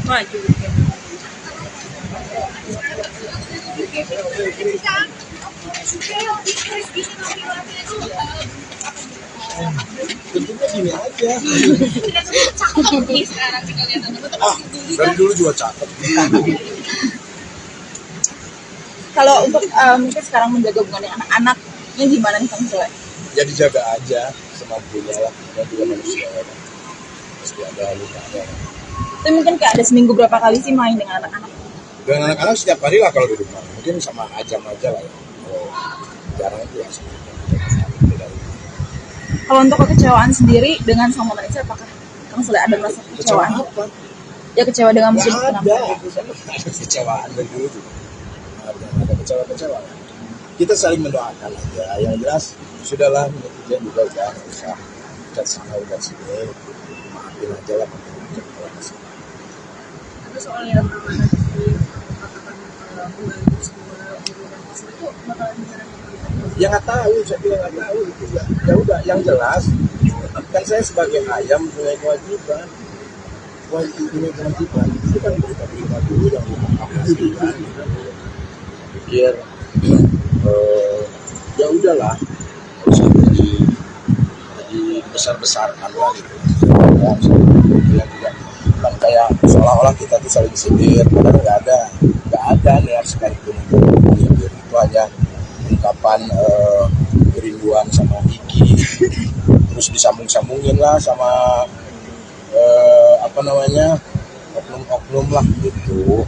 Maju. Bentuknya gini aja. Cakep nih sekarang kita lihat teman-teman. Dari dulu juga cakep. Kalau untuk mungkin sekarang menjaga hubungan dengan anak-anaknya gimana nih Kang Sule? Ya dijaga aja semampunya lah. Dan juga manusia ya. Pasti ada luka ada. Itu mungkin kayak ada seminggu berapa kali sih main dengan anak-anak? Dengan anak-anak setiap hari lah kalau di rumah. Mungkin sama Ajam aja lah ya. Kalau jarang itu ya. Kalau untuk kekecewaan sendiri dengan sama Malaysia, apakah Kang Sule ada merasa Kecewa kekecewaan? apa? Ya kecewa dengan Nggak musim ada. penampilan. Ada kecewaan dari dulu tuh. Ada kecewa-kecewa. Kita saling mendoakan aja. Yang jelas sudahlah netizen juga udah nggak usah udah sana udah sini. Maafin aja lah. Tapi soal yang mana sih katakan membantu semua urusan itu bakalan dijalankan. Ya nggak tahu, saya bilang nggak tahu itu ya. Ya udah, yang jelas kan saya sebagai ayam punya kewajiban. Punya kewajiban itu kan kita terima dulu yang dimakamkan. Pikir ya udahlah, nggak usah jadi besar-besarkan lah gitu. Ya juga kan kayak seolah-olah kita tuh saling sindir, padahal nggak ada niat sekalipun untuk menyindir. Itu hanya ungkapan kerinduan sama Iki, terus disambung-sambungin lah sama oknum-oknum lah gitu,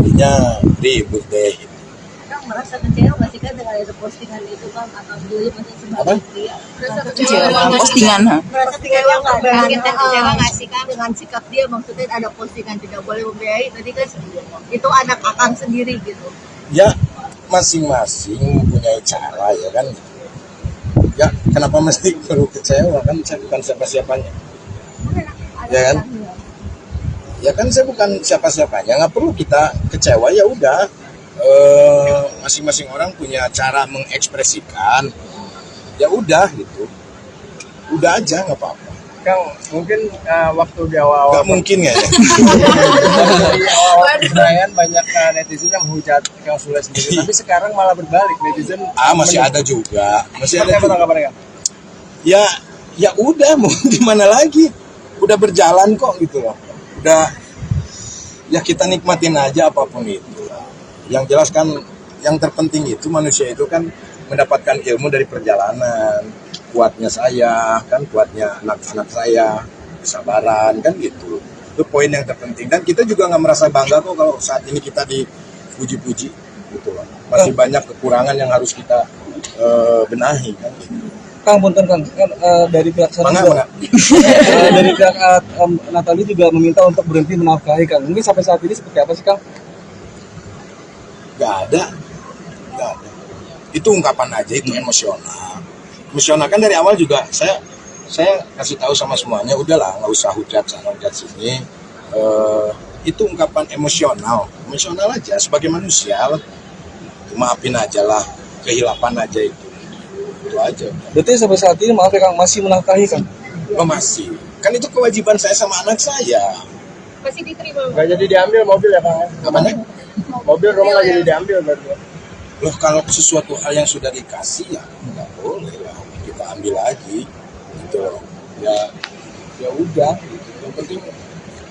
jadinya ribut deh. Kang merasa kecewa nggak sih kan dengan ada postingan itu Kang atau dulu masih sebagai dia? Merasa Kecewa dengan postingan, Merasa kecewa nggak dengan kita kecewa nggak sih Kang dengan sikap dia, maksudnya ada postingan tidak boleh membiayai tadi kan itu anak akang sendiri gitu. Ya masing-masing mempunyai cara ya kan. Ya kenapa mesti perlu kecewa, kan saya bukan siapa-siapanya. Ya kan? Ya kan saya bukan siapa-siapanya, nggak perlu kita kecewa. Ya udah, masing-masing orang punya cara mengekspresikan. Ya udah gitu, udah aja nggak apa-apa. Kang, mungkin waktu di awal-awal Nggak mungkin ya. di awal perayaan banyak netizen yang menghujat Kang Sule sendiri, tapi sekarang malah berbalik, netizen Masih ada juga, masih ada Seperti apa juga. tanggapannya, Kang? Ya udah, mau gimana lagi, udah berjalan kok gitu loh. Udah, ya kita nikmatin aja apapun itu. Yang jelas kan yang terpenting itu manusia itu kan mendapatkan ilmu dari perjalanan. Kuatnya saya, kan kuatnya anak-anak saya, kesabaran kan gitu. Itu poin yang terpenting. Dan kita juga nggak merasa bangga kok kalau saat ini kita dipuji-puji gitu loh. Masih banyak kekurangan yang harus kita benahi kan gitu. Kang, punten Kang, kan dari pihak sana Mana? dari pihak Natali juga meminta untuk berhenti menafkahi Kang. Mungkin sampai saat ini seperti apa sih Kang? Gak ada. Itu ungkapan aja, itu emosional. Emosional kan dari awal juga saya kasih tahu sama semuanya, udahlah nggak usah hujat sana hujat sini. Itu ungkapan emosional aja sebagai manusia. Maafin aja lah, kehilapan aja itu aja. Berarti sampai saat ini maaf ya Kang, masih menafkahi Kang? Masih, kan itu kewajiban saya sama anak saya. Masih diterima. Nggak jadi diambil mobil ya Kang? Apanya? Mobil rumah nggak jadi diambil berarti? Loh, kalau sesuatu hal yang sudah dikasih ya nggak boleh lah kita ambil lagi gitu loh. Ya udah gitu. Yang penting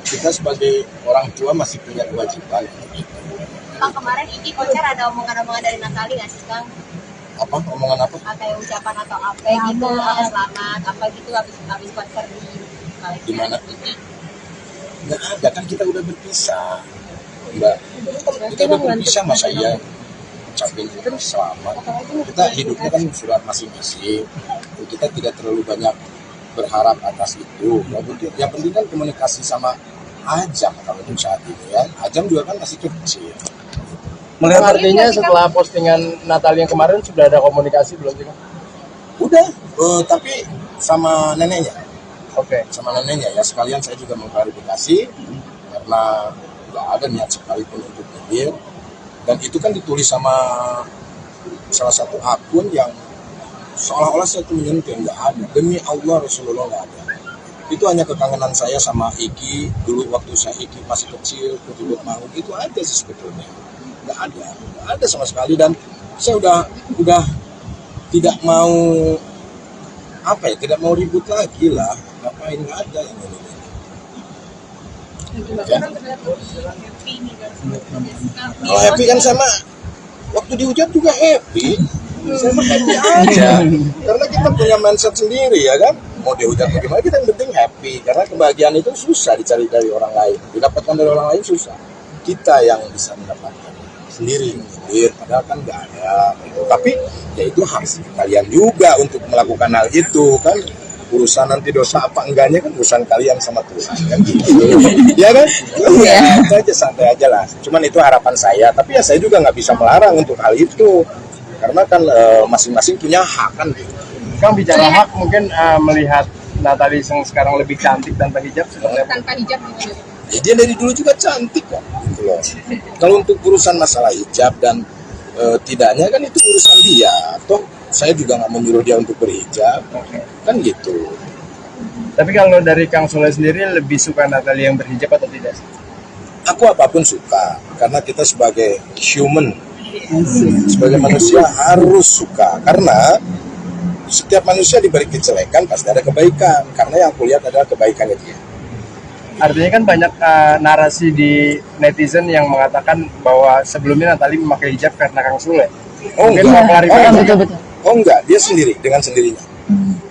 kita sebagai orang tua masih punya kewajiban gitu. Kang, kemarin ini konser ada omongan-omongan dari Natali nggak sih Kang? Apa omongan apa? Kayak ucapan atau apa gitu, selamat apa gitu habis konser di Malaysia. Di mana? Nggak ada, kan kita udah berpisah Mbak. Kita udah berpisah, masa iya ucapin selamat. Kita hidupnya kan sudah masing-masing. Kita tidak terlalu banyak berharap atas itu. Yang penting kan komunikasi sama Ajam kalau untuk saat ini ya. Ajam juga kan masih kecil. Melihat Artinya setelah postingan Natal yang kemarin sudah ada komunikasi belum sih Kang? udah, tapi sama neneknya. Oke. Sama neneknya ya, sekalian saya juga mengklarifikasi karena nggak ada niat sekalipun untuk nyindir, dan itu kan ditulis sama salah satu akun yang seolah-olah saya tuh menyentuh. Nggak ada, demi Allah Rasulullah nggak ada. Itu hanya kekangenan saya sama Iki dulu waktu saya Iki masih kecil, ikut mau, itu aja sih sebetulnya. Nggak ada sama sekali, dan saya udah tidak mau tidak mau ribut lagi lah. Ngapain, nggak ada yang ini. Ya. Kalau happy kan sama waktu dihujat juga happy. Saya mah happy aja. Karena kita punya mindset sendiri ya kan. Mau dihujat bagaimana, kita yang penting happy. Karena kebahagiaan itu susah dicari dari orang lain. Didapatkan dari orang lain susah. Kita yang bisa mendapatkan sendiri. Padahal kan nggak ada. Tapi ya itu hak kalian juga untuk melakukan hal itu kan. Urusan nanti dosa apa enggaknya kan urusan kalian sama Tuhan kan gitu. Ya kan? Ya, itu aja, santai aja lah. Cuman itu harapan saya, tapi ya saya juga nggak bisa melarang untuk hal itu. Karena kan masing-masing punya hak kan gitu. Kang, bicara hak, mungkin melihat Natalie yang sekarang lebih cantik tanpa hijab seperti apa? Tanpa hijab gitu. Ya, dia dari dulu juga cantik kok gitu loh. Kalau untuk urusan masalah hijab dan tidaknya kan itu urusan dia. Toh saya juga nggak menyuruh dia untuk berhijab. Kan gitu. Tapi kalau dari Kang Sule sendiri lebih suka Natalie yang berhijab atau tidak? Aku apapun suka, karena kita sebagai human, sebagai manusia harus suka. Karena setiap manusia diberi kejelekan pasti ada kebaikan. Karena yang aku lihat adalah kebaikannya dia. Artinya kan banyak narasi di netizen yang mengatakan bahwa sebelumnya Natalie memakai hijab karena Kang Sule. Mungkin mau klarifikasi. Oh enggak, dia sendiri, dengan sendirinya.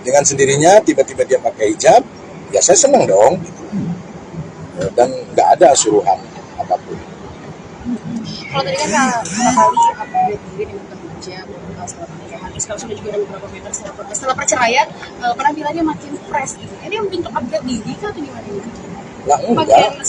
Dengan sendirinya tiba-tiba dia pakai hijab, ya saya senang dong. Gitu. Dan nggak ada suruhan apapun. Kalau tadi kan Natalie update mungkin yang bekerja setelah pernikahan, terus kalau sudah juga ada beberapa meter setelah perceraian, penampilannya makin fresh gitu. Ini untuk upgrade diri kah atau gimana? Lah enggak,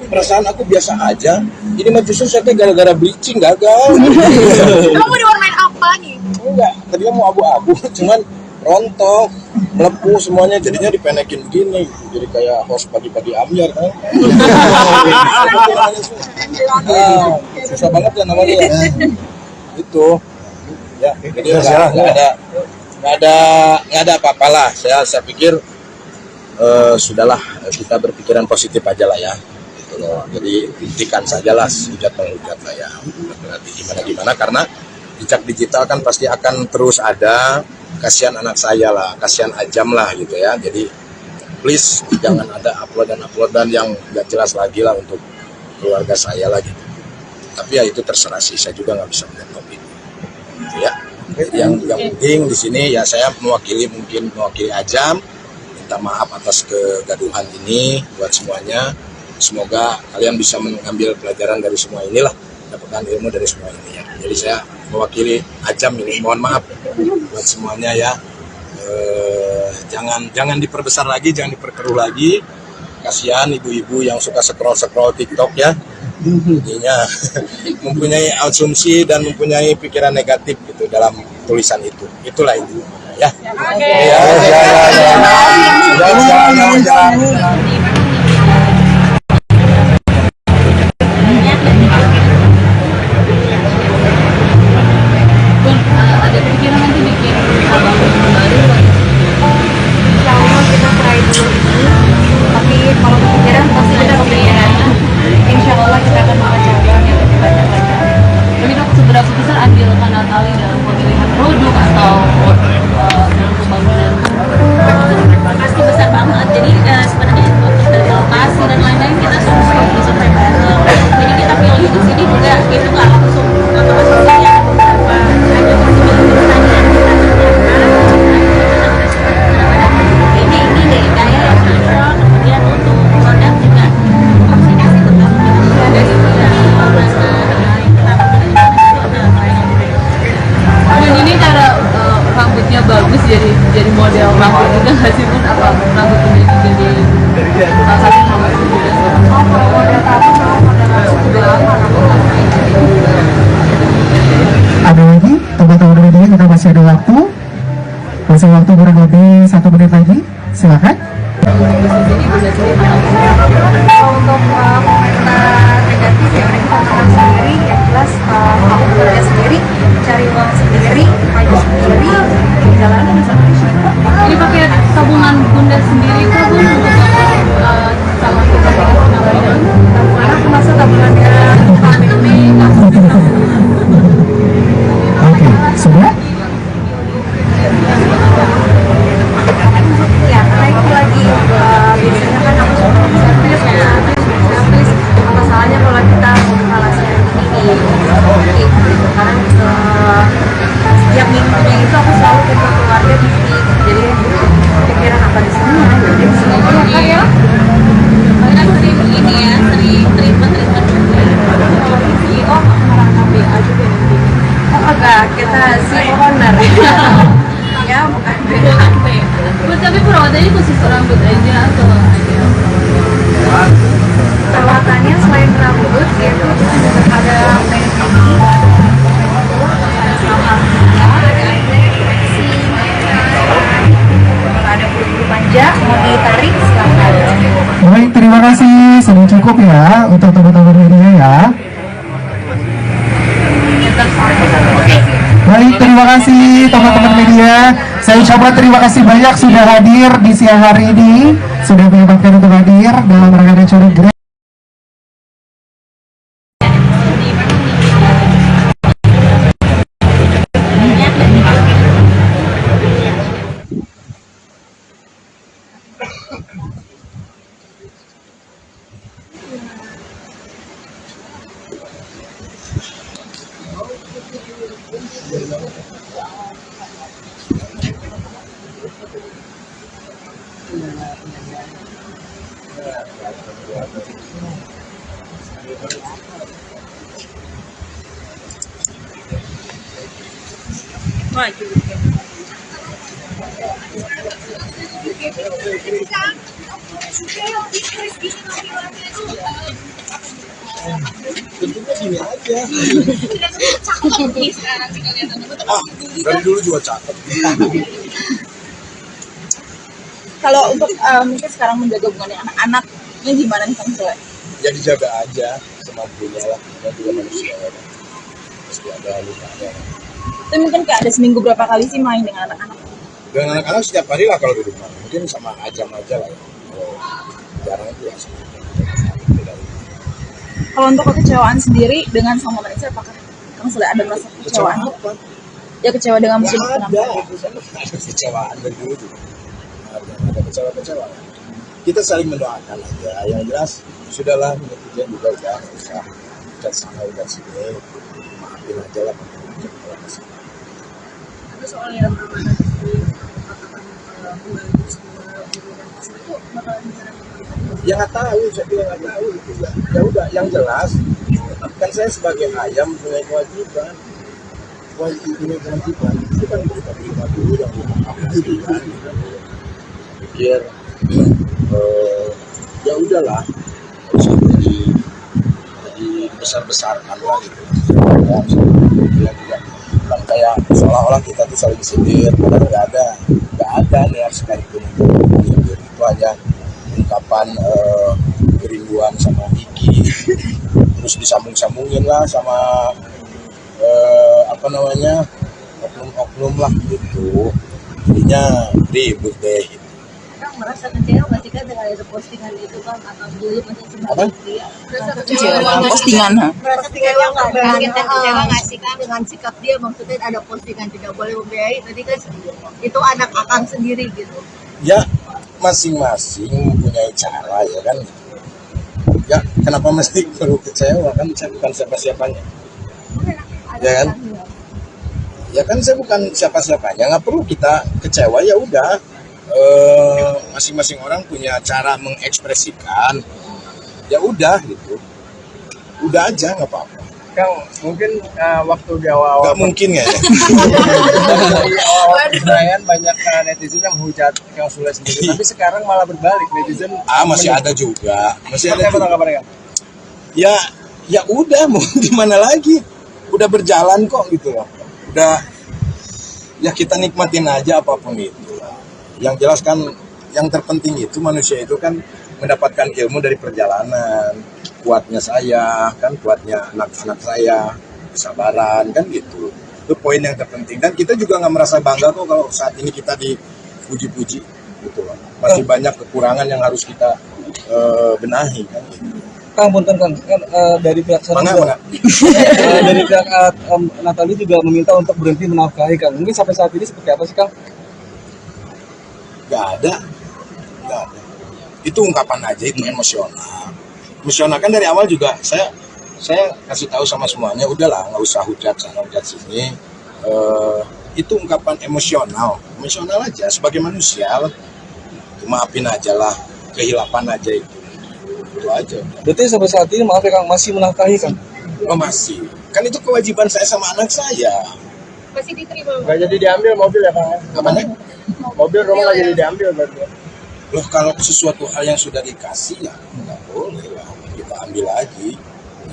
perasaan aku biasa aja. Ini mah justru saya gara-gara bleaching gagal. Kamu diwarnain apa nih? Enggak, tadinya mau abu-abu, cuman rontok, melepuh semuanya, jadinya dipenekin begini, jadi kayak host pagi-pagi ambiar kan. Susah banget ya namanya ya. Itu, ya, jadi nggak ada apa-apalah. Saya pikir sudahlah, kita berpikiran positif aja lah ya. Gitu loh. Jadi hentikan sajalah hujat menghujat lah ya. Berarti gimana karena jejak digital kan pasti akan terus ada. Kasihan anak saya lah, kasihan Ajam lah gitu ya. Jadi please jangan ada uploadan yang nggak jelas lagi lah untuk keluarga saya lah gitu. Tapi ya itu terserah sih, saya juga nggak bisa menjawab itu. Ya, jadi yang penting di sini ya saya mewakili Ajam, minta maaf atas kegaduhan ini buat semuanya. Semoga kalian bisa mengambil pelajaran dari semua inilah, dapatkan ilmu dari semua ini ya. Jadi saya mewakili Ajam ini, mohon maaf buat semuanya ya. Jangan diperbesar lagi, jangan diperkeruh lagi. Kasihan ibu-ibu yang suka scroll TikTok ya. Jadinya mempunyai asumsi dan mempunyai pikiran negatif gitu dalam tulisan itu. Itulah itu ya. Oke. Ada pikiran nanti bikin abang baru. Insya Allah kita try dulu ini. Tapi kalau kepikiran pasti ada kepikiran. Insya Allah kita akan buka cabang yang lebih banyak lagi. Tapi dok, seberapa besar andil Natalie dalam pemilihan produk atau dalam pembangunan? Pasti besar banget. Jadi sebenarnya untuk dari lokasi dan lain-lain kita survei bareng. Jadi kita pilih di sini juga itu nggak langsung asumsinya beberapa ada possibility yang kita kerjakan. Ini dari gaya yang cocok. Kemudian untuk produk juga komunikasi tentang dari bahasa yang kita Dan ini cara rambut ada lagi teman-teman media, kita masih ada waktu kurang lebih 1 menit lagi, silakan. Untuk komentar negatif ya mereka tantangan sendiri, yang jelas aku bekerja sendiri, cari uang sendiri, maju sendiri, jalanin sama Ini pakai tabungan bunda sendiri kah bun untuk calon tabungan aku masuk tabungannya pandemi Oke, sudah? ya karena itu lagi biasanya kan aku suka servis ya servis apa salahnya kalau kita membuka laser ini karena setiap minggunya itu aku selalu kumpul keluarga di sini jadi pikiran apa di sini ya jadi di sini aja kan ya Kan sering ini ya, sering treatment juga. CEO merangkap BA juga nanti oh enggak kita CEO owner ya bukan BA Bu, tapi perawatannya khusus rambut aja atau ada perawatannya selain rambut itu ada manicure, ada bulu manja mau ditarik silakan. Baik, terima kasih. Sudah cukup ya untuk teman-teman media ya. Baik, terima kasih teman-teman media. Saya ucapkan terima kasih banyak sudah hadir di siang hari ini, sudah menyempatkan untuk hadir dalam rangkaian acara Grand. Tentunya gini aja. Dari dulu juga cakep. Kalau untuk mungkin sekarang menjaga hubungan anak-anaknya gimana nih Kang Sule? Ya dijaga aja semampunya lah. Dan juga manusia ya. Pasti ada lukanya. Tapi mungkin kayak ada seminggu berapa kali sih main dengan anak-anak? Dengan anak-anak setiap hari lah kalau di rumah. Mungkin sama Ajam aja lah ya. Kalau jarang itu ya. Kalau untuk kekecewaan sendiri dengan sama Vanessa, apakah Kang Sule ada merasa kekecewaan? Apa? Ya kecewa dengan mungkin Nggak penampilan. ada kecewaan dari dulu juga. Ada kecewa. Kita saling mendoakan aja. Yang jelas sudahlah netizen juga udah usah dan sana udah sini. Maafin aja lah. Itu soal yang amanah di katakan bulan itu bakalan gimana? Ya nggak tahu, saya bilang nggak tahu itu ya. Ya udah, yang jelas kan saya sebagai ayam punya kewajiban. Punya kewajiban itu kan kita terima dulu yang aku gitu kan. Pikir ya udahlah, nggak usah jadi besar-besarkan lah gitu. Bilang juga kan kayak seolah-olah kita tuh saling sindir, padahal nggak ada niat sekalipun untuk sindir. Itu aja ungkapan kerinduan sama Iki, terus disambung-sambungin lah sama oknum-oknum lah gitu, jadinya ribut deh gitu. Kang merasa kecewa nggak sih Kang dengan itu postingan itu Kang atau dulu masih Apa? dia? Kecewa dengan postingan, ha? Merasa kecewa nggak? Kita kecewa nggak sih Kang dengan sikap dia? Maksudnya ada postingan tidak boleh membiayai, tadi kan itu anak Akang sendiri gitu. Ya masing-masing mempunyai cara ya kan. Ya kenapa mesti perlu kecewa, kan saya bukan siapa-siapanya. Ya kan? Ya kan saya bukan siapa-siapanya, nggak perlu kita kecewa. Ya udah, masing-masing orang punya cara mengekspresikan. Ya udah gitu, udah aja nggak apa-apa. Kang, mungkin waktu di awal-awal Nggak mungkin ya. di awal perayaan banyak netizen yang menghujat Kang Sule sendiri, tapi sekarang malah berbalik, netizen Masih ada juga, masih ada Seperti apa juga. tanggapannya, Kang? Ya udah, mau gimana lagi, udah berjalan kok gitu loh. udah ya kita nikmatin aja apapun itu. Yang jelas kan yang terpenting itu manusia itu kan mendapatkan ilmu dari perjalanan. Kuatnya saya kan, kuatnya anak-anak saya, kesabaran kan gitu. Itu poin yang terpenting, dan kita juga nggak merasa bangga kok kalau saat ini kita dipuji-puji gitu loh. Masih banyak kekurangan yang harus kita benahi kan gitu. Kang, punten Kang, kan dari pihak sana Mana? dari pihak Natali juga meminta untuk berhenti menafkahi Kang. Mungkin sampai saat ini seperti apa sih Kang? Gak ada. Itu ungkapan aja, itu emosional kan. Dari awal juga saya kasih tahu sama semuanya, udahlah nggak usah hujat sana hujat sini. Itu ungkapan emosional aja sebagai manusia. Maafin aja lah, kehilapan aja itu aja. Berarti sampai saat ini maaf ya Kang, masih menafkahi Kang? Oh masih, kan itu kewajiban saya sama anak saya. Masih diterima. Nggak jadi diambil mobil ya Kang? Apanya? Mobil rumah nggak jadi diambil berarti. Loh, kalau sesuatu hal yang sudah dikasih ya nggak boleh lah kita ambil lagi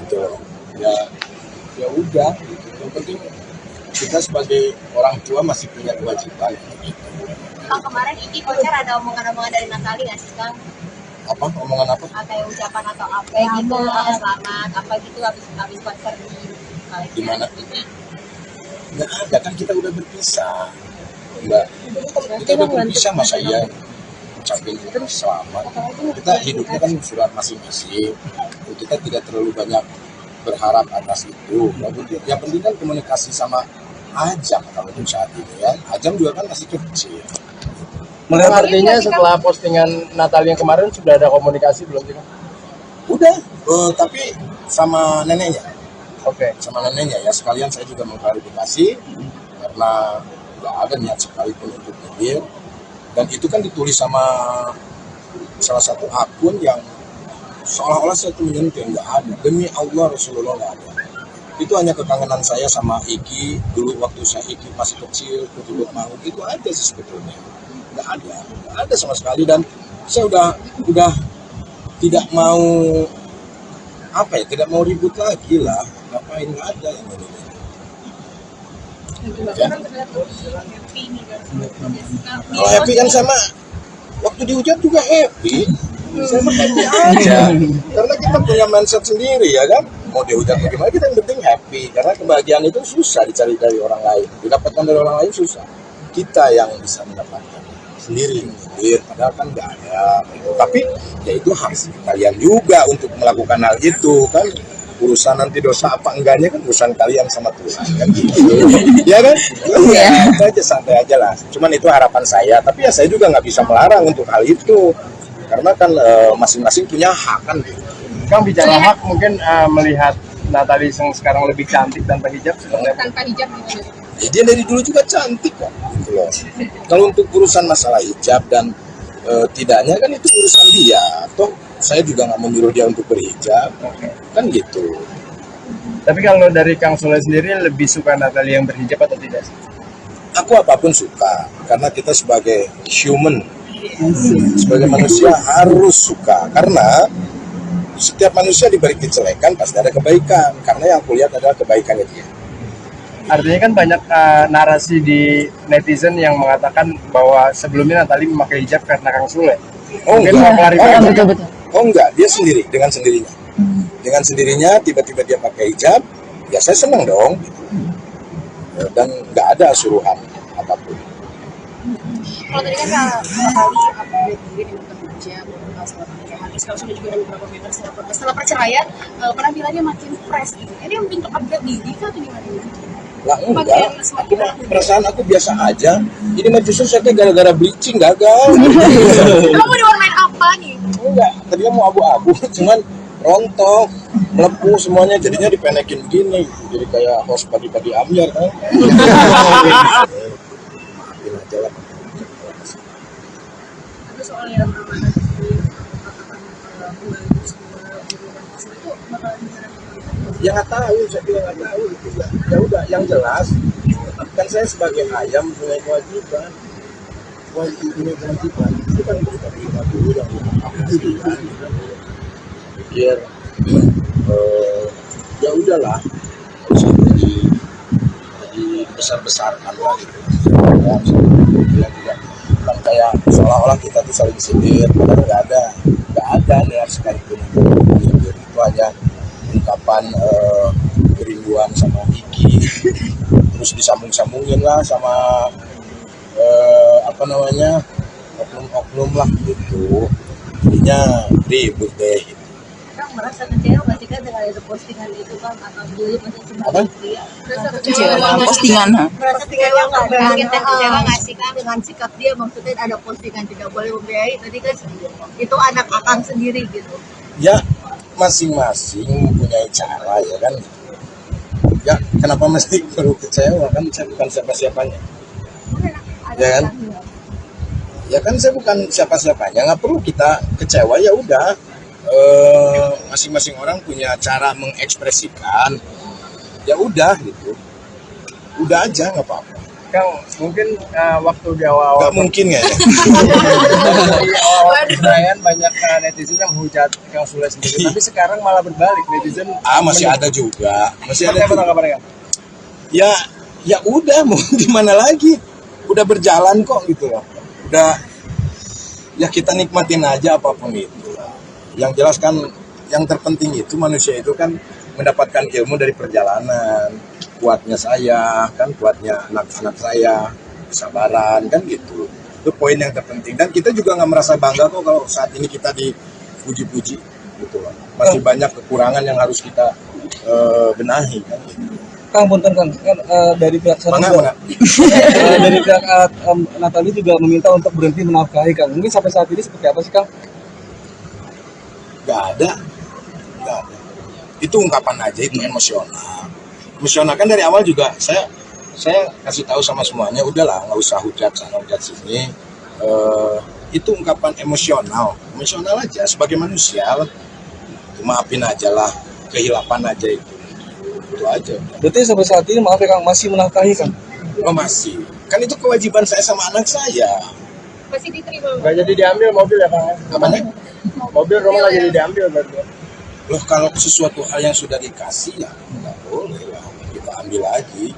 gitu loh. Ya udah gitu. Yang penting kita sebagai orang tua masih punya kewajiban gitu. Kang, kemarin ini konser ada omongan-omongan dari Natali nggak sih Kang? Apa omongan apa? Kayak ucapan atau apa gitu, selamat apa gitu habis konser Di mana? Nggak ada, kan kita udah berpisah. Nggak, kita udah berpisah, masa iya ucapin selamat. Kita hidupnya kan sudah masing-masing. Kita tidak terlalu banyak berharap atas itu. Yang penting kan komunikasi sama Ajam kalau untuk saat ini ya. Ajam juga kan masih kecil. Melihat artinya setelah postingan Natali yang kemarin sudah ada komunikasi belum sih Kang? Udah, tapi sama neneknya. Oke. Sama neneknya ya, sekalian saya juga mengklarifikasi karena nggak ada niat sekalipun untuk nyindir, dan itu kan ditulis sama salah satu akun yang seolah-olah saya itu menyentuh, nggak ada. Demi Allah Rasulullah nggak ada. Itu hanya kekangenan saya sama Iki dulu waktu saya Iki masih kecil, kutubut mau, itu aja sih sebetulnya. Nggak ada sama sekali, dan saya udah tidak mau tidak mau ribut lagi lah, ngapain, nggak ada yang ini. Ya. Kalau happy kan sama waktu dihujat juga happy, saya mah happy aja, karena kita punya mindset sendiri ya kan, mau dihujat bagaimana kita yang penting happy, karena kebahagiaan itu susah dicari dari orang lain, didapatkan dari orang lain susah, kita yang bisa mendapatkan sendiri, padahal kan nggak ada gitu. Tapi ya itu harus kalian juga untuk melakukan hal itu kan, urusan nanti dosa apa enggaknya kan urusan kalian sama Tuhan kan gitu. Ya kan? Ya, itu aja, santai aja lah. Cuman itu harapan saya, tapi ya saya juga nggak bisa melarang untuk hal itu, karena kan masing-masing punya hak kan gitu. Kang, bicara hak, mungkin melihat Natali yang sekarang lebih cantik tanpa hijab seperti apa? tanpa hijab gitu. Ya, dia dari dulu juga cantik kok gitu loh. Kalau untuk urusan masalah hijab dan tidaknya kan itu urusan dia, toh saya juga nggak menyuruh dia untuk berhijab kan gitu. Tapi kalau dari Kang Sule sendiri lebih suka Natali yang berhijab atau tidak? Aku apapun suka, karena kita sebagai human, sebagai manusia harus suka, karena setiap manusia diberi kejelekan pasti ada kebaikan, karena yang aku lihat adalah kebaikannya dia. Artinya kan banyak narasi di netizen yang mengatakan bahwa sebelumnya Natali memakai hijab karena Kang Sule. Mungkin mau klarifikasi. Oh enggak, dia sendiri, dengan sendirinya. Dengan sendirinya tiba-tiba dia pakai hijab, ya saya senang dong. Dan nggak ada suruhan apapun. Kalau tadi kan kali update begini bekerja setelah pernikahan, sekarang sudah juga ada beberapa meter setelah perceraian, penampilannya makin fresh gitu. Ini untuk upgrade diri atau gimana? Lah enggak, perasaan aku biasa aja. Ini mah justru saya gara-gara bleaching gagal. Kamu diwarnain apa nih? Enggak, tadinya mau abu-abu, cuman rontok, melepuh semuanya, jadinya dipenekin begini, jadi kayak host pagi-pagi ambiar kan. Maafin aja lah. Tapi soal yang amanah itu bakal Ya nggak tahu, saya juga nggak tahu. Ya udah, yang jelas kan saya sebagai ayam punya kewajiban. Punya kewajiban itu kan kita terima dulu yang aku butuhkan. Pikir ya udahlah, nggak usah jadi dibesar-besarkan lah gitu. Ya, juga kan kayak seolah-olah kita tuh saling sindir, padahal nggak ada niat sekalipun sindir. Itu hanya ungkapan kerinduan sama Iki, terus disambung-sambungin lah sama oknum-oknum lah gitu. Jadinya ribut deh. Kang merasa kecewa nggak sih kan dengan ada postingan itu Kang atau dulu masih Apa? sebagai pria? Kecewa dengan postingan, ha? Merasa kecewa nggak dengan kita kecewa nggak sih Kang dengan sikap dia, maksudnya ada postingan tidak boleh membiayai tadi kan itu anak akang sendiri gitu. Ya masing-masing mempunyai cara ya kan. Ya kenapa mesti perlu kecewa, kan saya bukan siapa-siapanya. Ya kan? Ya kan saya bukan siapa-siapanya, nggak perlu kita kecewa, ya udah. Masing-masing orang punya cara mengekspresikan, ya udah gitu, udah aja nggak apa-apa. Kang, mungkin waktu di awal-awal Nggak mungkin ya. di awal perayaan banyak netizen yang menghujat Kang Sule sendiri, tapi sekarang malah berbalik, netizen Masih ada juga, masih ada Seperti apa juga. tanggapannya, Kang? Ya udah, mau gimana lagi, udah berjalan kok gitu loh. Udah, ya kita nikmatin aja apapun itu. Yang jelas kan yang terpenting itu manusia itu kan mendapatkan ilmu dari perjalanan. Kuatnya saya, kan kuatnya anak-anak saya, kesabaran kan gitu. Itu poin yang terpenting. Dan kita juga nggak merasa bangga kok kalau saat ini kita dipuji-puji gitu loh. Masih banyak kekurangan yang harus kita benahi kan gitu. Kang, punten Kang, kan dari pihak sana Mana? dari pihak Natali juga meminta untuk berhenti menafkahi Kang. Mungkin sampai saat ini seperti apa sih Kang? Nggak ada. Itu ungkapan aja, itu emosional kan. Dari awal juga saya kasih tahu sama semuanya, udahlah nggak usah hujat sana hujat sini. Itu ungkapan emosional aja sebagai manusia. Maafin aja lah, kehilapan aja itu aja. Berarti sampai saat ini maaf ya Kang, masih menafkahi Kang? Masih, kan itu kewajiban saya sama anak saya. Masih diterima. Nggak jadi diambil mobil ya Kang? Apanya? Mobil rumah nggak jadi diambil berarti. Loh, kalau sesuatu hal yang sudah dikasih ya nggak boleh lah kita ambil lagi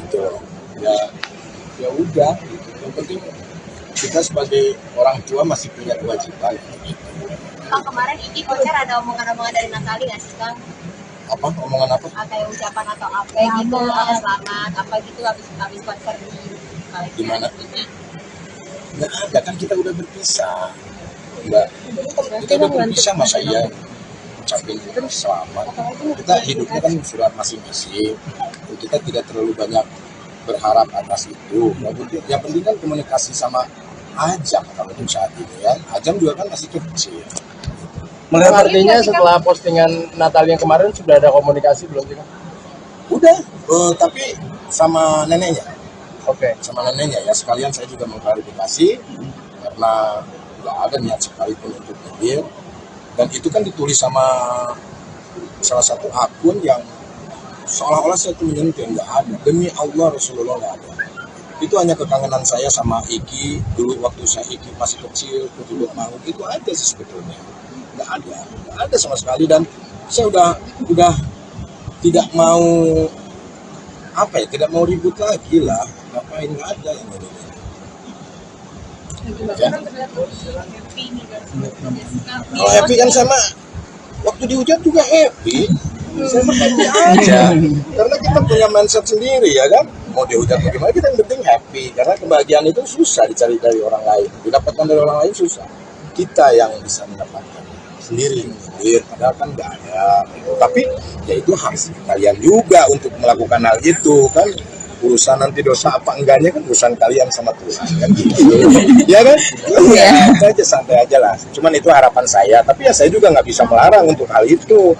gitu loh. Ya udah gitu. Yang penting kita sebagai orang tua masih punya kewajiban gitu. Kang kemarin Iki konser ada omongan-omongan dari Natali nggak sih Kang? Apa omongan apa? Kayak ucapan atau apa gitu, selamat apa gitu habis konser di Di mana? Nggak ada, kan kita udah berpisah. Nggak, kita udah berpisah, masa iya ucapin selamat. Kita hidupnya kan sudah masing-masing. Kita tidak terlalu banyak berharap atas itu. Yang penting kan komunikasi sama Ajam kalau untuk saat ini ya. Ajam juga kan masih kecil. Melihat artinya setelah postingan Natal yang kemarin sudah ada komunikasi belum sih Kang? Udah, tapi sama neneknya. Oke. Sama neneknya ya, sekalian saya juga mengklarifikasi karena nggak ada niat sekalipun untuk nyindir. Dan itu kan ditulis sama salah satu akun yang seolah-olah saya itu menyentuh, nggak ada. Demi Allah Rasulullah nggak ada. Itu hanya kekangenan saya sama Iki dulu waktu saya Iki masih kecil, kutubut mau itu aja sih sebetulnya. Nggak ada sama sekali. Dan saya udah tidak mau tidak mau ribut lagi lah. Ngapain, nggak ada yang ini. Ya. Kalau happy kan sama waktu dihujat juga happy. Saya mah happy aja. Karena kita punya mindset sendiri ya kan. Mau dihujat bagaimana, kita yang penting happy. Karena kebahagiaan itu susah dicari dari orang lain. Didapatkan dari orang lain susah. Kita yang bisa mendapatkan sendiri. Padahal kan nggak ada. Tapi ya itu hak kalian juga untuk melakukan hal itu kan. Urusan nanti dosa apa enggaknya kan urusan kalian sama Tuhan kan gitu. Ya kan? Ya, itu aja, santai aja lah. Cuman itu harapan saya, tapi ya saya juga nggak bisa melarang untuk hal itu.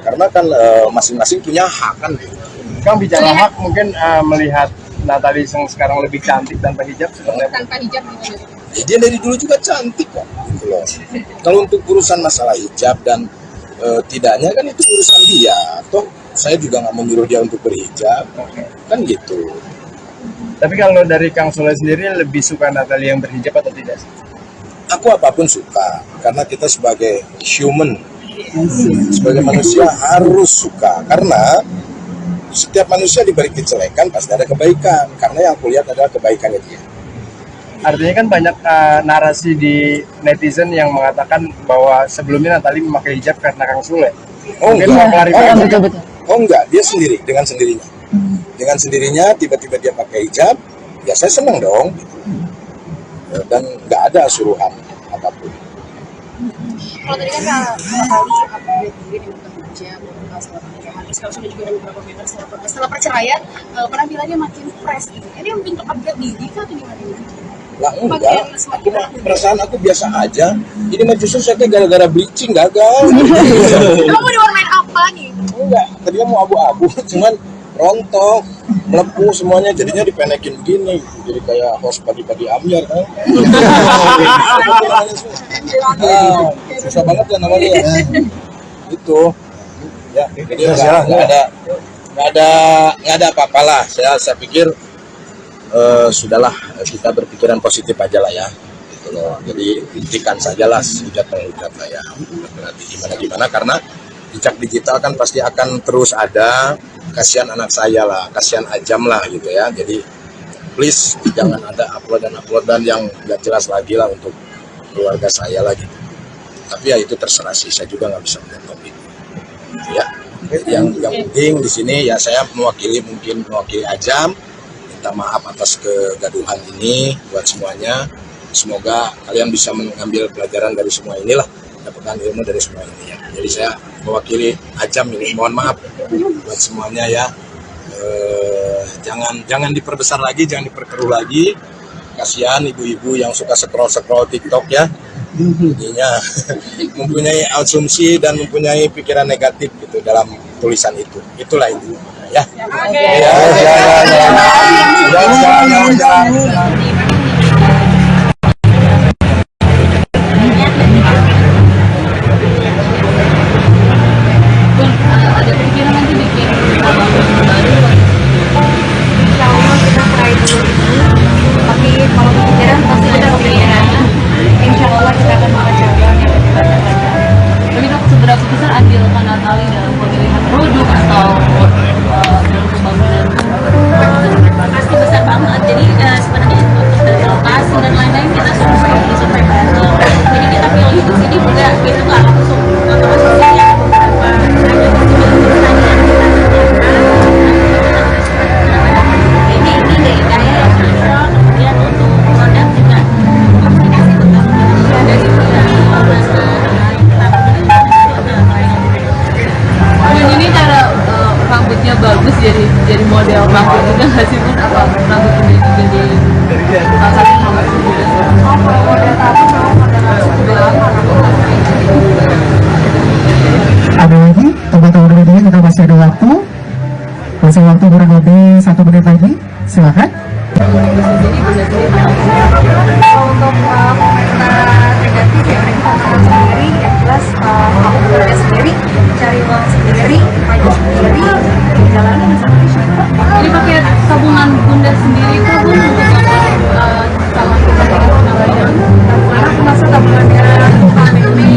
Karena kan masing-masing punya hak kan gitu. Kang bicara hak, mungkin melihat Natali yang sekarang lebih cantik tanpa hijab seperti apa? Tanpa hijab gitu. Ya, dia dari dulu juga cantik kok gitu loh. Kalau untuk urusan masalah hijab dan tidaknya kan itu urusan dia. Toh saya juga nggak menyuruh dia untuk berhijab, kan gitu. Tapi kalau dari Kang Sule sendiri lebih suka Natali yang berhijab atau tidak sih? Aku apapun suka, karena kita sebagai human, sebagai manusia harus suka. Karena setiap manusia diberi kejelekan pasti ada kebaikan, karena yang aku lihat adalah kebaikannya dia. Artinya kan banyak narasi di netizen yang mengatakan bahwa sebelumnya Natali memakai hijab karena Kang Sule. Mungkin mau klarifikasi. Oh enggak, dia sendiri, dengan sendirinya. Dengan sendirinya tiba-tiba dia pakai hijab, ya saya senang dong. Dan nggak ada suruhan apapun. Kalau tadi kan Kak Kali update mungkin yang bukan hijab, setelah pernikahan, terus kalau sudah juga ada beberapa meter setelah perceraian, penampilannya makin fresh gitu. Ini bentuk upgrade diri kah atau gimana? Lah enggak, perasaan aku biasa aja. Ini mah justru saya kayak gara-gara bleaching gagal. Kamu diwarnain apa nih? Enggak, tadinya mau abu-abu, cuman rontok, melepuh semuanya, jadinya dipenekin begini, jadi kayak host pagi-pagi Amyar kan. Susah banget ya namanya ya. Itu, ya, jadi nggak ada apa-apalah. Saya pikir sudahlah, kita berpikiran positif aja lah ya. Gitu loh. Jadi hentikan sajalah hujat penghujat lah ya. Berarti gimana karena jejak digital kan pasti akan terus ada. Kasihan anak saya lah, kasihan Ajam lah gitu ya. Jadi please jangan ada uploadan yang nggak jelas lagi lah untuk keluarga saya lah gitu. Tapi ya itu terserah sih, saya juga nggak bisa menentukan itu. Ya, yang penting di sini ya saya mewakili Ajam, minta maaf atas kegaduhan ini buat semuanya. Semoga kalian bisa mengambil pelajaran dari semua inilah, dapatkan ilmu dari semua ini ya. Jadi saya mewakili Ajam ini mohon maaf buat semuanya ya. Jangan diperbesar lagi, jangan diperkeruh lagi. Kasihan ibu-ibu yang suka scroll TikTok ya. Jadinya mempunyai asumsi dan mempunyai pikiran negatif gitu dalam tulisan itu. Itulah itu ya. Ada pikiran nanti bikin album baru. Insya Allah kita try dulu ini, tapi kalau kepikiran pasti ada kepikiran. Insya Allah kita akan mencoba yang lebih baik. Tapi dok, seberapa besar andil Kak Natali dalam pemilihan produk atau dalam pembangunan? Pasti besar banget. Jadi sebenarnya untuk dari lokasi dan lain-lain kita survei bareng. Jadi kita pilih di sini juga itu nggak langsung ya. Ini dari saya yang cocok. Kemudian untuk produk juga komunikasi tentang dari ini cara rambutnya bagus jadi model rambut juga nggak sih Bun? Apa rambut ini jadi salah satu rambut juga? Kalau model tato sama model langsung juga Ada lagi teman-teman media, kita masih ada waktu kurang lebih 1 menit lagi, silakan. untuk komentar negatif ya mereka tantangan sendiri, yang jelas aku bekerja sendiri, cari uang sendiri, maju sendiri, jalanin sendiri. Jadi pakai tabungan bunda sendiri kah Bun untuk calon kepentingan Karena aku masuk tabungannya family,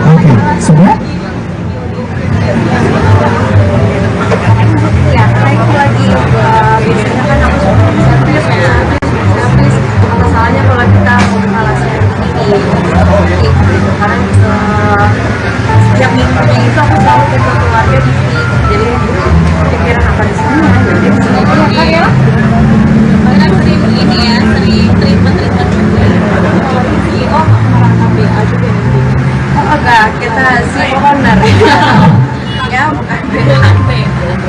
Oke, sudah? ya karena itu lagi biasanya kan aku suka servis apa salahnya kalau kita mau alasan ini karena setiap minggunya itu aku selalu ke keluarga di sini jadi pikiran apa di sini jadi di sini aja ya kak ya. Karena sering ini ya, sering treatment juga. CEO merangkap BA juga nanti. Oh enggak, kita si owner ya bukan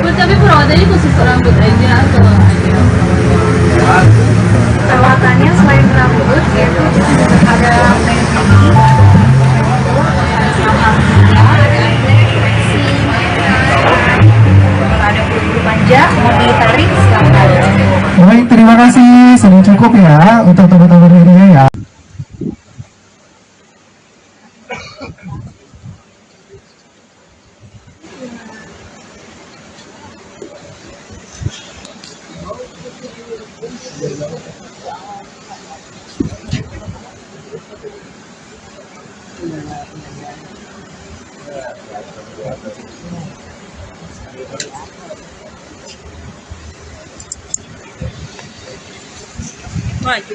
Bu, tapi perawatannya khusus rambut aja atau ada? perawatannya selain rambut yaitu kita juga ada penyelidikan ada bulu panjang mau ditarik silakan. Baik, terima kasih. Sudah cukup ya untuk teman-teman media ya. maju.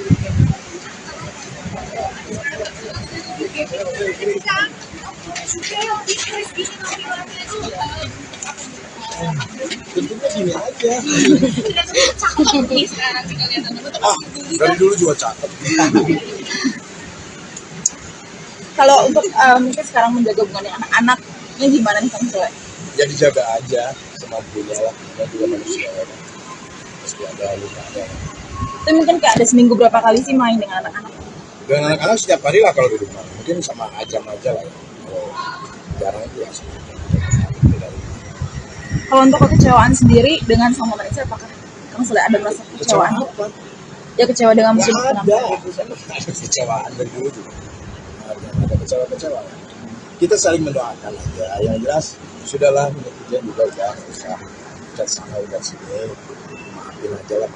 Tentunya gini aja. Dari dulu juga cakep. Kalau untuk mungkin sekarang menjaga hubungan anak-anaknya gimana nih Kang Sule? Ya dijaga aja semampunya lah. Kita juga manusia ya. Pasti ada lukanya. Tapi mungkin kayak ada seminggu berapa kali sih main dengan anak-anak? Dengan anak-anak setiap hari lah kalau di rumah. Mungkin sama Ajam aja lah ya. Kalau jarang itu ya. Kalau untuk kekecewaan sendiri dengan sang pemerintah, apakah Kang Sule ada merasa kekecewaan? Apa? Ya kecewa dengan musim Nggak penampilan. ada kecewaan dari dulu juga. Ada kecewa-kecewa. Kita saling mendoakan aja. Yang jelas sudahlah netizen juga udah nggak usah udah sana udah sini. Maafin aja lah.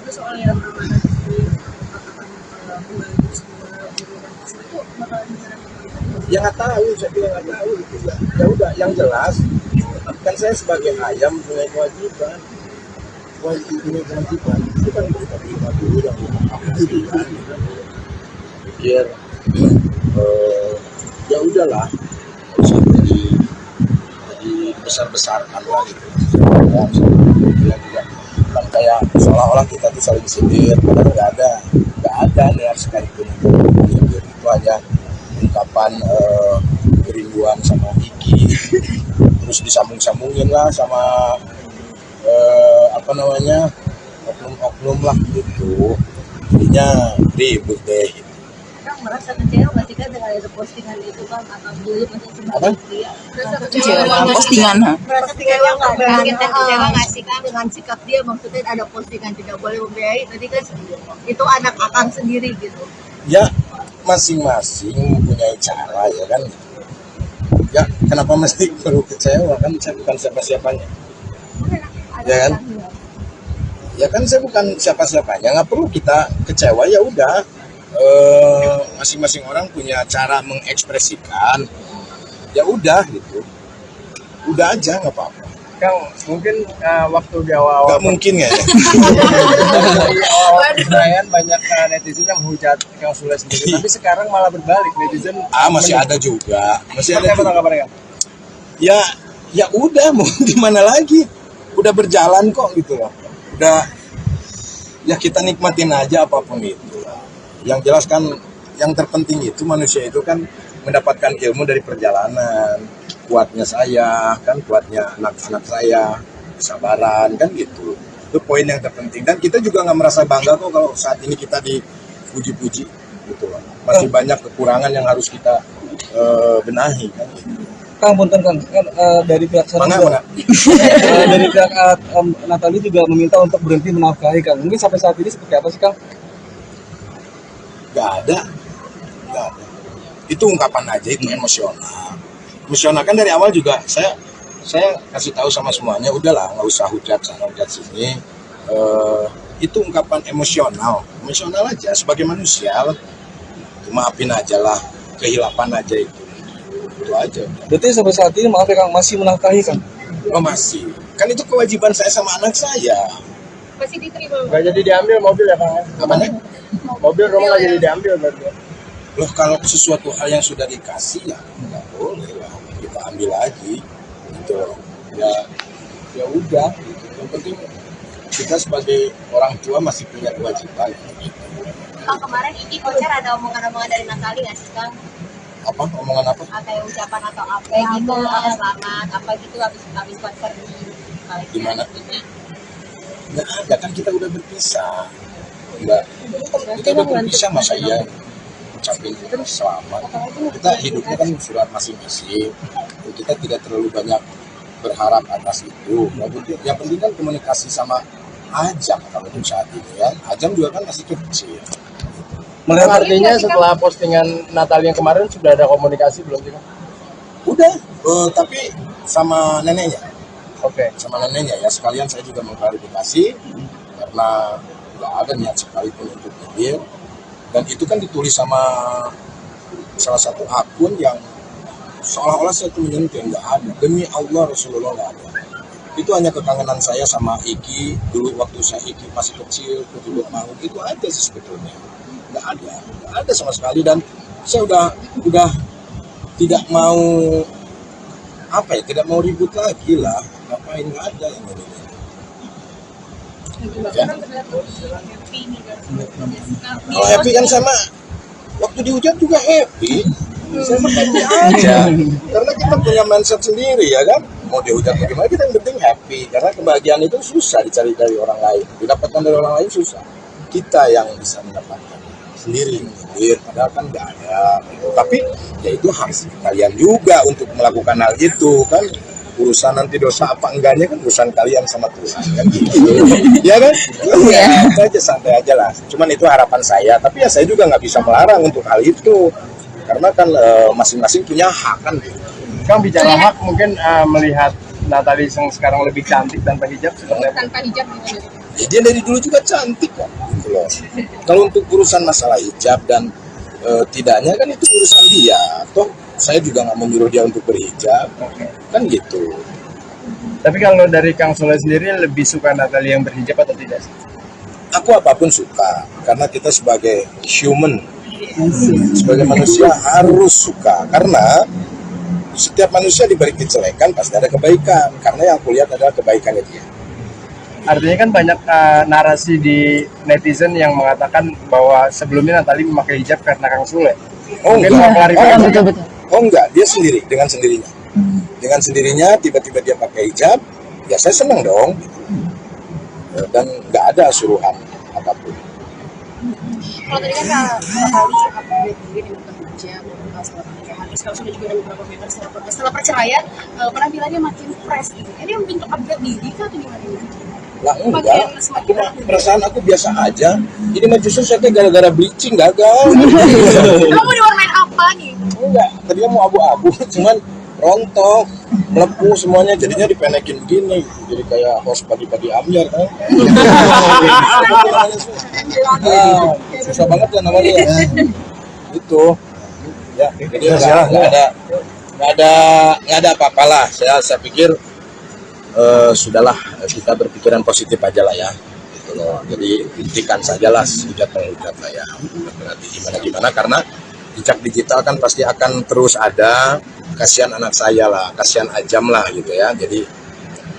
Itu soal yang amanah di itu bakalan gimana? Ya nggak tahu, saya bilang nggak tahu gitu ya. Ya udah, yang jelas kan saya sebagai ayam punya kewajiban. Punya kewajiban itu kan kita terima dulu yang dimaksudkan. Pikir ya udahlah, nggak usah jadi besar-besarkan lah gitu. Ya juga kan kayak seolah-olah kita tuh saling sindir, padahal nggak ada niat sekalipun sindir. Itu hanya ungkapan kerinduan sama Iki, terus disambung-sambungin lah sama oknum-oknum lah gitu, jadinya ribut deh. Kang merasa kecewa nggak sih kan dengan ada postingan itu kan atau dulu masih Apa? sebagai pria? Kecewa dengan postingan, ha? Merasa kecewa nggak? Kita kecewa nggak sih kan dengan sikap dia? Maksudnya ada postingan tidak boleh membiayai. Tadi kan itu anak akang sendiri gitu. Ya masing-masing mempunyai cara ya kan. Ya kenapa mesti perlu kecewa, kan saya bukan siapa-siapanya. Ya kan? Ya kan saya bukan siapa-siapanya, nggak perlu kita kecewa. Ya udah, masing-masing orang punya cara mengekspresikan. Ya udah gitu, udah aja nggak apa-apa. Kang, mungkin waktu di awal-awal Nggak mungkin ya. di awal perayaan banyak netizen yang menghujat Kang Sule sendiri, tapi sekarang malah berbalik, netizen Masih ada juga, masih Seperti ada apa juga. tanggapannya, Kang? Ya udah, mau gimana lagi, udah berjalan kok gitu loh. Udah, ya kita nikmatin aja apapun itu. Yang jelas kan yang terpenting itu manusia itu kan mendapatkan ilmu dari perjalanan. Kuatnya saya, kan kuatnya anak-anak saya, kesabaran kan gitu. Itu poin yang terpenting. Dan kita juga nggak merasa bangga kok kalau saat ini kita dipuji-puji gitu loh. Masih banyak kekurangan yang harus kita benahi kan gitu. Kang, punten Kang, kan dari pihak sana Mana? dari pihak Natali juga meminta untuk berhenti menafkahi Kang. Mungkin sampai saat ini seperti apa sih Kang? Nggak ada. Itu ungkapan aja, itu emosional. Emosional kan dari awal juga saya kasih tahu sama semuanya, udahlah nggak usah hujat sana hujat sini. Itu ungkapan emosional aja sebagai manusia. Maafin aja lah, kehilapan aja itu aja. Berarti sampai saat ini maaf ya Kang, masih menafkahi Kang? Oh masih, kan itu kewajiban saya sama anak saya. Masih diterima. Nggak jadi diambil mobil ya, Kang? Namanya? Mobil rumah nggak jadi diambil berarti. Loh kalau sesuatu hal yang sudah dikasih ya nggak boleh lah kita ambil lagi gitu loh. Ya udah gitu. Yang penting kita sebagai orang tua masih punya kewajiban gitu. Kang kemarin Iki konser ada omongan-omongan dari Natali nggak sih Kang? Apa omongan apa? Kayak ucapan atau apa gitu, apa selamat, apa gitu habis konser di Gimana? Nggak ada, kan kita udah berpisah. Enggak, kita udah berpisah, masa iya ucapin selamat. Kita hidupnya kan surat masing-masing. Kita tidak terlalu banyak berharap atas itu. Yang penting kan komunikasi sama Ajam kalau untuk saat ini ya. Ajam juga kan masih kecil. Melihat artinya setelah postingan Natali yang kemarin sudah ada komunikasi belum sih, Kang? Udah, tapi sama neneknya. Oke. Sama neneknya ya, sekalian saya juga mengklarifikasi karena nggak ada niat sekalipun untuk nyindir. Dan itu kan ditulis sama salah satu akun yang seolah-olah saya tuh menyentuh, nggak ada. Demi Allah Rasulullah nggak ada. Itu hanya kekangenan saya sama Iki dulu waktu saya Iki masih kecil, ketuluk mau itu aja sih sebetulnya. Nggak ada sama sekali, dan saya udah tidak mau tidak mau ribut lagi lah. Ngapain, nggak ada yang ini. Ya. Kalau happy kan sama waktu dihujat juga happy. Saya happy aja. Karena kita punya mindset sendiri ya kan. Mau dihujat bagaimana, kita yang penting happy. Karena kebahagiaan itu susah dicari dari orang lain. Didapatkan dari orang lain susah. Kita yang bisa mendapatkan sendiri. Padahal kan nggak ada. Tapi ya itu hak kalian juga untuk melakukan hal itu kan. Urusan nanti dosa apa enggaknya kan urusan kalian sama Tuhan kan gitu. Ya kan? Ya, itu aja, santai aja lah. Cuman itu harapan saya. Tapi ya saya juga nggak bisa melarang untuk hal itu. Karena kan masing-masing punya hak kan gitu. Kang, bicara hak, mungkin melihat Natalie yang sekarang lebih cantik tanpa hijab seperti apa? Tanpa hijab gitu. Ya, dia dari dulu juga cantik kok. Gitu loh. Kalau untuk urusan masalah hijab dan tidaknya kan itu urusan dia. Toh saya juga nggak menyuruh dia untuk berhijab. Kan gitu. Tapi kalau dari Kang Sule sendiri lebih suka Natalie yang berhijab atau tidak? Aku apapun suka. Karena kita sebagai human, sebagai manusia harus suka. Karena setiap manusia diberi kejelekan pasti ada kebaikan. Karena yang aku lihat adalah kebaikannya dia. Artinya kan banyak narasi di netizen yang mengatakan bahwa sebelumnya Natalie memakai hijab karena Kang Sule. Oh mungkin mau klarifikasi. Betul-betul. Oh enggak, dia sendiri, dengan sendirinya. Dengan sendirinya tiba-tiba dia pakai hijab, ya saya senang dong. Dan nggak ada suruhan apapun. Kalau tadi kan Natalie upgrade diri dengan bekerja, setelah pernikahan, terus kalau sudah juga ada beberapa member setelah perceraian, penampilannya makin fresh gitu. Ini bentuk upgrade diri kah atau gimana? Lah enggak, perasaan aku biasa aja. Ini mah justru saya kayak gara-gara bleaching gagal. Kamu diwarnain apa nih? Enggak, tadinya mau abu-abu, cuman rontok, melepuh semuanya, jadinya dipenekin begini. Jadi kayak host pagi-pagi Amir kan. Susah banget ya namanya. Itu. Ya, jadi nggak ada apa-apalah. Saya pikir sudahlah, kita berpikiran positif aja lah ya. Gitu loh. Jadi hentikan sajalah hujat lah ya. Berarti gimana karena jejak digital kan pasti akan terus ada. Kasihan anak saya lah, kasihan Ajam lah gitu ya. Jadi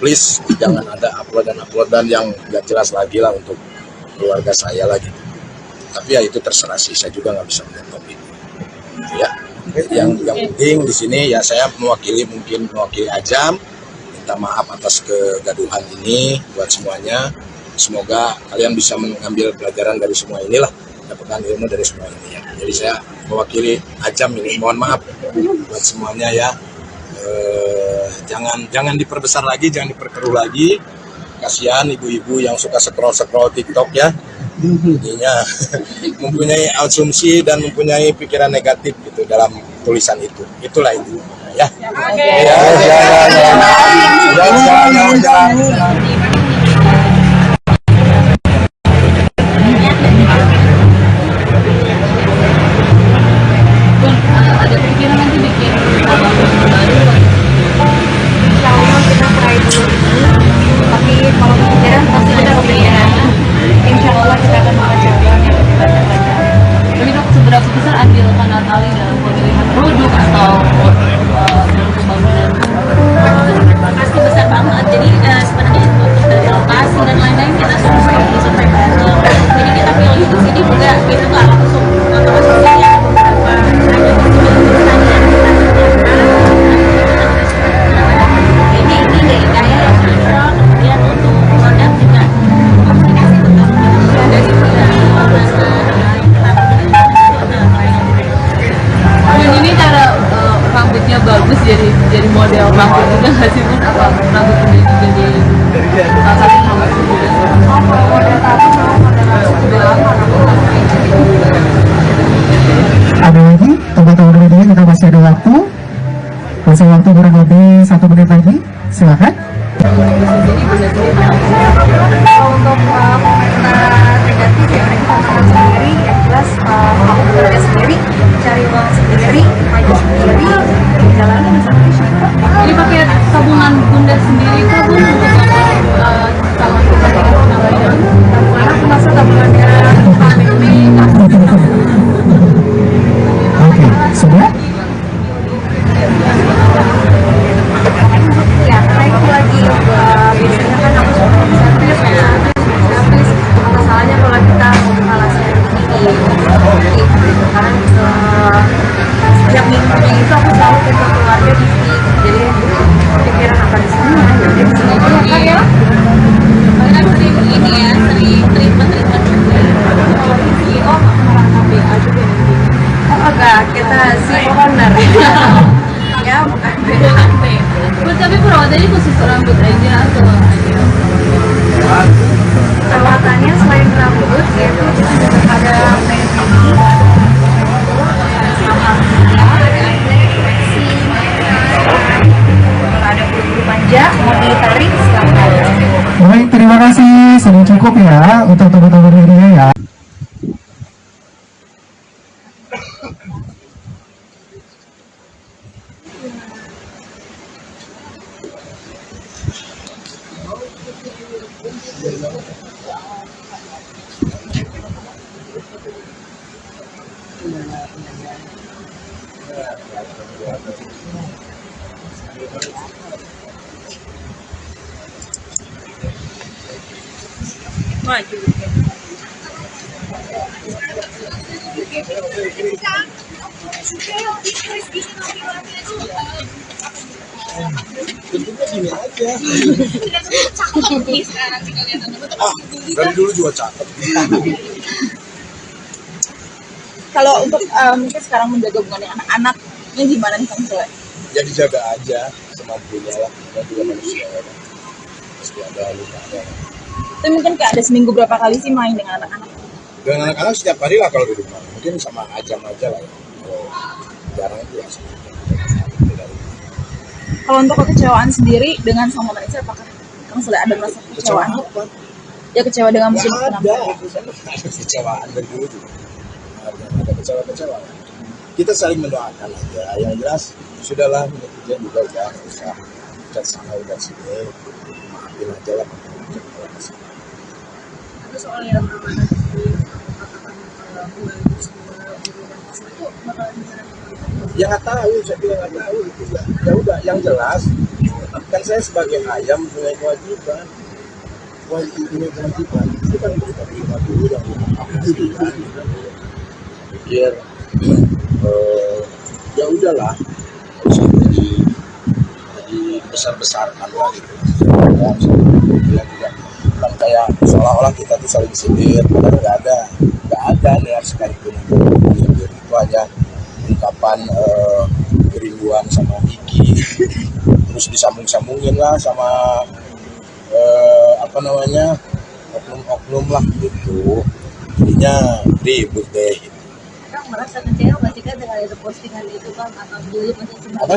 please jangan ada uploadan yang nggak jelas lagi lah untuk keluarga saya lah gitu. Tapi ya itu terserah sih, saya juga nggak bisa melihat topik ya. Yang penting di sini ya saya mewakili Ajam, minta maaf atas kegaduhan ini buat semuanya. Semoga kalian bisa mengambil pelajaran dari semua inilah, dapatkan ilmu dari semua ini ya. Jadi saya mewakili Ajam ini, mohon maaf buat semuanya ya. Jangan diperbesar lagi, jangan diperkeruh lagi. Kasihan ibu-ibu yang suka scroll TikTok ya. Jadinya mempunyai asumsi dan mempunyai pikiran negatif gitu dalam tulisan itu. Itulah itu ya. Ada pikiran nanti bikin album baru. Insya Allah kita try dulu ini, tapi kalau kepikiran pasti kita kepikiran. Insya Allah kita akan membaca yang kita baca. Tapi dok, seberapa besar andil Kak Natalie dalam pemilihan produk atau dalam pembangunan? Pasti besar banget. Jadi sebenarnya untuk dari lokasi dan lain-lain kita survei bareng. Jadi kita pilih di sini juga kita nggak langsung ya beberapa ini dari kayak yang cocok. Kemudian untuk produk juga komunikasi betul dari Dan ini cara rambutnya bagus jadi model rambut juga nggak sih Bun? Apa rambut ini juga jadi salah satu rambut juga? Kalau model tato sama model rambut sudah lama Ada lagi, teman-teman media kita masih ada waktu. Masih waktu kurang lebih 1 menit lagi. Silakan. untuk komentar negatif ya mereka tantangan sendiri yang jelas aku bekerja sendiri cari uang sendiri maju sendiri jalannya bisa. Ini pakai tabungan bunda sendiri kah Bun untuk cukup ya untuk teman-teman media ya. Tentunya gini aja. Dari dulu juga cakep. Kalau untuk mungkin sekarang menjaga hubungan dengan anak-anaknya gimana nih Kang Sule? Ya dijaga aja semampunya lah. Dan juga manusia ya. Pasti ada lukanya. Tapi mungkin kayak ada seminggu berapa kali sih main dengan anak-anak? Dengan anak-anak setiap hari lah kalau di rumah. Mungkin sama Ajam aja lah ya. Kalau jarang itu ya. Kalau untuk kekecewaan sendiri dengan sama Vanessa, apakah Kang Sule ada merasa kekecewaan? Ya kecewa dengan Nggak musim ada. Ada kecewaan dari dulu juga. Ada kecewa-kecewaan. Kita saling mendoakan aja. Yang jelas sudahlah netizen juga udah usah udah sana udah sini. Maafin aja lah. Itu soal yang amanah di katakan membantu semua itu bakalan bisa. Ya nggak tahu, saya bilang nggak tahu itu ya. Ya udah, yang jelas kan saya sebagai ayam punya kewajiban. Punya kewajiban itu kan kita terima dulu yang dulu kan. Pikir ya udahlah, nggak usah jadi besar-besarkan lah gitu. Saya bilang juga kan kayak seolah-olah kita tuh saling sindir, padahal nggak ada niat sekalipun untuk sindir. Itu hanya ungkapan kerinduan sama Kiki, terus disambung-sambungin lah sama oknum-oknum lah gitu, jadinya ribut deh. Kang merasa kecewa nggak sih Kang dengan itu postingan itu Kang, atau dulu masih Apa?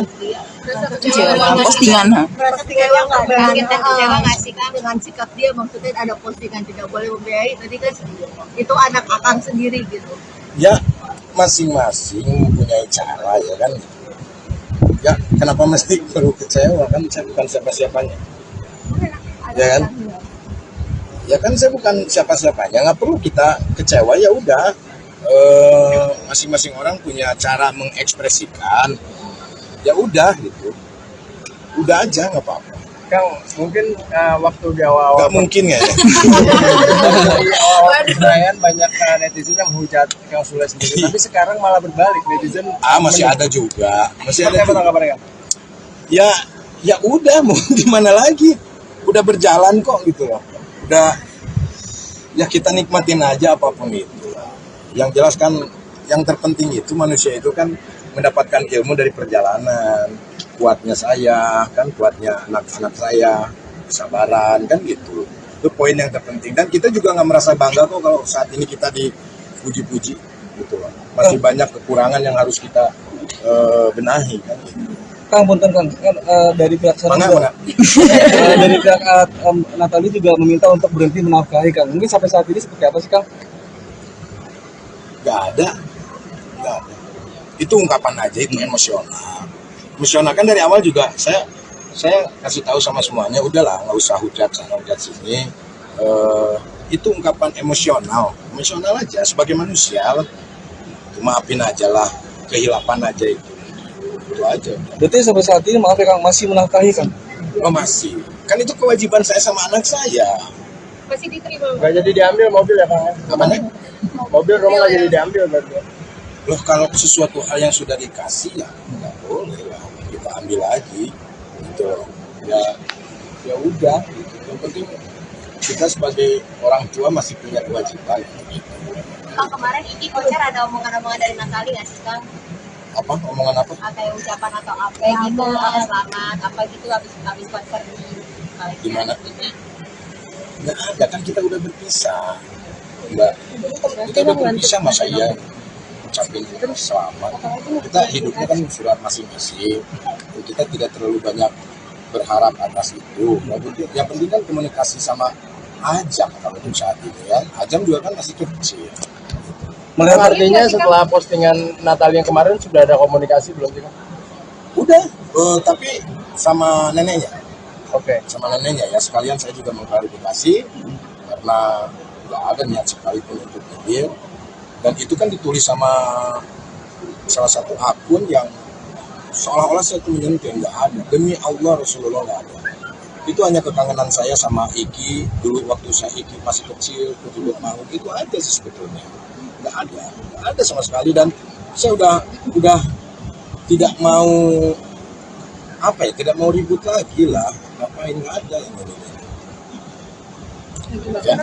merasa Kecewa dengan postingan, ha? merasa kecewa nggak Kang? Kita kecewa nggak sih Kang dengan sikap dia, maksudnya ada postingan tidak boleh membiayai, tadi kan itu anak Akang sendiri gitu. Ya masing-masing mempunyai cara ya kan. Ya kenapa mesti perlu kecewa, kan saya bukan siapa-siapanya. Ya kan? Ya kan saya bukan siapa-siapanya, nggak perlu kita kecewa. Ya udah, masing-masing orang punya cara mengekspresikan. Ya udah gitu, udah aja nggak apa-apa. Kang, mungkin waktu di awal-awal Nggak mungkin ya. awal perayaan banyak netizen yang menghujat Kang Sule sendiri, tapi sekarang malah berbalik, netizen Masih ada juga, masih Seperti ada apa juga. tanggapannya Kang? Ya udah, mau gimana lagi, udah berjalan kok gitu loh. Udah, ya kita nikmatin aja apapun itu. Yang jelas kan yang terpenting itu manusia itu kan mendapatkan ilmu dari perjalanan. Kuatnya saya kan, kuatnya anak-anak saya, kesabaran kan gitu. Itu poin yang terpenting, dan kita juga nggak merasa bangga kok kalau saat ini kita dipuji-puji gitu loh. Masih banyak kekurangan yang harus kita benahi kan gitu. Kang, punten Kang, kan dari pihak sana Mana? dari pihak Natali juga meminta untuk berhenti menafkahi Kang. Mungkin sampai saat ini seperti apa sih Kang? Nggak ada. Itu ungkapan aja, itu emosional. Emosional kan dari awal juga saya kasih tahu sama semuanya, udahlah nggak usah hujat sana hujat sini. Itu ungkapan emosional aja sebagai manusia. Maafin aja lah, kehilapan aja itu aja. Berarti sampai saat ini maaf ya Kang, masih menafkahi Kang? Oh masih, kan itu kewajiban saya sama anak saya. Masih diterima. Nggak jadi diambil mobil ya Kang? Apanya? Mobil rumah nggak jadi diambil berarti. Loh, kalau sesuatu hal yang sudah dikasih ya nggak boleh lah kita ambil lagi gitu loh. Ya udah gitu. Yang penting kita sebagai orang tua masih punya kewajiban gitu. Kang, kemarin Iki konser ada omongan-omongan dari Natali nggak sih Kang? Apa omongan apa? Kayak ucapan atau apa gitu, selamat apa gitu habis konser di Di mana? Nggak ada, kan kita udah berpisah. Mbak, kita udah berpisah, masa iya ucapin selamat. Kita hidupnya kan sudah masing-masing. Kita tidak terlalu banyak berharap atas itu. Yang penting kan komunikasi sama Ajam kalau untuk saat ini ya. Ajam juga kan masih kecil. Melihat artinya setelah postingan Natali yang kemarin sudah ada komunikasi belum sih, Kang? Udah, tapi sama neneknya. Oke. Sama neneknya ya, sekalian saya juga mengklarifikasi karena nggak ada niat sekalipun untuk nyindir, dan itu kan ditulis sama salah satu akun yang seolah-olah saya itu menyentuh, nggak ada. Demi Allah Rasulullah nggak ada. Itu hanya kekangenan saya sama Iki dulu waktu saya Iki masih kecil, kutubut mau itu aja sih sebetulnya. Nggak ada sama sekali, dan saya udah tidak mau tidak mau ribut lagi lah, ngapain, nggak ada yang ini. Ya.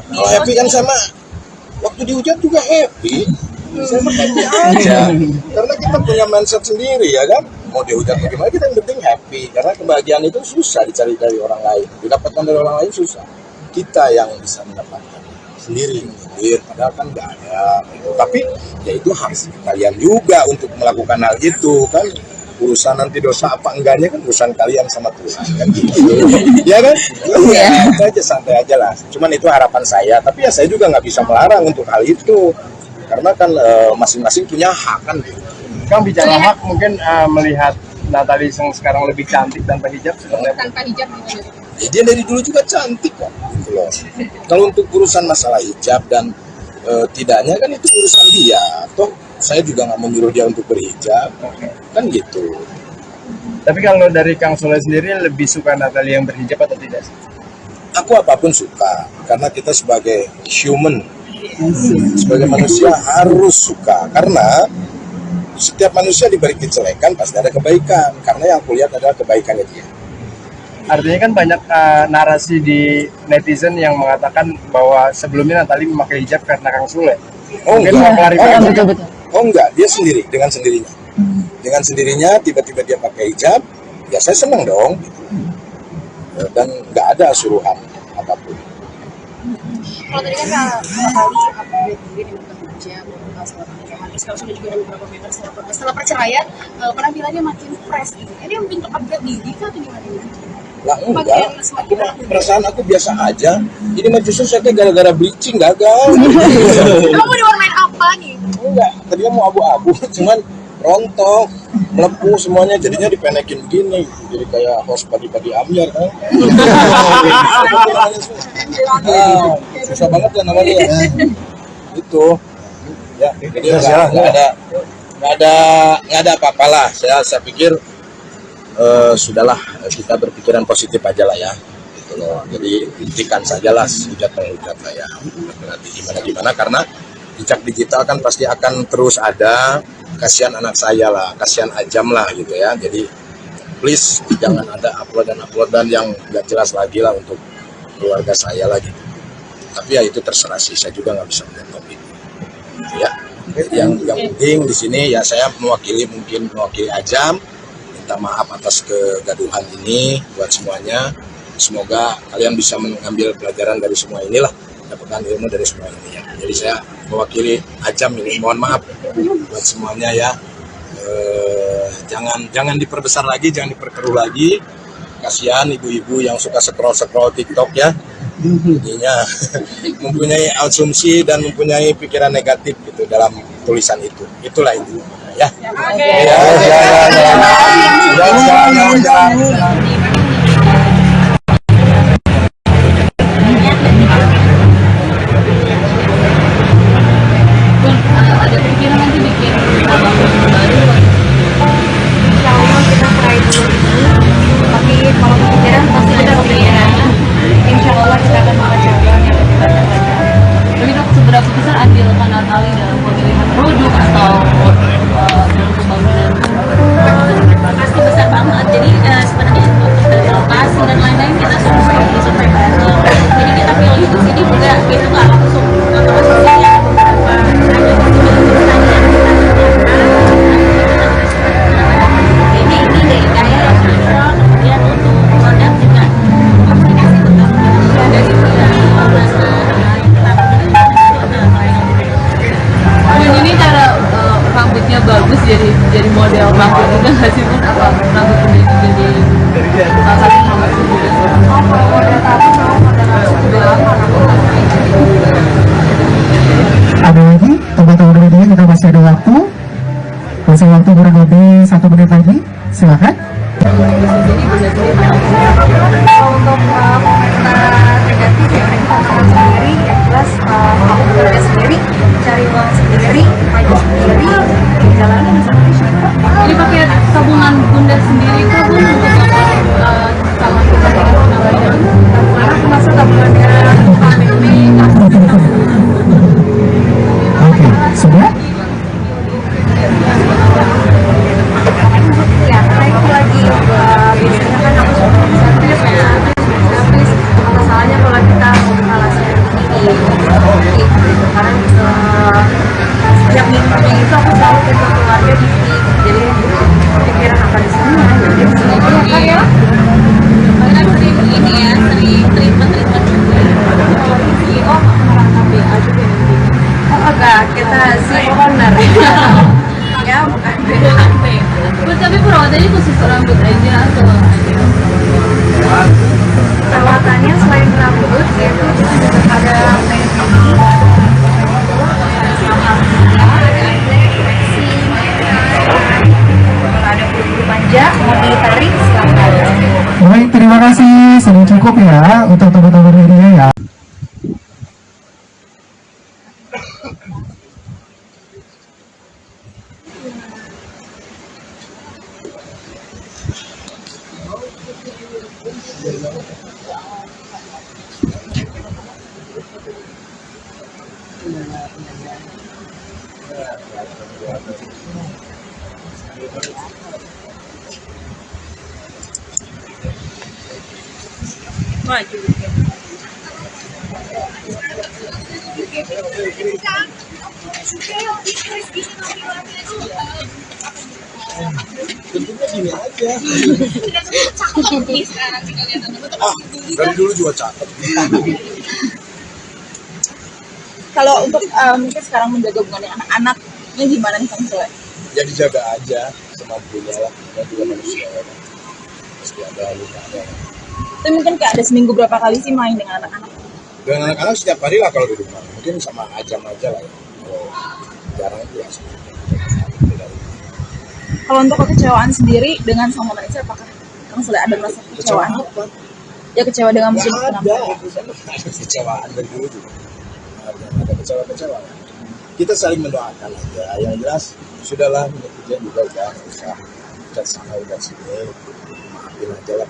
Kalau happy kan sama waktu dihujat juga happy, saya mah happy aja, karena kita punya mindset sendiri ya kan, mau dihujat bagaimana kita yang penting happy, karena kebahagiaan itu susah dicari dari orang lain, didapatkan dari orang lain susah, kita yang bisa mendapatkan sendiri, padahal kan nggak ada gitu. Tapi ya itu hak kalian juga untuk melakukan hal itu kan, urusan nanti dosa apa enggaknya kan urusan kalian sama Tuhan kan gitu. Ya kan? Ya, itu aja, santai aja lah. Cuman itu harapan saya, tapi ya saya juga nggak bisa melarang untuk hal itu, karena kan masing-masing punya hak kan gitu. Kang, bicara hak, mungkin melihat Natali yang sekarang lebih cantik tanpa hijab sebenarnya. Tanpa hijab gitu. Ya, dia dari dulu juga cantik kok gitu loh. Kalau untuk urusan masalah hijab dan tidaknya kan itu urusan dia, toh saya juga nggak menyuruh dia untuk berhijab kan gitu. Tapi kalau dari Kang Sule sendiri lebih suka Natali yang berhijab atau tidak sih? Aku apapun suka, karena kita sebagai human, sebagai manusia harus suka, karena setiap manusia diberi kejelekan pasti ada kebaikan, karena yang aku lihat adalah kebaikannya dia. Artinya kan banyak narasi di netizen yang mengatakan bahwa sebelumnya Natali memakai hijab karena Kang Sule. Mungkin mau klarifikasi. Betul. Oh enggak, dia sendiri, dengan sendirinya. Dengan sendirinya tiba-tiba dia pakai hijab, ya saya senang dong. Dan nggak ada suruhan apapun. Kalau tadi kan Natali upgrade diri dengan bekerja, setelah pernikahan, terus kalau sudah juga ada beberapa meter setelah perceraian, penampilannya makin fresh gitu. Ini bentuk upgrade diri kah atau gimana? Lah enggak, perasaan aku biasa aja. Ini mah justru saya gara-gara bleaching gagal. Kamu diwarnain apa nih? Enggak, tadinya mau abu-abu, cuman rontok, melepuh semuanya, jadinya dipenekin begini, jadi kayak host pagi-pagi Amir kan. Susah banget ya namanya ya. Itu, ya, jadi nggak ada apa-apalah. Saya pikir sudahlah, kita berpikiran positif aja lah ya. Gitu loh. Jadi hentikan sajalah hujat-menghujat lah ya. Nanti gimana karena jejak digital kan pasti akan terus ada. Kasihan anak saya lah, kasihan Ajam lah gitu ya. Jadi please jangan ada uploadan yang nggak jelas lagi lah untuk keluarga saya lagi. Tapi ya itu terserah sih, saya juga nggak bisa menonton itu. Ya, yang penting di sini ya saya mewakili Ajam, minta maaf atas kegaduhan ini buat semuanya. Semoga kalian bisa mengambil pelajaran dari semua inilah, dapatkan ilmu dari semua ini ya. Jadi saya mewakili Ajam ini, mohon maaf buat semuanya ya. Jangan diperbesar lagi, jangan diperkeruh lagi. Kasihan ibu-ibu yang suka scroll TikTok ya. Jadinya mempunyai asumsi dan mempunyai pikiran negatif gitu dalam tulisan itu. Itulah itu ya. Ada pikiran nanti bikin abang baru. Insya Allah kita try dulu tapi kalau pikiran pasti ada pikiran. Insya Allah kita akan mencoba yang lebih banyak lagi. Tapi dok, seberapa besar andil Natali dalam pemilihan produk atau dalam pembangunan? Pasti besar banget. Jadi sebenarnya untuk dari lokasi dan lain-lain kita survei bareng. Jadi kita pilih di sini juga itu nggak langsung ya beberapa ini deh kayak yang cocok. Kemudian untuk produk juga komunikasi tetap ada di ini cara rambutnya bagus jadi model rambut juga nggak sih Bun? Apa rambut udah jadi salah satu rambut juga? jadi bunda sendiri Kalau untuk komentar negatif yang dikatakan sendiri, yang jelas aku bekerja sendiri, cari uang sendiri, maju sendiri, jalanin seperti itu. ini pakai tabungan bunda sendiri kah bun untuk sama kita Karena termasuk tabungannya KPB. Oke, sudah? Ya, karena itu lagi biasanya kan aku suka servis ya, servis masalahnya kalau kita mengalami ini karena setiap minggunya itu aku selalu ke keluarga di sini, jadi pikiran akan di sana, jadi di sini juga ya. kan sering ini ya sering treatment juga CEO merangkap BA juga di sini Oh enggak, kita si owner ya bukan bukan B tapi perawatannya khusus rambut aja atau perawatannya selain rambut yaitu kita juga ada pedicure, ada bulu panjang, mau ditarik silahkan. Baik, terima kasih. Sudah cukup ya untuk teman-teman media ya. Tentunya gini aja. Dari dulu juga cakep. Kalau untuk mungkin sekarang menjaga hubungan anak-anaknya gimana nih Kang Sule? Ya dijaga aja semampunya lah. Kita juga manusia ya. Pasti ada luka ada. Tapi mungkin kayak ada seminggu berapa kali sih main dengan anak-anak? Dengan anak-anak setiap hari lah kalau di rumah. Mungkin sama Ajam aja lah ya. Kalau jarang itu ya. Kalau untuk kekecewaan sendiri dengan sama Malaysia, apakah Kang Sule ada merasa kekecewaan? Ya kecewa dengan musim Ada kecewaan dari dulu juga. Ada kecewa-kecewa. Kita saling mendoakan aja. Yang jelas sudahlah netizen juga udah usah udah sana udah sini. Maafin aja lah.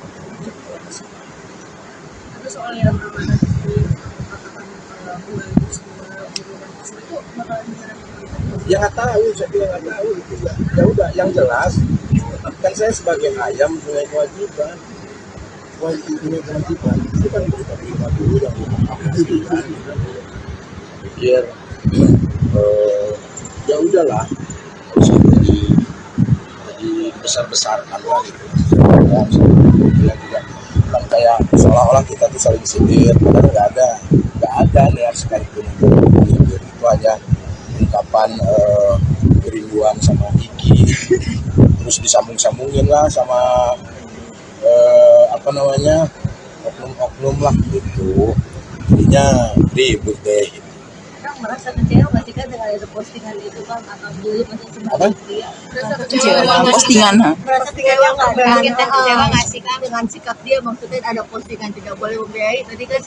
Itu soal yang mana di bulan itu bakalan gimana? Ya nggak tahu, saya bilang nggak tahu gitu ya. Ya udah, yang jelas kan saya sebagai ayam punya kewajiban. Punya kewajiban itu kan kita terima dulu yang kewajiban. Pikir ya udahlah, nggak usah besar-besarkan lah gitu. Ya juga kan kayak seolah-olah kita tuh saling sindir, padahal nggak ada niat sekalipun untuk sindir. Itu hanya ungkapan kerinduan sama Iki, terus disambung-sambungin lah sama oknum-oknum lah gitu, jadinya ribut deh. Kang merasa kecewa nggak sih kan dengan ada postingan itu kan atau dulu masih Apa? dia merasa Kecewa dengan postingan, ha? merasa kecewa nggak dengan kita kecewa nggak sih kan dengan sikap dia, maksudnya ada postingan tidak boleh membiayai tadi kan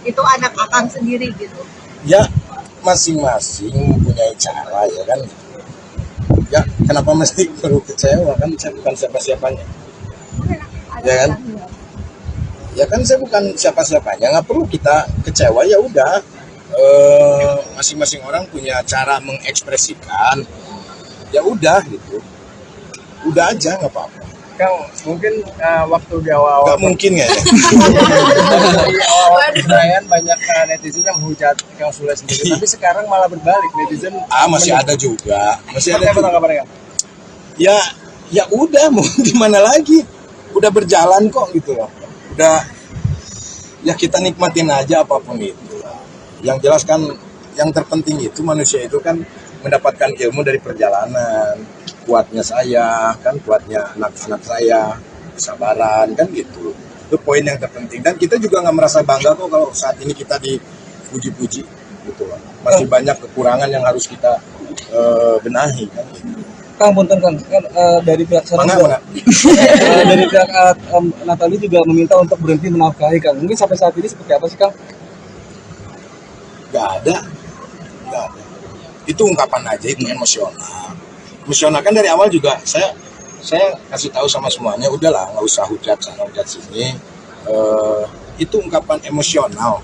itu anak akang sendiri gitu. Ya masing-masing mempunyai cara ya kan. Ya kenapa mesti perlu kecewa, kan saya bukan siapa-siapanya. Ya kan? Ya kan saya bukan siapa-siapanya, nggak perlu kita kecewa. Ya udah, masing-masing orang punya cara mengekspresikan. Ya udah gitu, udah aja nggak apa-apa. Kang, mungkin waktu di awal-awal Nggak mungkin ya. di awal perayaan banyak netizen yang menghujat Kang Sule sendiri, tapi sekarang malah berbalik, netizen Masih ada juga, masih ada Seperti apa juga. tanggapannya, Kang? Ya udah, mau gimana lagi, udah berjalan kok gitu loh. Udah, ya kita nikmatin aja apapun itu. Yang jelas kan yang terpenting itu manusia itu kan mendapatkan ilmu dari perjalanan. Kuatnya saya, kan kuatnya anak-anak saya, kesabaran, kan gitu. Itu poin yang terpenting. Dan kita juga nggak merasa bangga kok kalau saat ini kita dipuji-puji gitu loh. Masih banyak kekurangan yang harus kita benahi kan gitu. Kang, punten Kang, kan dari pihak sana Mana, juga, mana? dari pihak Natali juga meminta untuk berhenti menafkahi Kang. Mungkin sampai saat ini seperti apa sih Kang? Nggak ada. Itu ungkapan aja, itu emosional. Emosional kan dari awal juga saya kasih tahu sama semuanya, udahlah nggak usah hujat sana hujat sini. Itu ungkapan emosional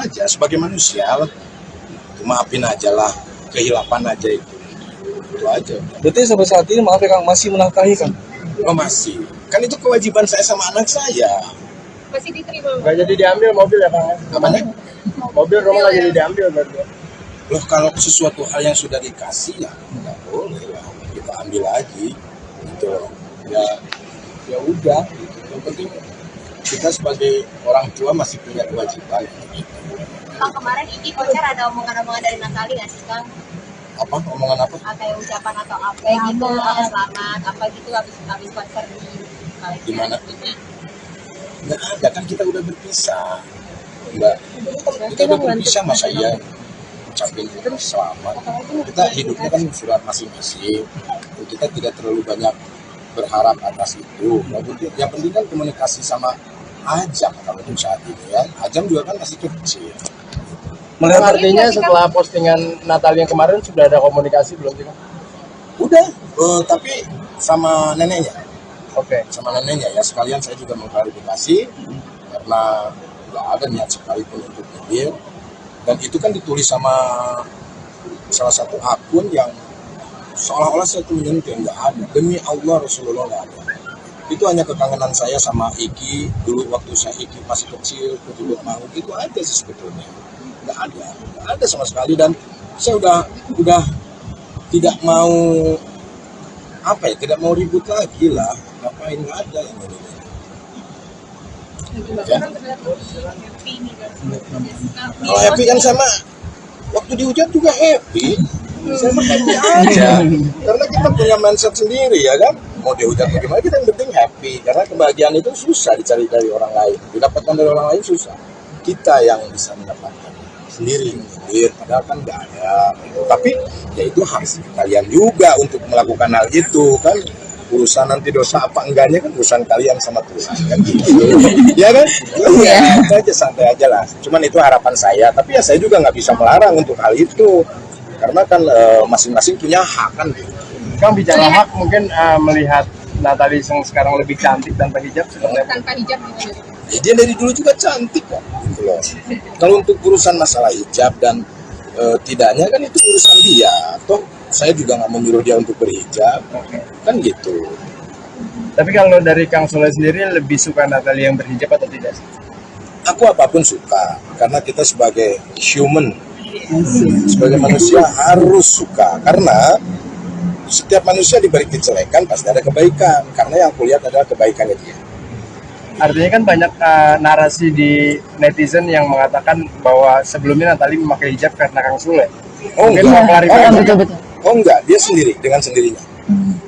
aja sebagai manusia. Maafin aja lah, kehilapan aja itu aja. Berarti sampai saat ini maaf ya Kang, masih menafkahi Kang? Oh masih, kan itu kewajiban saya sama anak saya. Masih diterima. Nggak jadi diambil mobil ya Kang? Namanya? Mobil rumah nggak jadi diambil berarti. Loh kalau sesuatu hal yang sudah dikasih ya nggak boleh lah kita ambil lagi gitu loh. Ya udah gitu. Yang penting kita sebagai orang tua masih punya kewajiban gitu. Kang, kemarin ini konser ada omongan-omongan dari Natali nggak sih Kang? Apa omongan apa? Kayak ucapan atau apa gitu, apa selamat, apa gitu habis konser di Malaysia. Di mana? Nggak ada, kan kita udah berpisah. Enggak, kita udah berpisah, masa iya ucapin selamat. Kita hidupnya kan sudah masing-masing. Kita tidak terlalu banyak berharap atas itu. Yang penting kan komunikasi sama Ajam kalau untuk saat ini ya. Ajam juga kan masih kecil. Melihat artinya setelah postingan Natali yang kemarin sudah ada komunikasi belum sih Kang? Udah, tapi sama neneknya. Oke. Sama neneknya ya, sekalian saya juga mengklarifikasi karena nggak ada niat sekalipun untuk nyindir, dan itu kan ditulis sama salah satu akun yang seolah-olah saya itu menyentuh. Nggak ada, demi Allah Rasulullah nggak ada. Itu hanya kekangenan saya sama Iki dulu waktu saya Iki masih kecil, kutubut maut, itu aja sih sebetulnya. Nggak ada sama sekali, dan saya udah tidak mau tidak mau ribut lagi lah, ngapain, nggak ada yang ini. Ya. Kalau happy kan sama waktu dihujat juga happy. Saya mah happy aja. Karena kita punya mindset sendiri ya kan. Mau dihujat bagaimana, kita yang penting happy. Karena kebahagiaan itu susah dicari dari orang lain. Didapatkan dari orang lain susah. Kita yang bisa mendapatkan sendiri. Padahal kan nggak ada. Tapi ya itu hak kalian juga untuk melakukan hal itu kan. Urusan nanti dosa apa enggaknya kan urusan kalian sama Tuhan kan gitu. Ya kan? Ya, itu aja, santai aja lah. Cuman itu harapan saya, tapi ya saya juga nggak bisa melarang untuk hal itu. Karena kan masing-masing punya hak kan gitu. Kang, bicara hak, mungkin melihat Natali yang sekarang lebih cantik tanpa hijab seperti apa? Tanpa hijab gitu. Ya, dia dari dulu juga cantik kan gitu loh. Kalau untuk urusan masalah hijab dan tidaknya kan itu urusan dia. Toh saya juga nggak menyuruh dia untuk berhijab, kan gitu. Tapi kalau dari Kang Sule sendiri lebih suka Natali yang berhijab atau tidak sih? Aku apapun suka, karena kita sebagai human, sebagai manusia harus suka. Karena setiap manusia diberi kejelekan pasti ada kebaikan. Karena yang aku lihat adalah kebaikannya dia. Artinya kan banyak narasi di netizen yang mengatakan bahwa sebelumnya Natali memakai hijab karena Kang Sule. Oh Mungkin mau klarifikasi. betul. Oh enggak, dia sendiri, dengan sendirinya.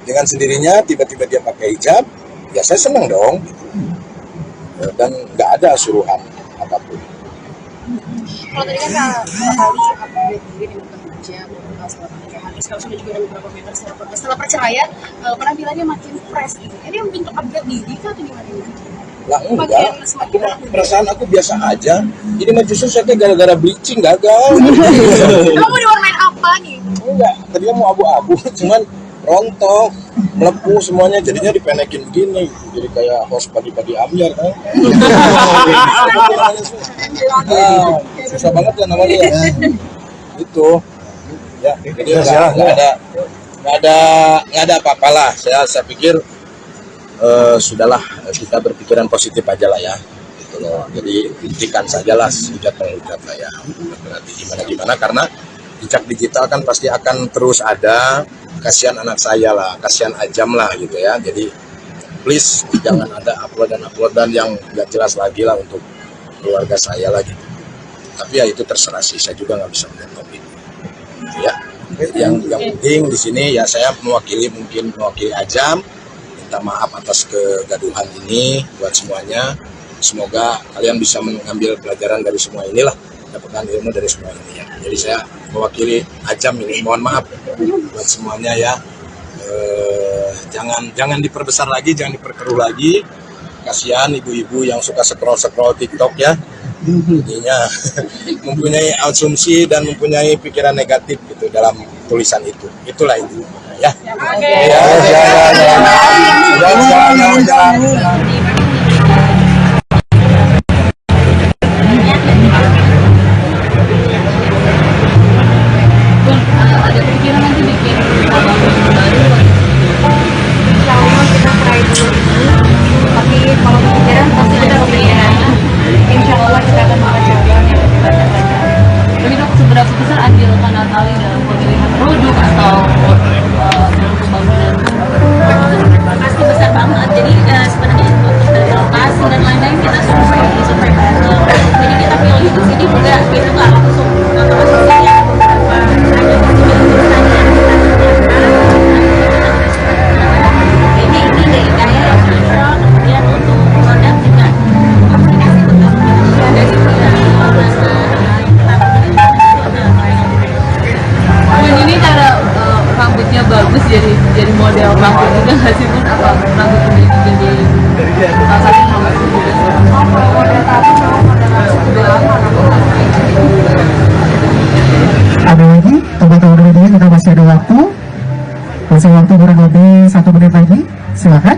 Dengan sendirinya, tiba-tiba dia pakai hijab, ya saya senang dong. Dan nggak ada suruhan apapun. Kalau tadi kan kali update mungkin yang bekerja setelah pernikahan, sekarang sudah juga ada beberapa meter setelah perceraian, penampilannya makin fresh gitu. Ini bentuk update diri atau gimana? Lah enggak, perasaan aku biasa aja. Ini mah justru saya gara-gara bleaching gagal. Kamu diwarnain apa nih? Enggak, tadinya mau abu-abu, cuman rontok, melepuh semuanya, jadinya dipenekin begini. Jadi kayak host pagi-pagi ambiar kan. Susah banget ya namanya ya. Itu. Ya, jadi nggak ada apa-apalah. Saya pikir sudahlah, kita berpikiran positif aja lah ya. Gitu loh. Jadi hentikan sajalah hujat-penghujat lah ya. Berarti gimana karena jejak digital kan pasti akan terus ada. Kasihan anak saya lah, kasihan Ajam lah gitu ya. Jadi please jangan ada uploadan yang nggak jelas lagi lah untuk keluarga saya lah gitu. Tapi ya itu terserah sih, saya juga nggak bisa menentukan itu. Ya, yang penting di sini ya saya mewakili Ajam. Minta maaf atas kegaduhan ini buat semuanya. Semoga kalian bisa mengambil pelajaran dari semua inilah, dapatkan ilmu dari semua ini ya. Jadi saya mewakili Ajam ini mohon maaf buat semuanya ya. jangan diperbesar lagi, jangan diperkeruh lagi. Kasihan ibu-ibu yang suka scroll TikTok ya, jadinya mempunyai asumsi dan mempunyai pikiran negatif gitu dalam tulisan itu. Itulah itu ya. Ada pikiran nanti bikin album baru. Insya Allah kita try dulu ini, tapi kalau kepikiran pasti kita kepikiran. Insya Allah kita akan membaca yang lebih banyak. Tapi dok, seberapa besar andil Kak Natali dalam pemilihan produk atau dalam pembangunan? Pasti besar banget. Jadi sebenarnya untuk dari lokasi dan lain-lain kita survei bareng. Jadi kita pilih di sini juga kita nggak langsung masuk ya beberapa ada pertanyaan yang kita ini deh kayak yang viral, kemudian untuk produk juga komunikasi betul dari ini cara rambutnya bagus jadi model rambut juga nggak sih Bun? Apa rambut ini jadi salah satu rambut juga model tapi model rambut udah lama Ada lagi teman-teman media, kita masih ada waktu kurang lebih 1 menit lagi, silakan.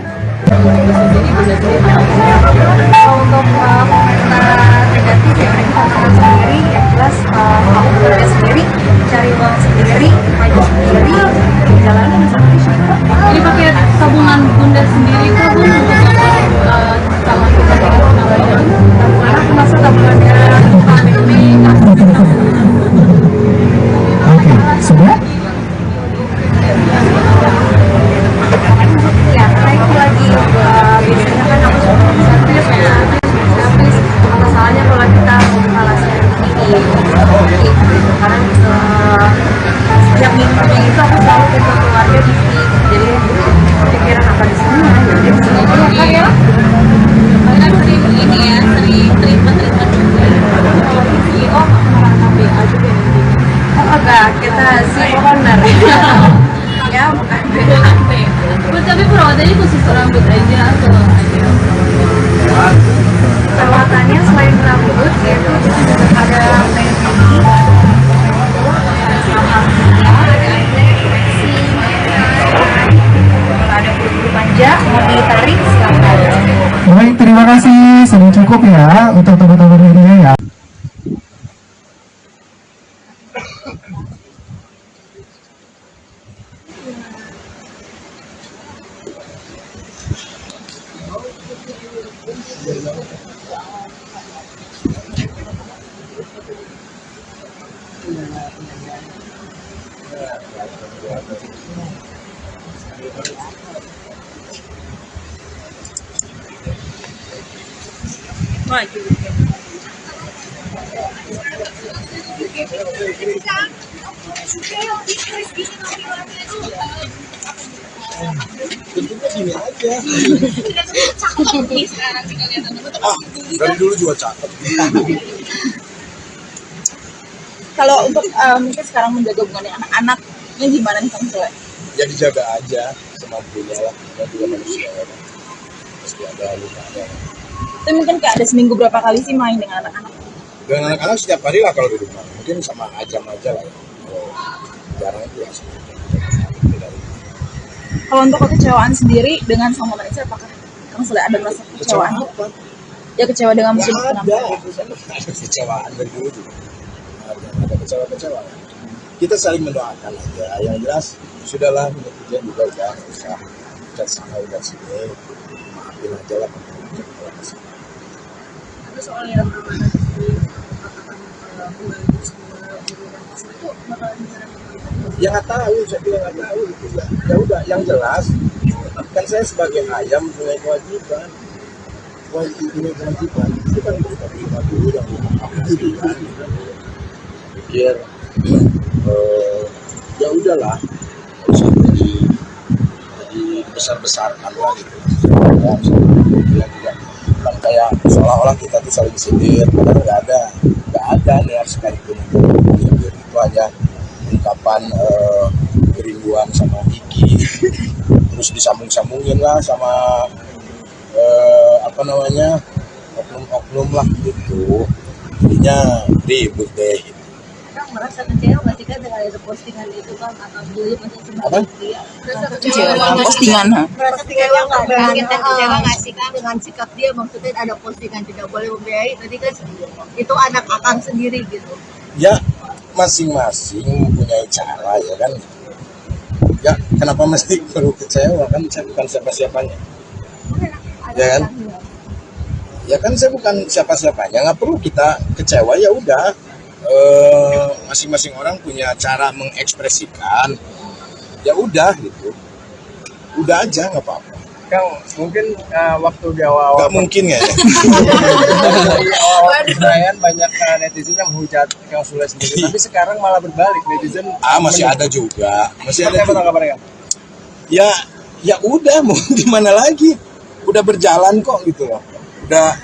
Untuk komentar negatif ya mereka sendiri, yang jelas aku bekerja sendiri, cari uang sendiri, maju sendiri, jalanin sendiri. Jadi pakai tabungan bunda sendiri kah Bun untuk calon tabungan Tabungan masuk tabungannya KPP. Oke, sudah? Ya, naik lagi. Biasanya kan aku suka servis ya. Servis, masalahnya kalau kita mengalasi ini, karena setiap minggunya itu aku selalu ketemu keluarga di sini. Jadi pikiran apa di sini ya, jadi di sini aja kan ya. Karena sering ini ya, sering treatment juga. CEO malah KPA juga nanti. Oh enggak, kita si owner. Ya, bukan BAP. Tapi perawatannya khusus rambut aja atau ada? perawatannya selain rambut yaitu ada pedicure, ada bulu manja, mau ditarik silakan. Baik, terima kasih. Sudah cukup ya untuk teman-teman media ya. Bentuknya gini aja. Dari dulu juga cakep. Kalau untuk mungkin sekarang menjaga hubungan dengan anak-anaknya gimana nih Kang Sule? Ya dijaga aja semampunya lah. Kita juga manusia ya. Pasti ada lukanya. Itu mungkin kayak ada seminggu berapa kali sih main dengan anak-anak? Dengan anak-anak setiap hari lah kalau di rumah. Mungkin sama Ajam aja lah ya. Kalau jarang itu ya. Kalau untuk kekecewaan sendiri dengan sama Malaysia, apakah Kang Sule ada merasa kekecewaan? Ya kecewa dengan mungkin penampilan. Ada kecewaan dari dulu juga. Ada kecewa-kecewa. Kita saling mendoakan aja. Yang jelas sudahlah netizen juga udah usah udah sana udah sini. Maafin aja lah. Tapi soal yang amanah di katakan bulan itu bakal gimana? Ya nggak tahu, saya bilang nggak tahu gitu ya. Ya udah, yang jelas kan saya sebagai ayam punya kewajiban. Punya kewajiban itu kan kita terima dulu yang aku gitu kan. Pikir ya udahlah, nggak usah jadi besar-besarkan lah gitu. Bilang juga kan kayak seolah-olah kita tuh saling sindir, padahal nggak ada niat sekalipun untuk sindir. Itu hanya ungkapan rinduan sama Iki, terus disambung-sambungin lah sama apa namanya, oknum-oknum lah gitu, jadinya ribut deh. Kang merasa kecewa nggak sih Kang dengan ada postingan itu Kang, atau dulu masih Apa? sebagai dia? Merasa Kecewa dengan postingan, ha? Merasa kecewa nggak dengan kita kecewa nggak sih Kang dengan sikap dia, maksudnya ada postingan tidak boleh membiayai, tadi kan itu anak akang sendiri gitu. Ya masing-masing mempunyai cara ya kan. Ya kenapa mesti perlu kecewa, kan saya bukan siapa-siapanya. Ya kan? Ya kan saya bukan siapa-siapanya, nggak perlu kita kecewa, ya udah. Masing-masing orang punya cara mengekspresikan, ya udah gitu, udah aja nggak apa-apa. Kang, mungkin waktu di awal-awal Nggak mungkin ya. di awal perayaan banyak netizen yang menghujat Kang Sule sendiri, tapi sekarang malah berbalik, netizen Masih ada juga, masih ada Seperti apa juga. tanggapannya, Kang? Ya udah, mau gimana lagi, udah berjalan kok gitu loh, udah,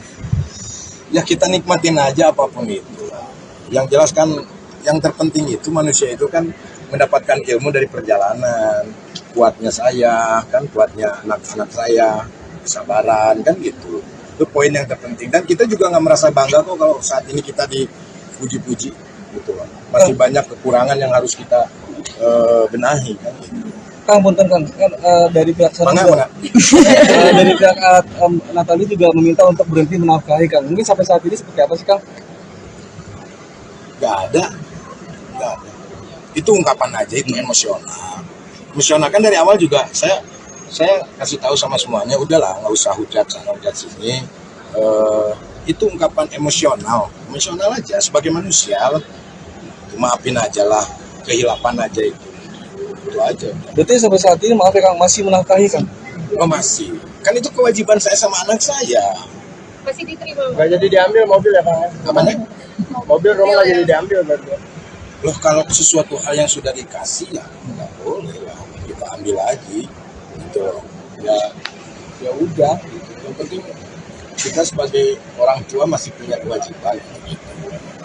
ya kita nikmatin aja apapun itu. Yang jelas kan yang terpenting itu manusia itu kan mendapatkan ilmu dari perjalanan. Kuatnya saya kan, kuatnya anak-anak saya, kesabaran kan gitu. Itu poin yang terpenting, dan kita juga nggak merasa bangga kok kalau saat ini kita dipuji-puji gitu loh. Masih banyak kekurangan yang harus kita benahi kan gitu. Kang, punten Kang, kan dari pihak sana Mana? dari pihak Natali juga meminta untuk berhenti menafkahi Kang. Mungkin sampai saat ini seperti apa sih Kang? Nggak ada. Itu ungkapan aja, itu emosional kan. Dari awal juga saya kasih tahu sama semuanya, udahlah nggak usah hujat sana hujat sini. Itu ungkapan emosional aja sebagai manusia. Maafin aja lah, kehilapan aja itu aja. Berarti sampai saat ini maaf ya Kang, masih menafkahi Kang? Oh masih, kan itu kewajiban saya sama anak saya. Masih diterima. Nggak jadi diambil mobil ya Kang? Apanya? Mobil rumah nggak jadi diambil berarti. Loh, kalau sesuatu hal yang sudah dikasih ya nggak boleh lah kita ambil lagi gitu loh. Ya udah gitu. Yang penting kita sebagai orang tua masih punya kewajiban gitu.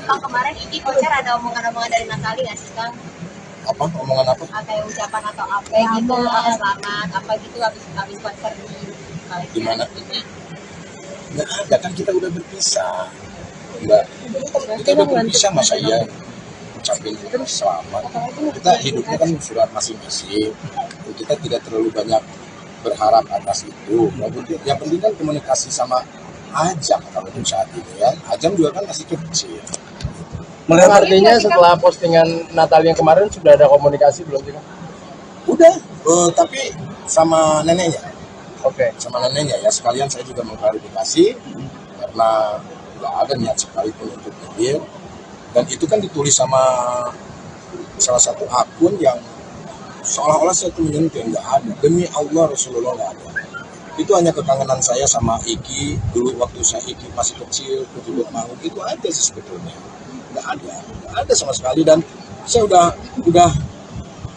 Kang, kemarin Iki konser ada omongan-omongan dari Natali nggak sih Kang? Apa omongan apa? Kayak ucapan atau apa gitu, selamat apa gitu habis konser di Di mana? Nggak ada, kan kita udah berpisah. Nggak, kita udah berpisah, masa iya ucapin selamat. Kita hidupnya kan sudah masing-masing. Kita tidak terlalu banyak berharap atas itu. Yang penting kan komunikasi sama Ajam kalau untuk saat ini ya. Ajam juga kan masih kecil. Melihat artinya setelah postingan Natal yang kemarin sudah ada komunikasi belum sih Kang? Udah, tapi sama neneknya. Oke. Sama neneknya ya, sekalian saya juga mengklarifikasi karena nggak ada niat sekalipun untuk nyindir, dan itu kan ditulis sama salah satu akun yang seolah-olah saya itu menyentuh, nggak ada. Demi Allah Rasulullah nggak ada. Itu hanya kekangenan saya sama Iki dulu waktu saya Iki masih kecil, kutubut mau, itu aja sih sebetulnya. Nggak ada sama sekali, dan saya udah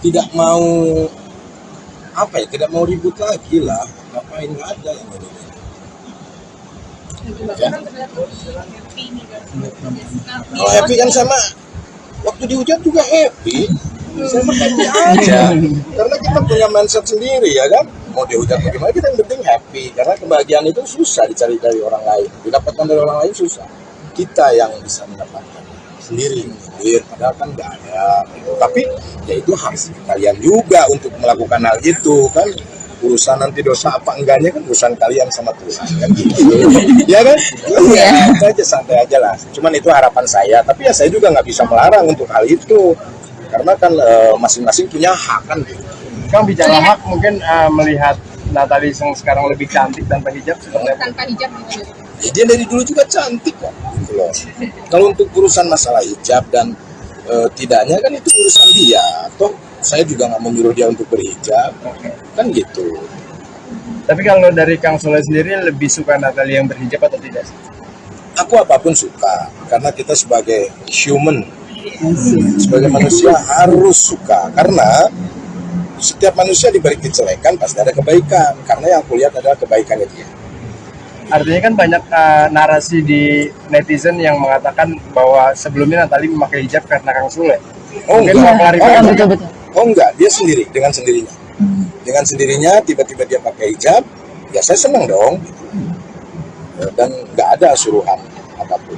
tidak mau tidak mau ribut lagi lah, ngapain, nggak ada yang ini. Ya. Kalau happy kan sama waktu dihujat juga happy, saya mah happy aja, karena kita punya mindset sendiri ya kan, mau dihujat bagaimana, kita yang penting happy, karena kebahagiaan itu susah dicari dari orang lain, didapatkan dari orang lain susah, kita yang bisa mendapatkan sendiri, padahal kan nggak ada gitu. Tapi ya itu harus kalian juga untuk melakukan hal itu kan, urusan nanti dosa apa enggaknya kan urusan kalian sama Tuhan kan gitu. Ya kan? Ya, itu aja, santai aja lah. Cuman itu harapan saya, tapi ya saya juga nggak bisa melarang untuk hal itu, karena kan masing-masing punya hak kan gitu. Kang, bicara hak, mungkin melihat Natali yang sekarang lebih cantik tanpa hijab seperti apa? Tanpa hijab gitu. Ya, dia dari dulu juga cantik kok gitu loh. Kalau untuk urusan masalah hijab dan tidaknya kan itu urusan dia, toh saya juga nggak menyuruh dia untuk berhijab kan gitu. Tapi kalau dari Kang Sule sendiri lebih suka Natali yang berhijab atau tidak sih? Aku apapun suka, karena kita sebagai human, sebagai manusia harus suka, karena setiap manusia diberi kejelekan pasti ada kebaikan, karena yang aku lihat adalah kebaikannya dia. Artinya kan banyak narasi di netizen yang mengatakan bahwa sebelumnya Natali memakai hijab karena Kang Sule. Mungkin mau klarifikasi. Oh enggak, dia sendiri, dengan sendirinya. Dengan sendirinya tiba-tiba dia pakai hijab, ya saya senang dong. Dan nggak ada suruhan apapun.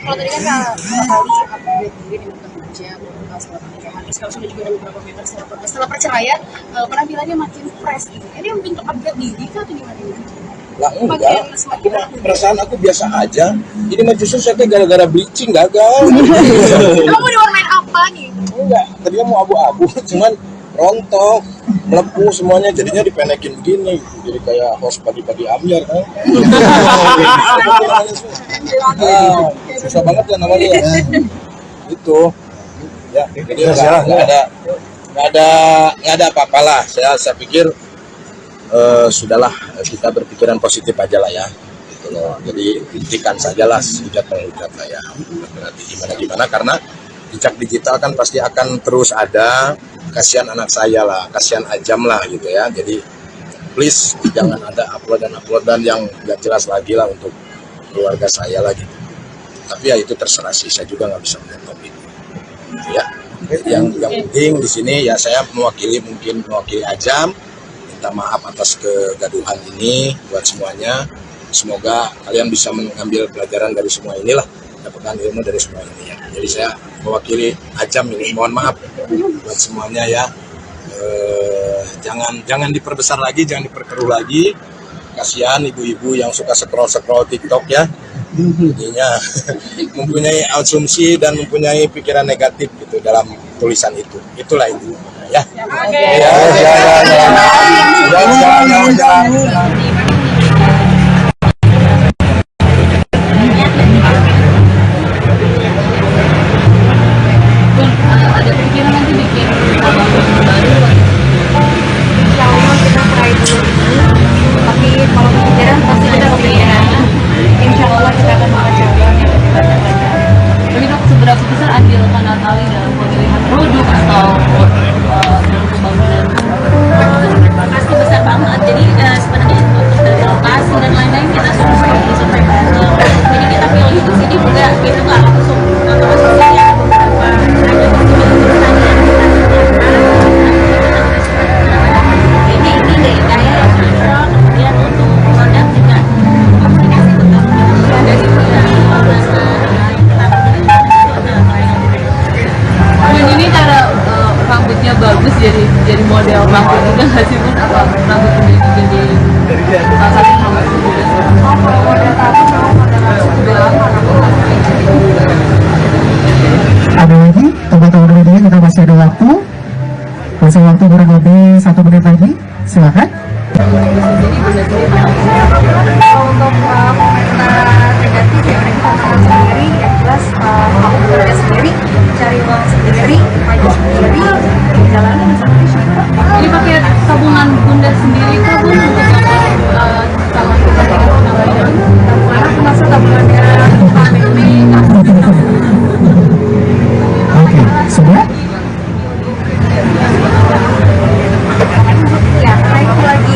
Kalau tadi kan Kak Kali update juga di hijab setelah pernikahan, terus kalau sudah juga ada beberapa meter setelah perceraian, penampilannya makin fresh gitu. Ini bentuk upgrade diri kah atau gimana? Lah enggak, perasaan aku biasa aja. Ini mah justru saya kayak gara-gara bleaching gagal. Kamu diwarnain apa nih? Enggak, tadinya mau abu-abu, cuman rontok, melepuh semuanya, jadinya dipenekin begini, jadi kayak host pagi-pagi Amyar kan. Susah banget ya namanya ya. Itu, ya, jadi nggak ada apa-apalah. Saya pikir sudahlah, kita berpikiran positif aja lah ya. Gitu loh. Jadi hentikan sajalah hujat menghujat lah ya. Berarti gimana karena jejak digital kan pasti akan terus ada. Kasihan anak saya lah, kasihan Ajam lah gitu ya. Jadi please jangan ada uploadan yang nggak jelas lagi lah untuk keluarga saya lagi. Tapi ya itu terserah sih, saya juga nggak bisa menonton itu. Ya, yang penting di sini ya saya mewakili Ajam, minta maaf atas kegaduhan ini buat semuanya. Semoga kalian bisa mengambil pelajaran dari semua inilah, dapatkan ilmu dari semua ini ya. Jadi saya mewakili Ajam ini, mohon maaf buat semuanya ya. Jangan diperbesar lagi, jangan diperkeruh lagi. Kasihan ibu-ibu yang suka scroll TikTok ya. Jadinya mempunyai asumsi dan mempunyai pikiran negatif gitu dalam tulisan itu. Itulah itu ya. Ada pikiran nanti bikin album baru. Insya Allah kita try dulu ini, tapi kalau kepikiran pasti ada kepikiran. Insya Allah kita akan mengajar yang lebih banyak. Jadi dok, seberapa besar andil Kak Natali dalam pemilihan produk atau dalam pembangunan? Pasti besar banget. Jadi sebenarnya untuk dari lokasi dan lain-lain kita survei bareng. Jadi kita pilih di sini juga itu nggak langsung ya beberapa ada ini deh kayak yang cocok. Kemudian untuk produk juga komunikasi tetap ada di ini cara rambutnya bagus jadi model rambut juga nggak sih Bun? Apa rambut jadi salah satu rambut juga? Kalau model tahu kalau model langsung udah lama Ada lagi teman-teman media, kita masih ada waktu kurang lebih 1 menit lagi, silakan. untuk komentar negatif ya kita tahan sendiri, yang jelas aku kerja sendiri, cari uang sendiri, maju sendiri, jalanin sendiri. Jadi pakai tabungan bunda sendiri kah Bun untuk calon kepentingan Karena termasuk tabungannya family. Oke, sudah? Ya, karena itu lagi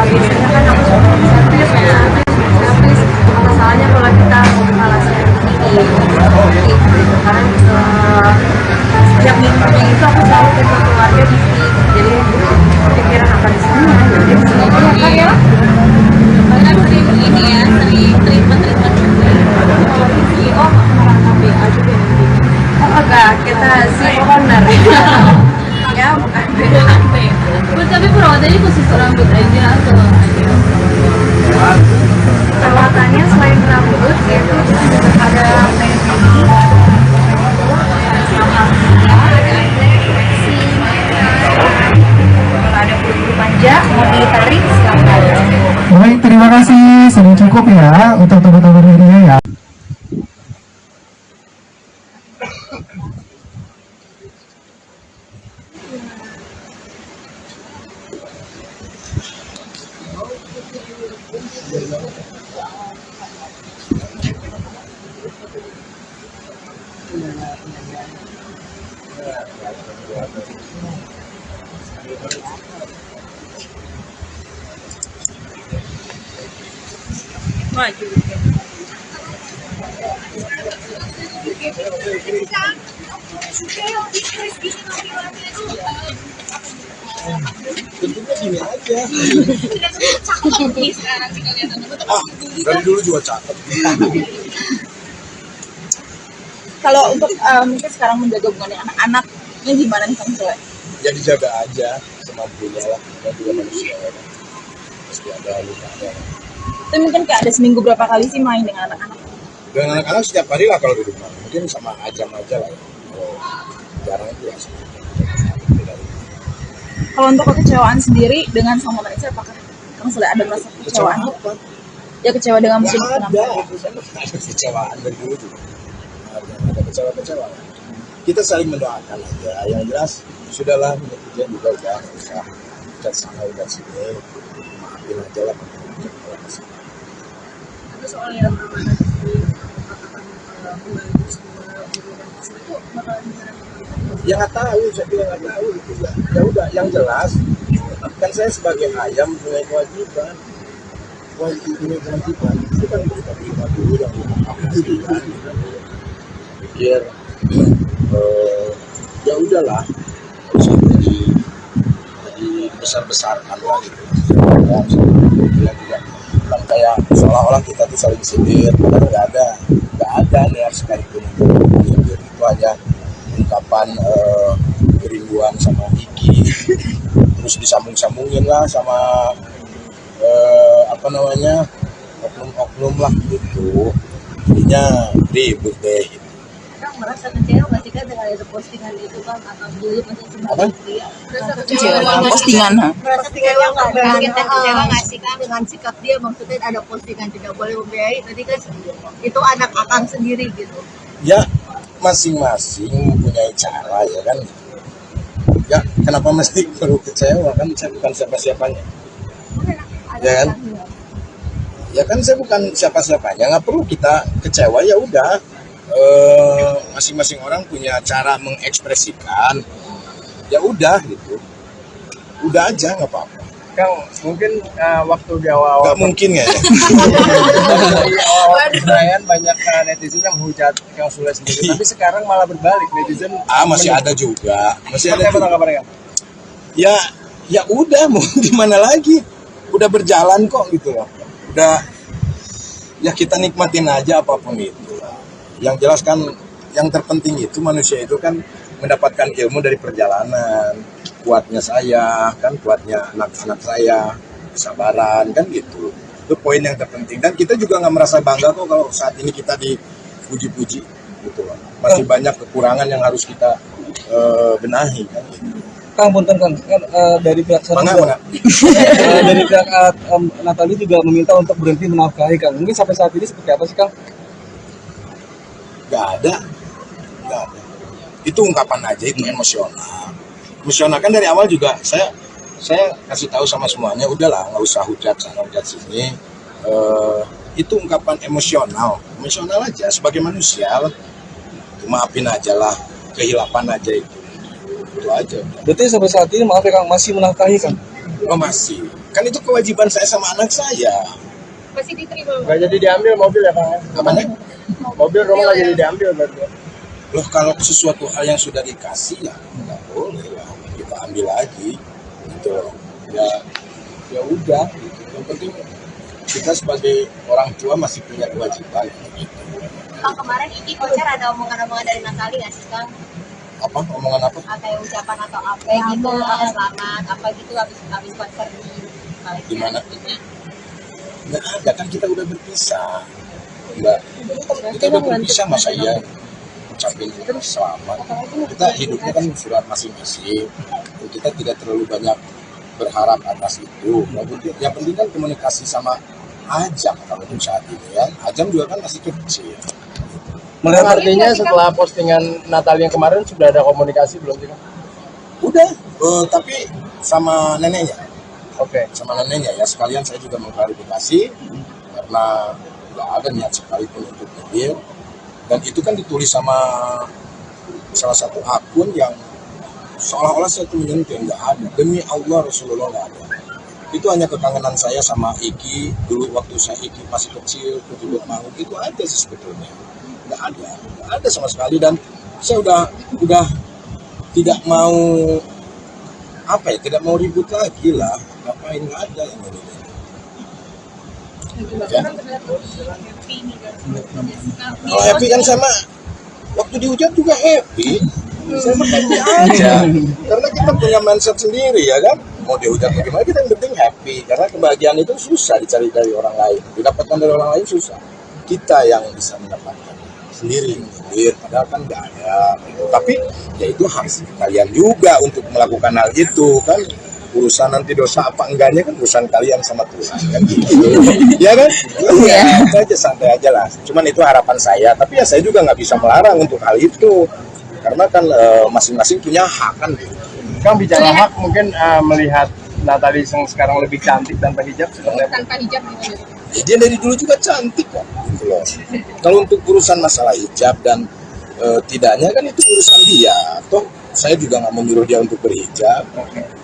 biasanya kan aku suka servis ya, servis apa salahnya kalau kita membuka alasan tinggi karena setiap minggunya itu aku selalu ke keluarga di sini, jadi pikiran apa di sana jadi di sini kan ya. Karena sering ini ya, sering treatment CEO merangkapi aja deh. Oh enggak, kita si owner ya bukan Tapi perawatannya khusus rambut aja atau perawatannya selain rambut yaitu ada pedicure, ada bulu panjang mau ditarik silakan. Baik, terima kasih. Sudah cukup ya untuk teman-teman media ya. Maju. Tentunya gini aja. Dari dulu juga cakep. Kalau untuk mungkin sekarang menjaga hubungan anak-anaknya gimana nih Kang Sule? Ya dijaga aja semampunya lah. Kita juga manusia ya. Pasti ada lukanya. Itu mungkin kayak ada seminggu berapa kali sih main dengan anak-anak? Dengan anak-anak setiap hari lah kalau di rumah. Mungkin sama Ajam aja lah ya. Kalau jarang itu ya. Kalau untuk kekecewaan sendiri dengan sama Vanessa, apakah Kang Sule ada merasa kekecewaan? Ya kecewa dengan mungkin Ada. kenapa? Ada kecewaan dari dulu juga. Ada kecewa-kecewa. Kita saling mendoakan aja. Yang jelas sudahlah netizen juga udah nggak usah udah sana udah sini. Maafin aja lah. Tapi soal yang amanah di membantu semua itu bakalan gimana? Ya nggak tahu, saya bilang nggak tahu itu ya. Ya udah, yang jelas kan saya sebagai ayam punya kewajiban. Punya kewajiban itu kan kita terima dulu yang dipastikan. Pikir ya udahlah, usah jadi besar-besarkan lah gitu. Bilang juga bukan kayak seolah-olah kita tuh saling sindir, padahal nggak ada niat sekalipun untuk sindir. Itu hanya ungkapan kerinduan sama Iki, terus disambung-sambungin lah sama oknum-oknum lah gitu. Jadinya ribut deh. Kang merasa kecewa nggak sih Kang dengan ada postingan itu Kang atau dulu masih Apa? sebagai pria? Merasa Kecewa dengan postingan, ha? Merasa kecewa nggak? Kita kecewa nggak sih Kang dengan sikap dia, maksudnya ada postingan tidak boleh membiayai, tadi kan itu anak akang sendiri gitu. Ya masing-masing mempunyai cara ya kan. Ya kenapa mesti perlu kecewa, kan saya bukan siapa-siapanya. Ya kan? Ya kan saya bukan siapa-siapanya, nggak perlu kita kecewa. Ya udah, masing-masing orang punya cara mengekspresikan. Ya udah gitu, udah aja nggak apa-apa. Kang, mungkin waktu di awal-awal Nggak mungkin ya. di awal perayaan banyak netizen yang menghujat Kang Sule sendiri, tapi sekarang malah berbalik, netizen Masih ada juga, masih Seperti ada apa juga. tanggapannya Kang? Ya udah, mau gimana lagi, udah berjalan kok gitu loh. Udah, ya kita nikmatin aja apapun itu. Yang jelas kan yang terpenting itu manusia itu kan mendapatkan ilmu dari perjalanan. Kuatnya saya, kan kuatnya anak-anak saya, kesabaran kan gitu. Itu poin yang terpenting. Dan kita juga nggak merasa bangga kok kalau saat ini kita dipuji-puji gitu loh. Masih banyak kekurangan yang harus kita benahi kan gitu. Kang, punten Kang, kan dari pihak sana Mana? dari pihak Natali juga meminta untuk berhenti menafkahi Kang. Mungkin sampai saat ini seperti apa sih Kang? Nggak ada. Itu ungkapan aja, itu emosional. Emosional kan dari awal juga saya kasih tahu sama semuanya, udahlah nggak usah hujat sana hujat sini. Itu ungkapan emosional aja sebagai manusia. Maafin aja lah, kehilapan aja itu aja. Berarti sampai saat ini maaf ya Kang, masih menafkahi Kang? Oh masih, kan itu kewajiban saya sama anak saya. Masih diterima. Nggak jadi diambil mobil ya Kang? Apanya? Mobil rumah nggak jadi diambil berarti. Loh kalau sesuatu hal yang sudah dikasih ya nggak boleh lah kita ambil lagi gitu loh. Ya udah gitu. Yang penting kita sebagai orang tua masih punya kewajiban gitu. Kang, kemarin Iki konser ada omongan-omongan dari Natali nggak sih Kang? Apa omongan apa? Kayak ucapan atau apa gitu, selamat apa gitu habis konser di Malaysia. Di mana? Nggak ada, kan kita udah berpisah. Enggak, kita udah berpisah, masa iya ucapin selamat. Kita hidupnya kan surat masing-masing. Kita tidak terlalu banyak berharap atas itu. Yang penting kan komunikasi sama Ajam kalau untuk saat ini ya. Ajam juga kan masih kecil. Melihat artinya setelah postingan Natali yang kemarin sudah ada komunikasi belum sih Kang? Udah, tapi sama neneknya. Oke. Sama neneknya ya, sekalian saya juga mengklarifikasi karena nggak ada niat sekalipun untuk nyindir. Dan itu kan ditulis sama salah satu akun yang seolah-olah saya tuh menyentuh, nggak ada. Demi Allah Rasulullah nggak ada. Itu hanya kekangenan saya sama Iki dulu waktu saya Iki masih kecil, Kutubut Maut itu aja sih sebetulnya. Nggak ada sama sekali, dan saya udah tidak mau tidak mau ribut lagi lah. Ngapain, nggak ada yang ini. Ya. Kalau happy kan sama waktu dihujat juga happy. Saya mah happy aja. Karena kita punya mindset sendiri ya kan. Mau dihujat bagaimana, kita yang penting happy. Karena kebahagiaan itu susah dicari dari orang lain. Didapatkan dari orang lain susah. Kita yang bisa mendapatkan sendiri. Padahal kan nggak ada. Tapi ya itu hak kalian juga untuk melakukan hal itu kan. Urusan nanti dosa apa enggaknya kan urusan kalian sama Tuhan kan gitu. Ya kan? Ya, itu aja, santai aja lah. Cuman itu harapan saya, tapi ya saya juga nggak bisa melarang untuk hal itu. Karena kan masing-masing punya hak kan gitu. Kang, bicara hak, mungkin melihat Natalie yang sekarang lebih cantik tanpa hijab seperti apa? Tanpa hijab gitu. Ya, dia dari dulu juga cantik kok gitu loh. Kalau untuk urusan masalah hijab dan tidaknya kan itu urusan dia. Toh saya juga nggak menyuruh dia untuk berhijab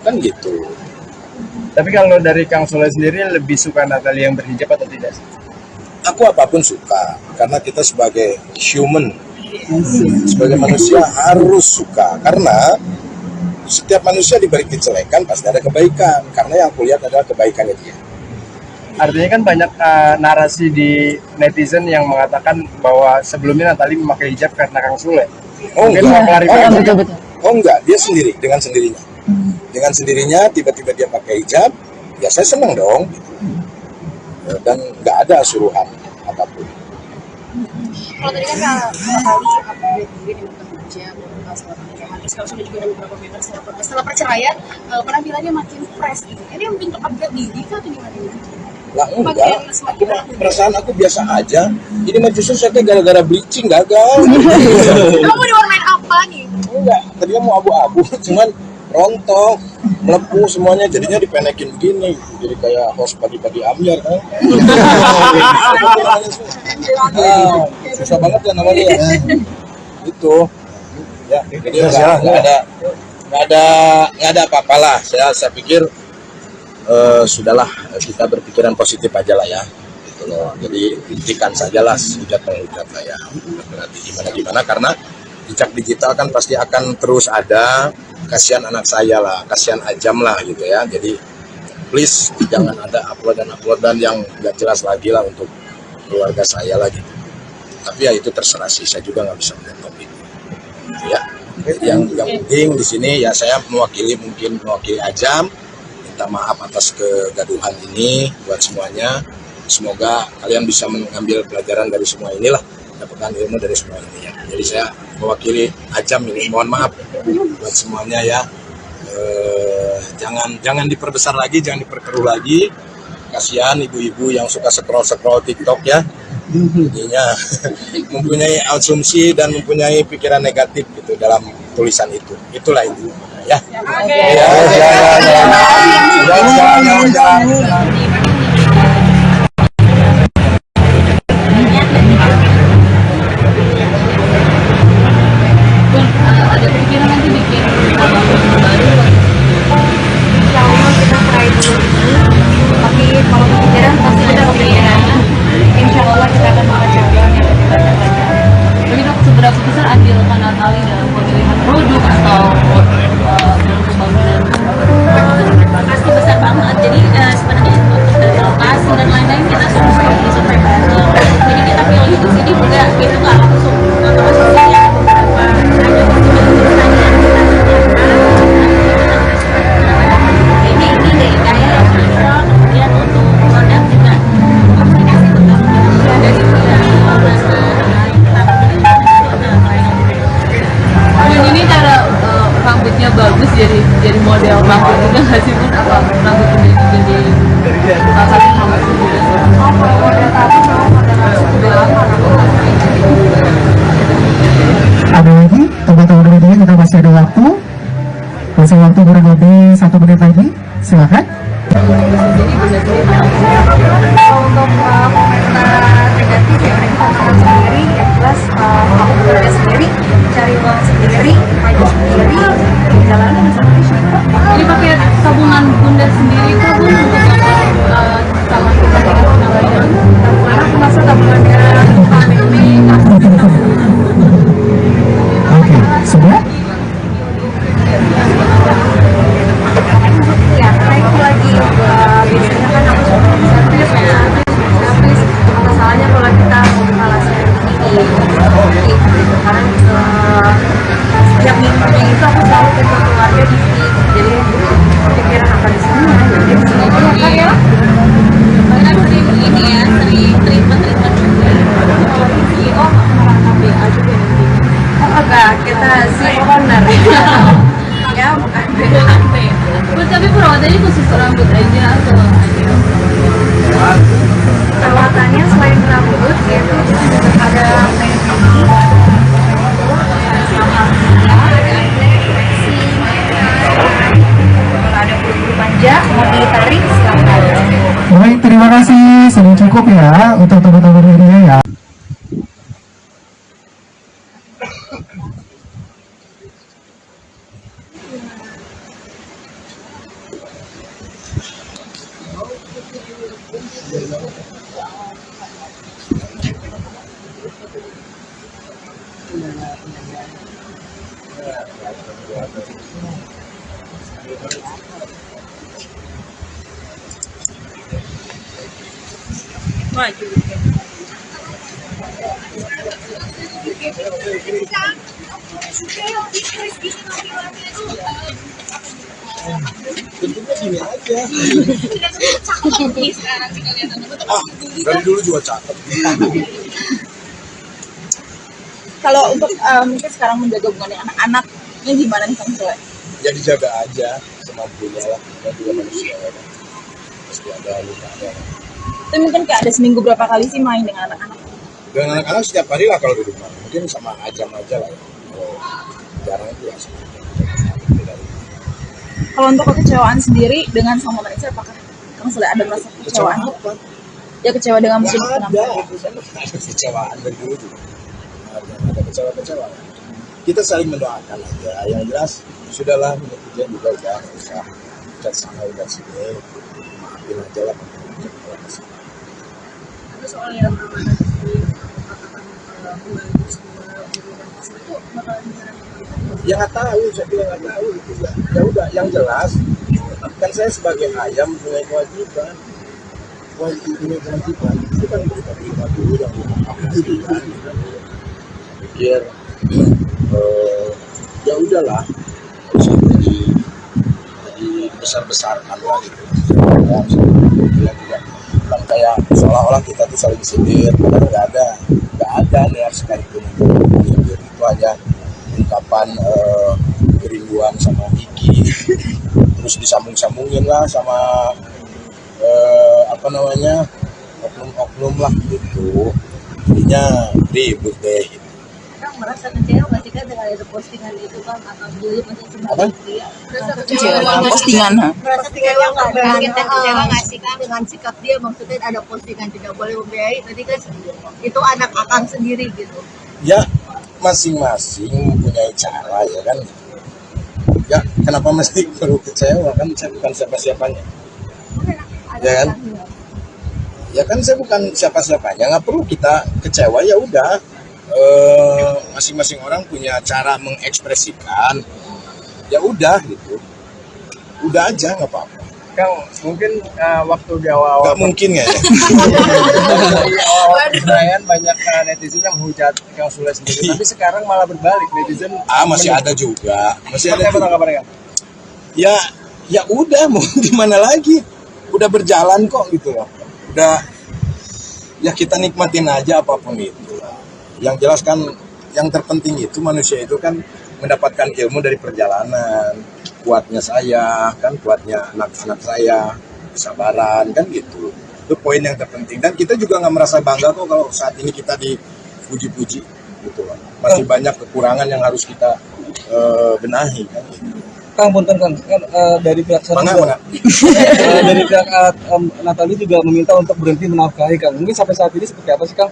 kan gitu. Tapi kalau dari Kang Sule sendiri lebih suka Natalie yang berhijab atau tidak? Aku apapun suka, karena kita sebagai human, sebagai manusia harus suka, karena setiap manusia diberi kejelekan pasti ada kebaikan, karena yang aku lihat adalah kebaikannya dia. Artinya kan banyak narasi di netizen yang mengatakan bahwa sebelumnya Natalie memakai hijab karena Kang Sule. Mungkin mau klarifikasi. Betul. Oh enggak, dia sendiri, dengan sendirinya. Dengan sendirinya tiba-tiba dia pakai hijab, ya saya senang dong. Dan nggak ada suruhan apapun. Kalau tadi kan Natalie upgrade diri dengan bekerja, setelah pernikahan, terus kalau sudah juga ada beberapa member setelah perceraian, penampilannya makin fresh gitu. Ini bentuk upgrade diri kah atau gimana? Lah enggak, perasaan aku biasa aja. Ini mah justru saya gara-gara bleaching gagal. Kamu diwarnain apa nih? Enggak, tadinya mau abu-abu, cuman rontok, melepuh semuanya, jadinya dipenekin begini, jadi kayak host pagi-pagi Amir kan. Susah banget ya namanya ya. Itu, ya, jadi nggak ada apa-apalah. Saya pikir sudahlah, kita berpikiran positif aja lah ya. Gitu loh. Jadi hentikan sajalah hujat-menghujat lah ya. Berarti gimana karena jejak digital kan pasti akan terus ada. Kasihan anak saya lah, kasihan Ajam lah gitu ya. Jadi please jangan ada uploadan yang nggak jelas lagi lah untuk keluarga saya lagi. Tapi ya itu terserah sih, saya juga nggak bisa melihat topik. Ya, yang penting di sini ya saya mewakili Ajam, minta maaf atas kegaduhan ini buat semuanya. Semoga kalian bisa mengambil pelajaran dari semua inilah, dapatkan ilmu dari semua ini ya. Jadi saya mewakili Ajam ini, mohon maaf buat semuanya ya. Jangan diperbesar lagi, jangan diperkeruh lagi. Kasihan ibu-ibu yang suka scroll TikTok ya. Jadinya mempunyai asumsi dan mempunyai pikiran negatif gitu dalam tulisan itu. Itulah itu ya. Ada pikiran nanti bikin album baru. Insya Allah kita try dulu ini, tapi kalau kepikiran pasti ada kepikiran. Insya Allah kita akan mengerjakan yang kita kerjakan. Tapi dok, seberapa besar andil Natalie dalam pemilihan produk atau dalam pembangunan? Pasti besar banget. Jadi sebenarnya untuk dari lokasi dan lain-lain kita survei bareng. Jadi kita pilih di sini juga itu nggak langsung ya beberapa ini dari kayak kemudian untuk produk juga komunikasi tetap dari ini cara rambutnya bagus jadi model rambut juga nggak sih pun apa rambut ini jadi salah satu rambut juga. Oh kalau model tadi mau model rambut udah lama Ada lagi teman-teman media, kita masih ada waktu kurang lebih 1 menit lagi, silakan. Untuk komentar negatif ya mereka tantangan sendiri, yang jelas kamu bekerja sendiri, cari uang sendiri, maju sendiri, jalanan seperti itu. Jadi pakai tabungan bunda sendiri itu pun untuk Maju. Tentunya gini aja. Dari dulu juga cakep. Kalau untuk mungkin sekarang menjaga hubungan anak-anaknya gimana nih Kang Sule? Ya dijaga aja semampunya lah. Kita juga manusia ya. Pasti ada lukanya. Itu mungkin kayak ada seminggu berapa kali sih main dengan anak-anak? Dengan anak-anak setiap hari lah kalau di rumah. Mungkin sama Ajam aja lah ya. Kalau jarang itu ya. Kalau untuk kekecewaan sendiri dengan sama Vanessa, apakah Kang Sule ada merasa kekecewaan? Ya kecewa dengan musim penampilan. Ada kecewaan dari dulu juga. Ada kecewa-kecewa. Kita saling mendoakan aja. Yang jelas sudahlah netizen juga udah nggak usah udah sana udah sini. Maafin aja lah. Tapi soal yang amanah di katakan bulan itu bakalan gimana? Ya nggak tahu, saya bilang nggak tahu itu ya udah yang jelas kan saya sebagai ayam punya kewajiban itu kan kita terima dulu yang dipastikan pikir ya udahlah nggak usah jadi besar-besarkan lah gitu ya juga kan kayak seolah-olah kita tuh saling sindir padahal nggak ada niat sekalipun untuk sindir itu hanya ungkapan kerinduan sama Kiki terus disambung-sambungin lah sama oknum-oknum lah gitu jadinya ribut deh gitu. Kang merasa kecewa nggak sih kan dengan ada postingan itu kan atau dulu masih Apa? dia Kecewa dengan postingan, ha? merasa kecewa nggak dengan kita kecewa nggak sih kan dengan sikap dia maksudnya ada postingan tidak boleh membiayai tadi kan itu anak akang sendiri gitu. Ya masing-masing punya cara ya kan ya kenapa mesti perlu kecewa kan saya bukan siapa-siapanya ya kan ya kan saya bukan siapa-siapanya nggak perlu kita kecewa ya udah masing-masing orang punya cara mengekspresikan ya udah gitu udah aja nggak apa-apa. Kang, mungkin waktu di awal-awal Nggak mungkin ya di awal perayaan banyak netizen yang hujat Kang Sule sendiri, tapi sekarang malah berbalik netizen. masih ada juga Seperti apa tanggapannya, Kang? ya udah mau gimana lagi udah berjalan kok gitu loh udah ya kita nikmatin aja apapun itu yang jelas kan yang terpenting itu manusia itu kan mendapatkan ilmu dari perjalanan kuatnya saya kan kuatnya anak-anak saya kesabaran kan gitu itu poin yang terpenting dan kita juga nggak merasa bangga kok kalau saat ini kita dipuji-puji gitu loh masih banyak kekurangan yang harus kita benahi kan gitu. Kang, punten Kang, kan dari pihak sana Mana? dari pihak Natali juga meminta untuk berhenti menafkahi Kang. Mungkin sampai saat ini seperti apa sih Kang?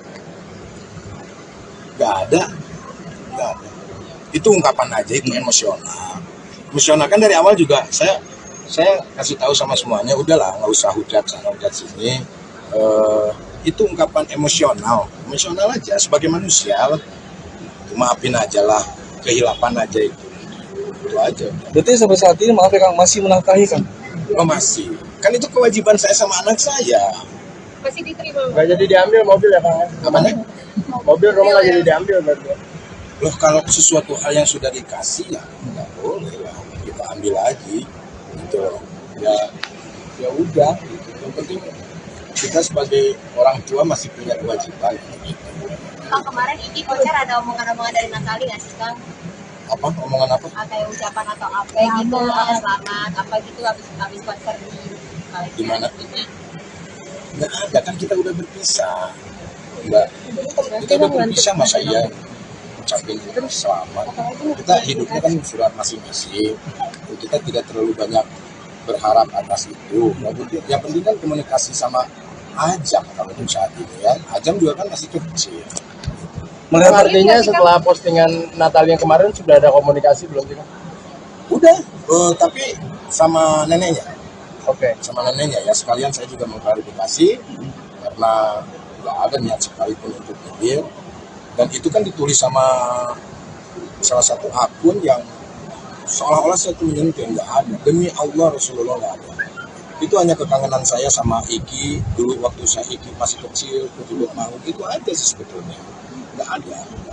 Nggak ada. Itu ungkapan aja, itu emosional kan dari awal juga saya kasih tahu sama semuanya udahlah nggak usah hujat sana hujat sini itu ungkapan emosional aja sebagai manusia maafin aja lah kehilapan aja itu aja. Berarti sampai saat ini maaf ya Kang masih menafkahi Kang? Masih kan itu kewajiban saya sama anak saya Masih diterima. Nggak jadi diambil mobil ya Kang? namanya Mobil rumah nggak jadi diambil berarti. loh kalau sesuatu hal yang sudah dikasih ya nggak boleh lah kita ambil lagi gitu loh ya udah gitu. Yang penting kita sebagai orang tua masih punya kewajiban gitu. Kang kemarin ini konser ada omongan-omongan dari Natali nggak sih Kang? Apa omongan apa Kayak ucapan atau apa gitu selamat apa gitu habis konser di mana nggak ada kan kita udah berpisah enggak kita udah berpisah masa iya ucapin selamat kita hidupnya kan sudah masing-masing kita tidak terlalu banyak berharap atas itu yang penting kan komunikasi sama Ajam kalau untuk saat ini ya Ajam juga kan masih kecil Melihat artinya setelah postingan Natal yang kemarin sudah ada komunikasi belum sih Kang? udah tapi sama neneknya Oke. sama neneknya ya sekalian saya juga mengklarifikasi karena nggak ada niat sekalipun untuk nyindir dan itu kan ditulis sama salah satu akun yang seolah-olah saya tuh menyentuh, nggak ada. Demi Allah Rasulullah nggak ada. Itu hanya kekangenan saya sama Iki dulu waktu saya Iki masih kecil, kutubut maut itu aja sih sebetulnya. Nggak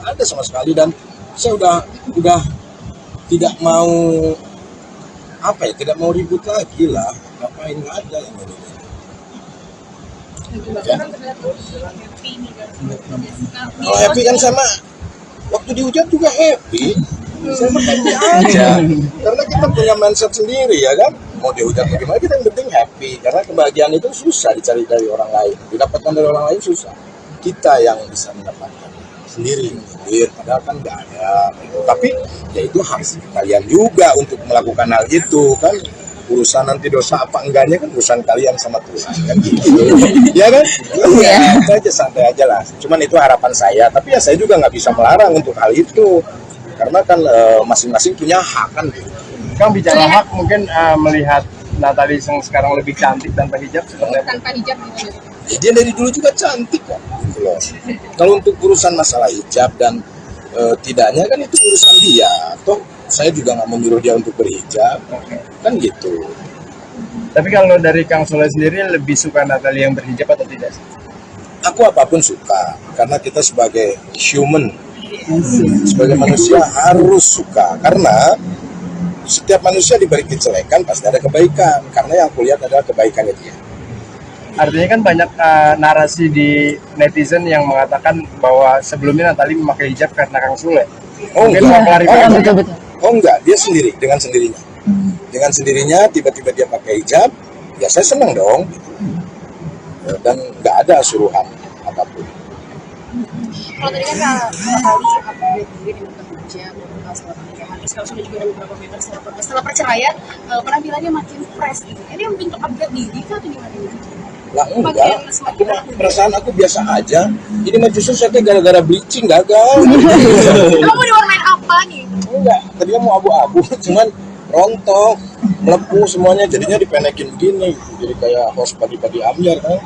ada sama sekali, dan saya udah tidak mau tidak mau ribut lagi lah. Ngapain, nggak ada yang ini. Ya. Kalau happy kan sama waktu dihujat juga happy. Saya mah happy aja. Karena kita punya mindset sendiri ya kan. Mau dihujat bagaimana, kita yang penting happy. Karena kebahagiaan itu susah dicari dari orang lain. Didapatkan dari orang lain susah. Kita yang bisa mendapatkan sendiri. Padahal kan nggak ada. Tapi ya itu harus kalian juga untuk melakukan hal itu kan. Urusan nanti dosa apa enggaknya kan urusan kalian sama Tuhan kan gitu. Ya kan? Ya, itu aja, santai aja lah. Cuman itu harapan saya, tapi ya saya juga nggak bisa melarang untuk hal itu. Karena kan masing-masing punya hak kan gitu. Kang, bicara hak, mungkin melihat Natalie yang sekarang lebih cantik tanpa hijab seperti apa? Tanpa hijab gitu. Ya, dia dari dulu juga cantik kan gitu loh. Kalau untuk urusan masalah hijab dan tidaknya kan itu urusan dia. Toh saya juga nggak menyuruh dia untuk berhijab, kan gitu. Tapi kalau dari Kang Sule sendiri lebih suka Natalie yang berhijab atau tidak? Aku apapun suka, karena kita sebagai human, sebagai manusia harus suka. Karena setiap manusia diberi kejelekan pasti ada kebaikan. Karena yang aku lihat adalah kebaikannya dia. Artinya kan banyak narasi di netizen yang mengatakan bahwa sebelumnya Natalie memakai hijab karena Kang Sule. Oh mungkin mau klarifikasi. Betul-betul. Oh enggak, dia sendiri, dengan sendirinya. Dengan sendirinya tiba-tiba dia pakai hijab, ya saya senang dong. Dan nggak ada suruhan apapun. Kalau tadi kan kali update mungkin di Medan Kerja setelah pernikahan, terus kalau sudah juga ada beberapa member setelah perceraian, penampilannya makin fresh gitu. Ini yang bentuk upgrade diri atau gimana? Lah enggak, perasaan aku biasa aja. Ini mah justru saya gara-gara bleaching gagal. Kamu diwarnain apa nih? Enggak, tadinya mau abu-abu, cuman rontok, melepuh semuanya, jadinya dipenekin begini, jadi kayak host pagi-pagi ambiar kan.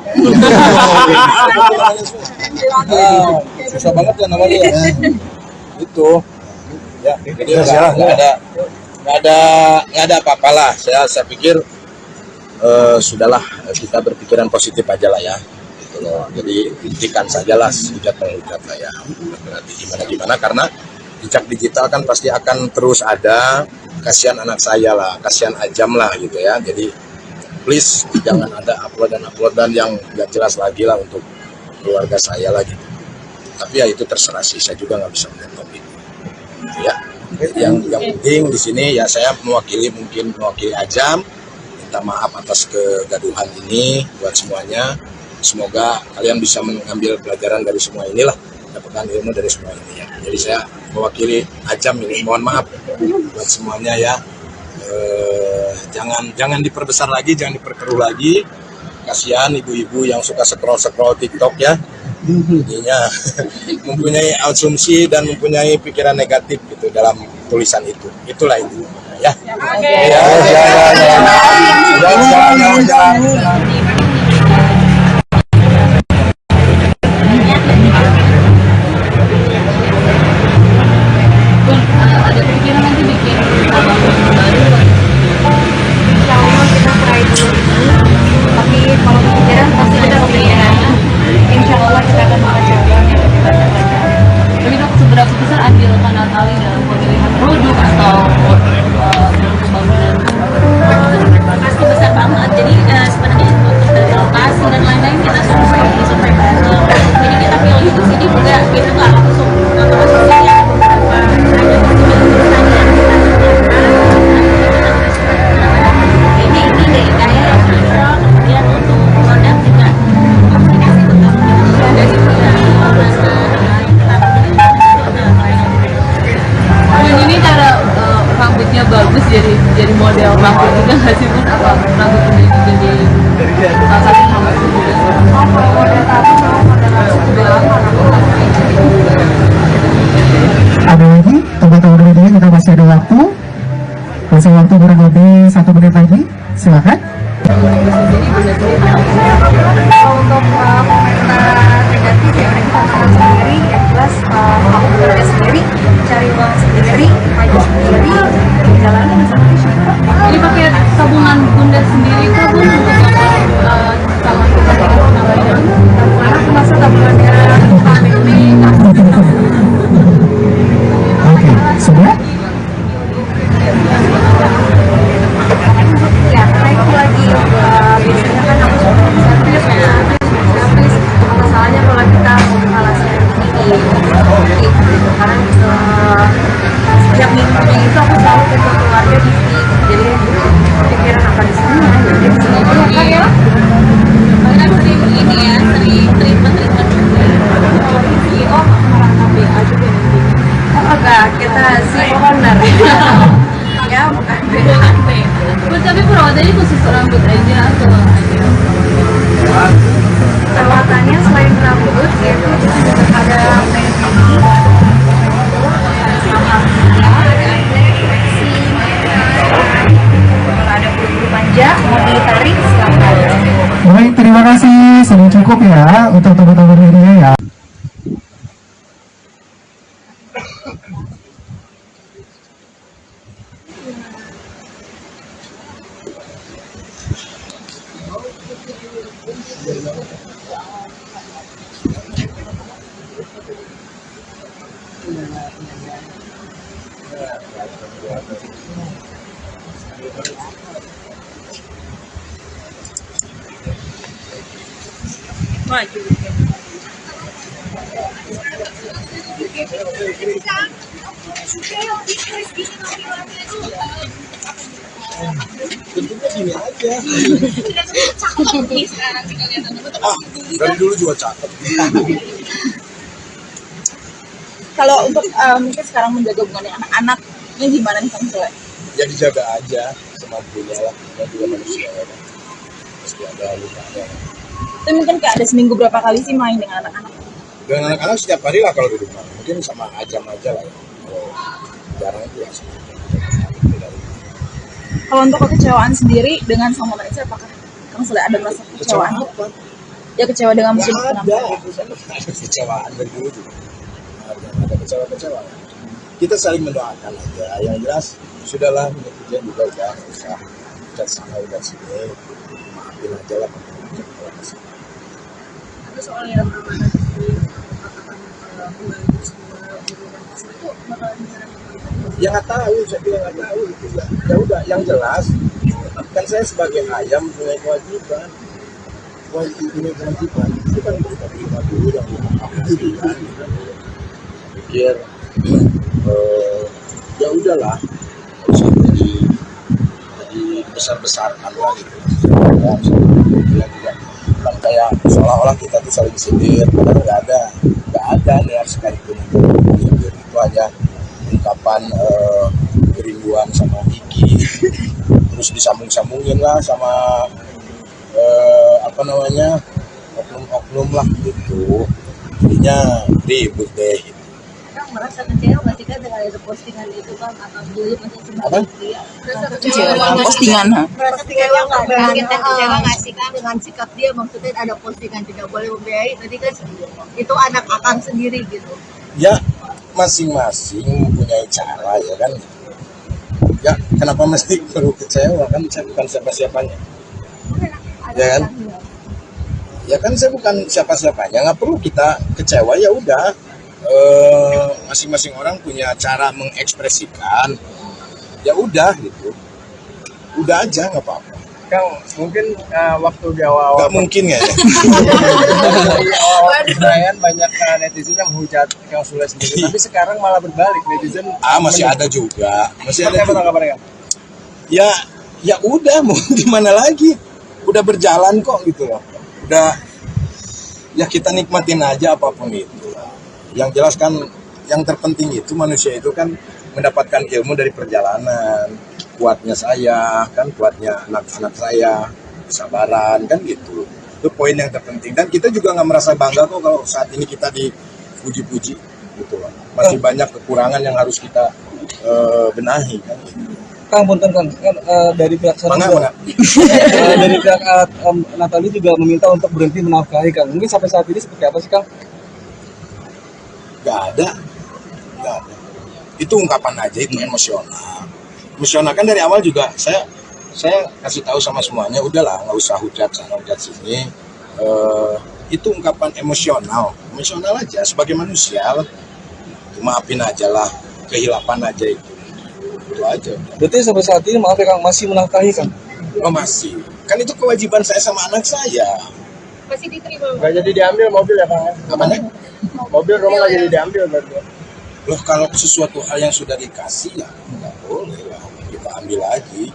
Susah banget ya namanya ya. Itu, ya, jadi nggak ada apa-apalah. Saya pikir sudahlah, kita berpikiran positif aja lah ya. Gitu loh. Jadi hentikan sajalah hujat lah ya. Berarti gimana karena jejak digital kan pasti akan terus ada. Kasihan anak saya lah, kasihan Ajam lah gitu ya. Jadi please jangan ada uploadan yang nggak jelas lagi lah untuk keluarga saya lah gitu. Tapi ya itu terserah sih, saya juga nggak bisa menentukan itu. Ya, yang penting di sini ya saya mewakili Ajam, minta maaf atas kegaduhan ini buat semuanya. Semoga kalian bisa mengambil pelajaran dari semua inilah, dapatkan ilmu dari semua ini ya. Jadi saya mewakili Ajam ini mohon maaf buat semuanya ya. Jangan diperbesar lagi, jangan diperkeruh lagi. Kasihan ibu-ibu yang suka scroll TikTok ya. Jadinya mempunyai asumsi dan mempunyai pikiran negatif gitu dalam tulisan itu. Itulah itu ya. Ada pikiran nanti bikin album baru. Insya Allah kita try dulu itu. Tapi kalau kepikiran pasti ada kepikiran. Insya Allah kita akan mencoba yang lebih banyak lagi. Tapi dok, seberapa besar andil Natalie dalam pemilihan produk atau dalam pembangunan? Pasti besar banget. Jadi sebenarnya untuk dari lokasi dan lain-lain kita survei bareng. Jadi kita pilih di sini juga kita nggak langsung ya beberapa ada ini dari kayak yang viral, kemudian untuk produk juga komunikasi tentang dari Dan ini cara rambutnya bagus jadi model rambut juga nggak sih Bun? Apa rambut ini jadi salah satu rambut juga? Model tato sama model rambut juga lama. minggu itu aku selalu ketemu keluarga di sini, jadi pikiran apa di sini ya, jadi di sini aja ya kak ya. Bahkan sering ini ya, sering treatment juga. CEO merangkap BA juga nanti. Oh enggak, kita CEO owner. Ya bukan BA. Tapi perawatannya khusus rambut aja atau Perawatannya selain rambut yaitu ada pedicure, sama ada bulu manja, mau ditarik silakan. Baik, terima kasih. Sudah cukup ya untuk teman-teman media ya. maju. Bentuknya gini aja. Dari dulu juga cakep. Kalau untuk mungkin sekarang menjaga hubungan dengan anak-anaknya gimana nih Kang Sule? Ya dijaga aja semampunya lah. Dan juga manusia ya kan. Pasti ada lukanya. Tapi mungkin kayak ada seminggu berapa kali sih main dengan anak-anak? Dengan anak-anak setiap hari lah kalau di rumah. Mungkin sama Ajam aja lah ya. Kalau jarang itu ya. Kalau untuk kekecewaan sendiri dengan sama Vanessa, apakah Kang Sule ada merasa kekecewaan? Ya kecewa dengan musim Nggak penampilan. ada kecewaan dari dulu juga. Ada kecewa-kecewa. Kita saling mendoakan aja. Yang jelas sudahlah netizen juga udah usah udah sana udah sini. Maafin aja lah. Itu soal yang amanah di katakan membantu semua organisasi itu bakalan bisa. Ya nggak tahu, saya bilang nggak tahu itu ya. Ya udah, yang jelas kan saya sebagai ayam punya kewajiban. Punya kewajiban itu kan kita terima dulu yang itu kan. Pikir ya udahlah, nggak usah jadi besar-besarkan lah gitu. Bilang juga bilang kayak seolah-olah kita tuh saling sindir, padahal nggak ada niat sekalipun itu sindir. Itu hanya ungkapan kerinduan sama Kiki, terus disambung-sambungin lah sama oknum-oknum lah gitu, jadinya ribut deh gitu. Kang merasa kecewa nggak sih kan dengan itu postingan itu kan atau dulu masih Apa? merasa Kecewa dengan postingan, ha? merasa kecewa nggak kan kita kecewa nggak sih kan dengan sikap dia, maksudnya ada postingan tidak boleh membiayai tadi kan itu anak akang sendiri gitu. Ya masing-masing mempunyai cara ya kan. Ya kenapa mesti perlu kecewa, kan saya bukan siapa-siapanya ya kan. Ya kan saya bukan siapa-siapanya, nggak perlu kita kecewa. Ya udah, masing-masing orang punya cara mengekspresikan, ya udah gitu, udah aja nggak apa-apa. Kang, mungkin waktu di awal-awal Nggak mungkin ya. awal perayaan banyak netizen yang menghujat Kang Sule sendiri, tapi sekarang malah berbalik, netizen Masih ada juga, masih Seperti ada apa juga. tanggapannya, Kang? Ya udah, mau gimana lagi, udah berjalan kok gitu loh. Udah, ya kita nikmatin aja apapun itu. Yang jelas kan yang terpenting itu manusia itu kan mendapatkan ilmu dari perjalanan. Kuatnya saya kan, kuatnya anak-anak saya, kesabaran kan gitu. Itu poin yang terpenting, dan kita juga nggak merasa bangga kok kalau saat ini kita dipuji-puji gitu loh. Masih banyak kekurangan yang harus kita benahi kan gitu. Kang, punten Kang, kan dari pihak sana Mana? dari pihak Natali juga meminta untuk berhenti menafkahi Kang. Mungkin sampai saat ini seperti apa sih Kang? Nggak ada. Itu ungkapan aja, itu emosional kan. Dari awal juga saya kasih tahu sama semuanya, udahlah nggak usah hujat sana hujat sini. Itu ungkapan emosional aja sebagai manusia. Maafin aja lah, kehilapan aja itu aja. Berarti sampai saat ini maaf ya Kang, masih menafkahi Kang? Oh masih, kan itu kewajiban saya sama anak saya. Masih diterima. Nggak jadi diambil mobil ya Kang? Apanya? Mobil rumah nggak jadi diambil berarti. Loh kalau sesuatu hal yang sudah dikasih ya nggak boleh lah kita ambil lagi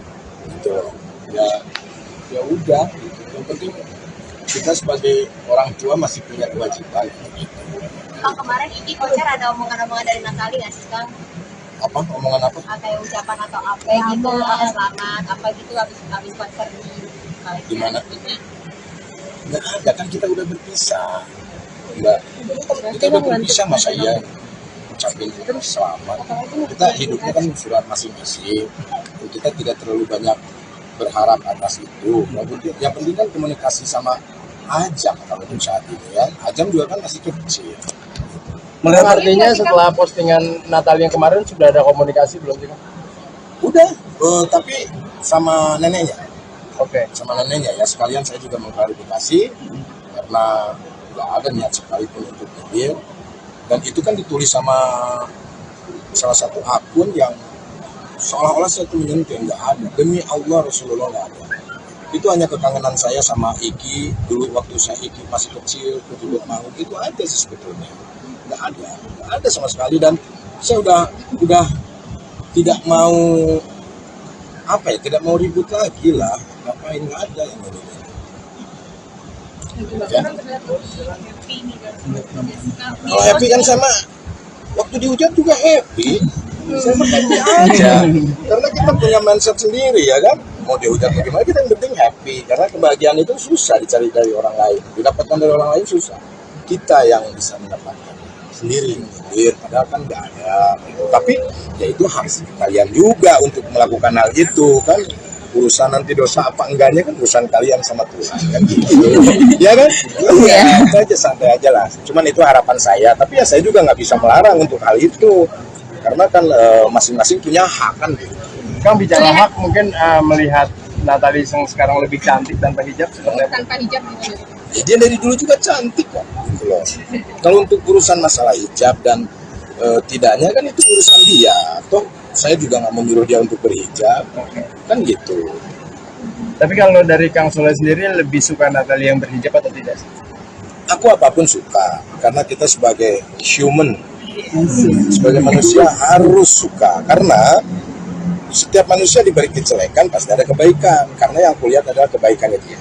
gitu loh. Ya udah gitu. Yang penting kita sebagai orang tua masih punya kewajiban gitu. Kang, kemarin ini konser ada omongan-omongan dari Natali nggak sih, Kang? Apa omongan apa? Kayak ucapan atau apa gitu, selamat apa gitu habis konser di Gimana? Nggak ada, kan kita udah berpisah. Nggak, kita udah berpisah, masa iya ucapin selamat. Kita hidupnya kan surat masing-masing. Kita tidak terlalu banyak berharap atas itu. Yang penting kan komunikasi sama Ajam kalau untuk saat ini ya. Ajam juga kan masih kecil. Melihat artinya setelah postingan Natali yang kemarin sudah ada komunikasi belum sih, Kang? Udah, tapi sama neneknya. Oke. Sama neneknya ya, sekalian saya juga mengklarifikasi karena nggak ada niat sekalipun untuk nyindir. Dan itu kan ditulis sama salah satu akun yang seolah-olah saya tuh menyentuh, nggak ada. Demi Allah Rasulullah nggak ada. Itu hanya kekangenan saya sama Iki dulu waktu saya Iki masih kecil, kutubut mau itu aja sih sebetulnya. Nggak ada sama sekali. Dan saya udah tidak mau tidak mau ribut lagi lah. Ngapain, nggak ada yang ini. Ya. Kalau happy kan sama waktu dihujat juga happy. Saya mah happy aja. Karena kita punya mindset sendiri ya kan. Mau dihujat bagaimana, kita yang penting happy. Karena kebahagiaan itu susah dicari dari orang lain. Didapatkan dari orang lain susah. Kita yang bisa mendapatkan sendiri. Padahal kan nggak ada. Tapi ya itu harus kalian juga untuk melakukan hal itu kan. Urusan nanti dosa apa enggaknya kan urusan kalian sama Tuhan kan gitu. Ya kan? Ya, itu aja, santai aja lah. Cuman itu harapan saya, tapi ya saya juga nggak bisa melarang untuk hal itu. Karena kan masing-masing punya hak kan gitu. Kang, bicara hak, mungkin melihat Natali yang sekarang lebih cantik tanpa hijab seperti apa? Tanpa hijab gitu. Ya, dia dari dulu juga cantik kok gitu loh. Kalau untuk urusan masalah hijab dan tidaknya kan itu urusan dia. Toh saya juga nggak menyuruh dia untuk berhijab, kan gitu. Tapi kalau dari Kang Sule sendiri lebih suka Natali yang berhijab atau tidak? Aku apapun suka, karena kita sebagai human, sebagai manusia harus suka. Karena setiap manusia diberi kejelekan pasti ada kebaikan. Karena yang kulihat adalah kebaikannya dia.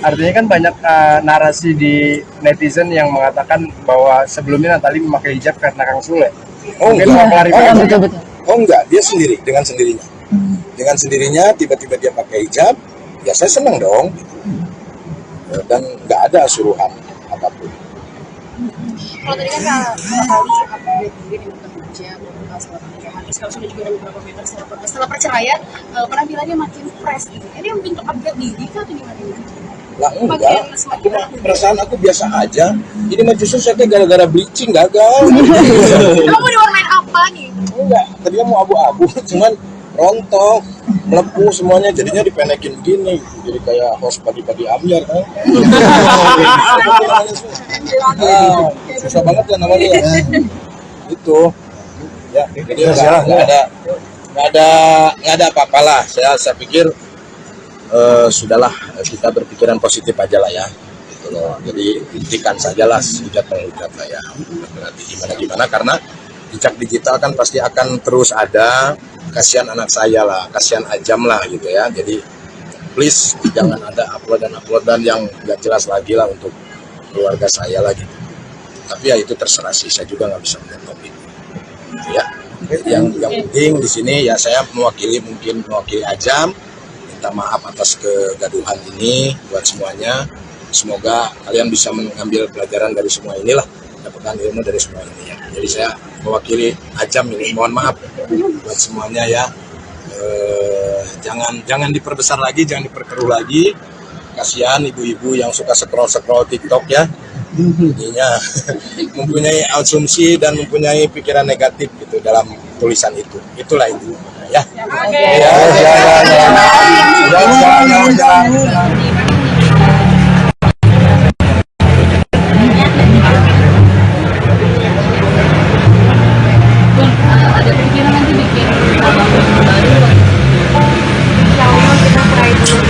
Artinya kan banyak narasi di netizen yang mengatakan bahwa sebelumnya Natali memakai hijab karena Kang Sule. Mungkin mau klarifikasi. Betul. Oh enggak, dia sendiri, dengan sendirinya. Dengan sendirinya tiba-tiba dia pakai hijab, ya saya senang dong. Dan nggak ada suruhan apapun. Kalau tadi kan kali update mungkin yang bukan hijab, setelah pernikahan, terus kalau sudah juga ada beberapa meter setelah perceraian, penampilannya makin fresh gitu. Ini yang bentuk upgrade diri kah atau gimana? Lah enggak, perasaan aku biasa aja. Ini mah justru saya gara-gara bleaching gagal. Kamu diwarnain apa nih? Enggak, tadinya mau abu-abu, cuman rontok, melepuh semuanya, jadinya dipenekin begini, jadi kayak host pagi-pagi Amyar kan. Susah banget ya namanya ya. Itu, ya, jadi nggak ada apa-apalah. Saya pikir sudahlah, kita berpikiran positif aja lah ya. Gitu loh. Jadi hentikan sajalah hujat-penghujat lah ya. Berarti gimana karena jejak digital kan pasti akan terus ada. Kasihan anak saya lah, kasihan Ajam lah gitu ya. Jadi please jangan ada uploadan yang nggak jelas lagi lah untuk keluarga saya lah gitu. Tapi ya itu terserah sih, saya juga nggak bisa menjawab itu. Ya, yang penting di sini ya saya mewakili Ajam, minta maaf atas kegaduhan ini buat semuanya. Semoga kalian bisa mengambil pelajaran dari semua inilah, dapatkan ilmu dari semua ini ya. Jadi saya mewakili Ajam ini, mohon maaf buat semuanya ya. Jangan diperbesar lagi, jangan diperkeruh lagi. Kasihan ibu-ibu yang suka scroll TikTok ya. Jadinya mempunyai asumsi dan mempunyai pikiran negatif gitu dalam tulisan itu. Itulah itu ya. Ada pikiran nanti bikin album baru. Insya Allah kita try dulu.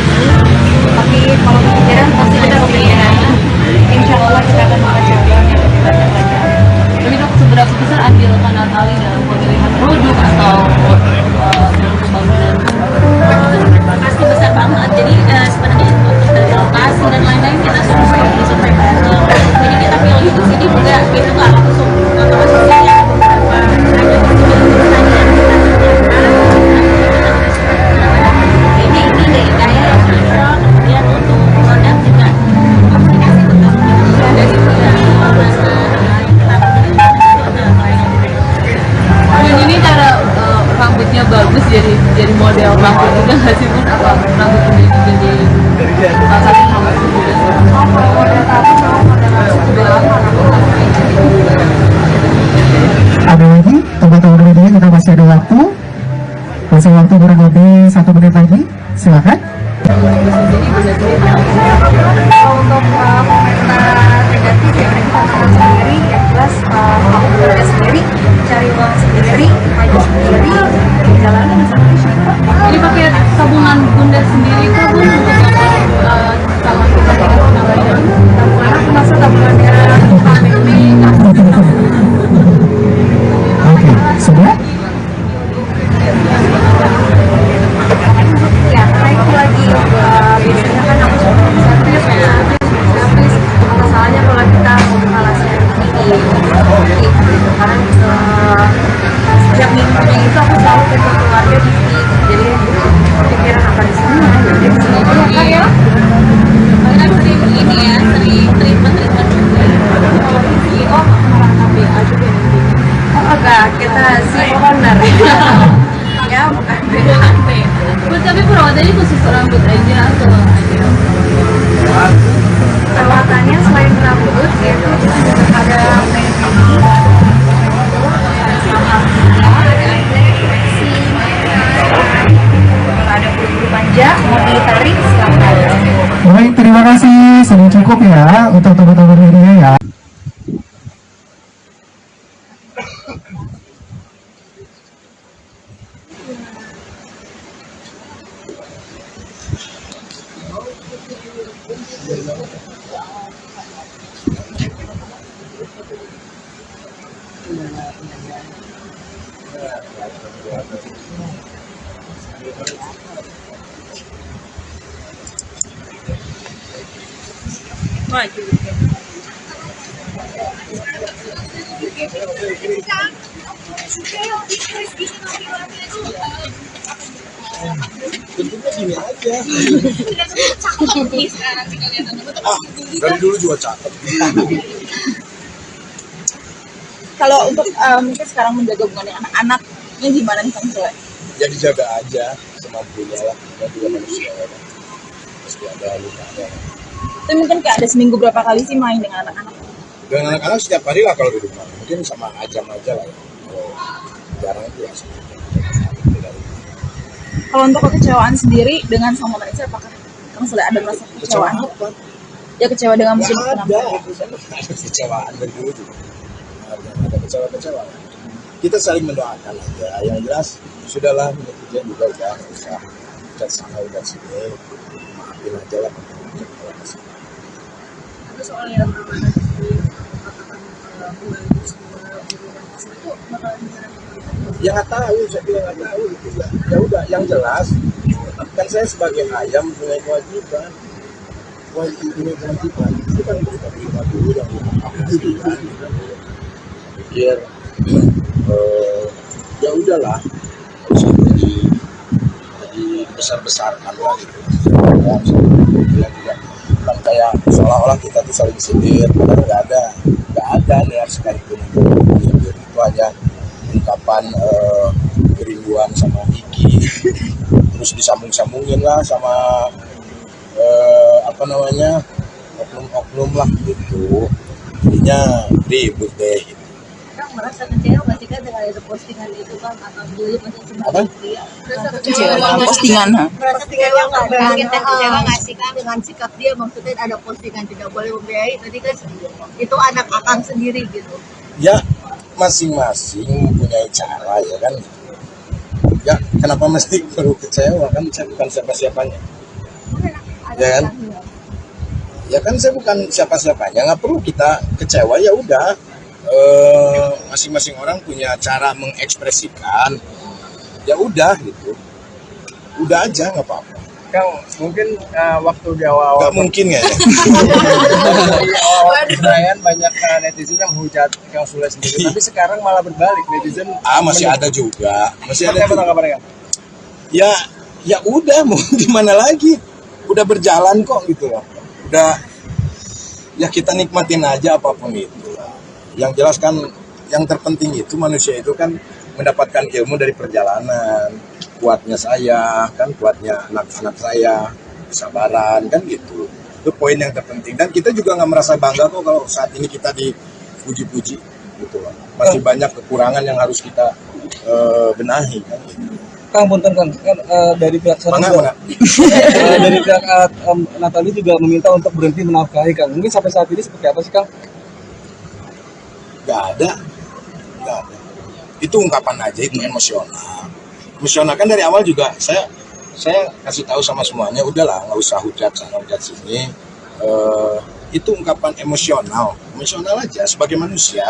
Tapi kalau pikiran pasti ada pikiran. Insya Allah kita akan mengajarkan yang kita belajar. Tapi itu seberapa besar andil Kak Natali dalam pemilihan produk atau dalam pembangunan pasti besar banget. Jadi sebenarnya untuk dari lokasi dan lain-lain kita survei bareng. Jadi kita pilih di sini juga itu nggak langsung ya beberapa ada pertanyaan ini deh kayak yang cocok. Kemudian untuk produk juga komunikasi tetap ada gitu ya Dan ini cara rambutnya bagus jadi model rambut juga nggak sih Bun? Apa rambut ini jadi salah satu rambut juga? Kalau model tadi kalau model sudah lama Ada lagi teman-teman media, kita masih ada waktu kurang lebih 1 menit lagi, silakan. Kalau untuk komentar negatif ya kita tahu sendiri yang jelas kamu kerja sendiri cari uang sendiri maju sendiri jalanan sendiri. Ini pakai tabungan bunda sendiri kah Bun untuk sama kita tabungan termasuk tabungannya KPB. Oke, sudah? Ya, karena itu lagi biasanya kan aku suka servis masalahnya kalau kita mengalasi ini karena setiap minggunya itu aku selalu ke keluarga di sini jadi pikiran akan di sana jadi di sini juga kan ya kan sering ini ya sering treatment juga kalau di CEO orang KPA juga di sini enggak kita CEO owner ya bukan tapi perawatannya khusus rambut aja atau ada perawatannya selain rambut yaitu ada ada bulu panjang mau ditarik silakan. Baik, terima kasih. Sudah cukup ya untuk teman-teman media ya. Bentuknya gini aja. Dari dulu juga cakep. Kalau untuk mungkin sekarang menjaga hubungannya anak-anaknya gimana nih Kang Sule? Ya dijaga aja semampunya lah. Kita juga manusia ya. Pasti ada lukanya. Tapi mungkin kayak ada seminggu berapa kali sih main dengan anak-anak? Dengan anak-anak setiap hari lah kalau di rumah. Mungkin sama Ajam aja lah ya. Kalau jarang itu ya. Kalau untuk kekecewaan sendiri dengan sama Malaysia, apakah Kang Sule ada merasa kekecewaan? Ya kecewa dengan musim penampilan. Ada kecewaan dari dulu juga. Ada kecewa-kecewa. Kita saling mendoakan aja. Yang jelas sudahlah netizen juga udah usah udah sana udah sini. Maafin aja lah. Itu soal yang Ya nggak tahu, saya bilang nggak tahu gitu ya. Ya udah, yang jelas kan saya sebagai ayam punya kewajiban. Punya kewajiban itu kan kita terima dulu yang aku kan. Pikir ya udahlah, nggak usah jadi besar-besarkan lah gitu. Ya juga kan kayak seolah-olah kita tuh saling sindir, padahal nggak ada niat sekalipun sindir. Itu hanya ungkapan kerinduan sama Kiki, terus disambung-sambungin lah sama oknum-oknum lah gitu, jadinya ribut deh gitu. Kang merasa kecewa nggak sih Kang dengan ada postingan itu Kang atau dulu masih sebagai dia Kecewa dengan postingan, ha? merasa kecewa nggak kita kecewa nggak sih Kang dengan sikap dia, maksudnya ada postingan tidak boleh membiayai tadi kan itu anak akang sendiri gitu Ya masing-masing mempunyai cara ya kan. Ya kenapa mesti perlu kecewa, kan saya bukan siapa-siapanya ya kan. Ya kan saya bukan siapa-siapanya, nggak perlu kita kecewa. Ya udah masing-masing orang punya cara mengekspresikan. Ya udah gitu, udah aja nggak apa-apa. Kang, mungkin waktu di awal-awal Nggak mungkin ya. di awal perayaan banyak netizen yang hujat Kang Sule sendiri, tapi sekarang malah berbalik, netizen Masih ada juga, masih ada Seperti apa juga. tanggapannya, Kang? Ya udah, mau gimana lagi, udah berjalan kok gitu loh. Udah, ya kita nikmatin aja apapun itu. Yang jelas kan yang terpenting itu manusia itu kan mendapatkan ilmu dari perjalanan. Kuatnya saya, kan kuatnya anak-anak saya, kesabaran, kan gitu. Itu poin yang terpenting. Dan kita juga nggak merasa bangga kok kalau saat ini kita dipuji-puji gitu loh. Masih banyak kekurangan yang harus kita benahi kan gitu. Kang, punten Kang, kan dari pihak sana Mana, juga, mana? dari pihak Natali juga meminta untuk berhenti menafkahi Kang. Mungkin sampai saat ini seperti apa sih Kang? Nggak ada. Itu ungkapan aja, itu emosional kan dari awal juga saya kasih tahu sama semuanya, udahlah nggak usah hujat sana hujat sini. Itu ungkapan emosional aja sebagai manusia,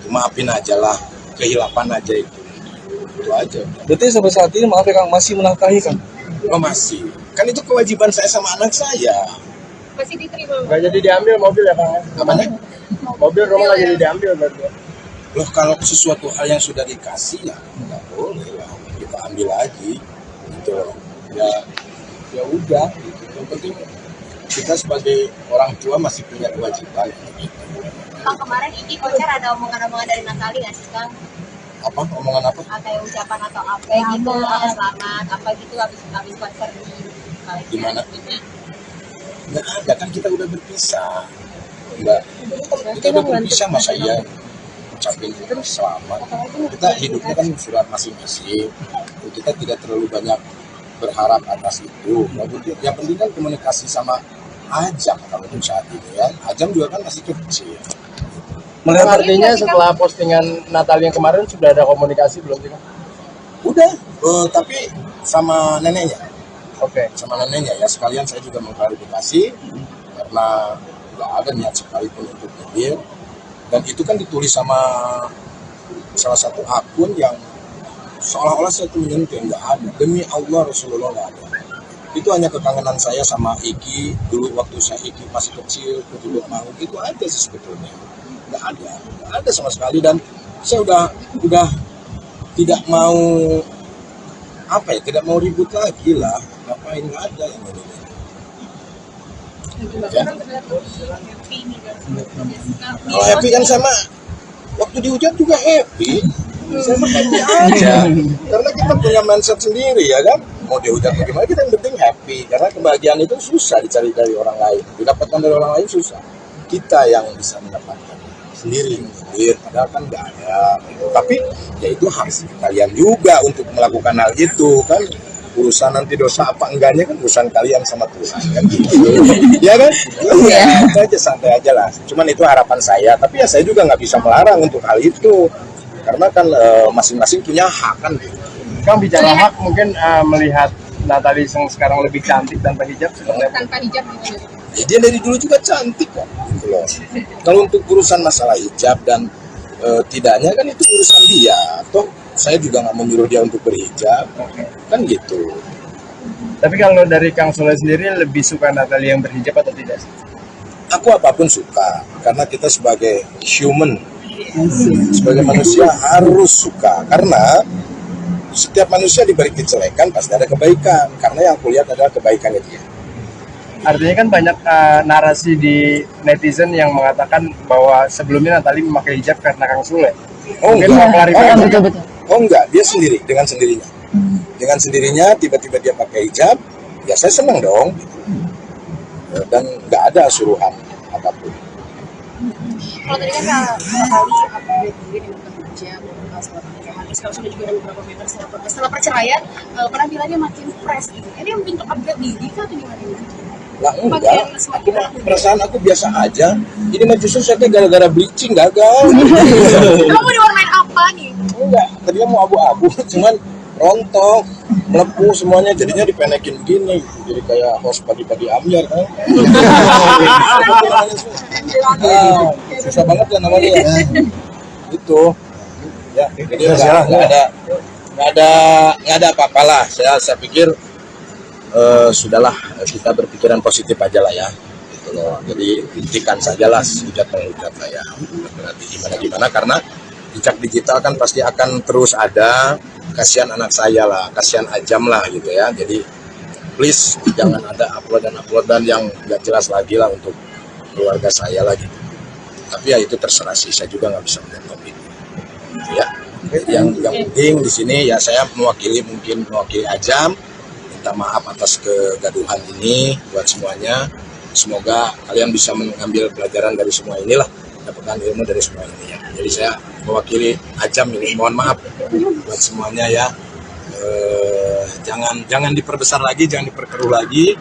maafin aja lah, kehilapan aja itu aja. Berarti sampai saat ini maaf ya Kang, masih menafkahi Kang? Masih, kan itu kewajiban saya sama anak saya. Masih diterima. Nggak jadi diambil mobil ya, Kang? Namanya Mobil rumah nggak jadi diambil berarti. loh, kalau sesuatu hal yang sudah dikasih ya nggak boleh lah kita ambil lagi gitu loh. Ya udah gitu. Yang penting kita sebagai orang tua masih punya kewajiban gitu. Kang, kemarin ini konser ada omongan-omongan dari Natali nggak sih, Kang? Apa omongan apa? Kayak ucapan atau apa gitu, selamat apa gitu habis konser di Di mana? Nggak ada, kan kita udah berpisah. Nggak, kita udah berpisah, masa iya ucapin selamat. Kita hidupnya kan sudah masing-masing. Kita tidak terlalu banyak berharap atas itu. Yang penting kan komunikasi sama Ajam kalau untuk saat ini ya. Ajam juga kan masih kecil. Melihat artinya setelah postingan Natali yang kemarin sudah ada komunikasi belum sih, Kang? Udah, tapi sama neneknya. Oke. Sama neneknya ya, sekalian saya juga mengklarifikasi karena nggak ada niat sekalipun untuk hadir. Dan itu kan ditulis sama salah satu akun yang seolah-olah saya itu menyentuh, nggak ada. Demi Allah, Rasulullah nggak ada. Itu hanya kekangenan saya sama Iki dulu waktu saya Iki masih kecil, kutubut maut, itu aja sih sebetulnya. Nggak ada sama sekali. Dan saya udah tidak mau tidak mau ribut lagi lah. Ngapain, nggak ada yang ini. Ya. Kalau happy kan sama waktu dihujat juga happy. Saya mah happy aja. Karena kita punya mindset sendiri ya kan. Mau dihujat bagaimana, kita yang penting happy. Karena kebahagiaan itu susah dicari dari orang lain. Didapatkan dari orang lain susah. Kita yang bisa mendapatkan sendiri. Padahal kan nggak ada. Tapi ya itu harus kalian juga untuk melakukan hal itu kan. Urusan nanti dosa apa enggaknya kan urusan kalian sama Tuhan kan gitu. Ya kan? Ya, itu aja, santai aja lah. Cuman itu harapan saya, tapi ya saya juga nggak bisa melarang untuk hal itu. Karena kan masing-masing punya hak kan gitu. Kang, bicara hak, mungkin melihat Natali yang sekarang lebih cantik tanpa hijab seperti apa? Tanpa hijab gitu. Ya, dia dari dulu juga cantik kan gitu loh. Kalau untuk urusan masalah hijab dan tidaknya kan itu urusan dia. Toh saya juga nggak menyuruh dia untuk berhijab, kan gitu. Tapi kalau dari Kang Sule sendiri lebih suka Natali yang berhijab atau tidak sih? Aku apapun suka, karena kita sebagai human, sebagai manusia harus suka. Karena setiap manusia diberi kejelekan pasti ada kebaikan. Karena yang aku lihat adalah kebaikannya dia. Artinya kan banyak narasi di netizen yang mengatakan bahwa sebelumnya Natali memakai hijab karena Kang Sule. Oh Mungkin mau klarifikasi. betul-betul. Oh enggak, dia sendiri, dengan sendirinya. Dengan sendirinya tiba-tiba dia pakai hijab, ya saya senang dong. Dan nggak ada suruhan apapun. Kalau tadi kan kali update mungkin yang bekerja setelah pernikahan, terus kalau sudah juga ada beberapa member setelah perceraian, penampilannya makin fresh gitu. Ini bentuk upgrade diri kah atau gimana? Lah enggak, perasaan aku biasa aja. Ini mah justru saya gara-gara bleaching gagal. Kamu diwarnain apa nih? Enggak, tadinya mau abu-abu, cuman rontok, melepuh semuanya, jadinya dipenekin begini, jadi kayak host pagi-pagi ambiar kan. Susah banget ya namanya ya. itu ya. Jadi nggak ada apa-apalah. Saya pikir sudahlah, kita berpikiran positif aja lah ya, gitu loh. Jadi hentikan sajalah hujat menghujat lah ya. Berarti gimana karena jejak digital kan pasti akan terus ada. Kasihan anak saya lah, kasihan Ajam lah gitu ya. Jadi please jangan ada uploadan yang nggak jelas lagi lah untuk keluarga saya lagi. Tapi ya itu terserah sih, saya juga nggak bisa menentukan itu. Ya, yang penting di sini ya saya mungkin mewakili Ajam, minta maaf atas kegaduhan ini buat semuanya. Semoga kalian bisa mengambil pelajaran dari semua inilah, dapatkan ilmu dari semua ini ya. Jadi saya mewakili Ajam ini mohon maaf buat semuanya ya. Jangan diperbesar lagi, jangan diperkeruh lagi.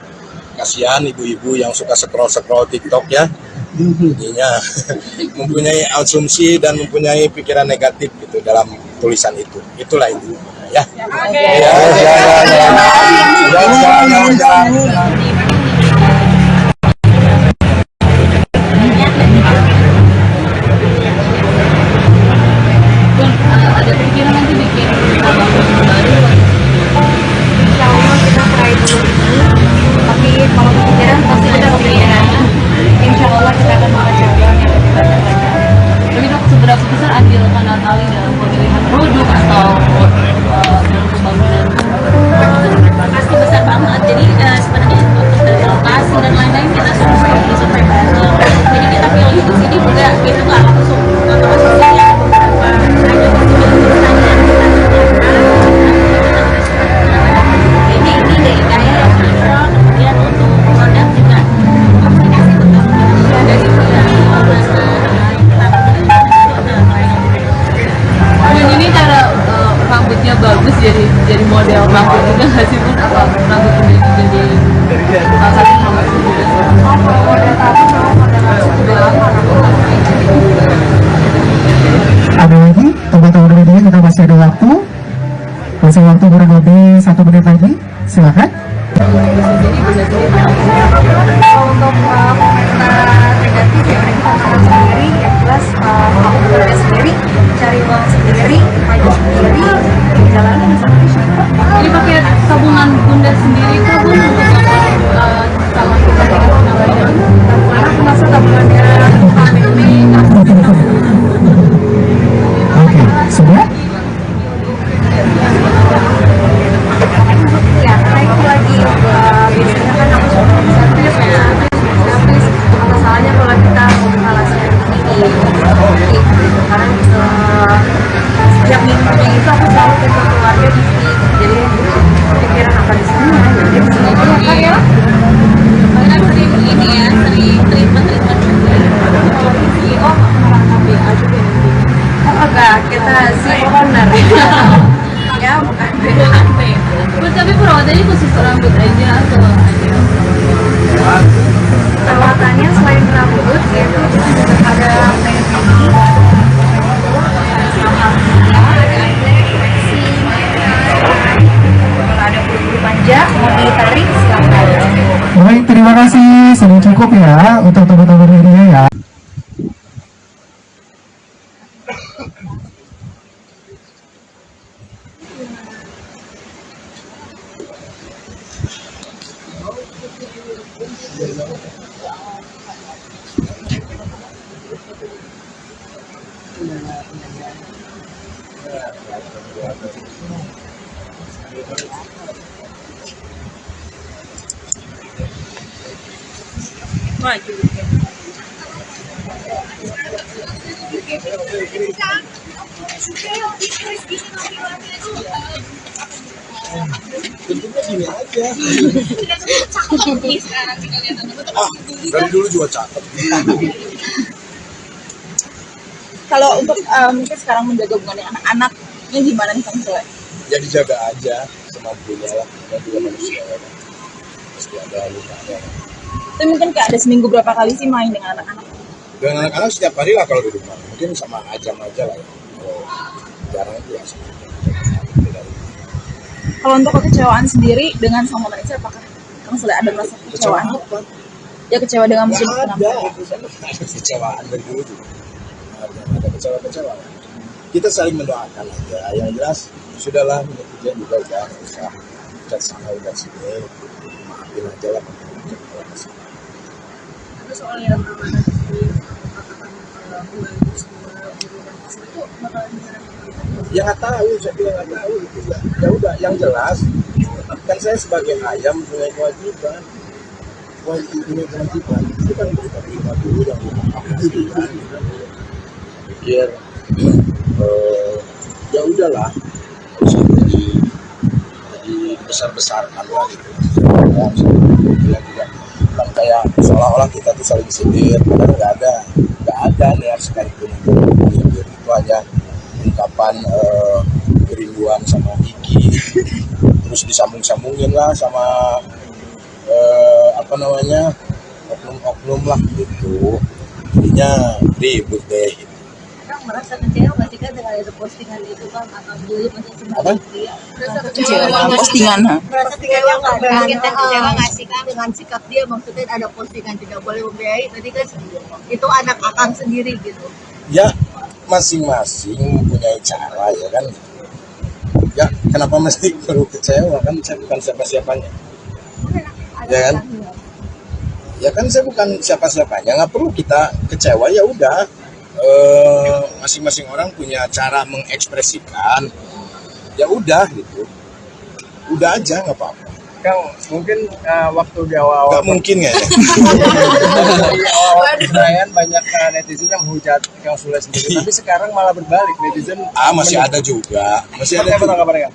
Kasihan ibu-ibu yang suka scroll TikTok ya. Intinya mempunyai asumsi dan mempunyai pikiran negatif gitu dalam tulisan itu. Itulah itu ya. Ada pikiran nanti bikin abang baru. Insya Allah kita try dulu ini, tapi kalau kepikiran pasti kita kepikiran. Insya Allah kita akan membaca yang lebih banyak lagi. Tapi dok, seberapa besar andil Kak Natali dalam pemilihan produk atau dalam pembangunan? Pasti besar banget. Jadi sebenarnya untuk dari lokasi dan lain-lain kita survei bareng. Jadi kita pilih di sini juga kita nggak langsung masuk sini ya, beberapa ada pertanyaan ini dari saya yang kontrol. Kemudian untuk produk juga komunikasi betul dari Dan ini cara rambutnya bagus jadi model rambut juga nggak sih Bun? Apa rambut ini jadi salah satu rambut juga? Model tahu sama model langsung udah lama Ada lagi teman-teman media, kita masih ada waktu kurang lebih 1 menit lagi, silakan. untuk komentar negatif ya kita tahu sendiri, yang jelas aku bekerja sendiri, cari uang sendiri, maju sendiri, jalanin sendiri. Jadi pakai tabungan bunda sendiri kah Bun untuk calon kepentingan namanya? Tabungan aku masuk tabungannya KPP. Oke, sudah? Ya, karena itu lagi biasanya kan aku suka servis ya, servis apa salahnya kalau kita membuka sharing ini karena setiap minggunya itu aku selalu ketemu keluarga di sini, jadi pikiran apa di sini ya, jadi di sini aja kan ya. Karena sering ini ya, sering treatment CEO malah KPA juga Enggak, kita si owner ya, bukan BHP. Bun, tapi perawatannya khusus rambut aja atau ada? perawatannya selain rambut yaitu ada penyakit ada bulu panjang mau ditarik silakan. Baik, terima kasih. Sudah cukup ya untuk teman-teman media ya. Bentuknya gini aja. Dari dulu juga cakep. Kalau untuk mungkin sekarang menjaga hubungan anak-anaknya gimana nih Kang Sule? Ya dijaga aja semampunya lah. Kita juga manusia ya. Pasti ada lukanya. Tapi mungkin kayak ada seminggu berapa kali sih main dengan anak-anak? Dengan anak-anak setiap hari lah kalau di rumah. Mungkin sama Ajam aja lah ya. Kalau jarang itu ya sama Ajam. Kalau untuk kekecewaan sendiri dengan sama Vanessa, apakah Kang Sule ada merasa kekecewaan? Ya kecewa dengan mungkin Nggak penampilan. ada kecewaan dari dulu juga. Ada kecewa-kecewa. Kita saling mendoakan aja. Yang jelas sudahlah, netizen juga udah nggak usah udah sana udah sini, maafin aja lah. Tapi soal yang amanah di katakan pembantu semua guru dan dosen itu bakalan menyerang Ya nggak tahu, saya bilang nggak tahu itu ya. Ya udah, yang jelas kan saya sebagai ayam punya kewajiban. Punya kewajiban itu kan kita terima dulu yang dimaksudkan. Pikir ya udahlah, usah jadi besar-besarkan lah gitu. Bilang juga kan kayak seolah-olah kita tuh saling sindir, padahal nggak ada niat sekalipun itu hanya ungkapan kerinduan sama Iki, terus disambung-sambungin lah sama oknum-oknum lah gitu, jadinya ribut deh. Orang merasa kecewa nggak sih kan dengan ada postingan itu kan, atau dulu masih Apa? sebagai pria merasa Postingan, merasa kecewa nggak sih kan dengan sikap dia, maksudnya ada postingan tidak boleh membiayai, tadi kan itu anak akang sendiri gitu. Ya masing-masing mempunyai cara ya kan. Ya kenapa mesti perlu kecewa, kan saya bukan siapa-siapanya. Ya kan? Ya kan saya bukan siapa-siapanya, nggak perlu kita kecewa. Ya udah, masing-masing orang punya cara mengekspresikan. Ya udah gitu, udah aja nggak apa-apa. Kang, mungkin waktu di awal-awal Nggak mungkin ya. di awal perceraian banyak netizen yang menghujat Kang Sule sendiri, tapi sekarang malah berbalik, netizen Masih ada juga, masih ada Seperti apa juga. tanggapannya, Kang?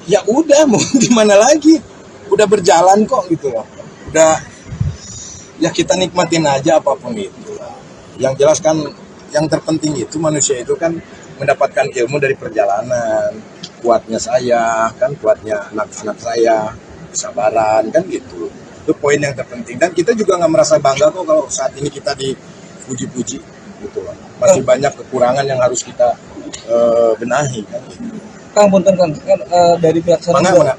Ya udah, mau gimana lagi, udah berjalan kok gitu loh. Udah, ya kita nikmatin aja apapun itu. Yang jelas kan yang terpenting itu manusia itu kan mendapatkan ilmu dari perjalanan. Kuatnya saya kan, kuatnya anak-anak saya, kesabaran kan gitu. Itu poin yang terpenting, dan kita juga nggak merasa bangga kok kalau saat ini kita dipuji-puji gitu loh. Masih banyak kekurangan yang harus kita benahi kan gitu. Kang, punten Kang, kan dari pihak sana Mana?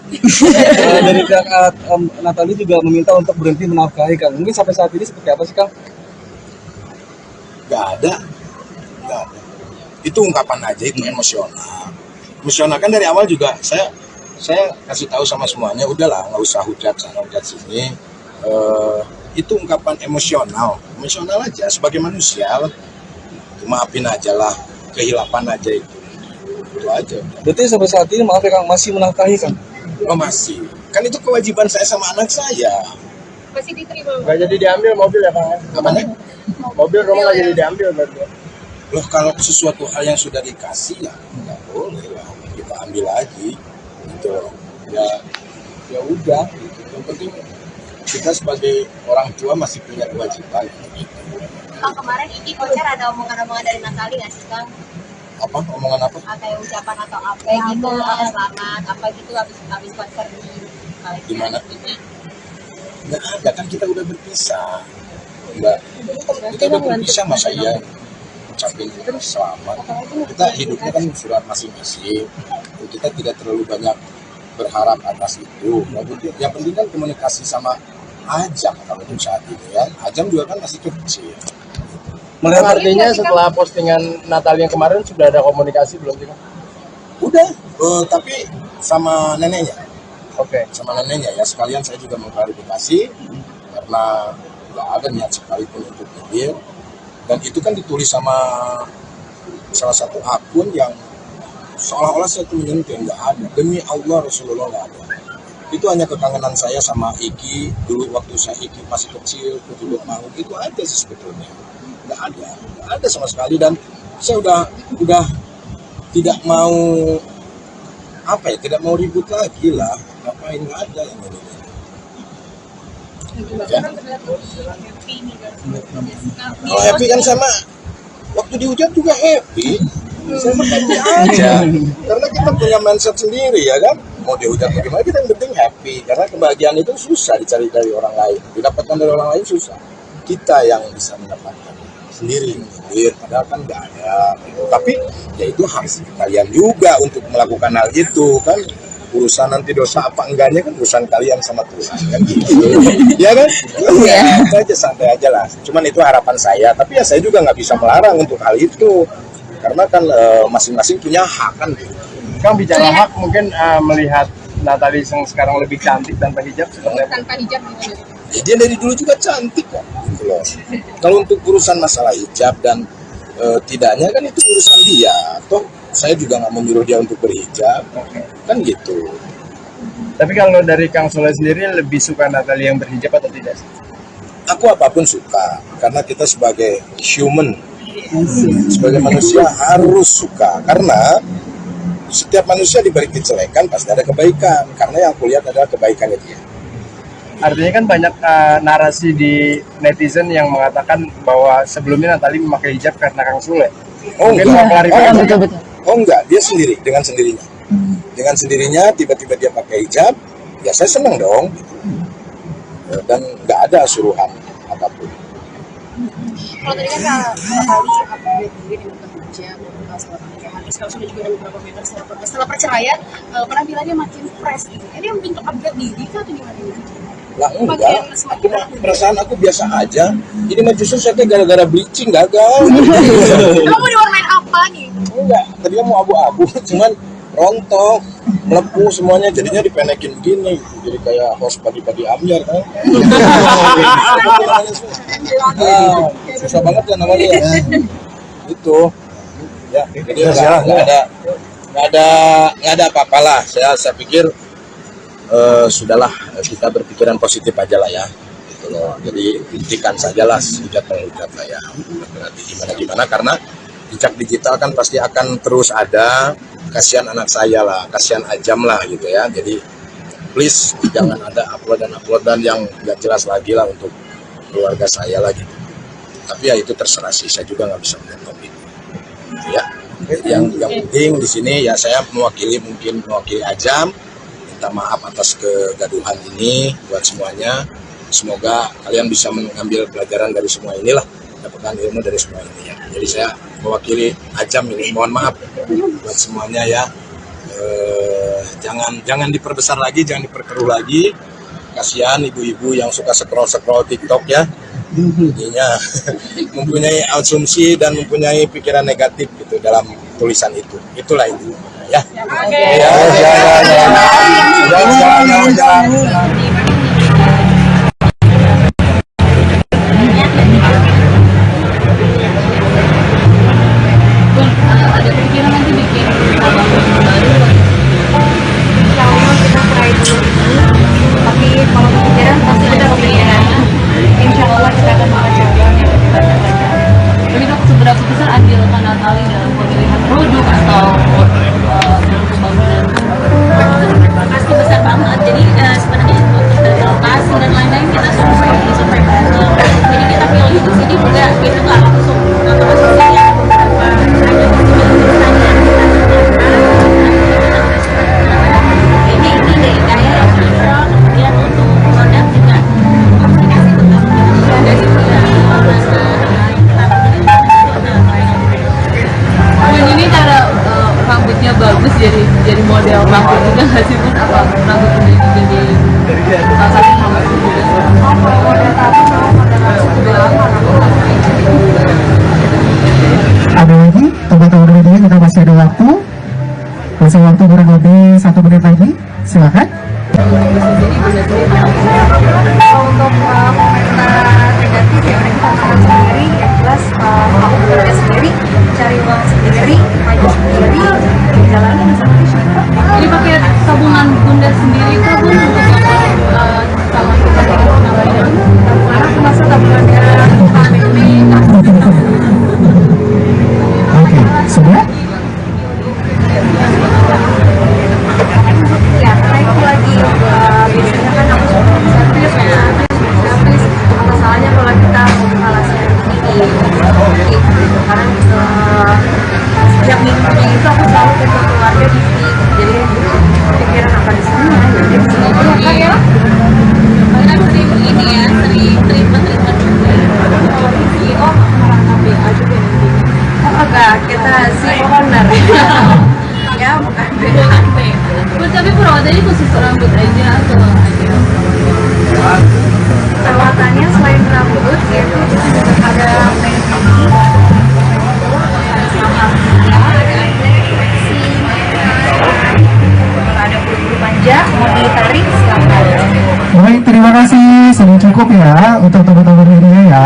dari pihak Natali juga meminta untuk berhenti menafkahi Kang. Mungkin sampai saat ini seperti apa sih Kang? Nggak ada. Itu ungkapan aja, itu emosional kan. Dari awal juga saya kasih tahu sama semuanya, udahlah nggak usah hujat sana hujat sini. Itu ungkapan emosional aja sebagai manusia. Maafin aja lah, kehilapan aja itu aja. Berarti sampai saat ini maaf ya Kang, masih menafkahi Kang? Oh masih, kan itu kewajiban saya sama anak saya. masih diterima. Nggak jadi diambil mobil ya, Kang? Apanya? Mobil rumah nggak jadi diambil berarti. Loh, kalau sesuatu hal yang sudah dikasih ya nggak boleh lah kita ambil lagi gitu loh. Ya udah gitu. Yang penting kita sebagai orang tua masih punya kewajiban gitu. Kang, kemarin Iki konser ada omongan-omongan dari Natali nggak sih Kang? Apa omongan apa? Kayak ucapan atau apa gitu, selamat apa gitu habis konser Di mana? Nggak ada, kan kita udah berpisah. Enggak, kita udah berpisah, masa iya ucapin selamat. Kita hidupnya kan sudah masing-masing. Kita tidak terlalu banyak berharap atas itu. Yang penting kan komunikasi sama Ajam kalau untuk saat ini ya. Ajam juga kan masih kecil. Melihat artinya setelah postingan Natal yang kemarin sudah ada komunikasi belum sih, Kang? Udah, tapi sama neneknya. Oke. Sama neneknya ya, sekalian saya juga mengklarifikasi karena nggak ada niat sekalipun untuk nyindir, dan itu kan ditulis sama salah satu akun yang seolah-olah saya tuh menyentuh, nggak ada. Demi Allah, Rasulullah nggak ada. Itu hanya kekangenan saya sama Iki dulu waktu saya Iki masih kecil, kutubuk mau, itu aja sih sebetulnya. Nggak ada sama sekali, dan saya udah tidak mau tidak mau ribut lagi lah. Ngapain, nggak ada yang ini. Ya. Kalau happy kan sama waktu dihujat juga happy. Saya happy aja. Karena kita punya mindset sendiri ya kan. Mau dihujat bagaimana, kita yang penting happy. Karena kebahagiaan itu susah dicari dari orang lain. Didapatkan dari orang lain susah. Kita yang bisa mendapatkan sendiri. Padahal kan nggak ada. Tapi ya itu harus kalian juga untuk melakukan hal itu kan. urusan nanti dosa apa enggaknya kan urusan kalian sama Tuhan kan gitu. Ya kan? Ya, itu aja santai aja lah. Cuman itu harapan saya, tapi ya saya juga nggak bisa melarang untuk hal itu. Karena kan masing-masing punya hak kan gitu. Kang bicara hak mungkin melihat Natalie yang sekarang lebih cantik tanpa hijab seperti apa? Tanpa hijab gitu. Ya, dia dari dulu juga cantik kok gitu loh. Kalau untuk urusan masalah hijab dan tidaknya kan itu urusan dia. Toh saya juga nggak menyuruh dia untuk berhijab kan gitu. Tapi kalau dari Kang Sule sendiri lebih suka Natalie yang berhijab atau tidak? Aku apapun suka karena kita sebagai human, sebagai manusia harus suka karena setiap manusia diberi kejelekan pasti ada kebaikan karena yang aku lihat adalah kebaikannya dia. Artinya kan banyak narasi di netizen yang mengatakan bahwa sebelumnya Natalie memakai hijab karena Kang Sule. Oh Mungkin enggak, mau klarifikasi. betul. oh enggak, dia sendiri dengan sendirinya. Dengan sendirinya tiba-tiba dia pakai hijab, ya saya senang dong. Dan nggak ada suruhan apapun. Kalau tadi kan Natali upgrade diri dengan bekerja, setelah pernikahan, terus kalau sudah juga ada beberapa member setelah perceraian, penampilannya makin fresh gitu. Ini bentuk upgrade diri kah atau gimana? Lah enggak, perasaan aku biasa aja. Ini mah justru saya gara-gara bleaching gagal. Kamu mau diwarnain apa nih? Enggak, tadinya mau abu-abu, cuman rontok, melepuh semuanya, jadinya dipendekin begini, jadi kayak host pagi-pagi Amir kan. Susah banget ya namanya ya. Itu, ya, jadi nggak ada apa-apalah. Saya pikir sudahlah kita berpikiran positif aja lah ya. Gitu loh. Jadi hentikan sajalah hujat-menghujat lah ya. Nanti gimana karena jejak digital kan pasti akan terus ada. Kasihan anak saya lah, kasihan Ajam lah gitu ya. Jadi please jangan ada uploadan yang nggak jelas lagi lah untuk keluarga saya lagi. Tapi ya itu terserah sih, saya juga nggak bisa melihat topik. Ya, jadi yang penting di sini ya saya mewakili Ajam, minta maaf atas kegaduhan ini buat semuanya. Semoga kalian bisa mengambil pelajaran dari semua inilah, dapatkan ilmu dari semua ini ya. Jadi saya mewakili Ajam ini, mohon maaf buat semuanya ya. Jangan diperbesar lagi, jangan diperkeruh lagi. Kasihan ibu-ibu yang suka scroll TikTok ya. Jadinya mempunyai asumsi dan mempunyai pikiran negatif gitu dalam tulisan itu. Itulah itu ya. Ada pikiran nanti bikin album baru. Insya Allah kita try dulu ini, tapi kalau kepikiran pasti ada kepikiran. Insya Allah kita akan mengerjakan yang kita kerjakan. Tapi dok, seberapa besar andil Natalie dalam pemilihan produk atau dalam pembangunan? Pasti besar banget. Jadi sebenarnya untuk dari lokasi dan lain-lain kita survei bareng. Jadi kita pilih di sini juga kita nggak langsung ya beberapa ini deh kayak kemudian untuk produk juga komunikasi tetap dari Ini cara rambutnya bagus jadi model rambut juga nggak sih pun apa rambut ini jadi salah satu rambut juga. Model tato sama model rambut juga lama Ada lagi, tunggu dulu dia, kita masih ada waktu. Masih waktu kurang lebih 1 menit lagi, silakan. untuk komentar negatif ya mereka tantangan sendiri yang jelas aku bekerja sendiri cari uang sendiri maju sendiri jalanin sama siapa. Ini pakai tabungan bunda sendiri itu pun untuk sama kita dengan lain. Karena masa tabungannya family Oke, sudah? ya karena itu lagi biasanya kan aku suka servis ya servis apa salahnya kalau kita membuka laser ini gitu karena setiap minggunya itu aku selalu ke keluarga di sini jadi pikiran apa di sana jadi di sini aja kan ya karena sering ini ya sering treatment juga CEO merangkap BA juga di sini oh enggak kita CEO owner ya bukan BA Tapi perawatannya khusus rambut aja atau ada? Perawatannya selain rambut yaitu kita juga ada peeling, ada bulu panja, mau ditarik silakan. Baik, terima kasih. Sudah cukup ya untuk teman-teman media ya.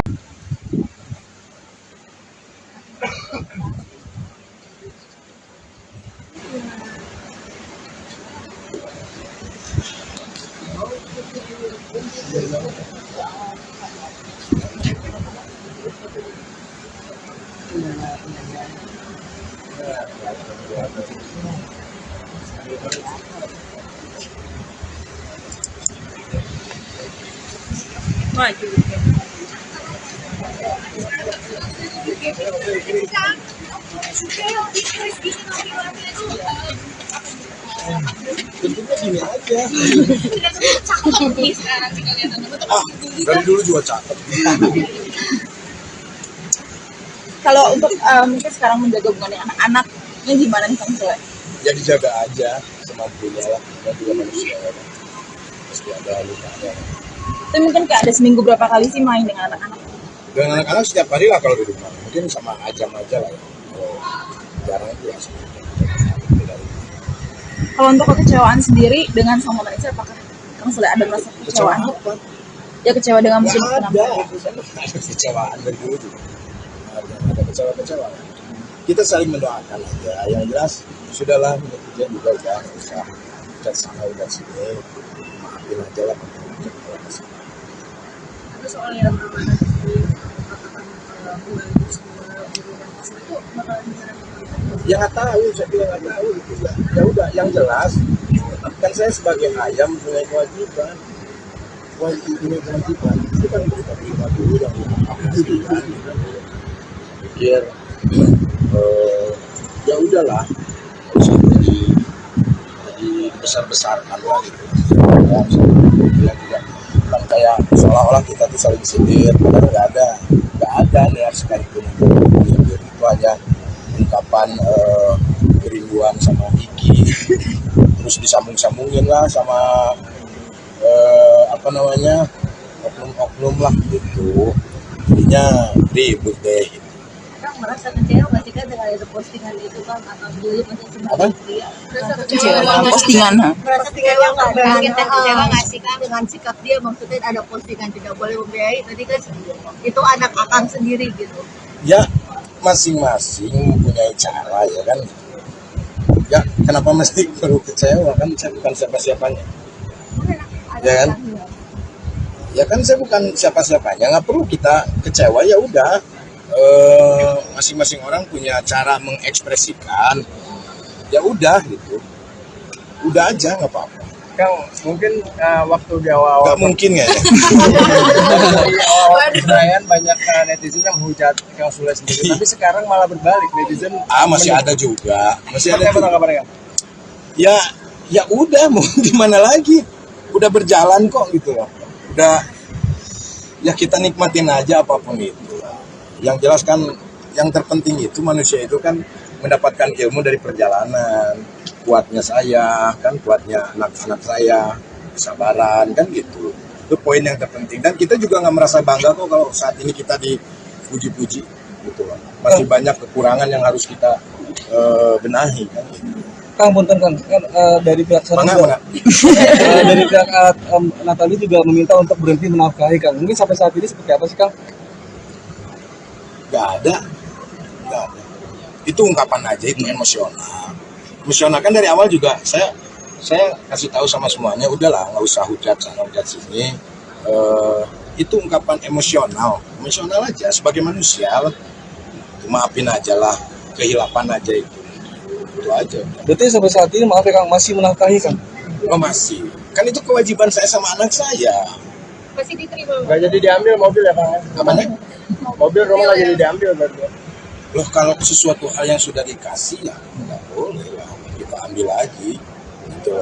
Bentuknya gini aja. Dari dulu juga cakep. Kalau untuk mungkin sekarang menjaga hubungan dengan anak-anaknya gimana nih Kang Sule? Ya dijaga aja semampunya lah. Dan juga manusia ya. Pasti ada lukanya. Tapi mungkin kayak ada seminggu berapa kali sih main dengan anak-anak? Dengan anak-anak setiap hari lah kalau di rumah. Mungkin sama Ajam aja lah ya. Kalau jarang itu ya. Kalau untuk kekecewaan sendiri dengan sama Vanessa, apakah Kang Sule ada merasa kekecewaan? Apa? Ya kecewa dengan musim Nggak kenapa? ada kecewaan dari dulu juga. Ada kecewa-kecewaan. Kita saling mendoakan aja. Yang jelas sudahlah netizen juga udah usah udah sana udah sini. Maafin aja lah. Itu soal yang amanah di katakan membantu semua organisasi itu bakalan bisa. Ya nggak tahu, saya bilang nggak tahu itu ya. Ya udah, yang jelas kan saya sebagai ayam punya kewajiban. Punya kewajiban itu kan terima dulu yang aku kan. Pikir ya udahlah, nggak usah jadi besar-besarkan lah gitu. Bilang juga kan kayak seolah-olah kita tuh saling sindir, padahal nggak ada niat sekalipun untuk sindir. Itu hanya ungkapan kerinduan sama Iki, terus disambung-sambungin lah sama oknum-oknum lah gitu. Jadinya ribut deh. Kang merasa kecewa nggak sih Kang dengan itu postingan itu Kang atau dulu masih Apa? Kecewa dengan postingan, ha? merasa kecewa nggak Kang? Kita kecewa nggak sih Kang dengan sikap dia, maksudnya ada postingan tidak boleh membiayai tadi kan itu anak Akang sendiri gitu. Ya masing-masing mempunyai cara ya kan. Ya kenapa mesti perlu kecewa, kan saya bukan siapa-siapanya. Ya kan? Ya kan saya bukan siapa-siapanya, nggak perlu kita kecewa. Ya udah, masing-masing orang punya cara mengekspresikan. Ya udah gitu, udah aja nggak apa-apa. Kang, mungkin waktu di awal-awal Nggak mungkin ya. dari awal perayaan banyak netizen yang menghujat Kang Sule sendiri, tapi sekarang malah berbalik netizen. Masih ada juga, masih ada Seperti apa juga. tanggapannya Kang? Ya udah, mau gimana lagi, udah berjalan kok gitu loh. Udah, ya kita nikmatin aja apapun itu. Yang jelas kan yang terpenting itu manusia itu kan mendapatkan ilmu dari perjalanan. Kuatnya saya kan, kuatnya anak-anak saya, kesabaran kan gitu. Itu poin yang terpenting, dan kita juga nggak merasa bangga kok kalau saat ini kita dipuji-puji gitu loh. Masih banyak kekurangan yang harus kita benahi kan gitu. Kang, punten Kang, kan dari pihak sana Mana? dari pihak Natali juga meminta untuk berhenti menafkahi Kang. Mungkin sampai saat ini seperti apa sih Kang? Nggak ada. Itu ungkapan aja, itu emosional. Emosional kan dari awal juga saya kasih tahu sama semuanya, udahlah nggak usah hujat sana hujat sini. Itu ungkapan emosional aja sebagai manusia. Maafin aja lah, kehilapan aja itu aja. Berarti sampai saat ini maaf ya Kang, masih menafkahi Kang? Oh masih, kan itu kewajiban saya sama anak saya. Masih diterima. Nggak jadi diambil mobil ya Kang? Apanya? Mobil rumah nggak jadi diambil berarti. Loh, kalau sesuatu hal yang sudah dikasih ya nggak boleh lah kita ambil lagi gitu.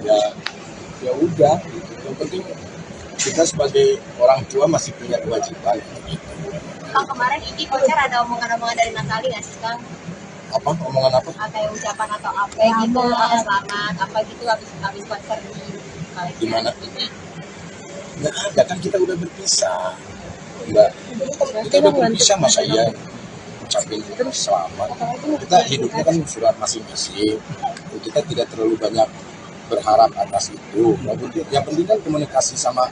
Ya udah gitu. Yang penting kita sebagai orang tua masih punya kewajiban. Kang, kemarin Iki konser ada omongan-omongan dari Natali nggak sih Kang? Apa omongan apa? Kayak ucapan atau apa gitu, kata selamat apa gitu habis konser di Di mana? Nggak ada, kan kita udah berpisah. Mbak, kita udah berpisah, masa iya ucapin selamat. Kita hidupnya kan surat masing-masing. Kita tidak terlalu banyak berharap atas itu. Yang penting kan komunikasi sama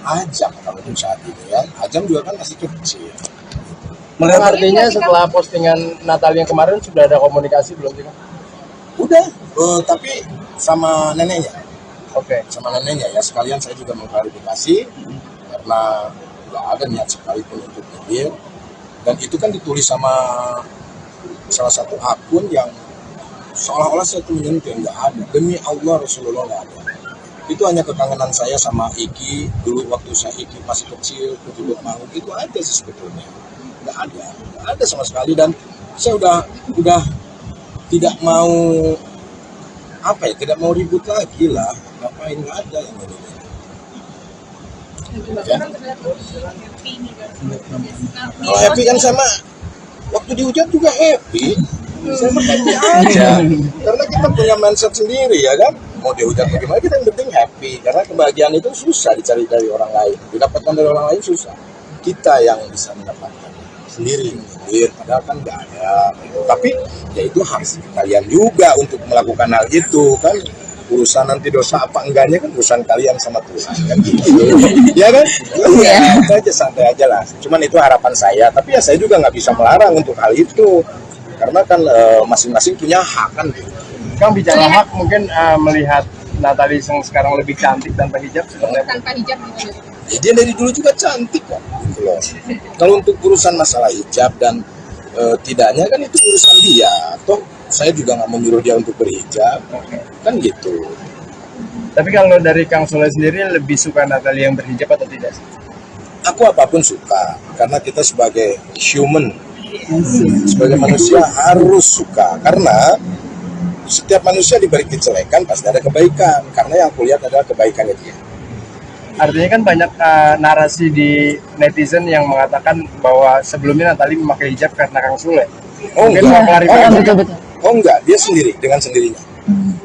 Ajam kalau untuk saat ini ya. Ajam juga kan masih kecil. Melihat artinya setelah postingan Natali yang kemarin sudah ada komunikasi belum sih? Kang? Udah, tapi sama neneknya. Oke. Sama neneknya ya, sekalian saya juga mengklarifikasi karena nggak ada niat sekalipun untuk nyindir, dan itu kan ditulis sama salah satu akun yang seolah-olah saya itu menyentuh, nggak ada. Demi Allah Rasulullah nggak ada. Itu hanya kekangenan saya sama Iki dulu waktu saya Iki masih kecil, kutubut mau itu aja sih sebetulnya. Nggak ada sama sekali, dan saya udah tidak mau tidak mau ribut lagi lah. Ngapain, nggak ada yang ini. Ya. Kalau happy kan sama waktu dihujat juga happy. Saya happy aja. Karena kita punya mindset sendiri ya kan. Mau dihujat bagaimana, kita yang penting happy. Karena kebahagiaan itu susah dicari dari orang lain. Didapatkan dari orang lain susah. Kita yang bisa mendapatkan sendiri. Padahal kan nggak ada. Tapi ya itu harus kalian juga untuk melakukan hal itu kan. Urusan nanti dosa apa enggaknya kan urusan kalian sama Tuhan kan gitu. Ya kan? Iya, itu aja, santai aja lah. Cuman itu harapan saya, tapi ya saya juga nggak bisa melarang untuk hal itu. Karena kan masing-masing punya hak kan gitu. Kang, bicara hak, mungkin melihat Natali yang sekarang lebih cantik tanpa hijab seperti apa? Tanpa hijab gitu. Ya, dia dari dulu juga cantik kok gitu loh. Kalau untuk urusan masalah hijab dan tidaknya kan itu urusan dia. Toh saya juga nggak menyuruh dia untuk berhijab, kan gitu. Tapi kalau dari Kang Sule sendiri lebih suka Natali yang berhijab atau tidak? Aku apapun suka, karena kita sebagai human, sebagai manusia harus suka. Karena setiap manusia diberi kejelekan pasti ada kebaikan. Karena yang aku lihat adalah kebaikannya dia. Artinya kan banyak narasi di netizen yang mengatakan bahwa sebelumnya Natali memakai hijab karena Kang Sule. Mungkin mau klarifikasi. betul. Oh enggak, dia sendiri, dengan sendirinya.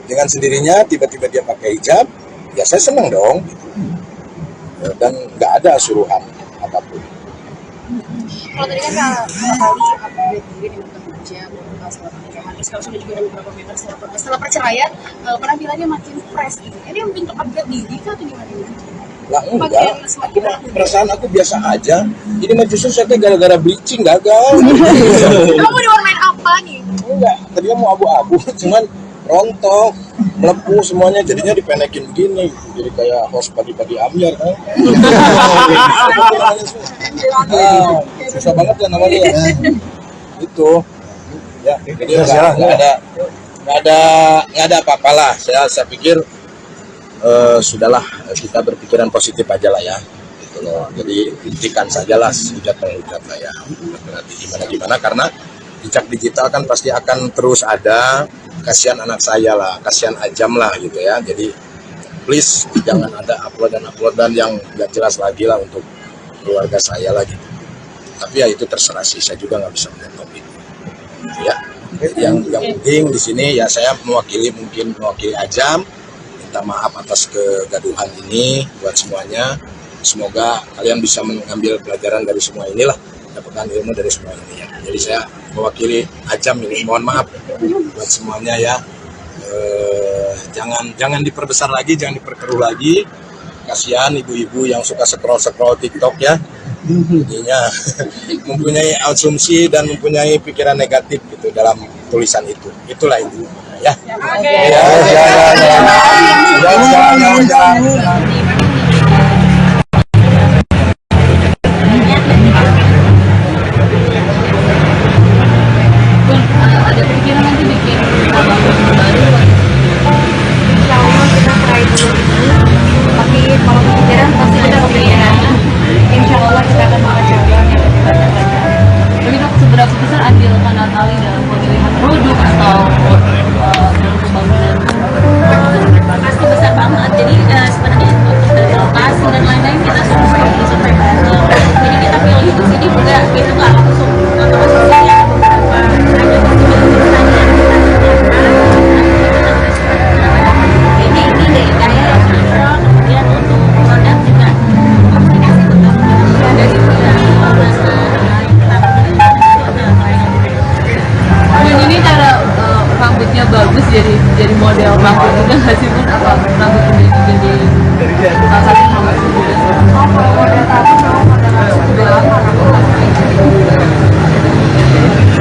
Dengan sendirinya tiba-tiba dia pakai hijab, ya saya senang dong. Dan nggak ada suruhan apapun. Kalau tadi kan kali upgrade diri dengan hijab, setelah pernikahan, terus kalau sudah juga ada beberapa meter setelah perceraian, penampilannya makin fresh gitu. Ini bentuk upgrade diri kah atau gimana? Lah enggak, perasaan aku biasa aja. Ini mah justru saya gara-gara bleaching gagal. Kamu diwarnain apa nih? Enggak, tadinya mau abu-abu, cuman rontok, melepuh semuanya, jadinya dipenekin begini, jadi kayak host pagi-pagi Amir kan. Susah banget ya namanya ya. Itu, ya, jadi nggak ada apa-apalah. Saya pikir sudahlah, kita berpikiran positif aja lah ya. Gitu loh. Jadi hentikan sajalah hujat-penghujat lah ya. Nanti gimana karena jejak digital kan pasti akan terus ada. Kasihan anak saya lah, kasihan Ajam lah gitu ya. Jadi please jangan ada uploadan yang nggak jelas lagi lah untuk keluarga saya lah gitu. Tapi ya itu terserah sih, saya juga nggak bisa menonton itu. Ya, yang penting di sini ya saya mewakili Ajam, minta maaf atas kegaduhan ini buat semuanya. Semoga kalian bisa mengambil pelajaran dari semua inilah, dapatkan ilmu dari semua ini ya. Jadi saya mewakili Ajam ini, mohon maaf buat semuanya ya. Jangan diperbesar lagi, jangan diperkeruh lagi. Kasihan ibu-ibu yang suka scroll TikTok ya. Jadinya mempunyai asumsi dan mempunyai pikiran negatif gitu dalam tulisan itu. Itulah itu ya. Ada pikiran nanti bikin album baru? Insya Allah kita try dulu. Tapi kalau kepikiran pasti ada kepikiran. Insya Allah kita akan mengajarkan yang kita lakukan. Tapi dok, seberapa besar andil Natali dalam pemilihan produk atau dalam pembangunan? Pasti besar banget. Jadi sebenarnya rambutnya bagus jadi model rambut juga nggak sih pun apa rambut jadi salah satu rambut juga. Oh, kalau model tadi mau model rambut udah lama rambut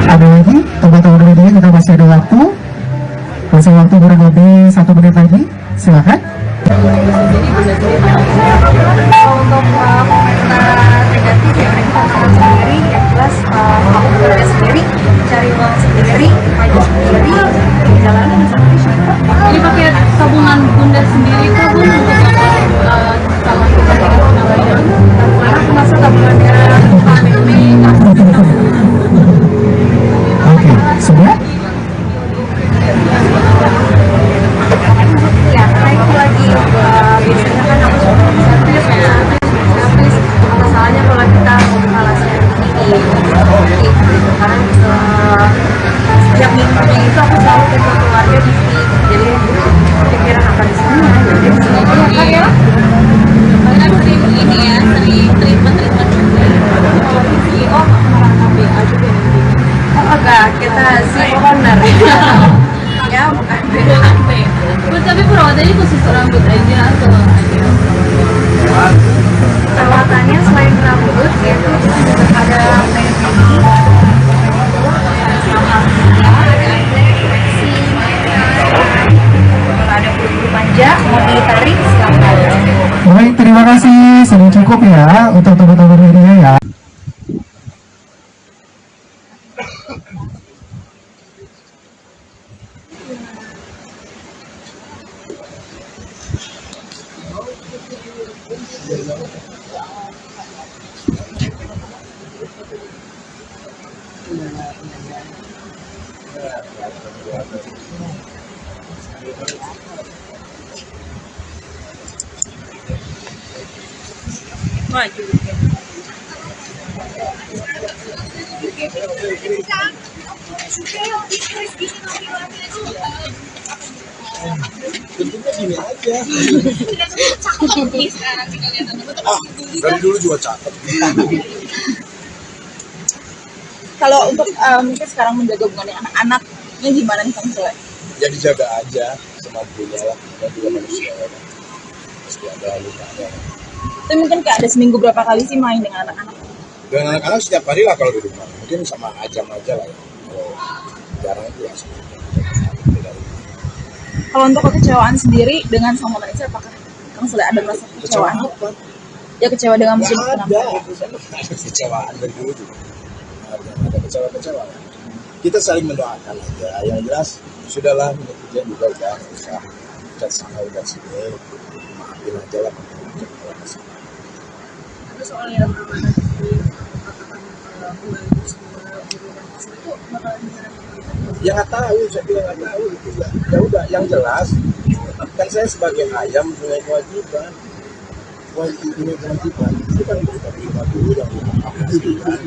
Ada lagi teman-teman media, kita masih ada waktu, kurang lebih 1 menit lagi, silakan. Kalau untuk komentar negatif ya kita tahu sendiri yang jelas kamu kerja sendiri cari uang sendiri maju sendiri jalanan seperti itu. Ini pakai tabungan bunda sendiri kah bun untuk sama kita Karena termasuk tabungannya pandemi Oke, sudah? ya karena itu lagi biasanya kan aku suka servis ya servis masalahnya kalau kita alasan ini karena setiap minggunya itu aku selalu ke keluarga di sini jadi pikiran akan di sana jadi di sini kan ya Kan sering ini ya, sering treatment juga. kalau di CEO merasa BA juga di sini oh enggak kita CEO owner ya bukan Bukan B. Bun, tapi perawatannya khusus rambut aja atau perawatannya selain rambut yaitu kita juga ada medicine ada bulu panjang mau ditarik silakan. Baik, terima kasih, sudah cukup ya untuk teman-teman media ya. Bentuknya gini aja. Dari dulu juga cakep. Kalau untuk mungkin sekarang menjaga hubungannya anak-anaknya gimana nih Kang Sule? Ya dijaga aja semampunya lah. Kita juga manusia ya. Pasti ada lukanya. Tapi mungkin kayak ada seminggu berapa kali sih main dengan anak-anak? Dengan anak-anak setiap hari lah kalau di rumah. Mungkin sama Ajam aja lah ya. Kalau jarang itu ya. Kalau untuk kekecewaan sendiri dengan sama Malaysia, apakah Kang Sule ada merasa kekecewaan? Ya kecewa dengan musim Ada kecewaan dari dulu juga. Ada kecewa-kecewa. Kita saling mendoakan aja. Yang jelas sudahlah netizen juga udah usah udah sana udah sini. Maafin aja lah. Itu soal yang mana Ya nggak tahu, saya bilang nggak tahu gitu ya. Ya udah, yang jelas kan saya sebagai ayam punya kewajiban. Punya kewajiban itu kan kita terima dulu yang aku kan.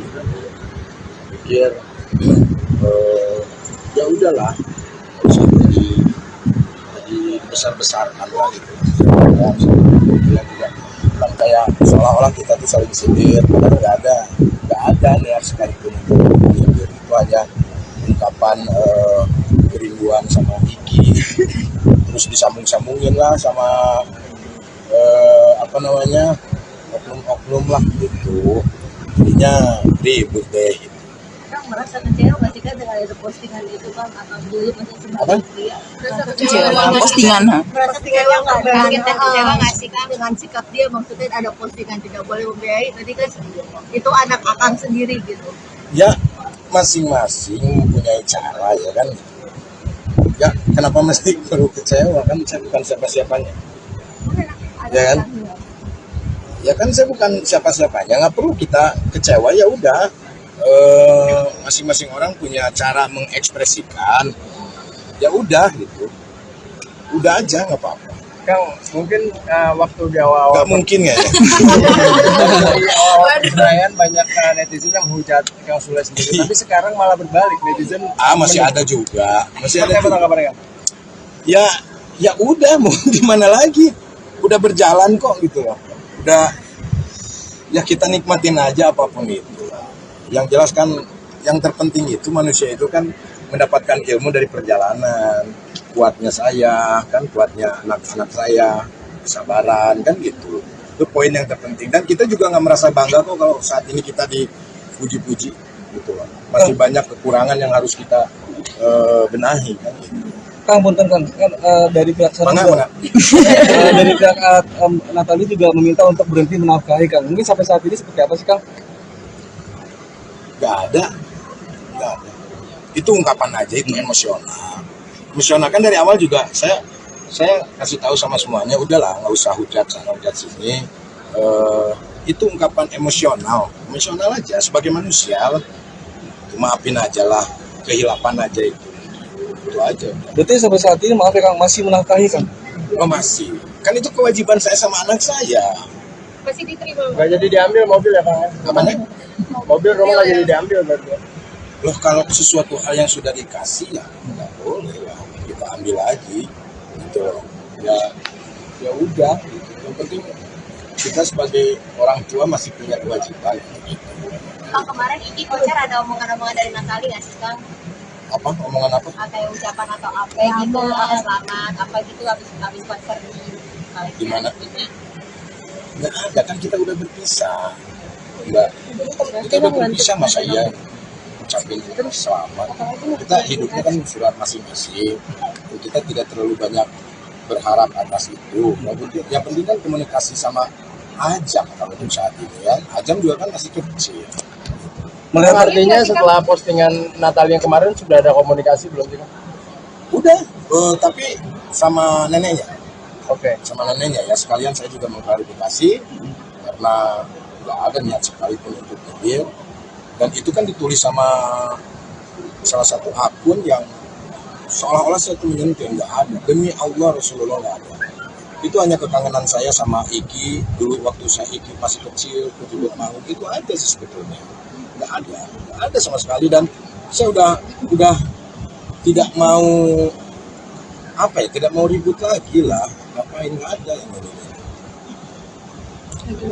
Pikir ya udahlah, nggak usah besar-besarkan lah gitu. Ya juga kan kayak seolah-olah kita tuh saling sindir, padahal nggak ada niat sekalipun untuk sindir. Itu hanya ungkapan kerinduan sama Kiki, terus disambung-sambungin lah sama oknum-oknum lah gitu, jadinya ribut deh gitu. Kang merasa kecewa nggak sih Kang dengan ada postingan itu Kang atau dulu masih Apa? dia? kecewa dengan postingan? Merasa kecewa nggak? Kita kecewa nggak sih Kang dengan sikap dia? Maksudnya ada postingan tidak boleh membiayai. Tadi kan itu anak Akang sendiri gitu. Ya masing-masing mempunyai cara ya kan. Ya kenapa mesti perlu kecewa, kan saya bukan siapa-siapanya ya kan. Ya kan saya bukan siapa-siapanya, nggak perlu kita kecewa. Ya udah, masing-masing orang punya cara mengekspresikan. Ya udah gitu, udah aja nggak apa-apa. Kang, mungkin waktu di awal-awal Nggak mungkin ya. di awal perayaan banyak netizen yang hujat Kang Sule sendiri, tapi sekarang malah berbalik, netizen Masih ada juga, masih ada Apa juga. tanggapannya, Kang? Ya udah, mau gimana lagi, udah berjalan kok gitu loh. Udah, ya kita nikmatin aja apapun itu. Yang jelas kan yang terpenting itu manusia itu kan mendapatkan ilmu dari perjalanan. Kuatnya saya, kan kuatnya anak-anak saya, kesabaran, kan gitu. Itu poin yang terpenting. Dan kita juga nggak merasa bangga kok kalau saat ini kita dipuji-puji, gitu loh. Masih banyak kekurangan yang harus kita benahi, kan gitu. Kang punten kan dari pihak sana Mana? dari pihak Natali juga meminta untuk berhenti menafkahi Kang. Mungkin sampai saat ini seperti apa sih Kang? Nggak ada. Itu ungkapan aja, itu emosional kan dari awal juga saya kasih tahu sama semuanya, udahlah nggak usah hujat sana hujat sini. Itu ungkapan emosional aja sebagai manusia, maafin aja lah, kehilapan aja itu aja. Berarti sampai saat ini maaf ya Kang, masih menafkahi Kang? Oh masih, kan itu kewajiban saya sama anak saya. Masih diterima. Nggak jadi diambil mobil ya Kang? Apanya? Mobil rumah nggak jadi diambil berarti. Loh kalau sesuatu hal yang sudah dikasih ya nggak boleh lah kita ambil lagi gitu loh. Ya udah gitu. Yang penting kita sebagai orang tua masih punya kewajiban gitu. Kang, kemarin ini konser ada omongan-omongan dari Natali nggak sih Kang? Apa omongan apa? Kayak ucapan atau apa gitu, selamat apa gitu habis konser Di mana? Nggak ada, kan kita udah berpisah. Enggak, kita udah berpisah, masa iya ucapin selamat. Kita hidupnya kan sudah masing-masing. Kita tidak terlalu banyak berharap atas itu. Yang penting kan komunikasi sama Ajam kalau untuk saat ini ya. Ajam juga kan masih kecil. Melihat artinya setelah postingan Natal yang kemarin sudah ada komunikasi belum sih Kang? Udah, tapi sama neneknya. Oke. Sama neneknya ya, sekalian saya juga mengklarifikasi karena nggak ada niat sekalipun untuk hadir. Dan itu kan ditulis sama salah satu akun yang seolah-olah saya itu menyentuh, nggak ada. Demi Allah Rasulullah nggak ada. Itu hanya kekangenan saya sama Iki dulu waktu saya Iki masih kecil, kutubut maut itu aja sih sebetulnya. Nggak ada sama sekali. Dan saya udah tidak mau tidak mau ribut lagi lah. Ngapain, nggak ada yang ini.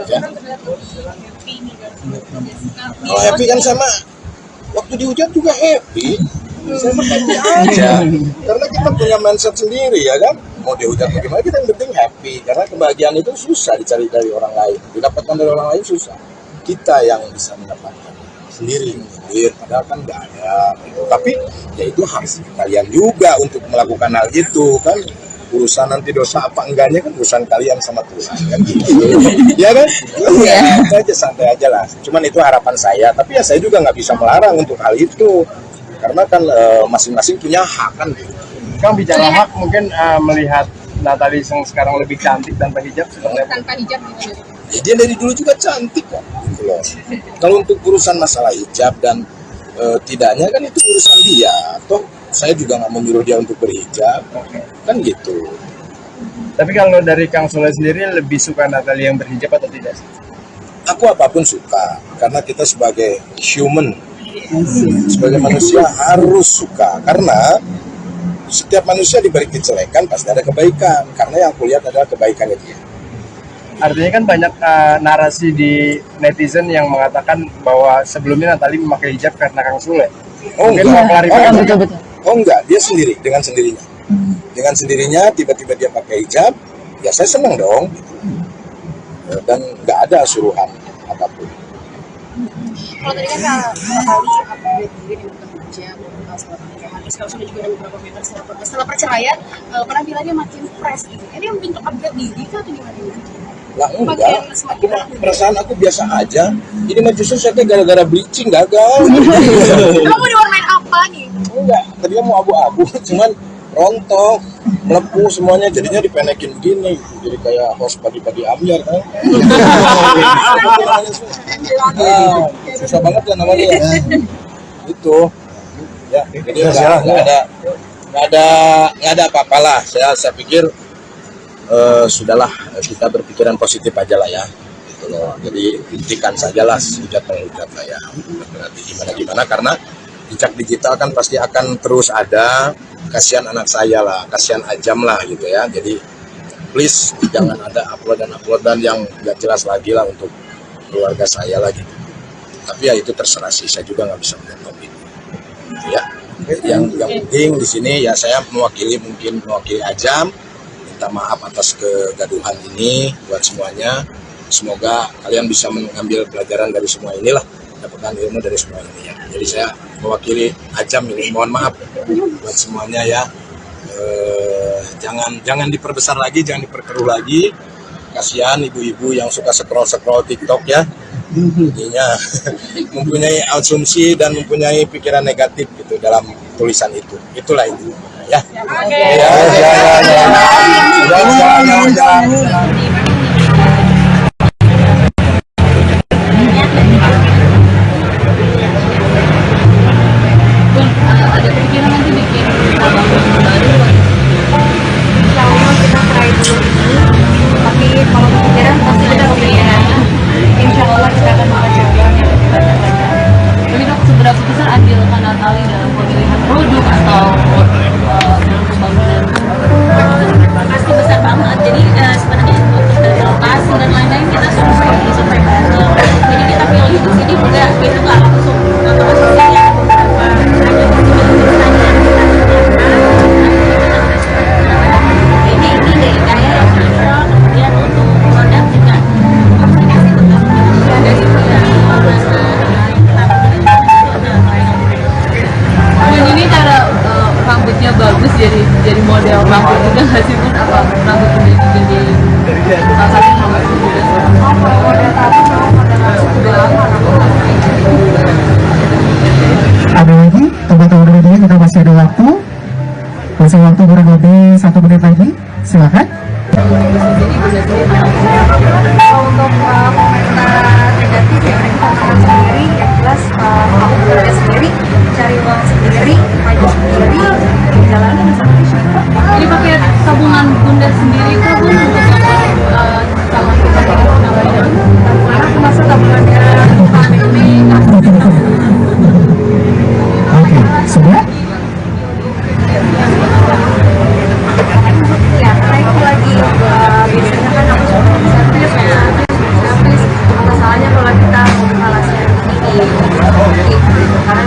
Ya. Kalau happy kan sama waktu dihujat juga happy. Saya happy aja. Karena kita punya mindset sendiri ya kan. Mau dihujat bagaimana, kita yang penting happy. Karena kebahagiaan itu susah dicari dari orang lain. Didapatkan dari orang lain susah. Kita yang bisa mendapatkan sendiri. Padahal kan nggak ada. Tapi ya itu harus kalian juga untuk melakukan hal itu kan. Urusan nanti dosa apa enggaknya kan urusan kalian sama Tuhan kan gitu. Ya kan? Ya, itu aja santai aja lah. Cuman itu harapan saya, tapi ya saya juga nggak bisa melarang untuk hal itu. Karena kan masing-masing punya hak kan gitu. Kang bicara hak, mungkin melihat Natali yang sekarang lebih cantik tanpa hijab seperti apa? Tanpa hijab gitu. Ya, dia dari dulu juga cantik kan gitu loh. Kalau untuk urusan masalah hijab dan tidaknya kan itu urusan dia. Toh saya juga nggak menyuruh dia untuk berhijab, kan gitu. Tapi kalau dari Kang Sule sendiri lebih suka Natali yang berhijab atau tidak sih? Aku apapun suka, karena kita sebagai human, sebagai manusia harus suka. Karena setiap manusia diberi kejelekan pasti ada kebaikan. Karena yang aku lihat adalah kebaikannya dia. Artinya kan banyak narasi di netizen yang mengatakan bahwa sebelumnya Natali memakai hijab karena Kang Sule. Oh Mungkin mau klarifikasi. betul. Oh enggak, dia sendiri, dengan sendirinya. Dengan sendirinya, tiba-tiba dia pakai hijab, ya saya senang dong. Dan nggak ada suruhan apapun. Kalau tadi kan kali update mungkin yang bekerja setelah pernikahan, terus kalau sudah juga ada beberapa meter setelah perceraian, penampilannya makin fresh gitu. Ini yang bentuk upgrade diri atau gimana? Lah enggak, perasaan aku biasa aja. Ini mah justru saya gara-gara bleaching gagal. Kamu diwarnain apa nih? Enggak, tadinya mau abu-abu, cuman rontok, melepuh semuanya, jadinya dipenekin begini, jadi kayak host pagi-pagi ambiar kan. Susah banget kan namanya ya. Itu, ya, jadi nggak ada apa-apalah. Saya pikir sudahlah kita berpikiran positif aja lah ya. Gitu loh. Jadi hentikan sajalah hujat-penghujat lah ya. Berarti gimana karena jejak digital kan pasti akan terus ada. Kasihan anak saya lah, kasihan Ajam lah gitu ya. Jadi please jangan ada uploadan yang nggak jelas lagi lah untuk keluarga saya lah gitu. Tapi ya itu terserah sih, saya juga nggak bisa menentukan itu. Ya. Yang penting di sini ya saya mewakili Ajam, minta maaf atas kegaduhan ini buat semuanya. Semoga kalian bisa mengambil pelajaran dari semua inilah, dapatkan ilmu dari semua ini ya. Jadi saya mewakili Ajam ini mohon maaf buat semuanya ya. Jangan diperbesar lagi, jangan diperkeruh lagi. Kasihan ibu-ibu yang suka scroll TikTok ya. Intinya mempunyai asumsi dan mempunyai pikiran negatif gitu dalam tulisan itu. Itulah itu ya. Oke. Ada pikiran nanti bikin album baru. Insya Allah kita try dulu ini, tapi kalau kepikiran pasti kita kepikiran. Insya Allah kita akan membaca yang lebih banyak lagi. Tapi dok, seberapa besar andil Kak Natali dalam pemilihan produk atau dalam pembangunan? Pasti besar banget. Jadi sebenarnya untuk dari lokasi dan lain-lain kita survei bareng. Jadi kita pilih di sini juga kita nggak langsung masuk sini ya, beberapa ada pertanyaan yang kita ini deh kayak yang viral, kemudian untuk produk juga komunikasi tetap dari Dan ini cara rambutnya bagus jadi model rambut juga nggak sih Bun? Apa rambut jadi salah satu rambut juga? Kalau model tahu sama model langsung udah lama. Ada lagi teman-teman media, kita masih ada waktu kurang lebih 1 menit lagi, silakan. Kalau untuk komentar negatif ya mereka sendiri, yang jelas aku kerja sendiri, cari uang sendiri, maju sendiri, jalanin sendiri. Jadi pakai tabungan bunda sendiri kah Bun untuk calon kepentingan namanya? Karena termasuk tabungannya family, Oke, sudah? ya karena itu lagi biasanya kan aku suka servis ya, servis masalahnya kalau kita mengalasi ini karena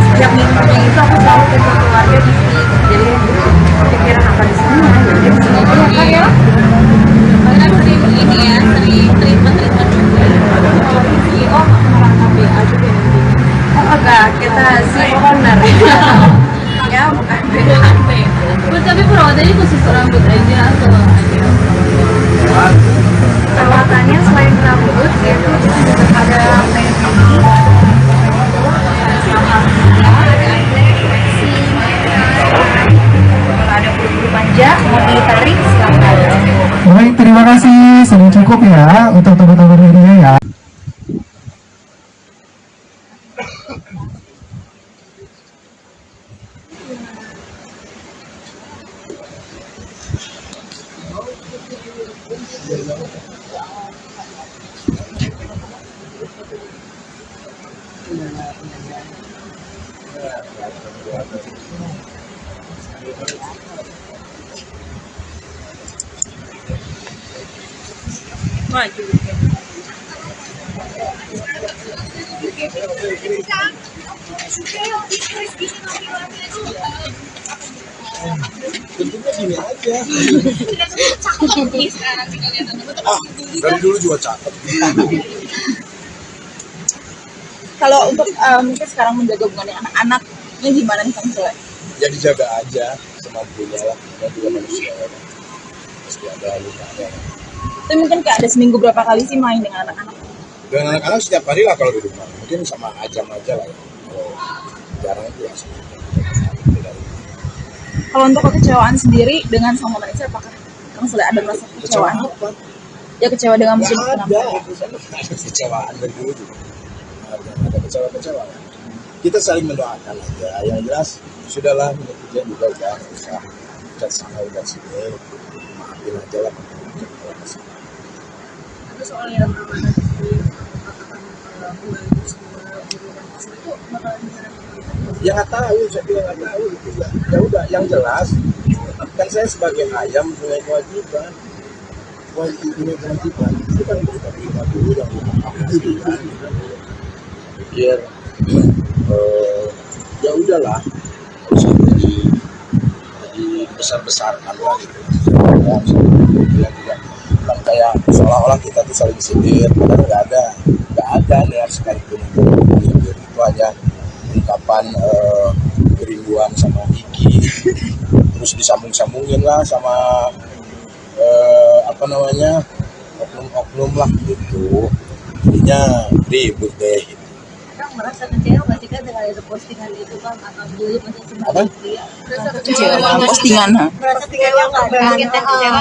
setiap minggunya itu aku selalu ketemu keluarga di sini, jadi pikiran apa di sini jadi di sini aja kan ya. kan sering ini ya, sering treatment juga. CEO merangkapi aja deh. Oh enggak, kita si owner ya bukan BHP. Bun, tapi perawatannya khusus rambut aja atau ada? Perawatannya selain rambut yaitu ada pedicure, ada bulu manja, mau ditarik silakan. Baik, terima kasih. Sudah cukup ya untuk teman-teman media ya. Bentuknya gini aja. Dari dulu juga cakep. Kalau untuk mungkin sekarang menjaga hubungannya anak-anaknya gimana nih Kang Sule? Ya dijaga aja semampunya lah. Kita juga manusia ya. Pasti ada lukanya. Tapi mungkin kayak ada seminggu berapa kali sih main dengan anak-anak? Dengan anak-anak setiap hari lah kalau di rumah. Mungkin sama Ajam aja lah ya. Kalau jarang itu ya. Kalau untuk kekecewaan sendiri dengan sang pemerintah, apakah Kang Sule ada merasa kekecewaan? Ya kecewa dengan musim Nggak kenapa? ada kecewaan dari dulu juga. Ada kecewa-kecewaan. Kita saling mendoakan aja. Yang jelas sudahlah netizen juga udah usah udah sana udah sini. Maafin aja lah. Ada soal yang amanah di pembantu semua itu bakalan Ya nggak tahu, saya juga nggak tahu gitu ya. Ya udah, yang jelas kan saya sebagai ayam punya kewajiban. Punya kewajiban itu kan kita terima dulu yang dipastikan. Pikir ya udahlah, nggak usah besar-besarkan lah gitu. Bilang juga bilang kayak seolah-olah kita tuh saling sindir, padahal nggak ada niat sekalipun untuk sindir. Itu hanya ungkapan kerinduan sama Iki, terus disambung-sambungin lah sama oknum-oknum lah gitu, jadinya ribut deh. Kang merasa kecewa nggak sih Kang dengan ada postingan itu Kang atau dulu masih Apa? sebagai pria? Kecewa postingan, ha? Merasa kecewa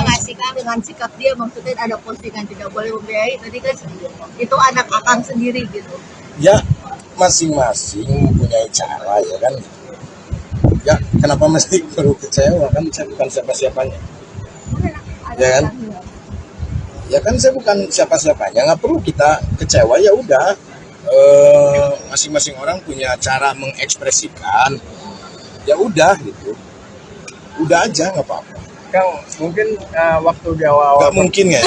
nggak sih Kang dengan sikap dia, maksudnya ada postingan tidak boleh membiayai, tadi kan itu anak akang sendiri gitu. Ya masing-masing mempunyai cara ya kan. Ya kenapa mesti perlu kecewa, kan saya bukan siapa-siapanya. Ya kan? Ya kan saya bukan siapa-siapanya, nggak perlu kita kecewa, ya udah. Masing-masing orang punya cara mengekspresikan, ya udah gitu, udah aja nggak apa-apa. Kang, mungkin waktu di awal-awal Nggak mungkin ya.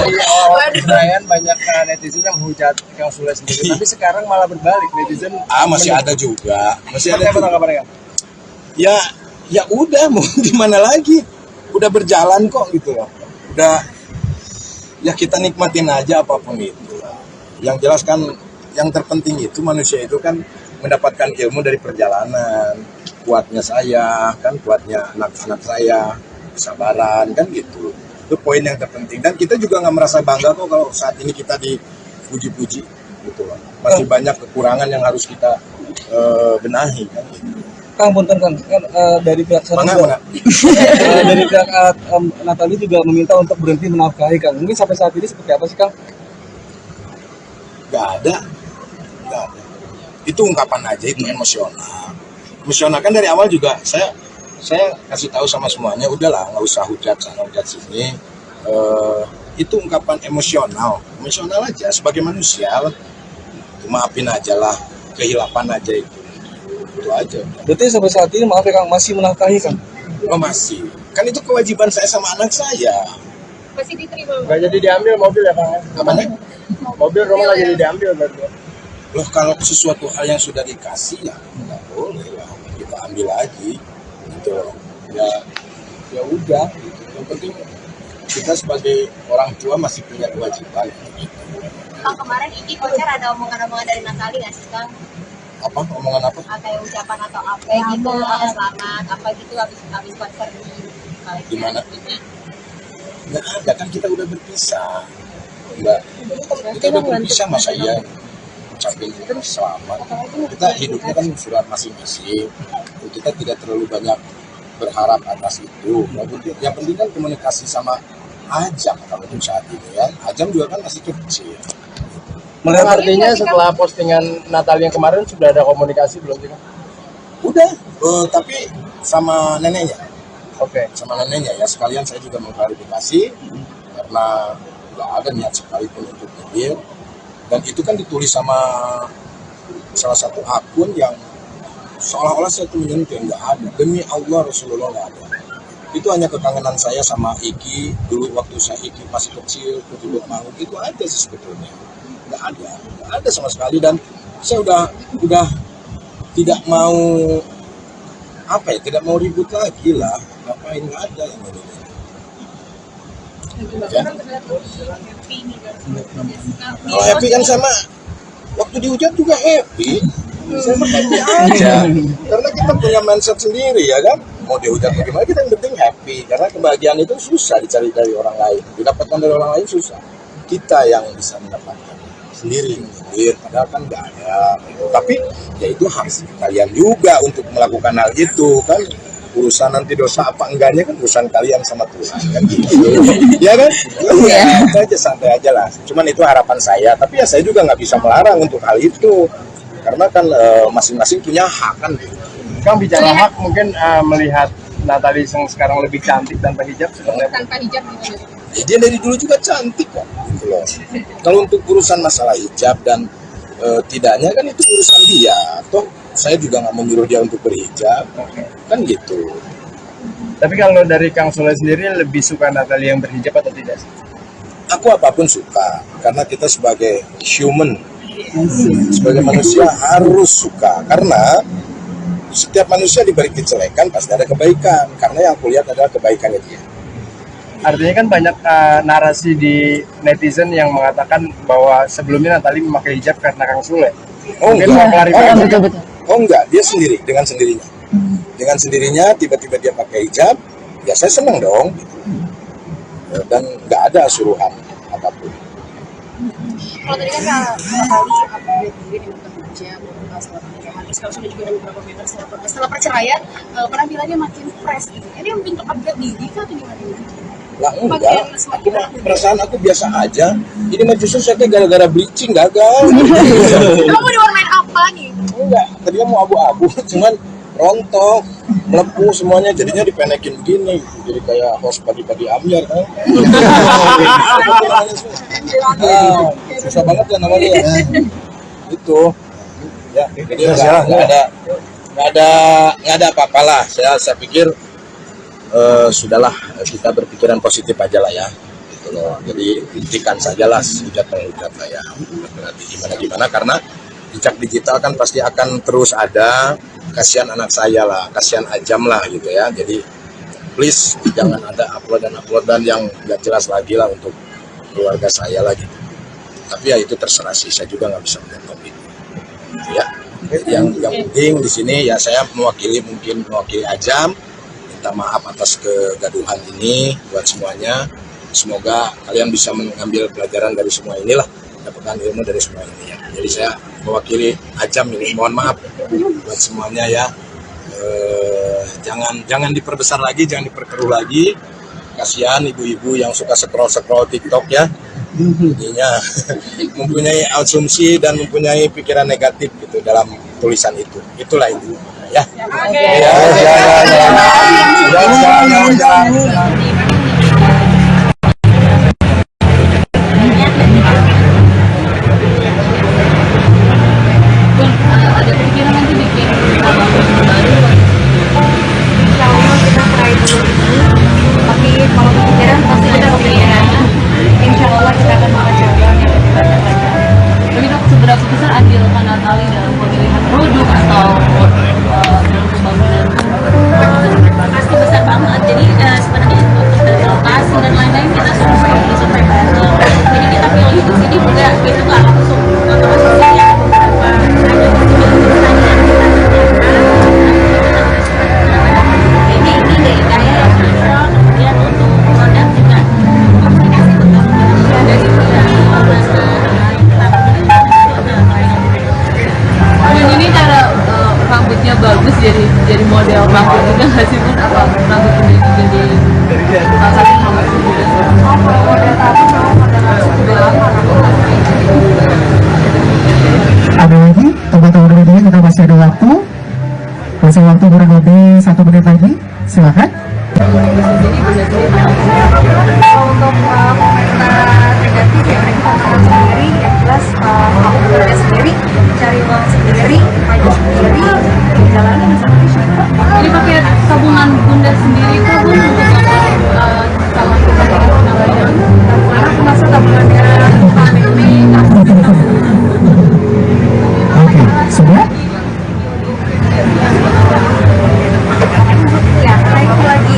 di awal perayaan banyak netizen yang menghujat Kang Sule sendiri, tapi sekarang malah berbalik, netizen Masih ada juga, masih ada Seperti apa juga. tanggapannya, Kang? Ya udah, mau gimana lagi, udah berjalan kok gitu loh, udah, ya kita nikmatin aja apapun itu. Yang jelas kan yang terpenting itu manusia itu kan mendapatkan ilmu dari perjalanan. Kuatnya saya kan, kuatnya anak-anak saya, kesabaran kan gitu. Itu poin yang terpenting, dan kita juga nggak merasa bangga kok kalau saat ini kita dipuji-puji gitu loh. Masih banyak kekurangan yang harus kita benahi kan gitu. Kang, punten Kang, kan dari pihak sana Mana? dari pihak Natali juga meminta untuk berhenti menafkahi Kang. Mungkin sampai saat ini seperti apa sih Kang? Gak ada. Itu ungkapan aja, itu emosional kan. Dari awal juga saya kasih tahu sama semuanya, udahlah nggak usah hujat sana hujat sini. Itu ungkapan emosional aja sebagai manusia. Maafin aja lah, kehilapan aja itu aja. Berarti sampai saat ini maaf ya Kang, masih menafkahi Kang? Oh masih, kan itu kewajiban saya sama anak saya. Masih diterima. Nggak jadi diambil mobil ya, Kang? Apanya? Mobil rumah nggak jadi diambil berarti. Loh, kalau sesuatu hal yang sudah dikasih ya nggak boleh lah kita ambil lagi gitu loh. Ya udah gitu. Yang penting kita sebagai orang tua masih punya kewajiban gitu. Kang, kemarin Iki konser ada omongan-omongan dari Natali nggak sih Kang? Apa omongan apa? Kayak ucapan atau apa gitu, selamat apa gitu habis konser Di mana? Nggak ada, kan kita udah berpisah. Enggak, kita udah berpisah, masa iya ucapin selamat. Kita hidupnya kan surat masing-masing, kita tidak terlalu banyak berharap atas itu. Yang penting kan komunikasi sama Ajam kalau untuk saat ini ya. Ajam juga kan masih kecil. Melihat artinya setelah postingan Natal yang kemarin sudah ada komunikasi belum sih, Kang? Udah, tapi sama neneknya. Oke. Sama neneknya ya, sekalian saya juga mengklarifikasi karena nggak ada niat sekalipun untuk nyindir, dan itu kan ditulis sama salah satu akun yang seolah-olah saya tuh menyentuh, nggak ada. Demi Allah, Rasulullah nggak ada. Itu hanya kekangenan saya sama Iki dulu waktu saya Iki masih kecil, kecil Mangut, itu aja sih sebetulnya. Nggak ada sama sekali, dan saya udah tidak mau tidak mau ribut lagi lah. Ngapain, nggak ada yang ini. Ya. Kalau happy kan sama waktu dihujat juga happy. Saya happy aja. Karena kita punya mindset sendiri ya kan. Mau dihujat bagaimana, kita yang penting happy. Karena kebahagiaan itu susah dicari dari orang lain. Didapatkan dari orang lain susah. Kita yang bisa mendapatkan sendiri. Padahal kan nggak ada. Tapi ya itu harus kalian juga untuk melakukan hal itu kan. Urusan nanti dosa apa enggaknya kan urusan kalian sama Tuhan kan gitu. Ya kan? Ya, itu aja, santai aja lah. Cuman itu harapan saya, tapi ya saya juga nggak bisa melarang untuk hal itu. Karena kan masing-masing punya hak kan gitu. Kang, bicara hak, mungkin melihat Natali yang sekarang lebih cantik tanpa hijab seperti apa? Tanpa hijab gitu. Ya, dia dari dulu juga cantik kok gitu loh. Kalau untuk urusan masalah hijab dan tidaknya kan itu urusan dia. Toh saya juga nggak menyuruh dia untuk berhijab kan gitu. Tapi kalau dari Kang Sule sendiri lebih suka Natali yang berhijab atau tidak? Aku apapun suka, karena kita sebagai human Sebagai manusia harus suka, karena setiap manusia diberi kejelekan pasti ada kebaikan, karena yang kulihat adalah kebaikannya dia. Artinya kan banyak narasi di netizen yang mengatakan bahwa sebelumnya Natali memakai hijab karena Kang Sule. Oh Mungkin enggak, mau klarifikasi. Betul-betul. oh enggak, dia sendiri dengan sendirinya. Dengan sendirinya tiba-tiba dia pakai hijab, ya saya senang dong. Dan nggak ada suruhan apapun. Kalau tadi kan kali upgrade diri dengan kerja setelah pernikahan, terus kalau sudah juga ada beberapa member setelah perceraian penampilannya makin fresh gitu. Ini bentuk upgrade diri kah atau gimana? Lah enggak, aku mah perasaan aku biasa aja. Ini mah justru saya kayak gara-gara bleaching gagal. Kamu diwarnain apa nih? Enggak, tadinya mau abu-abu, cuman rontok, melepuh semuanya, jadinya dipenekin begini, jadi kayak host pagi-pagi Amir kan. Susah banget ya namanya ya. Itu, ya, jadi nggak ada apa-apalah. Saya pikir sudahlah, kita berpikiran positif aja lah ya. Gitu loh. Jadi hentikan sajalah hujat-menghujat lah ya. Nanti gimana karena jejak digital kan pasti akan terus ada. Kasihan anak saya lah, kasihan Ajam lah gitu ya. Jadi please jangan ada uploadan yang nggak jelas lagi lah untuk keluarga saya lagi. Tapi ya itu terserah sih, saya juga nggak bisa melihat topik. Ya, yang penting di sini ya saya mewakili Ajam, minta maaf atas kegaduhan ini buat semuanya. Semoga kalian bisa mengambil pelajaran dari semua inilah, dapatkan ilmu dari semua ini ya. Jadi saya mewakili Ajam ini, mohon maaf buat semuanya ya. Jangan diperbesar lagi, jangan diperkeruh lagi. Kasihan ibu-ibu yang suka scroll TikTok ya. Jadinya mempunyai asumsi dan mempunyai pikiran negatif gitu dalam tulisan itu. Itulah itu ya. Ada pikiran nanti bikin nama baru. Insya Allah kita try dulu ini, tapi kalau kepikiran pasti ada kepikiran. Insya Allah kita akan mencoba yang lebih banyak lagi. Tapi dok, seberapa besar andil Kak Natali dalam pemilihan produk atau dalam pembangunan? Pasti besar banget. Jadi sebenarnya untuk dari lokasi dan lain-lain kita survei bareng. Jadi kita pilih di sini juga kita nggak langsung ya beberapa ini dari kayak kemudian untuk produk juga komunikasi tetap ada di Dan ini cara rambutnya bagus jadi model rambut juga nggak sih pun apa rambut ini jadi salah satu rambut juga. Oh, kalau model tato sama model langsung juga lama. Ada lagi teman-teman media, kita masih ada waktu kurang lebih 1 menit lagi, silakan. Untuk komentar negatif ya mereka tantangan sendiri, yang jelas aku bekerja sendiri, cari uang sendiri, maju sendiri, jalanin sama siapa. Jadi pakai tabungan bunda sendiri itu pun untuk sama kita dengan Karena aku masuk tabungannya family, Oke, sudah? ya karena itu lagi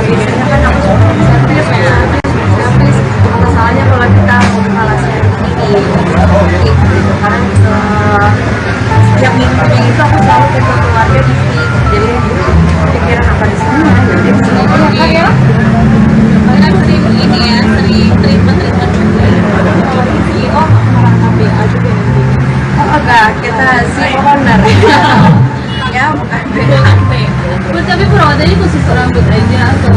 biasanya kan aku suka servis ya, servis apa salahnya kalau kita kalah ini karena setiap minggunya itu aku selalu ke keluarga di sini, jadi pikiran apa di sana jadi di sini aja ya kak ya. kan sering ini ya sering treatment juga. CEO merasa BA juga di sini. Oh enggak, kita CEO owner ya bukan BA. tapi perawatannya khusus rambut aja atau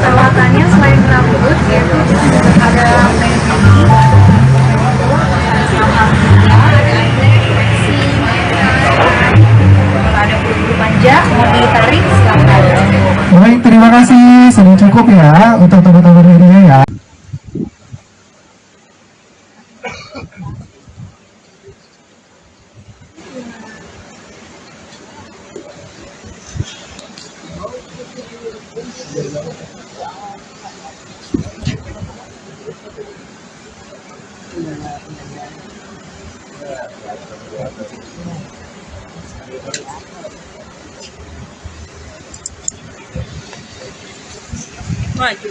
Perawatannya selain rambut yaitu ada mending, sama ada bulu manja, mau ditarik silakan. Baik, terima kasih. Sudah cukup ya untuk teman-teman media ya. Maju.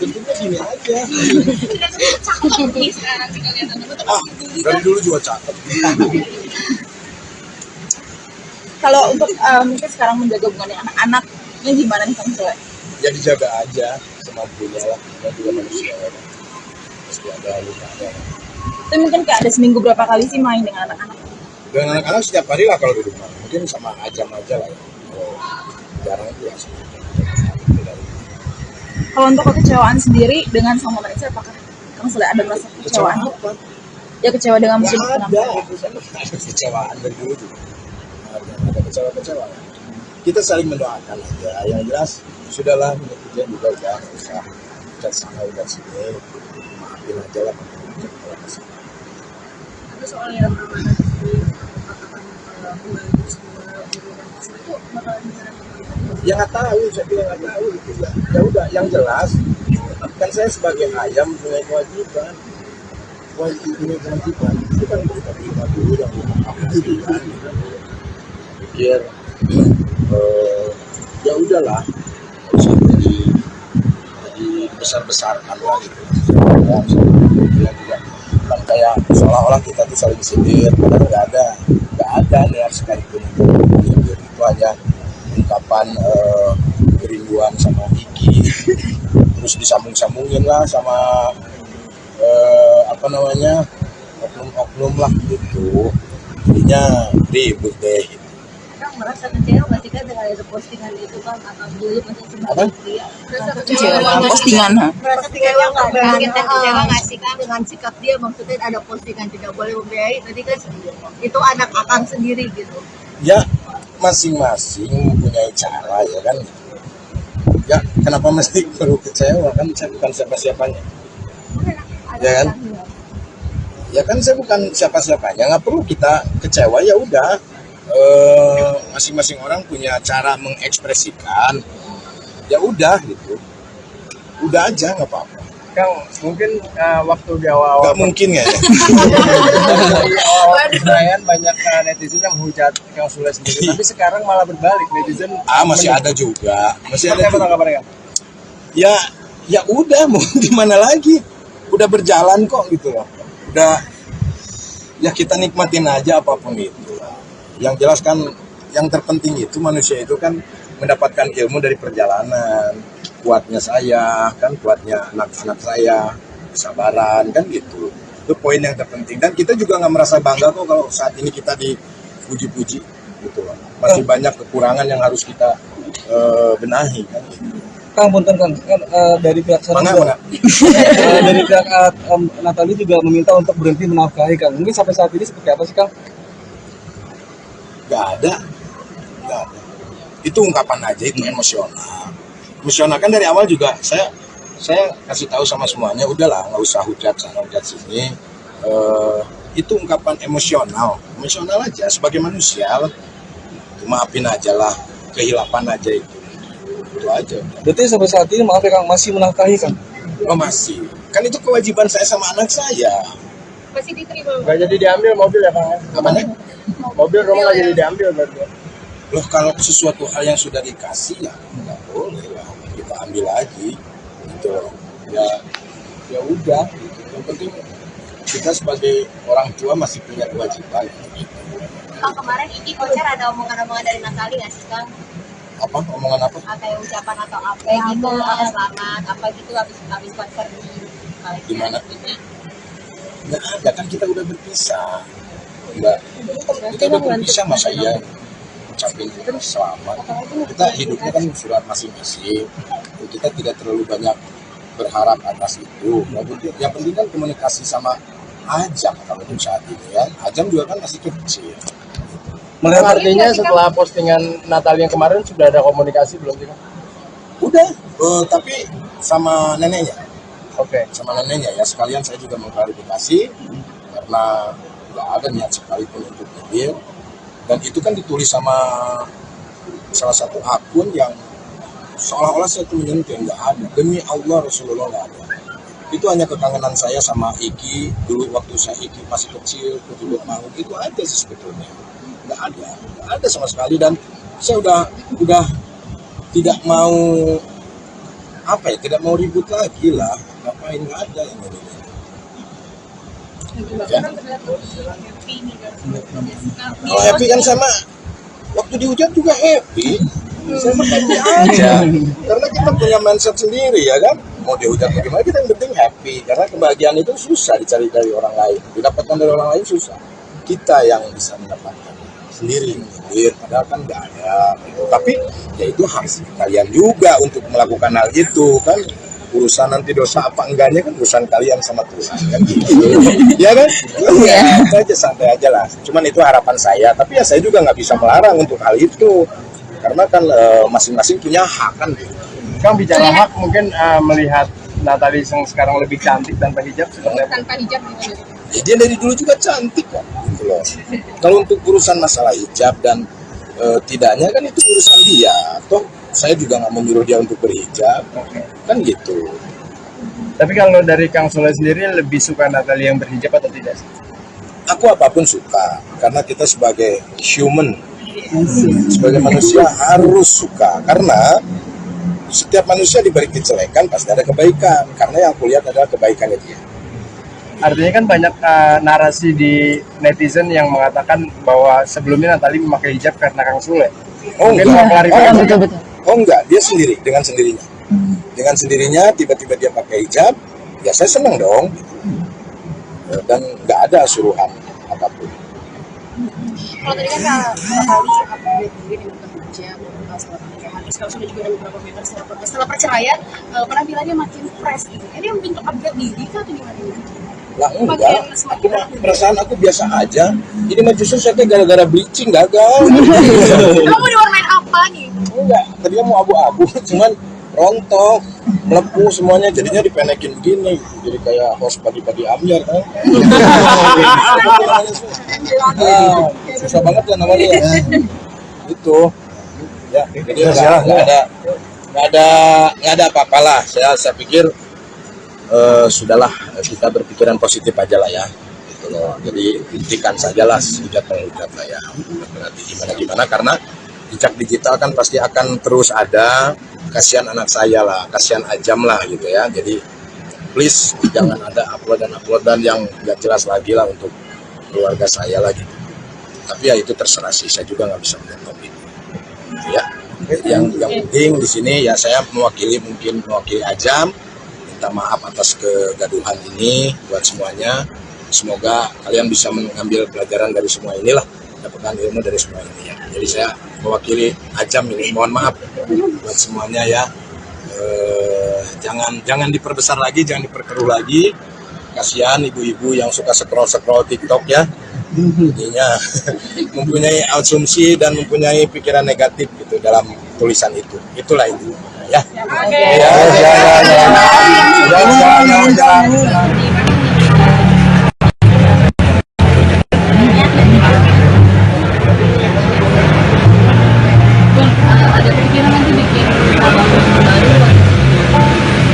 Tentunya gini aja. Dari dulu juga cakep. Kalau untuk mungkin sekarang menjaga hubungan dengan anak-anaknya gimana nih Kang Sule? Ya dijaga aja semampunya lah. Kita juga manusia ya. Pasti ada luka ada. Itu mungkin kayak ada seminggu berapa kali sih main dengan anak-anak? Dengan anak-anak setiap hari lah kalau di rumah. Mungkin sama Ajam aja lah ya. Jarang itu ya. Kalau untuk kekecewaan sendiri dengan sama mereka, apakah Kang Sule ada merasa kekecewaan? Ya kecewa dengan mungkin Ada kecewaan dari dulu juga. Ada kecewa-kecewa. Kita saling mendoakan aja. Yang jelas sudahlah netizen juga ya, nggak usah udah sana udah sini. Maafin aja lah. Tapi soal yang amanah di katakan bulan itu bakalan gimana? Ya nggak tahu, saya bilang nggak tahu gitu ya. Ya udah, yang jelas kan saya sebagai ayam punya kewajiban. Punya kewajiban itu kan kita terima dulu yang aku gitu kan. Pikir ya udahlah, nggak usah jadi besar-besarkan lah gitu. Bilang juga kan kayak seolah-olah kita tuh saling sindir, padahal nggak ada niat sekalipun sindir. Itu hanya ungkapan kerinduan sama Kiki, terus disambung-sambungin lah sama oknum-oknum lah gitu. Jadinya ribut deh. Kang merasa kecewa nggak sih Kang dengan ada postingan itu Kang atau dulu masih sebagai pria? Kecewa dengan postingan, Merasa kecewa nggak? Kita kecewa nggak sih Kang dengan sikap dia? Maksudnya ada postingan tidak boleh membiayai. Tadi kan itu anak akang sendiri gitu. Ya masing-masing mempunyai cara ya kan. Ya kenapa mesti perlu kecewa, kan saya bukan siapa-siapanya. Ya kan? Ya kan saya bukan siapa-siapanya, nggak perlu kita kecewa. Ya udah, masing-masing orang punya cara mengekspresikan. Ya udah gitu, udah aja nggak apa-apa. Kang, mungkin waktu di awal-awal Nggak mungkin ya. di awal perayaan banyak netizen yang menghujat Kang Sule sendiri, tapi sekarang malah berbalik, netizen Masih ada juga, masih ada Seperti apa juga. tanggapannya, Kang? Ya udah, mau gimana lagi, udah berjalan kok gitu loh. Udah, ya kita nikmatin aja apapun itu. Yang jelas kan yang terpenting itu manusia itu kan mendapatkan ilmu dari perjalanan. Kuatnya saya, kan kuatnya anak-anak saya, kesabaran kan gitu. Itu poin yang terpenting. Dan kita juga nggak merasa bangga kok kalau saat ini kita dipuji-puji gitu loh. Masih banyak kekurangan yang harus kita benahi kan gitu. Kang, punten Kang, kan dari pihak sana Mana? dari pihak Natali juga meminta untuk berhenti menafkahi Kang. Mungkin sampai saat ini seperti apa sih Kang? Nggak ada. Itu ungkapan aja, itu emosional kan dari awal juga saya kasih tahu sama semuanya, udahlah nggak usah hujat sana hujat sini. Itu ungkapan emosional aja sebagai manusia. Maafin aja lah, kehilapan aja itu aja. Berarti sampai saat ini maaf ya Kang, masih menafkahi Kang? Oh masih, kan itu kewajiban saya sama anak saya. Masih diterima. Nggak jadi diambil mobil ya, Kang? Apanya? Mobil rumah nggak jadi diambil berarti. Loh, kalau sesuatu hal yang sudah dikasih ya nggak boleh lah kita ambil lagi gitu loh. Ya udah gitu. Yang penting kita sebagai orang tua masih punya kewajiban gitu. Kang kemarin Iki konser ada omongan-omongan dari Natali nggak sih Kang? Apa omongan apa? Kayak ucapan atau apa gitu, selamat apa gitu habis konser di Di mana? Nggak ada, kan kita udah berpisah. Enggak, kita udah berpisah, masa iya ucapin selamat. Kita hidupnya kan surat masing-masing. Kita tidak terlalu banyak berharap atas itu. Yang penting kan komunikasi sama Ajam kalau untuk saat ini ya. Ajam juga kan masih kecil. Melihat artinya setelah postingan Natal yang kemarin sudah ada komunikasi belum sih, Kang? Udah, tapi sama neneknya. Oke. Sama neneknya ya, sekalian saya juga mengklarifikasi karena nggak ada niat sekalipun untuk nyindir. Dan itu kan ditulis sama salah satu akun yang seolah-olah saya tuh menyentuh, nggak ada. Demi Allah Rasulullah nggak ada. Itu hanya kekangenan saya sama Iki dulu waktu saya Iki masih kecil, kutubut mau itu aja sih sebetulnya. Nggak ada sama sekali, dan saya udah tidak mau tidak mau ribut lagi lah. Ngapain, nggak ada yang ini. Ya. Kalau happy kan sama waktu dihujat juga happy. Saya mah happy aja. Karena kita punya mindset sendiri ya kan. Mau dihujat bagaimana, kita yang penting happy. Karena kebahagiaan itu susah dicari dari orang lain. Didapatkan dari orang lain susah. Kita yang bisa mendapatkan sendiri. Padahal kan nggak ada. Tapi ya itu hak kalian juga untuk melakukan hal itu kan. Urusan nanti dosa apa enggaknya kan urusan kalian sama Tuhan kan gitu. Ya kan? Ya, itu aja, santai aja lah. Cuman itu harapan saya, tapi ya saya juga nggak bisa melarang untuk hal itu. Karena kan masing-masing punya hak kan gitu. Kang, bicara hak, mungkin melihat Natalie yang sekarang lebih cantik tanpa hijab seperti apa? Tanpa hijab gitu. Ya, dia dari dulu juga cantik kan gitu loh. Kalau untuk urusan masalah hijab dan tidaknya kan itu urusan dia. Toh saya juga nggak menyuruh dia untuk berhijab, kan gitu. Tapi kalau dari Kang Sule sendiri lebih suka Natalie yang berhijab atau tidak? Aku apapun suka, karena kita sebagai human, sebagai manusia harus suka. Karena setiap manusia diberi kejelekan pasti ada kebaikan. Karena yang aku lihat adalah kebaikannya dia. Artinya kan banyak narasi di netizen yang mengatakan bahwa sebelumnya Natalie memakai hijab karena Kang Sule. Mungkin mau klarifikasi. Betul. Oh enggak, dia sendiri, dengan sendirinya. Dengan sendirinya tiba-tiba dia pakai hijab, ya saya senang dong. Dan nggak ada suruhan apapun. Kalau tadi kan kali upgrade mungkin yang bekerja setelah pernikahan, terus kalau sudah juga ada beberapa meter setelah perceraian, penampilannya makin fresh gitu. Ini bentuk upgrade diri kah atau gimana? Lah enggak, perasaan aku biasa aja. Ini mah justru saya gara-gara bleaching gagal. Kamu diwarnain apa nih? Enggak, tadinya mau abu-abu, cuman rontok, melepuh semuanya, jadinya dipenekin begini, jadi kayak host pagi-pagi Amir kan. Susah banget ya namanya ya. Itu ya, jadi nggak ada apa-apalah. Saya pikir sudahlah, kita berpikiran positif aja lah ya. Gitu loh. Jadi hentikan sajalah hujat lah ya. Berarti gimana karena jejak digital kan pasti akan terus ada. Kasihan anak saya lah, kasihan Ajam lah gitu ya. Jadi please jangan ada uploadan yang nggak jelas lagi lah untuk keluarga saya lah gitu. Tapi ya itu terserah sih, saya juga nggak bisa menjawab itu. Ya, yang penting di sini ya saya mewakili Ajam, minta maaf atas kegaduhan ini buat semuanya. Semoga kalian bisa mengambil pelajaran dari semua inilah, dapatkan ilmu dari semua ini ya. Jadi saya mewakili Ajam ini, mohon maaf buat semuanya ya. Jangan diperbesar lagi, jangan diperkeruh lagi. Kasihan ibu-ibu yang suka scroll TikTok ya. Jadinya mempunyai asumsi dan mempunyai pikiran negatif gitu dalam tulisan itu. Itulah itu ya. Ada pikiran nanti bikin apa baru?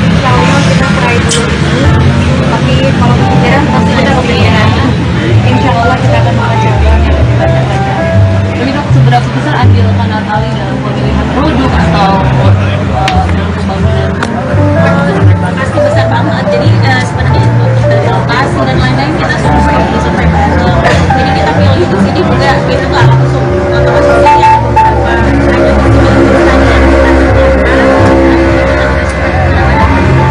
Insya Allah kita try dulu ini, tapi kalau kepikiran pasti ada kepikiran. Insya Allah kita akan mengajarkan yang lebih banyak lagi. Tapi dok, seberapa besar andil Natalie dalam pemilihan produk atau dalam pembangunan? Pasti besar banget. Jadi sebenarnya untuk dari lokasi dan lain-lain kita survei bareng. Jadi kita pilih di sini juga itu nggak langsung ya beberapa ada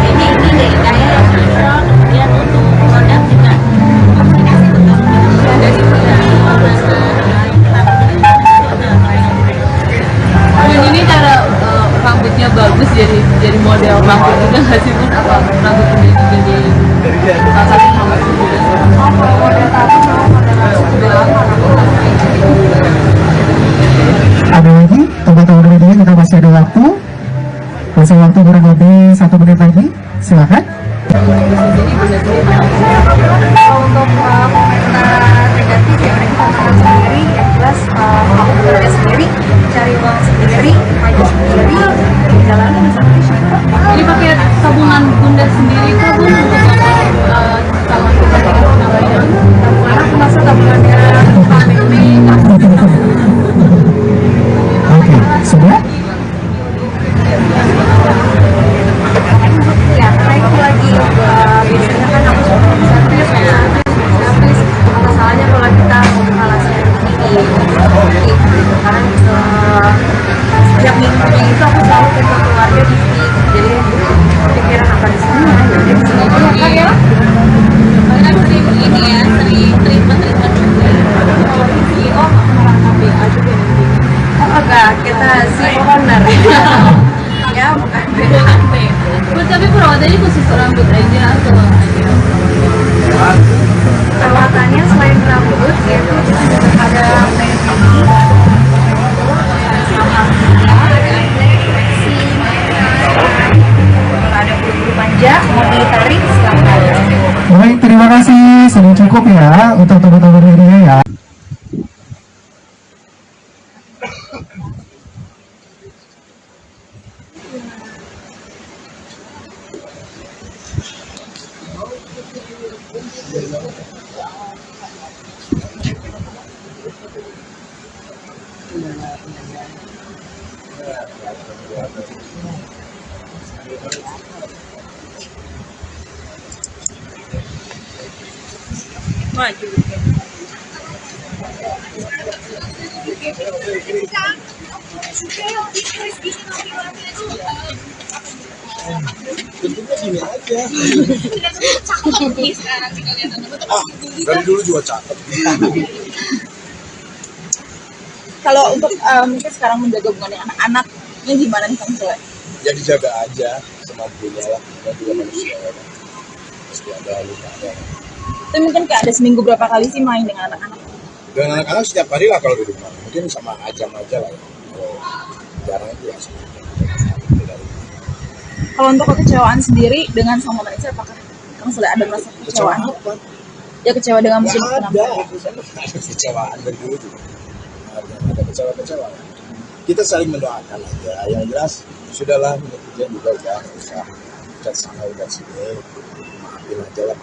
ini dari saya yang cocok. Kemudian untuk produk juga komunikasi tentang dari Ini cara rambutnya bagus jadi model rambut juga nggak sih pun apa rambut ini jadi salah satu rambut juga. Kalau model tadi mau model sudah lama Ada lagi teman-teman media, kita masih ada waktu kurang lebih 1 menit lagi, silakan. untuk komentar negatif ya mereka tantangan sendiri, yang jelas kamu kerja sendiri, cari uang sendiri, maju sendiri, perjalanan bisa Jadi pakai tabungan bunda sendiri kah bun untuk calon kita namanya? karena masa tabungannya pandemi Oke, sudah? ya karena itu lagi biasanya kan aku suka servis ya servis apa salahnya kalau kita alasan ini karena setiap minggunya itu aku selalu ke keluarga di sini jadi pikiran apa di sini jadi di sini aja kan ya Bahkan sering ini ya, sering treatment juga. Kalau CEO merasa BA juga nanti. oh enggak kita si owner ya bukan Bu, tapi perawatannya khusus rambut aja atau ada? perawatannya selain rambut yaitu kita juga ada ada bulu manja mau ditarik silakan. Baik, terima kasih. Sudah cukup ya untuk teman-teman media ya. Bentuknya gini aja. Dari dulu juga cakep. Kalau untuk mungkin sekarang menjaga hubungannya anak-anaknya gimana nih Kang Sule? Ya dijaga aja semampunya lah. Kita juga manusia ya. Pasti ada luka. Itu mungkin kayak ada seminggu berapa kali sih main dengan anak-anak? Dengan anak-anak setiap hari lah kalau di rumah. Mungkin sama Ajam aja lah ya. Kalau jarang itu ya. Kalau untuk kekecewaan sendiri dengan sang pemerintah apakah Kang Sule ada merasa kekecewaan? Ya kecewa dengan musim Ada. penampilan. Ada kecewaan dari dulu juga. Ada kecewa-kecewa. Kita saling mendoakan aja. Yang jelas sudahlah netizen juga udah nggak usah cat sana udah sini. Maafin aja lah.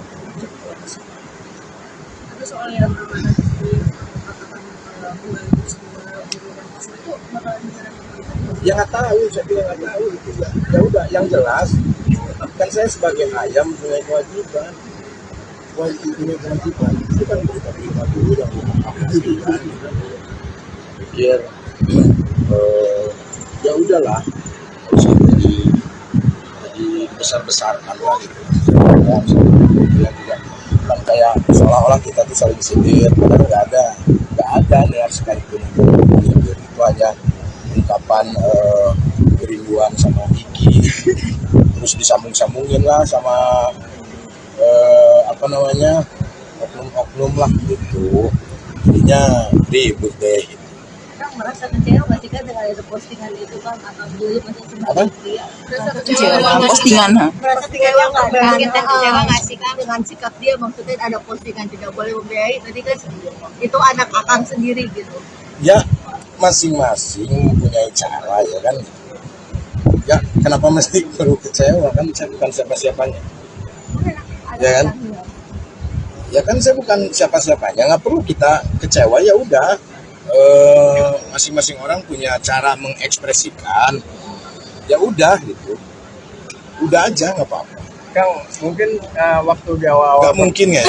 Itu soal yang amanah di katakan bulan semua itu bakalan bisa Ya nggak tahu, saya bilang nggak tahu gitu ya. Ya udah, yang jelas kan saya sebagai ayam punya kewajiban. Punya kewajiban itu kan berita dulu yang dipastikan. Pikir ya udahlah, nggak usah jadi besar-besarkan lah gitu. Ya juga kan kayak seolah-olah kita tuh saling sindir, padahal nggak ada niat sekalipun sindir. Itu hanya ungkapan kerinduan sama Iki, terus disambung-sambungin lah sama oknum-oknum lah gitu, jadinya ribut deh. Kang merasa kecewa nggak sih kan dengan ada postingan itu kan atau dulu masih Apa? Kecewa dengan postingan, ha? merasa kecewa nggak dengan kita kecewa nggak sih kan dengan sikap dia maksudnya ada postingan tidak boleh membiayai tadi kan itu anak akang sendiri gitu. Ya masing-masing mempunyai cara ya kan. Ya kenapa mesti perlu kecewa, kan saya bukan siapa-siapanya. Ya kan? Ya kan saya bukan siapa-siapanya, nggak perlu kita kecewa. Ya udah, masing-masing orang punya cara mengekspresikan. Ya udah gitu, udah aja nggak apa-apa. Kang, mungkin waktu di awal-awal Nggak mungkin ya.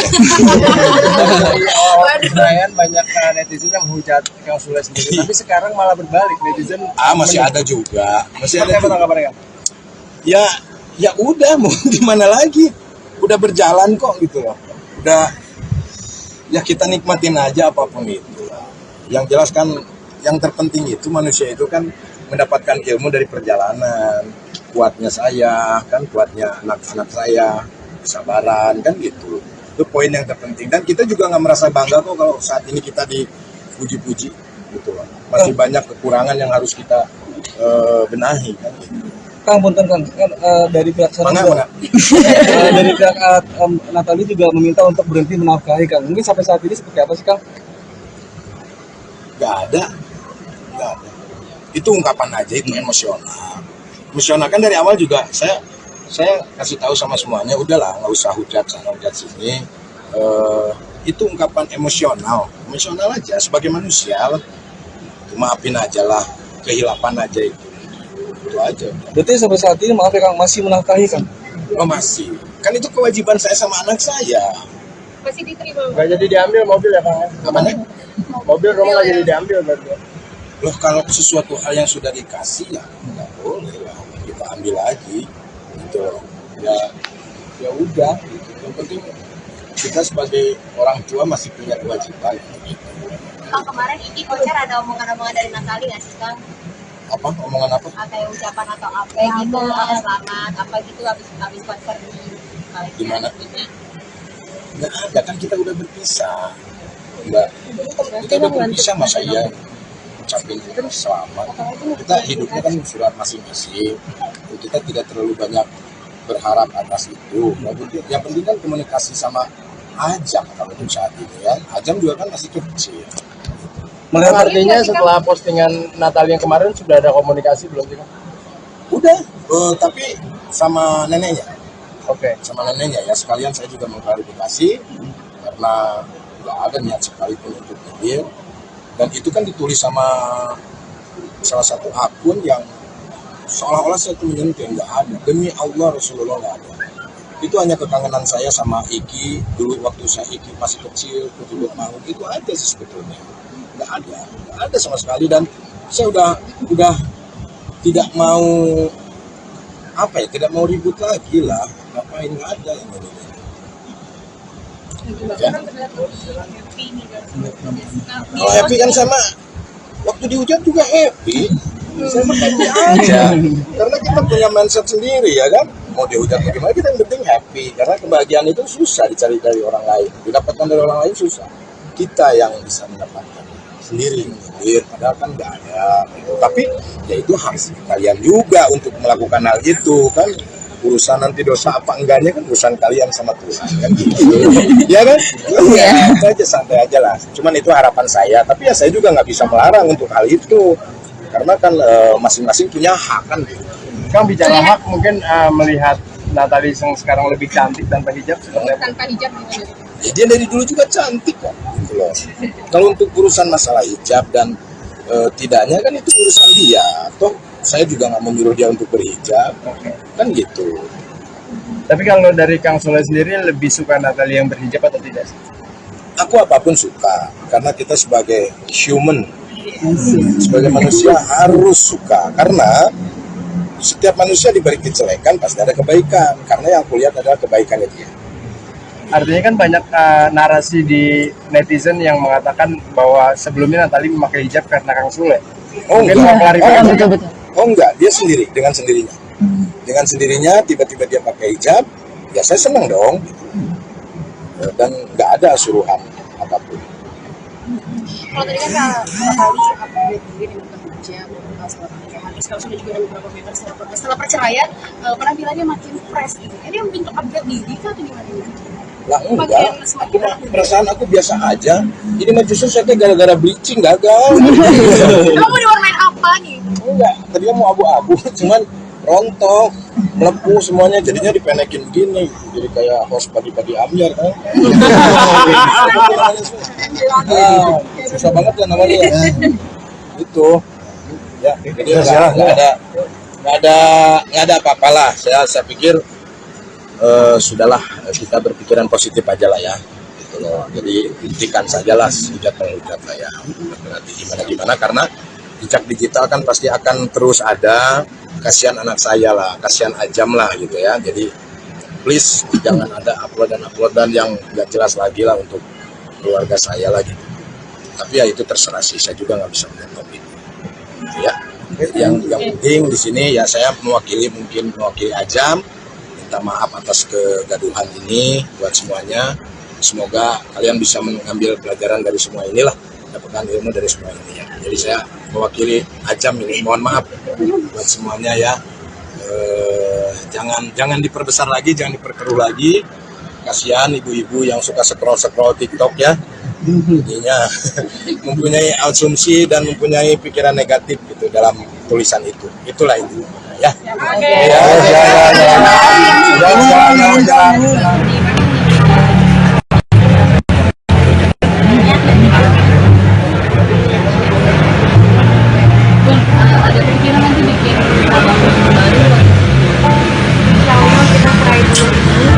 di awal perayaan banyak netizen yang menghujat Kang Sule sendiri, tapi sekarang malah berbalik netizen. Masih ada juga, masih ada. Seperti apa juga. tanggapannya, Kang? Ya udah, mau gimana lagi? Udah berjalan kok gitu loh. Udah, ya kita nikmatin aja apapun itu. Yang jelas kan, yang terpenting itu manusia itu kan mendapatkan ilmu dari perjalanan. Kuatnya saya, kan kuatnya anak-anak saya, kesabaran, kan gitu. Itu poin yang terpenting. Dan kita juga nggak merasa bangga kok kalau saat ini kita dipuji-puji gitu loh. Masih banyak kekurangan yang harus kita benahi kan gitu. Kang, punten Kang, kan dari pihak sana Mana? dari pihak Natali juga meminta untuk berhenti menafkahi Kang. Mungkin sampai saat ini seperti apa sih Kang? Gak ada. Itu ungkapan aja, itu emosional. emosional kan dari awal juga saya kasih tahu sama semuanya, udahlah nggak usah hujat sana hujat sini. Itu ungkapan emosional aja sebagai manusia lah. Maafin aja lah, kehilapan aja itu aja. Berarti sampai saat ini maaf ya Kang, masih menafkahi kan? Oh masih, kan itu kewajiban saya sama anak saya. Masih diterima. Nggak jadi diambil mobil ya Kang? Namanya? Mobil rumah nggak jadi diambil berarti. Loh kalau sesuatu hal yang sudah dikasih ya nggak boleh lah kita ambil lagi gitu loh. Ya udah gitu. Yang penting kita sebagai orang tua masih punya kewajiban gitu. Kang, kemarin Iki konser ada omongan-omongan dari Natali nggak sih Kang? Apa omongan apa? Kayak ucapan atau apa gitu, selamat apa gitu habis konser di Di mana? Nggak ada kan, kita udah berpisah. Enggak, kita udah berpisah, masa iya ucapin selamat. Kita hidupnya kan sudah masing-masing. Kita tidak terlalu banyak berharap atas itu. Yang penting kan komunikasi sama Ajam kalau untuk saat ini ya. Ajam juga kan masih kecil. Melihat artinya setelah postingan Natali yang kemarin sudah ada komunikasi belum sih Kang? Udah, tapi sama neneknya. Oke. Sama neneknya ya, sekalian saya juga mengklarifikasi karena nggak ada niat sekalipun untuk nyindir. Dan itu kan ditulis sama salah satu akun yang seolah-olah saya itu menyentuh, nggak ada. Demi Allah Rasulullah nggak ada. Itu hanya kekangenan saya sama Iki dulu waktu saya Iki masih kecil, kutubut maut, itu aja sih sebetulnya. Nggak ada sama sekali. Dan saya udah tidak mau tidak mau ribut lagi lah. Ngapain, nggak ada yang ini. Ya. Kalau happy kan sama waktu dihujat juga happy. Saya happy aja. Karena kita punya mindset sendiri ya kan. Mau dihujat bagaimana, kita yang penting happy. Karena kebahagiaan itu susah dicari dari orang lain. Didapatkan dari orang lain susah. Kita yang bisa mendapatkan sendiri. Padahal kan nggak ada. Tapi ya itu hak kalian juga untuk melakukan hal itu kan. Urusan nanti dosa apa enggaknya kan urusan kalian sama Tuhan kan gitu. Ya kan? Ya, itu aja, santai aja lah. Cuman itu harapan saya. Tapi ya saya juga nggak bisa melarang untuk hal itu. Karena kan masing-masing punya hak kan gitu. Kang, bicara hak, mungkin melihat Natali yang sekarang lebih cantik tanpa hijab seperti apa? Tanpa hijab gimana? Ya, dia dari dulu juga cantik kok. Gitu loh. Kalau untuk urusan masalah hijab dan tidaknya kan itu urusan dia. Toh saya juga nggak menyuruh dia untuk berhijab. Kan gitu. Tapi kalau dari Kang Sule sendiri lebih suka Natali yang berhijab atau tidak? Aku apapun suka. Karena kita sebagai human, sebagai manusia harus suka. Karena setiap manusia diberi kejelekan pasti ada kebaikan. Karena yang kulihat adalah kebaikannya dia. Artinya kan banyak narasi di netizen yang mengatakan bahwa sebelumnya Natali memakai hijab karena Kang Sule. Oh mungkin mau klarifikasi. Betul-betul. Oh enggak, dia sendiri, dengan sendirinya. Dengan sendirinya tiba-tiba dia pakai hijab, ya saya senang dong. Dan nggak ada suruhan apapun. Kalau tadi kan Natali update diri dengan kerja setelah pernikahan, sekarang sudah juga ada beberapa member setelah perceraian, penampilannya makin fresh gitu. Ini bentuk update diri kah atau gimana? Lah enggak, perasaan aku biasa aja. Ini mah justru saya gara-gara bleaching gagal. Kamu mau diwarnain apa nih? Enggak, tadinya mau abu-abu, cuman rontok, melepuh semuanya, jadinya dipenekin begini. Jadi kayak host pagi-pagi Amir kan. Susah banget ya namanya ya. Itu. Ya, jadi nggak ada apa-apalah. Saya pikir sudahlah, kita berpikiran positif aja lah ya. Gitu loh. Jadi hentikan sajalah hujat-menghujat lah ya. Nanti gimana karena jejak digital kan pasti akan terus ada. Kasihan anak saya lah, kasihan Ajam lah gitu ya. Jadi please jangan ada uploadan yang nggak jelas lagi lah untuk keluarga saya lah gitu. Tapi ya itu terserah sih, saya juga nggak bisa menjawab itu. Ya, yang penting di sini ya saya mewakili Ajam, minta maaf atas kegaduhan ini buat semuanya. Semoga kalian bisa mengambil pelajaran dari semua inilah, dapatkan ilmu dari semua ini ya. Jadi saya mewakili Ajam ini, mohon maaf buat semuanya ya. Jangan diperbesar lagi, jangan diperkeruh lagi. Kasihan ibu-ibu yang suka scroll TikTok ya. Jadinya mempunyai asumsi dan mempunyai pikiran negatif gitu dalam tulisan itu. Itulah itu. ya. Oke. Ya, jalan. Bun, ada pikiran nanti bikin album baru? Insya Allah kita try dulu ini,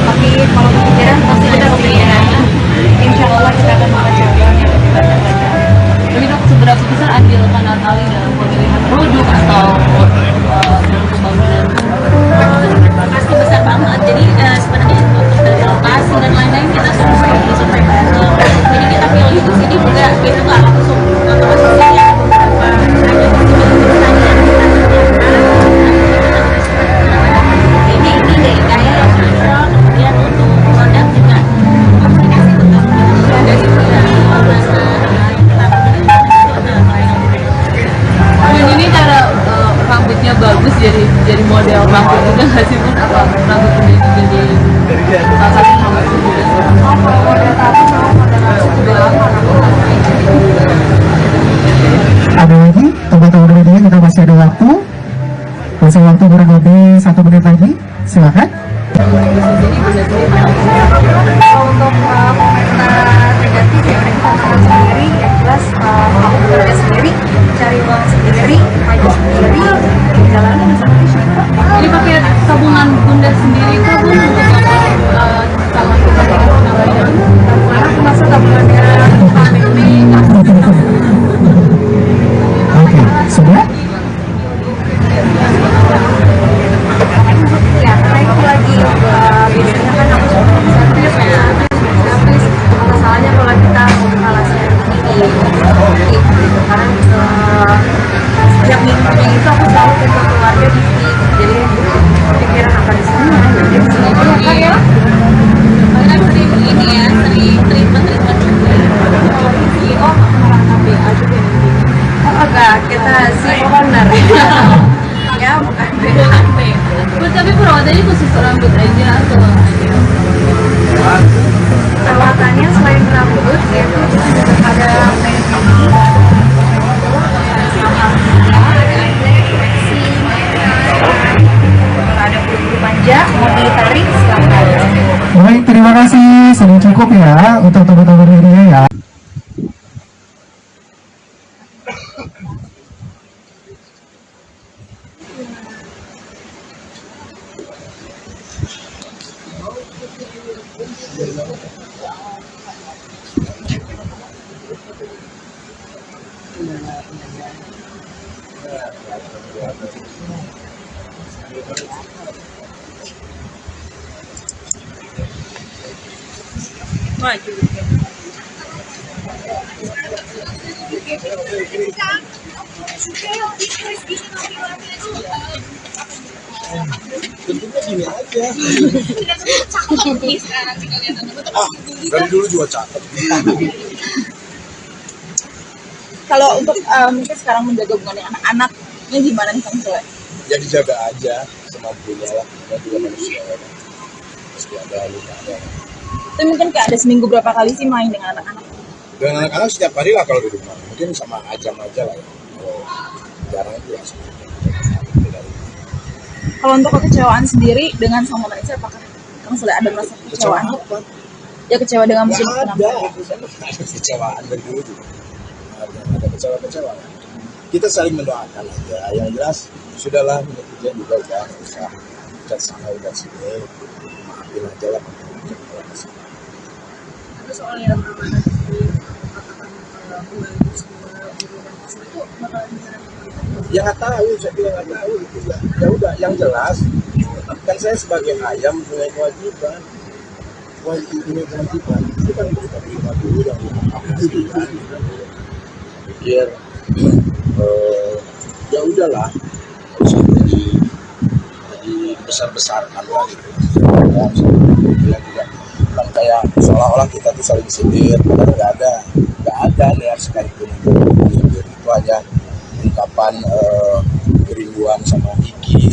tapi kalau kepikiran pasti kita kepikiran. Insya Allah kita akan membaca yang lebih banyak. Tapi dok, seberapa besar andil Kak Natali dalam pemilihan produk atau dalam pembangunan? Pasti besar banget. Jadi sebenarnya untuk dari lokasi dan lain-lain kita survei bareng. Jadi kita pilih di sini juga kita nggak langsung sih ya beberapa ini dari kayak yang cocok. Kemudian untuk produk juga komunikasi tetap dari Bun, ini cara rambutnya bagus jadi model rambut juga nggak sih Bun? Apa rambut jadi salah satu rambut juga? Kalau model tato sama model rambut udah lama Ada lagi teman-teman media, kita masih ada waktu, masih waktu kurang lebih 1 menit lagi, silakan. Kalau untuk komentar negatif ya kita tahan sendiri, yang jelas aku bekerja sendiri, cari uang sendiri, maju sendiri, jalanin seperti itu. Ini pakai tabungan bunda sendiri kah Bun untuk sama kita dengan namanya? Karena aku masa tabungannya pandemi, Oke, sudah? ya karena itu lagi biasanya kan aku suka servis ya, servis masalahnya kalau kita alasan ini karena setiap minggunya itu aku selalu ketemu keluarga di sini, jadi pikiran apa di sini jadi di sini aja kan ya. Karena sering ini ya, sering treatment juga. CEO merasa BA juga nih. Oh enggak, kita CEO owner ya bukan BA. Bun, tapi perawatannya khusus rambut aja atau Perawatannya selain rambut yaitu ada pedicure, ada bulu panjang, mau ditarik silahkan. Baik, terima kasih, sudah cukup ya untuk teman-teman media ya. Tentunya gini aja. Dari dulu juga catat. Kalau untuk mungkin sekarang menjaga hubungan dengan anak-anaknya gimana nih Kang Sule? Ya dijaga aja semampunya lah. Dan juga manusia ya. Pasti ada luka. Tapi mungkin kayak ada seminggu berapa kali sih main dengan anak-anak? Dengan anak-anak setiap hari lah kalau di rumah. Mungkin sama Ajam aja lah ya. Kalau jarang itu ya. Kalau untuk kekecewaan sendiri dengan sama Vanessa, apakah Kang Sule ada merasa kekecewaan? Ya kecewa dengan mungkin Nggak kenapa? ada kecewaan dari dulu juga. Ada kecewa-kecewa. Kita saling mendoakan aja. Yang jelas sudahlah netizen juga udah usah udah sana udah sini. Maafin aja lah. Tapi soal yang amanah di katakan pembantu semua guru dan dosen itu bakalan bisa Ya nggak tahu, saya bilang nggak tahu itu ya. Ya udah, yang jelas kan saya sebagai ayam punya kewajiban. Punya kewajiban itu kan kita terima dulu yang itu kan. Pikir ya udahlah, nggak usah jadi besar-besarkan lah gitu. Bilang juga bilang kayak seolah-olah kita tuh saling sindir, padahal nggak ada niat sekalipun untuk sindir. Itu hanya ungkapan kerinduan sama Iki,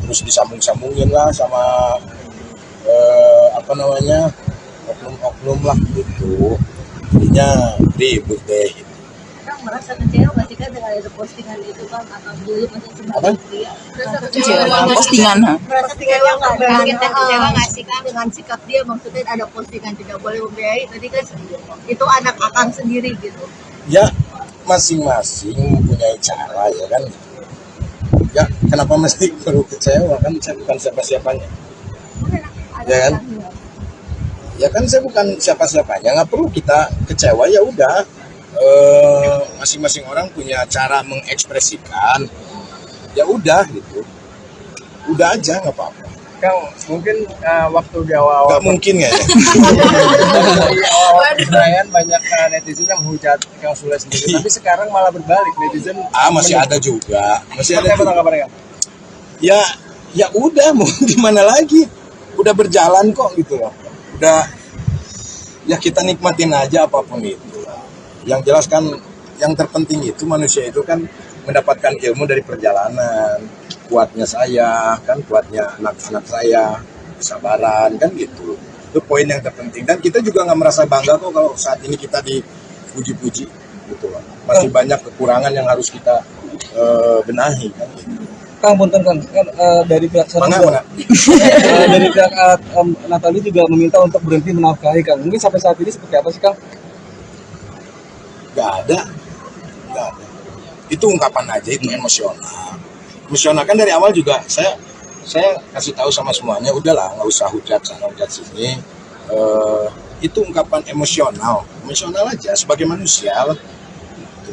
terus disambung-sambungin lah sama oknum-oknum lah gitu, jadinya ribut deh gitu. Kang merasa kecewa nggak sih Kang dengan ada postingan itu Kang atau dulu masih Apa? sebagai pria? Merasa Kecewa postingan, ha? Merasa kecewa nggak Kang? Kita kecewa nggak sih Kang dengan sikap dia? Maksudnya ada postingan tidak boleh membiayai. Tadi kan itu anak Akang sendiri gitu. Ya masing-masing mempunyai cara ya kan. Ya kenapa mesti perlu kecewa, kan saya bukan siapa-siapanya. Ya kan? Ya kan saya bukan siapa-siapanya, nggak perlu kita kecewa, ya udah. Masing-masing orang punya cara mengekspresikan, ya udah gitu, udah aja nggak apa-apa. Kang, mungkin waktu di awal-awal Nggak mungkin ya. dari awal perayaan banyak netizen yang menghujat Kang Sule sendiri, tapi sekarang malah berbalik, netizen Masih ada juga, masih Seperti ada apa juga. tanggapannya, Kang? Ya udah, mau gimana lagi, udah berjalan kok gitu loh, udah, ya kita nikmatin aja apapun itu. Yang jelas kan yang terpenting itu manusia itu kan mendapatkan ilmu dari perjalanan. Kuatnya saya kan, kuatnya anak-anak saya, kesabaran kan gitu. Itu poin yang terpenting, dan kita juga nggak merasa bangga kok kalau saat ini kita dipuji-puji gitu loh. Masih banyak kekurangan yang harus kita benahi kan gitu. Kang, punten Kang, kan dari pihak sana Mana? dari pihak Natali juga meminta untuk berhenti menafkahi Kang. Mungkin sampai saat ini seperti apa sih Kang? Nggak ada. Itu ungkapan aja, itu emosional. Emosional kan dari awal juga saya kasih tahu sama semuanya, udahlah nggak usah hujat sana hujat sini. Itu ungkapan emosional aja sebagai manusia.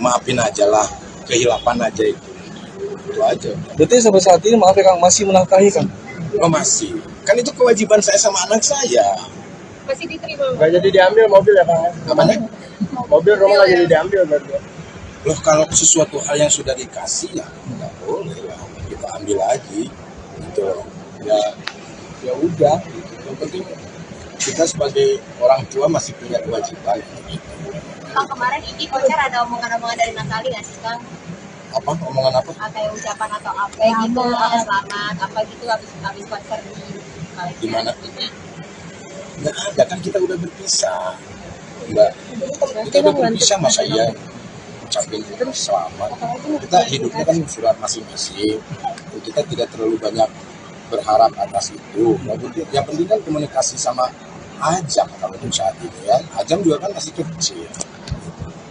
Maafin aja lah, kehilapan aja itu aja. Berarti sampai saat ini maaf ya Kang, masih menafkahi Kang? Oh masih, kan itu kewajiban saya sama anak saya. Masih diterima. Nggak jadi diambil mobil ya, Kang? Apanya? Mobil rumah nggak jadi diambil berarti. Loh, kalau sesuatu hal yang sudah dikasih ya nggak boleh lah kita ambil lagi gitu. Ya udah gitu. Yang penting kita sebagai orang tua masih punya kewajiban. Kang, kemarin ini konser ada omongan-omongan dari Natali nggak sih Kang? Apa omongan apa? Kayak ucapan atau apa gitu, selamat apa gitu habis konser di Di mana? Nggak ada, kan kita udah berpisah. Mbak, kita udah berpisah, masa iya ucapin selamat. Kita hidupnya kan surat masing-masing. Kita tidak terlalu banyak berharap atas itu. Yang penting kan komunikasi sama Ajam kalau untuk saat ini ya. Ajam juga kan masih kecil.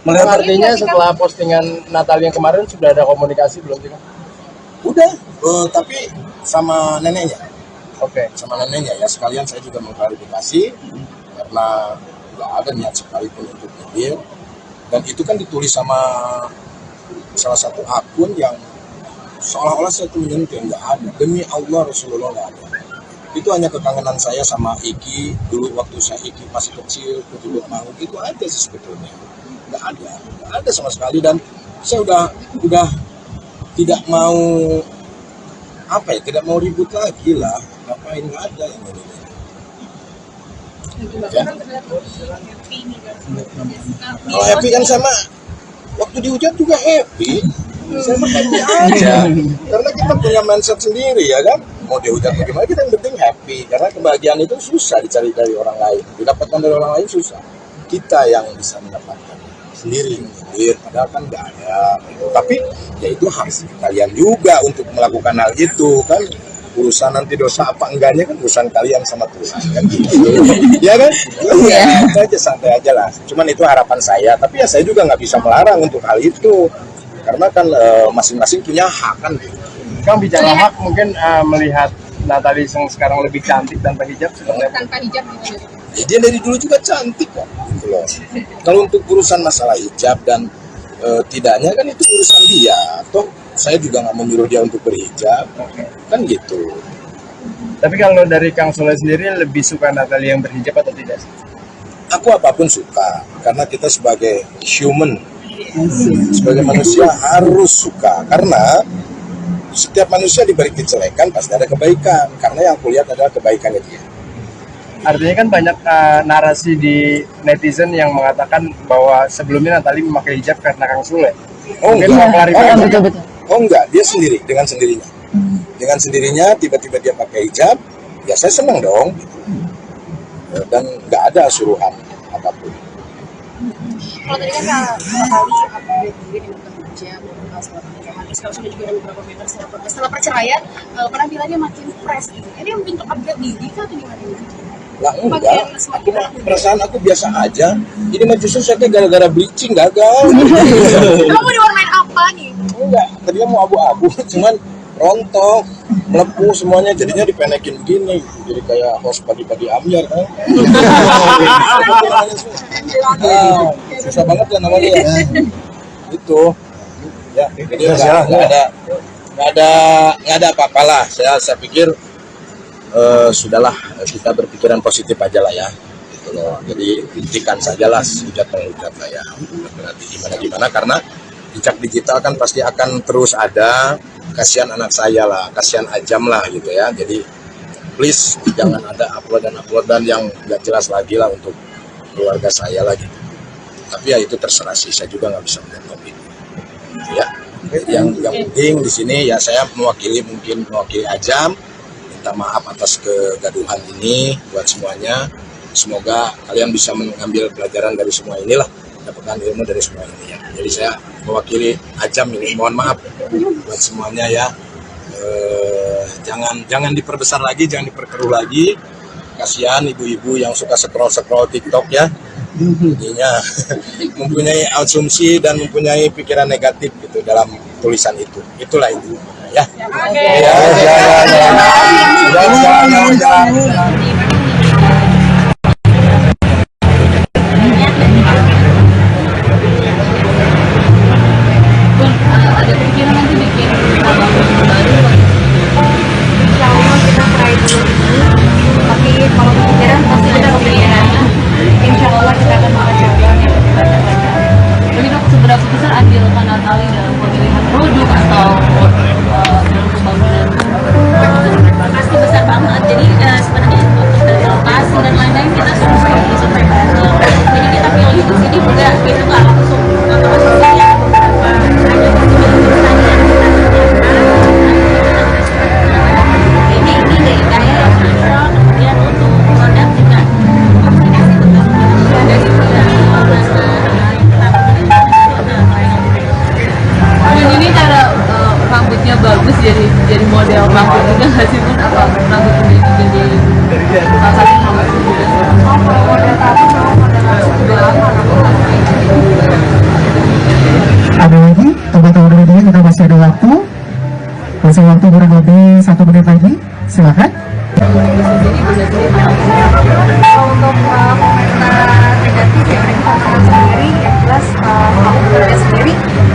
Melihat artinya setelah postingan Natal yang kemarin sudah ada komunikasi belum sih, Kang? Udah, tapi sama neneknya. Oke. Sama neneknya ya, sekalian saya juga mengklarifikasi karena nggak ada niat sekalipun untuk nyindir, dan itu kan ditulis sama salah satu akun yang seolah-olah saya itu menyentuh, nggak ada. Demi Allah Rasulullah nggak ada. Itu hanya kekangenan saya sama Iki dulu waktu saya Iki masih kecil, kutubut mau itu aja sih sebetulnya. Nggak ada sama sekali, dan saya udah tidak mau tidak mau ribut lagi lah, ngapain, nggak ada yang ini. Ya. Kalau happy kan sama waktu dihujat juga happy, saya mah happy aja, karena kita punya mindset sendiri ya kan, mau dihujat bagaimana kita yang penting happy, karena kebahagiaan itu susah dicari dari orang lain, didapatkan dari orang lain susah, kita yang bisa mendapatkan sendiri, padahal kan nggak ada gitu. Tapi ya itu harus kalian juga untuk melakukan hal itu kan, urusan nanti dosa apa enggaknya kan urusan kalian sama Tuhan kan gitu. Ya kan? Iya, itu aja, santai aja lah. Cuman itu harapan saya, tapi ya saya juga nggak bisa melarang untuk hal itu, karena kan masing-masing punya hak kan gitu. Kang, bicara hak, mungkin melihat Natali yang sekarang lebih cantik tanpa hijab seperti apa? Tanpa hijab gitu. Ya, dia dari dulu juga cantik kok gitu loh. Kalau untuk urusan masalah hijab dan tidaknya kan itu urusan dia, toh saya juga nggak menyuruh dia untuk berhijab kan gitu. Tapi kalau dari Kang Sule sendiri lebih suka Natali yang berhijab atau tidak? Aku apapun suka, karena kita sebagai human, sebagai manusia harus suka, karena setiap manusia diberi kejelekan pasti ada kebaikan, karena yang aku lihat adalah kebaikannya dia. Artinya kan banyak narasi di netizen yang mengatakan bahwa sebelumnya Natali memakai hijab karena Kang Sule. Mungkin mau klarifikasi. Betul. Oh enggak, dia sendiri, dengan sendirinya. Dengan sendirinya tiba-tiba dia pakai hijab, ya saya senang dong. Dan nggak ada suruhan apapun. Kalau tadi kan Kak Kali update diri di kerja setelah pernikahan, terus kalau sudah juga ada beberapa meter setelah perceraian, penampilannya makin fresh gitu. Ini bentuk upgrade diri kah atau gimana? Lah enggak, Makin semakin perasaan aku biasa aja. Ini mah justru saya kayak gara-gara bleaching gagal. Kamu mau diwarnain apa nih? Enggak, tadinya mau abu-abu, cuman rontok, melepuh semuanya, jadinya dipenekin begini, jadi kayak host pagi-pagi Amjar kan. Susah banget ya namanya ya. Itu, ya, jadi nggak ada apa-apalah. Saya pikir sudahlah, kita berpikiran positif aja lah ya. Gitu loh. Jadi hentikan sajalah hujat-penghujat lah ya. Berarti gimana karena jejak digital kan pasti akan terus ada. Kasihan anak saya lah, kasihan Ajam lah gitu ya. Jadi please jangan ada uploadan yang nggak jelas lagi lah untuk keluarga saya lah gitu. Tapi ya itu terserah sih, saya juga nggak bisa melihat itu. Ya, yang penting di sini ya saya mewakili Ajam, minta maaf atas kegaduhan ini buat semuanya. Semoga kalian bisa mengambil pelajaran dari semua inilah, dapatkan ilmu dari semua ini ya. Jadi saya mewakili Ajam ini mohon maaf buat semuanya ya. Jangan diperbesar lagi, jangan diperkeruh lagi. Kasihan ibu-ibu yang suka scroll TikTok ya. Jadinya mempunyai asumsi dan mempunyai pikiran negatif gitu dalam tulisan itu. Itulah itu ya. Ada pikiran nanti bikin album baru. Insya Allah kita try dulu dulu, tapi kalau kepikiran pasti ada kepikiran. Insya Allah kita akan mengerjakan yang kita kerjakan. Tapi dok, seberapa besar andil Kak Natali dalam pemilihan produk atau dalam pembangunan? Pasti besar banget. Jadi sebenarnya untuk dari lokasi dan lain-lain kita survei bareng. Jadi kita pilih di sini juga itu nggak langsung ya, beberapa ada pertanyaan ini deh kayak yang cocok. Kemudian untuk produk juga komunikasi tetap ada di Dan ini cara rambutnya bagus jadi model rambut juga nggak sih pun apa rambut ini jadi salah satu rambut juga. Kalau model tadi mau model langsung juga lama Ada lagi, teman-teman media kita masih ada waktu kurang lebih 1 menit lagi, silakan. Kalau untuk komentar negatif ya mereka tantangan sendiri, yang jelas kamu kerja sendiri,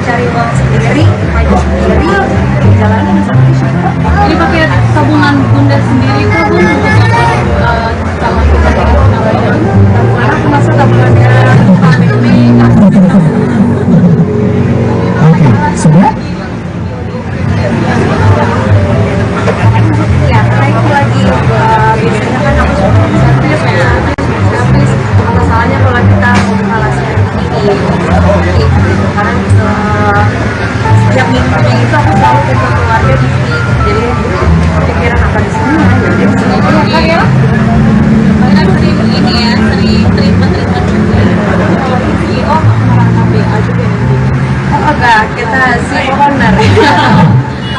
cari uang sendiri, maju sendiri, jalanin seperti itu. Ini pakai tabungan bunda sendiri kah bun untuk sama kita Karena termasuk tabungannya KPP, Oke, sudah? ya karena itu lagi biasanya kan aku suka servis ya, servis masalahnya kalau kita mengalasi ini karena setiap minggunya itu aku selalu kumpul keluarga di sini, jadi pikiran akan di sana, jadi di sini aja kan ya. Karena sering ini ya, sering treatment juga. CEO orang KPA juga nanti. Oh enggak, kita CEO owner.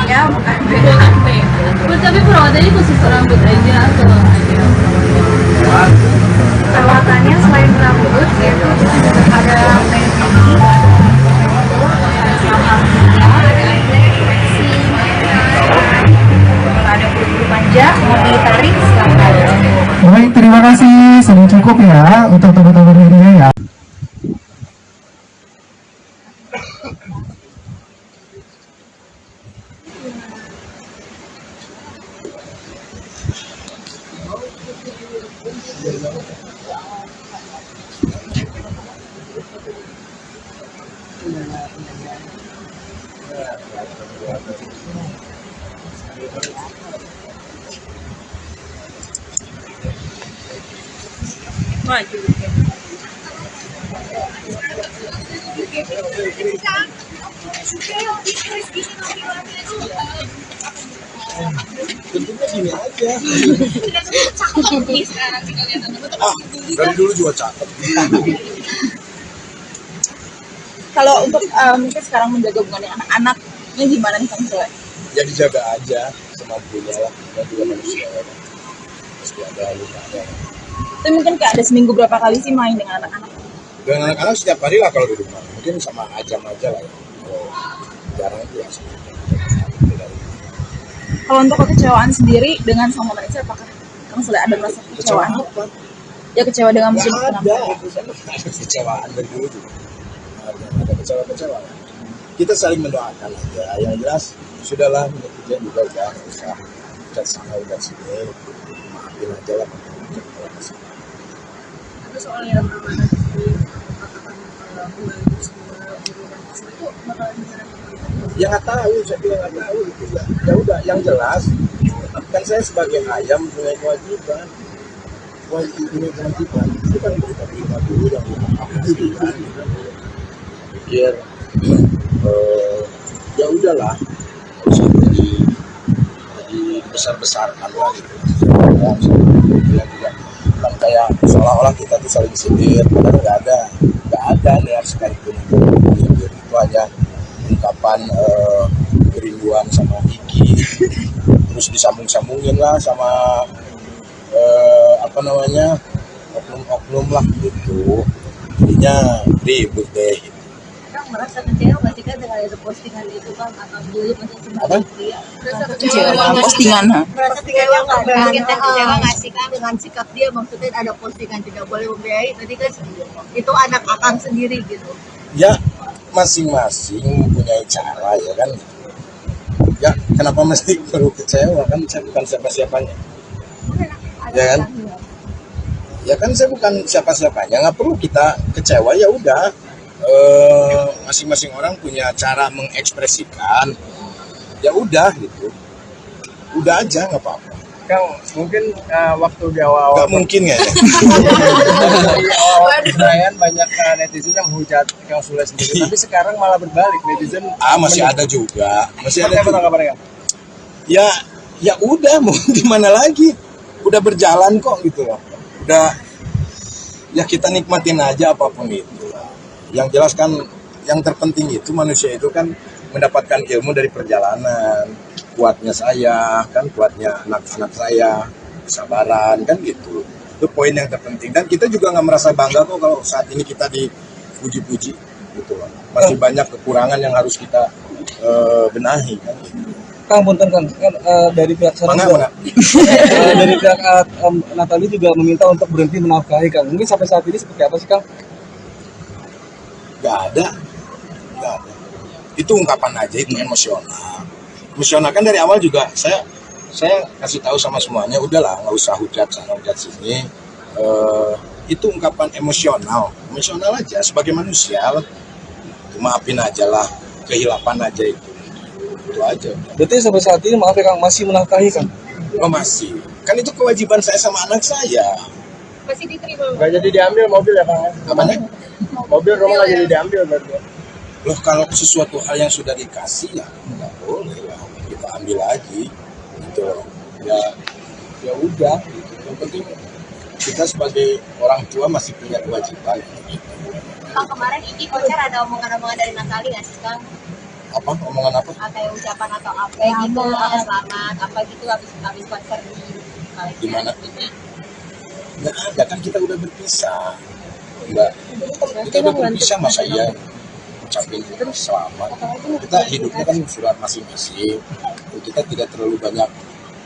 Ya bukan Bukan B. tapi perawatannya khusus rambut aja atau ada? perawatannya selain rambut yaitu ada manicure, ada bulu panjang, mau ditarik silakan. Baik, terima kasih. Sudah cukup ya untuk teman-teman media ya. Tentunya gini aja. Dari dulu juga cakep. Kalau untuk mungkin sekarang menjaga hubungannya anak-anaknya gimana nih Kang Sule? Ya dijaga aja semampunya lah, kita juga manusia ya. Pasti ada lukanya. Tapi mungkin kayak ada seminggu berapa kali sih main dengan anak-anak? Dengan anak-anak setiap hari lah kalau di rumah, mungkin sama Ajam aja lah ya. Kalau jarang itu ya. Kalau untuk kekecewaan sendiri dengan Sang Malaysia, apakah Kang Sule ada merasa kekecewaan? Ya kecewa dengan musim Nggak ada, ada kecewaan dari dulu juga. Ada kecewa-kecewa. Kita saling mendoakan aja. Yang jelas sudahlah, netizen juga udah nggak usah udah sana udah sini, maafin aja lah. Itu soal yang amanah di katakan bulan semua itu bakalan bicara Ya nggak tahu, saya bilang nggak tahu gitu ya. Ya udah, yang jelas kan saya sebagai ayam punya kewajiban. Punya kewajiban itu kan kita dulu yang dipastikan. Pikir ya udahlah, nggak usah jadi besar-besarkan lah gitu. Ya juga kan kayak seolah-olah kita tuh saling sindir, padahal nggak ada niat sekalipun itu hanya ungkapan kerinduan sama Iki, terus disambung-sambungin lah sama oknum-oknum lah gitu, jadinya ribut deh. Kang merasa kecewa nggak sih kan dengan ada postingan itu Kang atau dulu masih sebagai pria? Kecewa dengan postingan, ha? Merasa kecewa nggak dengan kita kecewa nggak sih Kang dengan sikap dia, maksudnya ada postingan tidak boleh membiayai tadi kan itu anak akang sendiri gitu. Ya masing-masing mempunyai cara ya kan. Ya kenapa mesti perlu kecewa, kan saya bukan siapa-siapanya. Ya kan? Ya kan saya bukan siapa-siapanya, nggak perlu kita kecewa, ya udah. Masing-masing orang punya cara mengekspresikan, ya udah gitu, udah aja nggak apa-apa. Kang, mungkin waktu di awal-awal Nggak mungkin ya. di awal perayaan banyak netizen yang menghujat Kang Sule sendiri, tapi sekarang malah berbalik, netizen Masih ada juga, masih ada Seperti apa juga. tanggapannya, Kang? Ya udah, mau gimana lagi, udah berjalan kok gitu loh, udah, ya kita nikmatin aja apapun itu. Yang jelas kan yang terpenting itu manusia itu kan mendapatkan ilmu dari perjalanan. Kuatnya saya, kan kuatnya anak-anak saya, kesabaran kan gitu. Itu poin yang terpenting. Dan kita juga nggak merasa bangga kok kalau saat ini kita dipuji-puji gitu loh. Masih banyak kekurangan yang harus kita benahi kan gitu. Kang, punten Kang, kan dari pihak sana Mana? dari pihak Natali juga meminta untuk berhenti menafkahi Kang. Mungkin sampai saat ini seperti apa sih Kang? Nggak ada. Itu ungkapan aja, itu emosional kan dari awal juga saya kasih tahu sama semuanya, udahlah nggak usah hujat sana hujat sini. Itu ungkapan emosional aja sebagai manusia, maafin aja lah, kehilapan aja itu aja. Berarti sampai saat ini maaf ya Kang, masih menafkahi Kang? Masih, kan itu kewajiban saya sama anak saya. masih diterima. Nggak jadi diambil mobil ya Kang? Namanya? Mobil rumah nggak jadi diambil berarti. Loh, kalau sesuatu hal yang sudah dikasih ya nggak boleh lah kita ambil lagi gitu loh. Ya udah gitu. Yang penting kita sebagai orang tua masih punya kewajiban gitu. Kang kemarin Iki konser ada omongan-omongan dari Natali nggak sih Kang? Apa omongan apa? Kayak ucapan atau apa gitu, apa selamat, apa gitu habis konser di Di mana? Nggak ada, kan kita udah berpisah. Enggak, kita udah berpisah, masa iya ucapin selamat. Kita hidupnya kan sudah masing-masing. Kita tidak terlalu banyak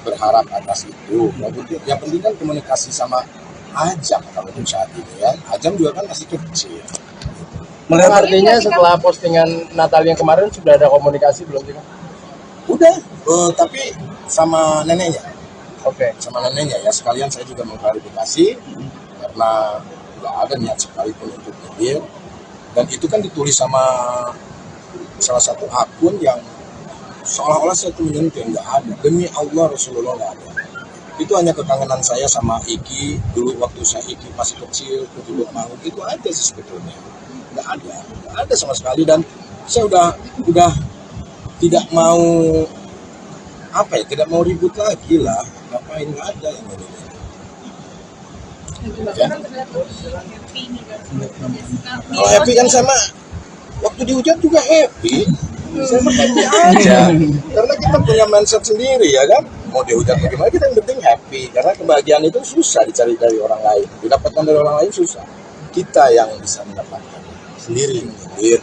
berharap atas itu. Yang penting kan komunikasi sama Ajam kalau untuk saat ini ya. Ajam juga kan masih kecil. Melihat artinya setelah postingan Natali yang kemarin sudah ada komunikasi belum sih Kang? Udah, tapi sama neneknya. Oke. Sama neneknya ya, sekalian saya juga mengklarifikasi karena nggak ada niat sekalipun untuk nyindir, dan itu kan ditulis sama salah satu akun yang seolah-olah saya tuh menyentuh, nggak ada, demi Allah Rasulullah nggak ada. Itu hanya kekangenan saya sama Iki dulu waktu saya Iki masih kecil, kecil maut, itu aja sih sebetulnya. Nggak ada sama sekali, dan saya udah tidak mau tidak mau ribut lagi lah, ngapain, nggak ada yang ini. Ya. Kalau happy kan sama waktu dihujat juga happy. Saya happy aja. Karena kita punya mindset sendiri ya kan. Mau dihujat bagaimana kita yang penting happy. Karena kebahagiaan itu susah dicari dari orang lain. Didapatkan dari orang lain susah. Kita yang bisa mendapatkan sendiri.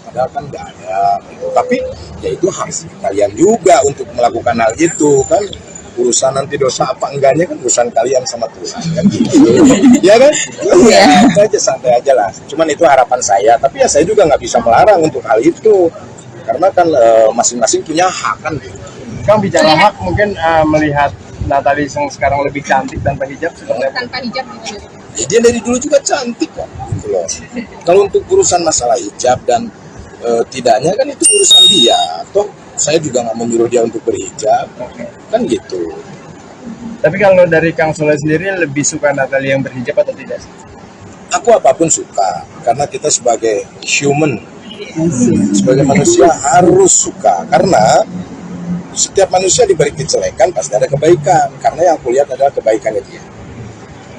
Padahal kan nggak ada. Tapi ya itu hak kalian juga untuk melakukan hal itu kan. Urusan nanti dosa apa enggaknya kan urusan kalian sama Tuhan kan gitu. Ya kan? Ya, itu aja santai aja lah. Cuman itu harapan saya. Tapi ya saya juga nggak bisa melarang untuk hal itu. Karena kan masing-masing punya hak kan gitu. Kang bicara hak mungkin melihat Natalie yang sekarang lebih cantik tanpa hijab seperti apa? Tanpa hijab gitu. Ya, dia dari dulu juga cantik kok gitu loh. Kalau untuk urusan masalah hijab dan tidaknya kan itu urusan dia. Toh saya juga nggak menyuruh dia untuk berhijab kan gitu. Tapi kalau dari Kang Sule sendiri lebih suka Natalie yang berhijab atau tidak? Aku apapun suka karena kita sebagai human, sebagai manusia harus suka karena setiap manusia diberi kejelekan pasti ada kebaikan karena yang kulihat adalah kebaikannya dia.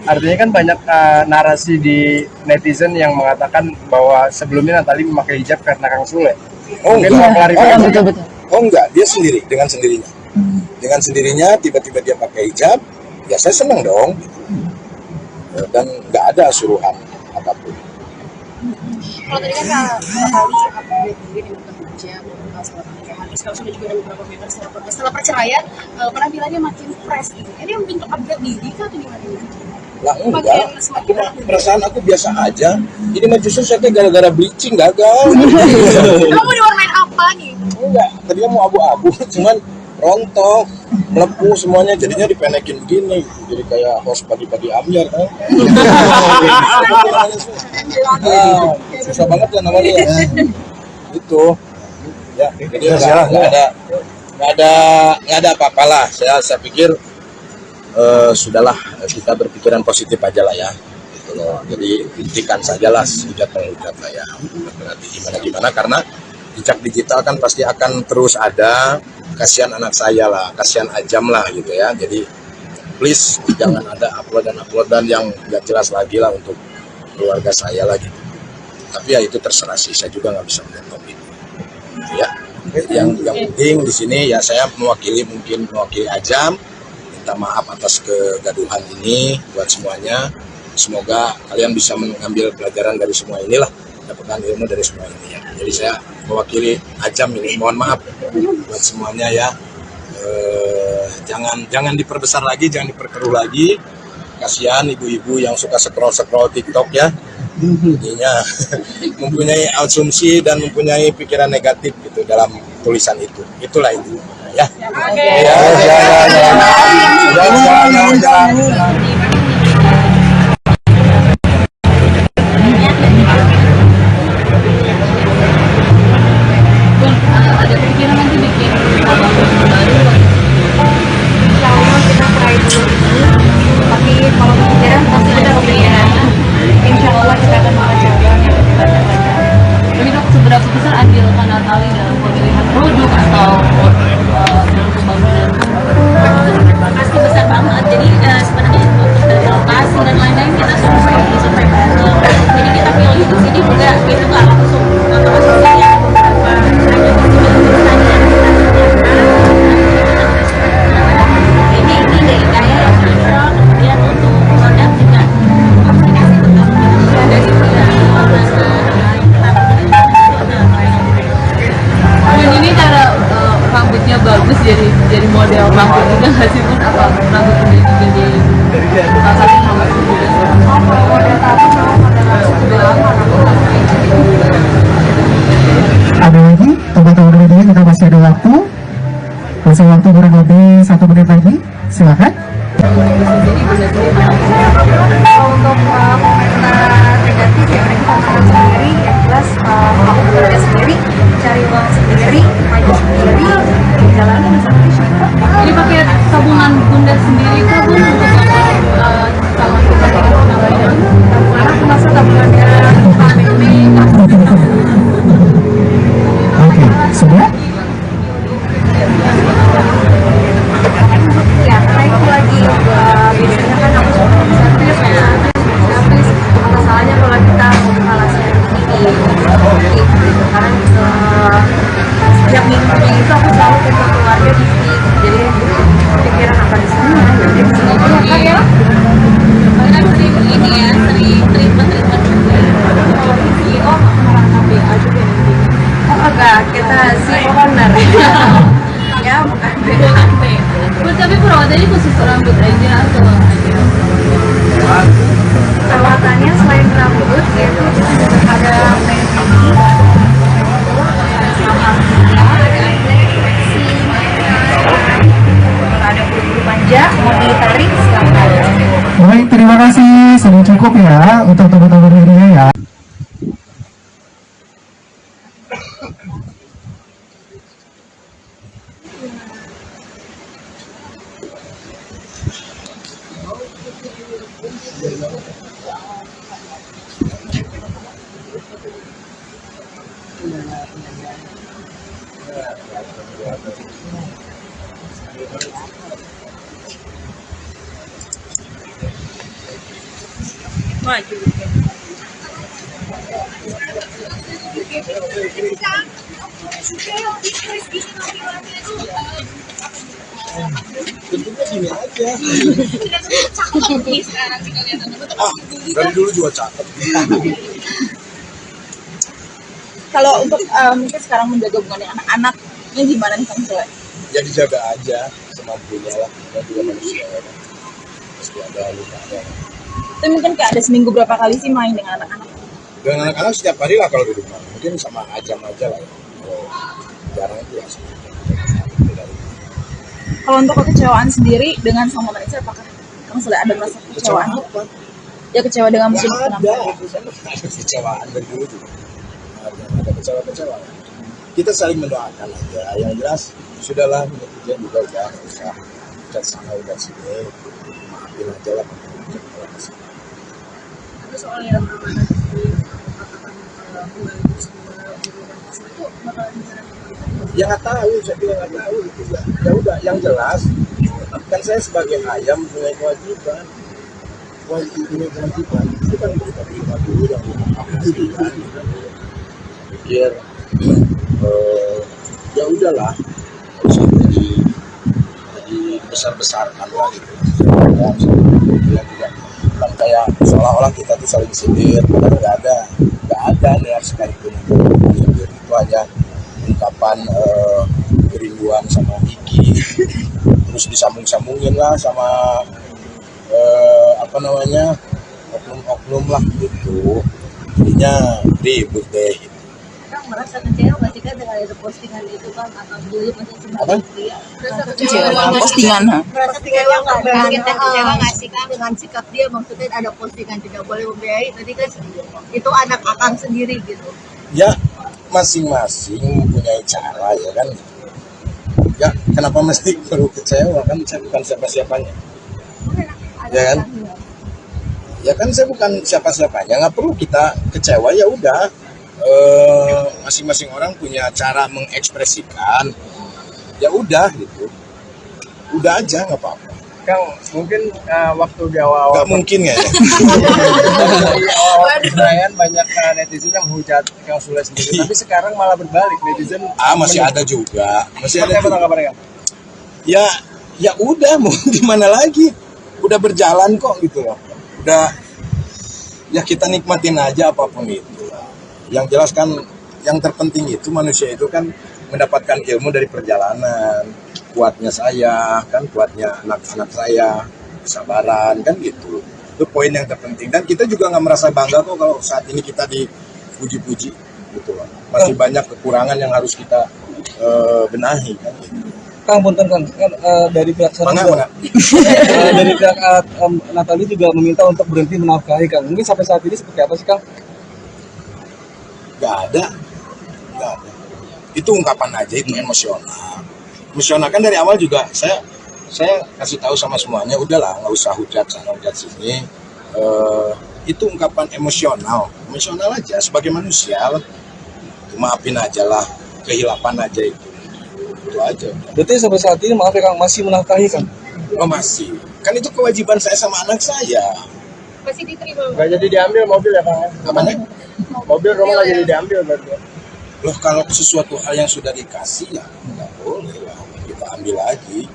Artinya kan banyak narasi di netizen yang mengatakan bahwa sebelumnya Natalie memakai hijab karena Kang Sule. Oh Mungkin enggak, mau klarifikasi. Betul-betul. oh enggak, dia sendiri dengan sendirinya. Dengan sendirinya tiba-tiba dia pakai hijab, ya saya senang dong. Dan nggak ada suruhan apapun. Kalau tadi kan Natalie upgrade diri dengan bekerja, setelah pernikahan, terus kalau sudah juga ada beberapa member setelah perceraian, penampilannya makin fresh gitu. Ini bentuk upgrade diri kah atau gimana? Lah enggak, perasaan aku biasa aja. Ini mah justru saya kayak gara-gara bleaching gagal. Kamu diwarnain apa nih? Enggak, tadinya mau abu-abu, cuman rontok, melepuh semuanya, jadinya dipenekin begini, jadi kayak host pagi-pagi ambiar kan. Susah banget ya namanya ya. Itu, ya, jadi nggak ada apa-apalah. Saya pikir sudahlah kita berpikiran positif aja lah ya. Gitu loh. Jadi hentikan sajalah hujat-menghujat lah ya. Nanti gimana karena jejak digital kan pasti akan terus ada. Kasihan anak saya lah, kasihan Ajam lah gitu ya. Jadi please jangan ada uploadan yang nggak jelas lagi lah untuk keluarga saya lah gitu. Tapi ya itu terserah sih, saya juga nggak bisa melihat topik ya. Yang penting di sini ya saya mewakili Ajam, minta maaf atas kegaduhan ini buat semuanya. Semoga kalian bisa mengambil pelajaran dari semua inilah, dapatkan ilmu dari semua ini ya. Jadi saya mewakili Ajam ini mohon maaf buat semuanya ya. Jangan diperbesar lagi, jangan diperkeruh lagi. Kasihan ibu-ibu yang suka scroll TikTok ya. Jadinya mempunyai asumsi dan mempunyai pikiran negatif gitu dalam tulisan itu. Itulah itu ya. Ada pikiran nanti bikin album baru. Insya Allah kita try dulu ini, tapi kalau kepikiran pasti ada kepikiran. Insya Allah kita akan mengerjakan yang kita baca. Tapi dok, seberapa besar andil Kak Natalie dalam pemilihan produk atau dalam pembangunan? Pasti besar banget. Jadi sebenarnya untuk dari lokasi dan lain-lain kita survei bareng. Jadi kita pilih di sini juga kita nggak langsung ya beberapa hanya ini dari kayak yang cocok. Kemudian untuk produk juga komunikasi tetap dari Dan ini cara rambutnya bagus jadi model rambut juga nggak sih pun apa rambut menjadi salah satu rambut juga. Kalau model tato sama model langsung udah lama Ada lagi, teman-teman media kita masih ada waktu. Masih waktu kurang lebih 1 menit lagi. Silakan. untuk komentar negatif ya mereka tantangan sendiri yang jelas aku bekerja sendiri cari uang sendiri maju sendiri jalannya seperti itu. Ini pakai tabungan bunda sendiri kah bun untuk calon kita dengan namanya? Tabungan aku masa tabungannya family Oke, sudah? ya karena itu Katanya khusus rambut aja atau Perawatannya selain rambut yaitu ada penyedih, ada bulu panjang, mau ditarik silahkan. Baik, terima kasih. Sudah cukup ya untuk teman-teman media ya. Tentunya gini aja. Dari dulu juga cakep. Kalau untuk mungkin sekarang menjaga hubungan dengan anak-anaknya gimana nih Kang Sule? Ya dijaga aja semampunya lah. Dan juga manusia ya. Pasti ada lukanya. Tapi mungkin kayak ada seminggu berapa kali sih main dengan anak-anak? Dengan anak-anak setiap hari lah kalau di rumah. Mungkin sama Ajam aja lah ya. Kalau jarang itu ya. Kalau untuk kekecewaan sendiri dengan sama Vanessa, apakah Kang Sule ada merasa kekecewaan? Ya kecewa dengan mungkin Nggak kenapa? ada kecewaan dari dulu juga. Ada kecewa-kecewa. Kita saling mendoakan aja. Yang jelas sudahlah netizen juga udah nggak usah udah sana udah sini. Maafin aja lah. Tapi soal yang amanah di katakan kembali semua itu bakalan bisa. Ya nggak tahu, saya juga nggak tahu itu ya. Ya udah, yang jelas kan saya sebagai ayam punya kewajiban. Punya kewajiban itu kan kita terima dulu yang itu kan. Pikir ya udahlah, nggak usah jadi besar-besarkan lah gitu. Bilang juga kan kayak seolah-olah kita tuh saling sindir, padahal nggak ada niat sekalipun untuk sindir. Itu hanya ungkapan kerinduan sama Kiki, terus disambung-sambungin lah sama oknum-oknum lah gitu. Jadinya ribut deh. Kang merasa kecewa nggak sih kan dengan itu postingan itu kan atau dulu masih Apa? Kecewa dengan postingan, ha? merasa kecewa nggak kan? Kita kecewa nggak sih kan dengan sikap dia, maksudnya ada postingan tidak boleh membiayai tadi kan itu anak akang sendiri gitu. Ya masing-masing punya cara ya kan. Ya kenapa mesti perlu kecewa, kan saya bukan siapa-siapanya. Ya kan? Ya kan saya bukan siapa-siapanya, nggak perlu kita kecewa. Ya udah, masing-masing orang punya cara mengekspresikan. Ya udah gitu, udah aja nggak apa-apa. Kang, mungkin waktu di awal-awal Nggak mungkin ya. awal perayaan banyak netizen yang menghujat Kang Sule sendiri, tapi sekarang malah berbalik netizen. Masih ada juga, masih Seperti ada apa juga. tanggapannya, Kang? Ya udah, mau gimana lagi, udah berjalan kok gitu loh. Udah, ya kita nikmatin aja apapun itu. Yang jelas kan yang terpenting itu manusia itu kan mendapatkan ilmu dari perjalanan. Kuatnya saya kan, kuatnya anak-anak saya, kesabaran kan gitu. Itu poin yang terpenting, dan kita juga nggak merasa bangga kok kalau saat ini kita dipuji-puji gitu loh. Masih banyak kekurangan yang harus kita benahi kan gitu. Kang, punten Kang, kan dari pihak sana Mana? dari pihak Natali juga meminta untuk berhenti menafkahi Kang. Mungkin sampai saat ini seperti apa sih Kang? Nggak ada. Itu ungkapan aja, itu emosional. Emosional kan dari awal juga saya kasih tahu sama semuanya, udahlah nggak usah hujat sana hujat sini. Itu ungkapan emosional aja sebagai manusia. Maafin aja lah, kehilapan aja itu aja. Berarti sampai saat ini maaf ya Kang, masih menafkahi Kang? Oh masih, kan itu kewajiban saya sama anak saya. Masih diterima. Nggak jadi diambil mobil ya, Kang? Apanya? Mobil rumah nggak jadi diambil berarti. Loh, kalau sesuatu hal yang sudah dikasih ya nggak boleh lah kita ambil lagi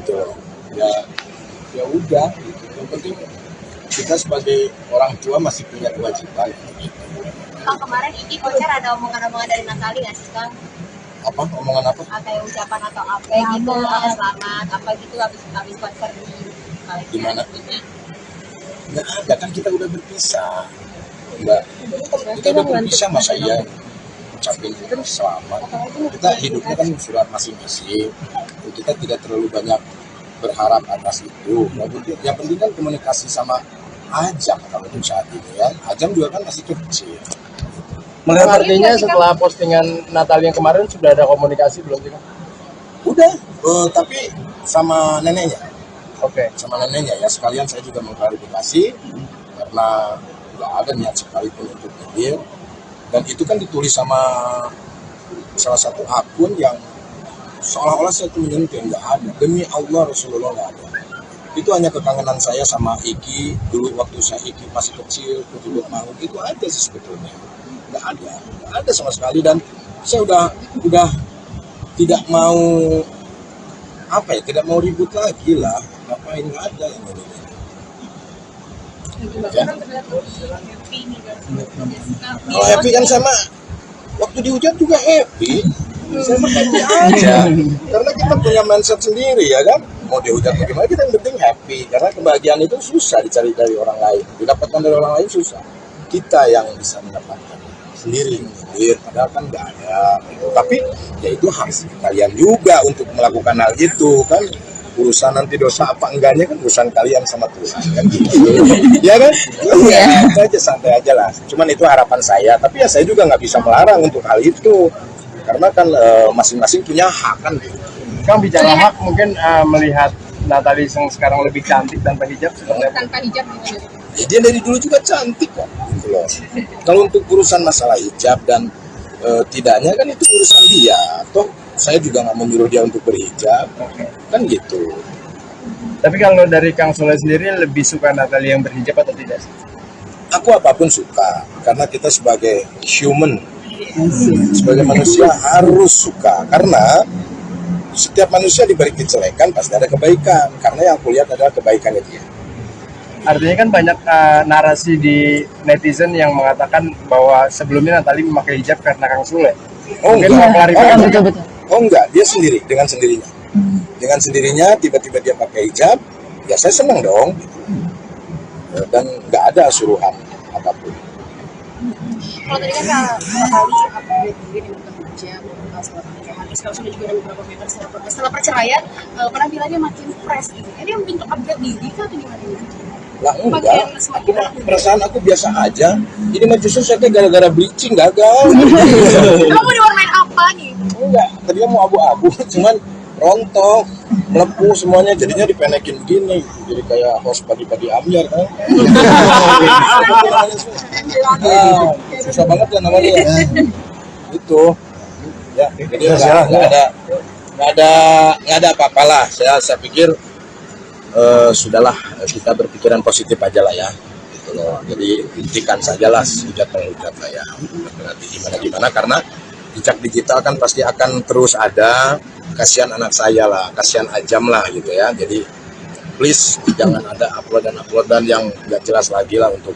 gitu loh. Ya udah gitu. Yang penting kita sebagai orang tua masih punya kewajiban. Kang, kemarin Iki konser ada omongan-omongan dari Natali nggak sih Kang? Apa omongan apa? Kayak ucapan atau apa gitu, selamat apa gitu habis konser Di mana? Nggak ada, kan kita udah berpisah. Mbak, kita udah berpisah, masa iya ucapin selamat. Kita hidupnya kan surat masing-masing. Kita tidak terlalu banyak berharap atas itu. Yang penting kan komunikasi sama Ajam kalau untuk saat ini ya. Ajam juga kan masih kecil. Melihat artinya setelah postingan Natali yang kemarin sudah ada komunikasi belum sih? Udah, tapi sama neneknya. Oke. Sama neneknya ya, sekalian saya juga mengklarifikasi karena nggak ada niat sekalipun untuk nyindir, dan itu kan ditulis sama salah satu akun yang seolah-olah saya itu menyentuh, nggak ada. Demi Allah Rasulullah nggak ada. Itu hanya kekangenan saya sama Iki dulu waktu saya Iki masih kecil, kutubut mau itu aja sih sebetulnya. Nggak ada sama sekali, dan saya udah tidak mau tidak mau ribut lagi lah. Ngapain, nggak ada yang ini. Ya. Kalau happy kan sama waktu dihujat juga happy. Saya happy aja. Karena kita punya mindset sendiri ya kan. Mau dihujat bagaimana, kita yang penting happy. Karena kebahagiaan itu susah dicari dari orang lain. Didapatkan dari orang lain susah. Kita yang bisa mendapatkan sendiri. Padahal kan nggak ada. Tapi ya itu harus kalian juga untuk melakukan hal itu kan. Urusan nanti dosa apa enggaknya kan urusan kalian sama Tuhan kan gitu. Ya kan? Ya, itu aja, santai aja lah. Cuman itu harapan saya, tapi ya saya juga nggak bisa melarang untuk hal itu. Karena kan masing-masing punya hak kan gitu. Kang bicara hak, mungkin melihat Natali yang sekarang lebih cantik tanpa hijab seperti apa? Tanpa hijab gitu. Ya, dia dari dulu juga cantik kok gitu loh. Kalau untuk urusan masalah hijab dan tidaknya kan itu urusan dia. Toh saya juga nggak menyuruh dia untuk berhijab, kan gitu. Tapi kalau dari Kang Sule sendiri lebih suka Natali yang berhijab atau tidak? Aku apapun suka, karena kita sebagai human, sebagai manusia harus suka. Karena setiap manusia diberi kejelekan pasti ada kebaikan. Karena yang aku lihat adalah kebaikannya dia. Artinya kan banyak narasi di netizen yang mengatakan bahwa sebelumnya Natali memakai hijab karena Kang Sule. Mungkin mau klarifikasi. Betul. Oh enggak, dia sendiri, dengan sendirinya. Dengan sendirinya tiba-tiba dia pakai hijab, ya saya senang dong. Dan nggak ada suruhan apapun. Kalau tadi kan kali update mungkin yang hijab setelah pernikahan, terus kalau sudah juga ada beberapa meter setelah perceraian, penampilannya makin fresh gitu. Ini yang bentuk upgrade diri kan atau gimana? Lah enggak, perasaan aku biasa aja. Ini mah justru saya gara-gara bleaching gagal. Kamu diwarnain apa nih? Enggak, tadinya mau abu-abu, cuman rontok, melepuh semuanya, jadinya dipenekin begini, jadi kayak host pagi-pagi Amir kan. Susah banget ya namanya ya. Itu, ya, jadi nggak ada apa-apalah. Saya pikir sudahlah, kita berpikiran positif aja lah ya. Gitu loh. Jadi hentikan sajalah hujat-penghujat lah ya. Nanti gimana karena jejak digital kan pasti akan terus ada. Kasihan anak saya lah, kasihan Ajam lah gitu ya. Jadi please jangan ada uploadan yang nggak jelas lagi lah untuk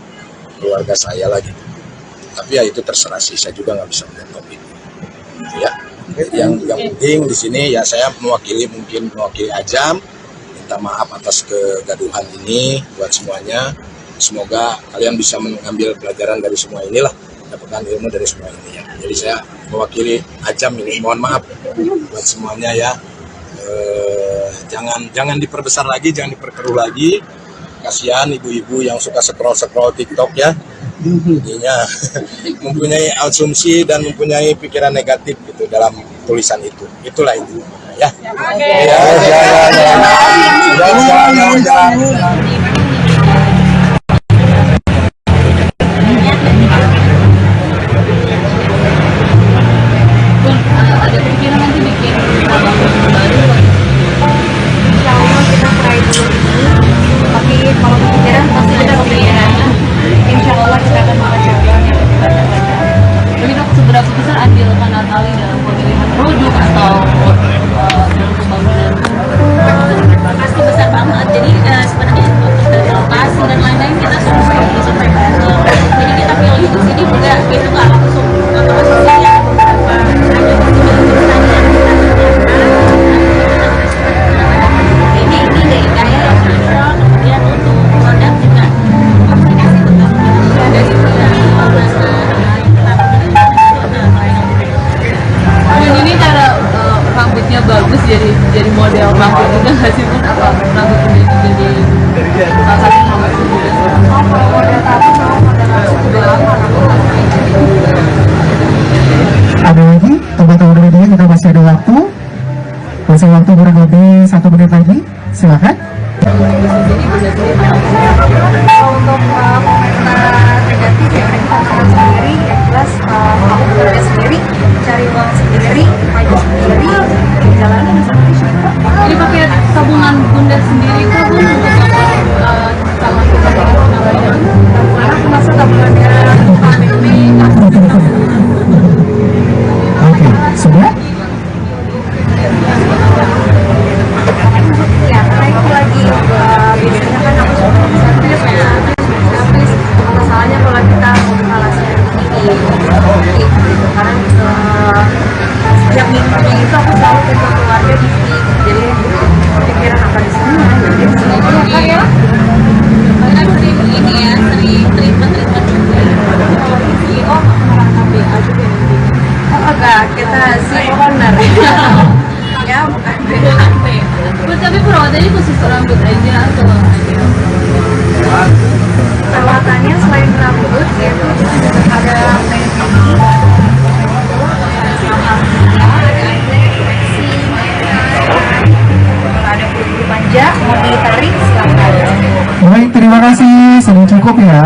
keluarga saya lah gitu. Tapi ya itu terserah sih, saya juga nggak bisa menonton itu. Ya, yang penting di sini ya saya mewakili Ajam, minta maaf atas kegaduhan ini buat semuanya. Semoga kalian bisa mengambil pelajaran dari semua inilah, dapatkan ilmu dari semua ini ya. Jadi saya mewakili Ajam ini, mohon maaf buat semuanya ya. Jangan diperbesar lagi, jangan diperkeruh lagi. Kasihan ibu-ibu yang suka scroll TikTok ya. Jadinya mempunyai asumsi dan mempunyai pikiran negatif gitu dalam tulisan itu. Itulah itu ya. Ada pikiran nanti bikin album baru? Insya Allah kita try dulu tapi kalau pikiran pasti ada pikiran. Insya Allah kita akan mengerjakan yang kita kerjakan. Tapi dok, seberapa besar andil Natali dalam pemilihan produk atau dalam pembangunan? Pasti besar banget. Jadi sebenarnya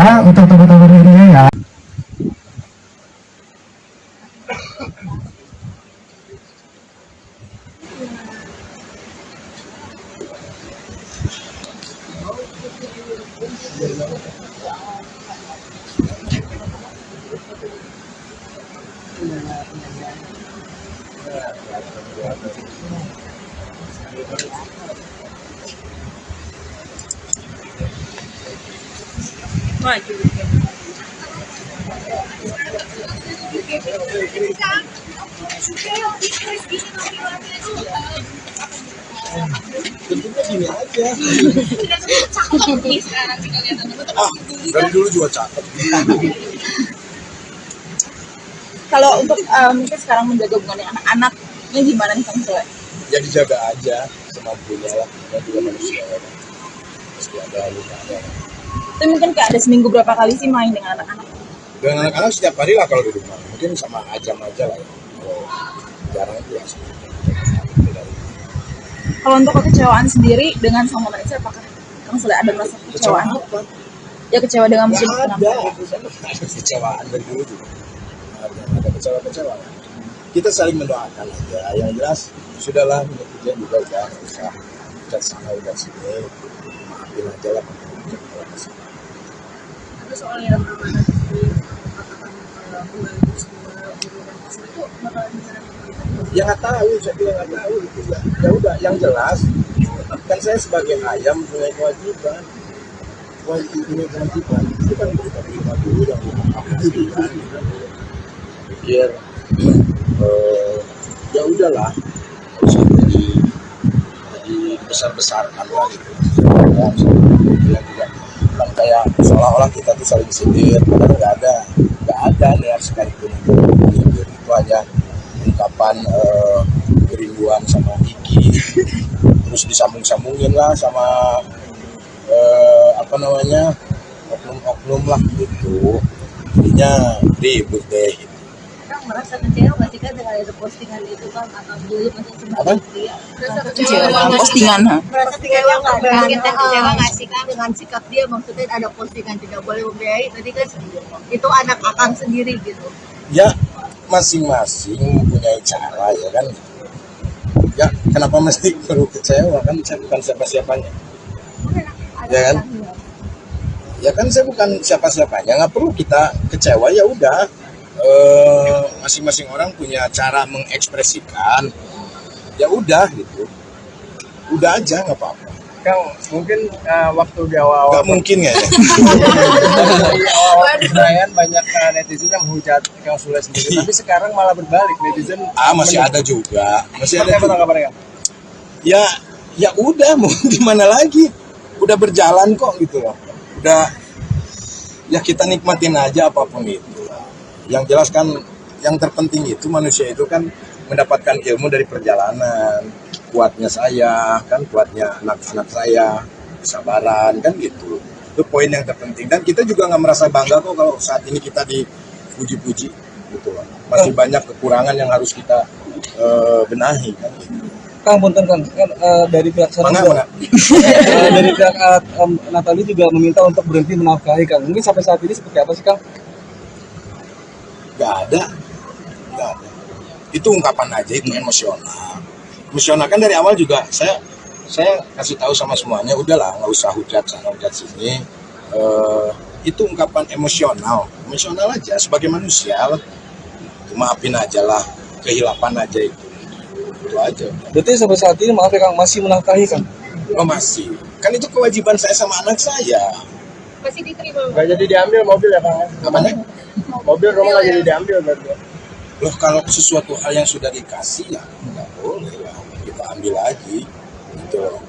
ya untuk teman-teman media ya. Tentunya gini aja. Dari dulu juga cakep. Kalau untuk mungkin sekarang menjaga hubungan dengan anak-anaknya gimana nih Kang Sule? Ya dijaga aja semampunya lah. Dan juga manusia ya. Pasti ada lukanya. Itu mungkin kayak ada seminggu berapa kali sih main dengan anak-anak? Dengan anak-anak setiap hari lah kalau di rumah. Mungkin sama Ajam aja lah ya. Kalau jarang itu ya. Kalau untuk kekecewaan sendiri dengan sama Vanessa, apakah Kang Sule ada merasa kekecewaan? Ya kecewa dengan musim penampilan. Ada kecewaan dari dulu juga. Ada kecewa-kecewa. Kita saling mendoakan aja. Yang jelas sudahlah netizen juga udah usah udah sana udah sini. Maafin aja lah. Tapi soal yang amanah di katakan pembantu semua guru dan pasar itu bakalan bisa Ya nggak tahu, saya bilang nggak tahu gitu ya. Ya udah, yang jelas kan saya sebagai ayam punya kewajiban. Punya kewajiban itu kan kita terima dulu yang kewajiban. Pikir ya udahlah, nggak usah jadi besar-besarkan lah gitu. Ya juga kan kayak seolah-olah kita tuh saling sindir, padahal nggak ada niat sekalipun untuk sindir. Itu hanya ungkapan kerinduan sama Kiki, terus disambung-sambungin lah sama oknum-oknum lah gitu, jadinya ribut deh. Kang merasa kecewa nggak sih Kang dengan ada postingan itu Kang atau dulu masih sebagai dia? Kecewa dengan postingan, ha? Merasa kecewa nggak? Kita kecewa nggak sih Kang dengan sikap dia? Maksudnya ada postingan tidak boleh membiayai. Tadi kan itu anak akang sendiri gitu. Ya masing-masing mempunyai cara ya kan. Ya kenapa mesti perlu kecewa, kan saya bukan siapa-siapanya. Ya kan? Ya kan saya bukan siapa-siapanya, nggak perlu kita kecewa. Ya udah, masing-masing orang punya cara mengekspresikan. Ya udah gitu, udah aja nggak apa-apa. Kang, mungkin waktu di awal-awal Nggak mungkin ya. di awal perayaan banyak netizen yang menghujat Kang Sule sendiri, tapi sekarang malah berbalik, netizen Masih ada juga, masih ada Apa juga. tanggapannya, Kang? Ya udah, mau gimana lagi, udah berjalan kok gitu loh. Udah, ya kita nikmatin aja apapun itu. Yang jelas kan yang terpenting itu manusia itu kan mendapatkan ilmu dari perjalanan. Kuatnya saya, kan kuatnya anak-anak saya, kesabaran, kan gitu. Itu poin yang terpenting. Dan kita juga nggak merasa bangga kok kalau saat ini kita dipuji-puji gitu loh. Masih banyak kekurangan yang harus kita benahi kan gitu. Kang, punten Kang, kan dari pihak sana Mana, juga, dari pihak Natali juga meminta untuk berhenti menafkahi Kang. Mungkin sampai saat ini seperti apa sih Kang? Nggak ada. Itu ungkapan aja, itu emosional. Emosional kan dari awal juga saya kasih tahu sama semuanya, udahlah nggak usah hujat sana hujat sini. Itu ungkapan emosional aja sebagai manusia. Maafin aja lah, kehilapan aja itu aja. Berarti sampai saat ini maaf ya Kang, masih menafkahi Kang? Oh masih, kan itu kewajiban saya sama anak saya. masih diterima. Nggak jadi diambil mobil ya Kang? Namanya? Mobil rumah nggak jadi diambil berarti. Loh kalau sesuatu hal yang sudah dikasih ya nggak boleh lah kita ambil lagi gitu loh.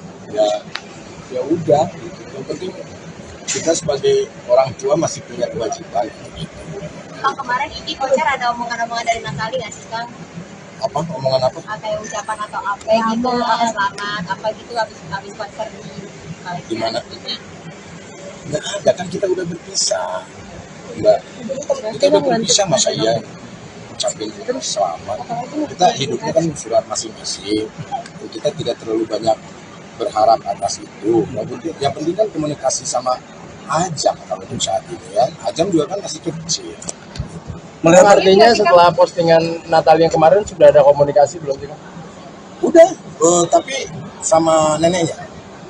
Ya udah gitu. Yang penting kita sebagai orang tua masih punya kewajiban gitu. Kang kemarin ini konser ada omongan-omongan dari Natali nggak sih Kang? Apa omongan apa? Kayak ucapan atau apa gitu, apa selamat, apa gitu habis konser di Di mana? Nggak ada, kan kita udah berpisah. Enggak. Kita udah berpisah, masa iya ucapin selamat. Kita hidupnya kan sudah masing-masing. Kita tidak terlalu banyak berharap atas itu. Yang penting kan komunikasi sama Ajam kalau untuk saat ini ya. Ajam juga kan masih kecil. Melihat artinya setelah postingan Natal yang kemarin sudah ada komunikasi belum sih, Kang? Udah, tapi sama neneknya.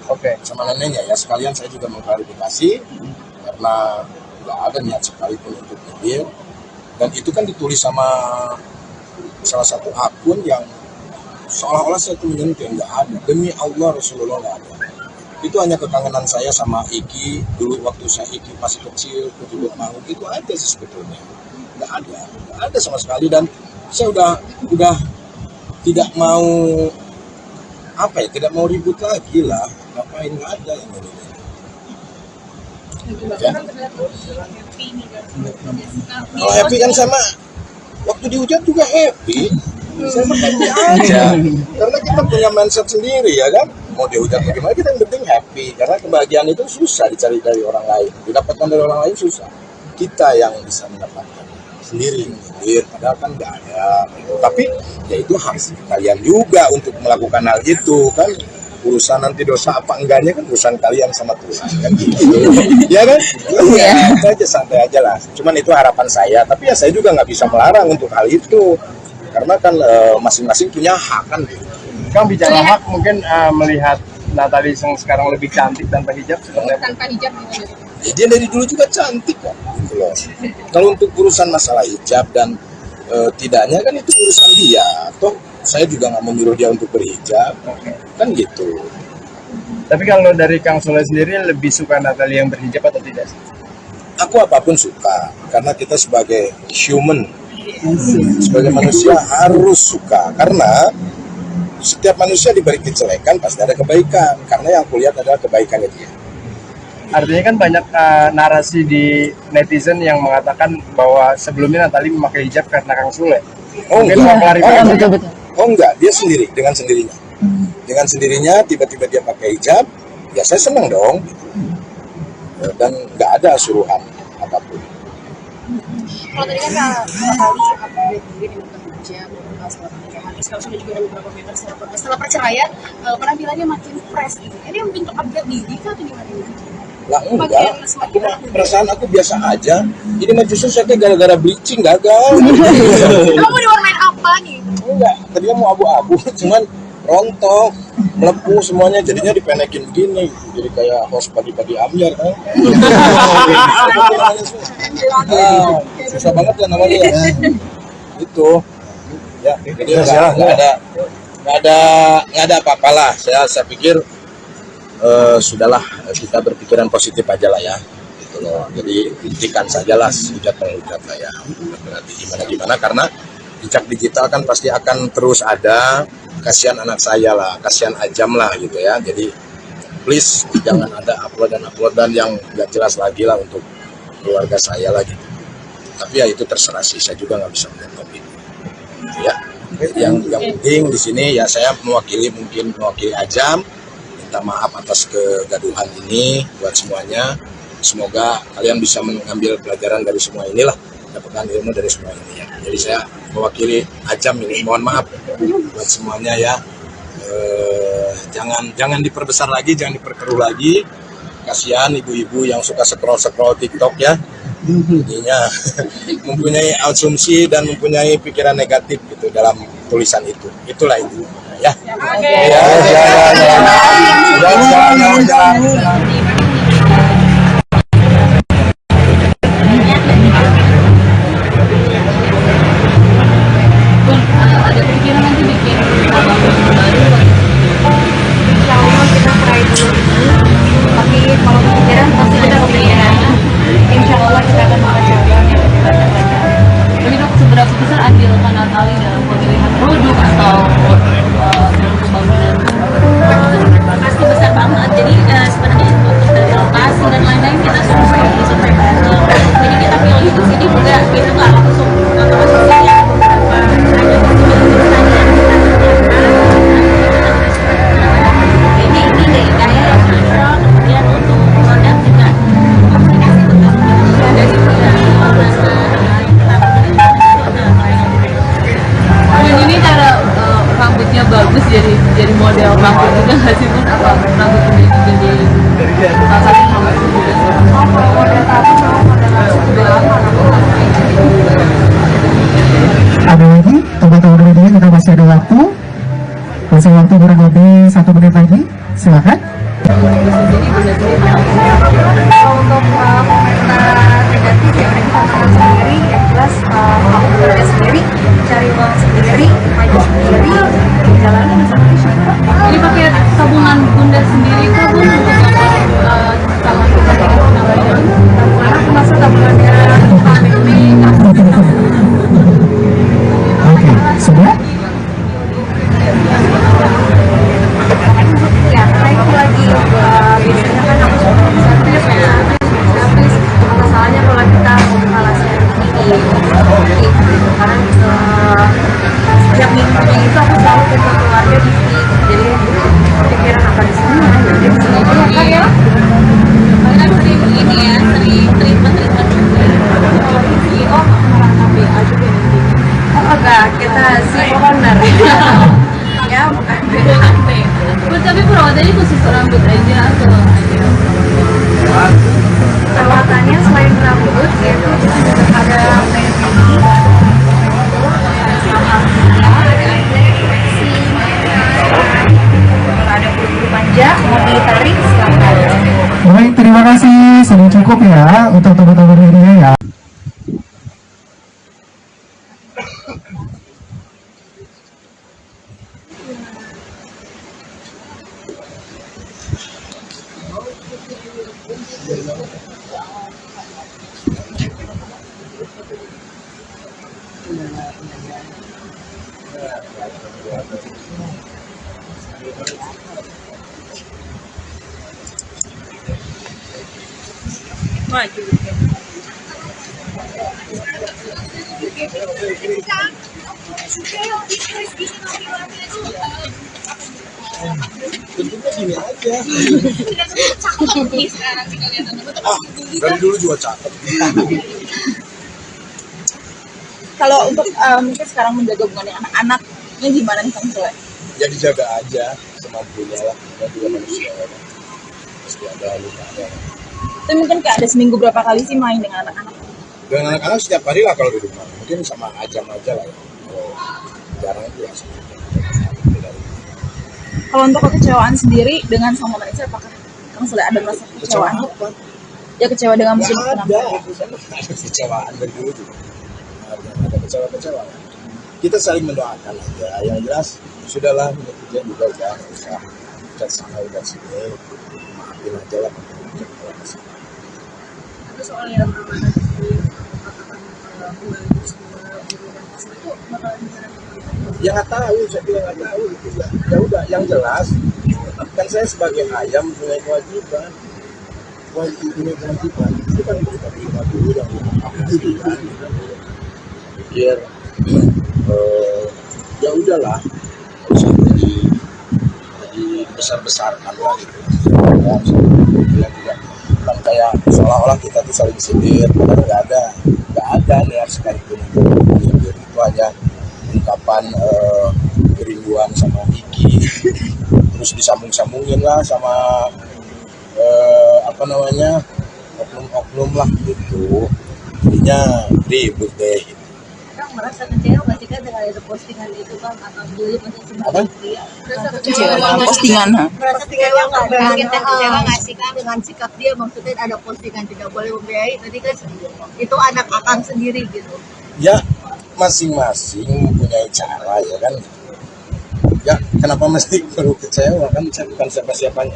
Oke. Sama neneknya ya, sekalian saya juga mengklarifikasi karena nggak ada niat sekalipun untuk nyindir, dan itu kan ditulis sama salah satu akun yang seolah-olah saya itu menyentuh. Nggak ada, demi Allah Rasulullah nggak ada. Itu hanya kekangenan saya sama Iki dulu waktu saya Iki masih kecil, kutubut maut, itu aja sih sebetulnya. Nggak ada sama sekali, dan saya udah tidak mau tidak mau ribut lagi lah, ngapain, nggak ada yang ini. Ya. Kalau happy kan sama waktu dihujat juga happy, saya mah happy aja, karena kita punya mindset sendiri ya kan, mau dihujat bagaimana kita yang penting happy, karena kebahagiaan itu susah dicari dari orang lain, didapatkan dari orang lain susah, kita yang bisa mendapatkan sendiri, padahal kan nggak ada gitu. Tapi ya itu hak kalian juga untuk melakukan hal itu kan, urusan nanti dosa apa enggaknya kan urusan kalian sama Tuhan kan gitu. Ya kan ya, itu aja, santai aja lah, cuman itu harapan saya, tapi ya saya juga nggak bisa melarang untuk hal itu karena kan masing-masing punya hak kan gitu. Kang, bicara hak, mungkin melihat Natalie yang sekarang lebih cantik tanpa hijab seperti apa? Tanpa hijab gitu. Ya, dia dari dulu juga cantik kan gitu loh. Kalau untuk urusan masalah hijab dan tidaknya kan itu urusan dia, toh saya juga nggak menyuruh dia untuk berhijab kan gitu. Tapi kalau dari Kang Sule sendiri lebih suka Natalie yang berhijab atau tidak sih? Aku apapun suka, karena kita sebagai human, sebagai manusia harus suka, karena setiap manusia diberi kejelekan pasti ada kebaikan, karena yang aku lihat adalah kebaikannya dia. Artinya kan banyak narasi di netizen yang mengatakan bahwa sebelumnya Natalie memakai hijab karena Kang Sule. Mungkin mau klarifikasi. Oh enggak, dia sendiri, dengan sendirinya. Dengan sendirinya tiba-tiba dia pakai hijab, ya saya senang dong. Dan nggak ada suruhan apapun. Kalau tadi kan kali update mungkin yang kerja setelah pernikahan, sekarang sudah juga ada beberapa member setelah perceraian, penampilannya makin fresh gitu. Ini bentuk upgrade diri atau gimana? Lah enggak, perasaan aku biasa aja. Ini mah justru saya gara-gara bleaching gagal. Kamu diwarnain apa nih? Enggak, tadinya mau abu-abu, cuman rontok, melepuh semuanya, jadinya dipenekin begini, jadi kayak host pagi-pagi ambiar kan. Susah banget ya namanya ya. Itu, ya, jadi nggak ada apa-apalah. Saya pikir sudahlah, kita berpikiran positif aja lah ya, gitu loh. Jadi hentikan sajalah hujat-penghujat lah ya. Berarti gimana karena jejak digital kan pasti akan terus ada. Kasihan anak saya lah, kasihan Ajam lah gitu ya. Jadi please jangan ada uploadan yang nggak jelas lagi lah untuk keluarga saya lah gitu. Tapi ya itu terserah sih, saya juga nggak bisa menentukan itu. Ya, yang penting di sini ya saya mewakili Ajam. Minta maaf atas kegaduhan ini buat semuanya. Semoga kalian bisa mengambil pelajaran dari semua inilah, dapatkan ilmu dari semua ini ya. Jadi saya mewakili Ajam ini mohon maaf buat semuanya ya. Jangan diperbesar lagi, jangan diperkeruh lagi. Kasihan ibu-ibu yang suka scroll TikTok ya. Jadinya mempunyai asumsi dan mempunyai pikiran negatif gitu dalam tulisan itu. Itulah itu ya. Ada pikiran nanti bikin album baru. Insya Allah kita try dulu dulu. Tapi kalau kepikiran pasti kita kepikiran. Insya Allah kita akan mencoba yang lebih banyak. Tapi dok, seberapa besar andil Natalie dalam pemilihan produk atau dalam pembangunan? Pasti besar banget. Jadi sebenarnya teman-teman media ya. Bentuknya gini aja. Dari dulu juga cakep. Kalau untuk mungkin sekarang menjaga hubungan anak-anaknya gimana nih Kang Sule? Ya dijaga aja semampunya lah. Kita juga manusia ya. Pasti ada lukanya. Itu mungkin kayak ada seminggu berapa kali sih main dengan anak-anak? Dengan anak-anak setiap hari lah kalau di rumah. Mungkin sama Ajam aja lah ya. Kalau jarang itu ya. Kalau untuk kekecewaan sendiri dengan sama Vanessa, apakah Kang Sule ada merasa kekecewaan? Ya kecewa dengan musim Nggak penampilan. ada kecewaan dari dulu juga. Ada kecewa-kecewa. Kita saling mendoakan aja. Yang jelas sudahlah netizen juga udah nggak usah udah sana udah sini. Maafin aja lah. Tapi soal yang amanah di membantu semua itu bakalan gimana? Ya nggak tahu, saya bilang nggak tahu gitu ya. Ya udah, yang jelas kan saya sebagai ayam punya kewajiban. Punya kewajiban itu kan kita terima dulu yang dilakukan. Pikir ya udahlah, nggak usah jadi besar-besarkan lah gitu. Bilang juga kan kayak seolah-olah kita tuh saling sindir, padahal nggak ada niat sekalipun untuk sindir. Itu hanya ungkapan kerinduan sama Kiki, terus disambung-sambungin lah sama oknum-oknum lah gitu, jadinya ribut deh. Kang merasa kecewa nggak sih Kang dengan ada postingan itu Kang atau dulu masih Apa? sebagai pria? Merasa Kecewa dengan postingan, ha? Merasa kecewa nggak sih Kang dengan sikap dia, maksudnya ada postingan tidak boleh membiayai, tadi kan itu anak akang sendiri gitu. Ya masing-masing mempunyai cara ya kan. Ya kenapa mesti perlu kecewa, kan saya bukan siapa-siapanya.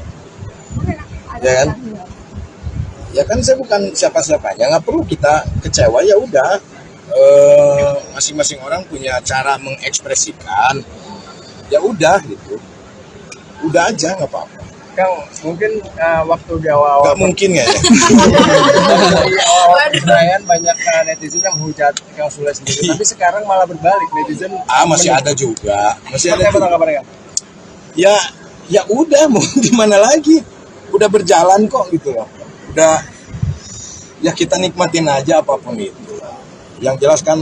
Ya kan? Ya kan saya bukan siapa-siapanya, nggak perlu kita kecewa. Ya udah, masing-masing orang punya cara mengekspresikan. Ya udah gitu, udah aja nggak apa-apa. Kang, mungkin waktu di awal-awal Nggak mungkin ya. di awal perayaan banyak netizen yang menghujat Kang Sule sendiri, tapi sekarang malah berbalik, netizen Masih ada juga, masih Seperti ada apa juga. tanggapannya, Kang? Ya udah, mau gimana lagi, udah berjalan kok gitu loh. Udah, ya kita nikmatin aja apapun itu. Yang jelas kan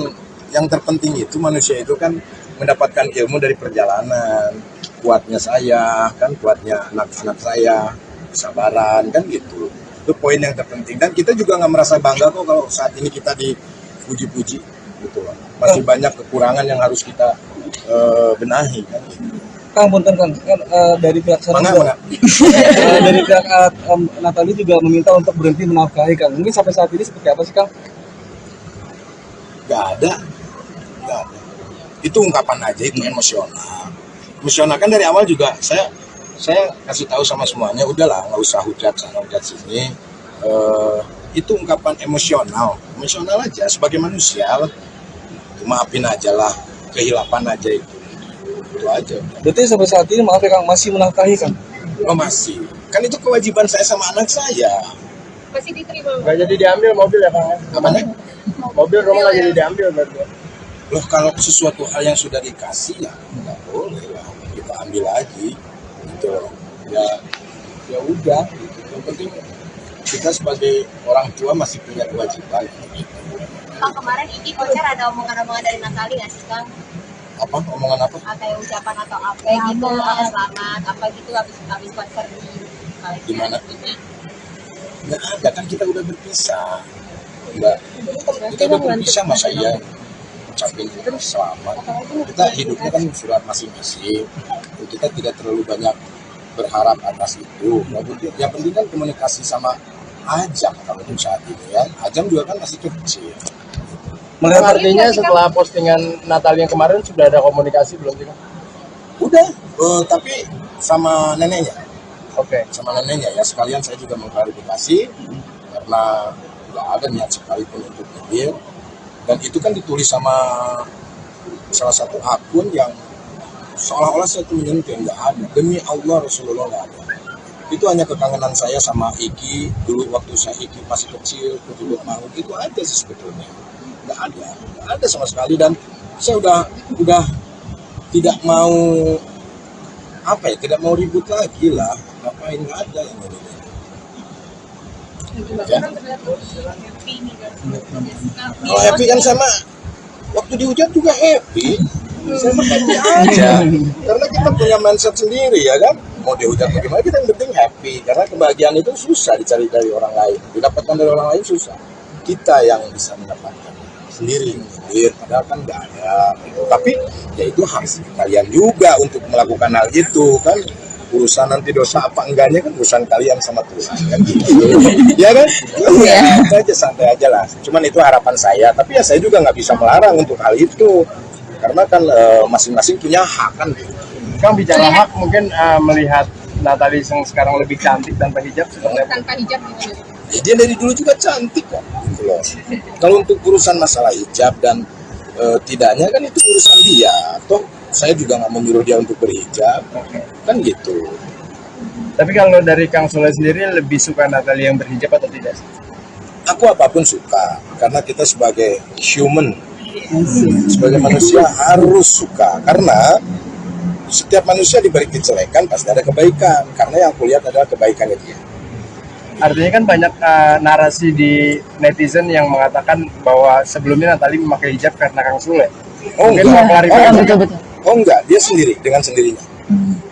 yang terpenting itu manusia itu kan mendapatkan ilmu dari perjalanan. Kuatnya saya, kan kuatnya anak-anak saya, kesabaran kan gitu. Itu poin yang terpenting. Dan kita juga nggak merasa bangga kok kalau saat ini kita dipuji-puji gitu loh. Masih banyak kekurangan yang harus kita benahi kan. Kang, punten Kang, kan dari pihak sana Mana? dari pihak Natali juga meminta untuk berhenti menafkahi Kang. Mungkin sampai saat ini seperti apa sih Kang? Nggak ada. Itu ungkapan aja, itu emosional. Emosional kan dari awal juga saya kasih tahu sama semuanya, udahlah nggak usah hujat sana hujat sini. Itu ungkapan emosional aja sebagai manusia. Maafin aja lah, kehilapan aja itu aja. Berarti sampai saat ini maaf ya Kang, masih menafkahi Kang? Oh masih, kan itu kewajiban saya sama anak saya. Masih diterima. Nggak jadi diambil mobil ya, Kang? Apanya? Mobil rumah nggak jadi diambil berarti. Loh kalau sesuatu hal yang sudah dikasih ya nggak boleh lah kita ambil lagi gitu loh. Ya udah gitu. Yang penting kita sebagai orang tua masih punya kewajiban gitu. Kang, kemarin Iki konser ada omongan-omongan dari Natali nggak sih Kang? Apa omongan apa? Kayak ucapan atau apa gitu, selamat apa gitu habis konser di Di mana? Nggak ada, kan kita udah berpisah. Enggak, kita udah berpisah, masa iya ucapin selamat. Kita hidupnya kan surat masing-masing. Kita tidak terlalu banyak berharap atas itu. Yang penting kan komunikasi sama Ajam kalau untuk saat ini ya. Ajam juga kan masih kecil. Melihat artinya setelah postingan Natal yang kemarin sudah ada komunikasi belum sih? Udah, tapi sama neneknya. Oke. Sama neneknya ya, sekalian saya juga mengklarifikasi karena nggak ada niat sekalipun untuk nyindir, dan itu kan ditulis sama salah satu akun yang seolah-olah saya tuh menyentuh, nggak ada. Demi Allah Rasulullah nggak ada. Itu hanya kekangenan saya sama Iki dulu waktu saya Iki masih kecil, kecil mau itu aja sih sebetulnya. Nggak ada sama sekali, dan saya udah tidak mau tidak mau ribut lagi lah, ngapain, nggak ada yang ini. Ya. Kalau happy kan sama waktu dihujat juga happy, saya happy aja karena kita punya mindset sendiri ya kan, mau dihujat bagaimana kita yang penting happy, karena kebahagiaan itu susah dicari dari orang lain, didapatkan dari orang lain susah, kita yang bisa mendapatkan sendiri, padahal kan nggak ada gitu. Tapi ya itu hak kalian juga untuk melakukan hal itu kan, urusan nanti dosa apa enggaknya kan urusan kalian sama Tuhan kan gitu. Ya kan? Ya, itu aja, santai aja lah. Cuman itu harapan saya, tapi ya saya juga nggak bisa melarang untuk hal itu karena kan masing-masing punya hak kan gitu. Kang bicara hak, mungkin melihat Natalie yang sekarang lebih cantik tanpa hijab seperti apa? Tanpa hijab gitu. Ya, dia dari dulu juga cantik kok gitu loh. Kalau untuk urusan masalah hijab dan tidaknya kan itu urusan dia, toh saya juga nggak menyuruh dia untuk berhijab kan gitu. Tapi kalau dari Kang Sule sendiri lebih suka Natalie yang berhijab atau tidak? Aku apapun suka, karena kita sebagai human, sebagai manusia harus suka, karena setiap manusia diberi kejelekan pasti ada kebaikan, karena yang kulihat adalah kebaikannya dia. Artinya kan banyak narasi di netizen yang mengatakan bahwa sebelumnya Natalie memakai hijab karena Kang Sule. Mungkin mau klarifikasi. Betul. Oh enggak, dia sendiri, dengan sendirinya.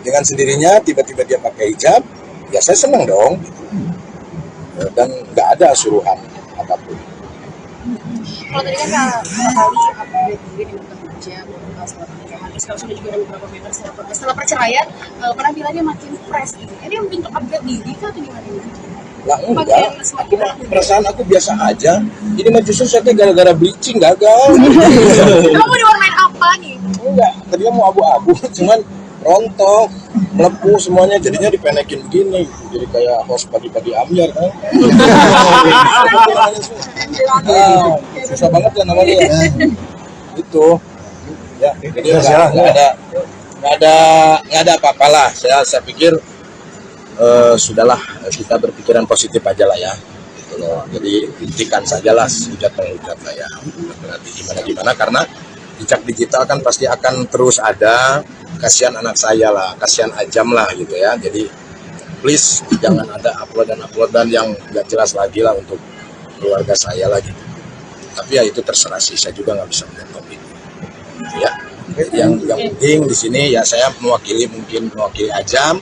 Dengan sendirinya tiba-tiba dia pakai hijab, ya saya senang dong. Dan nggak ada suruhan apapun. Kalau tadi kan Natalie update mungkin yang bukan hijab, setelah pernikahan, terus kalau sudah juga ada beberapa member setelah perceraian, penampilannya makin fresh gitu. Ini bentuk update diri kah atau gimana? Lah enggak, perasaan aku biasa aja. Ini mah justru saya gara-gara bleaching gagal. Kamu diwarnain apa nih? Enggak, tadinya mau abu-abu, cuman rontok, melepuh semuanya, jadinya dipenekin begini, jadi kayak host padi-padi Amir kan. Susah banget ya namanya ya. Itu, ya, jadi nggak ada apa-apalah. Saya pikir sudahlah, kita berpikiran positif aja lah ya. Gitu loh. Jadi hentikan sajalah hujat-menghujat lah ya. Berarti gimana karena jejak digital kan pasti akan terus ada. Kasihan anak saya lah, kasihan Ajam lah gitu ya. Jadi please jangan ada uploadan yang nggak jelas lagi lah untuk keluarga saya lagi. Tapi ya itu terserah sih, saya juga nggak bisa menjawab itu. Ya, yang penting di sini ya saya mewakili Ajam.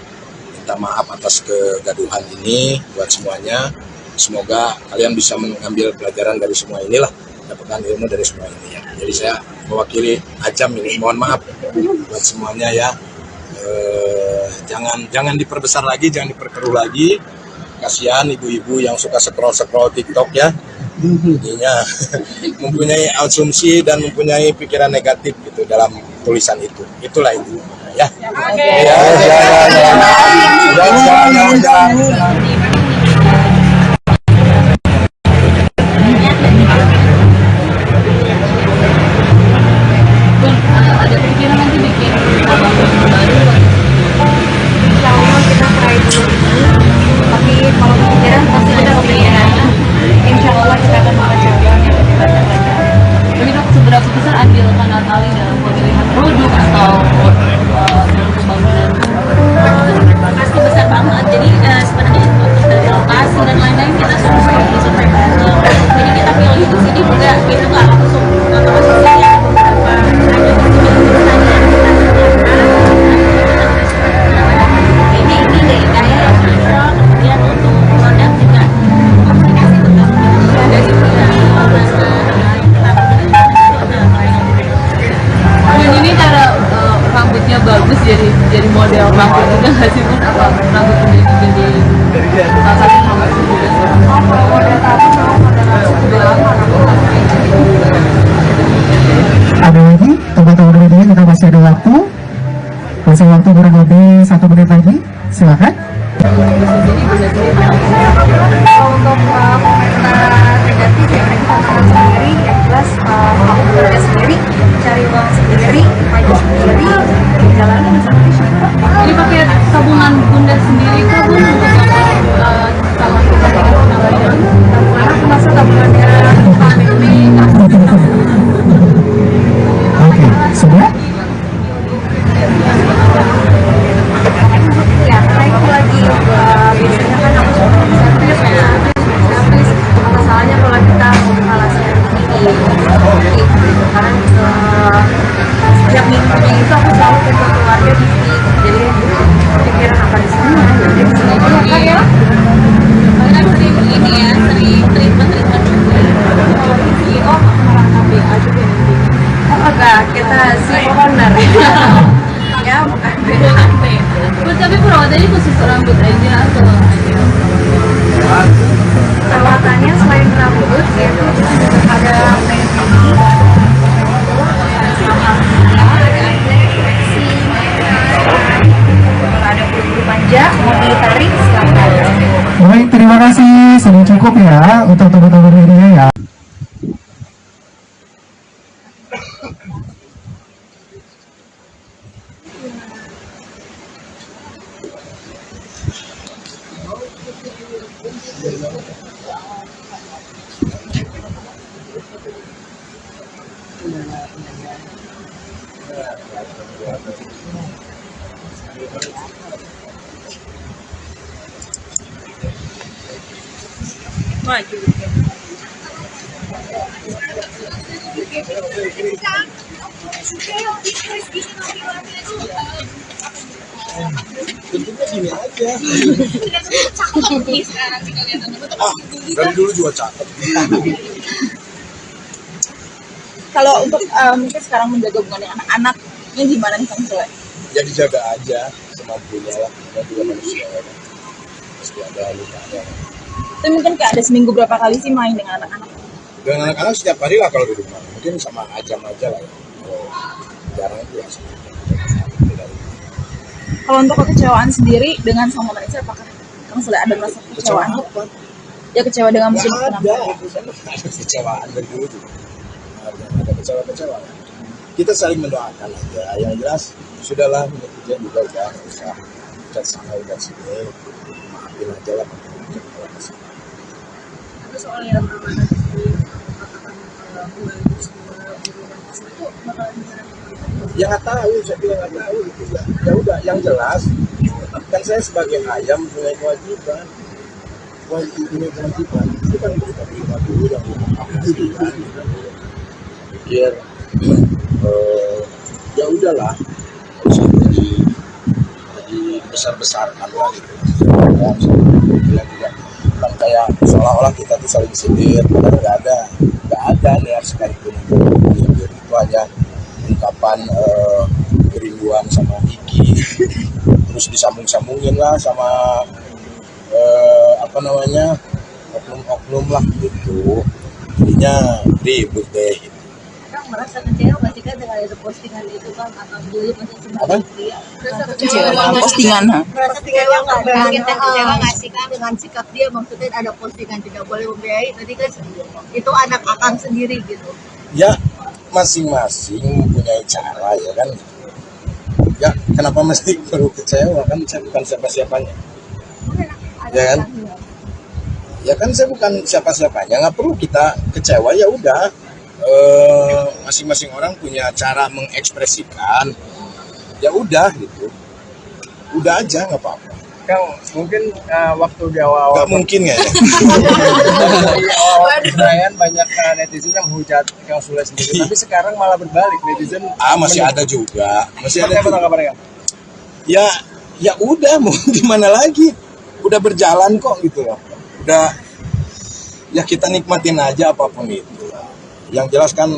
Minta maaf atas kegaduhan ini buat semuanya. Semoga kalian bisa mengambil pelajaran dari semua inilah, dapatkan ilmu dari semua ini ya. Jadi saya mewakili Ajam ini, mohon maaf buat semuanya ya. Jangan diperbesar lagi, jangan diperkeruh lagi. Kasihan ibu-ibu yang suka scroll TikTok ya. Jadinya mempunyai asumsi dan mempunyai pikiran negatif gitu dalam tulisan itu. Itulah itu. Ya. Ada pikiran nanti bikin album baru? Insya Allah kita try dulu dulu. Tapi kalau kepikiran pasti kita kepikiran. Insya Allah kita akan mencoba yang lebih baik lagi. Tapi dok, seberapa besar andil Kak Natalie dalam pemilihan produk atau dalam pembangunan? Pasti besar banget. Jadi sebenarnya waktu kurang lebih 1 menit lagi, silakan. Kalau untuk komentar negatif ya kita tantangan sendiri, yang jelas aku bekerja sendiri, cari uang sendiri, pajak sendiri, jalanan sendiri. Jadi pakai tabungan bunda sendiri kah bun untuk sama kita dengan lain? Karena aku masa tabungannya family. Oke, sudah? Ya, karena itu lagi biasanya kan aku suka servis ya, servis apa salahnya kalau kita mengalah servis karena setiap minggunya itu aku selalu kumpul keluarga di sini, jadi pikiran apa di sana, jadi di sini aja kan ya. Kan sering ini ya, sering treatment Kalau di CEO merasa BA juga di sini. Oh enggak, kita CEO owner ya, bukan BA. Tapi perawatannya khusus rambut aja atau Perawatannya selain rambut yaitu ada mending, ada bulu manja, mau ditarik silakan. Baik, terima kasih. Sudah cukup ya untuk teman-teman media ya. Tentunya gini aja. Dari dulu juga cakep. Kalau untuk mungkin sekarang menjaga hubungan dengan anak-anaknya gimana nih Kang Sule? Ya dijaga aja semampunya lah. Kita juga manusia ya. Pasti ada lukanya. Itu mungkin kayak ada seminggu berapa kali sih main dengan anak-anak? Dengan anak-anak setiap hari lah kalau di rumah. Mungkin sama Ajam aja lah ya. Kalau jarang itu ya. Kalau untuk kekecewaan sendiri dengan sama Malaysia, apakah Kang Sule ada merasa kekecewaan? Ya kecewa dengan mungkin Ada. kenapa? Ada kecewaan dari dulu juga. Ada kecewa-kecewa. Kita saling mendoakan aja. Yang jelas sudahlah netizen juga udah nggak usah udah sana udah sini. Maafin aja lah. Tapi soal yang amanah di katakan bulan itu bakalan gimana? Ya nggak tahu, saya bilang nggak tahu gitu ya. Ya udah, yang jelas kan saya sebagai ayam punya kewajiban. Punya kewajiban itu kan kita terima dulu yang aku gitu kan. Pikir ya udahlah, nggak usah jadi besar-besarkan lah gitu. Bilang juga kan kayak seolah-olah kita tuh saling sindir, padahal nggak ada niat sekalipun sindir. Itu hanya ungkapan kerinduan sama Iki, terus disambung-sambungin lah sama oknum-oknum lah gitu, jadinya ribut deh. Kang merasa kecewa nggak sih Kang dengan ada postingan itu Kang atau dulu masih Apa? dia? Kecewa dengan postingan, Merasa kecewa nggak? Kita kecewa nggak sih Kang dengan sikap dia? Maksudnya ada postingan tidak boleh membiayai, tadi kan itu anak akang sendiri gitu. Ya masing-masing mempunyai cara ya kan. Ya kenapa mesti perlu kecewa, kan saya bukan siapa-siapanya. Ya kan? Ya kan saya bukan siapa-siapanya, nggak perlu kita kecewa. Ya udah, masing-masing orang punya cara mengekspresikan. Ya udah gitu, udah aja nggak apa-apa. Kang, mungkin waktu di awal-awal Nggak mungkin ya. di awal perayaan banyak netizen yang menghujat Kang Sule sendiri, tapi sekarang malah berbalik, netizen Masih ada juga, masih ada Seperti apa juga. tanggapannya, Kang? Ya udah, mau gimana lagi, udah berjalan kok gitu loh. Udah, ya kita nikmatin aja apapun itu. Yang jelas kan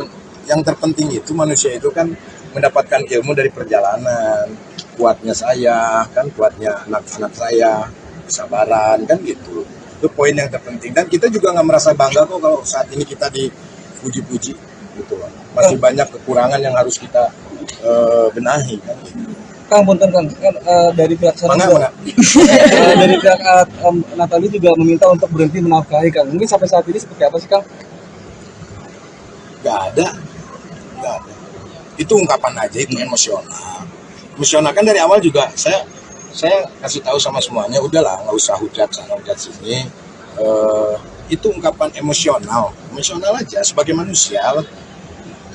yang terpenting itu manusia itu kan mendapatkan ilmu dari perjalanan. Kuatnya saya, kan kuatnya anak-anak saya, kesabaran, kan gitu. Itu poin yang terpenting. Dan kita juga nggak merasa bangga kok kalau saat ini kita dipuji-puji gitu loh. Masih banyak kekurangan yang harus kita benahi kan gitu. Kang, punten Kang, kan dari pihak sana Mana? dari pihak Natali juga meminta untuk berhenti menafkahi Kang. Mungkin sampai saat ini seperti apa sih Kang? Nggak ada. Itu ungkapan aja, itu emosional kan. Dari awal juga saya kasih tahu sama semuanya, udahlah nggak usah hujat sana hujat sini. Itu ungkapan emosional aja sebagai manusia.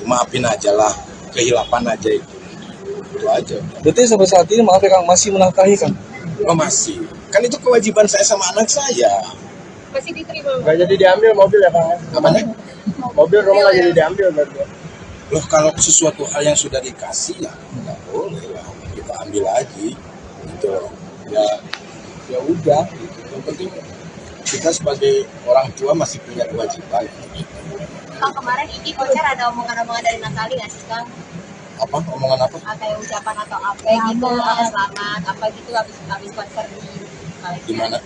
Maafin aja lah, kehilapan aja itu aja. Berarti sampai saat ini maaf ya Kang, masih menafkahi Kang? Oh masih, kan itu kewajiban saya sama anak saya. Masih diterima. Nggak jadi diambil mobil ya Kang? Apanya? Mobil rumah nggak jadi diambil berarti. Loh, kalau sesuatu hal yang sudah dikasih ya nggak boleh lah kita ambil lagi gitu loh. Ya udah gitu. Yang penting kita sebagai orang tua masih punya kewajiban gitu. Kang, kemarin Iki konser ada omongan-omongan dari Natali nggak sih Kang? Apa omongan apa? Kayak ucapan atau apa gitu, selamat apa gitu habis konser di Di mana?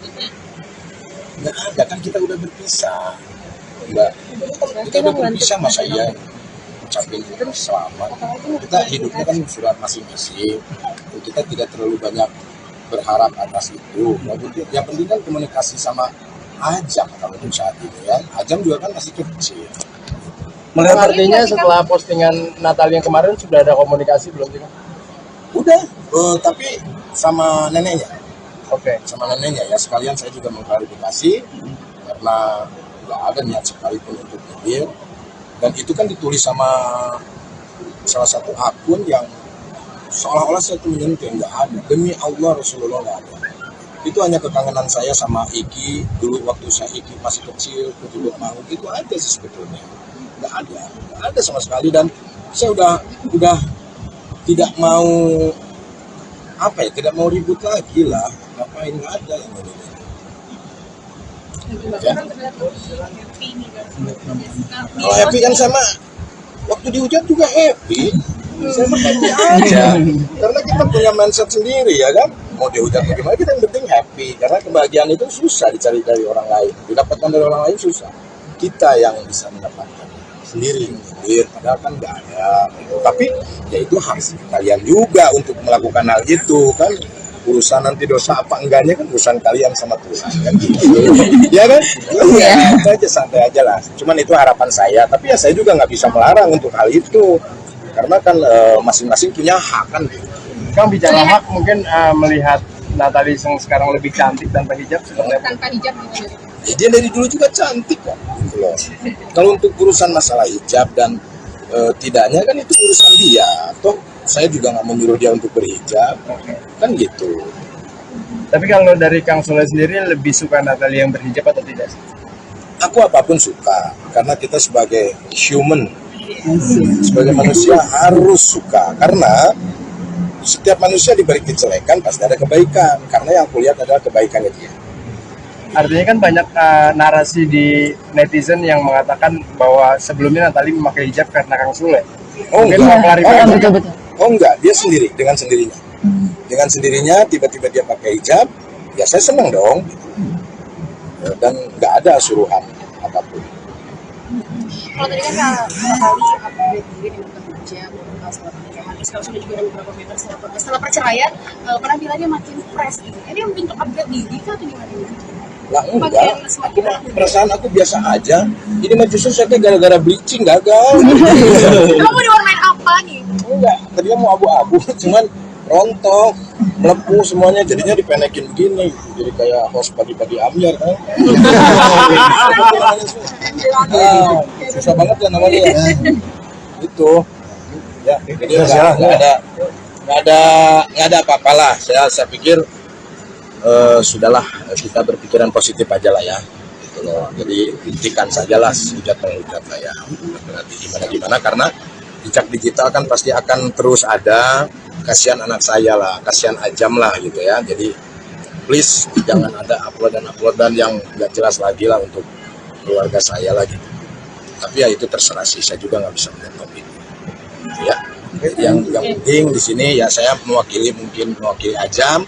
Nggak ada, kan kita udah berpisah. Kita udah berpisah, masa iya ucapin selamat. Kita hidupnya kan surat masing-masing. Kita tidak terlalu banyak berharap atas itu. Yang penting kan komunikasi sama Ajam kalau untuk saat ini ya. Ajam juga kan masih kecil. Melihat artinya setelah postingan Natali yang kemarin sudah ada komunikasi belum sih Kang? Udah, tapi sama neneknya. Oke. Sama neneknya ya, sekalian saya juga mengklarifikasi karena nggak ada niat sekalipun untuk nyindir. Dan itu kan ditulis sama salah satu akun yang seolah-olah saya itu menyentuh, nggak ada. Demi Allah Rasulullah nggak ada. Itu hanya kekangenan saya sama Iki dulu waktu saya Iki masih kecil, kutubut mau itu aja sih sebetulnya. Nggak ada sama sekali. Dan saya udah tidak mau tidak mau ribut lagi lah. Ngapain, nggak ada yang ini. Ya. Kalau happy kan sama waktu dihujat juga happy. Saya mah happy aja. Karena kita punya mindset sendiri ya kan. Mau dihujat bagaimana, kita yang penting happy. Karena kebahagiaan itu susah dicari dari orang lain. Didapatkan dari orang lain susah. Kita yang bisa mendapatkan sendiri. Padahal kan nggak ada. Tapi ya itu harus kalian juga untuk melakukan hal itu kan. Urusan nanti dosa apa enggaknya kan urusan kalian sama Tuhan kan gitu. Ya kan? Iya, itu aja, santai aja lah. Cuman itu harapan saya, tapi ya saya juga nggak bisa melarang untuk hal itu. Karena kan masing-masing punya hak kan gitu. Kang, bicara hak, mungkin melihat Natali yang sekarang lebih cantik tanpa hijab seperti apa? Tanpa hijab gitu. Ya, dia dari dulu juga cantik kan gitu loh. Kalau untuk urusan masalah hijab dan tidaknya kan itu urusan dia. Toh saya juga nggak menyuruh dia untuk berhijab, kan gitu. Tapi kalau dari Kang Sule sendiri lebih suka Natali yang berhijab atau tidak? Aku apapun suka, karena kita sebagai human, sebagai manusia harus suka. Karena setiap manusia diberi kejelekan pasti ada kebaikan. Karena yang aku lihat adalah kebaikannya dia. Artinya kan banyak narasi di netizen yang mengatakan bahwa sebelumnya Natali memakai hijab karena Kang Sule. Mungkin mau klarifikasi. Oh enggak, dia sendiri, dengan sendirinya. Dengan sendirinya tiba-tiba dia pakai hijab, ya saya senang dong. Dan nggak ada suruhan apapun. Kalau tadi kan kali upgrade juga di hijab, setelah pernikahan, sekarang sudah juga ada beberapa meter setelah perceraian, penampilannya makin fresh gitu. Ini bentuk upgrade diri atau gimana? Lah enggak, perasaan aku biasa aja. Ini mah justru saya gara-gara bleaching gagal. Kamu diwarnain apa nih? Enggak, tadinya mau abu-abu, cuman rontok, melepuh semuanya, jadinya dipenekin begini, jadi kayak host pagi-pagi Amir kan. Susah banget ya namanya ya. Itu, ya, jadi nggak ada apa-apalah. Saya pikir sudahlah, kita berpikiran positif aja lah ya. Gitu loh. Jadi hentikan sajalah hujat-menghujat lah ya. Nanti gimana karena jejak digital kan pasti akan terus ada. Kasihan anak saya lah, kasihan Ajam lah gitu ya. Jadi please jangan ada uploadan yang nggak jelas lagi lah untuk keluarga saya lah gitu. Tapi ya itu terserah sih, saya juga nggak bisa menjawab itu. Ya, yang penting di sini ya saya mewakili Ajam,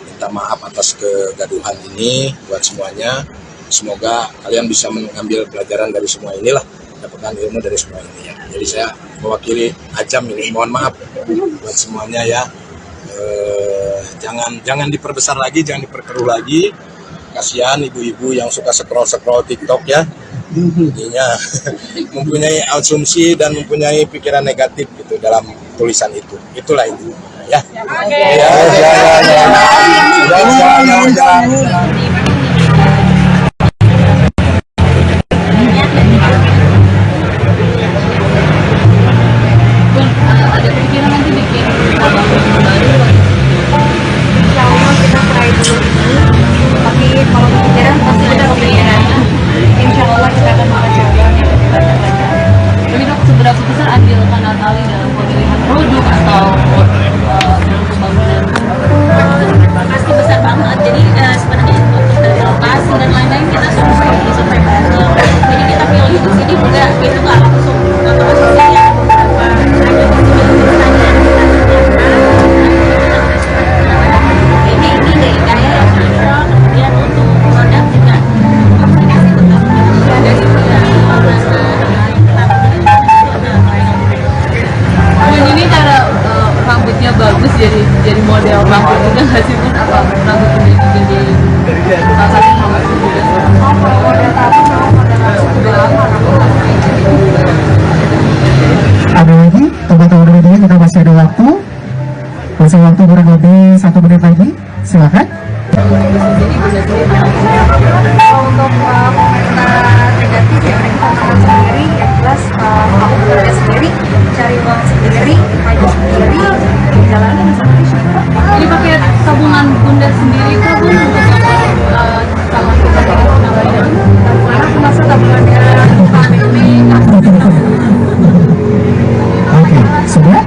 minta maaf atas kegaduhan ini buat semuanya. Semoga kalian bisa mengambil pelajaran dari semua inilah, dapatkan ilmu dari semua ini ya. Jadi saya mewakili Ajam ini mohon maaf buat semuanya ya. jangan diperbesar lagi, jangan diperkeruh lagi. Kasihan ibu-ibu yang suka scroll TikTok ya, intinya mempunyai asumsi dan mempunyai pikiran negatif gitu dalam tulisan itu. Itulah itu ya. Ada pikiran nanti bikin album baru. Insya Allah kita try dulu ini, tapi kalau kepikiran pasti ada kepikiran. Insya Allah kita akan mencoba yang lebih baik. Tapi dok, seberapa besar andil Kak Natali dalam pemilihan produk atau pembangunan? Pasti besar banget. Jadi sebenarnya untuk dari lokasi dan lain-lain kita survei bareng. Jadi kita pilih di sini juga itu nggak langsung ya beberapa ada pertanyaan ini dari saya yang cocok. Kemudian untuk produk juga komunikasi tetap ada di Ini cara rambutnya bagus jadi model rambut juga nggak sih Bun? Apa rambut ini jadi salah satu rambut juga? Mau model tahu, mau model langsung udah lama Ada lagi teman-teman media, kita masih ada waktu kurang lebih 1 menit lagi, silakan. untuk komentar negatif ya mereka tantangan sendiri, yang jelas aku bekerja sendiri, cari uang sendiri, maju sendiri, jalanin sendiri. Ini pakai tabungan bunda sendiri kah Bun untuk calon namanya? Karena aku masa tabungannya family Oke, sudah?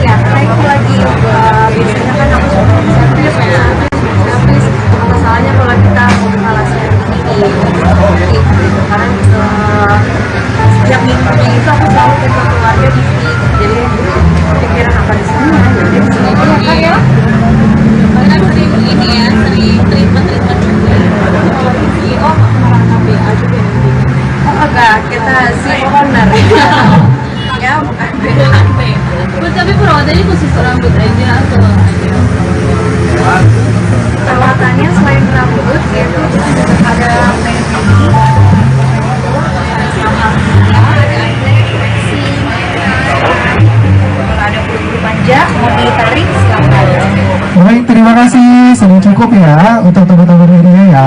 ya, karena itu lagi biasanya kan aku suka servis ya, servis apa salahnya kalau kita buka alasan ini karena setiap minggunya itu aku selalu ke keluarga di sini, jadi pikiran apa di sini jadi di sini aja ya Kak ya. Karena sering ini ya, sering treatment juga. CEO sama BA juga enggak, kita CEO owner ya, bukan BA. Bun, tapi perawatannya khusus rambut aja atau Perawatannya selain rambut yaitu ada pedicure, ada bulu panjang, mau ditarik silakan. Baik, terima kasih. Sudah cukup ya untuk teman-teman media ya.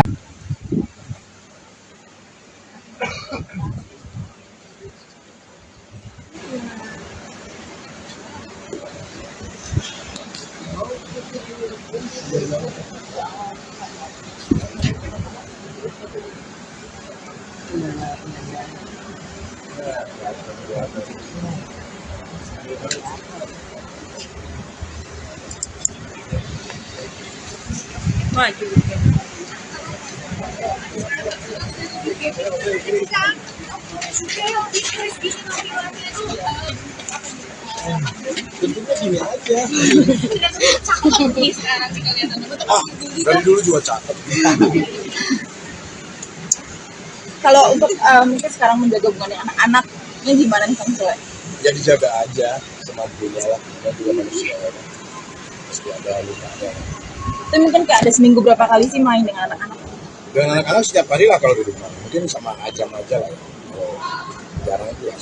Tentunya gini aja. Dari dulu juga cakep. Kalau untuk mungkin sekarang menjaga hubungannya anak-anaknya gimana nih Kang Sule? Ya dijaga aja semampunya lah. Kita juga manusia ya. Pasti ada luka-luka. Itu mungkin kayak ada seminggu berapa kali sih main dengan anak-anak? Dengan anak-anak setiap hari lah kalau di rumah. Mungkin sama Ajam aja lah ya. Kalau jarang itu ya.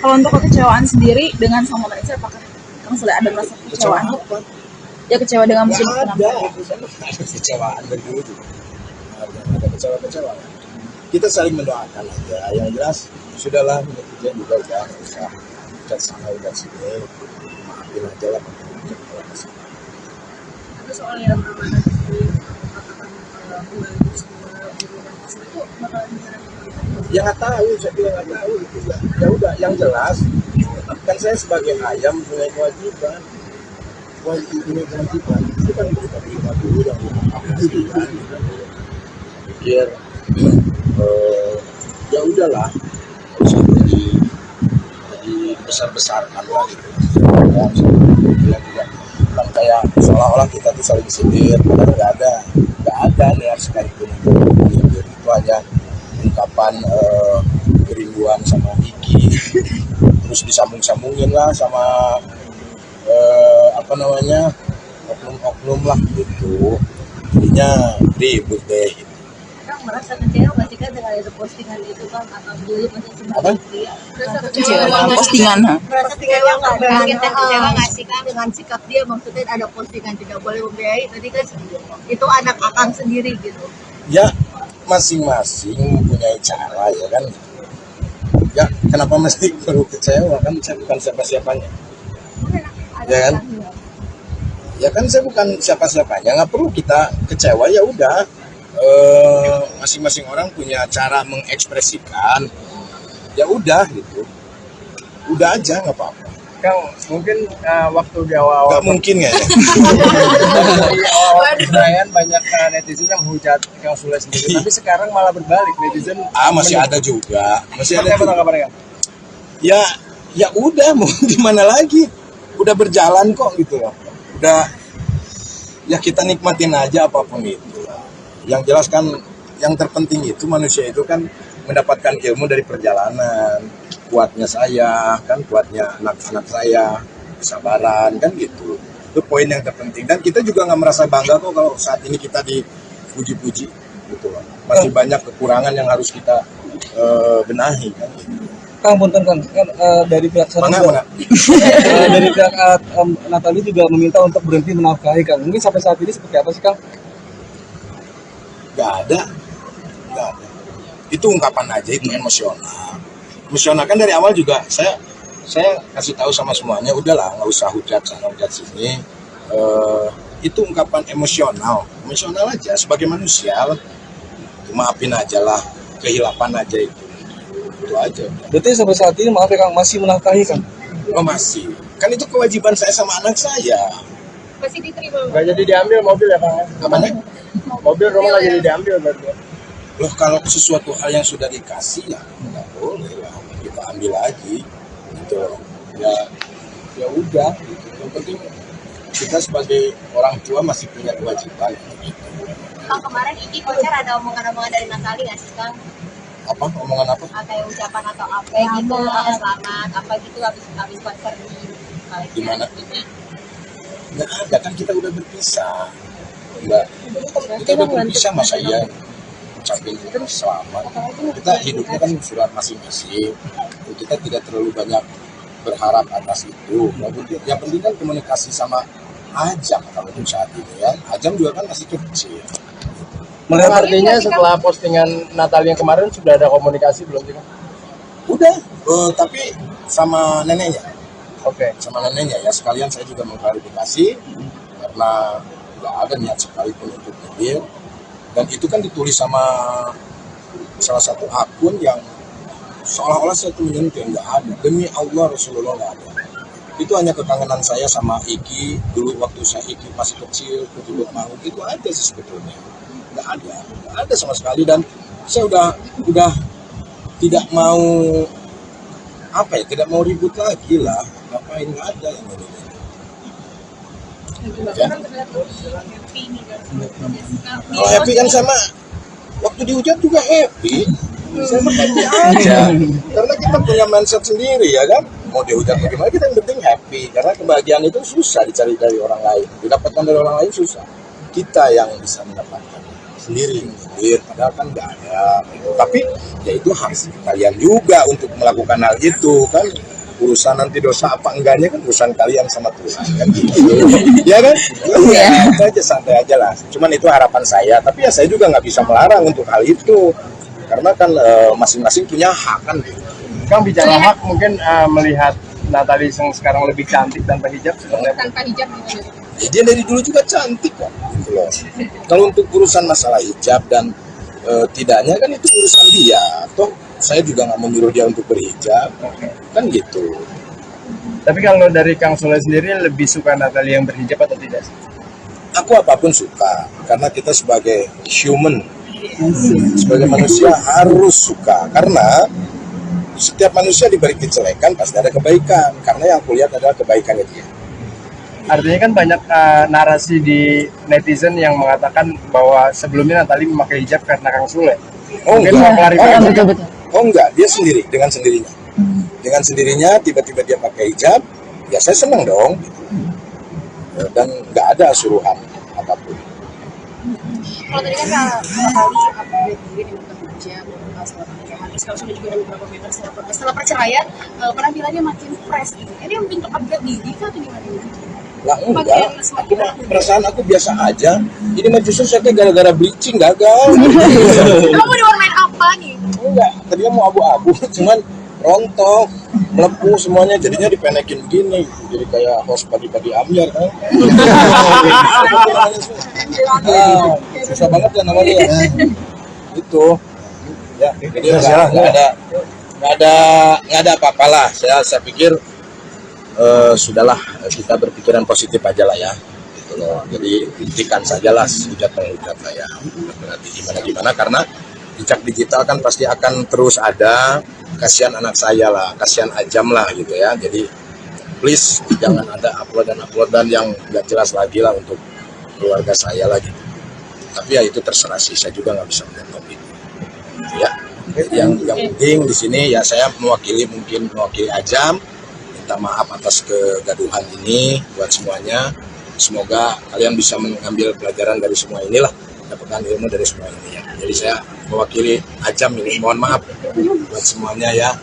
Kalau untuk kekecewaan sendiri dengan sang pemerintah, apakah Kang Sule ada merasa kekecewaan? Ya kecewa dengan musim penampilan. Ada kecewaan dari dulu juga. Ada kecewa-kecewa. Kita saling mendoakan aja. Yang jelas sudahlah, netizen juga udah nggak usah udah sana udah sini. Maafin aja lah. Itu soal yang amanah di Ya nggak tahu, saya bilang nggak tahu gitu ya. Ya udah, yang jelas kan saya sebagai ayam punya kewajiban. Punya kewajiban itu kan kita dulu yang dipastikan. Pikir ya udahlah, nggak usah jadi besar-besarkan lah gitu. Ya juga kan kayak seolah-olah kita tuh saling sindir, padahal nggak ada niat sekalipun untuk sindir. Itu hanya ungkapan kerinduan sama Iki, terus disambung-sambungin lah sama apa namanya, oknum-oknum lah gitu, jadinya ribut deh. Kang merasa kecewa nggak sih Kang dengan ada postingan itu Kang, atau dulu masih Apa? sebagai pria? Merasa Kecewa dengan postingan, ha? Merasa kecewa nggak Kang? Kita kecewa nggak sih Kang dengan sikap dia, maksudnya ada postingan tidak boleh membiayai, tadi kan itu anak akang sendiri gitu. Ya masing-masing mempunyai cara ya kan. Ya kenapa mesti perlu kecewa, kan saya bukan siapa-siapanya. Ya kan? Ya kan saya bukan siapa-siapanya, nggak perlu kita kecewa, ya udah. Masing-masing orang punya cara mengekspresikan, ya udah gitu, udah aja nggak apa-apa. Kang, mungkin waktu di awal-awal Nggak mungkin ya. di awal perayaan banyak netizen yang menghujat Kang Sule sendiri, tapi sekarang malah berbalik, netizen Masih ada juga, masih Seperti ada apa juga. tanggapannya, Kang? Ya udah, mau gimana lagi, udah berjalan kok gitu loh, udah, ya kita nikmatin aja apapun itu. Yang jelas kan yang terpenting itu manusia itu kan mendapatkan ilmu dari perjalanan. Kuatnya saya kan, kuatnya anak-anak saya, kesabaran kan gitu, itu poin yang terpenting. Dan kita juga nggak merasa bangga kok kalau saat ini kita dipuji-puji gitu loh. Masih banyak kekurangan yang harus kita benahi kan gitu. Kang, punten Kang, kan dari pihak sana Mana, juga, mana? dari pihak Natali juga meminta untuk berhenti menafkahi Kang. Mungkin sampai saat ini seperti apa sih Kang? Nggak ada. Itu ungkapan aja, itu emosional. Emosional kan dari awal juga saya kasih tahu sama semuanya, udahlah nggak usah hujat sana hujat sini. Itu ungkapan emosional aja sebagai manusia. Maafin aja lah, kehilapan aja itu aja. Berarti sampai saat ini maaf ya Kang, masih menafkahi Kang? Oh masih, kan itu kewajiban saya sama anak saya. Masih diterima. Nggak jadi diambil mobil ya, Kang? Namanya? Mobil rumah nggak jadi diambil berarti. Loh kalau sesuatu hal yang sudah dikasih ya nggak boleh lah kita ambil lagi gitu loh. Ya udah gitu. Yang penting kita sebagai orang tua masih punya kewajiban gitu. Kang, kemarin Iki konser ada omongan-omongan dari Natali nggak sih Kang? Apa omongan apa? Kayak ucapan atau apa gitu, selamat apa gitu habis konser di Di mana? Nggak ada, kan kita udah berpisah. Mbak, kita udah berpisah, masa iya ucapin selamat. Kita hidupnya kan surat masing-masing. Kita tidak terlalu banyak berharap atas itu. Yang penting kan komunikasi sama Ajam kalau untuk saat ini ya. Ajam juga kan masih kecil. Melihat artinya setelah postingan Natal yang kemarin sudah ada komunikasi belum sih, Kang? Udah, tapi sama neneknya. Oke. Sama neneknya ya, sekalian saya juga mengklarifikasi karena nggak ada niat sekalipun untuk nyindir. Dan itu kan ditulis sama salah satu akun yang seolah-olah saya tuh menyentuh, nggak ada. Demi Allah Rasulullah nggak ada. Itu hanya kekangenan saya sama Iki dulu waktu saya Iki masih kecil, kutubut maut, itu aja sih sebetulnya. Nggak ada sama sekali. Dan saya udah tidak mau tidak mau ribut lagi lah. Ngapain, nggak ada yang ini. Ya. Kalau happy kan sama waktu dihujat juga happy. Saya happy aja. Karena kita punya mindset sendiri ya kan. Mau dihujat bagaimana, kita yang penting happy. Karena kebahagiaan itu susah dicari dari orang lain. Didapatkan dari orang lain susah. Kita yang bisa mendapatkan sendiri. Padahal kan nggak ada. Tapi ya itu hak kalian juga untuk melakukan hal itu kan. Urusan nanti dosa apa enggaknya kan urusan kalian sama Tuhan kan gitu. Ya kan? Ya, itu aja, santai aja lah. Cuman itu harapan saya, tapi ya saya juga nggak bisa melarang untuk hal itu. Karena kan masing-masing punya hak kan gitu. Kang, bicara hak, mungkin melihat Natali yang sekarang lebih cantik tanpa hijab seperti apa? Tanpa hijab gimana? Ya, dia dari dulu juga cantik kok gitu loh. Kalau untuk urusan masalah hijab dan tidaknya kan itu urusan dia. Toh saya juga nggak menyuruh dia untuk berhijab kan gitu. Tapi kalau dari Kang Sule sendiri lebih suka Natali yang berhijab atau tidak? Aku apapun suka, karena kita sebagai human, sebagai manusia harus suka. Karena setiap manusia diberi kejelekan pasti ada kebaikan. Karena yang kulihat adalah kebaikannya dia. Artinya kan banyak narasi di netizen yang mengatakan bahwa sebelumnya Natali memakai hijab karena Kang Sule. Oh Mungkin enggak, mau klarifikasi. betul. Oh enggak, dia sendiri, dengan sendirinya. Dengan sendirinya tiba-tiba dia pakai hijab, ya saya senang dong. Dan nggak ada suruhan apapun. Kalau tadi kan kali upgrade diri dengan hijab, sholat pernikahan, terus kalau sudah juga ada beberapa member setelah perceraian, penampilannya makin fresh gitu. Ini bentuk upgrade diri kan atau gimana? Lah enggak, perasaan aku biasa aja. Ini mah justru saya kayak gara-gara bleaching gagal. Kamu mau diwarnain apa nih? Enggak, tadinya mau abu-abu, cuman rontok, melepuh semuanya, jadinya dipenekin begini, jadi kayak host pagi-pagi ambiar kan. Susah banget ya namanya ya. Itu, ya, jadi nggak ada apa-apalah. Saya pikir sudahlah, kita berpikiran positif aja lah ya. Gitu loh. Jadi hentikan sajalah hujat lah ya. Berarti gimana karena jejak digital kan pasti akan terus ada. Kasihan anak saya lah, kasihan Ajam lah gitu ya. Jadi please jangan ada uploadan yang nggak jelas lagi lah untuk keluarga saya lagi. Tapi ya itu terserah sih, saya juga nggak bisa melihat topik. Ya, yang penting di sini ya saya mewakili Ajam, minta maaf atas kegaduhan ini buat semuanya. Semoga kalian bisa mengambil pelajaran dari semua inilah, dapatkan ilmu dari semua ini ya. Jadi saya mewakili Ajam ini, mohon maaf buat semuanya ya.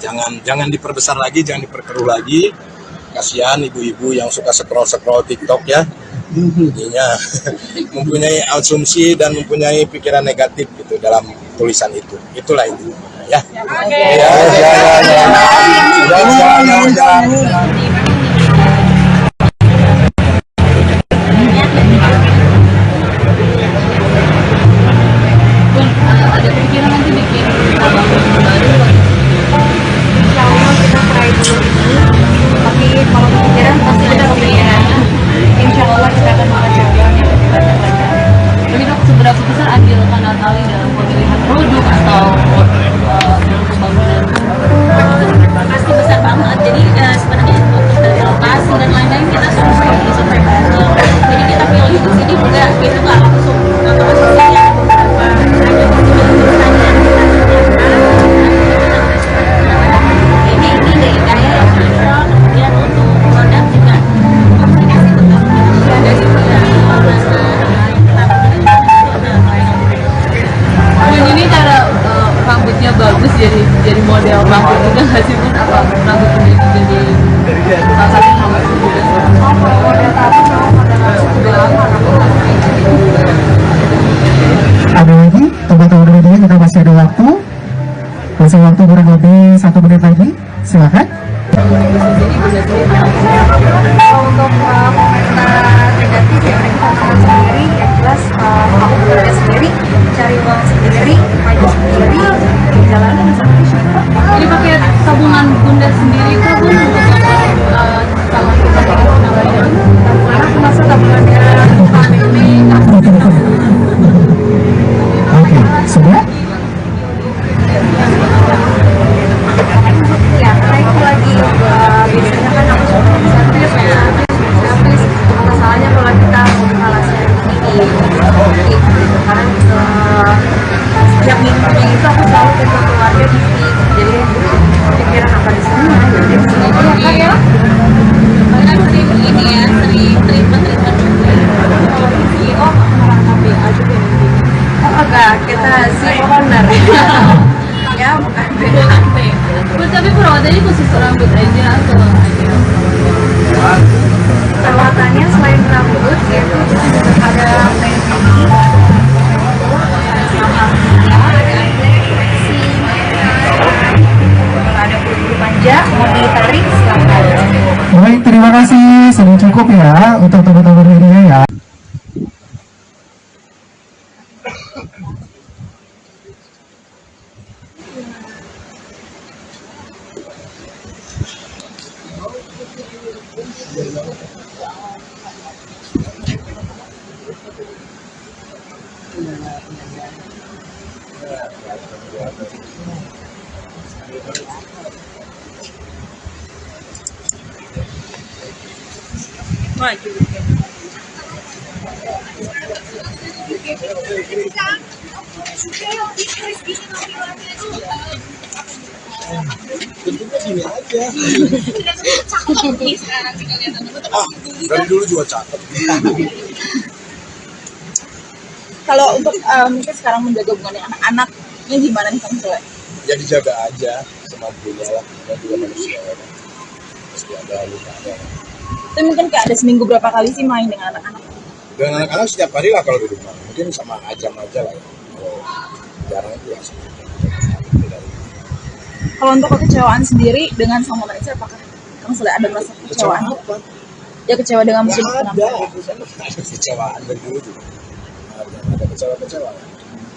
Jangan diperbesar lagi, jangan diperkeruh lagi. Kasihan ibu-ibu yang suka scroll TikTok ya. Jadinya mempunyai asumsi dan mempunyai pikiran negatif gitu dalam tulisan itu. Itulah itu ya. Ada kepikiran nanti bikin album baru? Insya Allah kita try dulu ini, tapi kalau kepikiran pasti ada kepikiran. Insya Allah kita akan mencoba yang lebih banyak lagi. Tapi dok, seberapa besar andil Kak Natali dalam pemilihan produk atau dalam pembangunan? Pasti besar banget. Jadi sebenarnya untuk dari lokasi dan lain-lain kita survei bareng. Jadi kita pilih di sini juga kita nggak langsung ya beberapa ini dari kayak yang cocok. Kemudian untuk produk juga komunikasi tetap ada juga Ini cara rambutnya bagus jadi model rambut juga nggak sih Bun? Apa rambut menjadi salah satu rambut juga? Kalau model tato sama model langsung udah lama Ada lagi, teman-teman media kita masih ada waktu. Masih waktu kurang lebih 1 menit lagi. Silakan. untuk komentar negatif ya mereka sendiri yang jelas aku bekerja sendiri cari uang sendiri maju sendiri jalanan seperti siapa. Jadi pakai tabungan bunda sendiri kah Bun untuk sama kita dengan karena aku masa tabungannya family Oke, sudah? ya karena itu lagi biasanya kan aku suka servis ya servis masalahnya kalau kita mengalah servis ini karena setiap minggunya itu aku selalu ke keluarga di sini jadi pikiran apa di sini jadi di sini aja ya kan ya karena sering ini ya sering treatment juga. CEO merangkapi aja oh enggak kita CEO owner ya bukan Bun, tapi perawatannya khusus rambut aja atau perawatannya selain rambut yaitu ada pencing ada bulu panjang mau ditarik silakan. Baik, terima kasih. Sudah cukup ya untuk teman-teman media ya. Maju. Bentuknya gini aja. Dari dulu juga cakep. Kalau untuk mungkin sekarang menjaga hubungan dengan anak-anaknya gimana nih Kang Sule? Ya dijaga aja semampunya lah. Dan juga manusia ya. Pasti ada lukanya. Tapi mungkin kayak ada seminggu berapa kali sih main dengan anak-anak? Dengan anak-anak setiap hari lah kalau di rumah. Mungkin sama Ajam aja lah ya. Kalau jarang itu ya. Kalau untuk kekecewaan sendiri dengan sama Vanessa, apakah Kang Sule ada merasa kekecewaan? Ya kecewa dengan musim Nggak kenapa? ada kecewaan dari dulu juga. Ada kecewa-kecewa.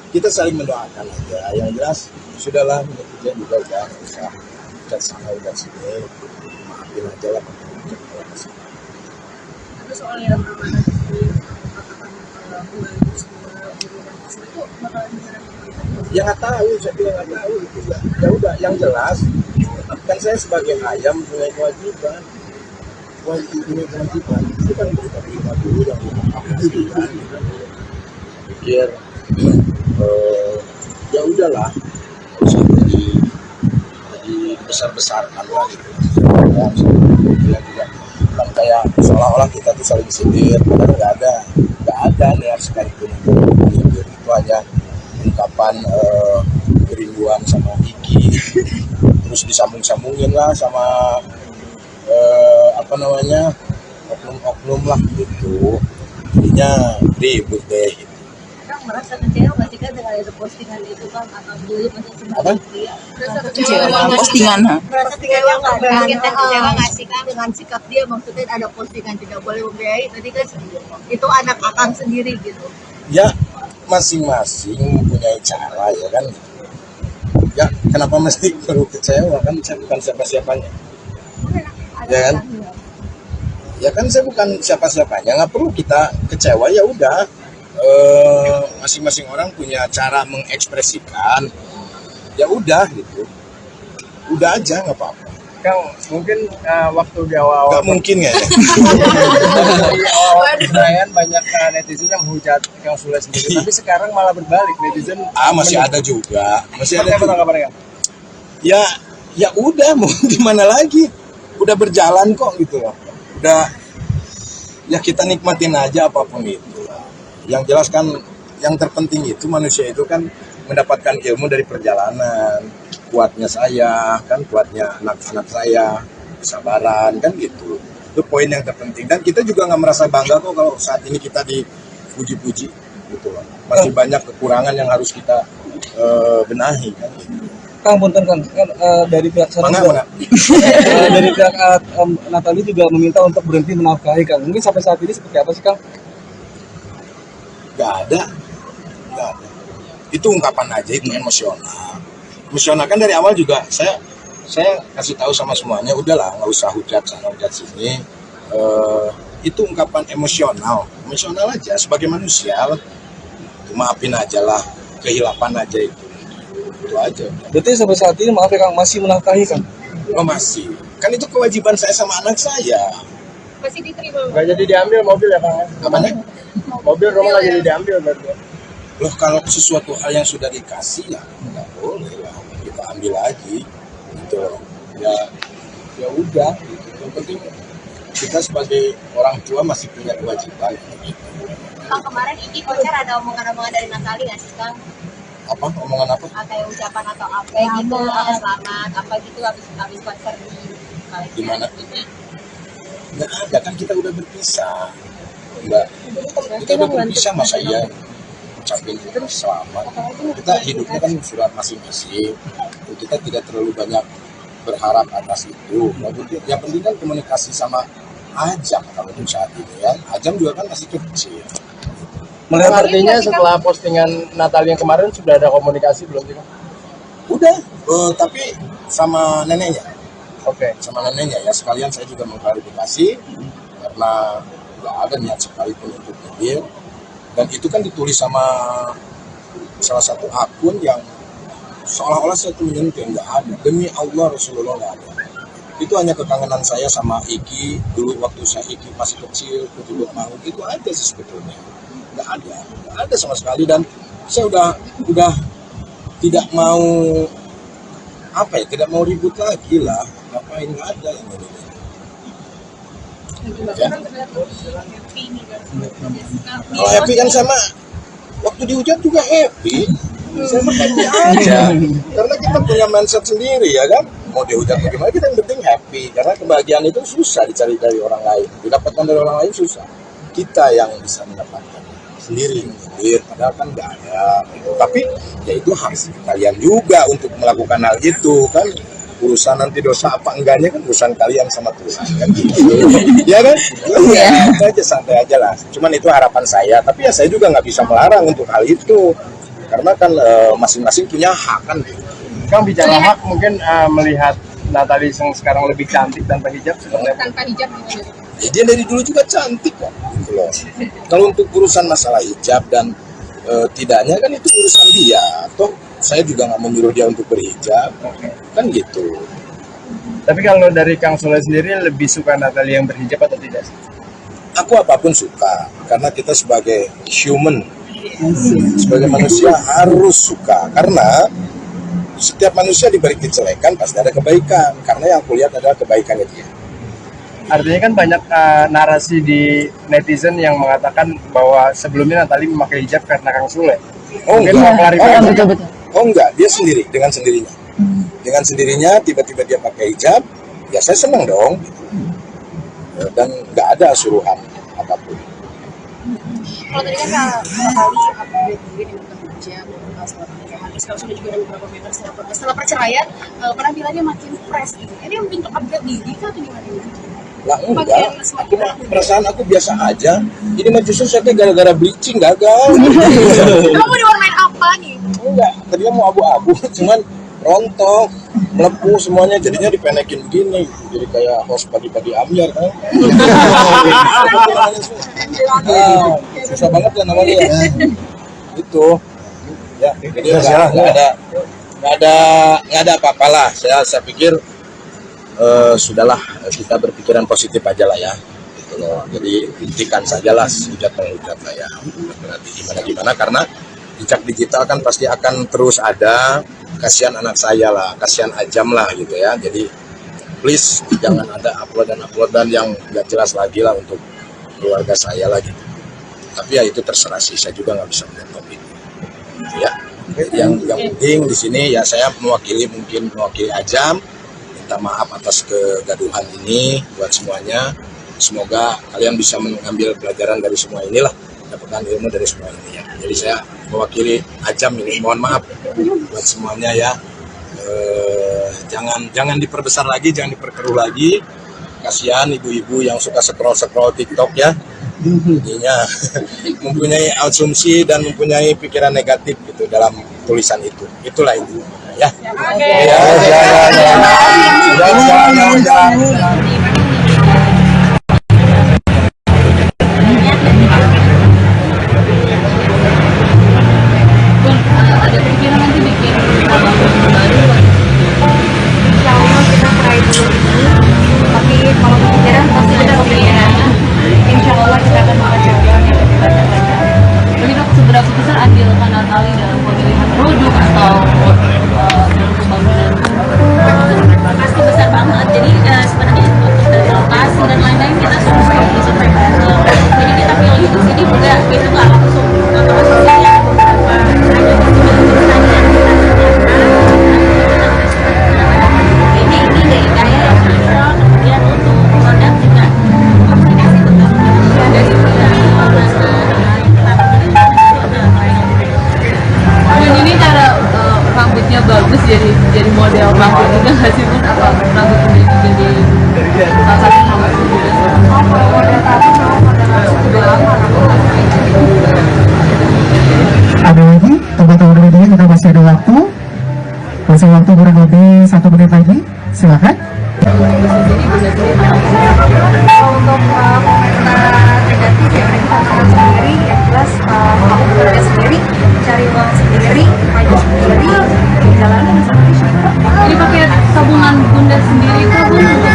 Kita saling mendoakan aja. Yang jelas sudahlah netizen juga udah usah udah sana udah sini. Maafin aja lah. Tapi soal yang amanah di katakan membantu semua organisasi itu bakalan bisa Ya nggak tahu, saya bilang nggak tahu itu ya. Ya udah, yang jelas kan saya sebagai ayam punya kewajiban. Punya kewajiban itu kan kita terima dulu yang aku dulu kan. Pikir ya udahlah, nggak usah jadi besar-besarkan lah gitu. Bilang juga kan kayak seolah-olah kita tuh saling sindir, padahal nggak ada niat sekalipun untuk sindir. Itu hanya ungkapan kerinduan sama Iki, terus disambung-sambungin lah sama oknum-oknum lah gitu. Jadinya ribut deh gitu. Kang merasa kecewa nggak sih kan dengan itu postingan itu kan atau dulu masih Apa? merasa Kecewa dengan postingan, ha? merasa kecewa nggak kan kita kecewa nggak sih kan dengan sikap dia, maksudnya ada postingan tidak boleh membiayai tadi kan itu anak akang sendiri gitu. Ya masing-masing mempunyai cara ya kan. Ya kenapa mesti perlu kecewa, kan saya bukan siapa-siapanya. Ya kan? Ya kan saya bukan siapa-siapanya, nggak perlu kita kecewa. Ya udah, masing-masing orang punya cara mengekspresikan. Ya udah gitu, udah aja nggak apa-apa. Kang, mungkin waktu di awal-awal Nggak mungkin ya. awal perayaan banyak netizen yang menghujat Kang Sule sendiri, tapi sekarang malah berbalik netizen. Masih ada juga, masih ada Seperti apa juga. tanggapannya, Kang? Ya udah, mau gimana lagi, udah berjalan kok gitu loh. Udah, ya kita nikmatin aja apapun itu. Yang jelas kan yang terpenting itu manusia itu kan mendapatkan ilmu dari perjalanan. Kuatnya saya kan, kuatnya anak-anak saya, kesabaran kan gitu. Itu poin yang terpenting, dan kita juga nggak merasa bangga kok kalau saat ini kita dipuji-puji gitu loh. Masih banyak kekurangan yang harus kita benahi kan gitu. Kang, punten Kang, kan dari pihak sana Mana? dari pihak Natali juga meminta untuk berhenti menafkahi Kang. Mungkin sampai saat ini seperti apa sih Kang? Nggak ada. Itu ungkapan aja, itu emosional kan dari awal juga saya kasih tahu sama semuanya, udahlah nggak usah hujat sana hujat sini. Itu ungkapan emosional aja sebagai manusia. Maafin aja lah, kehilapan aja itu aja. Berarti sampai saat ini maaf ya Kang, masih menafkahi Kang? Oh masih, kan itu kewajiban saya sama anak saya. masih diterima. Nggak jadi diambil mobil ya, Kang? Apanya? Mobil rumah nggak jadi diambil berarti. Loh, kalau sesuatu hal yang sudah dikasih ya nggak boleh lah kita ambil lagi gitu loh. Ya udah gitu. Yang penting kita sebagai orang tua masih punya kewajiban gitu. Kang, kemarin Iki konser ada omongan-omongan dari Natali nggak sih Kang? Apa omongan apa? Kayak ucapan atau apa gitu, selamat apa gitu habis konser di Di mana? Nggak ada, kan kita udah berpisah. Mbak, kita udah berpisah, masa iya ucapin selamat. Kita hidupnya kan surat masing-masing. Kita tidak terlalu banyak berharap atas itu. Yang penting kan komunikasi sama Ajam kalau untuk saat ini ya. Ajam juga kan masih kecil. Melihat artinya setelah postingan Natali yang kemarin sudah ada komunikasi belum sih, Kang? Udah, tapi sama neneknya. Oke. Sama neneknya ya, sekalian saya juga mengklarifikasi karena nggak ada niat sekalipun untuk nyindir. Dan itu kan ditulis sama salah satu akun yang seolah-olah saya tuh menyentuh, nggak ada. Demi Allah Rasulullah nggak ada. Itu hanya kekangenan saya sama Iki dulu waktu saya Iki masih kecil, kutubut mau, itu aja sih sebetulnya. nggak ada sama sekali. Dan saya udah tidak mau tidak mau ribut lagi lah, ngapain, nggak ada yang ini. Ya. Kalau happy kan sama waktu dihujat juga happy. Saya happy aja. Karena kita punya mindset sendiri ya kan. Mau dihujat bagaimana, kita yang penting happy. Karena kebahagiaan itu susah dicari dari orang lain. Didapatkan dari orang lain susah. Kita yang bisa mendapatkan sendiri. Padahal kan nggak ada. Tapi ya itu hak kalian juga untuk melakukan hal itu kan. Urusan nanti dosa apa enggaknya kan urusan kalian sama Tuhan kan gitu. Ya kan? Ya, itu aja, santai aja lah. Cuman itu harapan saya, tapi ya saya juga nggak bisa melarang untuk hal itu. Karena kan masing-masing punya hak kan. Kang, bicara hak, mungkin melihat Natalie yang sekarang lebih cantik tanpa hijab seperti apa? Tanpa hijab gitu. Ya, dia dari dulu juga cantik kok. Gitu loh. Kalau untuk urusan masalah hijab dan tidaknya kan itu urusan dia. Toh saya juga nggak menyuruh dia untuk berhijab, kan gitu. Tapi kalau dari Kang Sule sendiri lebih suka Natalie yang berhijab atau tidak? Aku apapun suka, karena kita sebagai human, sebagai manusia harus suka. Karena setiap manusia diberi kejelekan pasti ada kebaikan. Karena yang aku lihat adalah kebaikannya dia. Artinya kan banyak narasi di netizen yang mengatakan bahwa sebelumnya Natalie memakai hijab karena Kang Sule. Mungkin mau klarifikasi. Betul. Oh enggak, dia sendiri, dengan sendirinya. Dengan sendirinya tiba-tiba dia pakai hijab, ya saya senang dong. Dan nggak ada suruhan apapun. Kalau tadi kan Natalie upgrade mungkin yang bukan hijab, setelah pernikahan, terus kalau sudah juga ada beberapa meter setelah perceraian, penampilannya makin fresh gitu. Ini bentuk upgrade diri kah atau gimana? Lah enggak, perasaan aku biasa aja. Ini mah justru saya gara-gara bleaching gagal. Kamu diwarnain apa nih? Enggak, tadinya mau abu-abu, cuman rontok, melepuh semuanya, jadinya dipenekin begini, jadi kayak host pagi-pagi Amir kan. Susah banget ya namanya ya. Itu, ya, jadi nggak ada apa-apalah. Saya pikir sudahlah, kita berpikiran positif aja lah ya. Gitu loh. Jadi hentikan sajalah hujat-penghujat lah ya. Berarti gimana karena jejak digital kan pasti akan terus ada. Kasihan anak saya lah, kasihan Ajam lah gitu ya. Jadi please jangan ada uploadan yang nggak jelas lagi lah untuk keluarga saya lah gitu. Tapi ya itu terserah sih, saya juga nggak bisa melihat itu. Ya, yang penting di sini ya saya mewakili Ajam, minta maaf atas kegaduhan ini buat semuanya. Semoga kalian bisa mengambil pelajaran dari semua inilah, dapatkan ilmu dari semua ini ya. Jadi saya mewakili Ajam ini, mohon maaf buat semuanya ya. Jangan diperbesar lagi, jangan diperkeruh lagi. Kasihan ibu-ibu yang suka scroll TikTok ya. Jadinya mempunyai asumsi dan mempunyai pikiran negatif gitu dalam tulisan itu. Itulah itu ya. Ada pikiran nanti bikin album baru? Insya Allah kita try dulu ini, tapi kalau kepikiran pasti ada kepikiran. Insya Allah kita akan mengerjakan yang lebih banyak lagi. Jadi dok, seberapa besar andil Kak Natalie dalam pemilihan produk atau dalam pembangunan? Pasti besar banget. Jadi sebenarnya untuk dari lokasi dan lain-lain kita survei bareng. Jadi kita pilih di sini juga itu nggak langsung ya, beberapa ada pertanyaan ini deh kayak yang cocok. Kemudian untuk produk juga komunikasi tetap dari Dan ini cara rambutnya bagus jadi model rambut juga nggak sih Bun? Apa rambut ini jadi salah satu rambut juga? Kalau model tadi mau model langsung sudah lama Ada lagi, teman-teman media kita masih ada waktu. Masih waktu kurang lebih 1 menit lagi. Silakan. untuk komentar negatif ya kita tantangan sendiri, yang jelas kamu bekerja sendiri, cari uang sendiri, maju sendiri, jalanin sendiri. Ini pakai tabungan bunda sendiri kah Bun untuk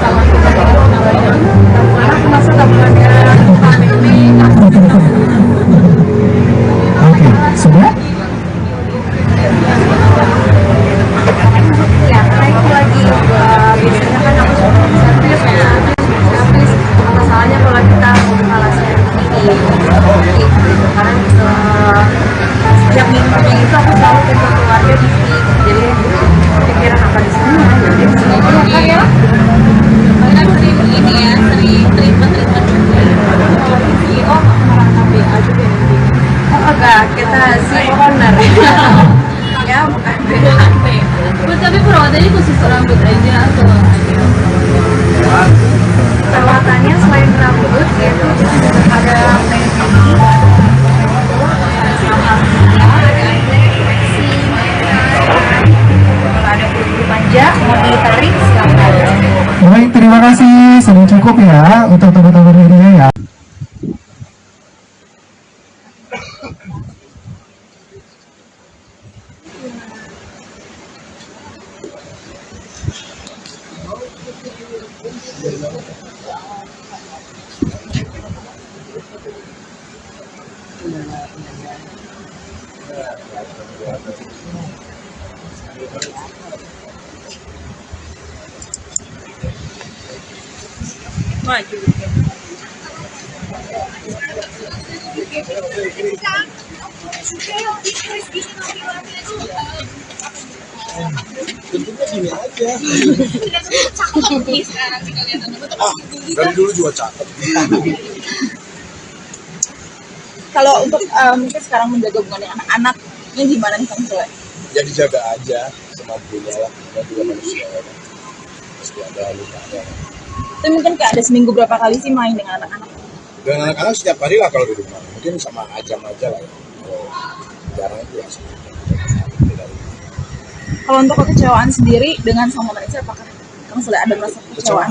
calon kepentingan penambahan? Karena termasuk tabungannya kami ini si corner. Ya, bukan. Tapi perawatannya khusus rambut aja atau Perawatannya selain rambut, yaitu kita juga ada peeling, ada bulu panjang, mau ditarik silakan. Baik, terima kasih. Sudah cukup ya untuk teman-teman media ya. Maju. Bentuknya gini aja. Dari dulu juga cakep. Kalau untuk mungkin sekarang menjaga hubungannya anak-anaknya gimana nih Kang Sule? Ya dijaga aja semampunya lah. Kita juga manusia ya. Pasti ada lukanya. Itu mungkin kayak ada seminggu berapa kali sih main dengan anak-anak? Dengan anak-anak setiap hari lah kalau di rumah. Mungkin sama Ajam aja lah ya. Kalau jarang itu ya. Kalau untuk kekecewaan sendiri dengan Sang Maha Esa, apakah Kang Sule ada merasa kekecewaan?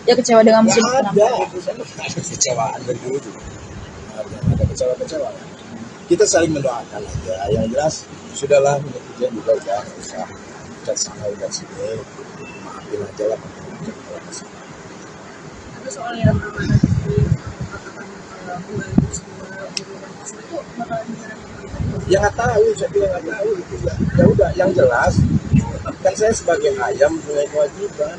Ya kecewa dengan musim penampilan. Ada kecewaan dari dulu juga. Ada kecewa-kecewa. Kita saling mendoakan aja. Yang jelas sudahlah netizen juga udah nggak usah udah sana udah sini. Maafin aja lah. Itu soal yang amanah di Ya nggak tahu, saya bilang nggak tahu gitu ya. Ya udah, yang jelas kan saya sebagai ayam punya kewajiban.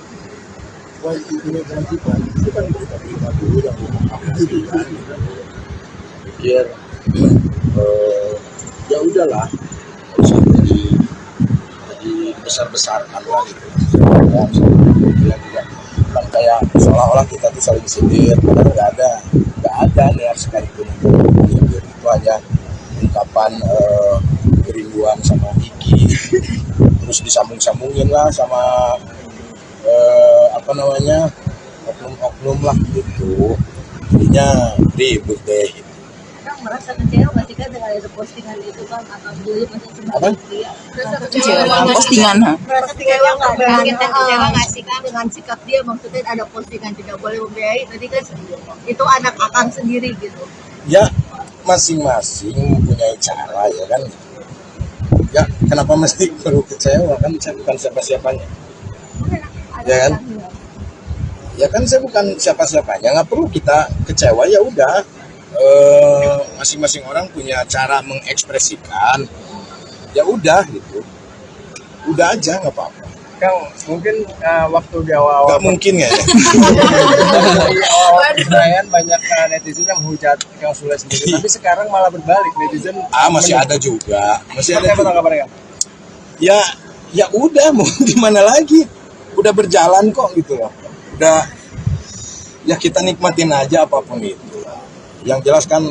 Punya kewajiban itu kan kita terima dulu yang dimaksudkan. Pikir ya udahlah, nggak usah jadi besar-besarkan lah gitu. Ya juga kan kayak seolah-olah kita tuh saling sindir, padahal nggak ada niat sekalipun untuk sindir. Itu hanya ungkapan kerinduan sama Iki, terus disambung-sambungin lah sama oknum-oknum lah gitu, jadinya ribut deh. Kang merasa kecewa nggak sih kan dengan ada postingan itu kan atau dulu masih sebagai pria? Kecewa dengan postingan, ha? Merasa kecewa nggak dengan kita kecewa nggak sih kan dengan sikap dia, maksudnya ada postingan tidak boleh membiayai, tadi kan itu anak akang sendiri gitu. Ya masing-masing mempunyai cara ya kan. Ya kenapa mesti perlu kecewa, kan saya bukan siapa-siapanya. Ya kan? Ya kan saya bukan siapa-siapanya, nggak perlu kita kecewa. Ya udah, masing-masing orang punya cara mengekspresikan. Ya udah gitu, udah aja nggak apa-apa. Kang, mungkin waktu di awal-awal Nggak mungkin ya. di awal perayaan banyak netizen yang menghujat Kang Sule sendiri, tapi sekarang malah berbalik, netizen Masih ada juga, masih ada. Apa tanggapannya, Kang? Ya udah, mau gimana lagi, udah berjalan kok gitu loh. Udah, ya kita nikmatin aja apapun itu. Yang jelas kan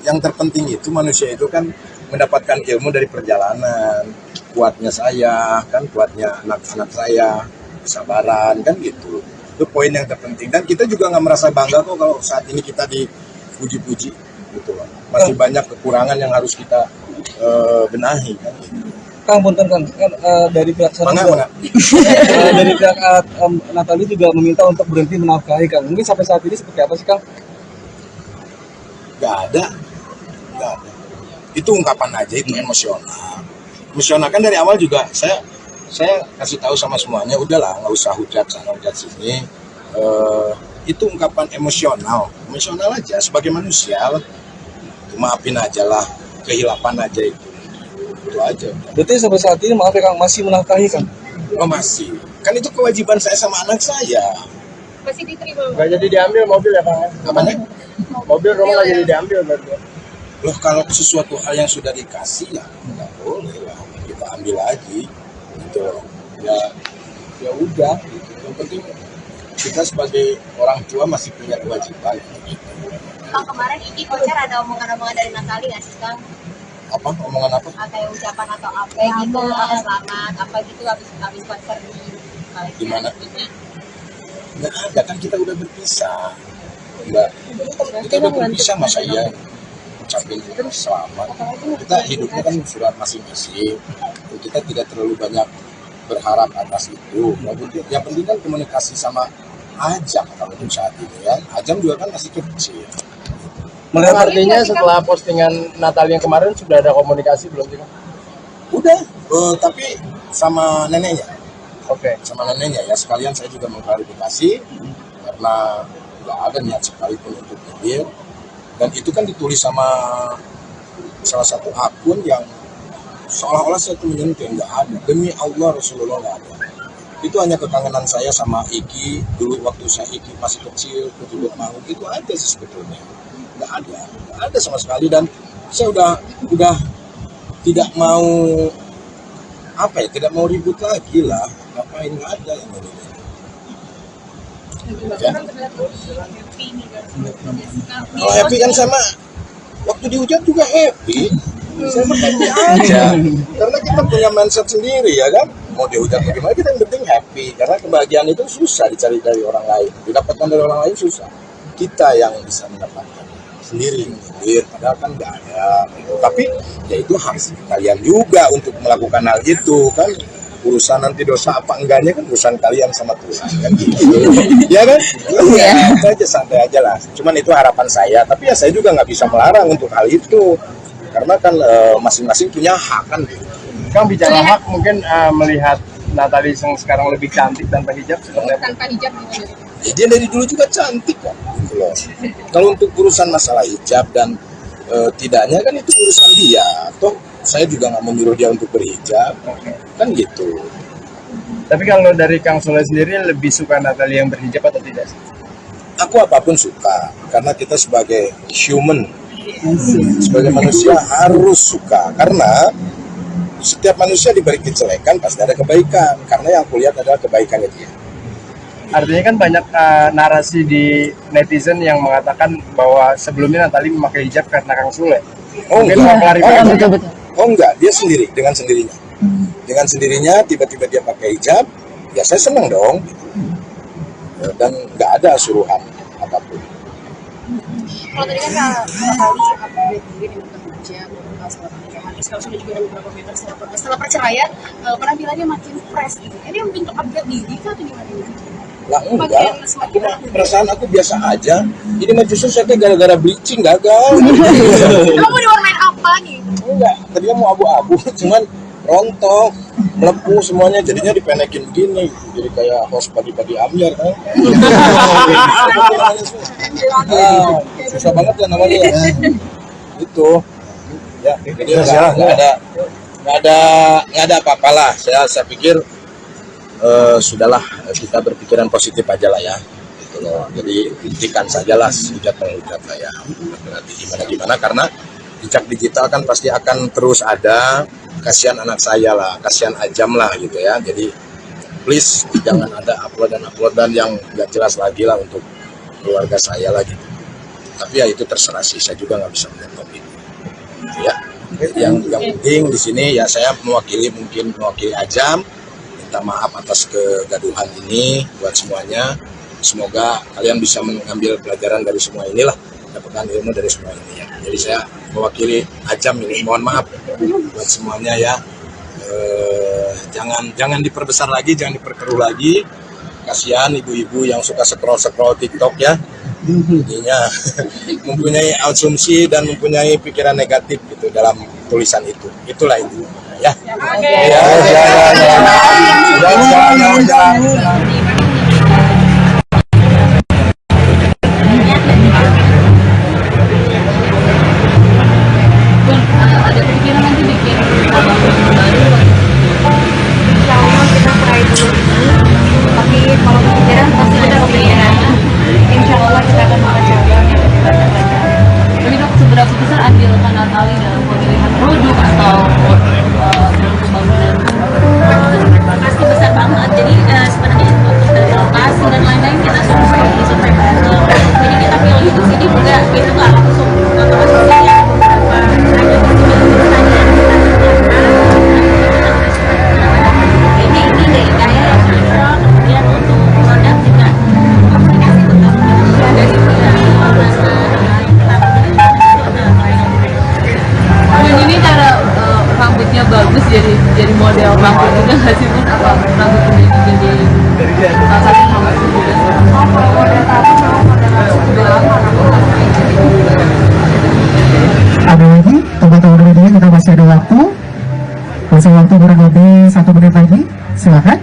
yang terpenting itu manusia itu kan mendapatkan ilmu dari perjalanan. Kuatnya saya, kan kuatnya anak-anak saya, kesabaran kan gitu. Itu poin yang terpenting. Dan kita juga nggak merasa bangga kok kalau saat ini kita dipuji-puji gitu loh. Masih banyak kekurangan yang harus kita benahi kan. Kang, punten Kang, kan dari pihak sana Mana? dari pihak Natali juga meminta untuk berhenti menafkahi Kang. Mungkin sampai saat ini seperti apa sih Kang? Nggak ada. Itu ungkapan aja, itu emosional. Emosional kan dari awal juga saya kasih tahu sama semuanya, udahlah nggak usah hujat sana hujat sini. Itu ungkapan emosional aja sebagai manusia. Maafin aja lah, kehilapan aja itu aja. Berarti sampai saat ini maaf ya Kang, masih menafkahi Kang? Oh masih, kan itu kewajiban saya sama anak saya. Masih diterima. Nggak jadi diambil mobil ya, Kang? Namanya? Mobil rumah nggak jadi diambil berarti. Loh, kalau sesuatu hal yang sudah dikasih ya nggak boleh lah kita ambil lagi gitu loh. Ya udah gitu. Yang penting kita sebagai orang tua masih punya kewajiban gitu. Kang, kemarin Iki konser ada omongan-omongan dari Natali nggak sih Kang? Apa omongan apa? Kayak ucapan atau apa gitu, apa selamat, apa gitu habis konser di Malaysia. Gimana? Nggak ada, kan kita udah berpisah. Enggak, kita udah berpisah, masa iya ucapin selamat. Kita hidupnya kan sudah masing-masing. Kita tidak terlalu banyak berharap atas itu. Yang penting kan komunikasi sama Ajam kalau untuk saat ini ya. Ajam juga kan masih kecil. Melihat artinya setelah postingan Natal yang kemarin sudah ada komunikasi belum sih? Udah, tapi sama neneknya. Oke. Sama neneknya ya, sekalian saya juga mengklarifikasi karena nggak ada niat sekalipun untuk hadir. Dan itu kan ditulis sama salah satu akun yang seolah-olah saya tuh menyentuh, nggak ada. Demi Allah Rasulullah nggak ada. Itu hanya kekangenan saya sama Iki dulu waktu saya Iki masih kecil, kecil mau itu aja sih sebetulnya. Nggak ada sama sekali. Dan saya udah tidak mau tidak mau ribut lagi lah. Ngapain, nggak ada yang ini. Ya. Kalau happy kan sama waktu dihujat juga happy. Saya happy aja. Karena kita punya mindset sendiri ya kan. Mau dihujat bagaimana, kita yang penting happy. Karena kebahagiaan itu susah dicari dari orang lain. Didapatkan dari orang lain susah. Kita yang bisa mendapatkan sendiri. Padahal kan nggak ada. Tapi ya itu hak kalian juga untuk melakukan hal itu kan. Urusan nanti dosa apa enggaknya kan urusan kalian sama Tuhan kan gitu. Ya kan? Ya, aja santai aja lah. Cuman itu harapan saya. Tapi ya saya juga nggak bisa melarang untuk hal itu. Karena kan masing-masing punya hak kan gitu. Kang bicara hak, mungkin melihat Natalie yang sekarang lebih cantik tanpa hijab seperti apa? Tanpa hijab gimana? Ya, dia dari dulu juga cantik kok. Gitu loh. Kalau untuk urusan masalah hijab dan tidaknya kan itu urusan dia. Toh saya juga nggak menyuruh dia untuk berhijab. Kan gitu. Tapi kalau dari Kang Sule sendiri lebih suka Natalie yang berhijab atau tidak? Aku apapun suka. Karena kita sebagai human, sebagai manusia harus suka. Karena setiap manusia diberi kejelekan pasti ada kebaikan, karena yang kulihat adalah kebaikannya dia. Artinya kan banyak narasi di netizen yang mengatakan bahwa sebelumnya Natalie memakai hijab karena Kang Sule. Mungkin mau klarifikasi. Betul. Oh enggak, dia sendiri dengan sendirinya. Dengan sendirinya tiba-tiba dia pakai hijab, ya saya senang dong. Dan nggak ada suruhan apapun. Kalau tadi kan Natalie update diri dengan kerja setelah pernikahan, sekarang sudah juga ada beberapa meter setelah perceraian, penampilannya makin fresh gitu. Ini bentuk upgrade diri kah atau gimana? Lah enggak, perasaan aku biasa aja. Ini mah justru saya gara-gara bleaching gagal. Kamu mau diwarnain apa nih? Enggak, tadinya mau abu-abu, cuman rontok, melepuh semuanya, jadinya dipenekin begini, jadi kayak host pagi-pagi Amir kan. Susah banget ya namanya ya. Itu ya, jadi nggak ada apa-apalah. Saya pikir sudahlah, kita berpikiran positif aja lah ya. Gitu loh. Jadi hentikan sajalah hujat lah ya. Nanti gimana karena jejak digital kan pasti akan terus ada. Kasihan anak saya lah, kasihan Ajam lah gitu ya. Jadi please jangan ada uploadan yang nggak jelas lagi lah untuk keluarga saya lah gitu. Tapi ya itu terserah sih, saya juga nggak bisa melihat itu. Ya, yang penting di sini ya saya mewakili Ajam, minta maaf atas kegaduhan ini buat semuanya. Semoga kalian bisa mengambil pelajaran dari semua inilah, dapatkan ilmu dari semua ini ya. Jadi saya mewakili Ajam ini, mohon maaf buat semuanya ya. Jangan diperbesar lagi, jangan diperkeruh lagi. Kasihan ibu-ibu yang suka scroll TikTok ya. Jadinya mempunyai asumsi dan mempunyai pikiran negatif gitu dalam tulisan itu. Itulah itu ya. Ada kepikiran nanti bikin album baru? Insya Allah kita try dulu ini, tapi kalau kepikiran pasti ada kepikiran. Insya Allah kita akan mencoba. Tapi dok, seberapa besar andil Kak Natalie dalam pemilihan produk atau dalam pembangunan? Pasti besar banget. Jadi sebenarnya untuk dari lokasi dan lain-lain kita survei bareng. Jadi kita pilih di sini juga itu nggak langsung ya beberapa ada model rambut juga nggak sih pun apa rambut jadi salah satu promosi juga. Kalau model tato memang model tato sudah lama Ada lagi teman-teman media, kita masih ada waktu kurang lebih 1 menit lagi, silakan.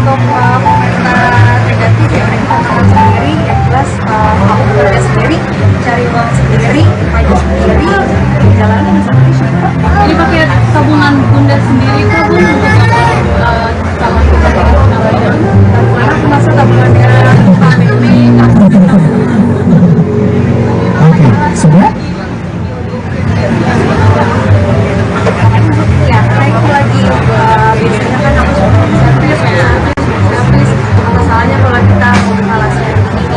untuk komentar negatif ya tantangan sendiri yang jelas aku bekerja sendiri cari uang sendiri maju sendiri jalanin bersama siapa. Ini pakai tabungan bunda sendiri kah bun untuk sama kita namanya? Tabungan aku masa tabungannya family Oke, sudah? ya karena itu lagi biasanya kan aku suka servis apa salahnya kalau kita membuka servis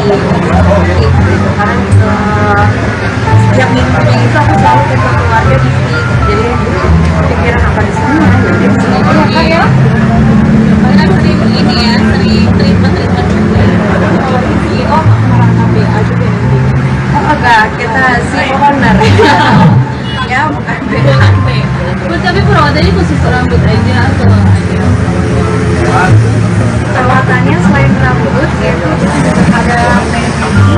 gitu karena setiap minggunya itu aku selalu ketemu keluarga di sini jadi pikiran apa di sana jadi di sini aja kan ya Karena sering ini ya, sering treatment juga. CEO merasa BA juga oh enggak kita si owner ya bukan Bun, tapi perawatannya khusus rambut aja atau aja? perawatannya selain rambut yaitu ada pedi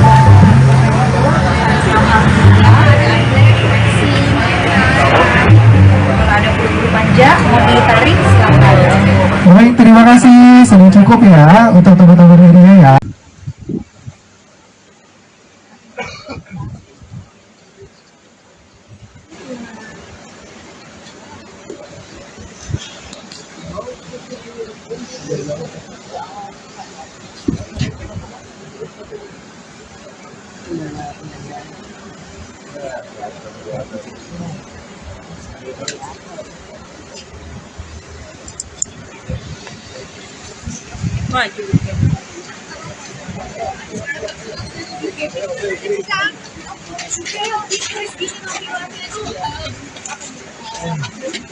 ada bulu panjang mau ditarik silakan. Baik, terima kasih. Sudah cukup ya untuk teman-teman media ya.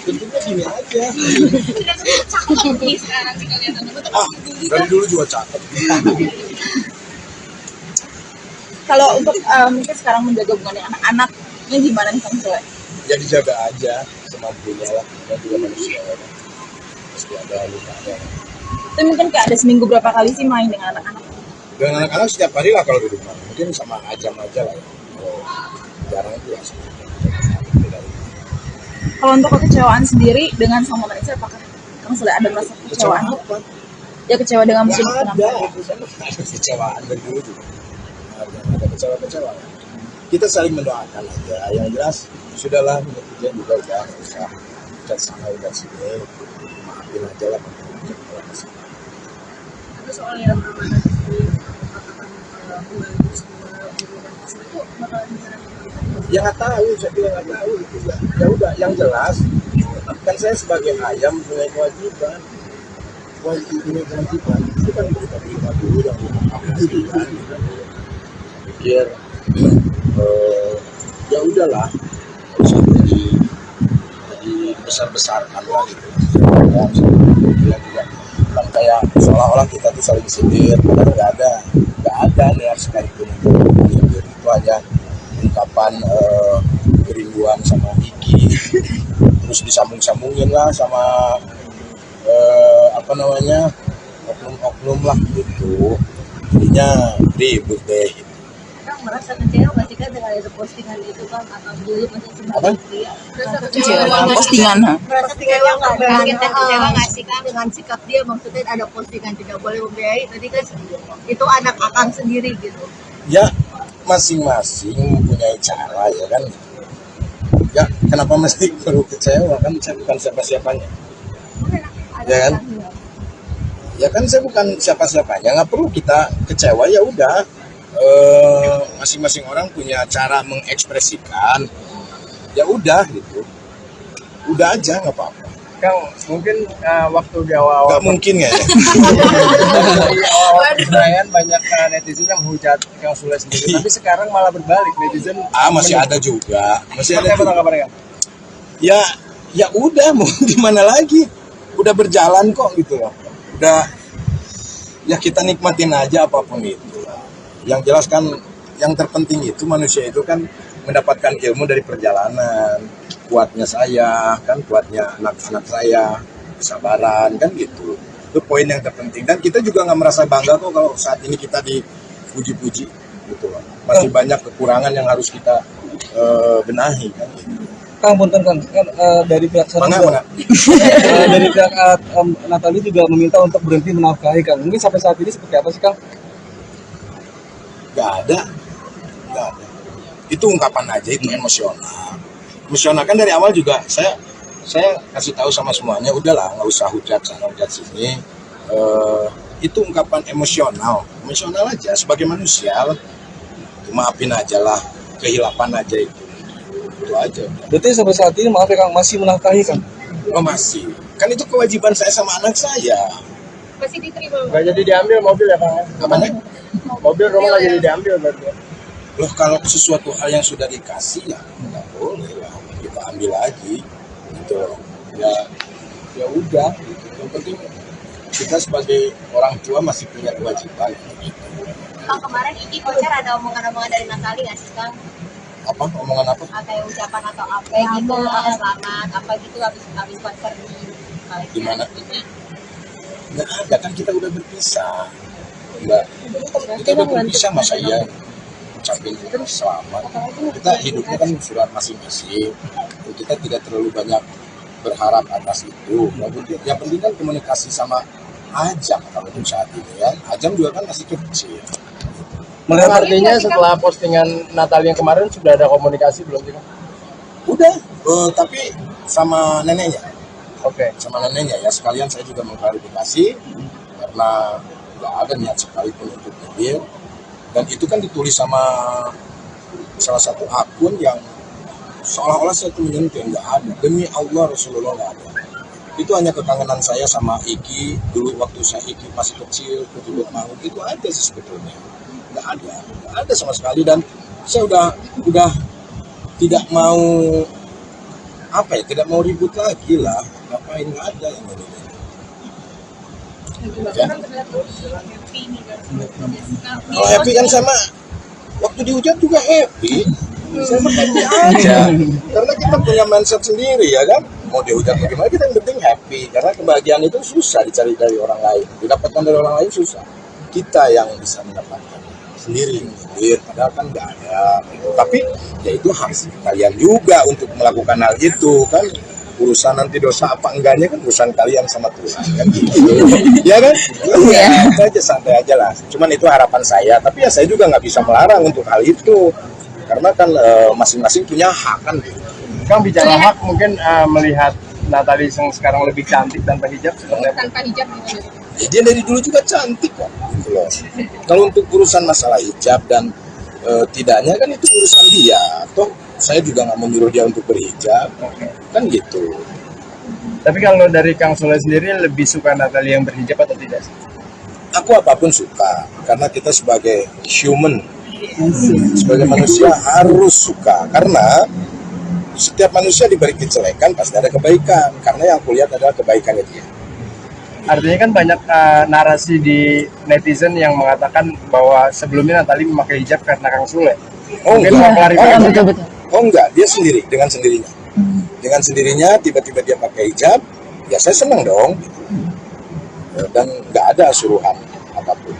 Bentuknya gini aja. Dari dulu juga cakep. Kalau untuk mungkin sekarang menjaga hubungan dengan anak-anaknya gimana nih Kang Sule? Ya dijaga aja semampunya lah. Dan juga manusia ya. Pasti ada lukanya. Tapi mungkin kayak ada seminggu berapa kali sih main dengan anak-anak? Dengan anak-anak setiap hari lah kalau di rumah. Mungkin sama Ajam aja lah ya. Kalau jarang itu ya. Kalau untuk kekecewaan sendiri dengan sama Vanessa, apakah Kang Sule ada merasa kekecewaan? Ya kecewa dengan musim Nggak kenapa? ada kecewaan dari dulu juga. Ada kecewa-kecewa. Kita saling mendoakan aja. Yang jelas sudahlah netizen juga udah usah udah sana udah sini. Maafin aja lah. Itu soal yang amanah di membantu semua guru dan siswa itu bakalan bisa Ya nggak tahu, saya bilang nggak tahu itu ya. Ya udah, yang jelas kan saya sebagai ayam punya kewajiban. Punya kewajiban itu kan kita terima dulu yang itu kan. Pikir ya udahlah, nggak usah jadi besar-besarkan lah gitu. Bilang juga kan kayak seolah-olah kita tuh saling sindir, padahal nggak ada niat sekalipun untuk sindir. Itu hanya ungkapan kerinduan sama Iki, terus disambung-sambungin lah sama oknum-oknum lah gitu, jadinya ribut deh. Kang merasa kecewa nggak sih kan dengan itu postingan itu kan atau dulu masih Apa? Kecewa dengan postingan, ha? merasa kecewa nggak kan kita kecewa nggak sih kan dengan sikap dia maksudnya ada postingan tidak boleh membiayai tadi kan itu anak akang sendiri gitu Ya masing-masing mempunyai cara ya kan. Ya kenapa mesti perlu kecewa, kan saya bukan siapa-siapanya. Ya kan? Ya kan saya bukan siapa-siapanya, nggak perlu kita kecewa. Ya udah, masing-masing orang punya cara mengekspresikan. Ya udah gitu, udah aja nggak apa-apa. Kang, mungkin waktu di awal-awal Nggak mungkin ya. awal perayaan banyak netizen yang menghujat Kang Sule sendiri, tapi sekarang malah berbalik netizen. Masih ada juga, masih Seperti ada apa juga. tanggapannya, Kang? Ya udah, mau gimana lagi, udah berjalan kok gitu loh. Udah, ya kita nikmatin aja apapun itu. Yang jelas kan yang terpenting itu manusia itu kan mendapatkan ilmu dari perjalanan. kuatnya saya, kan kuatnya anak-anak saya, kesabaran, kan gitu. Itu poin yang terpenting. Dan kita juga nggak merasa bangga kok kalau saat ini kita dipuji-puji, gitu loh. Masih banyak kekurangan yang harus kita benahi, kan gitu. Kang, punten Kang, kan dari pihak sana Mana? dari pihak Natali juga meminta untuk berhenti menafkahi Kang. Mungkin sampai saat ini seperti apa sih Kang? Nggak ada. Itu ungkapan aja, itu emosional kan. Dari awal juga saya kasih tahu sama semuanya, udahlah nggak usah hujat sana hujat sini. Itu ungkapan emosional aja sebagai manusia. Maafin aja lah, kehilapan aja itu aja. Berarti sampai saat ini maaf ya Kang, masih menafkahi Kang? Oh masih, kan itu kewajiban saya sama anak saya. Masih diterima. Nggak jadi diambil mobil ya Kang? Apanya? Mobil rumah nggak jadi diambil berarti. Loh, kalau sesuatu hal yang sudah dikasih ya nggak boleh lah kita ambil lagi gitu loh. Ya udah gitu. Yang penting kita sebagai orang tua masih punya kewajiban gitu. Kang, kemarin Iki konser ada omongan-omongan dari Natali nggak sih Kang? Apa omongan apa? Kayak ucapan atau apa gitu, selamat apa gitu habis konser Di mana? Nggak ada, kan kita udah berpisah. Nggak, kita udah berpisah, masa iya ucapin selamat. Kita hidupnya kan surat masing-masing. Kita tidak terlalu banyak berharap atas itu. Yang penting kan komunikasi sama Ajam kalau untuk saat ini ya. Ajam juga kan masih kecil. Melihat artinya setelah postingan Natali yang kemarin sudah ada komunikasi belum sih Kang? Udah, tapi sama neneknya. Oke. Sama neneknya ya, sekalian saya juga mengklarifikasi karena nggak ada niat sekalipun untuk nyindir. Dan itu kan ditulis sama salah satu akun yang seolah-olah saya itu menyentuh, yang nggak ada. Demi Allah Rasulullah nggak ada. Itu hanya kekangenan saya sama Iki dulu waktu saya Iki masih kecil, kutubut mau itu aja sih sebetulnya. Nggak ada sama sekali. Dan saya udah tidak mau tidak mau ribut lagi lah. Ngapain, nggak ada yang ini. Ya. Kalau happy kan sama waktu dihujat juga happy. Saya mah happy aja. Karena kita punya mindset sendiri ya kan. Mau dihujat bagaimana, kita yang penting happy. Karena kebahagiaan itu susah dicari dari orang lain. Didapatkan dari orang lain susah. Kita yang bisa mendapatkan sendiri. Padahal kan nggak ada. Tapi ya itu hak kalian juga untuk melakukan hal itu kan. Urusan nanti dosa apa enggaknya kan urusan kalian sama Tuhan kan gitu. Ya kan? Ya, itu aja, santai aja lah. Cuman itu harapan saya, tapi ya saya juga nggak bisa melarang untuk hal itu. Karena kan masing-masing punya hak kan gitu. Kang, bicara hak, mungkin melihat Natali yang sekarang lebih cantik tanpa hijab seperti apa? Tanpa hijab gitu. Ya, dia dari dulu juga cantik kok gitu loh. Kalau untuk urusan masalah hijab dan tidaknya kan itu urusan dia. Toh saya juga nggak menyuruh dia untuk berhijab, kan gitu. Tapi kalau dari Kang Sule sendiri lebih suka Natali yang berhijab atau tidak? Aku apapun suka, karena kita sebagai human, sebagai manusia harus suka. Karena setiap manusia diberi kejelekan pasti ada kebaikan. Karena yang aku lihat adalah kebaikannya dia. Artinya kan banyak narasi di netizen yang mengatakan bahwa sebelumnya Natali memakai hijab karena Kang Sule. Mungkin mau klarifikasi. Betul. Oh enggak, dia sendiri, dengan sendirinya. Dengan sendirinya tiba-tiba dia pakai hijab, ya saya senang dong. Dan nggak ada suruhan apapun.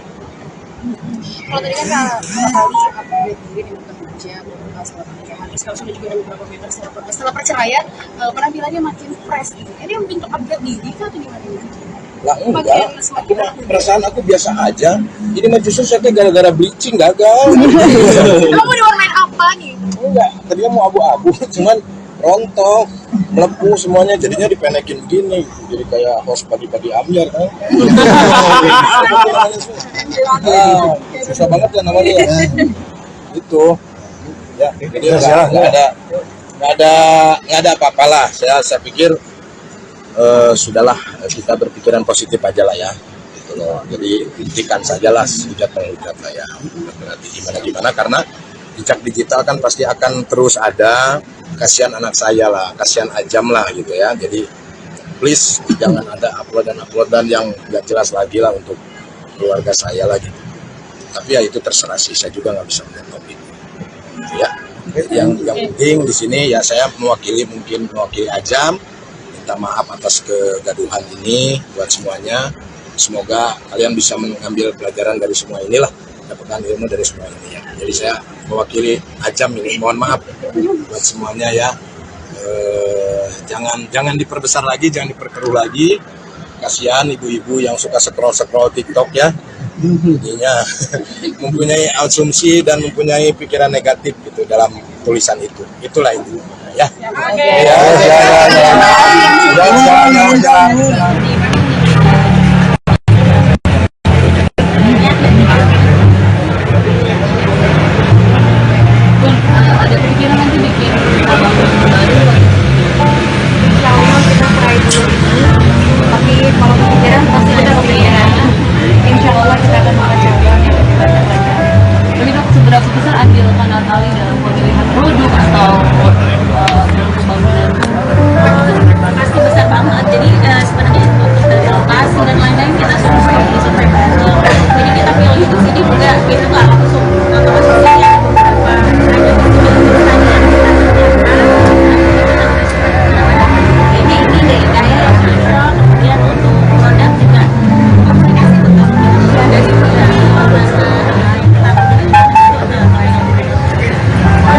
Kalau tadi kan kali upgrade diri dengan kerja, setelah pernikahan, terus kalau sudah juga ada beberapa meter setelah perceraian, penampilannya makin fresh gitu. Ini untuk upgrade diri kan atau gimana? Lah enggak, perasaan aku biasa aja. Ini mah justru saya gara-gara bleaching gagal. Kamu diwarnain apa nih? Enggak, tadinya mau abu-abu, cuman rontok, melepuh semuanya, jadinya dipenekin begini, jadi kayak host pagi-pagi Amir kan. Susah banget ya namanya ya. Itu, ya, jadi nggak ada apa-apalah. Saya pikir sudahlah, kita berpikiran positif aja lah ya. Gitu loh. Jadi hentikan sajalah hujat-penghujat lah ya. Berarti gimana karena jejak digital kan pasti akan terus ada. Kasihan anak saya lah, kasihan Ajam lah gitu ya. Jadi please jangan ada uploadan yang nggak jelas lagi lah untuk keluarga saya lah gitu. Tapi ya itu terserah sih, saya juga nggak bisa menjawab itu. Ya. Yang penting di sini ya saya mewakili Ajam, minta maaf atas kegaduhan ini buat semuanya. Semoga kalian bisa mengambil pelajaran dari semua inilah, dapatkan ilmu dari semua ini ya. Jadi saya mewakili Ajam ini mohon maaf buat semuanya ya. Jangan diperbesar lagi, jangan diperkeruh lagi. Kasihan ibu-ibu yang suka scroll TikTok ya. Jadinya mempunyai asumsi dan mempunyai pikiran negatif gitu dalam tulisan itu. Itulah itu ya. Ada pikiran nanti bikin abang baru. Insya Allah kita try dulu ini, tapi kalau kepikiran pasti ada kepikiran. Insya Allah kita akan mengerjakan yang lebih banyak lagi. Tapi dok, seberapa besar andil Kak Natali dalam pemilihan produk atau dalam pembangunan? Pasti besar banget. Jadi sebenarnya untuk dari lokasi dan lain-lain kita survei bareng. Jadi kita pilih di sini juga itu nggak langsung ya beberapa ada pertanyaan ini deh kayak yang cocok. Kemudian untuk produk juga komunikasi tetap ada di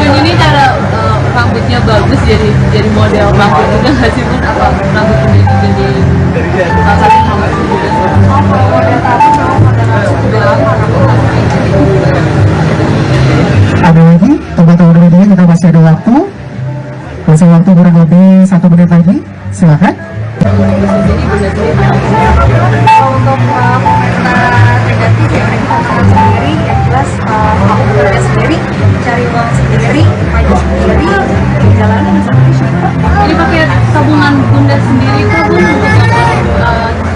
Ini cara rambutnya bagus jadi model rambut juga nggak sih Bun? Apa rambut ini jadi salah satu rambut juga? Kalau model tadi mau model rambut sudah lama Ada lagi teman-teman media, kita masih ada waktu kurang lebih 1 menit lagi, silakan. Kalau untuk komentar negatif ya kita tangan sendiri, yang jelas mau kerja sendiri, cari uang sendiri, maju sendiri, jalanin seperti itu. Ini pakai tabungan bunda sendiri kah Bun untuk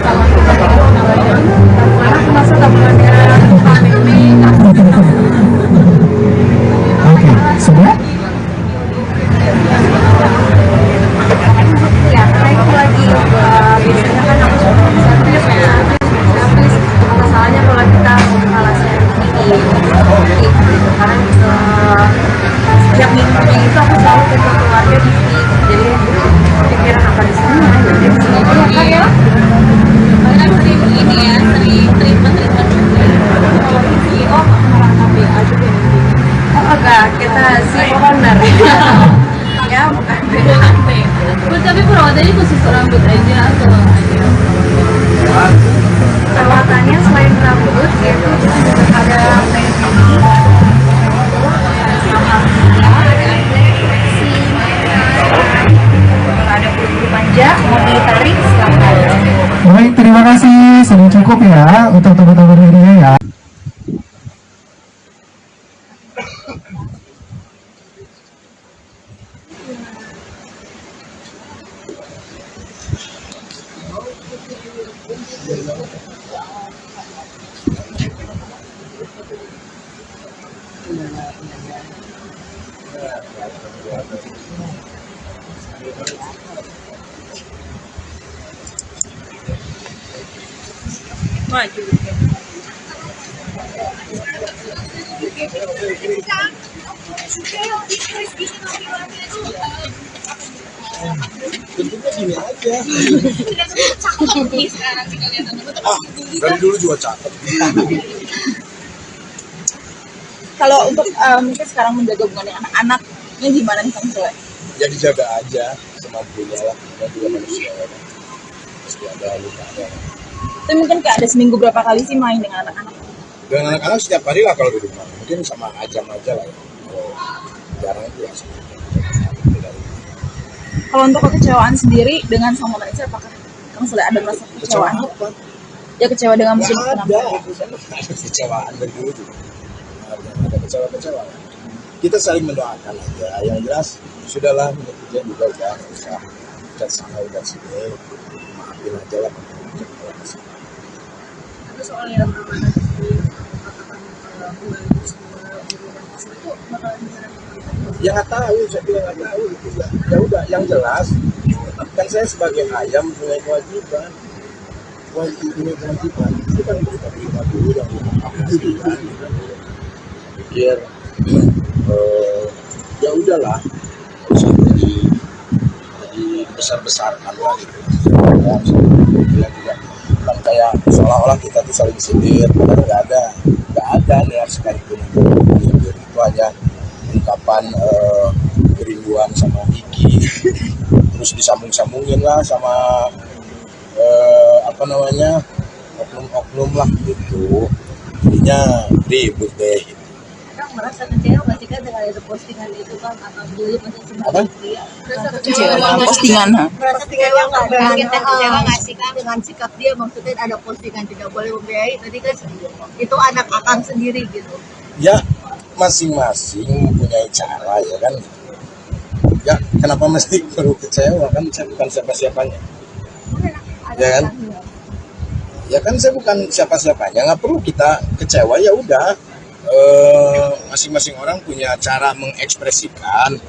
calon Karena termasuk tabungannya pandemi. Oke, sudah? Ya, karena itu lagi biasanya kan aku suka servis ya, servis masalahnya kalau kita kalah tinggi, karena setiap minggunya itu aku selalu ke keluarga di sini, jadi pikiran apa di sana, jadi di sini aja kan ya. Karena sering ini ya, sering treatment juga. Kalau di CEO merasa BA juga di sini. Oh enggak, kita CEO owner. Ya bukan Bun, tapi perawatannya khusus rambut aja atau ada? perawatannya selain rambut yaitu kita juga ada penyedih, ada bulu panjang mau ditarik silakan. Baik, terima kasih. Sudah cukup ya untuk teman-teman media ya. Bentuknya gini aja. Dari dulu juga cakep. Kalau untuk mungkin sekarang menjaga hubungan anak-anaknya gimana nih Kang Sule? Ya dijaga aja semampunya lah. Kita juga manusia ya. Pasti ada lukanya. Tapi mungkin kayak ada seminggu berapa kali sih main dengan anak-anak? Dengan anak-anak setiap hari lah kalau di rumah. Mungkin sama Ajam aja lah ya. Kalau jarang itu ya. Kalau untuk kekecewaan sendiri dengan sama Malaysia, apakah Kang Sule ada merasa kekecewaan? Ya kecewa dengan musim penampilan. Ada kecewaan dari dulu juga. Ada kecewa-kecewa. Kita saling mendoakan aja. Yang jelas sudahlah netizen juga udah nggak usah udah sana udah sini. Maafin aja lah. Tapi soal yang mana di Ya nggak tahu, saya bilang nggak tahu. Ya udah, yang jelas kan saya sebagai ayam punya kewajiban. Punya kewajiban itu kan kita terima dulu yang kewajiban. Pikir ya udahlah, nggak usah besar-besarkan lah gitu. Ya juga kan kayak seolah-olah kita tuh saling sindir, padahal nggak ada niat sekalipun untuk sindir. Itu hanya ungkapan kerinduan sama Iki, terus disambung-sambungin lah sama oknum-oknum lah gitu, jadinya ribut deh. Kang merasa kecewa nggak sih Kang dengan ada postingan itu Kang, atau dulu masih sebagai dia? Kecewa dengan postingan, ha? Merasa kecewa nggak? Kita kecewa nggak sih Kang dengan sikap dia? Maksudnya ada postingan tidak boleh membiayai, tadi kan itu anak akang sendiri gitu. Ya masing-masing mempunyai cara ya kan. Ya kenapa mesti perlu kecewa, kan saya bukan siapa-siapanya. Ya kan? Ya kan saya bukan siapa-siapanya, nggak perlu kita kecewa, ya udah. Masing-masing orang punya cara mengekspresikan,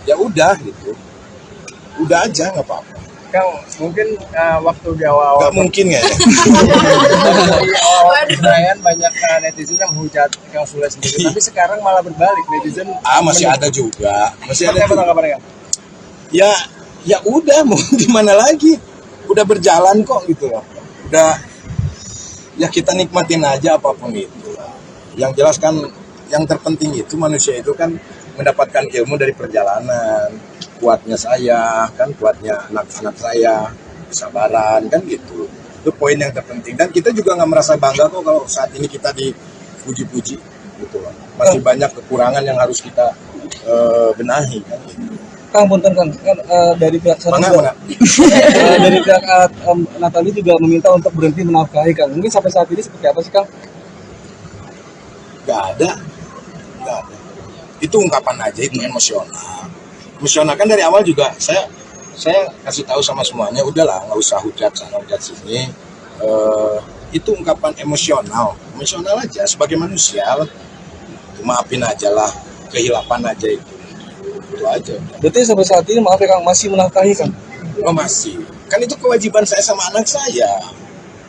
ya udah gitu, udah aja nggak apa-apa. Kang, mungkin waktu di awal-awal Nggak mungkin ya. di awal perayaan banyak netizen yang menghujat Kang Sule sendiri, tapi sekarang malah berbalik, netizen Masih ada juga, masih ada apa juga. tanggapannya, Kang? Ya udah, mau gimana lagi, udah berjalan kok gitu loh, udah, ya kita nikmatin aja apapun itu. Yang jelas kan yang terpenting itu manusia itu kan mendapatkan ilmu dari perjalanan. Kuatnya saya kan, kuatnya anak-anak saya, kesabaran kan gitu. Itu poin yang terpenting, dan kita juga nggak merasa bangga kok kalau saat ini kita dipuji-puji gitu loh. Masih banyak kekurangan yang harus kita benahi kan gitu. Kang, punten Kang, kan dari pihak sana Mana? dari pihak Natali juga meminta untuk berhenti menafkahi Kang. Mungkin sampai saat ini seperti apa sih Kang? Nggak ada. Itu ungkapan aja, itu emosional kan. Dari awal juga saya kasih tahu sama semuanya, udahlah nggak usah hujat sana hujat sini. Itu ungkapan emosional aja sebagai manusia. Maafin aja lah, kehilapan aja itu aja. Berarti sampai saat ini maaf ya Kang, masih menafkahi Kang? Oh masih, kan itu kewajiban saya sama anak saya.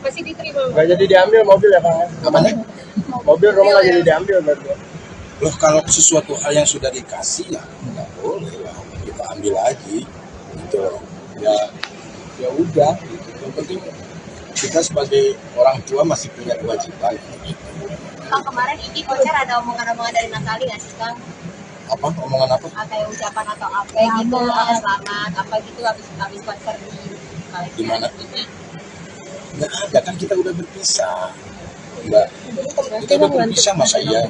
Masih diterima. Nggak jadi diambil mobil ya, Kang? Namanya? Mobil rumah nggak jadi diambil berarti. Loh, kalau sesuatu hal yang sudah dikasih ya nggak boleh lah kita ambil lagi gitu loh. Ya udah gitu. Yang penting kita sebagai orang tua masih punya kewajiban gitu. Kang, kemarin Iki konser ada omongan-omongan dari Natali nggak sih Kang? Apa omongan apa? Kayak ucapan atau apa gitu, selamat apa gitu habis konser Di mana? Nggak ada, kan kita udah berpisah. Enggak, kita udah berpisah, masa iya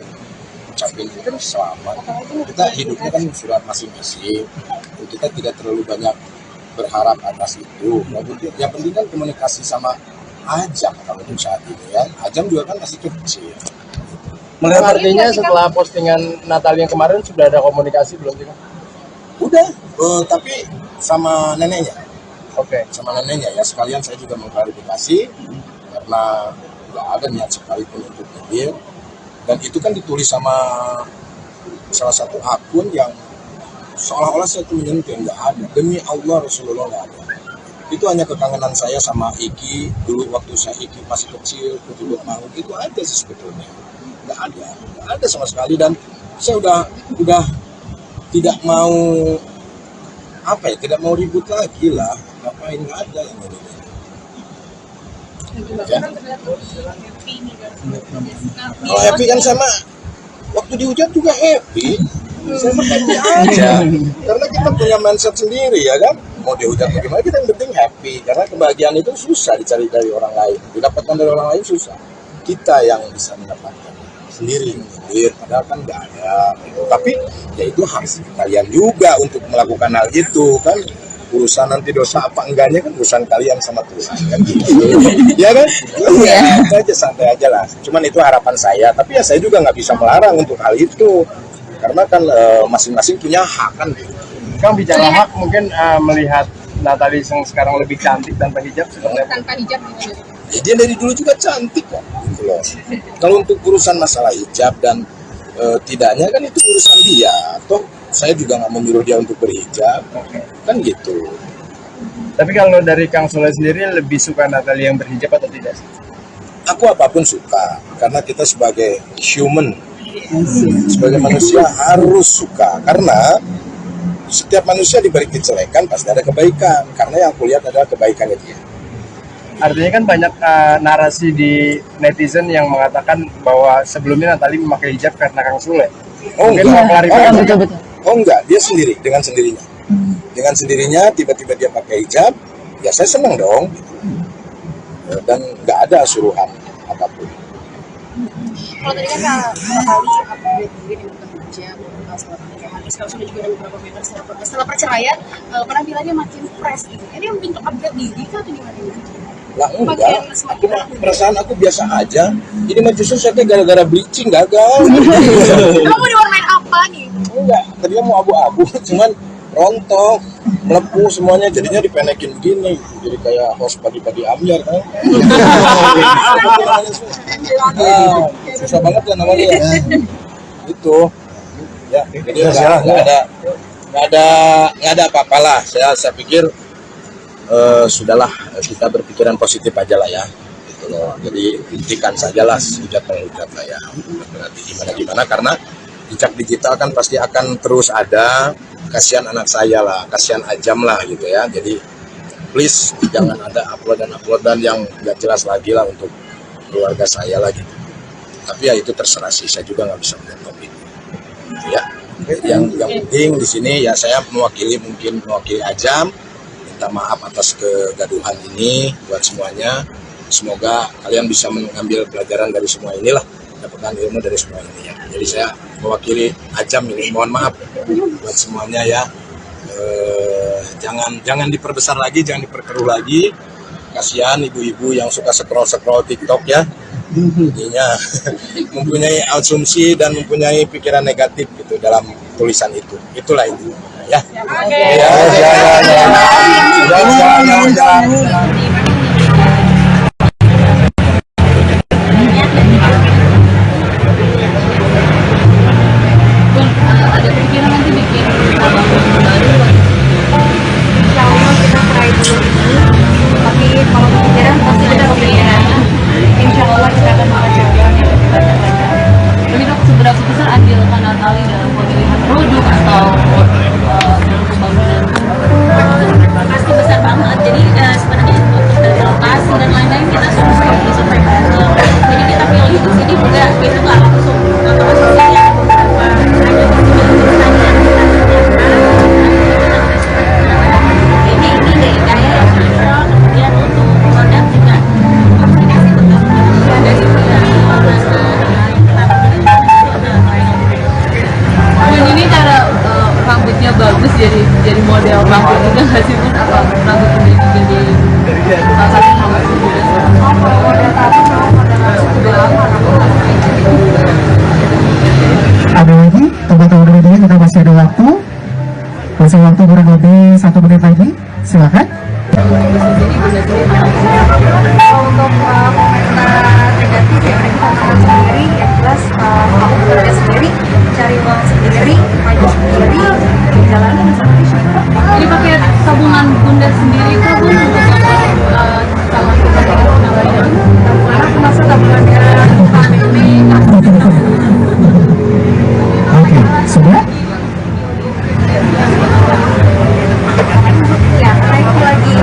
ucapin selamat. Kita hidupnya kan sudah masing-masing. Kita tidak terlalu banyak berharap atas itu. Yang penting kan komunikasi sama Ajam kalau untuk saat ini ya. Ajam juga kan masih kecil. Melihat artinya setelah postingan Natal yang kemarin sudah ada komunikasi belum sih, Kang? Udah, tapi sama neneknya. Oke. Sama neneknya ya, sekalian saya juga mengklarifikasi karena nggak ada niat sekalipun untuk nyindir, dan itu kan ditulis sama salah satu akun yang seolah-olah saya itu menyentuh, nggak ada. Demi Allah, Rasulullah nggak ada. Itu hanya kekangenan saya sama Iki dulu waktu saya Iki masih kecil, kutubut maut, itu aja sih sebetulnya. Nggak ada sama sekali, dan saya udah tidak mau tidak mau ribut lagi lah, ngapain, nggak ada yang ini. Ya. Kalau happy kan sama waktu dihujat juga happy, saya happy aja karena kita punya mindset sendiri ya kan, mau dihujat bagaimana, kita yang penting happy, karena kebahagiaan itu susah dicari dari orang lain, didapatkan dari orang lain susah, kita yang bisa mendapatkan sendiri, padahal kan nggak ada gitu. Tapi ya itu harus kalian juga untuk melakukan hal itu kan. Urusan nanti dosa apa enggaknya kan urusan kalian sama Tuhan kan gitu. Ya kan? Ya, itu aja, santai aja lah. Cuman itu harapan saya, tapi ya saya juga nggak bisa melarang untuk hal itu. Karena kan masing-masing punya hak kan gitu. Kang, bicara hak, mungkin melihat Natali yang sekarang lebih cantik tanpa hijab seperti apa? Tanpa hijab gimana? Ya, dia dari dulu juga cantik kan gitu loh. Kalau untuk urusan masalah hijab dan tidaknya kan itu urusan dia. Toh saya juga nggak menyuruh dia untuk berhijab, kan gitu. Tapi kalau dari Kang Sule sendiri lebih suka Natali yang berhijab atau tidak? Aku apapun suka, karena kita sebagai human Sebagai manusia harus suka, karena setiap manusia diberi kejelekan pasti ada kebaikan, karena yang aku lihat adalah kebaikannya dia. Artinya kan banyak narasi di netizen yang mengatakan bahwa sebelumnya Natali memakai hijab karena Kang Sule. Mungkin mau klarifikasi. Oh enggak, dia sendiri, dengan sendirinya. Dengan sendirinya tiba-tiba dia pakai hijab, ya saya senang dong. Dan nggak ada suruhan apapun. Kalau tadi kan kali update mungkin yang bekerja setelah pernikahan, terus kalau sudah juga ada beberapa member setelah perceraian, penampilannya makin fresh gitu. Ini bentuk upgrade diri kah atau gimana? Lah enggak, perasaan aku biasa aja. Ini mah justru saya gara-gara bleaching gagal. Kamu diwarnain apa nih? Enggak, tadinya mau abu-abu, cuman rontok, melepuh semuanya, jadinya dipenekin begini. Jadi kayak host pagi-pagi ambiar kan. Susah banget ya namanya ya. Itu. Ya, jadi nggak ada apa-apalah. Saya pikir sudahlah, kita berpikiran positif aja lah ya. Gitu loh. Jadi hentikan sajalah hujat lah ya. Berarti gimana karena jejak digital kan pasti akan terus ada. Kasihan anak saya lah, kasihan Ajam lah gitu ya. Jadi please jangan ada uploadan yang nggak jelas lagi lah untuk keluarga saya lah gitu. Tapi ya itu terserah sih, saya juga nggak bisa menjawab itu. Ya, yang penting di sini ya saya mewakili Ajam, minta maaf atas kegaduhan ini buat semuanya. Semoga kalian bisa mengambil pelajaran dari semua inilah, dapatkan ilmu dari semua ini ya. Jadi saya mewakili Ajam ini mohon maaf buat semuanya ya. Jangan diperbesar lagi, jangan diperkeruh lagi. Kasihan ibu-ibu yang suka scroll TikTok ya. Jadinya mempunyai asumsi dan mempunyai pikiran negatif gitu dalam tulisan itu. Itulah itu ya. Ada pikiran nanti bikin album baru. Insya Allah kita try dulu ini, tapi kalau kepikiran pasti kita kepikiran. Insya Allah kita akan mengejar jalan yang lebih banyak lagi. Tapi dok, seberapa besar andil Kak Natali dalam pemilihan produk atau dalam pembangunan? Pasti besar banget. Jadi sebenarnya untuk dari lokasi dan lain-lain kita survei bareng. Jadi kita pilih di sini juga kita nggak langsung ya beberapa ada pertanyaan ini deh kayak yang cocok. Kemudian untuk produk juga komunikasi betul dari pihak Dan ini cara rambutnya bagus jadi model rambut juga nggak sih Bun? Apa rambut ini jadi salah satu rambut juga? Model tadi sama model langsung udah lama. Ada lagi teman-teman media, kita masih ada waktu kurang lebih 1 menit lagi, silakan. Untuk komentar negatif ya kita tahu sendiri, yang jelas kamu bekerja sendiri, cari uang sendiri, maju sendiri, jalanin sendiri. Jadi pakai tabungan bunda sendiri kah Bun untuk calon kepentingan penambahan? Karena termasuk tabungannya KPP, Oke, sudah? ya karena itu lagi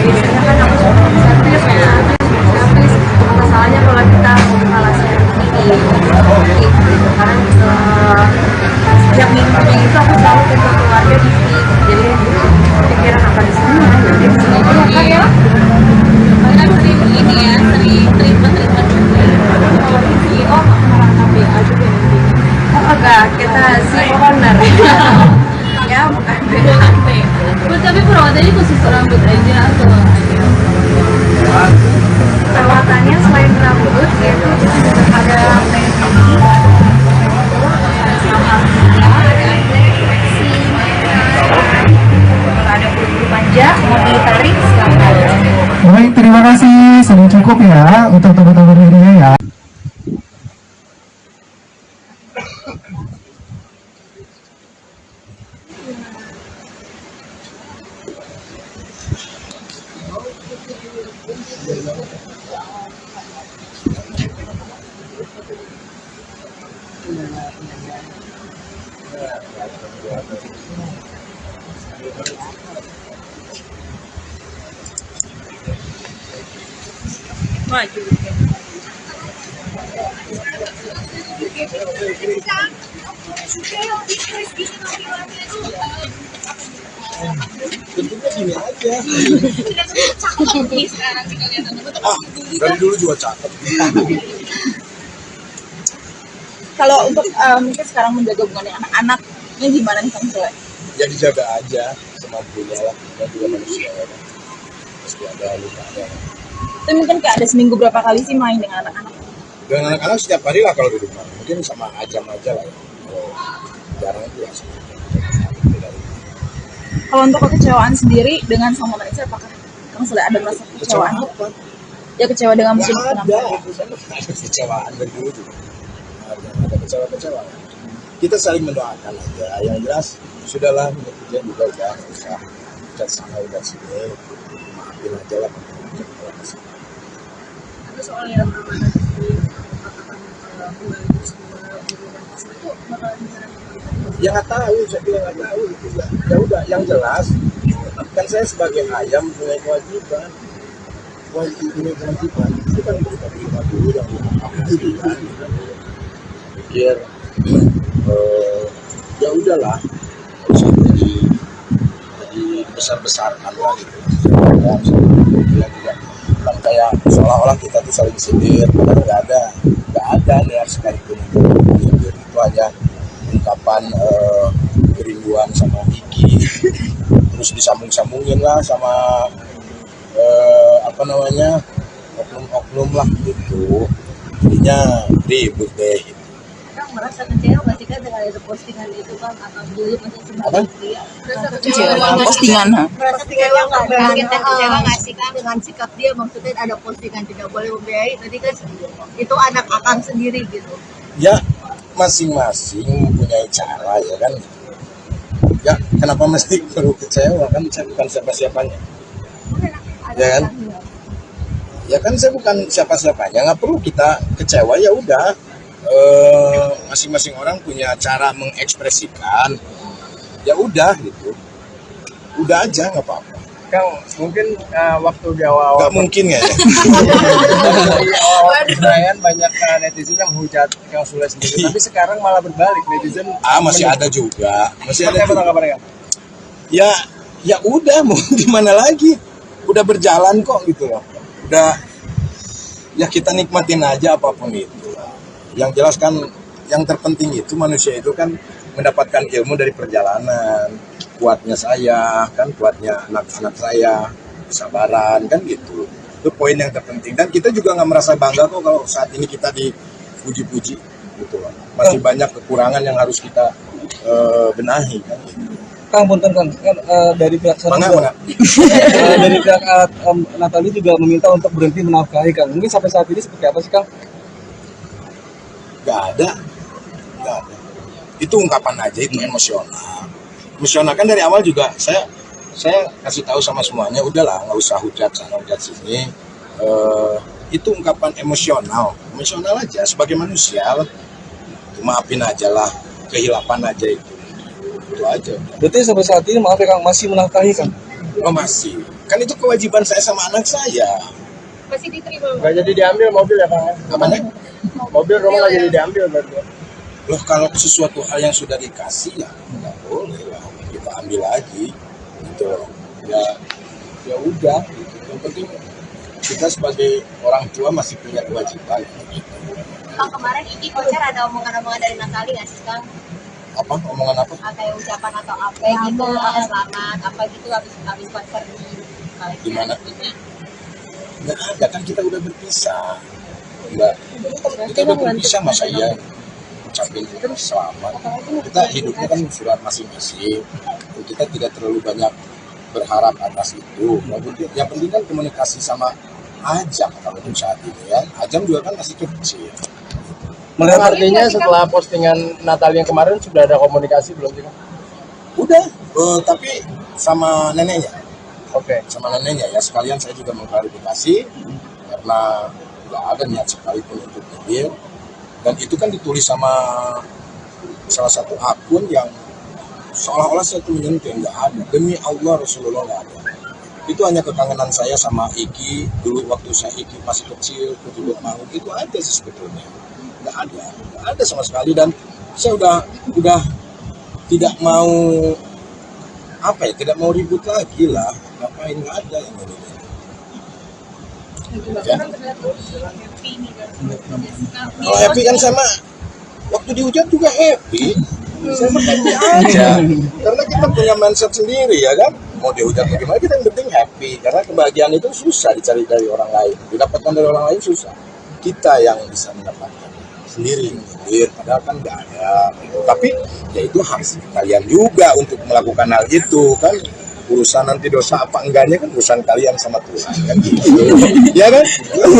biasanya kan aku suka servis ya, servis masalahnya kalau kita membuka servis ini karena setiap minggunya itu aku selalu ketemu keluarga di sini, jadi pikiran apa di sini ya, jadi di sini aja kan ya. kan sering ini ya, sering treatment CEO merangkapi aja deh. Oh enggak, kita si owner ya bukan BHP. Bun, tapi perawatannya khusus rambut aja atau Perawatannya selain rambut yaitu ada penyakit, ada bulu manja, mau ditarik silakan. Baik, terima kasih, sudah cukup ya untuk teman-teman media ya. Maju. Bentuknya gini aja. Dari dulu juga cakep. Kalau untuk mungkin sekarang menjaga hubungan anak-anak ini gimana nih Kang Sule? Ya dijaga aja semampunya lah. Kita juga manusia ya. Pasti ada lukanya. Itu mungkin kayak ada seminggu berapa kali sih main dengan anak-anak? Dengan anak-anak setiap hari lah kalau di rumah. Mungkin sama Ajam aja lah ya. Kalau jarang itu ya. Kalau untuk kekecewaan sendiri dengan Sang Maha Esa, apakah Kang Sule ada merasa kekecewaan? Ya kecewa dengan musim Nggak penampilan. ada kecewaan dari dulu juga. Ada kecewa-kecewa. Kita saling mendoakan aja. Yang jelas sudahlah netizen juga udah nggak usah udah sana udah sini. Maafin aja lah. Ada soal yang amanah di katakan pembantu semua itu bakalan gimana? Ya nggak tahu, saya bilang nggak tahu itu ya udah yang jelas kan saya sebagai ayam punya kewajiban itu kan kita terima dulu yang diambil pikir ya udahlah nggak usah jadi besar-besarkan lah gitu ya, bilang juga bukan kayak seolah-olah kita tuh saling sindir padahal nggak ada niat sekalipun sindir itu hanya ungkapan kerinduan sama Kiki terus disambung-sambungin lah sama oknum-oknum lah gitu jadinya ribut deh gitu. Kang merasa kecewa nggak sih Kang dengan itu postingan itu Kang atau dulu masih Apa? merasa Kecewa dengan postingan, ha? merasa kecewa nggak sih Kang dengan sikap dia maksudnya ada postingan tidak boleh membiayai tadi kan itu anak akang sendiri gitu. Ya masing-masing mempunyai cara ya kan ya kenapa mesti perlu kecewa kan saya bukan siapa-siapanya ya kan ya kan saya bukan siapa-siapanya nggak perlu kita kecewa ya udah masing-masing orang punya cara mengekspresikan ya udah gitu udah aja nggak apa-apa. Kang, mungkin waktu di awal-awal Nggak mungkin ya di awal perayaan banyak netizen yang menghujat Kang Sule sendiri, tapi sekarang malah berbalik netizen. masih ada juga masih Seperti ada apa juga. tanggapannya, Kang? Ya udah mau gimana lagi udah berjalan kok gitu loh udah ya kita nikmatin aja apapun itu yang jelas kan yang terpenting itu manusia itu kan mendapatkan ilmu dari perjalanan kuatnya saya kan kuatnya anak-anak saya kesabaran kan gitu itu poin yang terpenting dan kita juga nggak merasa bangga kok kalau saat ini kita dipuji-puji gitu loh masih banyak kekurangan yang harus kita benahi kan gitu. Kang, punten Kang, kan dari pihak sana Mana? dari pihak Natali juga meminta untuk berhenti menafkahi Kang. Mungkin sampai saat ini seperti apa sih Kang? Nggak ada. Itu ungkapan aja, itu emosional kan dari awal juga saya kasih tahu sama semuanya udahlah nggak usah hujat sana hujat sini itu ungkapan emosional aja sebagai manusia maafin aja lah kehilapan aja itu aja. Berarti sampai saat ini maaf ya Kang, masih menafkahi Kang? Oh masih kan itu kewajiban saya sama anak saya. Masih diterima. Nggak jadi diambil mobil ya, Kang? Apanya? Mobil rumah nggak jadi diambil berarti. Loh kalau sesuatu hal yang sudah dikasih ya nggak boleh lah kita ambil lagi gitu loh. Ya udah gitu. Yang penting kita sebagai orang tua masih punya kewajiban gitu. Kang kemarin Iki konser ada omongan-omongan dari Natali nggak sih Kang? Apa omongan apa? Kayak ucapan atau apa gitu, selamat apa gitu habis konser di Di mana? Nggak ada kan kita udah berpisah. Enggak. Kita udah berpisah masa iya ucapin selamat. Kita hidupnya kan surat masing-masing. Kita tidak terlalu banyak berharap atas itu. Yang penting kan komunikasi sama Ajam kalau untuk saat ini ya. Ajam juga kan masih kecil. Melihat artinya setelah postingan Natal yang kemarin sudah ada komunikasi belum sih, Kang? Udah, tapi sama neneknya. Oke. Sama neneknya ya sekalian saya juga mengklarifikasi karena nggak ada niat sekalipun untuk nyindir dan itu kan ditulis sama salah satu akun yang seolah-olah saya tuh menyentuh, nggak ada. Demi Allah Rasulullah nggak ada. Itu hanya kekangenan saya sama Iki dulu waktu saya Iki masih kecil, kutubut mau itu aja sih sebetulnya. Nggak ada sama sekali, dan saya udah tidak mau tidak mau ribut lagi lah. Ngapain, nggak ada yang ini. Ya. Kalau happy kan sama waktu dihujat juga happy. Saya mah happy aja. Karena kita punya mindset sendiri ya kan. Mau dihujat bagaimana, kita yang penting happy. Karena kebahagiaan itu susah dicari dari orang lain. Didapatkan dari orang lain susah. Kita yang bisa mendapatkan sendiri. Padahal kan nggak ada. Tapi ya itu harus kalian juga untuk melakukan hal itu kan. Urusan nanti dosa apa enggaknya kan urusan kalian sama Tuhan kan gitu. Ya kan?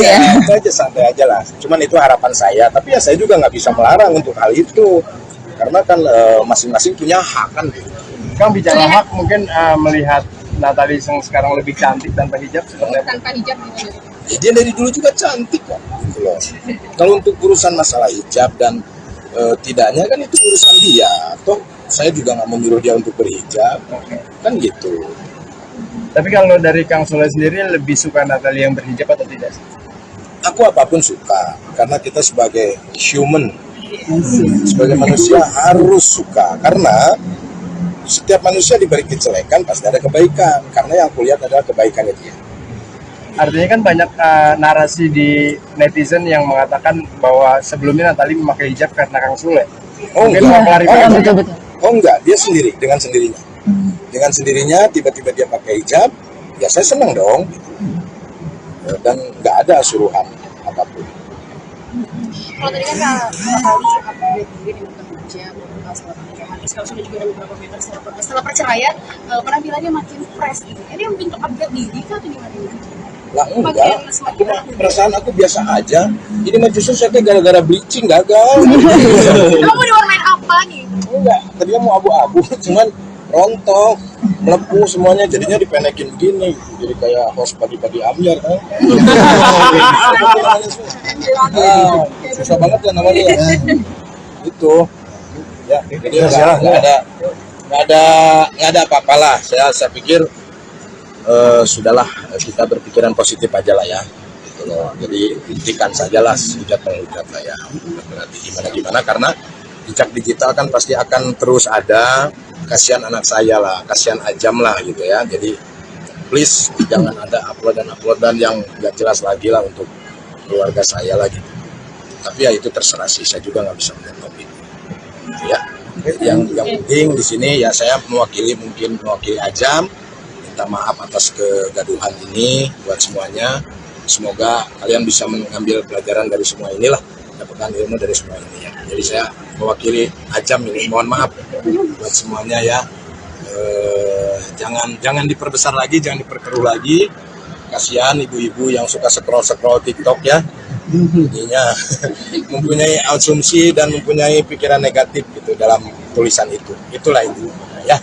Ya, itu aja, santai aja lah. Cuman itu harapan saya, tapi ya saya juga nggak bisa melarang untuk hal itu. Karena kan masing-masing punya hak kan gitu. Kang bicara hak, mungkin melihat Natalie yang sekarang lebih cantik tanpa hijab seperti apa? Tanpa hijab gitu. Ya, dia dari dulu juga cantik kok gitu loh. Kalau untuk urusan masalah hijab dan tidaknya kan itu urusan dia. Toh saya juga nggak menyuruh dia untuk berhijab kan gitu. Tapi kalau dari Kang Sule sendiri lebih suka Natalie yang berhijab atau tidak? Aku apapun suka, karena kita sebagai human, sebagai manusia harus suka, karena setiap manusia diberi kejelekan pasti ada kebaikan, karena yang kulihat adalah kebaikannya dia. Artinya kan banyak narasi di netizen yang mengatakan bahwa sebelumnya Natalie memakai hijab karena Kang Sule. Mungkin mau klarifikasi. Betul. Oh enggak, dia sendiri, dengan sendirinya. Dengan sendirinya tiba-tiba dia pakai hijab, ya saya senang dong. Dan nggak ada suruhan apapun. Kalau tadi kan Natalie upgrade mungkin yang bukan hijab, setelah pernikahan, terus kalau sudah juga ada beberapa member setelah perceraian, penampilannya makin fresh gitu. Ini yang bentuk upgrade diri kah atau gimana? Lah enggak, perasaan aku biasa aja. Ini mah justru saya gara-gara bleaching gagal. Kamu mau diwarnain apa nih? Enggak, tadinya mau abu-abu, cuman rontok, melepuh semuanya, jadinya dipendekin begini, jadi kayak host pagi-pagi Amir kan. Susah banget ya namanya ya. Itu, ya, jadi nggak ada apa-apalah. Saya pikir sudahlah, kita berpikiran positif aja lah ya. Gitu loh. Jadi hentikan sajalah hujat-menghujat lah ya. Nanti gimana karena jejak digital kan pasti akan terus ada. Kasihan anak saya lah, kasihan Ajam lah gitu ya. Jadi please jangan ada uploadan yang nggak jelas lagi lah untuk keluarga saya lagi. Tapi ya itu terserah sih, saya juga nggak bisa melihat topik. Ya, yang penting di sini ya saya mewakili Ajam. Minta maaf atas kegaduhan ini buat semuanya. Semoga kalian bisa mengambil pelajaran dari semua inilah, dapatkan ilmu dari semua ini ya. Jadi saya mewakili Ajam ini, mohon maaf buat semuanya ya. Jangan diperbesar lagi, jangan diperkeruh lagi. Kasihan ibu-ibu yang suka scroll TikTok ya. Jadinya mempunyai asumsi dan mempunyai pikiran negatif gitu dalam tulisan itu. Itulah itu ya.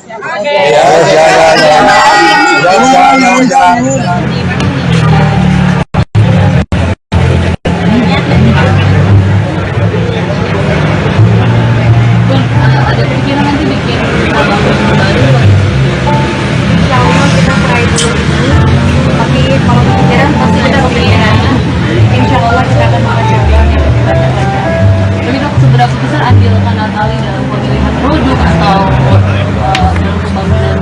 Ada pikiran nanti bikin album baru. Insya Allah kita try dulu ini, tapi kalau kepikiran pasti kita kepikiran. Insya Allah kita akan mengerjakan yang kita kerjakan. Tapi dok, seberapa besar andil Natalie dalam pemilihan produk atau dalam pembangunan?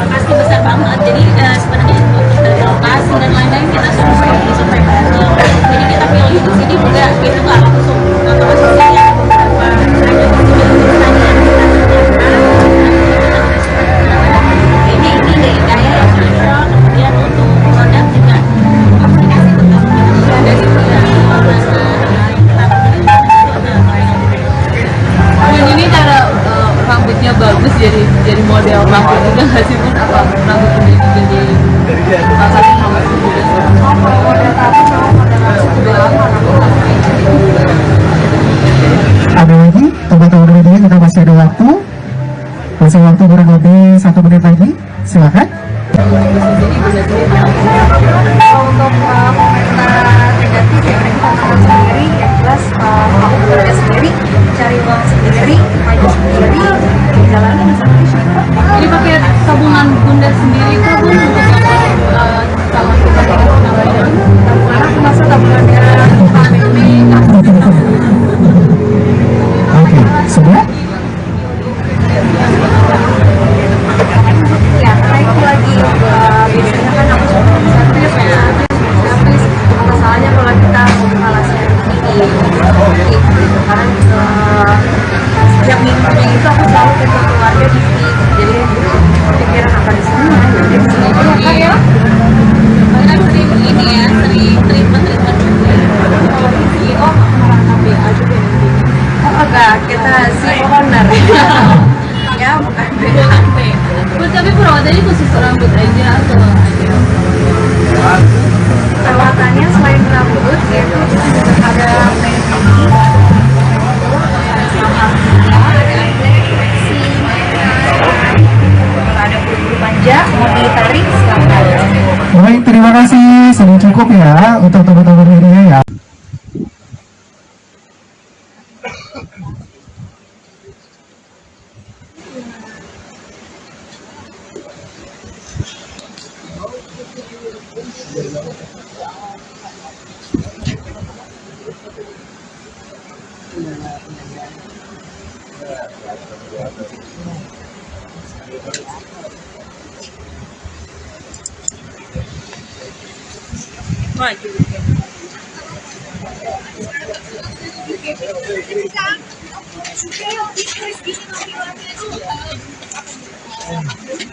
Pasti besar banget. Jadi sebenarnya untuk dari lokasi dan lain-lain kita survei bareng. Jadi kita pilih di sini juga kita nggak langsung ya beberapa ini deh kayak yang cocok. Kemudian untuk produk juga komunikasi tetap ada di Ini cara rambutnya bagus jadi model rambut juga nggak sih pun apa rambut ini jadi salah satu rambut juga. Model tadi sama model langsung udah lama Ada lagi, teman-teman media kita masih ada waktu. Masih waktu kurang lebih 1 menit lagi. Silakan. untuk komentar negatif ya kita tahan sendiri, yang jelas kamu bekerja sendiri, cari uang sendiri, maju sendiri, jalan Anda sendiri tuh Bu untuk calon gubernur karena masa tabungannya pandemi Oke, sudah? Ya, karena itu lagi biasanya kan aku suka servis ya, servis apa salahnya kalau kita kalah servis karena setiap minggunya itu aku selalu ketemu keluarga di sini, jadi pikiran apa di sana, jadi di sini aja ya Kak ya. Kan sering ini ya, sering treatment juga. Kalau di CEO merasa BA juga di sini. Oh enggak, kita CEO owner ya, bukan BA. Bu, tapi perawatannya khusus rambut aja atau ada? Perawatannya selain rambut yaitu ada medis, ada bulu panja, mau ditarik silakan. Baik, terima kasih. Sudah cukup ya untuk teman-teman media ya.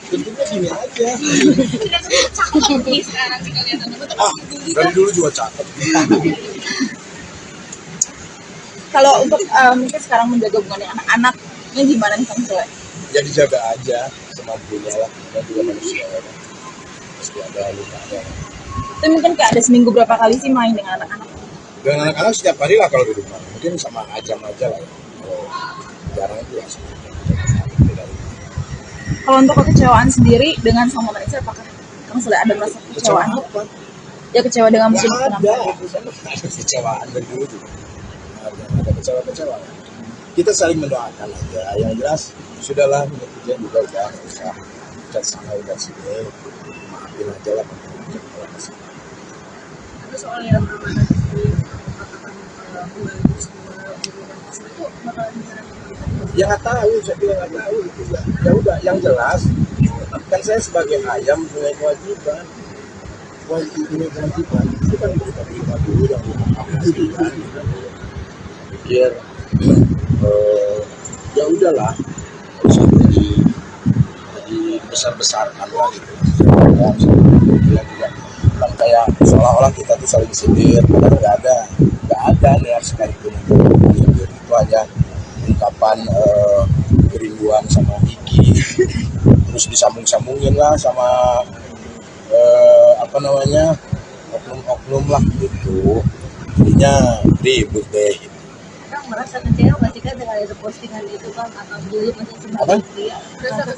Tentunya gini aja. Dari dulu juga cakep. Kalau untuk mungkin sekarang menjaga hubungannya anak-anaknya gimana nih Kang Sule? Ya dijaga aja semampunya lah. Kita juga manusia ya. Pasti ada luka. Itu mungkin kayak ada seminggu berapa kali sih main dengan anak-anak? Dengan anak-anak setiap hari lah kalau di rumah. Mungkin sama Ajam aja lah ya. Kalau jarang itu ya. Kalau untuk kekecewaan sendiri dengan sama Malaysia, apakah Kang Sule ada merasa kekecewaan? Ya kecewa dengan musim Ada kecewaan dari dulu juga. Ada kecewa-kecewa. Kita saling mendoakan aja. Yang jelas sudahlah, netizen juga udah nggak usah udah sana udah sini. Maafin aja lah. Itu soal yang amanah di katakan bulan itu bakalan bisa. Ya nggak tahu, saya bilang nggak tahu itu ya udah yang jelas kan saya sebagai ayam punya kewajiban itu kan kita terima dulu yang kewajiban pikir ya udahlah nggak usah jadi besar-besarkan lah gitu ya juga kan kayak seolah-olah kita tuh saling sindir padahal nggak ada niat sekalipun sindir itu hanya ungkapan kerinduan sama Iki terus disambung-sambungin lah sama oknum-oknum lah gitu jadinya ribut deh gitu. Kang merasa kecewa nggak sih Kang dengan ada postingan itu Kang atau dulu masih Apa? sebagai dia?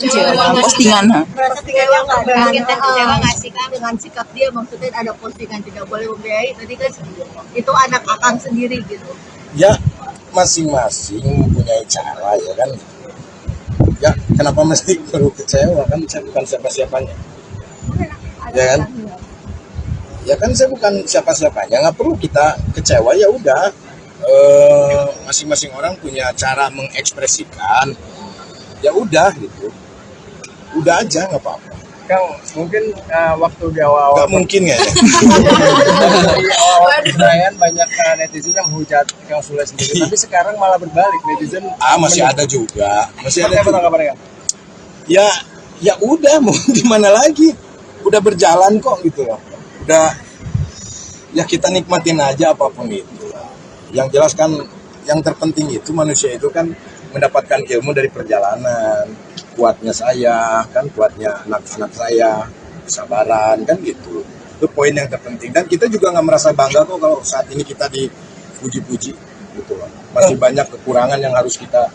Kecewa postingan, ha? Merasa kecewa nggak? Kita kecewa nggak sih Kang dengan sikap dia? Maksudnya ada postingan tidak boleh membiayai. Tadi kan itu anak Akang sendiri gitu. Ya masing-masing mempunyai cara ya kan ya kenapa mesti perlu kecewa kan saya bukan siapa-siapanya ya kan ya kan saya bukan siapa-siapanya nggak perlu kita kecewa ya udah masing-masing orang punya cara mengekspresikan ya udah gitu udah aja nggak apa-apa. Kang, mungkin waktu di awal-awal Nggak mungkin ya di awal perayaan banyak netizen yang hujat Kang Sule sendiri, tapi sekarang malah berbalik netizen. masih ada juga Seperti apa tanggapannya Kang? ya udah mau gimana lagi udah berjalan kok gitu loh udah ya kita nikmatin aja apapun itu yang jelas kan yang terpenting itu manusia itu kan mendapatkan ilmu dari perjalanan kuatnya saya kan kuatnya anak-anak saya kesabaran kan gitu itu poin yang terpenting dan kita juga nggak merasa bangga kok kalau saat ini kita dipuji-puji gitu loh masih banyak kekurangan yang harus kita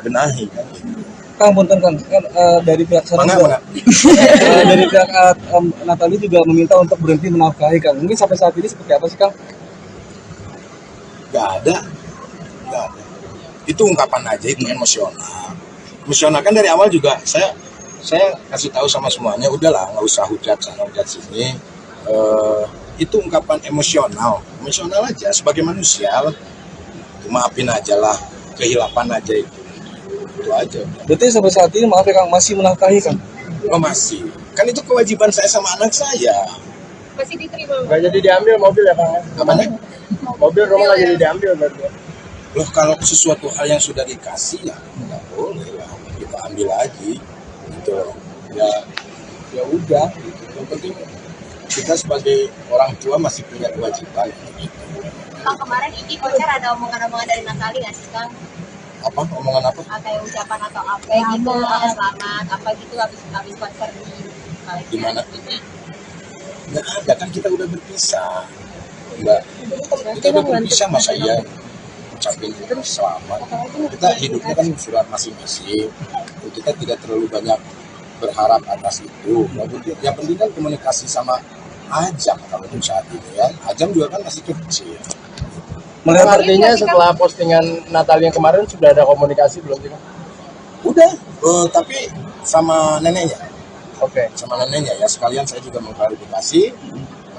benahi kan gitu. Kang, punten Kang, kan dari pihak sana Mana? dari pihak Natali juga meminta untuk berhenti menafkahi Kang. Mungkin sampai saat ini seperti apa sih Kang? Nggak ada. Itu ungkapan aja, itu emosional kan dari awal juga saya saya kasih tahu sama semuanya, udahlah nggak usah hujat sana hujat sini. Itu ungkapan emosional aja sebagai manusia. Maafin aja lah, kehilapan aja itu aja. Berarti sampai saat ini maaf ya Kang, masih menafkahi Kang? Oh masih, kan itu kewajiban saya sama anak saya. Masih diterima. Nggak jadi diambil mobil ya Kang? Apanya? Mobil rumah nggak jadi diambil berarti. Loh kalau sesuatu hal yang sudah dikasih ya nggak boleh lah kita ambil lagi gitu loh. Ya udah gitu. Yang penting kita sebagai orang tua masih punya kewajiban gitu. Kang, kemarin ini konser ada omongan-omongan dari Natali nggak sih Kang? Apa omongan apa? Kayak ucapan atau apa gitu, selamat apa gitu habis konser di Di mana? Nggak ada, kan kita udah berpisah. Mbak, kita udah berpisah, masa iya ucapin selamat. Kita hidupnya kan sudah masing-masing. Kita tidak terlalu banyak berharap atas itu. Yang penting kan komunikasi sama Ajam kalau untuk saat ini ya. Ajam juga kan masih kecil. Melihat artinya setelah postingan Natal yang kemarin sudah ada komunikasi belum sih Kang? Udah, tapi sama neneknya. Oke. Sama neneknya ya, sekalian saya juga mengklarifikasi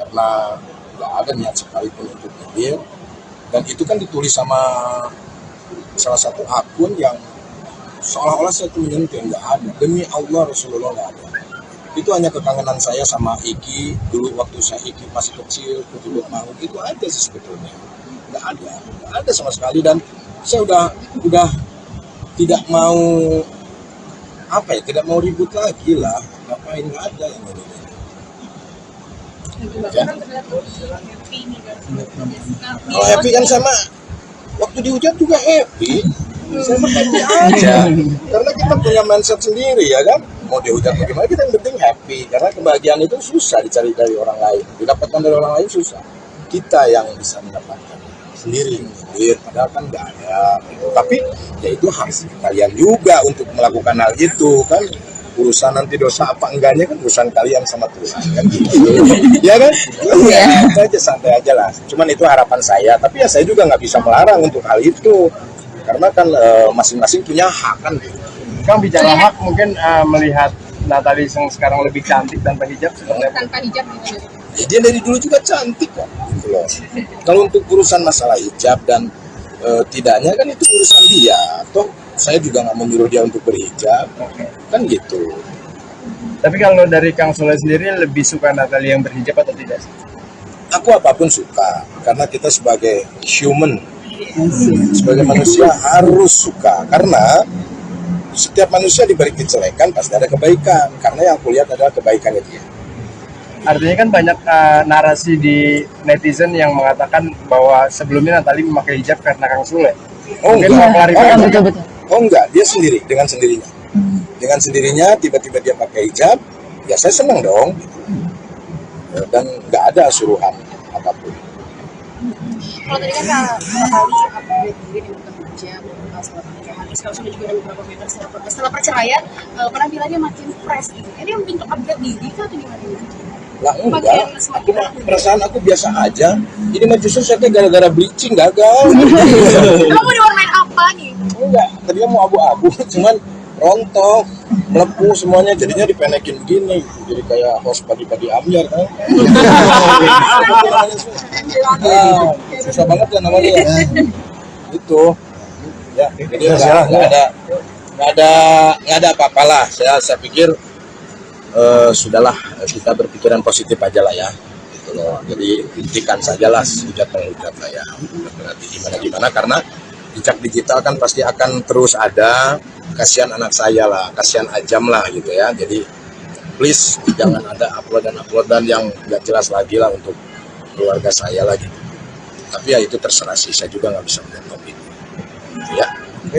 karena nggak ada niat sekalipun untuk hadir, dan itu kan ditulis sama salah satu akun yang seolah-olah saya itu menyentuh, nggak ada. Demi Allah Rasulullah nggak ada. Itu hanya kekangenan saya sama Iki dulu waktu saya Iki masih kecil, kutubut maut, itu aja sih sebetulnya. Nggak ada sama sekali, dan saya udah tidak mau tidak mau ribut lagi lah. Ngapain, nggak ada yang ini. Ya. Kalau happy kan sama waktu dihujat juga happy. Saya happy aja. Karena kita punya mindset sendiri ya kan. Mau dihujat bagaimana, kita yang penting happy. Karena kebahagiaan itu susah dicari dari orang lain. Didapatkan dari orang lain susah. Kita yang bisa mendapatkan sendiri. Padahal kan nggak ada. Tapi ya itu harus kalian juga untuk melakukan hal itu kan. Urusan nanti dosa apa enggaknya kan urusan kalian sama Tuhan kan gitu. Ya kan? Iya, itu aja, santai aja lah. Cuman itu harapan saya, tapi ya saya juga nggak bisa melarang untuk hal itu. Karena kan masing-masing punya hak kan gitu. Kang, bicara hak, mungkin melihat Natali yang sekarang lebih cantik tanpa hijab seperti apa? Tanpa hijab gitu. Ya, dia dari dulu juga cantik kan gitu loh. Kalau untuk urusan masalah hijab dan tidaknya kan itu urusan dia. Toh saya juga nggak menyuruh dia untuk berhijab, kan gitu. Tapi kalau dari Kang Sule sendiri lebih suka Natali yang berhijab atau tidak? Aku apapun suka, karena kita sebagai human, sebagai manusia harus suka. Karena setiap manusia diberi kejelekan pasti ada kebaikan. Karena yang aku lihat adalah kebaikannya dia. Artinya kan banyak narasi di netizen yang mengatakan bahwa sebelumnya Natali memakai hijab karena Kang Sule. Oh mungkin mau klarifikasi. Betul-betul. Oh enggak, dia sendiri, dengan sendirinya. Dengan sendirinya, tiba-tiba dia pakai hijab, ya saya senang dong. Dan nggak ada suruhan apapun. Kalau tadi kan kali update mungkin yang bekerja setelah pernikahan, terus kalau sudah juga ada beberapa meter setelah perceraian, penampilannya makin fresh gitu. Ini bentuk upgrade diri atau gimana? Lah enggak, perasaan aku biasa aja. Ini mah justru saya gara-gara bleaching gagal. Kamu diwarnain apa nih? Enggak, tadinya mau abu-abu, cuman rontok, melepuh semuanya, jadinya dipenekin begini, jadi kayak host pagi-pagi ambiar kan. Susah banget ya namanya ya. Itu, ya, jadi nggak ada apa-apalah. Saya pikir sudahlah, kita berpikiran positif aja lah ya. Gitu loh. Jadi hentikan sajalah hujat-penghujat lah ya. Berarti gimana karena jejak digital kan pasti akan terus ada. Kasihan anak saya lah, kasihan Ajam lah gitu ya. Jadi please jangan ada uploadan yang nggak jelas lagi lah untuk keluarga saya lah gitu. Tapi ya itu terserah sih, saya juga nggak bisa menjawab itu. Ya,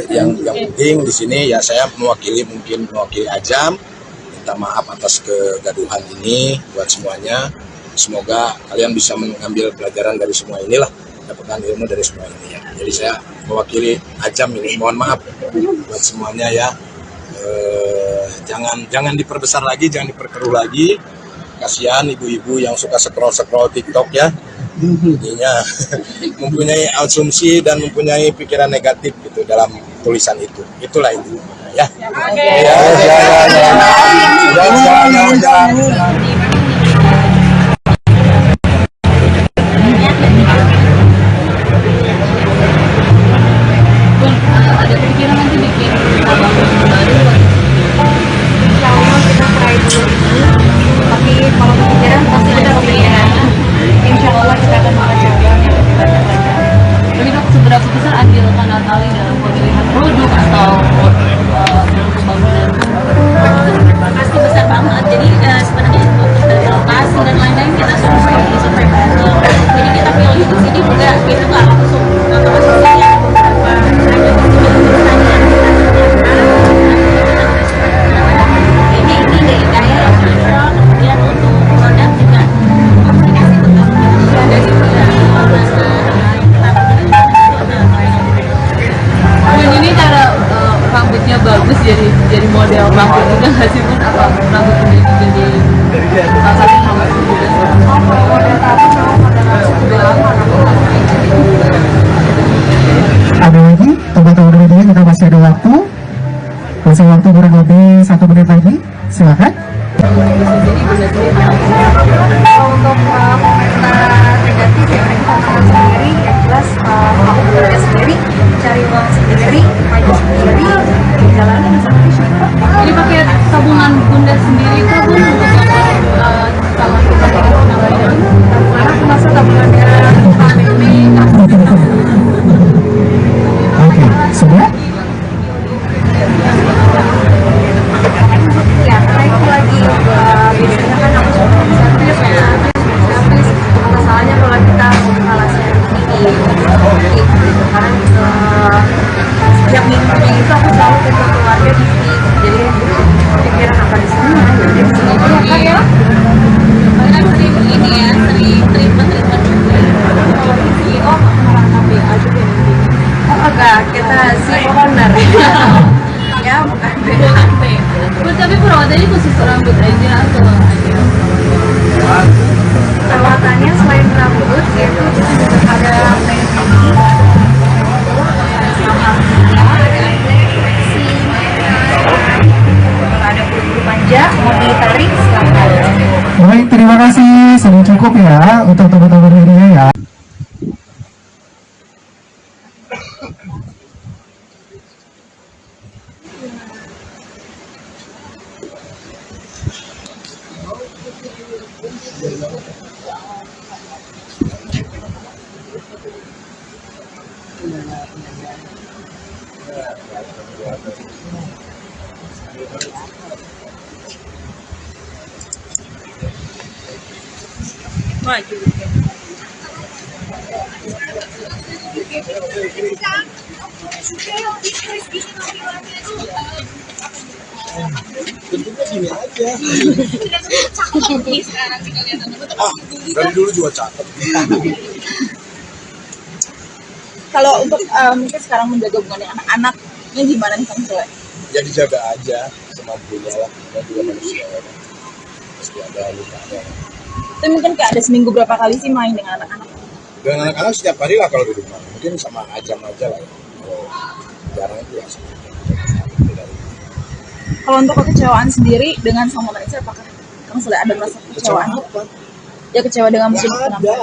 yang penting di sini ya saya mewakili Ajam, minta maaf atas kegaduhan ini buat semuanya. Semoga kalian bisa mengambil pelajaran dari semua inilah, dapatkan ilmu dari semua ini ya. Jadi saya mewakili Ajam ini mohon maaf buat semuanya ya. Jangan diperbesar lagi, jangan diperkeruh lagi. Kasihan ibu-ibu yang suka scroll TikTok ya. Jadinya mempunyai asumsi dan mempunyai pikiran negatif gitu dalam tulisan itu. Itulah itu. Ya. Oke. Ya, jalan. Pun ada pikiran nanti bikin abang baru Insya Allah kita try dulu ini, tapi kalau kepikiran pasti kita kepikiran. Insya Allah kita akan buka cabang yang lebih banyak lagi. tapi dok seberapa besar andil Kak Natali dalam pemilihan produk atau dalam pembangunan Pasti besar banget. Jadi sebenarnya untuk dari lokasi dan lain-lain kita survei bareng. Jadi kita pilih di sini juga kita nggak langsung masuk sini ada beberapa ini dari kayak yang viral, kemudian untuk produk juga komunikasi tetap dari Pun ini cara rambutnya bagus jadi model rambut juga nggak sih Pun apa rambut menjadi salah satu rambut juga Ada lagi teman-teman media, kita masih ada waktu kurang lebih 1 menit lagi, silakan. Untuk komentar negatif ya mereka sendiri, yang jelas aku bekerja sendiri, cari uang sendiri, maju sendiri, jalanin seperti itu. Jadi pakai tabungan bunda sendiri itu Bun untuk calon Karena aku masa tabungannya KPP, Oke, sudah? ya karena itu lagi biasanya kan aku suka servis ya, servis masalahnya kalau kita buka servis ini karena setiap minggunya itu aku selalu ketemu keluarga di sini, jadi pikiran apa di sini jadi di sini aja kan ya. kan sering ini ya, sering treatment CEO merangkapi aja deh. Oh enggak, kita CEO owner ya bukan BHP. Bun tapi perawatannya khusus rambut aja atau ada Perawatannya selain rambut yaitu ada penyedih, ada bulu manja, mau ditarik silakan. Baik, terima kasih. Sudah cukup ya untuk teman-teman media ya. Bentuknya gini aja. Dari dulu juga cakep. Kalau untuk mungkin sekarang menjaga hubungan anak-anaknya gimana nih Kang Sule? Ya dijaga aja semampunya lah. Dan juga manusia ya. Pasti ada lukanya. Tapi mungkin kayak ada seminggu berapa kali sih main dengan anak-anak? Dengan anak-anak setiap hari lah kalau di rumah. Mungkin sama Ajam aja lah ya. Kalau jarang itu ya. Kalau untuk kekecewaan sendiri dengan Sang Maha Esa, apakah Kang Sule ada merasa kekecewaan? Ya kecewa dengan musim Ada. kenapa?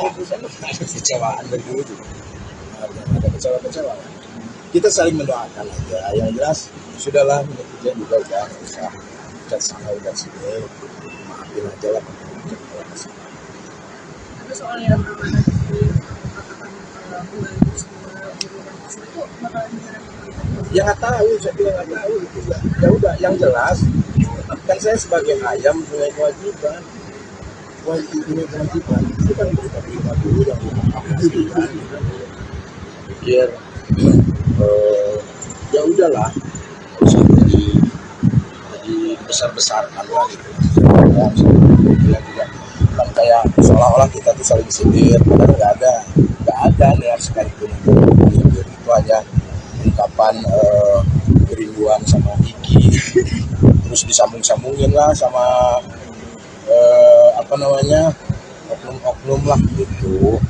Ada kecewaan dari dulu juga. Ada kecewa-kecewaan. Kita saling mendoakan aja. Yang jelas sudahlah netizen juga udah nggak usah udah sana udah sini. Maafin aja lah. Tapi soal yang amanah di pembantu semua itu bakalan gimana? Ya nggak tahu, saya juga nggak tahu gitu ya. Ya udah, yang jelas kan saya sebagai ayam punya kewajiban. Punya kewajiban itu kan berita dulu yang dipastikan. Pikir ya udahlah, usah jadi besar-besarkan lah gitu. Bilang juga kan kayak seolah-olah kita tuh saling sindir, padahal nggak ada niat sekalipun untuk sindir. Itu hanya ungkapan kerinduan sama Iki, terus disambung-sambungin lah sama oknum-oknum lah gitu,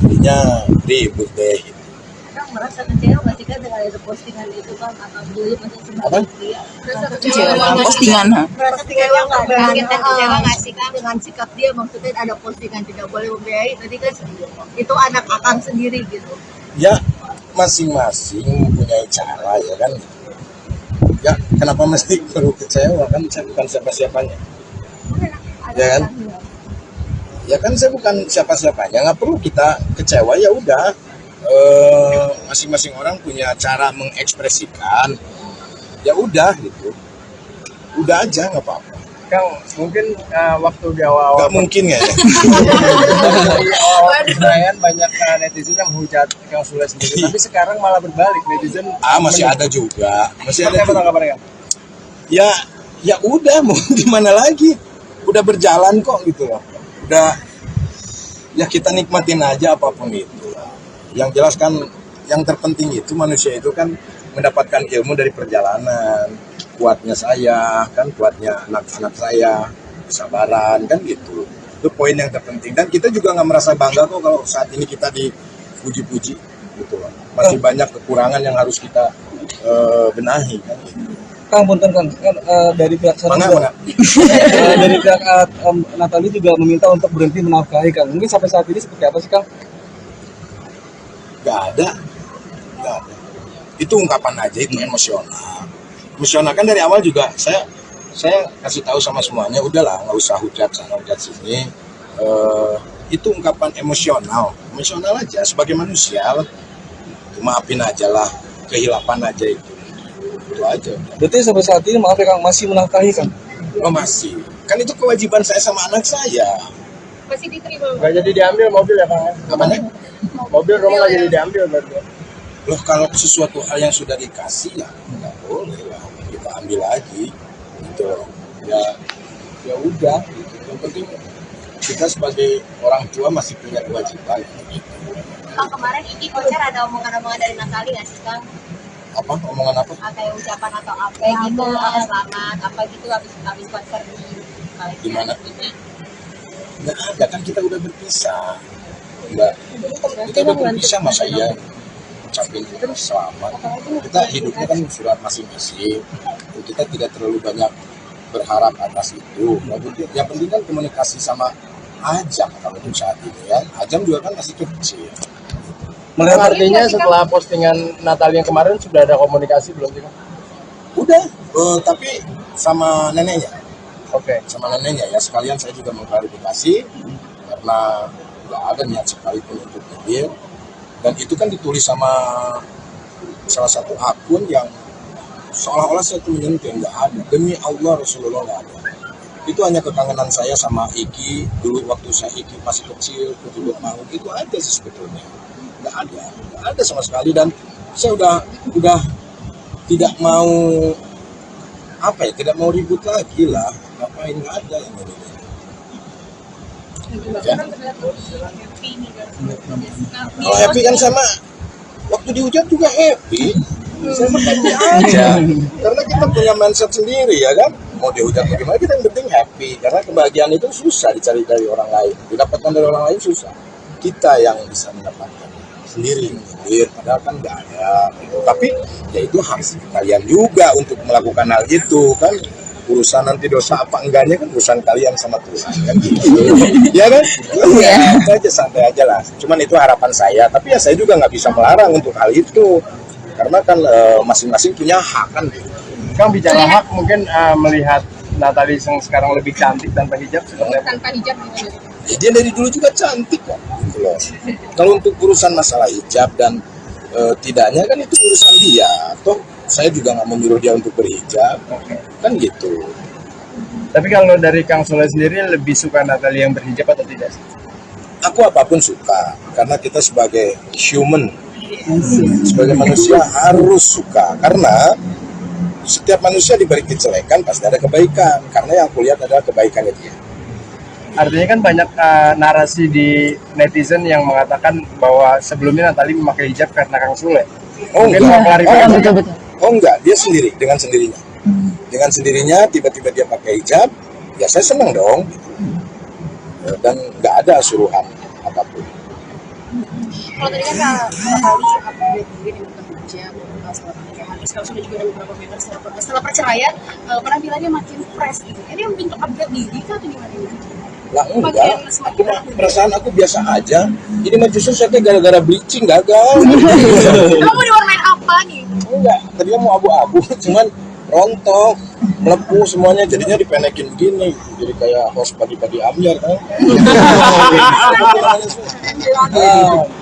jadinya ribut deh gitu. merasa kecewa nggak sih kan dengan ada postingan itu kan atau dulu masih sebagai pria merasa Kecewa dengan postingan, ha? merasa kecewa nggak sih kan dengan sikap dia, maksudnya ada postingan tidak boleh membiayai tadi kan itu anak akang sendiri gitu. Ya masing-masing mempunyai cara ya kan. Ya kenapa mesti perlu kecewa, kan saya bukan siapa-siapanya ya kan. Ya kan saya bukan siapa-siapanya, nggak perlu kita kecewa. Ya udah, masing-masing orang punya cara mengekspresikan, ya udah gitu, udah aja nggak apa-apa. Kang, mungkin waktu di awal-awal Nggak mungkin ya. di awal perayaan banyak netizen yang menghujat Kang Sule sendiri, tapi sekarang malah berbalik, netizen Masih ada juga, masih ada Seperti apa juga. tanggapannya, Kang? Ya udah, mau gimana lagi, udah berjalan kok gitu loh. Udah, ya kita nikmatin aja apapun itu. Yang jelas kan yang terpenting itu manusia itu kan mendapatkan ilmu dari perjalanan. Kuatnya saya kan, kuatnya anak-anak saya, kesabaran kan gitu. Itu poin yang terpenting, dan kita juga nggak merasa bangga kok kalau saat ini kita dipuji-puji gitu loh. Masih banyak kekurangan yang harus kita benahi kan gitu. Kang, punten Kang, kan dari pihak sana Mana? dari pihak Natali juga meminta untuk berhenti menafkahi Kang. Mungkin sampai saat ini seperti apa sih Kang? Nggak ada. Itu ungkapan aja, itu emosional. Emosional kan dari awal juga saya kasih tahu sama semuanya, udahlah nggak usah hujat sana hujat sini. Itu ungkapan emosional aja sebagai manusia. Maafin aja lah, kehilapan aja itu aja. Berarti sampai saat ini maaf ya Kang, masih menafkahi Kang? Oh masih, kan itu kewajiban saya sama anak saya. Masih diterima. Nggak jadi diambil mobil ya, Kang? Apanya? Mobil rumah nggak jadi diambil berarti. Loh, kalau sesuatu hal yang sudah dikasih ya nggak boleh lah kita ambil lagi gitu loh. Ya udah gitu. Yang penting kita sebagai orang tua masih punya kewajiban gitu. Kang, kemarin Iki konser ada omongan-omongan dari Natali nggak sih Kang? Apa omongan apa? Kayak ucapan atau apa gitu, selamat apa gitu habis konser Di mana? Nggak ada, kan kita udah berpisah. Nggak, kita udah berpisah, masa iya ucapin selamat. Kita hidupnya kan surat masing-masing. Kita tidak terlalu banyak berharap atas itu. Yang penting kan komunikasi sama Ajam kalau untuk saat ini ya. Ajam juga kan masih kecil. Melihat artinya setelah postingan Natal yang kemarin sudah ada komunikasi belum sih, Kang? Udah, tapi sama neneknya. Oke. Sama neneknya ya, sekalian saya juga mengklarifikasi karena nggak ada niat sekalipun untuk nyindir, dan itu kan ditulis sama salah satu akun yang seolah-olah saya tuh menyentuh, nggak ada. Demi Allah Rasulullah nggak ada. Itu hanya kekangenan saya sama Iki dulu waktu saya Iki masih kecil, keduduk mau itu aja sih sebetulnya. Nggak ada sama sekali, dan saya udah tidak mau tidak mau ribut lagi lah. Ngapain, nggak ada yang ini. Ya. Kalau happy kan sama waktu dihujat juga happy. Saya happy aja. Karena kita punya mindset sendiri ya kan. Mau dihujat bagaimana, kita yang penting happy. Karena kebahagiaan itu susah dicari dari orang lain. Didapatkan dari orang lain susah. Kita yang bisa mendapatkan sendiri, padahal kan nggak ada gitu. Tapi ya itu hak kalian juga untuk melakukan hal itu kan. Urusan nanti dosa apa enggaknya kan urusan kalian sama Tuhan kan gitu. Ya kan? Ya, itu aja, santai aja lah. Cuman itu harapan saya, tapi ya saya juga nggak bisa melarang untuk hal itu. Karena kan masing-masing punya hak kan gitu. Kang, bicara hak, mungkin melihat Natali yang sekarang lebih cantik tanpa hijab seperti apa? Tanpa hijab gitu. Ya, dia dari dulu juga cantik kok gitu loh. Kalau untuk urusan masalah hijab dan tidaknya kan itu urusan dia. Toh saya juga nggak menyuruh dia untuk berhijab kan gitu. Tapi kalau dari Kang Sule sendiri lebih suka Natali yang berhijab atau tidak? Aku apapun suka, karena kita sebagai human, sebagai manusia harus suka, karena setiap manusia diberi kejelekan pasti ada kebaikan, karena yang aku lihat adalah kebaikannya dia. Artinya kan banyak narasi di netizen yang mengatakan bahwa sebelumnya Natali memakai hijab karena Kang Sule. Oh Mungkin enggak, mau klarifikasi. Betul-betul. oh enggak, dia sendiri, dengan sendirinya. Dengan sendirinya tiba-tiba dia pakai hijab, ya saya senang dong. Dan nggak ada suruhan apapun. Kalau tadi kan kali update mungkin yang kerja setelah pernikahan, terus kalau sudah juga ada beberapa member setelah perceraian, penampilannya makin fresh gitu. Ini bentuk upgrade diri kah atau gimana? Lah enggak, perasaan aku biasa aja. Ini mah justru saya gara-gara bleaching gagal. Kamu mau diwarnain apa nih? Enggak, tadinya mau abu-abu, cuman rontok, melepuh semuanya, jadinya dipendekin begini, jadi kayak host pagi-pagi Amir kan.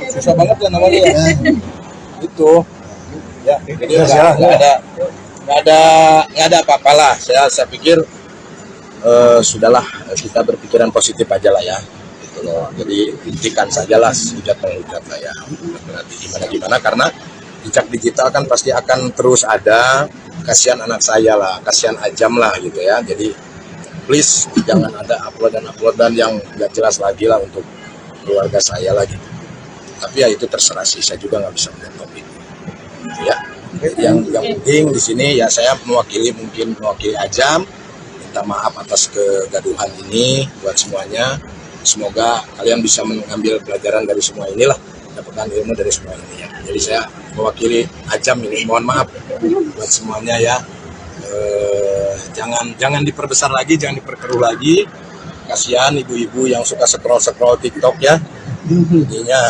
Susah banget ya namanya ya. Itu, ya, jadi nggak ada apa-apalah. Saya pikir sudahlah, kita berpikiran positif aja lah ya. Gitu loh. Jadi hentikan sajalah hujat-menghujat lah ya. Berarti gimana karena jejak digital kan pasti akan terus ada. Kasihan anak saya lah, kasihan Ajam lah gitu ya. Jadi please jangan ada uploadan yang nggak jelas lagi lah untuk keluarga saya lagi. Tapi ya itu terserah sih, saya juga nggak bisa melihat topik. Ya, yang penting di sini ya saya mewakili Ajam, minta maaf atas kegaduhan ini buat semuanya. Semoga kalian bisa mengambil pelajaran dari semua inilah, dapatkan ilmu dari semua ini ya. Jadi saya mewakili Ajam ini, mohon maaf buat semuanya ya. Jangan diperbesar lagi, jangan diperkeruh lagi. Kasihan ibu-ibu yang suka scroll TikTok ya. Jadinya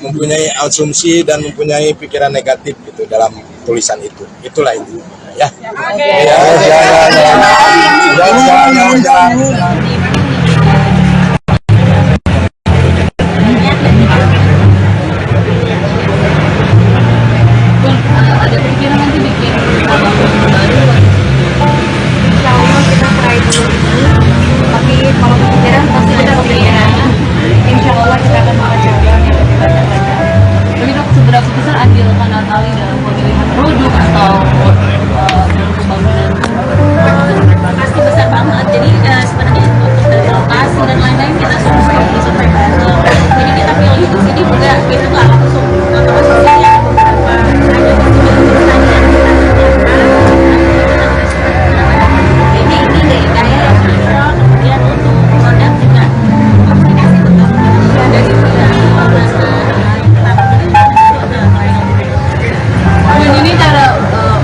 mempunyai asumsi dan mempunyai pikiran negatif gitu dalam tulisan itu. Itulah itu ya. Ada pikiran nanti bikin album baru. Insya Allah kita try dulu ini, tapi kalau kepikiran pasti ada kepikiran. Insya Allah kita akan mengerjakan yang lebih banyak lagi. Tapi dok, seberapa besar andil Kak Natali dalam pemilihan produk atau dalam pembangunan? Pasti besar banget. Jadi sebenarnya untuk dari lokasi dan lain-lain kita survei bareng. Jadi kita pilih di sini juga kita nggak langsung ya beberapa ini deh kayak yang cocok. Kemudian untuk produk juga komunikasi betul dari Dan ini cara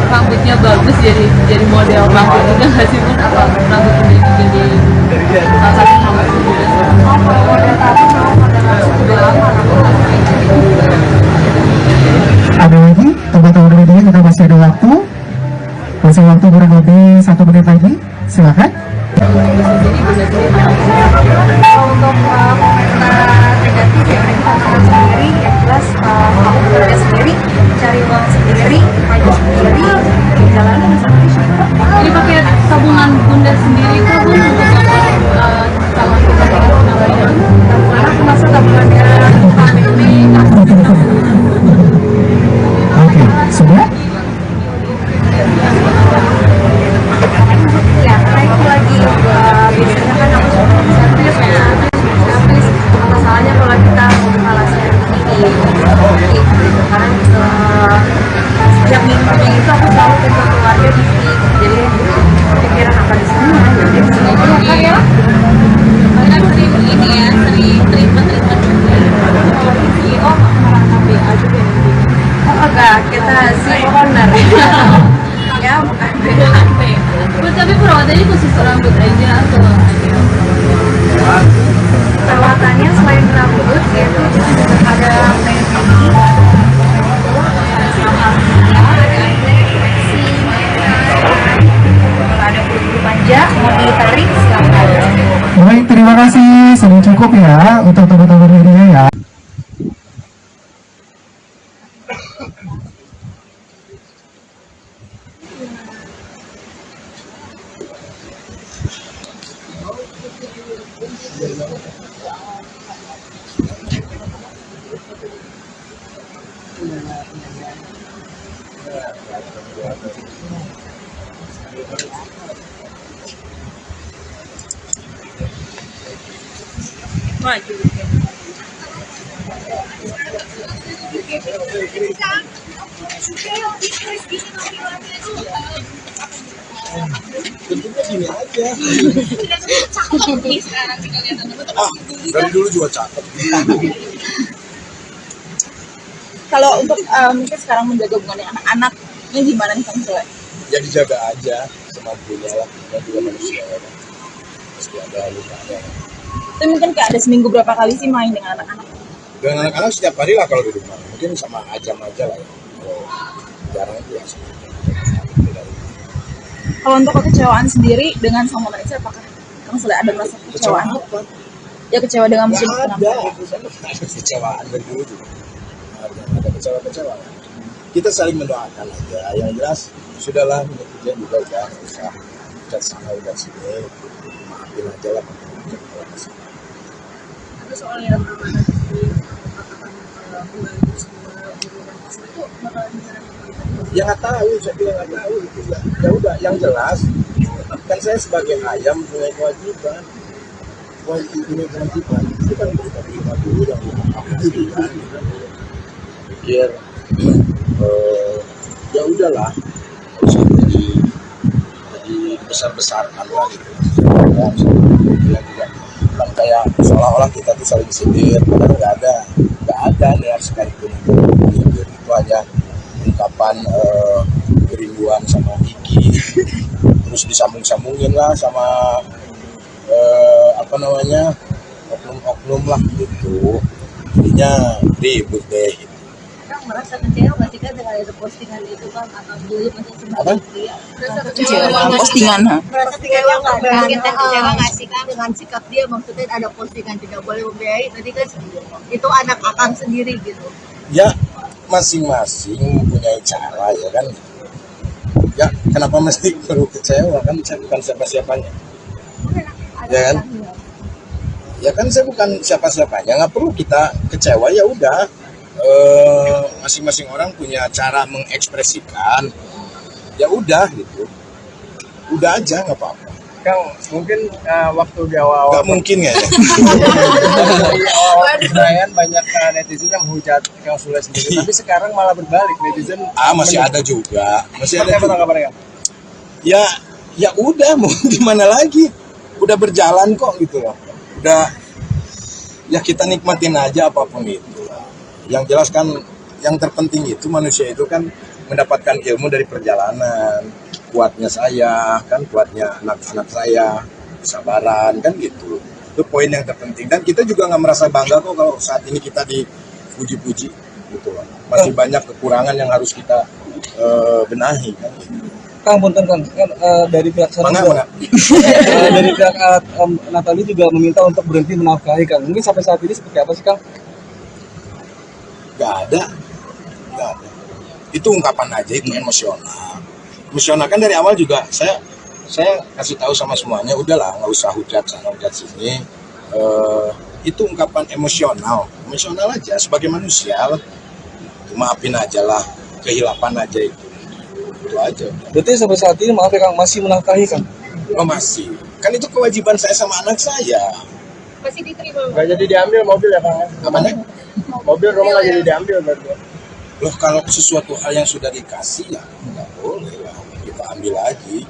rambutnya bagus jadi model rambut juga nggak sih pun apa rambut jadi salah satu rambut juga. Kalau model tadi mau model langsung udah lama Ada lagi teman-teman media, kita masih ada waktu kurang lebih 1 menit lagi, silakan. untuk komentar negatif ya kita tantangan sendiri, yang jelas kamu bekerja sendiri, cari uang sendiri, maju sendiri, jalanin sendiri. Ini pakai tabungan bunda sendiri kah bun untuk calon kepentingan lain? Karena aku masa tabungannya family. Oke, sudah? Ya, karena itu lagi biasanya kan aku suka servis ya, servis masalahnya kalau kita kalah servis karena setiap minggunya itu aku selalu ke keluarga di sini, jadi pikiran apa di sana, jadi di sini aja kan ya. kan sering ini ya, sering treatment juga. CEO merasa BA juga nih. Oh enggak, kita CEO owner. Ya bukan BA. Tapi perawatannya khusus rambut aja atau Perawatannya selain rambut yaitu juga ada mending, ada bulu panjang, mau ditarik silakan. Baik, terima kasih. Sudah cukup ya untuk teman-teman media ya. Tentunya gini aja. Dari dulu juga cakep. Kalau untuk mungkin sekarang menjaga hubungan dengan anak-anaknya gimana nih Kang Sule? Ya dijaga aja semampunya lah, kita juga manusia ya kan. Pasti ada lukanya. Itu mungkin kayak ada seminggu berapa kali sih main dengan anak-anak? Dengan anak-anak setiap hari lah kalau di rumah, mungkin sama Ajam aja lah ya. Kalau jarang itu ya. Kalau untuk kekecewaan sendiri dengan sama Malaysia, apakah Kang Sule ada merasa kekecewaan? Ya kecewa dengan musim penampilan. Ada kecewaan dari dulu juga. Ada kecewa-kecewa. Kita saling mendoakan aja. Yang jelas sudahlah netizen juga udah nggak usah udah sana udah sini. Maafin aja lah. Tapi soal yang amanah di katakan kembali semua itu bakalan gimana? Ya nggak tahu, saya bilang nggak tahu gitu ya. Ya udah, yang jelas kan saya sebagai ayam punya kewajiban. Punya kewajiban itu kan kita terima dulu yang aku gitu kan. Pikir ya udahlah, nggak usah jadi besar-besarkan lah gitu. Bilang juga kan kayak seolah-olah kita tuh saling sindir, padahal nggak ada niat sekalipun itu sindir. Itu hanya ungkapan kerinduan sama Iki, terus disambung-sambungin lah sama oknum-oknum lah gitu, jadinya ribut deh. Kang merasa kecewa nggak sih Kang dengan ada postingan itu Kang atau dulu masih Apa? merasa Kecewa dengan postingan, merasa kecewa nggak kita kecewa nggak sih Kang dengan sikap dia, maksudnya ada postingan tidak boleh membiayai tadi kan itu anak akang sendiri gitu. Ya masing-masing mempunyai cara ya kan. Ya kenapa mesti perlu kecewa, kan saya bukan siapa-siapanya ya kan. Ya kan saya bukan siapa-siapanya, nggak perlu kita kecewa. Ya udah, masing-masing orang punya cara mengekspresikan, ya udah gitu, udah aja nggak apa-apa. Kang, mungkin waktu di awal-awal Nggak mungkin ya. di awal perayaan banyak netizen yang menghujat Kang Sule sendiri, tapi sekarang malah berbalik, netizen Masih ada juga, masih ada Seperti apa juga. tanggapannya, Kang? Ya udah, mau gimana lagi, udah berjalan kok gitu loh. Udah, ya kita nikmatin aja apapun itu. Yang jelas kan yang terpenting itu manusia itu kan mendapatkan ilmu dari perjalanan. Kuatnya saya, kan kuatnya anak-anak saya, kesabaran kan gitu. Itu poin yang terpenting. Dan kita juga nggak merasa bangga kok kalau saat ini kita dipuji-puji gitu loh. Masih banyak kekurangan yang harus kita benahi kan gitu. Kang, punten Kang, kan dari pihak sana Mana? dari pihak Natali juga meminta untuk berhenti menafkahi Kang. Mungkin sampai saat ini seperti apa sih Kang? Nggak ada. Itu ungkapan aja, itu emosional kan. Dari awal juga saya kasih tahu sama semuanya, udahlah nggak usah hujat sana hujat sini. Itu ungkapan emosional aja sebagai manusia. Maafin aja lah, kehilapan aja itu aja. Berarti sampai saat ini maaf ya Kang, masih menafkahi Kang? Oh masih, kan itu kewajiban saya sama anak saya. Masih diterima Nggak jadi diambil mobil ya, Kang? Apanya? Mobil rumah nggak jadi diambil berarti. Loh, kalau sesuatu hal yang sudah dikasih ya nggak boleh lah kita ambil lagi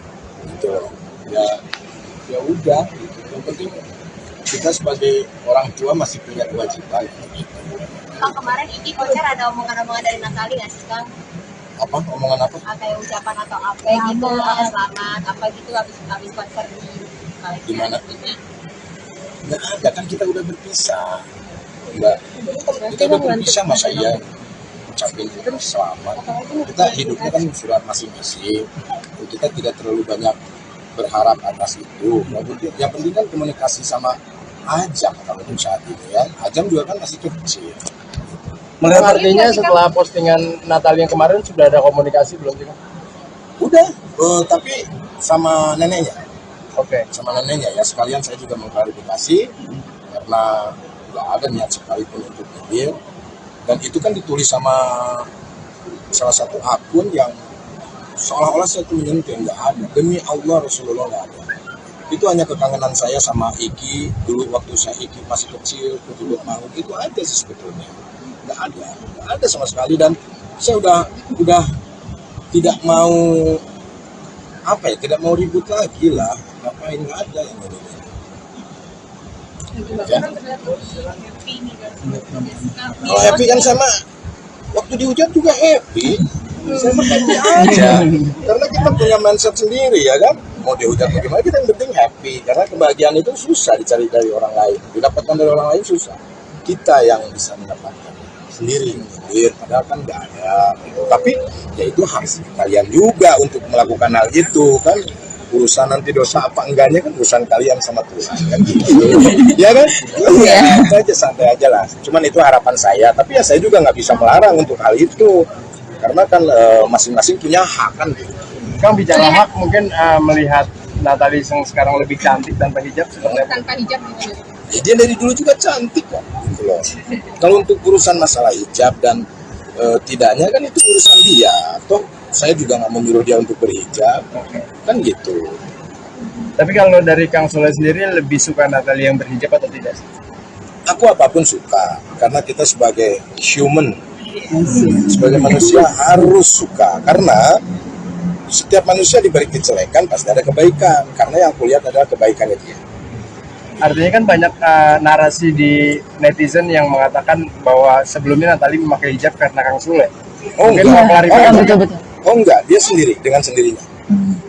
gitu loh. Ya udah gitu. Yang penting kita sebagai orang tua masih punya kewajiban gitu. Kang kemarin Iki konser ada omongan-omongan dari Natali nggak sih Kang? Apa omongan apa? Kayak ucapan atau apa gitu, selamat apa gitu habis konser di Di mana? Nggak ada, kan kita udah berpisah. Nggak, kita udah berpisah, masa iya ucapin selamat. Kita hidupnya kan surat masing-masing. Kita tidak terlalu banyak berharap atas itu. Yang penting kan komunikasi sama Ajam kalau untuk saat ini ya. Ajam juga kan masih kecil. Melihat artinya setelah postingan Natal yang kemarin sudah ada komunikasi belum sih, Kang? Udah, tapi sama neneknya. Oke. Sama neneknya ya, sekalian saya juga mengklarifikasi karena nggak ada niat sekalipun untuk nyindir. Dan itu kan ditulis sama salah satu akun yang seolah-olah saya tuh menyentuh, nggak ada. Demi Allah Rasulullah nggak ada. Itu hanya kekangenan saya sama Iki dulu waktu saya Iki masih kecil, kutubut mau itu aja sih sebetulnya. Nggak ada sama sekali. Dan saya udah tidak mau tidak mau ribut lagi lah. Ngapain, nggak ada yang ini. Ya. Kalau happy kan sama waktu waktu dihujat juga happy. Saya mah happy aja. Karena kita punya mindset sendiri ya kan. Mau dihujat bagaimana, kita yang penting happy. Karena kebahagiaan itu susah dicari dari orang lain. Didapatkan dari orang lain susah. Kita yang bisa mendapatkan sendiri. Padahal kan nggak ada. Gitu. Tapi ya itu harus kalian juga untuk melakukan hal itu kan. Urusan nanti dosa apa enggaknya kan urusan kalian sama Tuhan kan gitu. Ya kan? Iya, itu aja, santai aja lah. Cuman itu harapan saya, tapi ya saya juga nggak bisa melarang untuk hal itu. Karena kan masing-masing punya hak kan gitu. Kang bicara hak, mungkin melihat Natalie yang sekarang lebih cantik tanpa hijab seperti apa? Tanpa hijab gitu. Ya, dia dari dulu juga cantik kok gitu loh. Kalau untuk urusan masalah hijab dan tidaknya kan itu urusan dia. Toh saya juga nggak menyuruh dia untuk berhijab, kan gitu. Tapi kalau dari Kang Sule sendiri lebih suka Natalie yang berhijab atau tidak? Aku apapun suka, karena kita sebagai human, sebagai manusia harus suka. Karena setiap manusia diberi kejelekan pasti ada kebaikan. Karena yang aku lihat adalah kebaikannya dia. Artinya kan banyak narasi di netizen yang mengatakan bahwa sebelumnya Natalie memakai hijab karena Kang Sule. Mungkin mau klarifikasi. Betul. Oh enggak, dia sendiri, dengan sendirinya.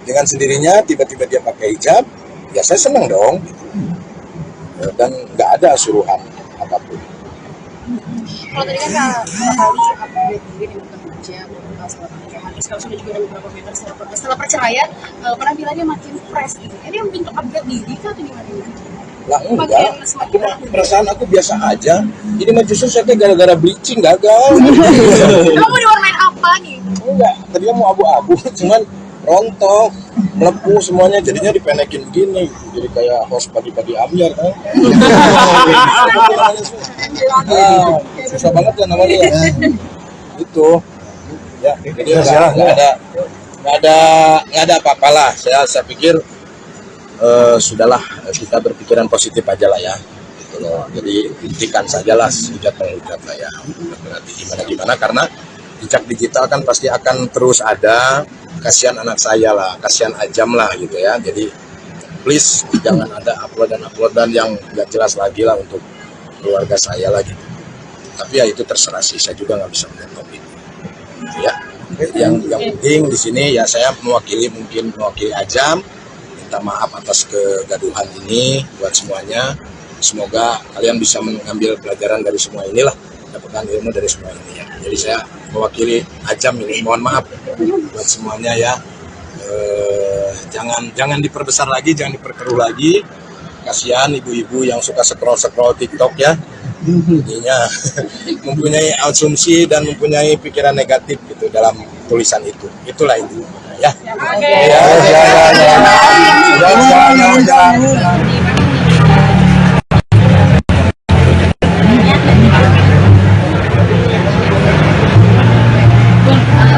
Dengan sendirinya tiba-tiba dia pakai hijab, ya saya senang dong. Gitu. Dan nggak ada suruhan apapun. Kalau tadi kan kali upgrade mungkin yang bekerja setelah pernikahan, sekarang sudah juga ada beberapa meter setelah perceraian, penampilannya makin fresh gitu. Ini yang bentuk upgrade diri atau gimana? Lah enggak, perasaan aku biasa aja. Ini mah justru saya kayak gara-gara bleaching gagal. Kamu diwarnain apa nih? Enggak, tadinya mau abu-abu, cuman rontok, melepuh semuanya, jadinya dipenekin begini, jadi kayak host pagi-pagi Amyar kan. Susah banget ya namanya ya. Itu, ya, jadi nggak ada apa-apalah. Saya pikir sudahlah, kita berpikiran positif aja lah ya. Gitu loh. Jadi hentikan sajalah hujat lah ya. Berarti gimana karena jejak digital kan pasti akan terus ada. Kasihan anak saya lah, kasihan Ajam lah gitu ya. Jadi please jangan ada uploadan yang nggak jelas lagi lah untuk keluarga saya lah gitu. Tapi ya itu terserah sih, saya juga nggak bisa menentukan itu. Ya, yang penting di sini ya saya mewakili Ajam, minta maaf atas kegaduhan ini buat semuanya. Semoga kalian bisa mengambil pelajaran dari semua inilah, dapatkan ilmu dari semua ini ya. Jadi saya mewakili Ajam ini mohon maaf buat semuanya ya. Jangan diperbesar lagi, jangan diperkeruh lagi. Kasihan ibu-ibu yang suka scroll TikTok ya. Jadinya mempunyai asumsi dan mempunyai pikiran negatif gitu dalam tulisan itu. Itulah itu ya.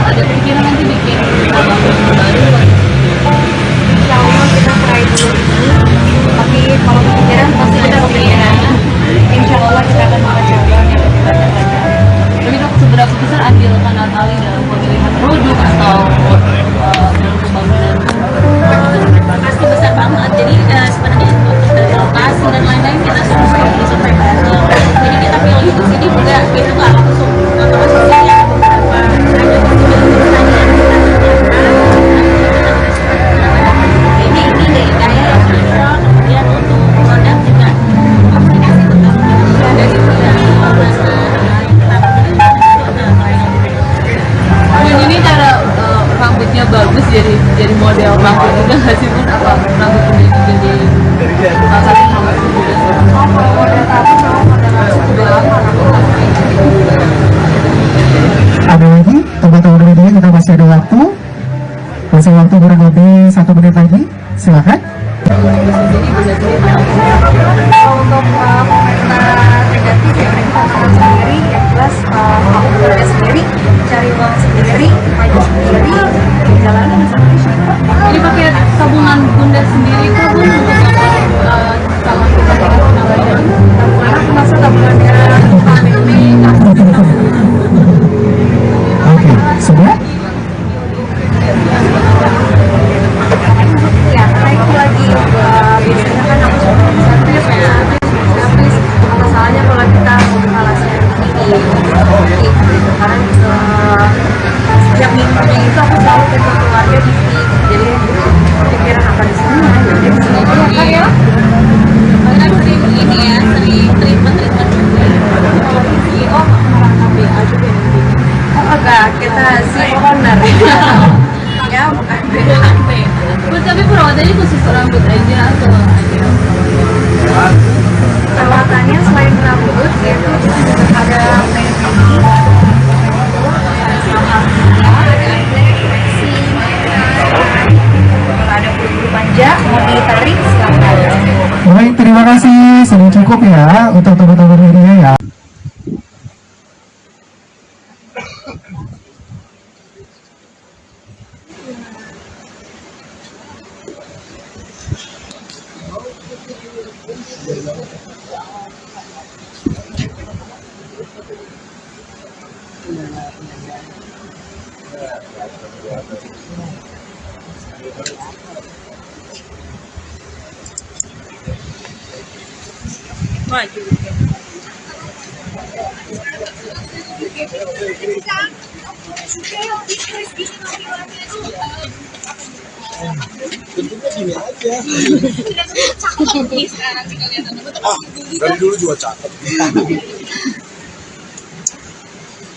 Ada pikiran nanti bikin album baru. Insya Allah kita try dulu ini, tapi kalau kepikiran pasti ada kepikiran. Insya Allah kita akan mencoba yang lebih banyak lagi. Tapi dok, seberapa besar andil Natalie dalam pemilihan produk atau dalam pembangunan? Pasti besar banget. Jadi sebenarnya untuk dari lokasi dan lain-lain kita survei bareng. Jadi kita pilih di sini juga itu nggak langsung ya beberapa ada juga pertanyaan ini dari saya yang cocok. Kemudian untuk produk juga komunikasi tetap ada di Ini cara rambutnya bagus jadi model rambut juga nggak sih pun apa rambut jadi salah satu rambut juga. Kalau model tadi kalau model langsung udah lama Ada lagi teman-teman media, kita masih ada waktu kurang lebih 1 menit lagi, silakan. Kalau untuk komentar negatif ya kita tangan sendiri, yang jelas aku kerja sendiri, cari uang sendiri, maju sendiri, jalanan sendiri. Ini pakai tabungan bunda sendiri kah bun untuk calon kita dengan penambahan? Karena termasuk tabungannya family. Oke, semua? Ya, karena itu lagi biasanya kan aku suka servis ya, servis apa salahnya kalau kita mau alasan tinggi, karena Perawatannya khusus rambut aja atau ada? Perawatannya selain rambut yaitu kita juga ada pedicure, ada bulu manja, mau ditarik silahkan. Baik, terima kasih. Sudah cukup ya untuk teman-teman media ya. Bentuknya gini aja. Dari dulu juga cakep.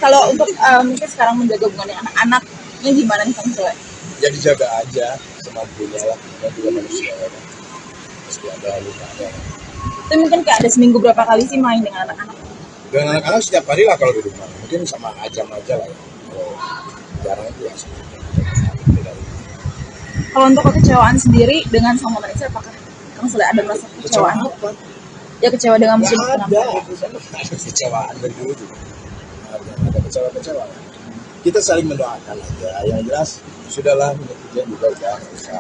Kalau untuk mungkin sekarang menjaga hubungan anak-anaknya gimana nih Kang Sule? Ya dijaga aja semampunya lah. Kita juga manusia ya. Pasti ada lukanya. Itu mungkin kayak ada seminggu berapa kali sih main dengan anak-anak? Dengan anak-anak setiap hari lah kalau di rumah. Mungkin sama Ajam aja lah ya. Kalau jarang itu ya. Kalau untuk kekecewaan sendiri dengan sama Vanessa, apakah Kang Sule ada merasa kekecewaan? Ya kecewa dengan musim Ada. penampilan. Ada kecewaan dari dulu juga. Ada kecewa-kecewa. Kita saling mendoakan aja. Yang jelas sudahlah netizen juga udah nggak usah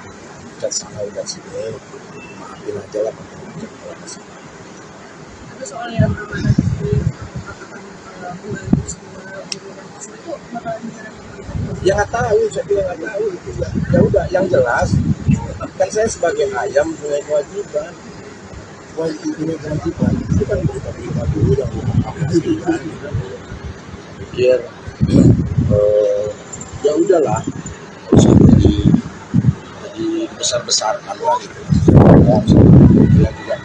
udah sana udah sini. Maafin aja lah. Itu soal yang amanah di pembantu semua itu bakalan gimana? Ya nggak tahu, saya bilang nggak tahu itu ya. Ya udah, yang jelas kan saya sebagai ayam punya kewajiban. Punya kewajiban itu kan kita terima dulu yang dipastikan. Pikir ya udahlah, harus jadi besar-besarkan lah gitu. Ya, juga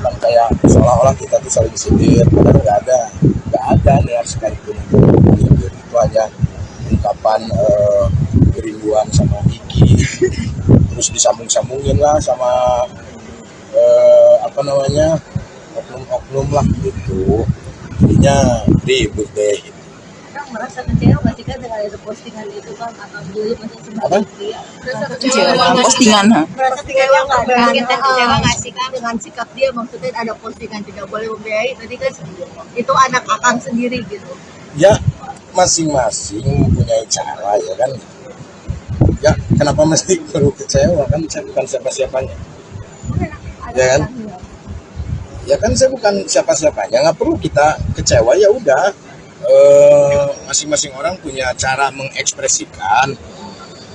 kan kayak seolah-olah kita tuh saling sindir, padahal nggak ada niat sekalipun itu hanya ungkapan kerinduan sama Iki, terus disambung-sambungin lah sama oknum-oknum lah gitu, jadinya ribut deh. Kang merasa kecewa nggak sih Kang dengan itu postingan itu Kang atau dulu masih Apa? sebagai pria? Kecewa dengan postingan. Merasa kecewa nggak sih Kang dengan sikap dia, maksudnya ada postingan tidak boleh membiayai, tadi kan itu anak akang sendiri gitu. Ya masing-masing mempunyai cara ya kan. Ya kenapa mesti perlu kecewa, kan saya bukan siapa-siapanya. Ya kan? Ya kan saya bukan siapa-siapanya, nggak perlu kita kecewa, ya udah. Masing-masing orang punya cara mengekspresikan,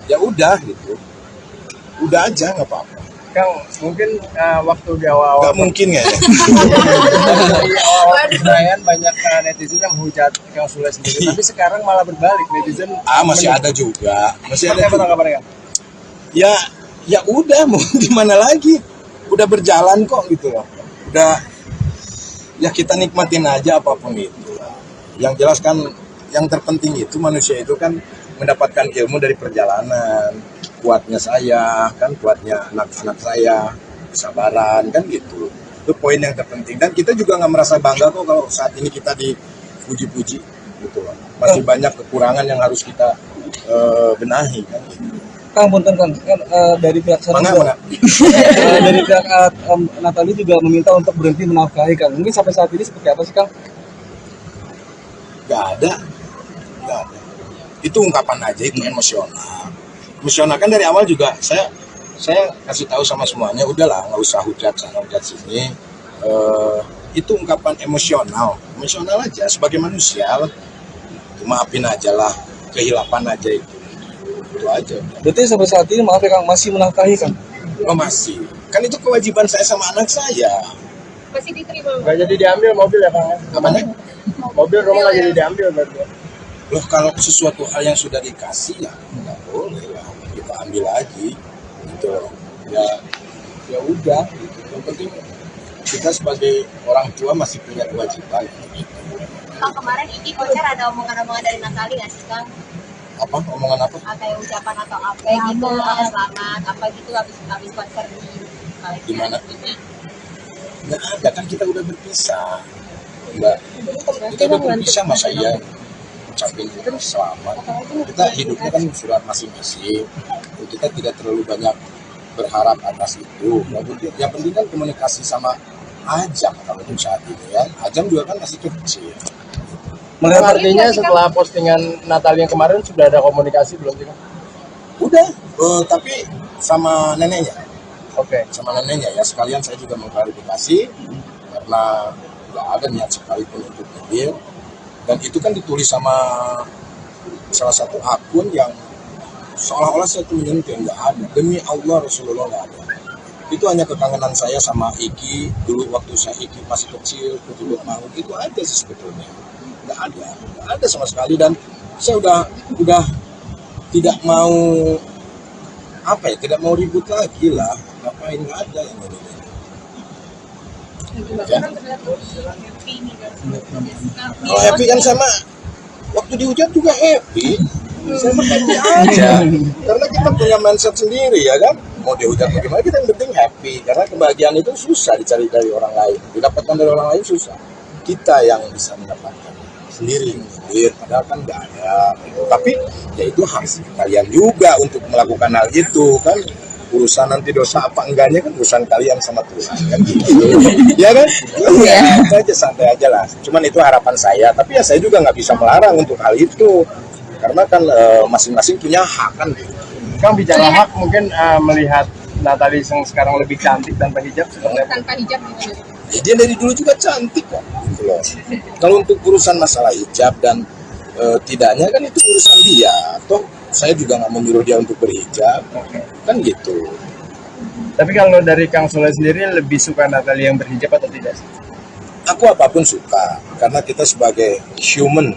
ya udah gitu, udah aja nggak apa-apa. Kang, mungkin waktu di awal-awal Nggak mungkin ya. di awal perayaan banyak netizen yang menghujat Kang Sule sendiri, tapi sekarang malah berbalik, netizen Masih ada juga, masih Seperti ada apa juga. tanggapannya, Kang? Ya udah, mau gimana lagi, udah berjalan kok gitu loh, udah ya kita nikmatin aja apapun itu. Yang jelas kan yang terpenting itu manusia itu kan mendapatkan ilmu dari perjalanan. Kuatnya saya, kan kuatnya anak-anak saya, kesabaran kan gitu. Itu poin yang terpenting. Dan kita juga nggak merasa bangga kok kalau saat ini kita dipuji-puji gitu loh. Masih banyak kekurangan yang harus kita benahi kan. Kang, punten kan dari pihak sana Mana? dari pihak Natali juga meminta untuk berhenti menafkahi Kang. Mungkin sampai saat ini seperti apa sih Kang? Gak ada. Itu ungkapan aja, itu emosional. Emosional kan dari awal juga saya kasih tahu sama semuanya, udahlah nggak usah hujat sana hujat sini. Itu ungkapan emosional aja sebagai manusia. Maafin aja lah, kehilapan aja itu aja. Berarti sampai saat ini maaf ya Kang, masih menafkahi Kang? Oh masih, kan itu kewajiban saya sama anak saya. Masih diterima. Nggak jadi diambil mobil ya, Kang? Apanya? Mobil rumah nggak jadi diambil berarti. Loh kalau sesuatu hal yang sudah dikasih ya nggak boleh lah kita ambil lagi gitu loh. Ya udah gitu. Yang penting kita sebagai orang tua masih punya kewajiban gitu. Kang, kemarin Iki konser ada omongan-omongan dari Natali nggak sih Kang? Apa omongan apa? Kayak ucapan atau apa gitu, selamat apa gitu habis konser di Gimana? Nggak ada, kan kita udah berpisah. Enggak, kita udah berpisah, masa iya ucapin selamat. Kita hidupnya kan surat masing-masing. Kita tidak terlalu banyak berharap atas itu. Yang penting kan komunikasi sama Ajam kalau untuk saat ini ya. Ajam juga kan masih kecil. Melihat artinya setelah postingan Natal yang kemarin sudah ada komunikasi belum sih? Udah, tapi sama neneknya. Oke. Sama neneknya ya, sekalian saya juga mengklarifikasi karena nggak ada niat sekalipun untuk nyindir. Dan itu kan ditulis sama salah satu akun yang seolah-olah saya tuh menyentuh, nggak ada. Demi Allah Rasulullah nggak ada. Itu hanya kekangenan saya sama Iki dulu waktu saya Iki masih kecil, kecil mau itu aja sih sebetulnya. Nggak ada sama sekali, dan saya udah tidak mau tidak mau ribut lagi lah, ngapain, nggak ada yang ini. Ya. Kalau happy kan sama waktu dihujat juga happy, saya happy aja, karena kita punya mindset sendiri ya kan, mau dihujat bagaimana kita yang penting happy, karena kebahagiaan itu susah dicari dari orang lain, didapatkan dari orang lain susah, kita yang bisa mendapatkan sendiri, padahal kan nggak ada gitu. Tapi ya itu hak kalian juga untuk melakukan hal itu kan, urusan nanti dosa apa enggaknya kan urusan kalian sama Tuhan kan gitu. Ya kan, ya itu aja, santai aja lah, cuman itu harapan saya, tapi ya saya juga nggak bisa melarang untuk hal itu karena kan masing-masing punya hak kan gitu. Kang, bicara hak, mungkin melihat Natalie yang sekarang lebih cantik tanpa hijab seperti apa? Tanpa hijab gitu. Ya, dia dari dulu juga cantik kok gitu loh. Kalau untuk urusan masalah hijab dan tidaknya kan itu urusan dia, toh saya juga nggak menyuruh dia untuk berhijab kan gitu. Tapi kalau dari Kang Sule sendiri lebih suka Natalie yang berhijab atau tidak? Aku apapun suka, karena kita sebagai human,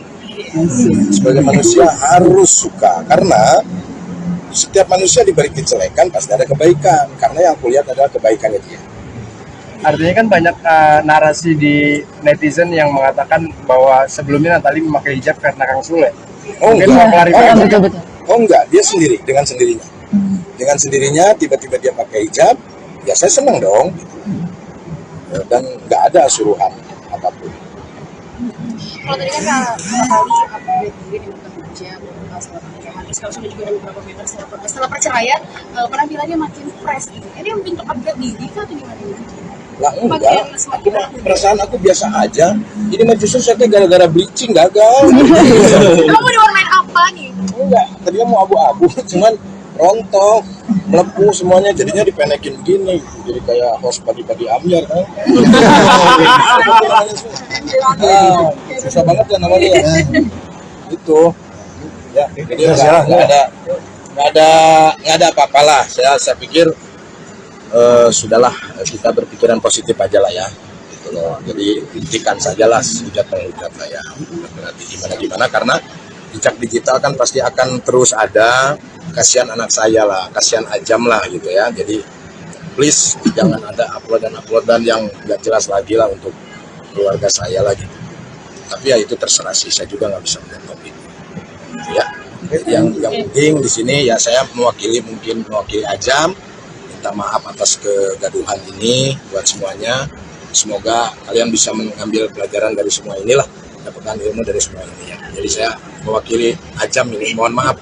sebagai manusia harus suka, karena setiap manusia diberi kejelekan pasti ada kebaikan, karena yang aku lihat adalah kebaikannya dia. Artinya kan banyak narasi di netizen yang mengatakan bahwa sebelumnya Natalie memakai hijab karena Kang Sule. Oh Mungkin enggak, mau klarifikasi. Betul. oh enggak, dia sendiri, dengan sendirinya. Dengan sendirinya tiba-tiba dia pakai hijab, ya saya senang dong. Dan nggak ada suruhan apapun. Kalau tadi kan Natali upgrade diri dengan bekerja, setelah pernikahan, terus kalau sudah juga ada beberapa member setelah perceraian, penampilannya makin fresh gitu. Ini bentuk upgrade diri kah atau gimana? Lah enggak, perasaan aku biasa aja. Ini mah justru saya gara-gara bleaching gagal. Kamu diwarnain apa nih? Enggak, tadinya mau abu-abu, cuman rontok, melepuh semuanya, jadinya dipenekin begini, jadi kayak host padi-padi ambiar kan. Susah banget ya namanya ya. Itu, ya, jadi nggak ada apa-apalah. Saya pikir sudahlah, kita berpikiran positif aja lah ya. Gitu loh. Jadi hentikan sajalah hujat-menghujat lah ya. Berarti gimana karena jejak digital kan pasti akan terus ada. Kasihan anak saya lah, kasihan Ajam lah gitu ya. Jadi please jangan ada uploadan yang nggak jelas lagi lah untuk keluarga saya lagi. Tapi ya itu terserah sih, saya juga nggak bisa menjawab itu. Ya, yang penting di sini ya saya mewakili Ajam, minta maaf atas kegaduhan ini buat semuanya. Semoga kalian bisa mengambil pelajaran dari semua inilah, dapatkan ilmu dari semua ini ya. Jadi saya mewakili Ajam ini, mohon maaf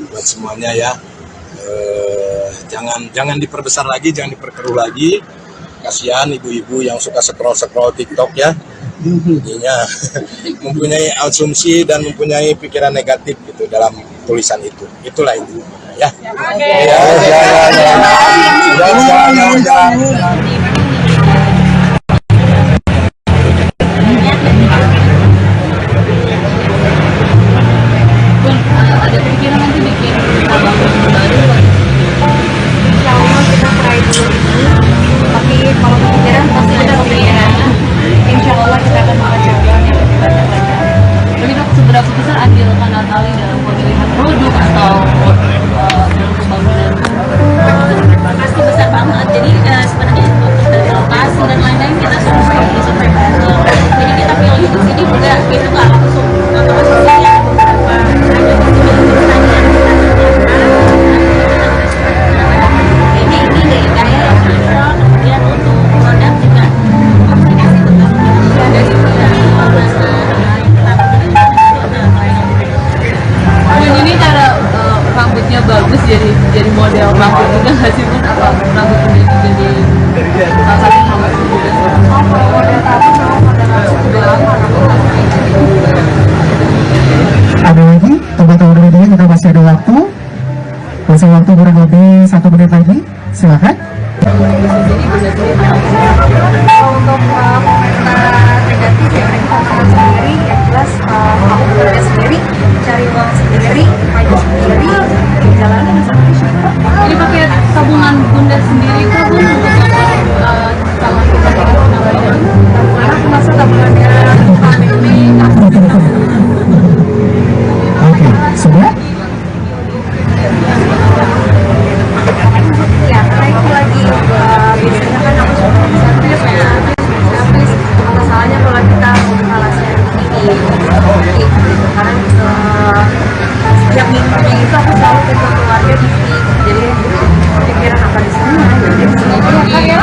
buat semuanya ya. Jangan diperbesar lagi, jangan diperkeruh lagi. Kasihan ibu-ibu yang suka scroll TikTok ya. Jadinya mempunyai asumsi dan mempunyai pikiran negatif gitu dalam tulisan itu. Itulah itu ya. Ada pikiran nanti bikin abang baru. Insya Allah kita try dulu ini, tapi kalau kepikiran pasti ada kepikiran. Insya Allah kita akan mengerjakan yang lebih banyak lagi. Tapi dok, seberapa besar andil Kak Natalie dalam pemilihan produk atau dalam pembangunan? Pasti besar banget. Jadi sebenarnya Masih waktu kurang lebih 1 menit lagi, silakan. Kalau untuk komentar negatif ya kita makan sendiri, yang jelas aku bekerja sendiri, cari uang sendiri, maju sendiri, jalanin sama siapa. Jadi pakai tabungan bunda sendiri kah bun untuk kalau kita tabungan Karena aku masa tabungannya family, Oke, sudah? ya karena itu lagi biasanya kan aku suka servis ya, servis apa salahnya kalau kita kalah servis ini karena setiap minggunya itu aku selalu ke keluarga di sini, jadi pikiran apa di sana jadi di sini aja ya kak ya.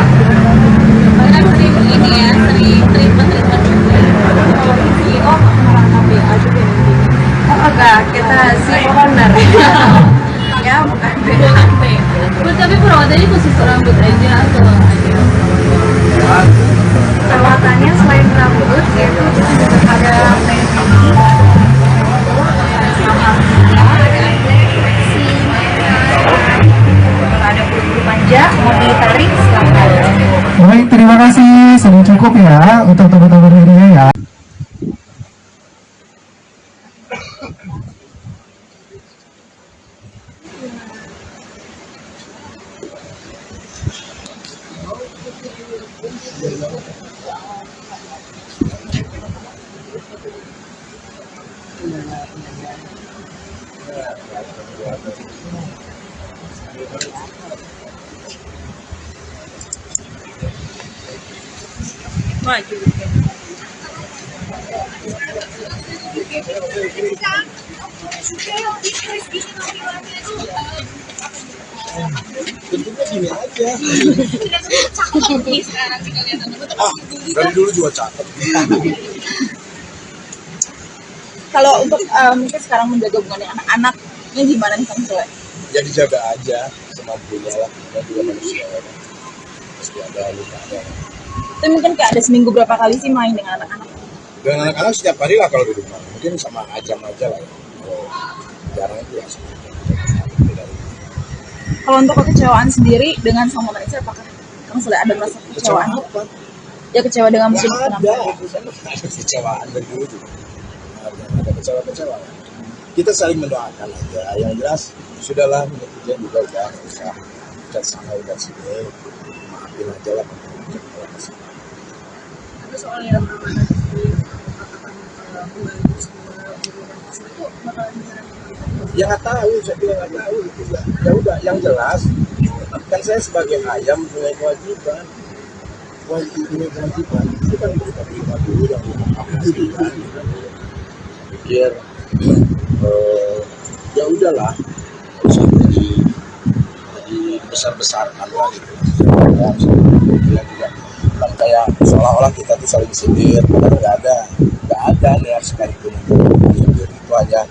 Kan sering ini ya, sering treatment juga. Kalau di CEO merasa BA juga di sini. Oh enggak, kita CEO owner ya bukan BA. tapi perawatannya khusus rambut aja atau aja? Perawatannya selain rambut yaitu kita juga ada peeling, ada bulu manja, mau ditarik silakan. Baik, terima kasih. Sudah cukup ya untuk teman-teman media ya. Bentuknya gini aja. Dari dulu juga cakep. Kalau untuk mungkin sekarang menjaga hubungan dengan anak-anaknya gimana nih Kang Sule? Ya dijaga aja semampunya lah. Kita juga manusia ya. Pasti ada luka. Itu mungkin kayak ada seminggu berapa kali sih main dengan anak-anak? Dengan anak-anak setiap hari lah kalau di rumah. Mungkin sama Ajam aja lah ya. Kalau jarang itu ya. Kalau untuk kekecewaan sendiri dengan sama Malaysia, apakah Kang Sule ada merasa kekecewaan? Ya kecewa dengan musim Ada kecewaan dari dulu juga. Ada kecewa-kecewa. Kita saling mendoakan aja. Yang jelas sudahlah netizen juga udah usah udah sana udah sini. Maafin aja lah. Tapi soal yang nanti itu bakalan gimana? Ya nggak tahu, saya bilang nggak tahu gitu ya. Ya udah, yang jelas kan saya sebagai ayam punya kewajiban. Punya kewajiban itu kan kita terima dulu yang aku dulu kan. Pikir ya udahlah, nggak usah jadi besar-besarkan lah gitu. Bilang juga kan kayak seolah-olah kita tuh saling sindir, padahal nggak ada niat sekalipun untuk sindir. Itu hanya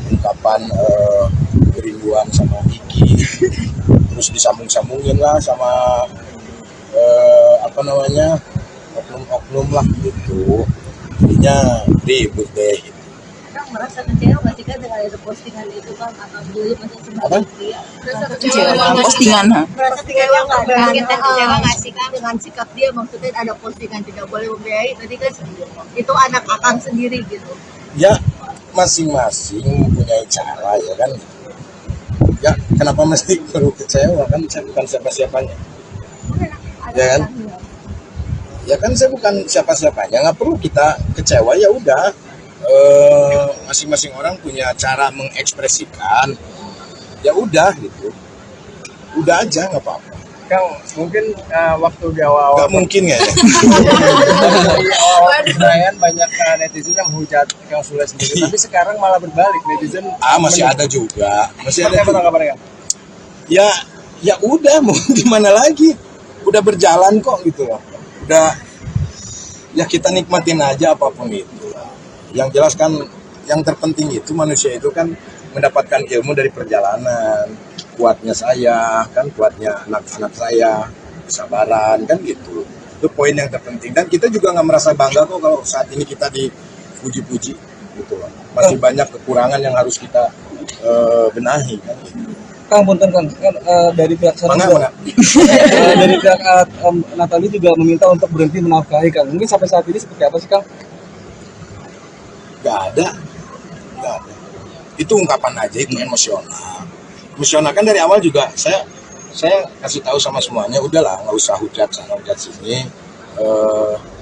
ungkapan kerinduan sama Iki, terus disambung-sambungin lah sama oknum-oknum lah gitu, jadinya ribut deh. Kang merasa kecewa nggak sih kan dengan ada postingan itu Kang atau dulu masih Apa? merasa Kecewa dengan postingan, ha? merasa kecewa nggak dengan kita kecewa nggak sih Kang dengan sikap dia, maksudnya ada postingan tidak boleh membiayai tadi kan itu anak akang sendiri gitu. Ya masing-masing mempunyai cara ya kan. Ya kenapa mesti perlu kecewa, kan saya bukan siapa-siapanya. Ya kan? Ya kan saya bukan siapa-siapanya, nggak perlu kita kecewa. Ya udah, masing-masing orang punya cara mengekspresikan. Ya udah gitu, udah aja nggak apa-apa. Kang, mungkin waktu di awal-awal Nggak mungkin ya. di awal perayaan banyak netizen yang menghujat Kang Sule sendiri, tapi sekarang malah berbalik, netizen Masih ada juga, masih ada Seperti apa juga. tanggapannya, Kang? Ya udah, mau gimana lagi, udah berjalan kok gitu loh. Udah, ya kita nikmatin aja apapun itu. Yang jelas kan yang terpenting itu manusia itu kan mendapatkan ilmu dari perjalanan. Kuatnya saya, kan kuatnya anak-anak saya, kesabaran, kan gitu. Itu poin yang terpenting. Dan kita juga nggak merasa bangga kok kalau saat ini kita dipuji-puji gitu loh. Masih banyak kekurangan yang harus kita benahi kan gitu. Kang, punten Kang, kan dari pihak sana Mana? dari pihak Natali juga meminta untuk berhenti menafkahi Kang. Mungkin sampai saat ini seperti apa sih Kang? Nggak ada. Itu ungkapan aja, itu emosional kan. Dari awal juga saya kasih tahu sama semuanya, udahlah nggak usah hujat sana hujat sini.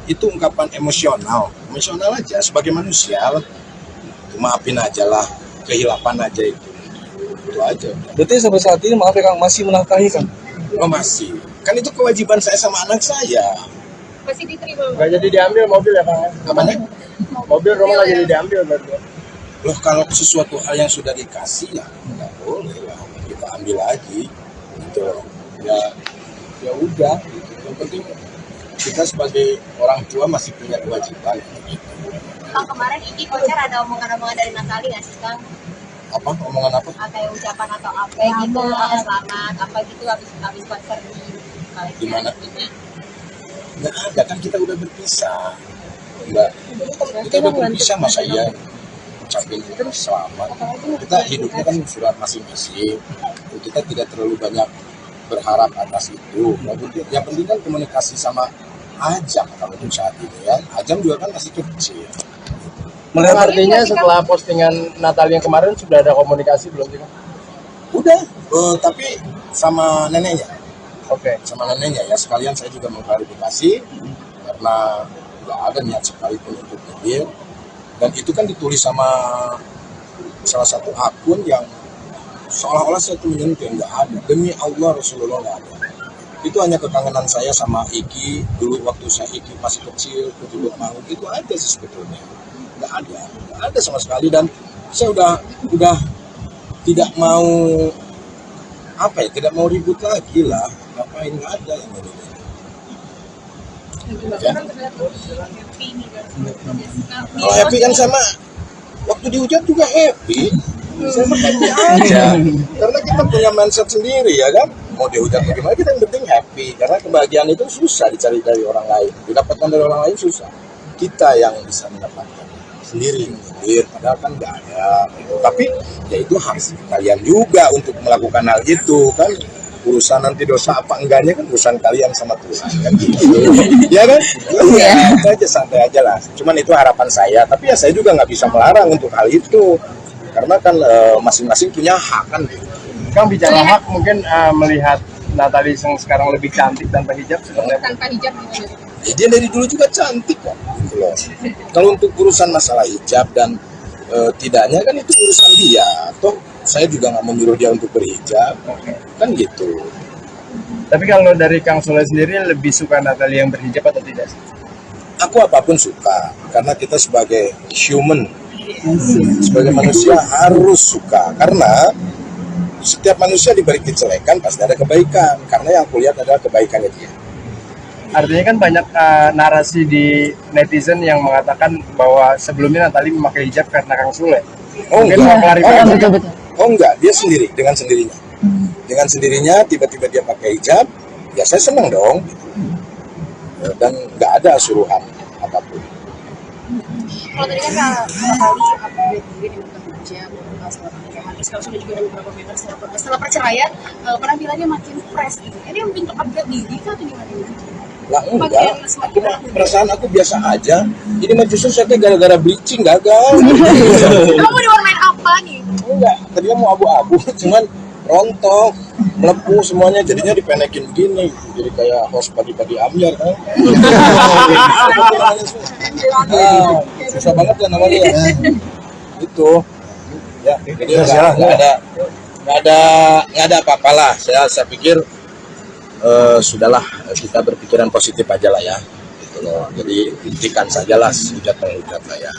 Itu ungkapan emosional aja sebagai manusia. Maafin aja lah, kehilapan aja itu aja. Berarti sampai saat ini maaf ya Kang, masih menafkahi Kang? Oh masih, kan itu kewajiban saya sama anak saya. Masih diterima. Nggak jadi diambil mobil ya Kang? Apanya? Mobil rumah nggak jadi diambil berarti. Loh, kalau sesuatu hal yang sudah dikasih ya nggak boleh lah kita ambil lagi gitu loh. Ya udah gitu. Yang penting kita sebagai orang tua masih punya kewajiban gitu. Kang, kemarin Iki konser ada omongan-omongan dari Natali nggak sih Kang? Apa omongan apa? Kayak ucapan atau apa gitu, selamat apa gitu habis konser di Di mana? Nggak ada, kan kita udah berpisah. Nggak, kita udah berpisah, masa iya ucapin selamat. Kita hidupnya kan surat masing-masing. Kita tidak terlalu banyak berharap atas itu. Yang penting kan komunikasi sama Ajam kalau untuk saat ini ya. Ajam juga kan masih kecil. Melihat artinya setelah postingan Natali yang kemarin sudah ada komunikasi belum sih Kang? Udah, tapi sama neneknya. Oke. Sama neneknya ya, sekalian saya juga mengklarifikasi karena nggak ada niat sekalipun untuk nyindir. Dan itu kan ditulis sama salah satu akun yang seolah-olah saya itu menyentuh, nggak ada. Demi Allah Rasulullah nggak ada. Itu hanya kekangenan saya sama Iki dulu waktu saya Iki masih kecil, kutubut mau itu aja sih sebetulnya. Nggak ada sama sekali. Dan saya udah tidak mau tidak mau ribut lagi lah. Ngapain, nggak ada yang ini. Ya. Kalau happy kan sama waktu dihujat juga happy. Saya mah happy aja. Karena kita punya mindset sendiri ya kan. Mau dihujat bagaimana, kita yang penting happy. Karena kebahagiaan itu susah dicari dari orang lain. Didapatkan dari orang lain susah. Kita yang bisa mendapatkan sendiri padahal kan nggak ada gitu. Tapi ya itu harus kalian juga untuk melakukan hal itu kan. Urusan nanti dosa apa enggaknya kan urusan kalian sama Tuhan kan gitu. Ya kan? Iya, itu aja, santai aja lah. Cuman itu harapan saya, tapi ya saya juga nggak bisa melarang untuk hal itu. Karena kan masing-masing punya hak kan gitu. Kang, bicara hak, mungkin melihat Natali yang sekarang lebih cantik tanpa hijab seperti apa? Tanpa hijab gitu. Ya, dia dari dulu juga cantik kok gitu loh. Kalau untuk urusan masalah hijab dan tidaknya kan itu urusan dia. Toh saya juga nggak menyuruh dia untuk berhijab, kan gitu. Tapi kalau dari Kang Soleh sendiri lebih suka Natali yang berhijab atau tidak? Aku apapun suka, karena kita sebagai human, sebagai manusia harus suka. Karena setiap manusia diberi kejelekan pasti ada kebaikan. Karena yang aku lihat adalah kebaikannya dia. Artinya kan banyak narasi di netizen yang mengatakan bahwa sebelumnya Natali memakai hijab karena Kang Soleh. Mungkin mau klarifikasi. Oh enggak, dia sendiri, dengan sendirinya. Dengan sendirinya tiba-tiba dia pakai hijab, ya saya senang dong. Dan nggak ada suruhan apapun. Kalau tadi kan kali update mungkin yang bekerja setelah pernikahan, terus kalau sudah juga ada beberapa meter setelah perceraian, penampilannya makin fresh gitu. Ini untuk upgrade diri atau gimana? Lah enggak, perasaan aku biasa aja. Ini mah justru saya gara-gara bleaching gagal. Kamu diwarnain apa nih? Enggak, tadinya mau abu-abu, cuman rontok, melepuh semuanya, jadinya dipenekin begini, jadi kayak host pagi-pagi Amyar kan. Susah banget ya namanya ya. Itu, ya, jadi nggak ada apa-apalah. Saya pikir sudahlah, kita berpikiran positif aja lah ya. Gitu loh. Jadi hentikan sajalah hujat-menghujat lah ya.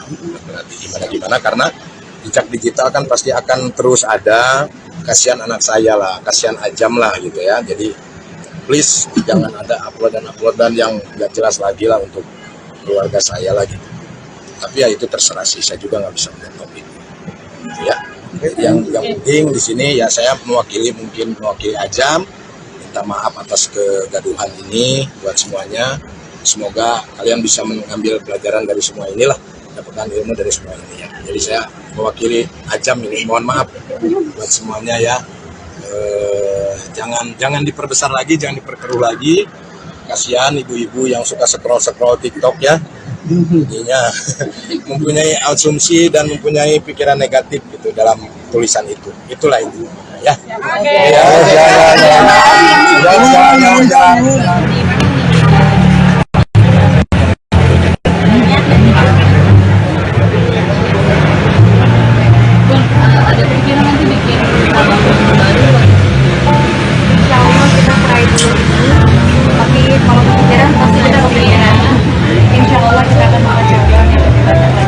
Berarti gimana karena jejak digital kan pasti akan terus ada. Kasihan anak saya lah, kasihan Ajam lah gitu ya. Jadi please jangan ada uploadan yang nggak jelas lagi lah untuk keluarga saya lah gitu. Tapi ya itu terserah sih, saya juga nggak bisa menjawab itu. Ya, yang penting di sini ya saya mewakili Ajam, minta maaf atas kegaduhan ini buat semuanya. Semoga kalian bisa mengambil pelajaran dari semua inilah, dapatkan ilmu dari semua ini ya. Jadi saya mewakili Ajam ini mohon maaf buat semuanya ya. jangan diperbesar lagi, jangan diperkeruh lagi. Kasihan ibu-ibu yang suka scroll TikTok ya, intinya mempunyai asumsi dan mempunyai pikiran negatif gitu dalam tulisan itu. Itulah itu ya. Ada pikiran nanti bikin album baru. Insya Allah kita try dulu ini, tapi kalau kepikiran pasti kita kepikiran. Insya Allah kita akan mengajar yang lebih banyak.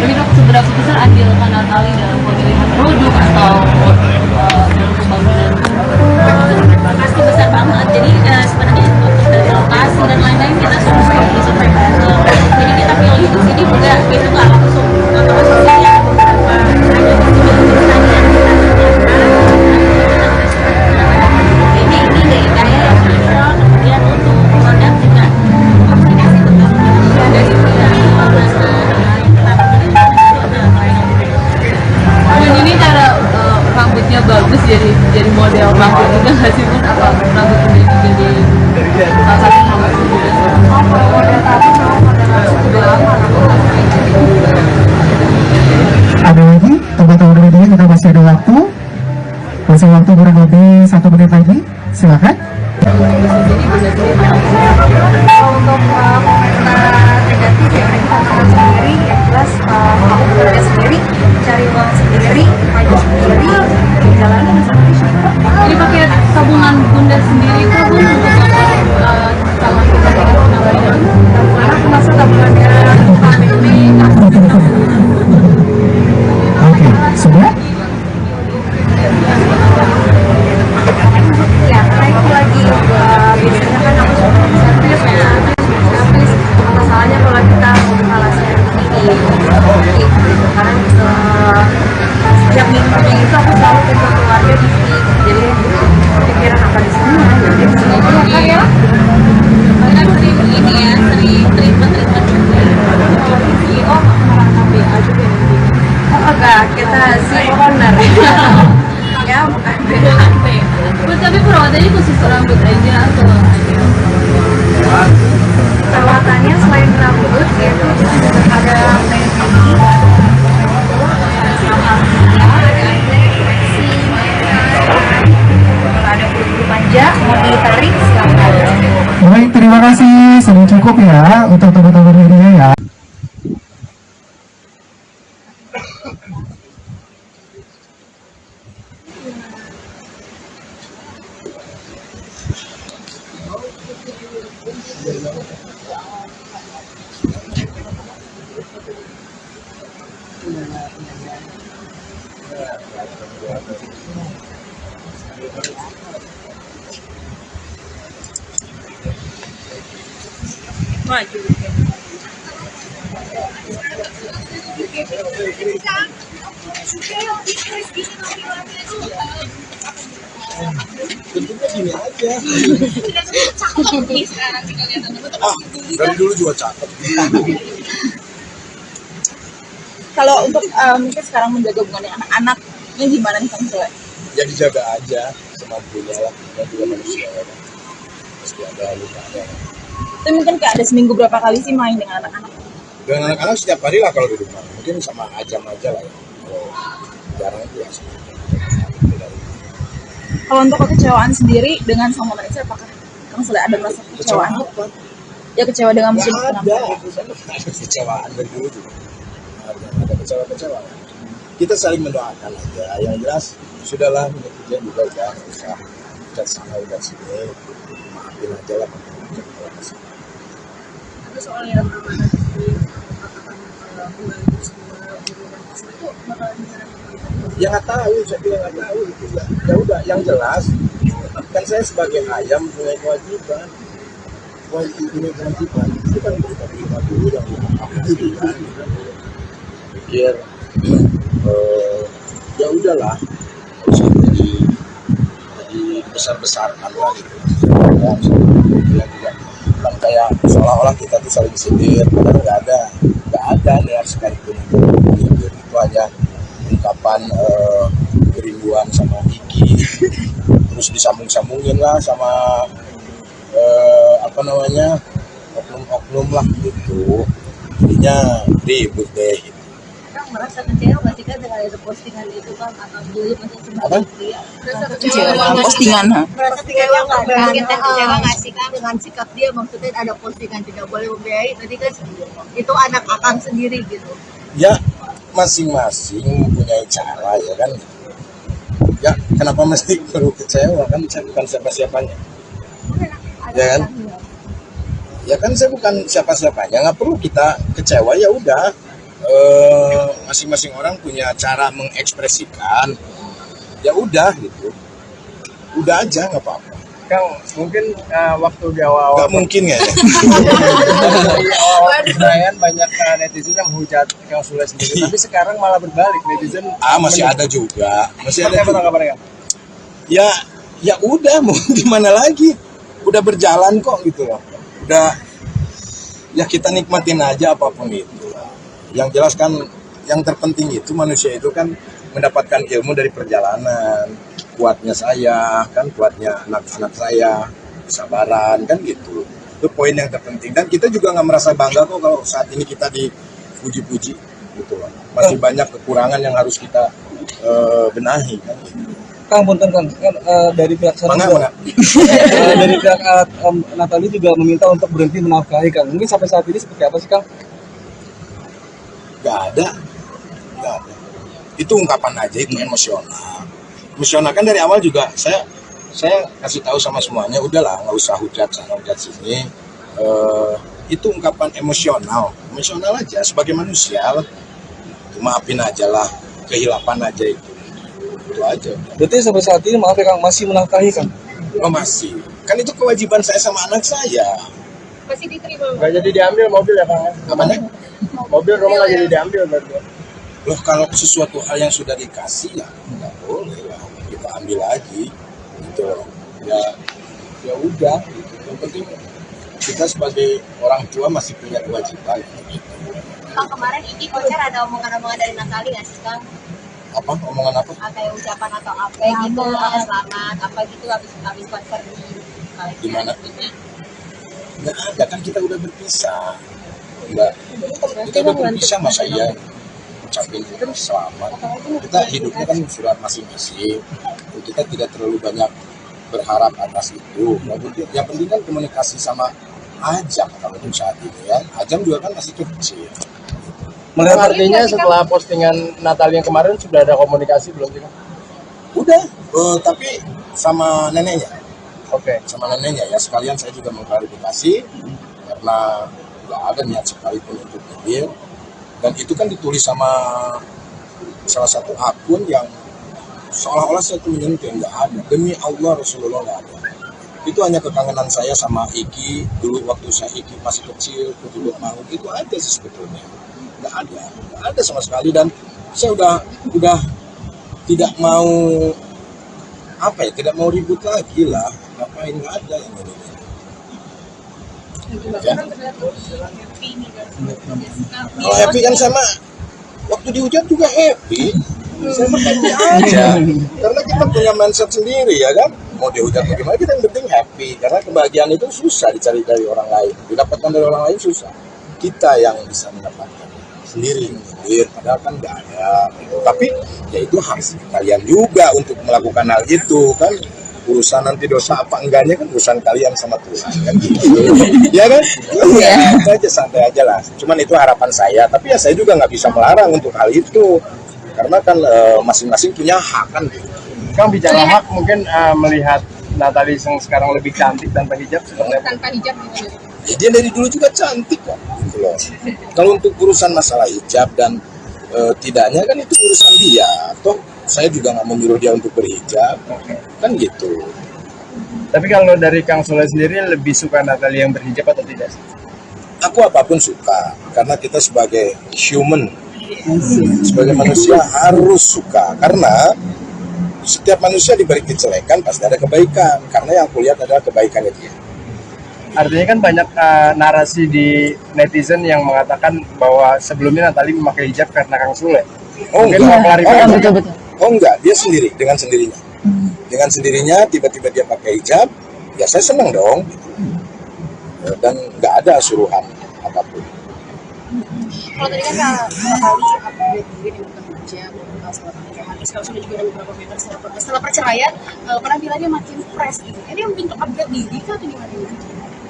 Tapi dok, seberapa besar andil Kak Natali dalam pemilihan produk atau dalam pembangunan? Pasti besar banget. Jadi sebenarnya untuk dari lokasi dan lain-lain kita survei bareng. Jadi kita pilih di sini juga itu nggak langsung nonton asosiasinya beberapa ada di sini jurusan yang kita ini dari gaya yang cocok. Kemudian untuk produk juga komunikasi tetap dari pihak pasar yang kita Dan ini cara rambutnya bagus jadi model rambut juga nggak sih Bun? Apa rambut ini jadi salah satu rambut juga? Ada lagi teman-teman media, kita masih ada waktu kurang lebih 1 menit lagi, silakan. Kalau untuk komentar negatif ya kita tangan sendiri, yang jelas mau bekerja sendiri, cari uang sendiri, maju sendiri, jalanin sendiri. Jadi pakai tabungan bunda sendiri kah Bun untuk calon pendampingan pendampingan? Karena termasuk tabungannya kami ini Oke, sudah? ya, karena itu lagi biasanya kan aku suka servis ya, servis apa salahnya kalau kita membuka laser ini karena setiap minggunya itu aku selalu kumpul keluarga di sini, jadi pikiran apa di sini jadi di sini aja kan ya. Kita sering ini ya, sering treatment juga. CEO KBA juga Enggak, kita si owner ya bukan Bun, tapi perawatannya khusus rambut aja atau ada? perawatannya selain rambut yaitu ada mending, ada bulu manja mau ditarik silakan. Baik, terima kasih, sudah cukup ya untuk teman-teman media ya. Bentuknya gini aja. Dari dulu juga cakep. Kalau untuk mungkin sekarang menjaga hubungannya anak-anaknya gimana nih Kang Sule? Ya dijaga aja semampunya lah. Kita juga manusia ya. Pasti ada lukanya. Itu mungkin kayak ada seminggu berapa kali sih main dengan anak-anak? Dengan anak-anak setiap hari lah kalau di rumah. Mungkin sama Ajam aja lah ya. Kalau jarang itu ya. Kalau untuk kekecewaan sendiri dengan sang pemerintah, apakah Kang Sule ada merasa kekecewaan? Ya kecewa dengan musim penampilan. Ada kecewaan dari dulu juga. Ada kecewa-kecewa. Kita saling mendoakan aja. Yang jelas sudahlah netizen juga udah usah udah sana udah sini. Maafin aja lah. Ada soal yang amanah di Ya nggak tahu, saya bilang nggak tahu gitu ya. Ya udah, yang jelas kan saya sebagai ayam punya kewajiban. Punya kewajiban itu kan kita dulu yang dipastikan. Pikir ya udahlah, nggak usah jadi besar-besarkan lah gitu. Ya juga bukan kayak seolah-olah kita tuh saling sindir, padahal nggak ada niat sekalipun itu hanya ungkapan kerinduan sama Iki terus disambung-sambungin lah sama apa namanya oknum-oknum lah gitu, jadinya ribut deh. Kang merasa kecewa nggak sih kan dengan ada postingan itu Kang, atau dulu masih sebagai pria? Kecewa dengan postingan, ha? Merasa kecewa nggak? Kita kecewa nggak sih Kang dengan sikap dia, maksudnya ada postingan tidak boleh membiayai, tadi kan itu anak akang sendiri gitu. Ya masing-masing mempunyai cara ya kan. Ya kenapa mesti perlu kecewa, kan saya bukan siapa-siapanya ya kan. Ya kan saya bukan siapa-siapanya, nggak perlu kita kecewa. Ya udah, masing-masing orang punya cara mengekspresikan, ya udah gitu, udah aja nggak apa-apa. Kang, mungkin waktu di awal-awal Nggak mungkin ya. di awal perayaan banyak netizen yang menghujat Kang Sule sendiri, tapi sekarang malah berbalik, netizen Masih ada juga, masih ada Seperti apa juga. tanggapannya, Kang? Ya udah, mau gimana lagi, udah berjalan kok gitu loh. Udah, ya kita nikmatin aja apapun itu. Yang jelas kan yang terpenting itu manusia itu kan mendapatkan ilmu dari perjalanan. Kuatnya saya, kan kuatnya anak-anak saya, kesabaran kan gitu. Itu poin yang terpenting. Dan kita juga nggak merasa bangga kok kalau saat ini kita dipuji-puji gitu loh. Masih banyak kekurangan yang harus kita benahi kan gitu. Kang, punten Kang, kan dari pihak sana Mana? dari pihak Natali juga meminta untuk berhenti menafkahi Kang. Mungkin sampai saat ini seperti apa sih Kang? Gak ada. Itu ungkapan aja, itu emosional. Emosional kan dari awal juga saya kasih tahu sama semuanya, udahlah nggak usah hujat sana hujat sini. Itu ungkapan emosional aja sebagai manusia. Maafin aja lah, kehilapan aja itu aja. Berarti sampai saat ini maaf ya Kang, masih menafkahi Kang? Oh masih, kan itu kewajiban saya sama anak saya. Masih diterima. Nggak jadi diambil mobil ya, Kang? Namanya? Mobil rumah nggak jadi diambil berarti. Loh kalau sesuatu hal yang sudah dikasih ya nggak boleh lah kita ambil lagi gitu loh. Ya udah gitu. Yang penting kita sebagai orang tua masih punya kewajiban gitu. Kang, kemarin ini konser ada omongan-omongan dari Natali nggak sih Kang? Apa omongan apa? Kayak ucapan atau apa gitu, selamat apa gitu habis konser di Gimana? Nggak ada, kan kita udah berpisah. Enggak, kita udah berpisah, masa iya ucapin selamat. Kita hidupnya kan sudah masing-masing. Kita tidak terlalu banyak berharap atas itu. Yang penting kan komunikasi sama Ajam kalau untuk saat ini ya. Ajam juga kan masih kecil. Melihat artinya setelah postingan Natal yang kemarin sudah ada komunikasi belum sih, Kang? Udah, tapi sama neneknya. Oke. Sama neneknya ya, sekalian saya juga mengklarifikasi karena nggak ada niat sekalipun untuk nyindir. Dan itu kan ditulis sama salah satu akun yang seolah-olah saya tuh menyentuh, nggak ada. Demi Allah Rasulullah nggak ada. Itu hanya kekangenan saya sama Iki dulu waktu saya Iki masih kecil, kutubuk maut, itu aja sih sebetulnya. Nggak ada sama sekali. Dan saya udah tidak mau tidak mau ribut lagi lah. Ngapain, nggak ada yang ini. Ya. Kalau happy kan sama waktu dihujat juga happy. Saya happy aja. Karena kita punya mindset sendiri ya kan. Mau dihujat bagaimana, kita yang penting happy. Karena kebahagiaan itu susah dicari dari orang lain. Didapatkan dari orang lain susah. Kita yang bisa mendapatkan sendiri. Padahal kan nggak ada. Tapi ya itu hak kalian juga untuk melakukan hal itu kan. Urusan nanti dosa apa enggaknya kan urusan kalian sama Tuhan kan gitu. Ya kan? Ya, itu aja, santai aja lah. Cuman itu harapan saya, tapi ya saya juga nggak bisa melarang untuk hal itu. Karena kan masing-masing punya hak kan gitu. Kang, bicara hak, mungkin melihat Natali yang sekarang lebih cantik tanpa hijab seperti apa? Tanpa hijab gimana? Ya, dia dari dulu juga cantik kok gitu loh. Kalau untuk urusan masalah hijab dan tidaknya kan itu urusan dia. Toh saya juga nggak menyuruh dia untuk berhijab kan gitu. Tapi kalau dari Kang Sule sendiri lebih suka Natali yang berhijab atau tidak? Aku apapun suka, karena kita sebagai human, sebagai manusia harus suka. Karena setiap manusia diberi kejelekan pasti ada kebaikan. Karena yang kulihat adalah kebaikannya dia. Artinya kan banyak narasi di netizen yang mengatakan bahwa sebelumnya Natali memakai hijab karena Kang Sule. Oh Mungkin enggak, mau klarifikasi. betul. oh enggak, dia sendiri dengan sendirinya. Dengan sendirinya tiba-tiba dia pakai hijab, ya saya senang dong. Dan nggak ada suruhan apapun. Kalau tadi kan kali upgrade diri dengan kerja, setelah pernikahan, terus kalau sudah juga ada beberapa member setelah perceraian, penampilannya makin fresh gitu. Ini bentuk upgrade diri kah atau gimana?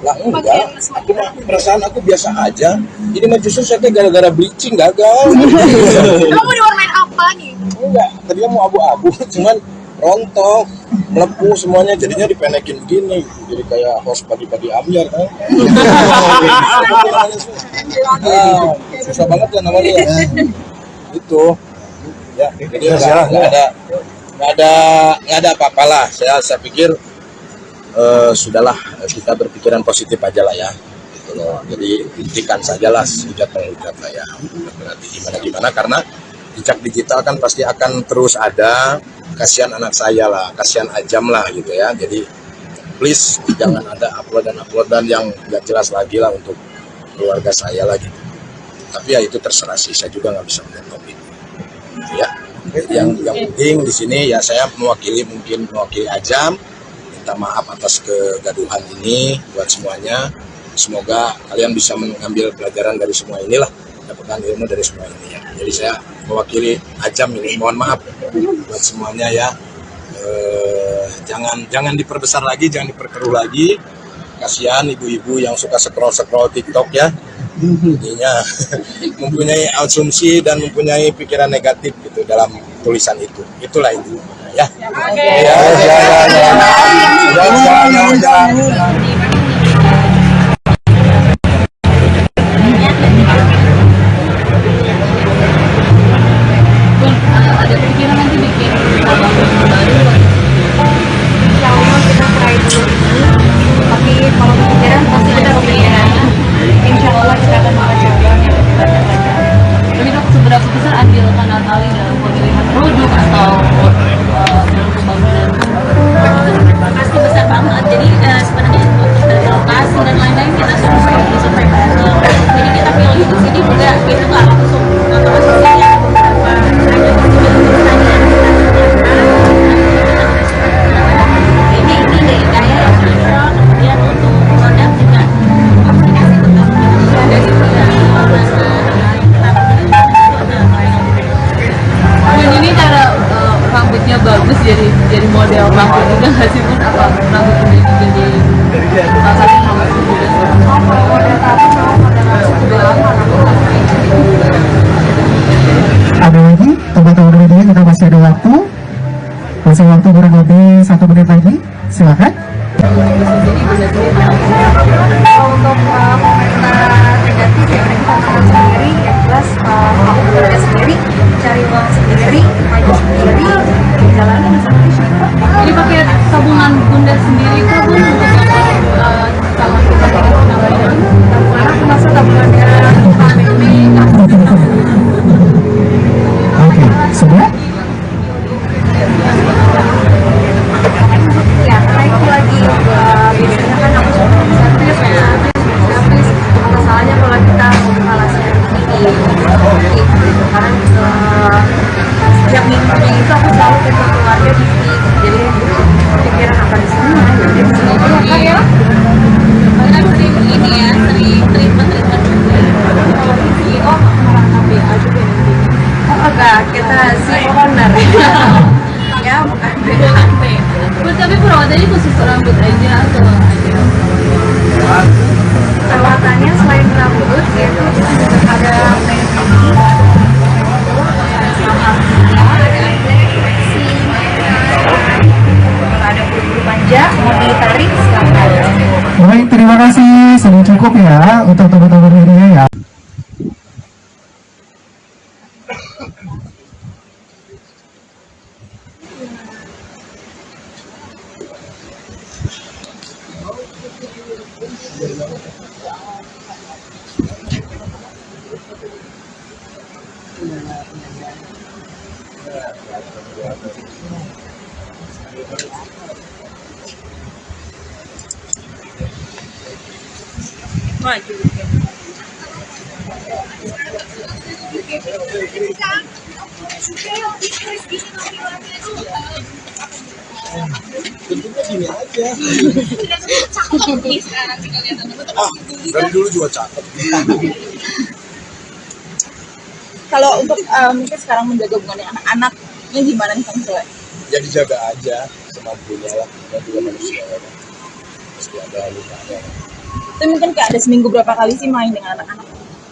Lah enggak, perasaan aku biasa aja. Ini mah justru saya kayak gara-gara bleaching gagal. Kamu mau diwarnain apa nih? Enggak, tadinya mau abu-abu, cuman rontok, melepuh semuanya, jadinya dipenekin begini, jadi kayak host pagi-pagi ambiar kan. Susah banget ya namanya. Itu, ya, jadi nggak ada apa-apalah. Saya pikir sudahlah, kita berpikiran positif aja lah ya. Gitu loh. Jadi hentikan sajalah hujat lah ya. Berarti gimana karena jejak digital kan pasti akan terus ada. Kasihan anak saya lah, kasihan Ajam lah gitu ya. Jadi please jangan ada uploadan yang nggak jelas lagi lah untuk keluarga saya lagi. Tapi ya itu terserah sih, saya juga nggak bisa melihat topik. Ya, yang penting di sini ya saya mewakili Ajam, minta maaf atas kegaduhan ini buat semuanya. Semoga kalian bisa mengambil pelajaran dari semua inilah, dapatkan ilmu dari semua ini ya. Jadi saya mewakili Ajam ini, mohon maaf buat semuanya ya. Jangan diperbesar lagi, jangan diperkeruh lagi. Kasihan ibu-ibu yang suka scroll TikTok ya. Jadinya mempunyai asumsi dan mempunyai pikiran negatif gitu dalam tulisan itu. Itulah itu ya. Ada pikiran nanti bikin album baru. Insya Allah kita try dulu ini, tapi kalau kepikiran pasti kita kepikiran. Insya Allah kita akan mencoba yang banyak. Tapi dok, seberapa besar andil Kak Natali dalam pemilihan produk atau dalam pembangunan? Pasti besar banget. Jadi sebenarnya untuk dari lokasi dan lain-lain kita survei bareng. Jadi kita pilih di sini juga kita nggak langsung ya beberapa ada ini deh kayak yang cocok. Kemudian untuk produk juga komunikasi tetap dari Dan ini cara rambutnya bagus jadi model rambut juga nggak sih pun apa rambut jadi salah satu rambut juga. Kalau model tadi sama model langsung udah lama Ada lagi teman-teman media, kita masih ada waktu kurang lebih 1 menit lagi, silakan. untuk komentar negatif ya kita sendiri yang jelas aku bekerja sendiri cari uang sendiri maju sendiri jalanin sendiri. Ini pakai tabungan bunda sendiri kah bun untuk calon kita dengan penambahan? Tabungan aku masuk tabungannya family. Oke, sudah? Ya karena itu lagi biasanya kan aku suka servis ya servis apa salahnya kalau kita membuka servis ini karena setiap minggunya itu aku selalu ketemu keluarga di sini jadi pikiran apa di sini jadi di sini aja kan ya karena sering ini ya sering treatment juga. kalau di CEO orang KPA juga oh enggak kita CEO owner ya bukan BHP. Tapi perawatannya khusus rambut aja atau aja? perawatannya selain rambut yaitu ada pedi sama ada bulu panjang mau ditarik silakan. Baik, terima kasih. Sudah cukup ya untuk teman-teman media ya. Tentunya gini aja. Cakep nih sekarang sih kelihatan. Dari dulu juga cakep. Kalau untuk mungkin sekarang menjaga hubungan dengan anak-anaknya gimana nih Kang Sule? Ya dijaga aja semampunya lah. Kita juga manusia ya. Pasti ada lukanya. Itu mungkin kayak ada seminggu berapa kali sih main dengan anak-anak?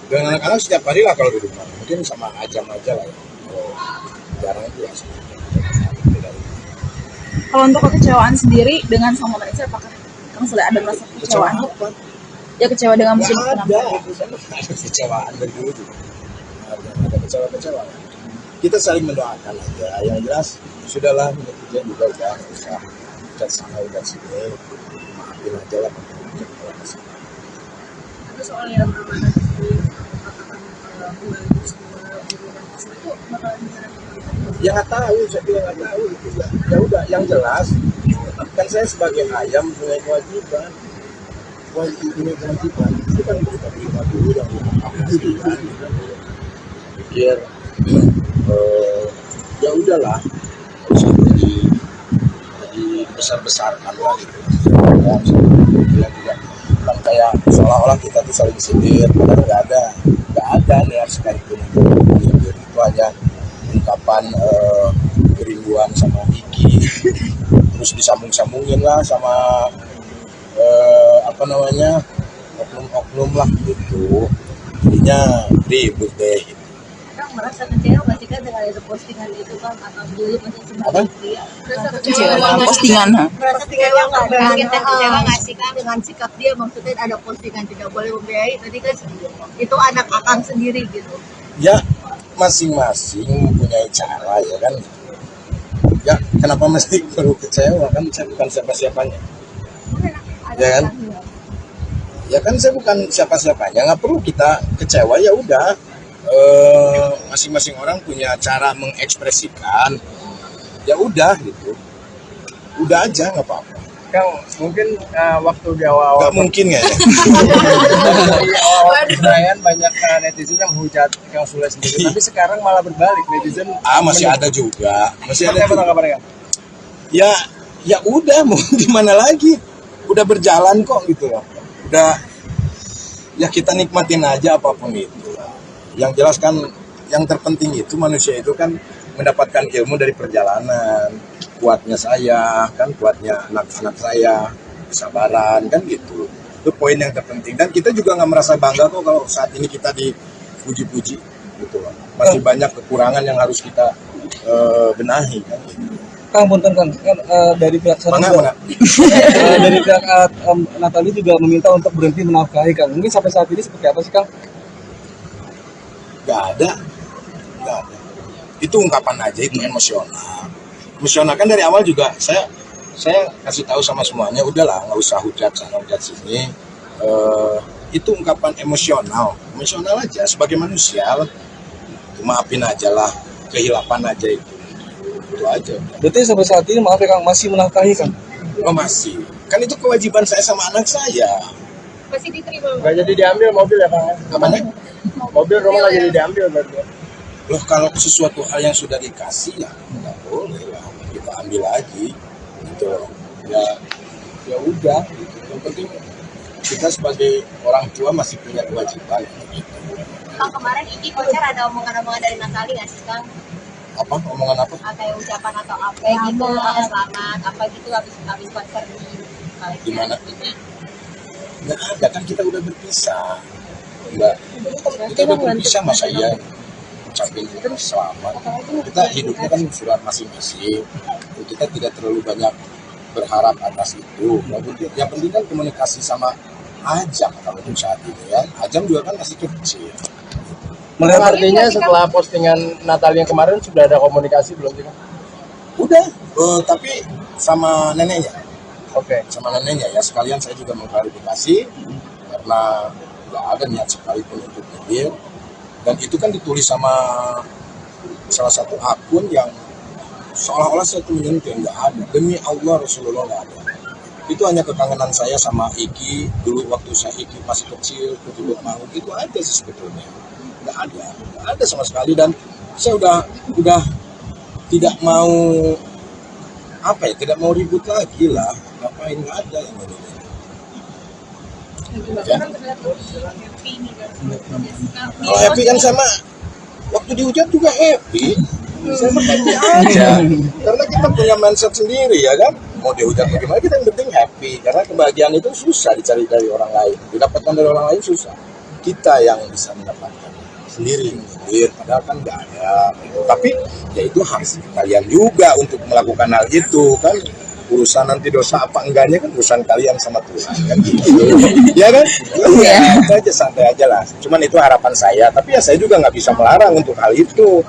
Dengan anak-anak setiap hari lah kalau di rumah. Mungkin sama Ajam aja lah ya. Kalau jarang itu ya. Kalau untuk kekecewaan sendiri dengan sama Malaysia, apakah Kang Sule ada merasa kekecewaan? Ya kecewa dengan musim Ada. penampilan. Ada kecewaan dari dulu juga. Ada kecewa-kecewa. Kita saling mendoakan aja. Yang jelas sudahlah netizen juga udah nggak usah udah sana udah sini. Maafin aja lah. Tapi soal yang amanah itu katakan bulan itu bakalan gimana? Ya nggak tahu, saya bilang nggak tahu gitu ya. Ya udah, yang jelas kan saya sebagai ayam punya kewajiban. Punya kewajiban itu kan kita terima dulu yang kewajiban. Pikir ya udahlah, nggak usah jadi besar-besarkan lah gitu. Bilang juga kan kayak seolah-olah kita tuh saling sindir, padahal nggak ada niat sekalipun untuk sindir. Itu hanya ungkapan kerinduan sama Iki, terus disambung-sambungin lah sama oknum-oknum lah gitu, jadinya ribut deh. Kang merasa kecewa nggak sih Kang dengan ada postingan itu Kang atau dulu masih Apa? sebagai pria? Merasa Kecewa dengan postingan, ha? Merasa kecewa nggak dengan kita kecewa nggak sih Kang dengan sikap dia, maksudnya ada postingan tidak boleh membiayai, tadi kan itu anak akang sendiri gitu. Ya masing-masing mempunyai cara ya kan. Ya kenapa mesti perlu kecewa, kan saya bukan siapa-siapanya. Ya kan? Ya kan saya bukan siapa-siapanya, nggak perlu kita kecewa. Ya udah, masing-masing orang punya cara mengekspresikan. Ya udah gitu, udah aja nggak apa-apa. Kang, mungkin waktu di awal-awal Nggak mungkin ya. di awal perayaan banyak netizen yang menghujat Kang Sule sendiri, tapi sekarang malah berbalik, netizen Masih ada juga, masih ada Seperti apa juga. tanggapannya, Kang? Ya udah, mau gimana lagi, udah berjalan kok gitu loh. Udah, ya kita nikmatin aja apapun itu. Yang jelas kan yang terpenting itu manusia itu kan mendapatkan ilmu dari perjalanan. Kuatnya saya, kan kuatnya anak-anak saya, kesabaran, kan gitu. Itu poin yang terpenting. Dan kita juga nggak merasa bangga kok kalau saat ini kita dipuji-puji gitu loh. Masih banyak kekurangan yang harus kita benahi kan gitu. Kang, punten Kang, kan dari pihak sana Mana? dari pihak Natali juga meminta untuk berhenti menafkahi Kang. Mungkin sampai saat ini seperti apa sih Kang? Nggak ada. Itu ungkapan aja, itu emosional kan dari awal juga saya kasih tahu sama semuanya, udahlah nggak usah hujat sana hujat sini. Itu ungkapan emosional aja sebagai manusia. Maafin aja lah, kehilapan aja itu aja. Berarti sampai saat ini maaf ya Kang, masih menafkahi Kang? Oh masih, kan itu kewajiban saya sama anak saya. Masih diterima. Nggak jadi diambil mobil ya, Kang? Apanya? Mobil rumah nggak jadi diambil berarti. Loh, kalau sesuatu hal yang sudah dikasih ya nggak boleh lah kita ambil lagi gitu loh. Ya udah gitu. Yang penting kita sebagai orang tua masih punya kewajiban gitu. Kang, kemarin Iki konser ada omongan-omongan dari Natali nggak sih Kang? Apa omongan apa? Kayak ucapan atau apa gitu, selamat apa gitu habis konser di Malaysia. Di mana? Nggak ada, kan kita udah berpisah. Enggak, kita udah berpisah, masa iya ucapin selamat. Kita hidupnya kan surat masing-masing. Kita tidak terlalu banyak berharap atas itu. Yang penting kan komunikasi sama Ajam kalau untuk saat ini ya. Ajam juga kan masih kecil. Melihat artinya setelah postingan Natal yang kemarin sudah ada komunikasi belum sih, Kang? Udah, tapi sama neneknya. Oke. Sama neneknya ya, sekalian saya juga mengklarifikasi karena nggak ada niat sekalipun untuk nyindir. Dan itu kan ditulis sama salah satu akun yang seolah-olah saya itu menyentuh, nggak ada. Demi Allah Rasulullah nggak ada. Itu hanya kekangenan saya sama Iki dulu waktu saya Iki masih kecil, kutubut mau itu aja sih sebetulnya. Nggak ada sama sekali. Dan saya udah tidak mau apa ya, tidak mau ribut lagi lah, ngapain, nggak ada yang ini. Ya. Kalau happy kan sama waktu dihujat juga happy, sama happy aja. Karena kita punya mindset sendiri ya kan, mau dihujat bagaimana kita yang penting happy. Karena kebahagiaan itu susah dicari dari orang lain, didapatkan dari orang lain susah. Kita yang bisa mendapatkan sendiri, padahal kan nggak ada. Tapi ya itu harus kalian juga untuk melakukan hal itu kan. Urusan nanti dosa apa enggaknya kan urusan kalian sama Tuhan kan gitu. Ya kan? Iya, itu aja, santai aja lah. Cuman itu harapan saya, tapi ya saya juga nggak bisa melarang untuk hal itu.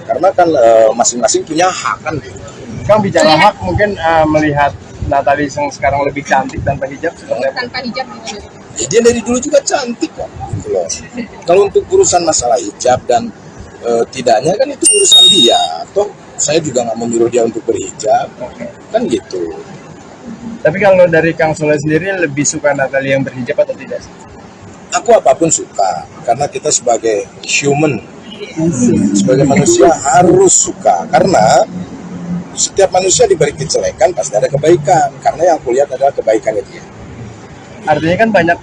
Karena kan masing-masing punya hak kan gitu. Kang, bicara hak, mungkin melihat Natalie yang sekarang lebih cantik tanpa hijab seperti apa? Tanpa hijab gitu. Ya, dia dari dulu juga cantik kok gitu loh. Kalau untuk urusan masalah hijab dan tidaknya kan itu urusan dia. Toh saya juga nggak menyuruh dia untuk berhijab, kan gitu. Tapi kalau dari Kang Sule sendiri lebih suka Natalie yang berhijab atau tidak? Aku apapun suka, karena kita sebagai human, sebagai manusia harus suka. Karena setiap manusia diberi kejelekan pasti ada kebaikan. Karena yang aku lihat adalah kebaikannya dia. Artinya kan banyak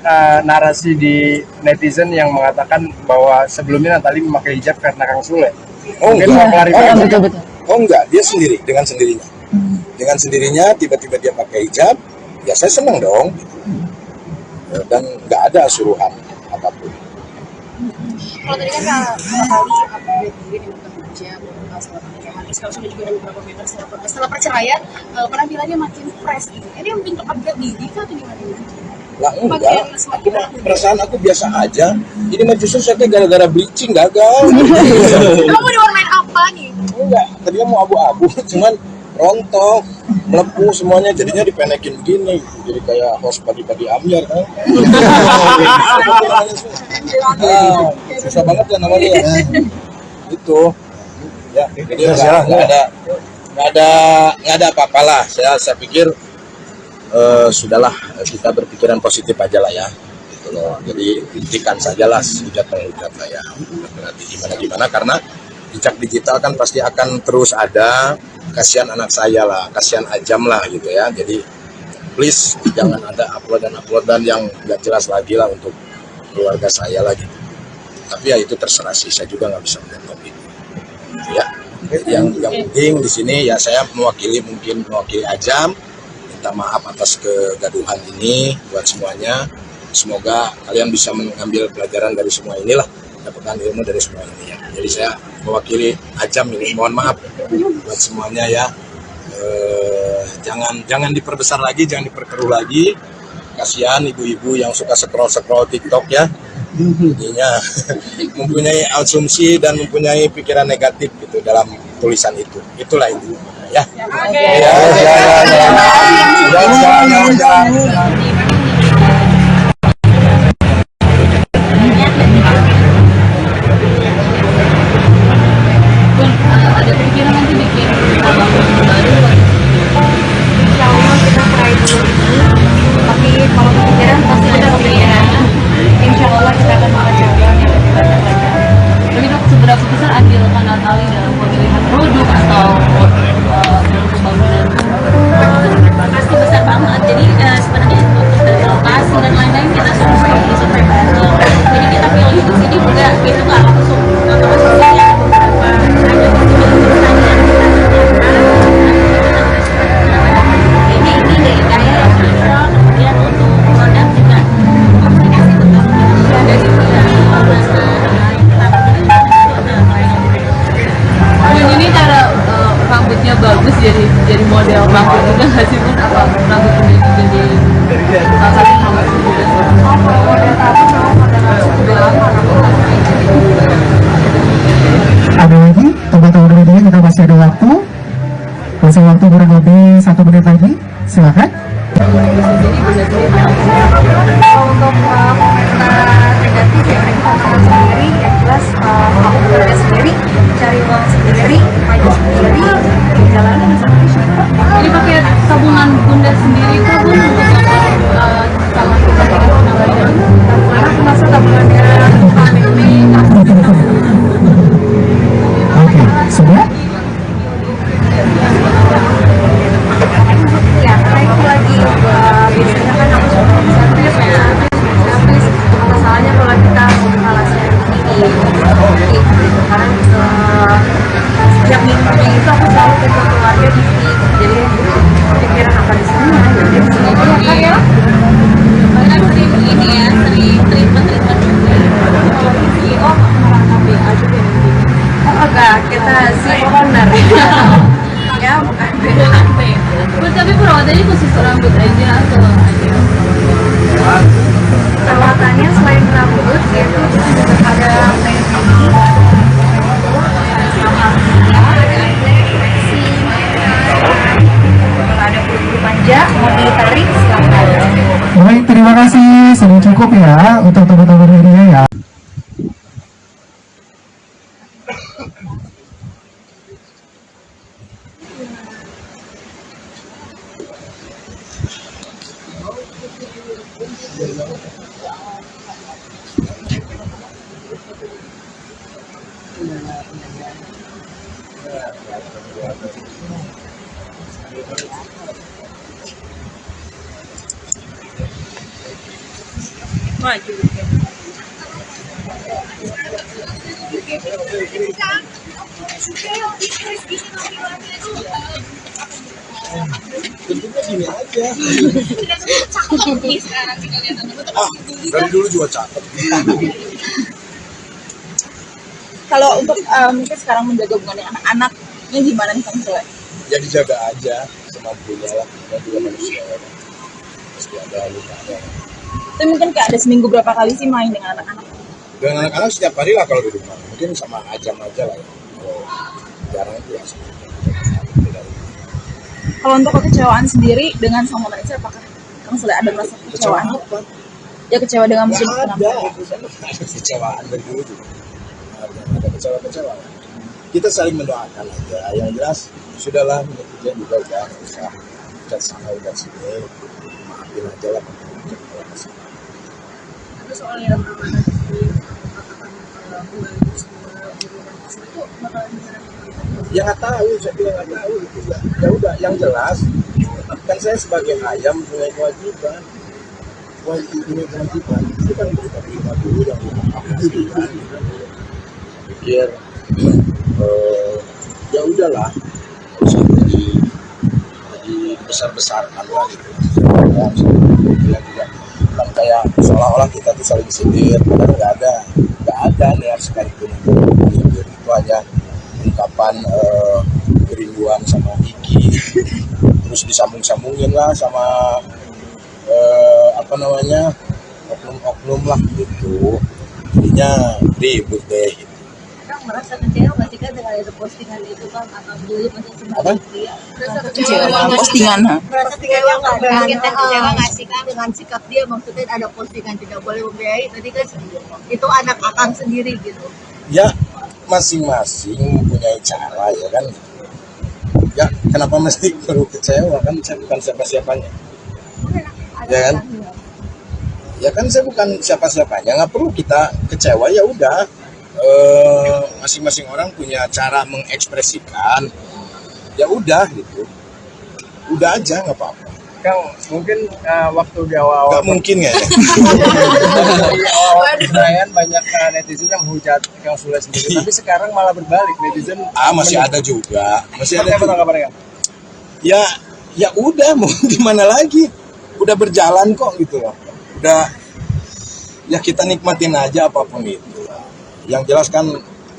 narasi di netizen yang mengatakan bahwa sebelumnya Natalie memakai hijab karena Kang Sule. Mungkin mau klarifikasi. Betul. Oh enggak, dia sendiri, dengan sendirinya. Dengan sendirinya tiba-tiba dia pakai hijab, ya saya senang dong. Dan nggak ada suruhan apapun. Kalau tadi kan kali upgrade diri dengan bekerja, setelah pernikahan, sekarang sudah juga ada beberapa meter setelah perceraian, penampilannya makin fresh gitu. Ini yang bentuk upgrade diri atau gimana? Lah enggak, perasaan aku biasa aja. Ini mah justru saya gara-gara bleaching gagal. Kamu diwarnain apa nih? Enggak, tadinya mau abu-abu, cuman rontok, melepuh semuanya, jadinya dipenekin begini, jadi kayak host pagi-pagi Amyar kan. Susah banget ya namanya ya. Itu, ya, jadi nggak ada apa-apalah. Saya pikir sudahlah, kita berpikiran positif aja lah ya. Gitu loh. Jadi hentikan sajalah hujat-menghujat lah ya. Nanti gimana karena jejak digital kan pasti akan terus ada. Kasihan anak saya lah, kasihan Ajam lah gitu ya. Jadi please jangan ada uploadan yang nggak jelas lagi lah untuk keluarga saya lagi. Tapi ya itu terserah sih, saya juga nggak bisa menjawab itu. Ya, yang penting di sini ya saya mewakili Ajam, minta maaf atas kegaduhan ini buat semuanya. Semoga kalian bisa mengambil pelajaran dari semua inilah, dapatkan ilmu dari semua ini ya. Jadi saya mewakili Ajam ini mohon maaf buat semuanya ya. Jangan diperbesar lagi, jangan diperkeruh lagi. Kasihan ibu-ibu yang suka scroll TikTok ya. Jadinya mempunyai asumsi dan mempunyai pikiran negatif gitu dalam tulisan itu. Itulah itu ya. Ada pikiran nanti bikin album baru. Insya Allah kita try dulu ini, tapi kalau kepikiran pasti ada kepikiran. Insya Allah kita akan mengerjakan yang lebih banyak lagi. Tapi dok, seberapa besar andil Natalie dalam pemilihan produk atau pembangunan? Pasti besar banget. Jadi sebenarnya untuk dari lokasi dan lain-lain kita survei bareng. Jadi kita pilih di sini juga itu nggak langsung ya beberapa ada pertanyaan ini dari saya yang cocok. Kemudian untuk produk juga komunikasi betul ada juga Ini cara rambutnya bagus jadi model rambut juga nggak sih pun apa rambut ini jadi salah satu rambut juga Ada lagi teman-teman media, kita masih ada waktu kurang lebih 1 menit lagi, silakan. Untuk komentar negatif ya kita tahan sendiri, yang jelas aku bekerja sendiri, cari uang sendiri, maju sendiri, jalanin sendiri. Jadi pakai tabungan bunda sendiri kah bun untuk calon Karena aku masa tabungannya pandemi, Oke, sudah? gitu. Karena setiap minggunya itu aku selalu ke keluarga di sini, jadi pikiran apa di sini ya di sini aja ya. Bahkan sering ini ya, sering treatment juga. Kalau CEO merangkapi aja kayak begini. Oh enggak, kita CEO owner. Ya bukan Tapi perawatannya khusus rambut aja atau ada? perawatannya selain rambut yaitu kita juga ada pedicure, ada kulit manja, mau ditarik silahkan. Baik, terima kasih. Sudah cukup ya untuk teman-teman media ya. Bentuknya gini aja. Dari dulu juga cakep. Kalau untuk mungkin sekarang menjaga hubungannya anak-anaknya gimana nih Kang Sule? Ya dijaga aja semampunya lah. Kita juga manusia ya. Pasti ada lukanya. Itu mungkin kayak ada seminggu berapa kali sih main dengan anak-anak? Dengan anak-anak setiap hari lah kalau di rumah. Mungkin sama Ajam aja lah ya. Kalau jarang itu ya. Kalau untuk kekecewaan sendiri dengan Sang Maha Esa, apakah Kang Sule ada merasa kekecewaan? Ya kecewa dengan musim penampilan. Ada kecewaan dari dulu juga. Ada kecewa-kecewa. Kita saling mendoakan aja. Yang jelas sudahlah netizen juga udah usah udah sana udah sini. Maafin aja lah. Itu soal yang amanah di Ya nggak tahu, saya bilang nggak tahu gitu ya. Ya udah, yang jelas kan saya sebagai ayam punya kewajiban. Punya kewajiban itu kan kita dulu yang diaplikasikan. Pikir ya udahlah, usah besar-besarkan lah gitu. Ya juga kan kayak seolah-olah kita tuh saling sindir, padahal nggak ada niat sekalipun sindir. Itu hanya ungkapan kerinduan sama Iki, terus disambung-sambungin lah sama oknum-oknum lah gitu, jadinya ribut deh gitu. Kang merasa kecewa nggak sih Kang dengan ada postingan itu Kang atau dulu masih sebagai pria? Kecewa postingan, ha? Merasa kecewa nggak? Kita kecewa nggak sih Kang dengan sikap dia? Maksudnya ada postingan tidak boleh membiayai, tadi kan itu anak Akang sendiri gitu. Ya masing-masing mempunyai cara ya kan. Ya kenapa mesti perlu kecewa, kan saya bukan siapa-siapanya ya kan. Ya kan saya bukan siapa-siapanya, nggak perlu kita kecewa. Ya udah, masing-masing orang punya cara mengekspresikan. Ya udah gitu, udah aja nggak apa-apa. Kang, mungkin waktu di awal-awal Nggak mungkin ya. di awal perayaan banyak netizen yang menghujat Kang Sule sendiri, tapi sekarang malah berbalik, netizen Masih ada juga, masih ada Seperti apa juga. tanggapannya, Kang? Ya udah, mau gimana lagi, udah berjalan kok gitu loh. Udah, ya kita nikmatin aja apapun itu. Yang jelas kan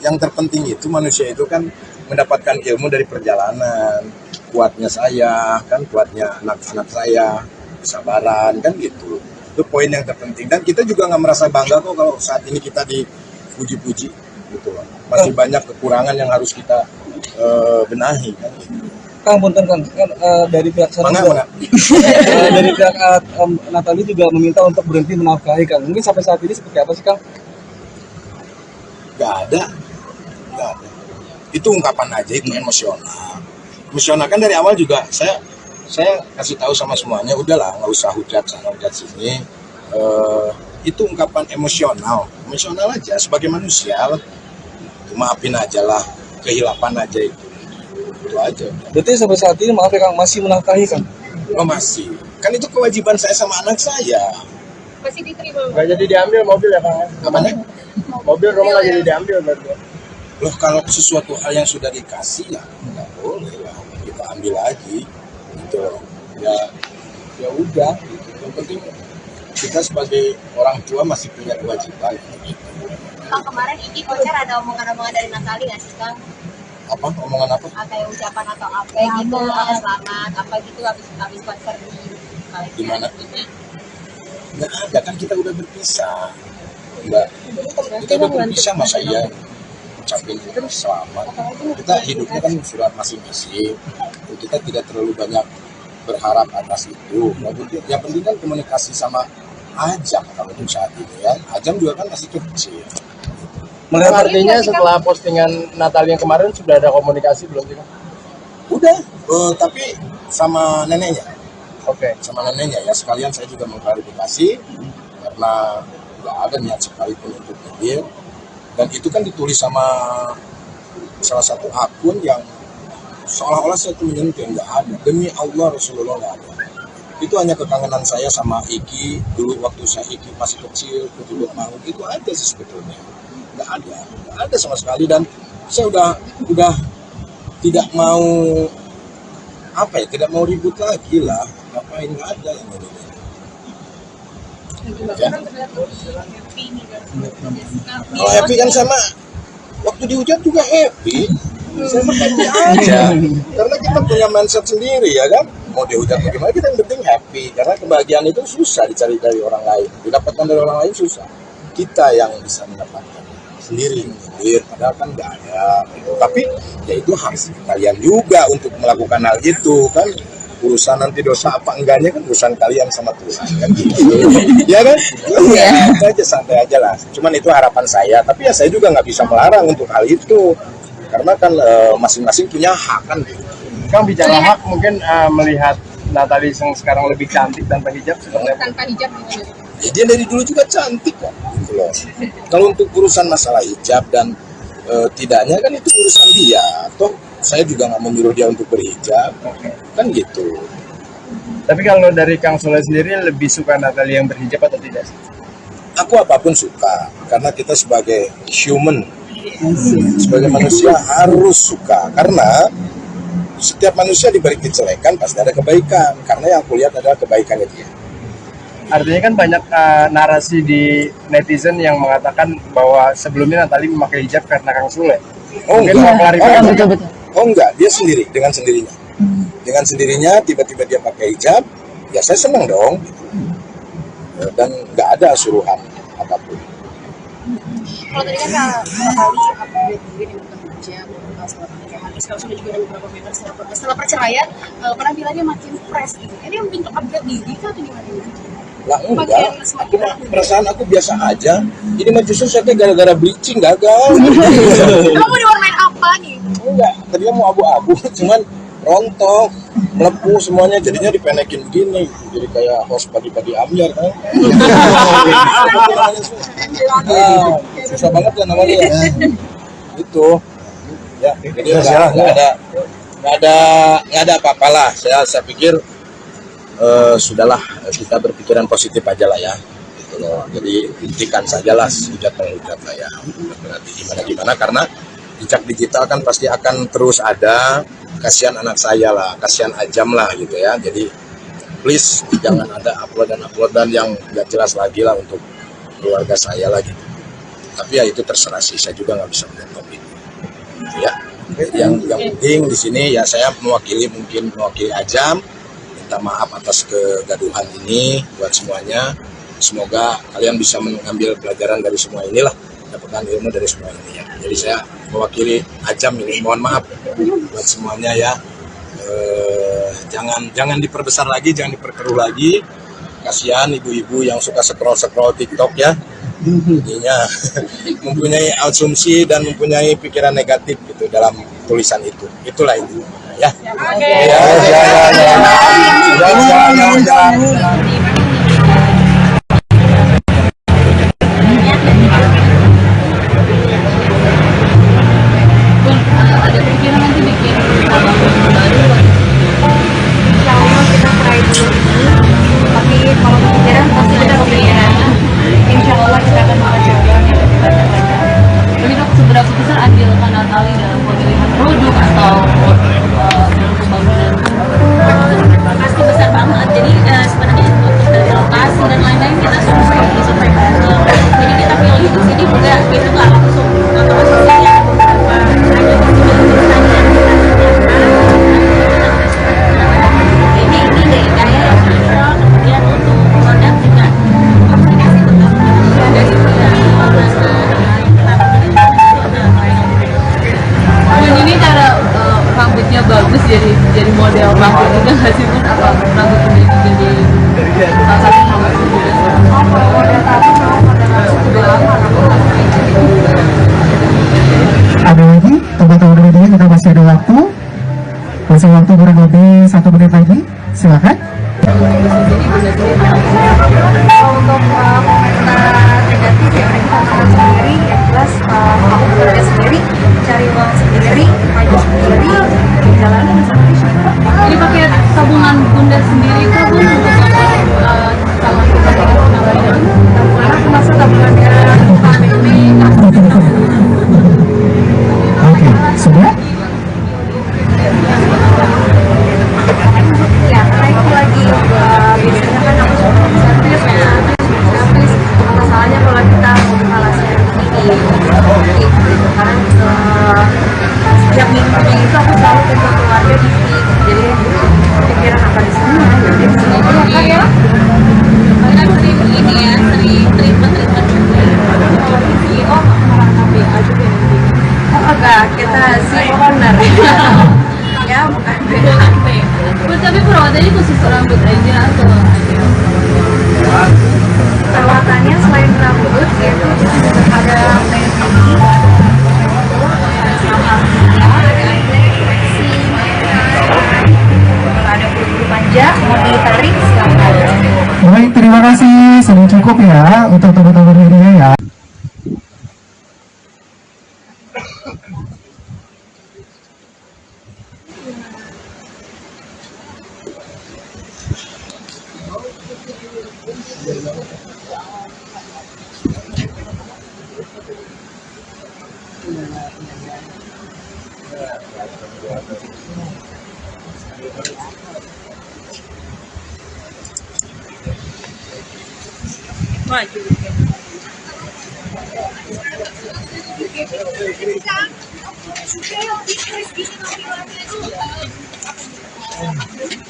yang terpenting itu manusia itu kan mendapatkan ilmu dari perjalanan. Kuatnya saya, kan kuatnya anak-anak saya, kesabaran, kan gitu. Itu poin yang terpenting. Dan kita juga nggak merasa bangga kok kalau saat ini kita dipuji-puji gitu loh. Masih banyak kekurangan yang harus kita benahi kan gitu. Kang, punten Kang, kan dari pihak sana Mana? dari pihak Natali juga meminta untuk berhenti menafkahi Kang. Mungkin sampai saat ini seperti apa sih Kang? Nggak ada. Itu ungkapan aja, itu emosional kan dari awal juga saya kasih tahu sama semuanya, udahlah nggak usah hujat sana hujat sini. Itu ungkapan emosional aja sebagai manusia. Maafin aja lah, kehilapan aja itu aja. Berarti sampai saat ini maaf ya Kang, masih menafkahi Kang? Masih, kan itu kewajiban saya sama anak saya. Masih diterima. Nggak jadi diambil mobil ya, Kang? Namanya Mobil dong lagi diambil berarti. Loh kalau sesuatu hal yang sudah dikasih ya nggak boleh lah kita ambil lagi gitu loh. Ya udah gitu. Yang penting kita sebagai orang tua masih punya kewajiban gitu. Kang, kemarin Iki konser ada omongan-omongan dari Natali nggak sih Kang? Apa omongan apa? Kayak ucapan atau apa gitu, apa selamat, apa gitu habis konser di Di mana? Nggak ada kan kita udah berpisah. Mbak, kita udah berpisah masa iya ucapin selamat. Kita hidupnya kan sudah masing-masing. Kita tidak terlalu banyak berharap atas itu. Yang penting kan komunikasi sama Ajam kalau untuk saat ini ya. Ajam juga kan masih kecil. Melihat artinya setelah postingan Natali yang kemarin sudah ada komunikasi belum sih? Udah, tapi sama neneknya. Oke. Sama neneknya ya. Sekalian saya juga mengklarifikasi karena nggak ada niat sekalipun untuk nyindir. Dan itu kan ditulis sama salah satu akun yang seolah-olah saya itu menyentuh, nggak ada. Demi Allah Rasulullah nggak ada. Itu hanya kekangenan saya sama Iki dulu waktu saya Iki masih kecil, kecil mau itu aja sih sebetulnya. Nggak ada sama sekali. Dan saya udah tidak mau tidak mau ribut lagi lah. Ngapain, nggak ada yang ini. Ya. Kalau happy kan sama waktu dihujat juga happy. Saya happy aja. Karena kita punya mindset sendiri ya kan. Mau dihujat bagaimana kita yang penting happy. Karena kebahagiaan itu susah dicari dari orang lain. Didapatkan dari orang lain susah. Kita yang bisa mendapatkan sendiri. Padahal kan nggak ada. Tapi ya itu hak kalian juga untuk melakukan hal itu kan. Urusan nanti dosa apa enggaknya kan urusan kalian sama Tuhan kan gitu. Ya kan? Ya, itu aja santai aja lah. Cuman itu harapan saya. Tapi ya saya juga nggak bisa melarang untuk hal itu. Karena kan masing-masing punya hak kan gitu. Kang bicara hak mungkin melihat Natali yang sekarang lebih cantik tanpa hijab seperti apa? Tanpa hijab gimana? Ya, dia dari dulu juga cantik kan. Gitu loh. Kalau untuk urusan masalah hijab dan tidaknya kan itu urusan dia. Toh saya juga nggak menyuruh dia untuk berhijab. Kan gitu. Tapi kalau dari Kang Sule sendiri lebih suka Natali yang berhijab atau tidak? Aku apapun suka, karena kita sebagai human, sebagai manusia harus suka. Karena setiap manusia diberi kejelekan pasti ada kebaikan. Karena yang kulihat adalah kebaikannya dia. Artinya kan banyak narasi di netizen yang mengatakan bahwa sebelumnya Natali memakai hijab karena Kang Sule. Mungkin mau klarifikasi. Oh enggak, dia sendiri, dengan sendirinya. Dengan sendirinya tiba-tiba dia pakai hijab, ya saya senang dong. Dan nggak ada suruhan apapun. Kalau tadi kan kali update mungkin yang bekerja setelah pernikahan, terus kalau sudah juga ada beberapa member setelah perceraian, penampilannya makin fresh gitu. Ini bentuk upgrade diri kan atau gimana? Lah enggak, perasaan aku biasa aja. Ini mah justru saya gara-gara bleaching gagal. Kamu mau diwarnain apa nih? Enggak, tadinya mau abu-abu, cuman rontok, melepuh semuanya, jadinya dipenekin begini, jadi kayak host pagi-pagi ambiar kan. Susah banget ya namanya ya. Itu, ya, jadi nggak ada apa-apalah. Saya pikir sudahlah kita berpikiran positif aja lah ya. Gitu loh. Jadi hentikan sajalah hujat lah ya. Berarti gimana karena jejak digital kan pasti akan terus ada. Kasihan anak saya lah, kasihan Ajam lah gitu ya. Jadi please jangan ada uploadan yang nggak jelas lagi lah untuk keluarga saya lah gitu. Tapi ya itu terserah sih, saya juga nggak bisa melihat topik. Ya, yang penting di sini ya saya mewakili Ajam, minta maaf atas kegaduhan ini buat semuanya. Semoga kalian bisa mengambil pelajaran dari semua inilah, dapatkan ilmu dari semua ini ya. Jadi saya mewakili Ajam ini, mohon maaf buat semuanya ya. Jangan diperbesar lagi, jangan diperkeruh lagi. Kasihan ibu-ibu yang suka scroll TikTok ya. Jadinya mempunyai asumsi dan mempunyai pikiran negatif gitu dalam tulisan itu. Itulah itu ya. Ada pikiran nanti bikin album baru. Insya Allah kita try dulu ini, tapi kalau kepikiran pasti kita kepikiran. Insya Allah kita akan mencoba yang lebih baik. besar andil Kak Natali dalam pemilihan produk atau dalam pembangunan? Pasti besar banget. Jadi sebenarnya untuk dari lokasi dan lain-lain kita survei bareng. Jadi kita pilih di sini juga kita nggak langsung sih ya beberapa hanya ini dari gaya yang cocok. Kemudian untuk produk juga komunikasi tetap dari Dan ini cara rambutnya bagus jadi model rambut juga nggak sih Bun? Apa rambut menjadi salah satu rambut juga? Kalau model tadi memang model rambut sudah lama Ada lagi teman-teman media, kita masih ada waktu kurang lebih 1 menit lagi, silakan. untuk komentar negatif ya mereka tangan sendiri yang jelas aku bekerja sendiri cari uang sendiri maju sendiri jalanin sendiri. Ini pakai tabungan bunda sendiri kah Bun untuk sama kita dengan penambahan? Tabungan aku masa tabungannya pandemi Oke, sudah? ya karena itu lagi biasanya kan aku suka servis ya servis masalahnya kalau kita kalah servis ini karena setiap minggunya itu aku selalu ketemu keluarga di sini jadi pikiran apa di sini jadi di sini aja kan ya kan sering ini ya sering treatment CEO malah ngambil aja oh enggak kita CEO owner ya bukan Bun, tapi perawatannya khusus rambut aja atau perawatannya selain rambut yaitu ada mending ada bulu panjang mau ditarik silakan. Baik, terima kasih. Sudah cukup ya untuk teman-teman media ya.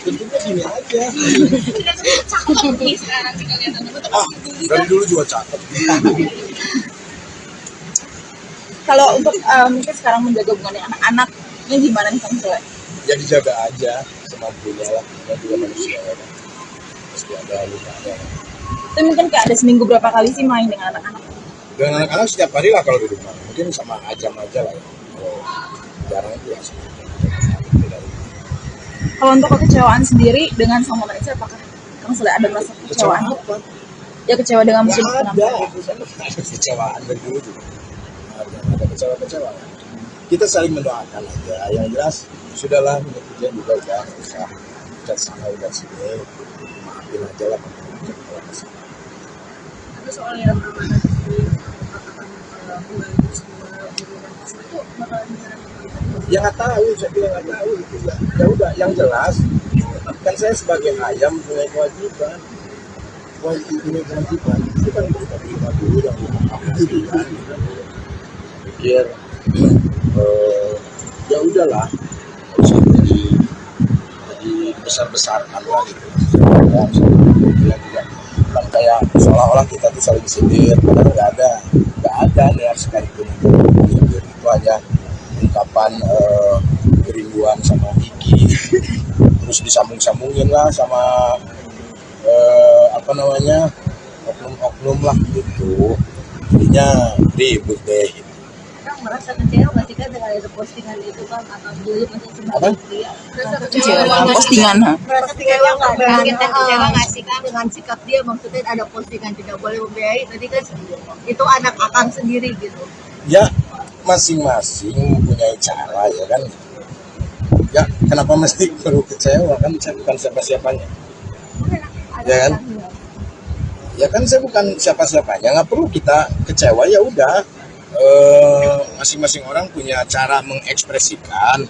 Bentuknya gini aja. Dari dulu juga cakep. Kalau untuk mungkin sekarang menjaga hubungan dengan anak-anaknya gimana nih Kang Sule? Ya dijaga aja semampunya lah. Kita juga manusia ya kan. Pasti ada lukanya. Tapi mungkin kayak ada seminggu berapa kali sih main dengan anak-anak? Dengan anak-anak setiap hari lah kalau di rumah. Mungkin sama Ajam aja lah ya. Kalau jarang itu ya. Kalau untuk kekecewaan sendiri dengan sama Malaysia, apakah Kang Sule ada merasa kekecewaan? Ya kecewa dengan musim Ada. penampilan. Ada kecewaan dari dulu juga. Ada kecewa-kecewa. Kita saling mendoakan aja. Yang jelas sudahlah netizen juga udah usah udah sana udah sini. Maafin aja lah. Tapi soal yang amanah di katakan membantu semua guru dan siswa itu bakalan bisa Ya nggak tahu, saya bilang nggak tahu itu ya. Ya udah, yang jelas kan saya sebagai ayam punya kewajiban. Punya kewajiban itu kan kita terima dulu yang itu kan. Pikir ya udahlah, nggak usah jadi besar-besarkan lah gitu. Bilang juga bilang kayak seolah-olah kita tuh saling sindir, padahal nggak ada niat sekalipun untuk sindir. Itu hanya ungkapan kerinduan sama Kiki, terus disambung-sambungin lah sama oknum-oknum lah gitu, jadinya ribut deh. Kang merasa kecewa nggak sih kan dengan itu postingan itu kan atau dulu masih Apa? Kecewa postingan, ha? merasa kecewa nggak kan kita kecewa nggak sih kan dengan sikap dia, maksudnya ada postingan tidak boleh membiayai tadi kan itu anak akang sendiri gitu Ya masing-masing punya cara ya kan. Ya kenapa mesti perlu kecewa, kan saya bukan siapa-siapanya ya kan. Ya kan saya bukan siapa-siapanya, nggak perlu kita kecewa, ya udah masing-masing orang punya cara mengekspresikan.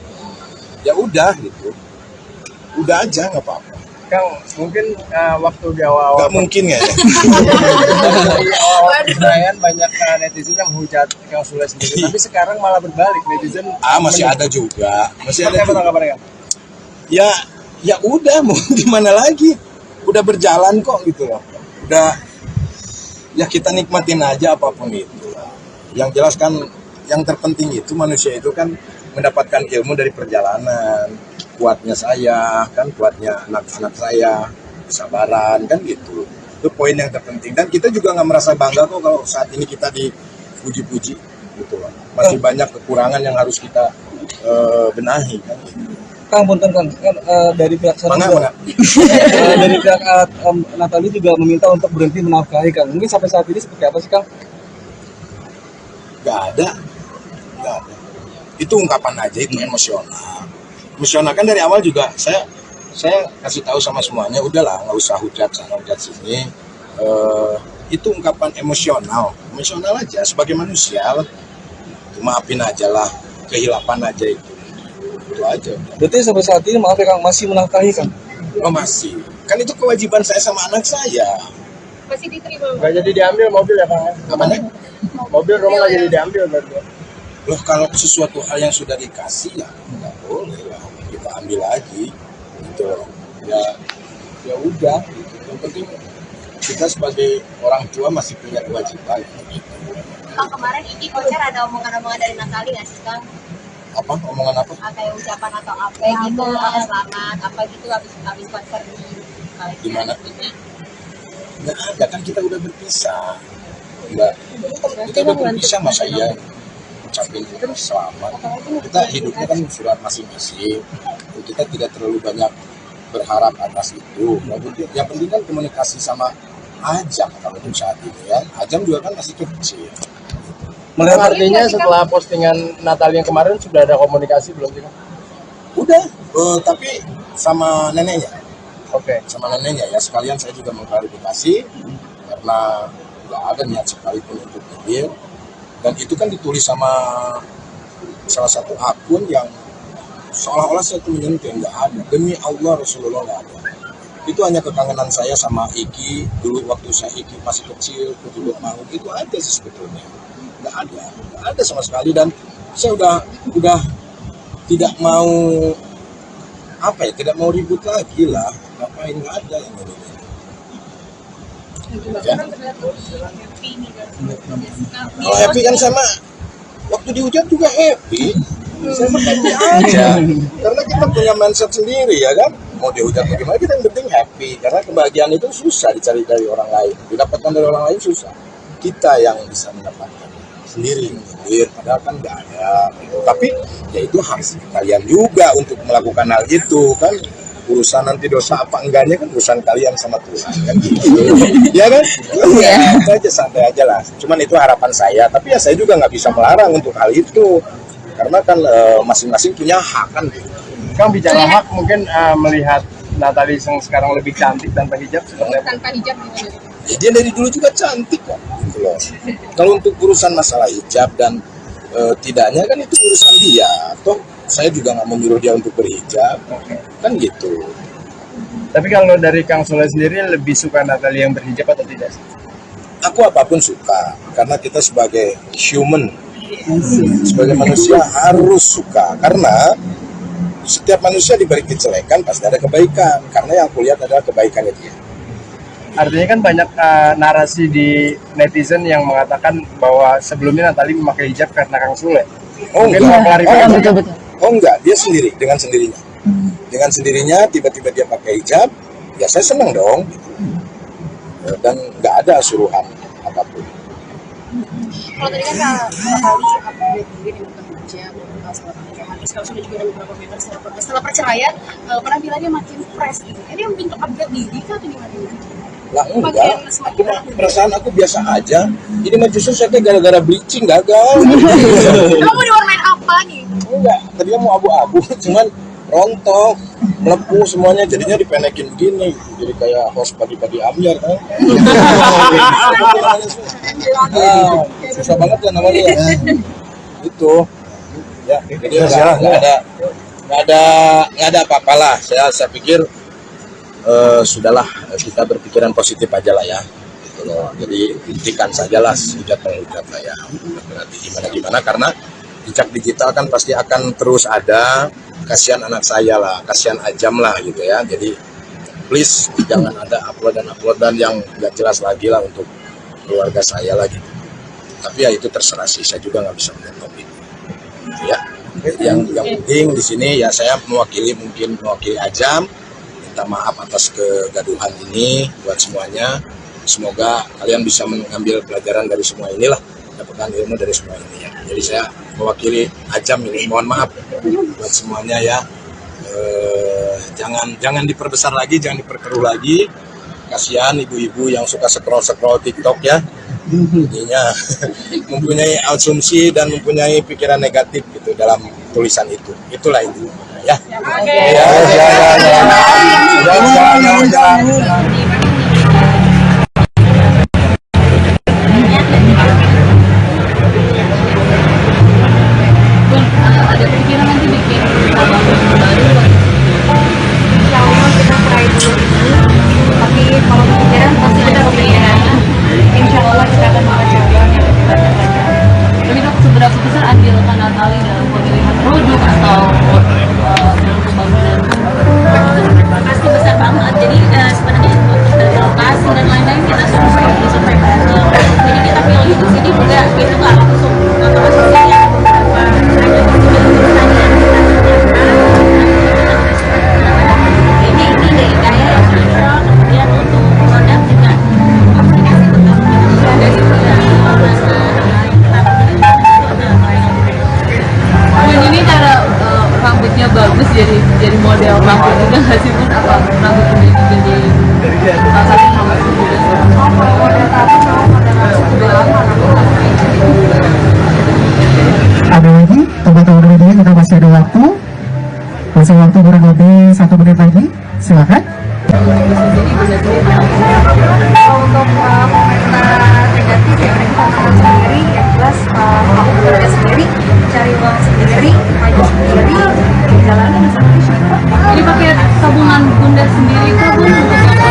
Ya udah gitu, udah aja nggak apa-apa. Kang, mungkin waktu di awal-awal Nggak mungkin ya. di awal perayaan banyak netizen yang menghujat Kang Sule sendiri, tapi sekarang malah berbalik netizen. Masih ada juga, masih Seperti ada apa juga. tanggapannya, Kang? Ya udah, mau gimana lagi, udah berjalan kok gitu loh. Udah, ya kita nikmatin aja apapun itu. Yang jelas kan yang terpenting itu manusia itu kan mendapatkan ilmu dari perjalanan. Kuatnya saya kan, kuatnya anak-anak saya, kesabaran kan gitu. Itu poin yang terpenting, dan kita juga nggak merasa bangga kok kalau saat ini kita dipuji-puji gitu loh. Masih banyak kekurangan yang harus kita benahi kan gitu. Kang, punten Kang, kan dari pihak sana Mana? dari pihak Natali juga meminta untuk berhenti menafkahi Kang. Mungkin sampai saat ini seperti apa sih Kang? Nggak ada. Itu ungkapan aja, itu emosional kan. Dari awal juga saya kasih tahu sama semuanya, udahlah nggak usah hujat sana hujat sini. Itu ungkapan emosional aja sebagai manusia. Maafin aja lah, kehilapan aja itu aja. Berarti sampai saat ini maaf ya Kang, masih menafkahi Kang? Oh masih, kan itu kewajiban saya sama anak saya. Masih diterima. Nggak jadi diambil mobil ya, Kang? Apanya? Mobil rumah nggak jadi diambil berarti. Loh, kalau sesuatu hal yang sudah dikasih ya nggak boleh lah kita ambil lagi gitu loh. Ya udah gitu. Yang penting kita sebagai orang tua masih punya kewajiban. Kang, kemarin ini konser ada omongan-omongan dari Natali nggak sih, Kang? Apa omongan apa? Kayak ucapan atau apa gitu, selamat apa gitu habis konser Di mana? Nggak ada, kan kita udah berpisah. Nggak, kita udah berpisah, masa iya ucapin selamat. Kita hidupnya kan surat masing-masing. Kita tidak terlalu banyak berharap atas itu. Yang penting kan komunikasi sama Ajam kalau untuk saat ini ya. Ajam juga kan masih kecil. Melihat artinya setelah postingan Natali yang kemarin sudah ada komunikasi belum sih, Kang? Udah, tapi sama neneknya. Oke. Sama neneknya ya, sekalian saya juga mengklarifikasi karena nggak ada niat sekalipun untuk nyindir. Dan itu kan ditulis sama salah satu akun yang seolah-olah saya itu menyentuh, yang nggak ada. Demi Allah, Rasulullah nggak ada. Itu hanya kekangenan saya sama Iki dulu waktu saya Iki masih kecil, kutubut mau itu aja sih sebetulnya. Nggak ada sama sekali, dan saya udah tidak mau tidak mau ribut lagi lah. Ngapain, nggak ada yang ini. Ya. Kalau happy kan sama waktu dihujat juga happy. Saya happy aja. Karena kita punya mindset sendiri ya kan. Mau dihujat bagaimana, kita yang penting happy. Karena kebahagiaan itu susah dicari dari orang lain. Didapatkan dari orang lain susah. Kita yang bisa mendapatkan sendiri. Padahal kan nggak ada. Tapi ya itu harus kalian juga untuk melakukan hal itu kan. Urusan nanti dosa apa enggaknya kan urusan kalian sama Tuhan kan gitu. Ya kan? Ya, itu aja, santai aja lah. Cuman itu harapan saya, tapi ya saya juga nggak bisa melarang untuk hal itu. Karena kan masing-masing punya hak kan gitu. Kang, bicara hak, mungkin melihat Natali yang sekarang lebih cantik tanpa hijab seperti apa? Tanpa hijab gitu. Ya, dia dari dulu juga cantik kok gitu loh. Kalau untuk urusan masalah hijab dan tidaknya kan itu urusan dia. Toh saya juga nggak menyuruh dia untuk berhijab, kan gitu. Tapi kalau dari Kang Sule sendiri lebih suka Natali yang berhijab atau tidak? Aku apapun suka, karena kita sebagai human, sebagai manusia harus suka. Karena setiap manusia diberi kejelekan pasti ada kebaikan, karena yang aku lihat adalah kebaikannya dia. Artinya kan banyak narasi di netizen yang mengatakan bahwa sebelumnya Natali memakai hijab karena Kang Sule. Mungkin mau klarifikasi. Betul. Oh enggak, dia sendiri, dengan sendirinya. Dengan sendirinya tiba-tiba dia pakai hijab, ya saya senang dong. Dan nggak ada suruhan apapun. Kalau tadi kan kali upgrade mungkin yang bukan hijab, setelah pernikahan, terus kalau sudah juga ada beberapa meter setelah perceraian, penampilannya makin fresh gitu. Ini yang bentuk upgrade diri kan atau gimana? Lah enggak, perasaan aku biasa aja. Ini mah justru saya gara-gara bleaching gagal. Kamu mau diwarnain apa nih? Enggak, tadinya mau abu-abu, cuman rontok, melepuh semuanya, jadinya dipenekin begini, jadi kayak host pagi-pagi ambiar kan. Susah banget ya namanya ya. Itu ya, jadi nggak ada apa-apalah. Saya pikir sudahlah, kita berpikiran positif aja lah ya. Gitu loh. Jadi hentikan sajalah hujat menghujat lah ya. Berarti gimana karena jejak digital kan pasti akan terus ada. Kasihan anak saya lah, kasihan Ajam lah gitu ya. Jadi please jangan ada uploadan yang nggak jelas lagi lah untuk keluarga saya lagi. Tapi ya itu terserah sih, saya juga nggak bisa menentukan itu. Ya, yang penting di sini ya saya mewakili Ajam, minta maaf atas kegaduhan ini buat semuanya. Semoga kalian bisa mengambil pelajaran dari semua inilah, dapatkan ilmu dari semua ini ya. Jadi saya mewakili Ajam ini mohon maaf buat semuanya ya. Jangan diperbesar lagi, jangan diperkeruh lagi. Kasihan ibu-ibu yang suka scroll TikTok ya. Jadinya mempunyai asumsi dan mempunyai pikiran negatif gitu dalam tulisan itu. Itulah itu ya. Ada pikiran nanti bikin album baru? Insya Allah kita try dulu ini, tapi kalau kepikiran pasti ada kepikiran. Insya Allah kita akan mengerjakan yang kita kerjakan. Tapi dok, seberapa besar andil Kak Natali dalam pemilihan produk atau dalam pembangunan? Pasti besar banget. Jadi sebenarnya untuk dari lokasi dan lain-lain kita survei bareng. Jadi kita pilih di sini juga itu nggak langsung ya, beberapa ada pertanyaan ini deh kayak yang cocok. Kemudian untuk produk juga komunikasi tetap dari Ini cara rambutnya bagus jadi model rambut juga nggak sih Bun? Apa rambut ini jadi salah satu rambut juga? Kalau model tadi mau model langsung udah lama Ada lagi teman-teman media, kita masih ada waktu kurang lebih 1 menit lagi, silakan. untuk komentar negatif ya kita tahu sendiri, yang jelas kamu kerja sendiri, cari uang sendiri, maju sendiri, jalanin sendiri. Ini pakai tabungan bunda sendiri kah Bun untuk calon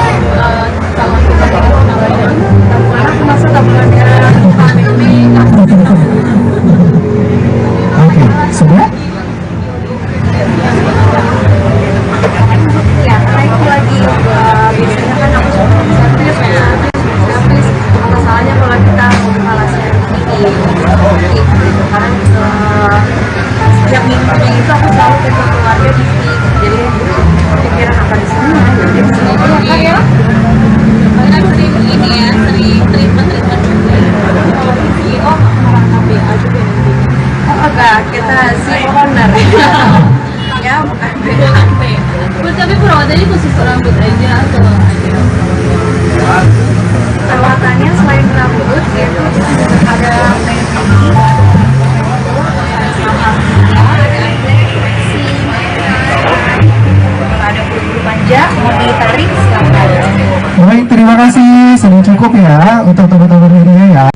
tabungan Termasuk tabungannya KPB. Oke, sudah? Ya, karena itu lagi biasanya kan aku suka servis ya, servis masalahnya kalau kita mengalasi tinggi karena setiap minggunya itu aku selalu ke keluarga di sini, jadi pikiran akan di sana, jadi di sini juga kan ya. Kita sering ini ya, sering treatment Kalau CEO orang KPA juga nanti. Oh enggak, kita owner. Ya bukan Bun, tapi perawatannya khusus rambut aja atau perawatannya selain rambut yaitu ada ada bulu panjang mau ditarik silakan. Baik, terima kasih. Sudah cukup ya untuk teman-teman media ya.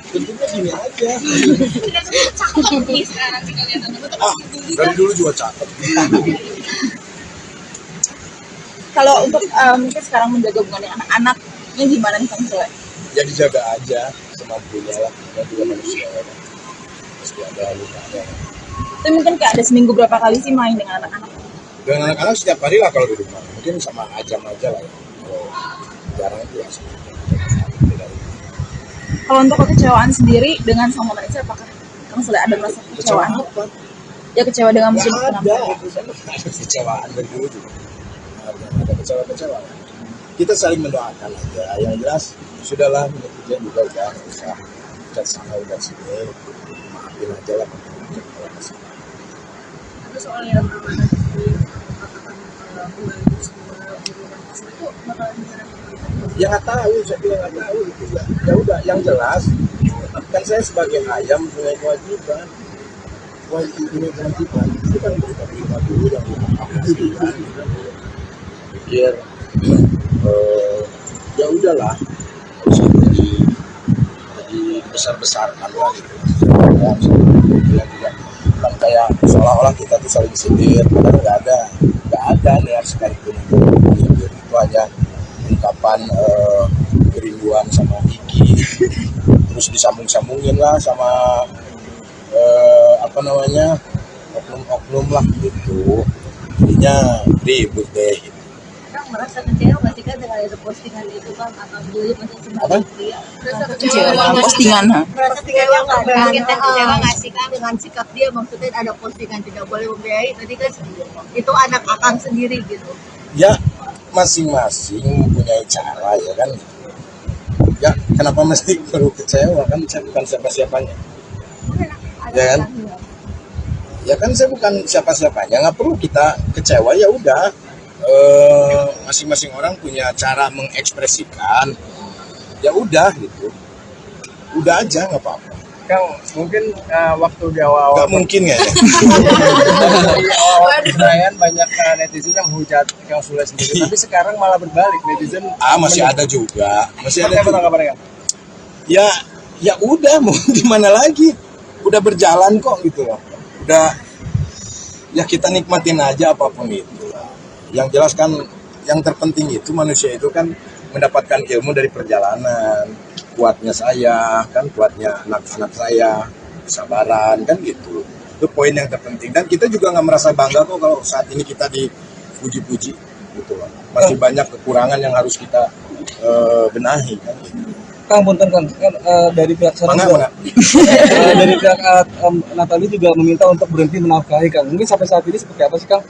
Bentuknya gini aja. Dari dulu juga cakep. Kalau untuk mungkin sekarang menjaga hubungannya anak-anaknya gimana nih Kang Sule? Ya dijaga aja semampunya lah. Kita juga manusia ya. Pasti ada lukanya. Tapi mungkin kayak ada seminggu berapa kali sih main dengan anak-anak? Dengan anak-anak setiap hari lah kalau di rumah. Mungkin sama Ajam aja lah ya. Kalau jarang itu ya. Kalau untuk kekecewaan sendiri dengan Sang Maha, apakah kamu sudah ada merasa kekecewaan? Ya kecewa dengan musim Ada kecewaan dari dulu juga. Ada kecewa-kecewa. Kita saling mendoakan aja. Yang jelas sudahlah, netizen juga udah usah udah sana udah sini, maafin aja lah. Itu soal yang mana Ya nggak tahu, saya bilang nggak tahu gitu ya. Ya udah, yang jelas kan saya sebagai ayam punya kewajiban. Punya kewajiban itu kan kita terima dulu yang diapresiasikan. Pikir ya udahlah, nggak usah jadi besar-besarkan lah gitu. Ya juga kan kayak seolah-olah kita tuh saling sindir, padahal nggak ada niat sekalipun untuk sindir. Itu hanya ungkapan kerinduan sama Iki, terus disambung-sambungin lah sama oknum-oknum lah gitu, jadinya ribut deh gitu. Kang merasa kecewa nggak sih Kang dengan ada postingan itu Kang, atau dulu masih sebagai pria? Kecewa dengan postingan, Merasa kecewa nggak? Kita kecewa nggak sih Kang dengan sikap dia? Maksudnya ada postingan tidak boleh membiayai, tadi kan itu anak akang sendiri gitu. Ya masing-masing mempunyai cara ya kan. Ya kenapa mesti perlu kecewa, kan saya bukan siapa-siapanya. Ya kan? Ya kan saya bukan siapa-siapanya, nggak perlu kita kecewa. Ya udah, masing-masing orang punya cara mengekspresikan. Ya udah gitu, udah aja nggak apa-apa. Kang, mungkin waktu di awal-awal Nggak mungkin ya. di awal perayaan banyak netizen yang hujat Kang Sule sendiri, tapi sekarang malah berbalik, netizen Masih ada juga, masih ada. Apa tanggapannya, Kang? Ya udah, mau gimana lagi, udah berjalan kok gitu loh. Udah, ya kita nikmatin aja apapun itu. Yang jelas kan yang terpenting itu manusia itu kan mendapatkan ilmu dari perjalanan. Kuatnya saya, kan kuatnya anak-anak saya, kesabaran kan gitu. Itu poin yang terpenting. Dan kita juga nggak merasa bangga kok kalau saat ini kita dipuji-puji gitu loh. Masih banyak kekurangan yang harus kita benahi kan gitu. Kang, punten Kang, kan dari pihak sana Mana? dari pihak Natali juga meminta untuk berhenti menafkahi Kang. Mungkin sampai saat ini seperti apa sih Kang?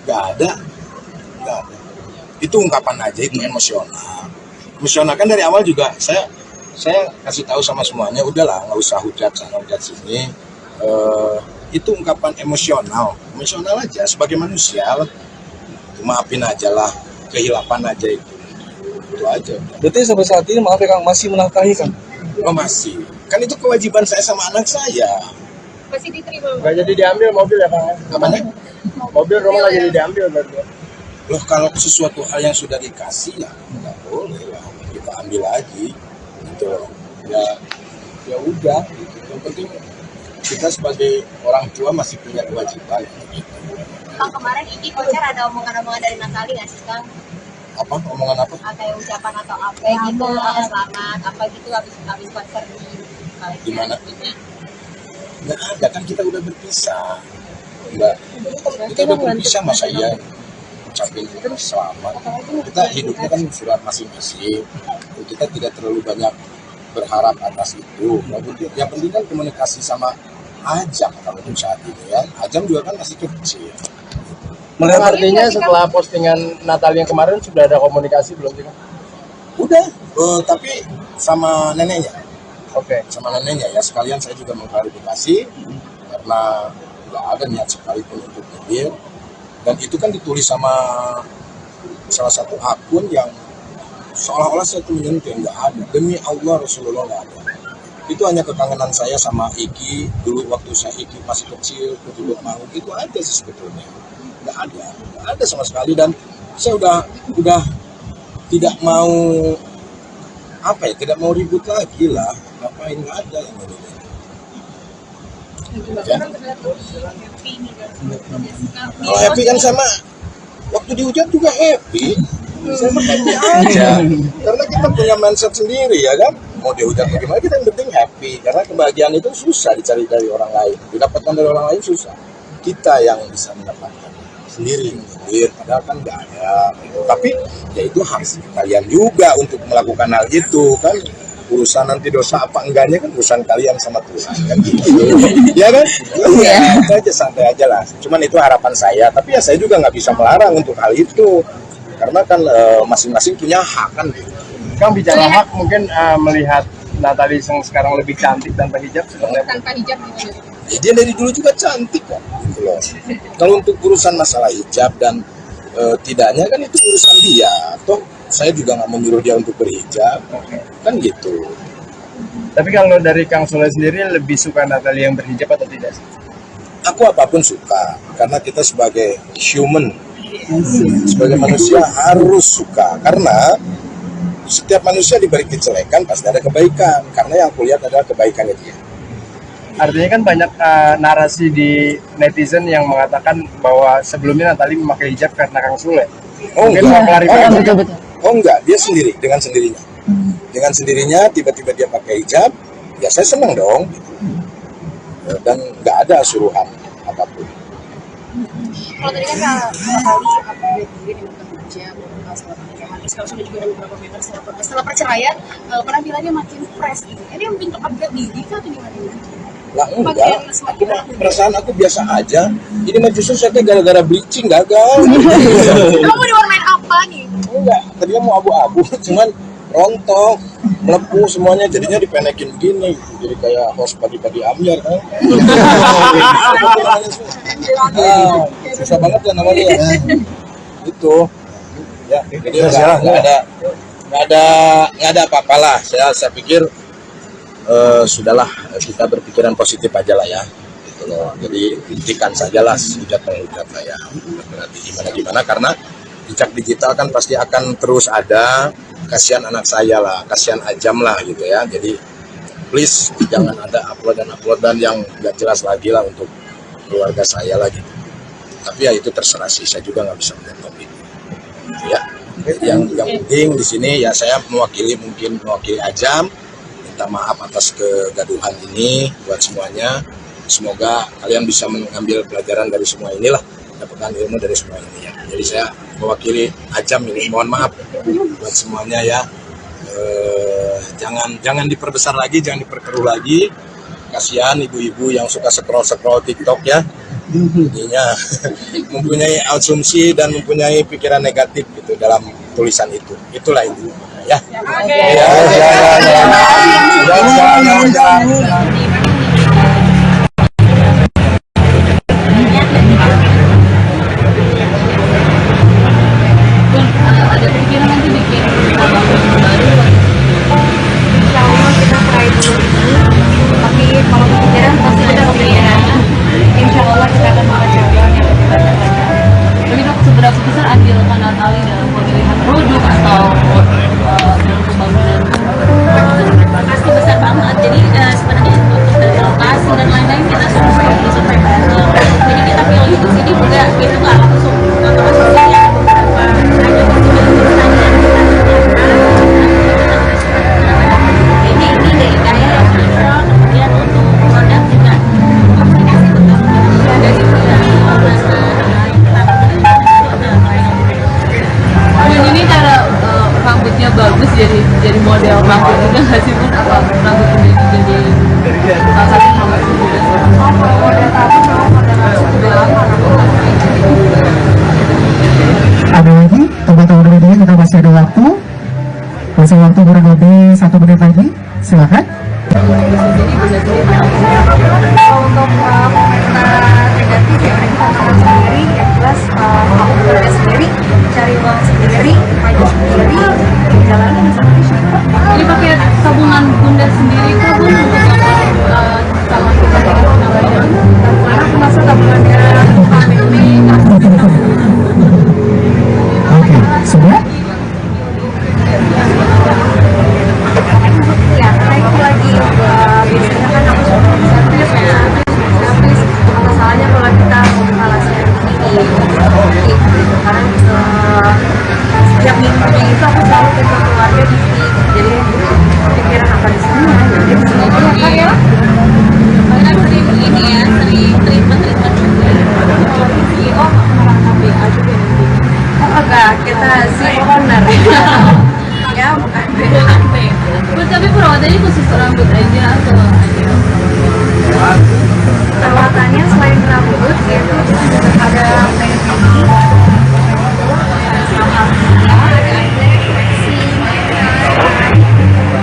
Nggak ada. Itu ungkapan aja, itu emosional kan dari awal juga saya kasih tahu sama semuanya, udahlah nggak usah hujat sana hujat sini. Itu ungkapan emosional aja sebagai manusia, maafin aja lah, kehilapan aja itu aja. Berarti sampai saat ini maaf ya Kang, masih menafkahi Kang? Oh masih, kan itu kewajiban saya sama anak saya. masih diterima? Nggak jadi diambil mobil ya, Kang? Namanya? Mobil rumah nggak jadi diambil berarti. Loh, kalau sesuatu hal yang sudah dikasih ya nggak boleh lah kita ambil lagi gitu loh. Ya udah gitu. Yang penting kita sebagai orang tua masih punya kewajiban gitu. Kang, kemarin Iki konser ada omongan-omongan dari Natali nggak sih Kang? Apa omongan apa? Kayak ucapan atau apa gitu, selamat apa gitu habis konser Di mana? Nggak ada, kan kita udah berpisah. Enggak, kita udah berpisah, masa iya ucapin selamat. Kita hidupnya kan sudah masing-masing. Kita tidak terlalu banyak berharap atas itu. Yang penting kan komunikasi sama Ajam kalau untuk saat ini ya. Ajam juga kan masih kecil. Melihat artinya setelah postingan Natal yang kemarin sudah ada komunikasi belum sih, Kang? Udah, tapi sama neneknya. Oke. Sama neneknya ya, sekalian saya juga mengklarifikasi karena nggak ada niat sekalipun untuk nyindir. Dan itu kan ditulis sama salah satu akun yang seolah-olah saya itu menyentuh, nggak ada. Demi Allah Rasulullah nggak ada. Itu hanya kekangenan saya sama Iki dulu waktu saya Iki masih kecil, kutubut maut, itu aja sih sebetulnya. Nggak ada sama sekali. Dan saya udah tidak mau tidak mau ribut lagi lah. Ngapain, nggak ada yang ini. Ya. Kalau happy kan sama waktu dihujat juga happy. Saya mah happy aja. Karena kita punya mindset sendiri ya kan. Mau dihujat bagaimana, kita yang penting happy. Karena kebahagiaan itu susah dicari dari orang lain. Didapatkan dari orang lain susah. Kita yang bisa mendapatkan sendiri. Padahal kan nggak ada. Tapi ya itu harus kalian juga untuk melakukan hal itu kan. Urusan nanti dosa apa enggaknya kan urusan kalian sama Tuhan kan gitu. Ya kan? Ya, itu aja, santai aja lah. Cuman itu harapan saya, tapi ya saya juga nggak bisa melarang untuk hal itu. Karena kan masing-masing punya hak kan gitu. Kang, bicara hak, mungkin melihat Natalie yang sekarang lebih cantik tanpa hijab seperti apa? Tanpa hijab gitu. Ya, dia dari dulu juga cantik kok gitu loh. Kalau untuk urusan masalah hijab dan tidaknya kan itu urusan dia. Toh saya juga nggak menyuruh dia untuk berhijab, kan gitu. Tapi kalau dari Kang Sule sendiri lebih suka Natalie yang berhijab atau tidak sih? Aku apapun suka, karena kita sebagai human, sebagai manusia harus suka. Karena setiap manusia diberi kejelekan pasti ada kebaikan. Karena yang aku lihat adalah kebaikannya dia. Artinya kan banyak narasi di netizen yang mengatakan bahwa sebelumnya Natalie memakai hijab karena Kang Sule. Oh Mungkin mau klarifikasi. Betul-betul. Oh enggak, dia sendiri, dengan sendirinya. Dengan sendirinya tiba-tiba dia pakai hijab, ya saya senang dong. Gitu. Dan nggak ada suruhan apapun. Kalau tadi kan kali update mungkin yang bekerja setelah pernikahan, terus kalau sudah juga ada beberapa meter setelah perceraian, penampilannya makin fresh gitu. Ini yang bentuk upgrade diri atau gimana ini? Lah enggak, perasaan aku biasa aja. Ini mah justru saya gara-gara bleaching gagal. Kamu diwarnain apa nih? Enggak, tadinya mau abu-abu, cuman rontok, melepuh semuanya, jadinya dipenekin begini, jadi kayak host pagi-pagi ambiar kan. Susah banget ya namanya ya. Itu, ya, jadi nggak ada apa-apalah. Saya pikir sudahlah, kita berpikiran positif aja lah ya. Gitu loh. Jadi hentikan sajalah hujat-menghujat lah ya. Berarti gimana karena jejak digital kan pasti akan terus ada. Kasihan anak saya lah, kasihan Ajam lah gitu ya. Jadi please jangan ada uploadan yang nggak jelas lagi lah untuk keluarga saya lah gitu. Tapi ya itu terserah sih, saya juga nggak bisa menentukan itu. Ya, yang penting di sini ya saya mewakili Ajam, minta maaf atas kegaduhan ini buat semuanya. Semoga kalian bisa mengambil pelajaran dari semua inilah, dapatkan ilmu dari semua ini ya. Jadi saya mewakili Ajam ini, mohon maaf buat semuanya ya. Jangan diperbesar lagi, jangan diperkeruh lagi. Kasihan ibu-ibu yang suka scroll TikTok ya. Intinya mempunyai asumsi dan mempunyai pikiran negatif gitu dalam tulisan itu. Itulah itu ya. Ada pikiran nanti bikin abang baru. Insya Allah kita try dulu ini, tapi kalau kepikiran pasti kita kepikiran. Insya Allah kita akan mencoba yang lebih baik lagi. Tapi dok, seberapa besar andil Natalie dalam pemilihan produk atau dalam pembangunan? Pasti besar banget. Jadi sebenarnya untuk dari lokasi dan lain-lain kita survei bareng. Jadi kita pilih di sini juga kita nggak langsung masuk ya beberapa ada pertanyaan ini dari saya yang kontrol, kemudian untuk produk juga komunikasi betul dari ini cara rambutnya bagus jadi model rambut juga nggak sih pun apa rambut jadi salah satu rambut juga Model tahu sama model langsung sudah lama. Ada lagi, teman-teman media kita masih ada waktu. Masih waktu kurang lebih 1 menit lagi. Silakan. Untuk komentar negatif ya kita tahu sendiri, yang jelas aku bekerja sendiri, cari uang sendiri, maju sendiri, jalanin sendiri. Jadi pakai tabungan bunda sendiri kah bun untuk sama kita dengan namanya? Karena aku masuk tabungannya family. Oke, sudah? Ya, karena itu lagi biasanya kan aku suka servis ya. Servis apa salahnya kalau kita membuka laser ini karena setiap minggunya itu aku selalu ketemu keluarga di sini. Jadi pikiran apa di sini ya, jadi di sini aja kan ya. Karena sering ini ya, sering treatment juga. CEO malah KBA juga nanti. Oh enggak, kita CEO owner. Ya bukan BAP. Tapi perawatannya khusus rambut aja atau ada? Perawatannya selain rambut yaitu ada penyedih,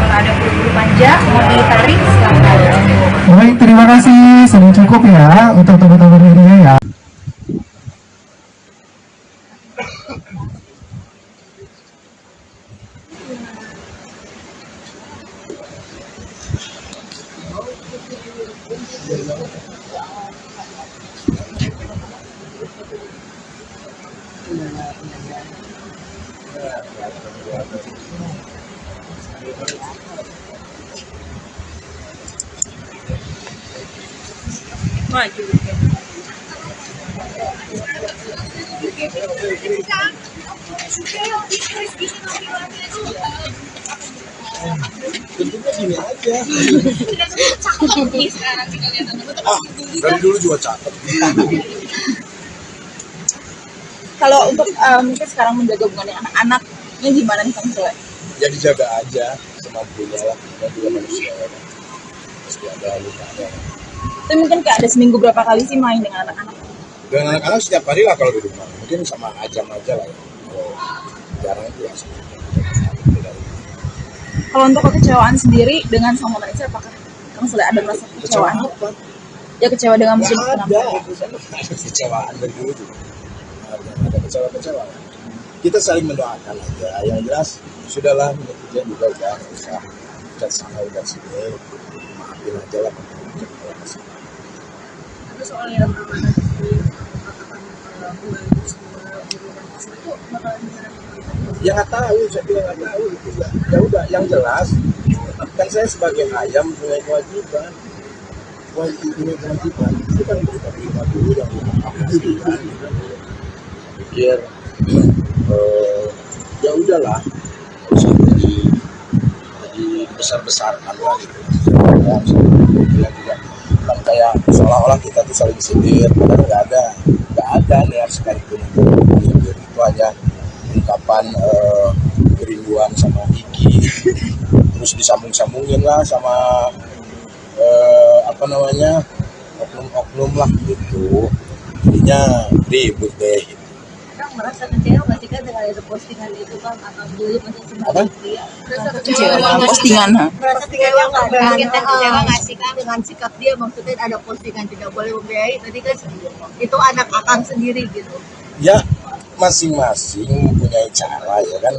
ada bulu manja, mau ditarik silakan. Baik, terima kasih. Sudah cukup ya untuk teman-teman media ya. Bentuknya gini aja. Dari dulu juga cakep. Kalau untuk mungkin sekarang menjaga hubungan dengan anak-anaknya gimana nih Kang Sule? Ya dijaga aja semampunya lah. Kita juga manusia ya. Pasti ada lukanya. Tapi mungkin kayak ada seminggu berapa kali sih main dengan anak-anak? Dengan anak-anak setiap hari lah kalau di rumah. Mungkin sama Ajam aja lah ya. Kalau jarang itu ya. Kalau untuk kekecewaan sendiri dengan sama Vanessa, apakah Kang Sule ada merasa kekecewaan? Ya kecewa dengan musim penampilan. Ada kecewaan dari dulu juga. Ada kecewa-kecewa. Kita saling mendoakan aja. Yang jelas sudahlah netizen juga udah usah udah sana udah sini. Maafin aja lah. Tapi soal yang amanah di membantu semua itu bakalan gimana? Ya nggak tahu, saya bilang nggak tahu itu ya. Ya udah, yang jelas kan saya sebagai ayam punya kewajiban. Punya kewajiban itu kan kita terima dulu yang aku dulu kan. Pikir ya udahlah, nggak usah jadi besar-besarkan lah gitu. Bilang juga kan kayak seolah-olah kita tuh saling sindir, padahal nggak ada niat sekalipun untuk sindir. Itu hanya ungkapan kerinduan sama Iki, terus disambung-sambungin lah sama oknum-oknum lah gitu. Jadinya ribut deh. Kang merasa kecewa nggak sih kan dengan itu postingan itu Kang atau dulu masih Apa? Kecewa dengan postingan, ha? merasa kecewa nggak Kang? Kita kecewa nggak sih Kang dengan sikap dia, maksudnya ada postingan tidak boleh membiayai tadi kan itu anak Akang sendiri gitu. Ya masing-masing mempunyai cara ya kan.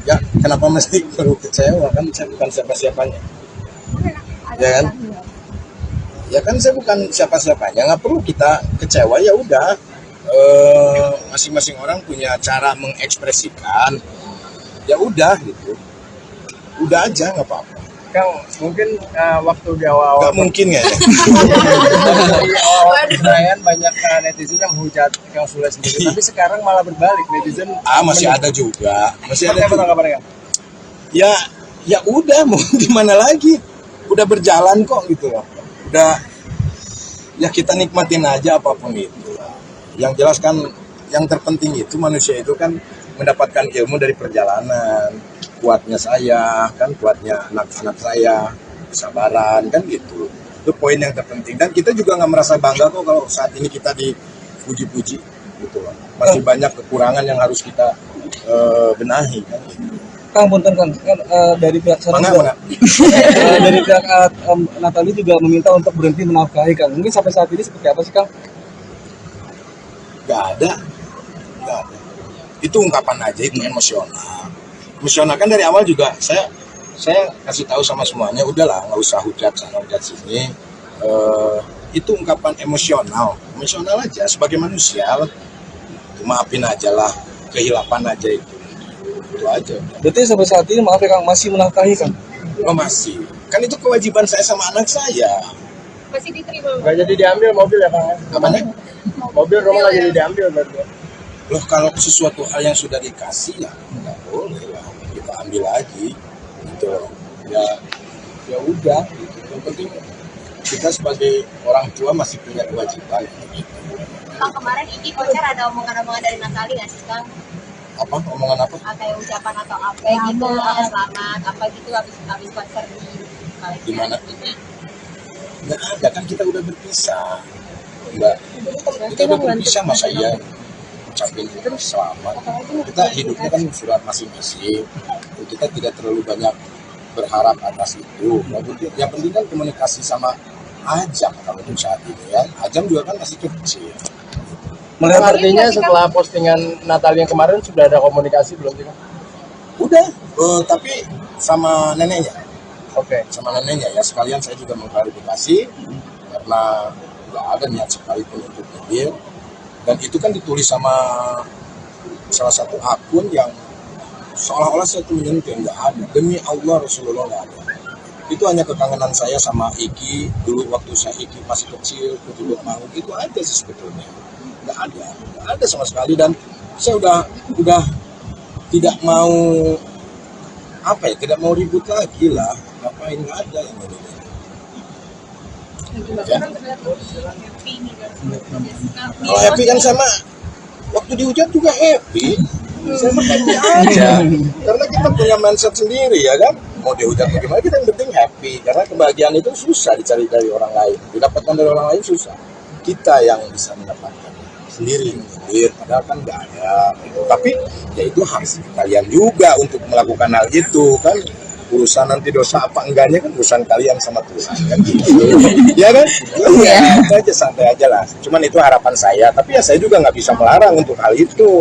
Ya kenapa mesti perlu kecewa, kan saya bukan siapa-siapanya. Ya kan? Ya kan saya bukan siapa-siapanya, nggak perlu kita kecewa. Ya udah, masing-masing orang punya cara mengekspresikan. Ya udah gitu, udah aja nggak apa-apa. Kang, mungkin waktu di awal-awal Nggak mungkin ya. dari awal perayaan banyak netizen yang menghujat Kang Sule sendiri, tapi sekarang malah berbalik netizen. Masih ada juga, masih ada Seperti apa juga. tanggapannya Kang? Ya udah, mau gimana lagi, udah berjalan kok gitu loh. Udah, ya kita nikmatin aja apapun itu. Yang jelas kan yang terpenting itu manusia itu kan mendapatkan ilmu dari perjalanan. Kuatnya saya kan, kuatnya anak-anak saya, kesabaran kan gitu. Itu poin yang terpenting, dan kita juga nggak merasa bangga kok kalau saat ini kita dipuji-puji gitu loh. Masih banyak kekurangan yang harus kita benahi kan gitu. Kang, punten Kang, kan dari pihak sana Mana? dari pihak Natali juga meminta untuk berhenti menafkahi Kang. Mungkin sampai saat ini seperti apa sih Kang? Nggak ada. Itu ungkapan aja, itu emosional. Emosional kan dari awal juga saya kasih tahu sama semuanya, udahlah nggak usah hujat sana hujat sini. Itu ungkapan emosional aja sebagai manusia. Maafin aja lah, kehilapan aja itu aja. Berarti sampai saat ini maaf ya Kang, masih menafkahi Kang? Oh masih, kan itu kewajiban saya sama anak saya. Masih diterima. Nggak jadi diambil mobil ya Kang? Apanya? Mobil rumah nggak jadi diambil berarti. Loh, kalau sesuatu hal yang sudah dikasih ya nggak boleh lah kita ambil lagi gitu loh. Ya udah gitu. Yang penting kita sebagai orang tua masih punya kewajiban gitu. Kang, kemarin Iki konser ada omongan-omongan dari Natali nggak sih Kang? Apa omongan apa? Kayak ucapan atau apa gitu, selamat apa gitu habis konser di Malaysia. Di mana? Nggak ada, kan kita udah berpisah. Mbak, kita udah berpisah, masa iya ucapin selamat. Kita hidupnya kan surat masing-masing. Kita tidak terlalu banyak berharap atas itu. Yang penting kan komunikasi sama Ajam kalau untuk saat ini ya. Ajam juga kan masih kecil. Melihat artinya setelah postingan Natali yang kemarin sudah ada komunikasi belum sih? Udah, tapi sama neneknya. Oke. Sama neneknya ya, sekalian saya juga mengklarifikasi karena nggak ada niat sekalipun untuk nyindir. Dan itu kan ditulis sama salah satu akun yang seolah-olah saya itu menyentuh, nggak ada. Demi Allah Rasulullah nggak ada. Itu hanya kekangenan saya sama Iki dulu waktu saya Iki masih kecil, kutubut mau itu aja sih sebetulnya. Nggak ada sama sekali. Dan saya udah tidak mau tidak mau ribut lagi lah. Ngapain, nggak ada yang ini. Ya. Kalau happy kan sama waktu dihujat juga happy. Saya happy aja. Karena kita punya mindset sendiri ya kan. Mau dihujat bagaimana, kita yang penting happy. Karena kebahagiaan itu susah dicari dari orang lain. Didapatkan dari orang lain susah. Kita yang bisa mendapatkan sendiri. Padahal kan nggak ada. Tapi ya itu hak kalian juga untuk melakukan hal itu kan. Urusan nanti dosa apa enggaknya kan urusan kalian sama Tuhan kan gitu. Ya kan? Iya, itu aja, santai aja lah. Cuman itu harapan saya, tapi ya saya juga nggak bisa melarang untuk hal itu.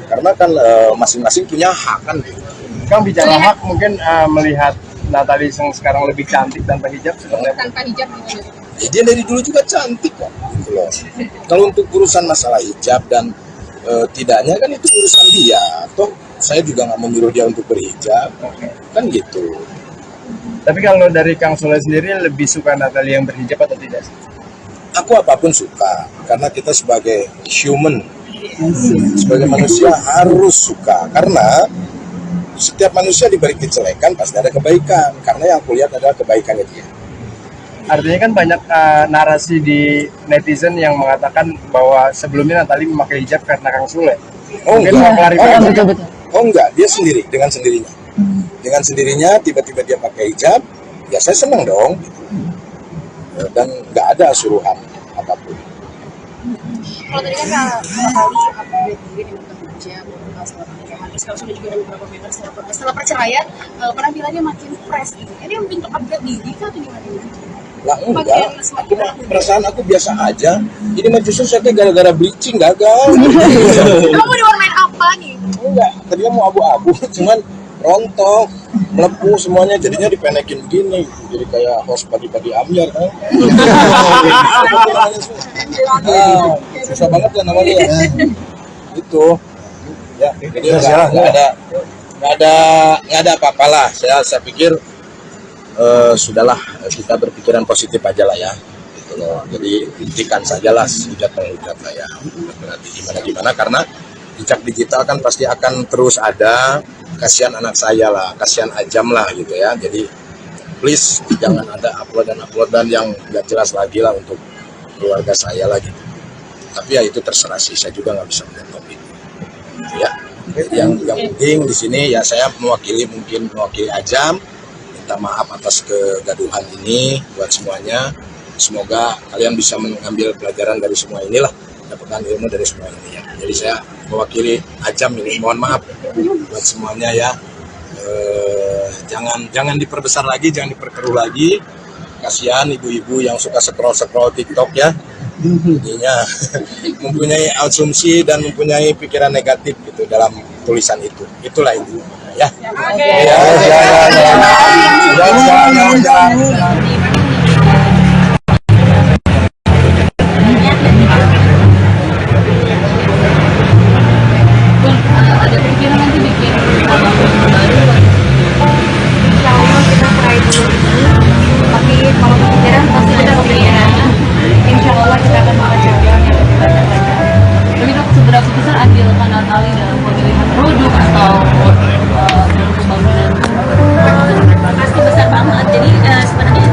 Karena kan masing-masing punya hak kan gitu. Kang bicara hak, mungkin melihat Natali yang sekarang lebih cantik tanpa hijab seperti apa? Tanpa hijab gitu. Ya, dia dari dulu juga cantik kok gitu loh. Kalau untuk urusan masalah hijab dan tidaknya kan itu urusan dia. Toh saya juga nggak menyuruh dia untuk berhijab, kan gitu. Tapi kalau dari Kang Sule sendiri lebih suka Natali yang berhijab atau tidak? Aku apapun suka, karena kita sebagai human, sebagai manusia harus suka. Karena setiap manusia diberi kejelekan pasti ada kebaikan. Karena yang aku lihat adalah kebaikannya dia. Artinya kan banyak narasi di netizen yang mengatakan bahwa sebelumnya Natali memakai hijab karena Kang Sule. Mungkin mau klarifikasi. Betul. Oh enggak, dia sendiri, dengan sendirinya. Dengan sendirinya tiba-tiba dia pakai hijab, ya saya senang dong. Dan nggak ada suruhan apapun. Kalau tadi kan kali upgrade diri dengan hijab, setelah pernikahan, terus kalau sudah juga ada beberapa meter setelah perceraian, penampilannya makin fresh gitu. Ini bentuk upgrade diri kah atau gimana? Lah enggak, perasaan aku biasa aja. Ini mah justru saya gara-gara bleaching gagal. Kamu diwarnain apa nih? Enggak, tadinya mau abu-abu, cuman rontok, melepuh semuanya, jadinya dipenekin begini, jadi kayak host pagi-pagi Amyar kan. Susah banget ya namanya ya. Itu, ya, jadi nggak ada apa-apalah. Saya pikir sudahlah, kita berpikiran positif aja lah ya. Gitu loh. Jadi hentikan sajalah hujat-penghujat lah ya. Berarti gimana karena jejak digital kan pasti akan terus ada. Kasihan anak saya lah, kasihan Ajam lah gitu ya. Jadi please jangan ada uploadan yang nggak jelas lagi lah untuk keluarga saya lah gitu. Tapi ya itu terserah sih, saya juga nggak bisa menonton itu. Ya, yang penting di sini ya saya mewakili Ajam, minta maaf atas kegaduhan ini buat semuanya. Semoga kalian bisa mengambil pelajaran dari semua inilah, dapatkan ilmu dari semua ini ya. Jadi saya mewakili Ajam ini, mohon maaf buat semuanya ya. Jangan diperbesar lagi, jangan diperkeruh lagi. Kasihan ibu-ibu yang suka scroll TikTok ya. Jadinya mempunyai asumsi dan mempunyai pikiran negatif gitu dalam tulisan itu. Itulah itu ya. Ada pikiran nanti bikin album baru. Insya Allah kita try dulu ini, tapi kalau kepikiran pasti ada kepikiran. Insya Allah kita akan mengerjakan yang lebih banyak lagi. Tapi dok, seberapa besar andil Kak Natali dalam pemilihan produk atau dalam pembangunan? Pasti besar banget. Jadi sebenarnya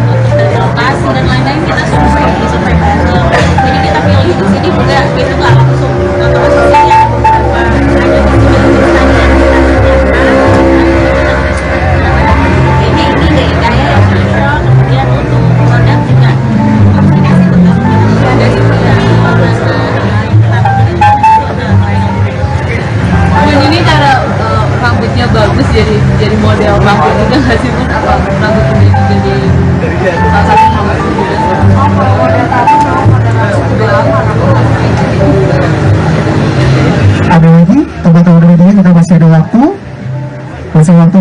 rambutnya bagus jadi model rambut juga nggak sih pun apa rambut jadi salah satu rambut juga. Oh, kalau model tadi mau model rambut udah lama Ada lagi teman-teman media, kita masih ada waktu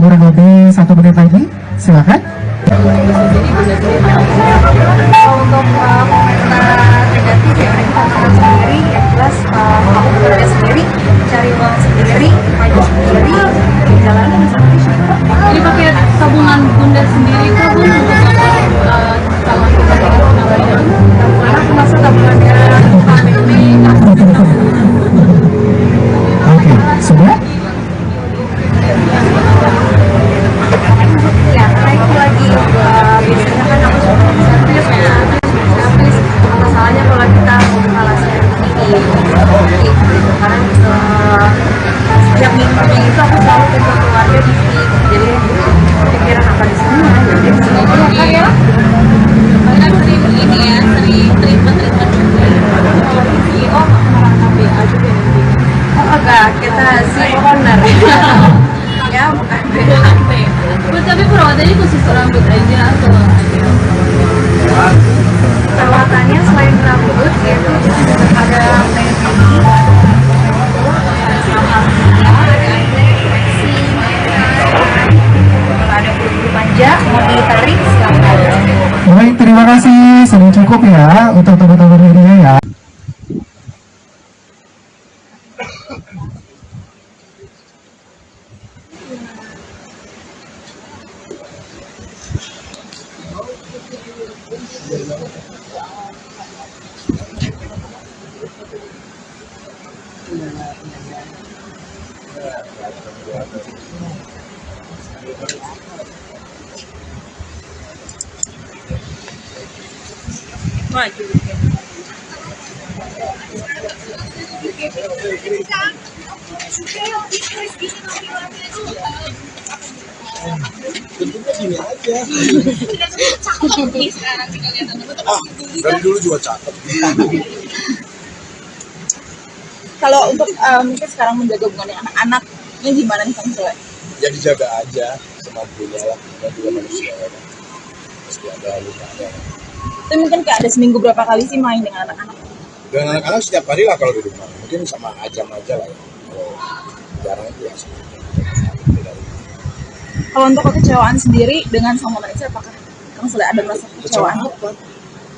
kurang lebih 1 menit lagi, silakan. kalau untuk komentar negatif ya kita makan sendiri yang jelas kamu bekerja sendiri cari uang sendiri maju sendiri jalanin seperti siapa. Ini pakai tabungan bunda sendiri kah bun untuk sama kita karena termasuk tabungannya KPB Oke, sudah? ya karena itu lagi biasanya kan aku suka servis ya servis apa salahnya kalau kita mengalah sendiri karena setiap minggunya itu aku selalu kumpul keluarga di sini jadi pikiran apa di sana jadi di sini kan ya Kan sering ini ya, sering treatment juga. CEO orang KPA juga oh enggak kita CEO owner ya bukan Bu, tapi perawatannya khusus rambut aja atau perawatannya selain rambut yaitu ada mending ada bulu panjang mau ditarik silakan. Baik, terima kasih. Sudah cukup ya untuk teman-teman media ya. Bentuknya gini aja. Dari dulu juga cakep. Kalau untuk mungkin sekarang menjaga hubungan anak-anaknya gimana nih Kang Sule? Ya dijaga aja semampunya lah. Kita juga manusia ya. Pasti ada lukanya. Tapi mungkin kayak ada seminggu berapa kali sih main dengan anak-anak? Dengan anak-anak setiap hari lah kalau di rumah. Mungkin sama Ajam aja lah ya. Kalau jarang itu ya. Kalau untuk kekecewaan sendiri dengan sama Malaysia, apakah Kang Sule ada merasa kekecewaan?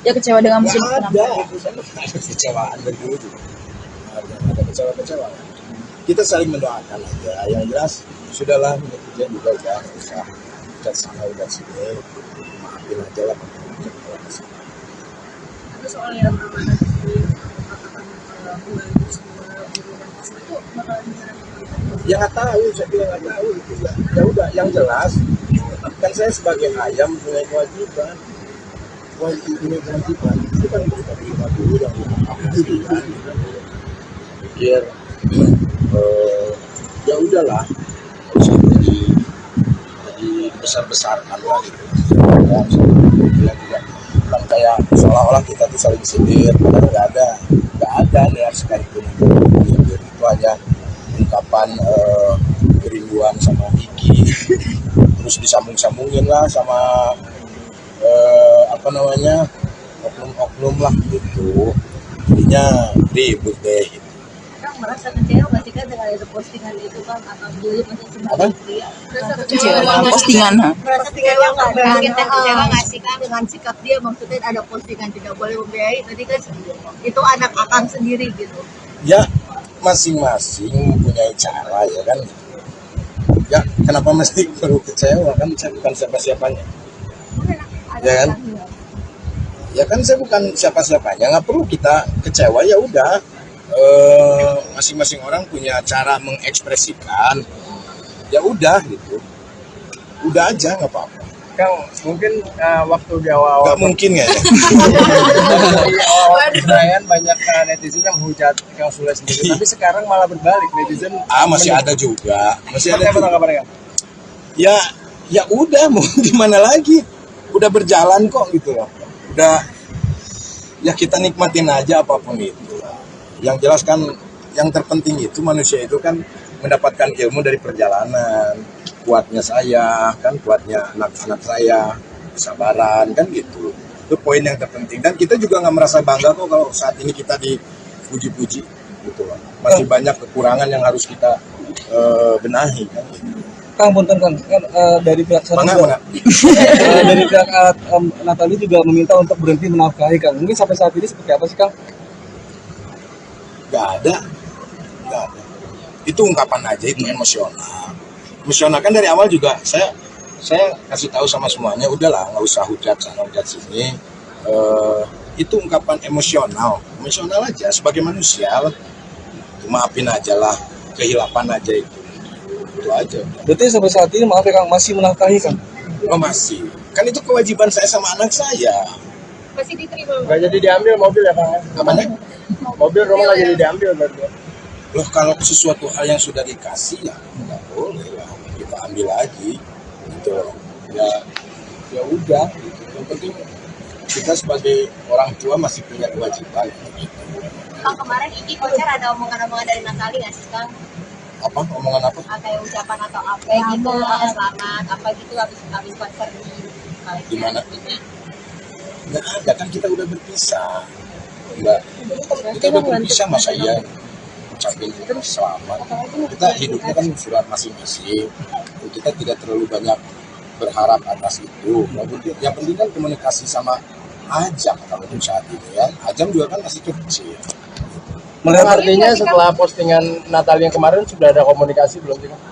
Ya kecewa dengan musim Ada kecewaan dari dulu juga. Ada kecewa-kecewa. Kita saling mendoakan aja. Yang jelas sudahlah netizen juga udah usah udah sana udah sini. Maafin aja lah. Itu soal yang amanah di katakan bulan itu bakalan Ya nggak tahu, saya bilang nggak tahu itu ya udah yang jelas kan saya sebagai ayam punya kewajiban itu kan kita terima dulu yang kewajiban pikir ya udahlah nggak usah jadi besar-besarkan lah gitu ya juga kan kayak seolah-olah kita tuh saling sindir padahal nggak ada niat sekalipun sindir itu hanya ungkapan kerinduan sama Kiki terus disambung-sambungin lah sama oknum-oknum lah gitu jadinya ribut deh gitu. Kang merasa kecewa nggak sih kan dengan ada postingan itu kan atau dulu masih Apa? dia Kecewa postingan, merasa kecewa nggak dengan kita kecewa nggak sih kan dengan sikap dia maksudnya ada postingan tidak boleh membiayai tadi kan itu anak akang sendiri gitu Ya masing-masing punya cara ya kan ya kenapa mesti perlu kecewa kan saya bukan siapa-siapanya ya kan saya bukan siapa-siapanya nggak perlu kita kecewa ya udah masing-masing orang punya cara mengekspresikan ya udah gitu udah aja nggak apa-apa. Kang, mungkin waktu di awal-awal Nggak mungkin ya di awal perayaan banyak netizen yang hujat Kang Sule sendiri, tapi sekarang malah berbalik netizen. masih ada juga Seperti apa tanggapannya, Kang? ya udah mau gimana lagi udah berjalan kok gitu loh udah ya kita nikmatin aja apapun itu yang jelas kan yang terpenting itu manusia itu kan mendapatkan ilmu dari perjalanan. Kuatnya saya, kan kuatnya anak-anak saya, kesabaran, kan gitu. Itu poin yang terpenting. Dan kita juga nggak merasa bangga kok kalau saat ini kita dipuji-puji, gitu loh. Masih banyak kekurangan yang harus kita benahi, kan gitu. Kang, punten Kang, kan dari pihak sana Mana? dari pihak Natali juga meminta untuk berhenti menafkahi Kang. Mungkin sampai saat ini seperti apa sih Kang? Nggak ada. Itu ungkapan aja, itu emosional kan dari awal juga saya kasih tahu sama semuanya, udahlah nggak usah hujat sana hujat sini. Itu ungkapan emosional aja sebagai manusia, maafin aja lah, kehilapan aja itu aja. Berarti sampai saat ini maaf ya Kang, masih menafkahi Kang? Oh masih, kan itu kewajiban saya sama anak saya. Masih diterima. Nggak jadi diambil mobil ya Kang? Apanya? Mobil rumah nggak jadi diambil berarti. Loh kalau sesuatu hal yang sudah dikasih ya nggak boleh lah kita ambil lagi gitu loh. Ya udah gitu. Yang penting kita sebagai orang tua masih punya kewajiban gitu. Kang, kemarin ini konser ada omongan-omongan dari Natali nggak sih Kang? Apa omongan apa? Kayak ucapan atau apa gitu, selamat apa gitu habis konser Di mana? Nggak ada, kan kita udah berpisah. Enggak, kita udah berpisah, masa iya ucapin selamat. Kita hidupnya kan sudah masing-masing. Kita tidak terlalu banyak berharap atas itu. Yang penting kan komunikasi sama Ajam kalau untuk saat ini ya. Ajam juga kan masih kecil. Melihat artinya setelah postingan Natal yang kemarin sudah ada komunikasi belum sih Kang?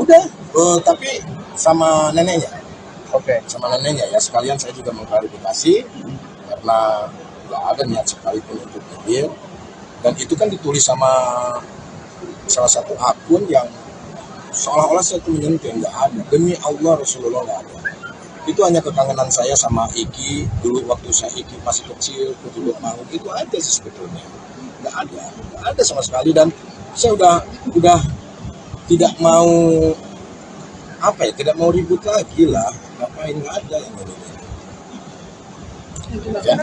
Udah, tapi sama neneknya. Oke. Sama neneknya ya, sekalian saya juga mengklarifikasi karena nggak ada niat sekalipun untuk hadir. Dan itu kan ditulis sama salah satu akun yang seolah-olah saya itu menyentuh, nggak ada. Demi Allah Rasulullah nggak ada. Itu hanya kekangenan saya sama Iki dulu waktu saya Iki masih kecil, kutubut maut, itu aja sih sebetulnya. Nggak ada sama sekali. Dan saya udah tidak mau tidak mau ribut lagi lah. Ngapain, nggak ada yang ini. Ya.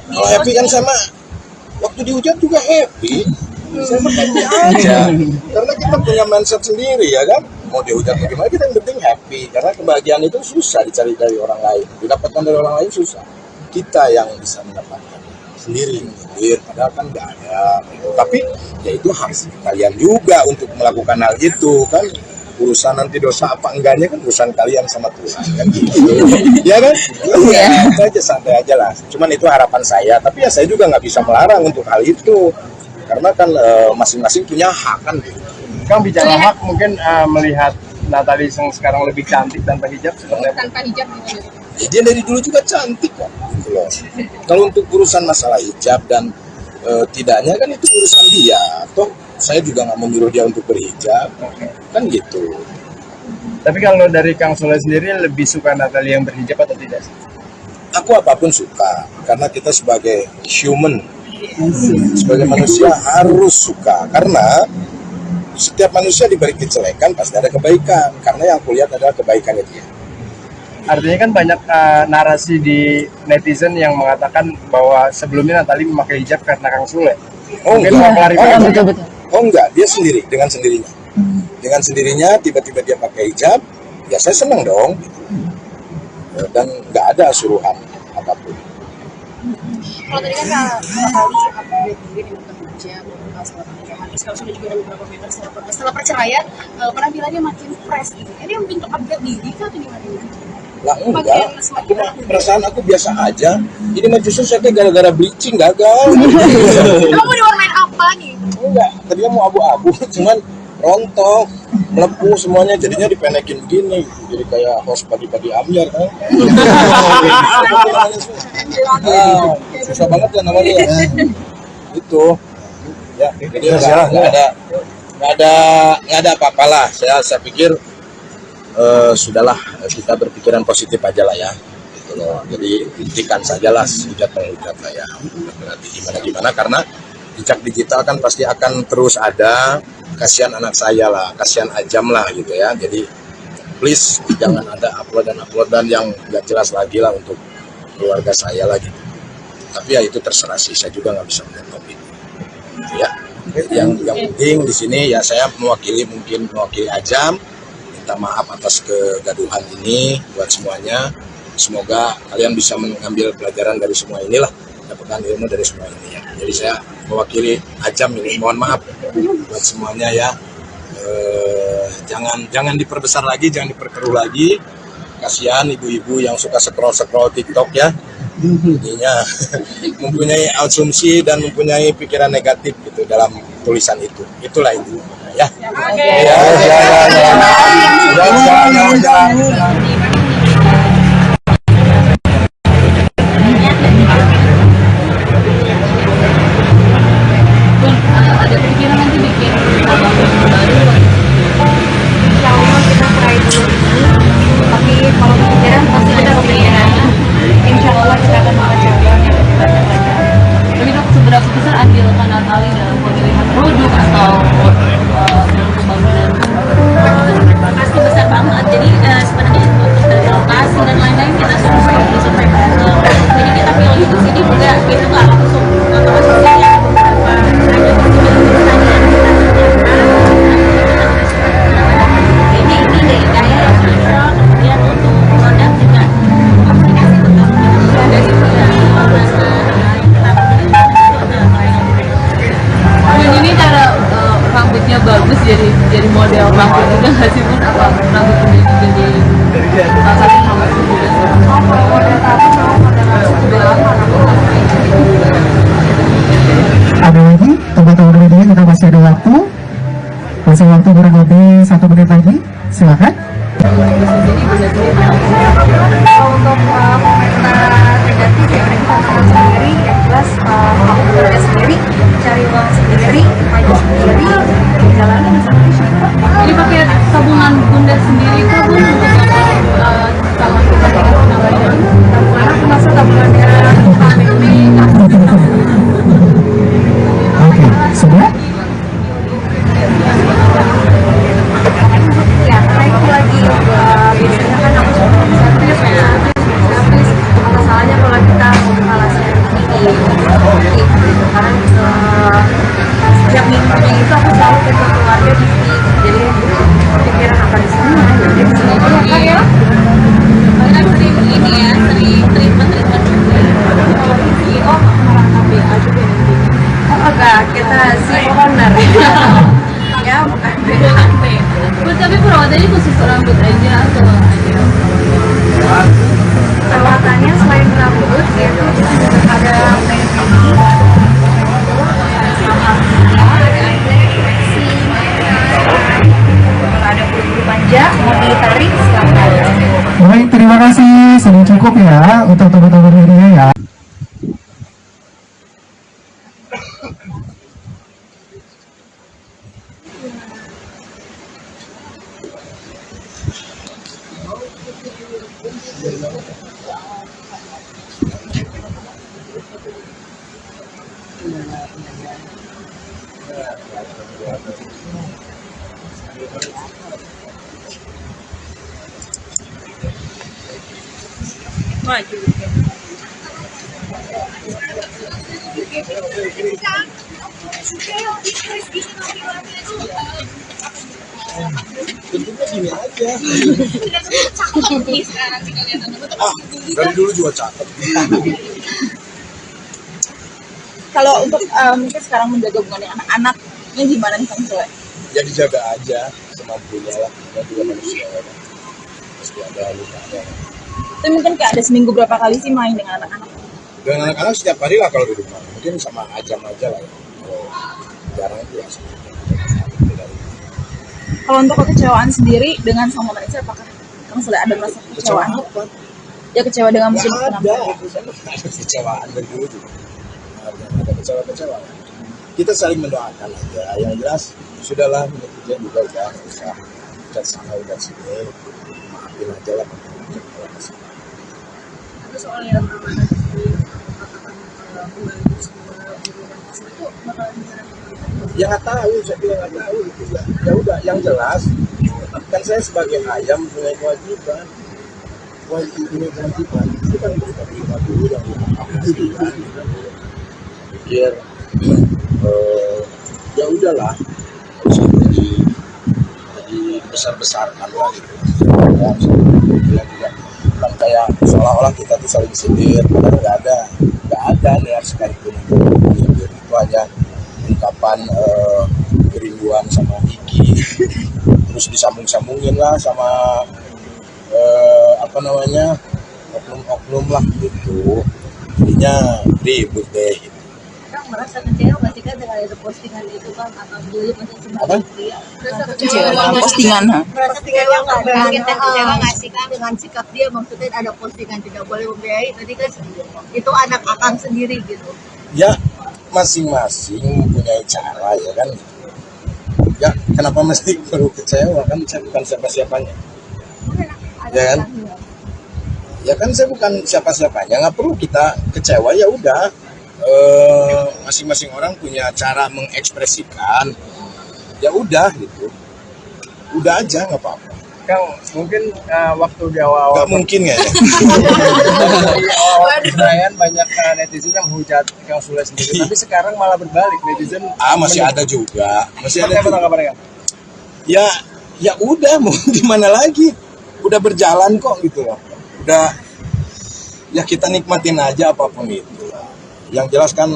Kalau happy kan sama waktu dihujat juga happy. Saya mah happy aja. Karena kita punya mindset sendiri ya kan. Mau dihujat bagaimana, kita yang penting happy. Karena kebahagiaan itu susah dicari dari orang lain. Didapatkan dari orang lain susah. Kita yang bisa mendapatkan sendiri. Padahal kan nggak ada. Tapi ya itu harus kalian juga untuk melakukan hal itu kan. Urusan nanti dosa apa enggaknya kan urusan kalian sama Tuhan kan gitu. Ya kan? Iya, itu aja, santai aja lah. Cuman itu harapan saya, tapi ya saya juga nggak bisa melarang untuk hal itu. Karena kan masing-masing punya hak kan gitu. Kang, bicara hak, mungkin melihat Natali yang sekarang lebih cantik tanpa hijab seperti apa? Tanpa hijab gitu. Ya, dia dari dulu juga cantik kan gitu loh. Kalau untuk urusan masalah hijab dan tidaknya kan itu urusan dia. Toh saya juga nggak menyuruh dia untuk berhijab, kan gitu. Tapi kalau dari Kang Sule sendiri lebih suka Natali yang berhijab atau tidak sih? Aku apapun suka, karena kita sebagai human, sebagai manusia harus suka. Karena setiap manusia diberi kejelekan pasti ada kebaikan. Karena yang aku lihat adalah kebaikannya dia. Artinya kan banyak narasi di netizen yang mengatakan bahwa sebelumnya Natali memakai hijab karena Kang Sule. Oh mungkin mau klarifikasi. Betul-betul. Oh enggak, dia sendiri, dengan sendirinya. Dengan sendirinya tiba-tiba dia pakai hijab, ya saya senang dong. Dan nggak ada suruhan apapun. Kalau tadi kan kali update mungkin yang kerja setelah pernikahan, terus kalau sudah juga ada beberapa meter setelah perceraian, penampilannya makin fresh gitu. Ini yang bentuk upgrade diri atau gimana? Lah enggak, perasaan aku biasa aja. Ini mah justru saya gara-gara bleaching gagal. Kamu diwarnain apa nih? Enggak, tadinya mau abu-abu, cuman rontok, melepuh semuanya, jadinya dipenekin begini, jadi kayak host pagi-pagi ambiar kan. Susah banget ya namanya ya. Itu, ya, jadi nggak ada apa-apalah. Saya pikir sudahlah, kita berpikiran positif aja lah ya. Gitu loh. Jadi hentikan sajalah hujat-penghujat lah ya. Nanti gimana karena jejak digital kan pasti akan terus ada. Kasihan anak saya lah, kasihan Ajam lah gitu ya. Jadi please jangan ada uploadan yang nggak jelas lagi lah untuk keluarga saya lah gitu. Tapi ya itu terserah sih, saya juga nggak bisa menjawab itu. Ya. Yang penting di sini ya saya mungkin mewakili Ajam, minta maaf atas kegaduhan ini buat semuanya. Semoga kalian bisa mengambil pelajaran dari semua inilah, dapatkan ilmu dari semua ini ya. Jadi saya mewakili Ajam ini mohon maaf buat semuanya ya. Jangan diperbesar lagi, jangan diperkeruh lagi. Kasihan ibu-ibu yang suka scroll TikTok ya. Intinya mempunyai asumsi dan mempunyai pikiran negatif gitu dalam tulisan itu. Itulah itu ya. Ada pikiran nanti bikin abang baru. Insya Allah kita try dulu ini, tapi kalau kepikiran pasti kita kepikiran. Insya Allah kita akan membaca yang kita baca. Tapi dok, seberapa besar andil Kak Natali dalam pemilihan produk atau dalam pembangunan? Pasti besar banget. Jadi sebenarnya untuk dari lokasi dan lain-lain kita survei bareng. Jadi kita pilih di sini juga kita nggak langsung masuk sini ya beberapa ada pertanyaan yang kita tanyakan. Ini dari gaya yang cocok. Kemudian untuk produk juga komunikasi tentang dari Ini cara rambutnya bagus jadi model rambut juga nggak sih Bun? Apa rambut jadi salah satu rambut juga? Model tahu sama model langsung udah lama Ada lagi teman-teman media, kita masih ada waktu kurang lebih 1 menit lagi, silakan. untuk komentar negatif ya kita tahu sendiri yang jelas aku kerja sendiri cari uang sendiri maju sendiri jalanin sendiri. Jadi pakai tabungan bunda sendiri kah Bun untuk calon kepentingan penambahan? tabungan aku masuk tabungannya KPB Oke, sudah? ya karena itu lagi biasanya kan aku suka servis ya servis apa salahnya kalau kita evaluasi ini karena setiap minggunya itu aku selalu ketemu keluarga di sini jadi pikiran apa di sini jadi di sini aja kan ya kita sering ini ya sering treatment CEO merangkapi juga enggak kita si owner ya bukan BHP. Bun, tapi perawatannya khusus rambut aja atau ada? perawatannya selain rambut yaitu ada pedicure ada bulu manja mau ditarik silakan. Baik, terima kasih. Sudah cukup ya untuk teman-teman media ya. Bentuknya gini aja. Dari dulu juga cakep. Kalau untuk mungkin sekarang menjaga hubungan anak-anaknya gimana nih Kang Sule? Ya dijaga aja semampunya lah. Kita juga manusia ya. Pasti ada lukanya. Tapi mungkin kayak ada seminggu berapa kali sih main dengan anak-anak? Dengan anak-anak setiap hari lah kalau di rumah. Mungkin sama Ajam aja lah ya. Kalau jarang itu ya. Kalau untuk kekecewaan sendiri dengan sang pemerintah, apakah Kang Sule ada merasa kekecewaan? Ya kecewa dengan musim Ada. penampilan. Ada kecewaan dari dulu juga. Ada kecewa-kecewa. Kita saling mendoakan aja. Yang jelas sudahlah netizen juga udah nggak usah udah sana udah sini. Maafin aja lah. Ada soal yang amanah di katakan pembantu semua itu bakalan dijalankan. Ya nggak tahu, saya bilang nggak tahu gitu ya. Ya udah, yang jelas kan saya sebagai ayam punya kewajiban. Punya kewajiban itu kan berterima dulu yang dipastikan. Pikir ya udahlah, nggak usah besar-besarkan lah gitu. Bilang juga bukan kayak seolah-olah kita tuh saling sindir, padahal nggak ada niat sekalipun itu hanya ungkapan kerinduan sama Iki, terus disambung-sambungin lah sama oknum-oknum lah gitu, jadinya ribut deh. Kang merasa kecewa nggak sih Kang dengan ada postingan itu Kang atau dulu masih Apa? sebagai pria? Merasa Kecewa dengan postingan, ha? Merasa kecewa nggak sih Kang dengan sikap dia, maksudnya ada postingan tidak boleh membiayai, tadi kan itu anak akang sendiri gitu. Ya masing-masing mempunyai cara ya kan. Ya kenapa mesti perlu kecewa, kan saya bukan siapa-siapanya. Ya kan? Ya kan saya bukan siapa-siapanya, nggak perlu kita kecewa, ya udah. Masing-masing orang punya cara mengekspresikan, ya udah gitu, udah aja nggak apa-apa. Kang, mungkin waktu di awal-awal Nggak mungkin ya. awal perayaan banyak netizen yang menghujat Kang Sule sendiri, tapi sekarang malah berbalik, netizen Masih ada juga, masih ada Seperti apa juga. tanggapannya, Kang? Ya udah, mau gimana lagi, udah berjalan kok gitu loh, udah, ya kita nikmatin aja apapun itu. Yang jelas kan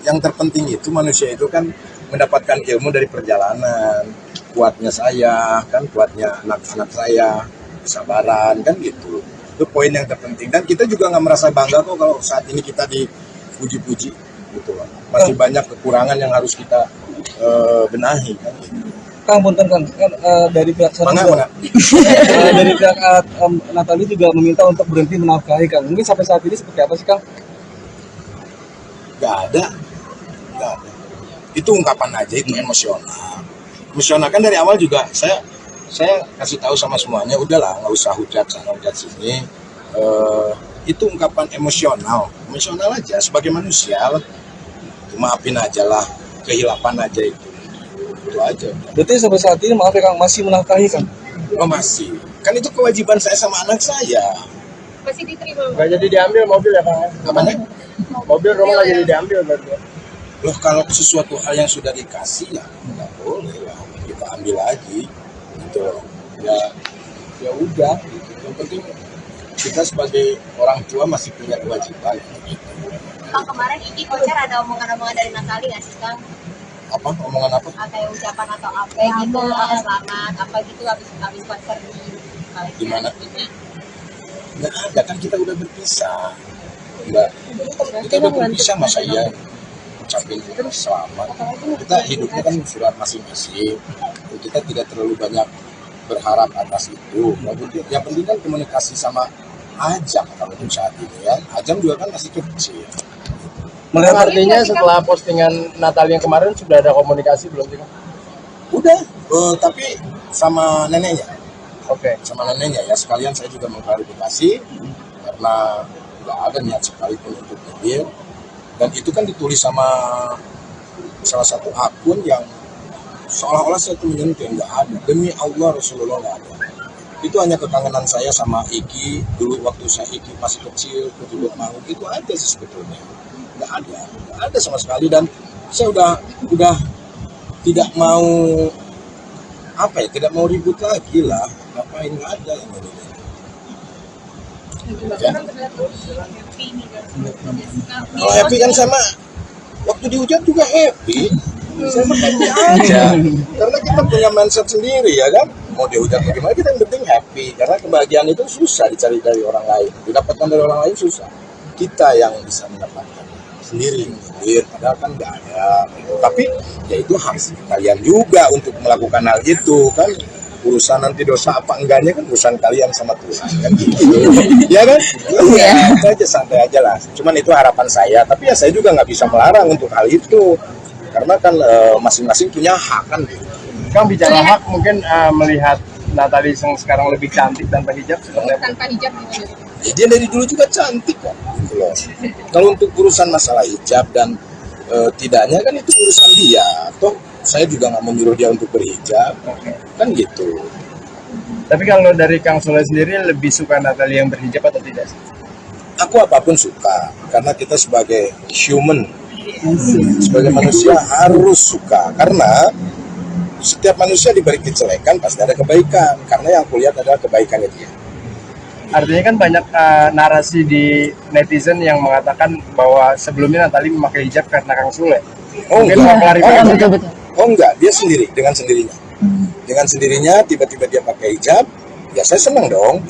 yang terpenting itu manusia itu kan mendapatkan ilmu dari perjalanan. Kuatnya saya kan, kuatnya anak-anak saya, kesabaran kan gitu. Itu poin yang terpenting, dan kita juga nggak merasa bangga kok kalau saat ini kita dipuji-puji gitu loh. Masih banyak kekurangan yang harus kita benahi kan gitu. Kang, punten Kang, kan dari pihak sana Mana? dari pihak Natali juga meminta untuk berhenti menafkahi Kang. Mungkin sampai saat ini seperti apa sih Kang? Gak ada. Itu ungkapan aja, itu emosional kan. Dari awal juga saya kasih tahu sama semuanya, udahlah nggak usah hujat sana hujat sini. Itu ungkapan emosional aja sebagai manusia. Maafin aja lah, kehilapan aja itu aja. Berarti sampai saat ini maaf ya Kang, masih menafkahi Kang? Oh masih, kan itu kewajiban saya sama anak saya. Masih diterima. Nggak jadi diambil mobil ya, Kang? Apanya? Mobil rumah nggak jadi diambil berarti. Loh, kalau sesuatu hal yang sudah dikasih ya nggak boleh lah kita ambil lagi gitu loh. Ya udah gitu. Yang penting kita sebagai orang tua masih punya kewajiban gitu. Kang, kemarin Iki konser ada omongan-omongan dari Natali nggak sih Kang? Apa omongan apa? Kayak ucapan atau apa gitu, selamat apa gitu habis konser Di mana? Nggak ada, kan kita udah berpisah. Enggak, kita udah berpisah, masa iya ucapin selamat. Kita hidupnya kan surat masing-masing, kita tidak terlalu banyak berharap atas itu. Yang penting kan komunikasi sama Ajam kalau untuk saat ini ya. Ajam juga kan masih kecil. Melihat artinya setelah postingan Natal yang kemarin sudah ada komunikasi belum sih, Kang? Udah, tapi sama neneknya. Oke. Sama neneknya ya, sekalian saya juga mengklarifikasi karena nggak ada niat sekalipun untuk nyindir, dan itu kan ditulis sama salah satu akun yang seolah-olah saya tuh menyentuh, nggak ada. Demi Allah Rasulullah nggak ada. Itu hanya kekangenan saya sama Iki dulu waktu saya Iki masih kecil, kedua mau itu aja sih sebetulnya. Nggak ada sama sekali, dan saya udah tidak mau tidak mau ribut lagi lah. Ngapain, nggak ada yang ini. Ya. Kalau happy kan sama waktu dihujat juga happy. Saya mah happy aja. Karena kita punya mindset sendiri ya kan. Mau dihujat bagaimana, kita yang penting happy. Karena kebahagiaan itu susah dicari dari orang lain. Didapatkan dari orang lain susah. Kita yang bisa mendapatkan sendiri. Padahal kan nggak ada. Tapi ya itu harus kalian juga untuk melakukan hal itu kan. Urusan nanti dosa apa enggaknya kan urusan kalian sama Tuhan kan gitu. Ya kan? Ya, itu aja, santai aja lah. Cuman itu harapan saya, tapi ya saya juga nggak bisa melarang untuk hal itu. Karena kan masing-masing punya hak kan gitu. Kang, bicara hak, mungkin melihat Natali yang sekarang lebih cantik tanpa hijab seperti apa? Tanpa hijab gitu. Ya, dia dari dulu juga cantik kok gitu loh. Kalau untuk urusan masalah hijab dan tidaknya kan itu urusan dia. Toh saya juga nggak menyuruh dia untuk berhijab kan gitu. Tapi kalau dari Kang Sule sendiri lebih suka Natali yang berhijab atau tidak? Aku apapun suka, karena kita sebagai human Sebagai manusia harus suka, karena setiap manusia diberi kejelekan pasti ada kebaikan, karena yang kulihat adalah kebaikannya dia. Artinya kan banyak narasi di netizen yang mengatakan bahwa sebelumnya Natali memakai hijab karena Kang Sule. Oh Mungkin enggak, mau klarifikasi. oh enggak, dia sendiri dengan sendirinya. Dengan sendirinya tiba-tiba dia pakai hijab, ya saya senang dong.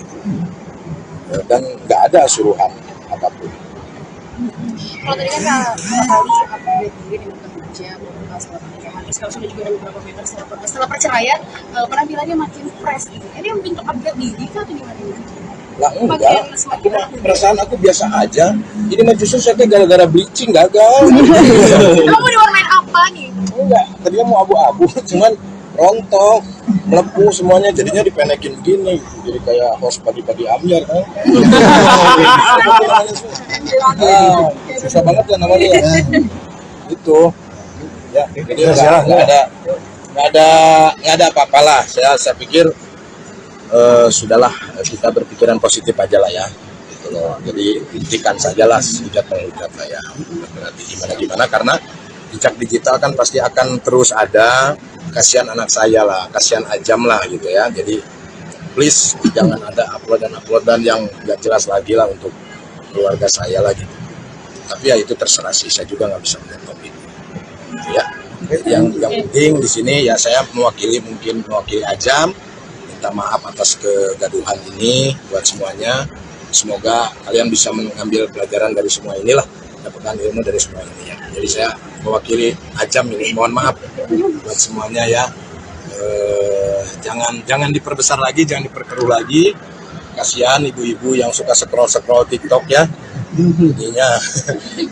Dan nggak ada suruhan apapun. Kalau tadi kan kali upgrade diri dengan kerja setelah pernikahan, terus kalau sudah juga ada beberapa member setelah perceraian penampilannya makin fresh gitu. Ini bentuk upgrade diri kah atau gimana? Lah enggak, perasaan aku biasa aja. Ini mah justru saya kayak gara-gara bleaching gagal. Kamu diwarnain apa nih? Enggak, tadinya mau abu-abu, cuman rontok, melepuh semuanya, jadinya dipendekin begini, jadi kayak host pagi-pagi Amir kan. Susah banget ya namanya ya. Itu, ya, jadi nggak ada apa-apalah. Saya pikir sudahlah, kita berpikiran positif aja lah ya. Gitu loh. Jadi hentikan sajalah hujat-menghujat lah ya. Berarti gimana karena jejak digital kan pasti akan terus ada. Kasihan anak saya lah, kasihan Ajam lah gitu ya. Jadi please jangan ada uploadan yang nggak jelas lagi lah untuk keluarga saya lagi. Tapi ya itu terserah sih, saya juga nggak bisa melihat topik. Ya, yang penting di sini ya saya mewakili Ajam, minta maaf atas kegaduhan ini buat semuanya. Semoga kalian bisa mengambil pelajaran dari semua inilah, dapatkan ilmu dari semua ini ya. Jadi saya mewakili Ajam ini, mohon maaf buat semuanya ya. Jangan diperbesar lagi, jangan diperkeruh lagi. Kasihan ibu-ibu yang suka scroll TikTok ya. Jadinya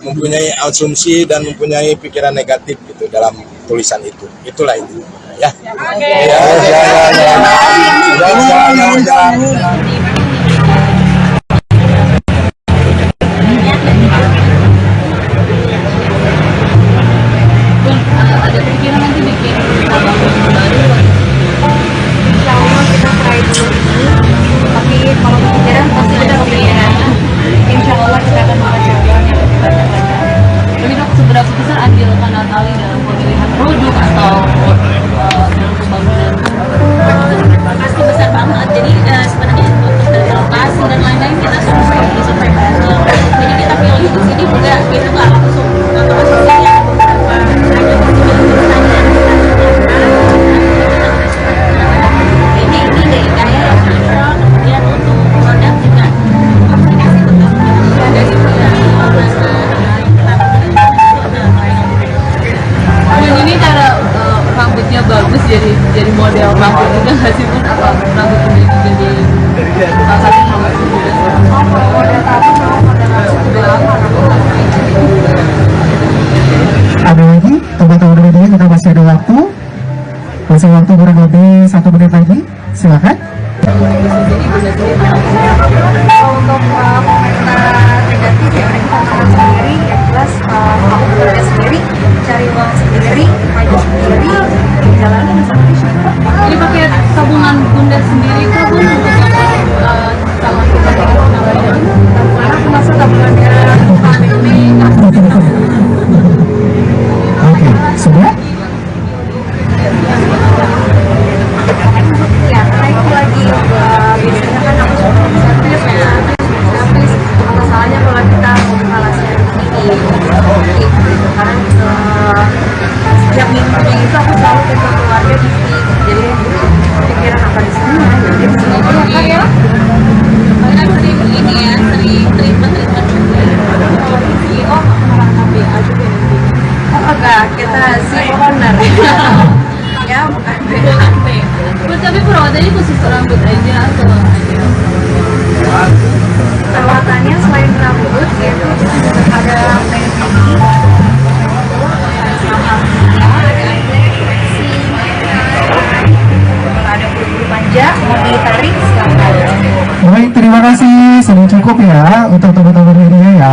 mempunyai asumsi dan mempunyai pikiran negatif gitu dalam tulisan itu. Itulah itu ya. Ada pikiran nanti bikin nama baru. Insya Allah kita try dulu ini, tapi kalau kepikiran pasti ada kepikiran. Insya Allah kita akan mencapai yang lebih banyak lagi. Tapi dok, seberapa besar andil Natali dalam pemilihan produk atau dalam pembangunan? Pasti besar banget. Jadi sebenarnya untuk dari lokasi dan lain-lain kita survei bareng. Jadi kita pilih di sini juga kita nggak langsung ya beberapa ini dari kayak kemudian untuk produk juga komunikasi tetap dari Dan ini cara rambutnya bagus jadi model rambut juga nggak sih pun apa rambut menjadi salah satu rambut juga. Model tadi mau model langsung juga lama. Ada lagi, teman-teman media kita masih ada waktu. Masih waktu kurang lebih 1 menit lagi. Silakan. Untuk komentar negatif ya kita tangan sendiri, yang jelas kamu bekerja sendiri, cari uang sendiri, maju sendiri, jalanin sendiri. Jadi pakai tabungan bunda sendiri kah bun untuk sama kita Karena aku masa tabungannya pandemi, Oke, sudah? ya karena itu lagi biasanya kan aku suka servis ya, servis apa salahnya kalau kita kalah servis ini karena setiap minggunya itu aku selalu ke keluarga di sini, jadi pikiran apa di sini jadi di sini aja kan ya. karena sering ini ya sering treatment juga. CEO orang KBA juga di sini. Oh enggak, kita CEO owner ya bukan BHP. tapi perawatannya khusus rambut aja atau Perawatannya selain rambut yaitu kita juga ada pedicure, ada bulu manja, mau ditarik silakan. Baik, terima kasih. Sudah cukup ya untuk teman-teman media ya.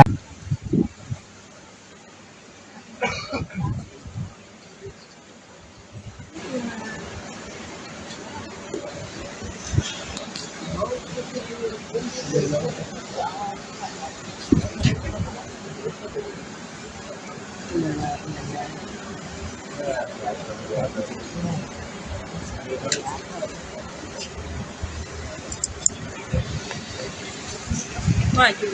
maju.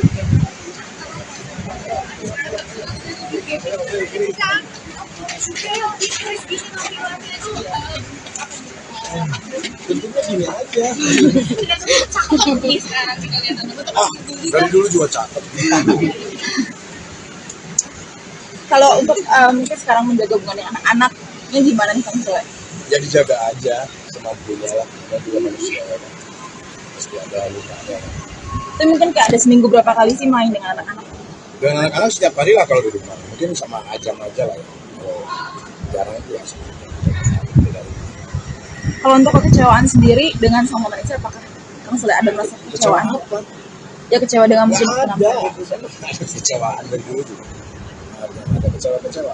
Tentunya gini aja. Dari dulu juga cakep. Kalau untuk mungkin sekarang menjaga hubungan dengan anak-anaknya gimana nih Kang Sule? Ya dijaga aja semampunya lah. Kita juga manusia ya. Pasti ada lukanya. Itu mungkin kayak ada seminggu berapa kali sih main dengan anak-anak? Dengan anak-anak setiap hari lah kalau di rumah. Mungkin sama Ajam aja lah ya. Kalau jarang itu ya. Kalau untuk kekecewaan sendiri dengan sama Malaysia, apakah Kang Sule ada merasa kekecewaan? Ya kecewa dengan musim Ada, penampilan. ada kecewaan dari dulu juga. Ada kecewa-kecewa.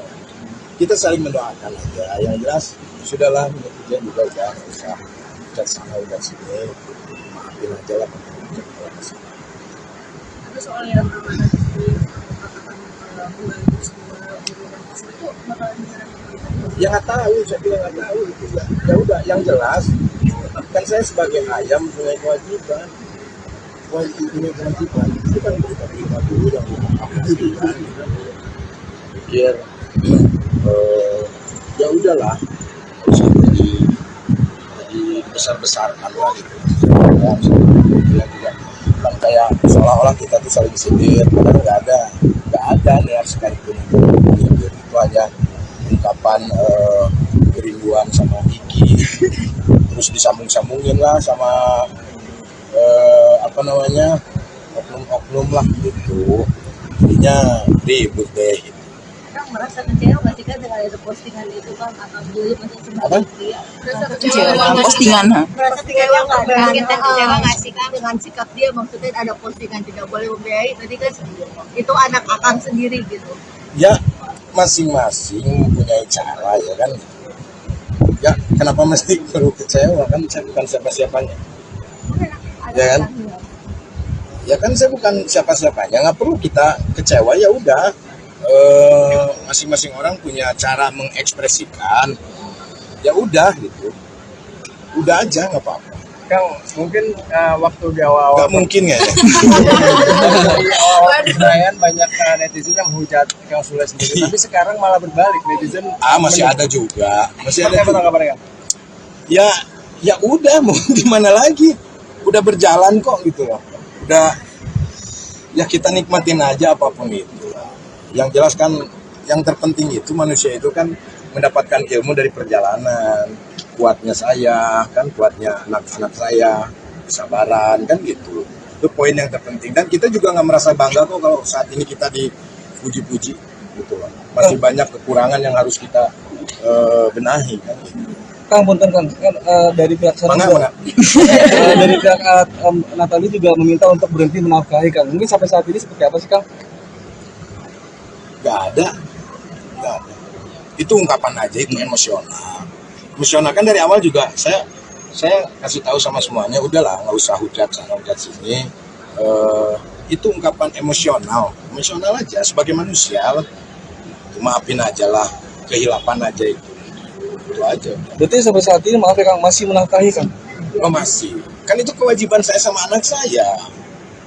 Kita saling mendoakan aja. Yang jelas sudahlah netizen juga udah nggak usah udah sana udah sini. Maafin aja lah. Tapi soal yang amanah di katakan bulan semua itu bakalan gimana? Ya nggak tahu, saya bilang nggak tahu gitu ya. Ya udah, yang jelas kan saya sebagai ayam punya kewajiban. Punya kewajiban itu kan kita terima dulu yang aku gitu kan. Pikir ya udahlah, nggak usah jadi besar-besarkan lah gitu. Bilang juga kan kayak seolah-olah kita tuh saling sindir, padahal nggak ada niat sekalipun itu sindir. Itu hanya ungkapan kerinduan sama Kiki, terus disambung-sambungin lah sama oknum-oknum lah gitu. Jadinya ribut deh. Kang merasa kecewa nggak sih Kang dengan ada postingan itu Kang atau dulu masih Apa? dia? Merasa Kecewa dengan postingan, ha? Merasa kecewa nggak? Kita kecewa nggak sih Kang dengan sikap dia? Maksudnya ada postingan tidak boleh membiayai. Tadi kan itu anak akang sendiri gitu. Ya masing-masing mempunyai cara ya kan. Ya kenapa mesti perlu kecewa, kan saya bukan siapa-siapanya. Ya kan? Ya kan saya bukan siapa-siapanya, nggak perlu kita kecewa. Ya udah, masing-masing orang punya cara mengekspresikan. Ya udah gitu, udah aja nggak apa-apa. Kang, mungkin waktu di awal-awal Nggak mungkin ya. di awal perayaan banyak netizen yang menghujat Kang Sule sendiri, tapi sekarang malah berbalik, netizen Masih ada juga, masih ada Seperti apa juga. tanggapannya, Kang? Ya udah, mau gimana lagi, udah berjalan kok gitu loh. Udah, ya kita nikmatin aja apapun itu. Yang jelas kan yang terpenting itu manusia itu kan mendapatkan ilmu dari perjalanan. Kuatnya saya, kan kuatnya anak-anak saya, kesabaran, kan gitu. Itu poin yang terpenting. Dan kita juga nggak merasa bangga kok kalau saat ini kita dipuji-puji gitu loh. Masih banyak kekurangan yang harus kita benahi kan gitu. Kang punten Kang, kan dari pihak sana Mana? dari pihak Natali juga meminta untuk berhenti menafkahi Kang. Mungkin sampai saat ini seperti apa sih Kang? Nggak ada. Itu ungkapan aja, itu emosional kan dari awal juga saya kasih tahu sama semuanya, udahlah nggak usah hujat sana hujat sini. Itu ungkapan emosional aja sebagai manusia. Maafin aja lah, kehilapan aja itu aja. Berarti sampai saat ini maaf ya Kang, masih menafkahi Kang? Oh masih, kan itu kewajiban saya sama anak saya.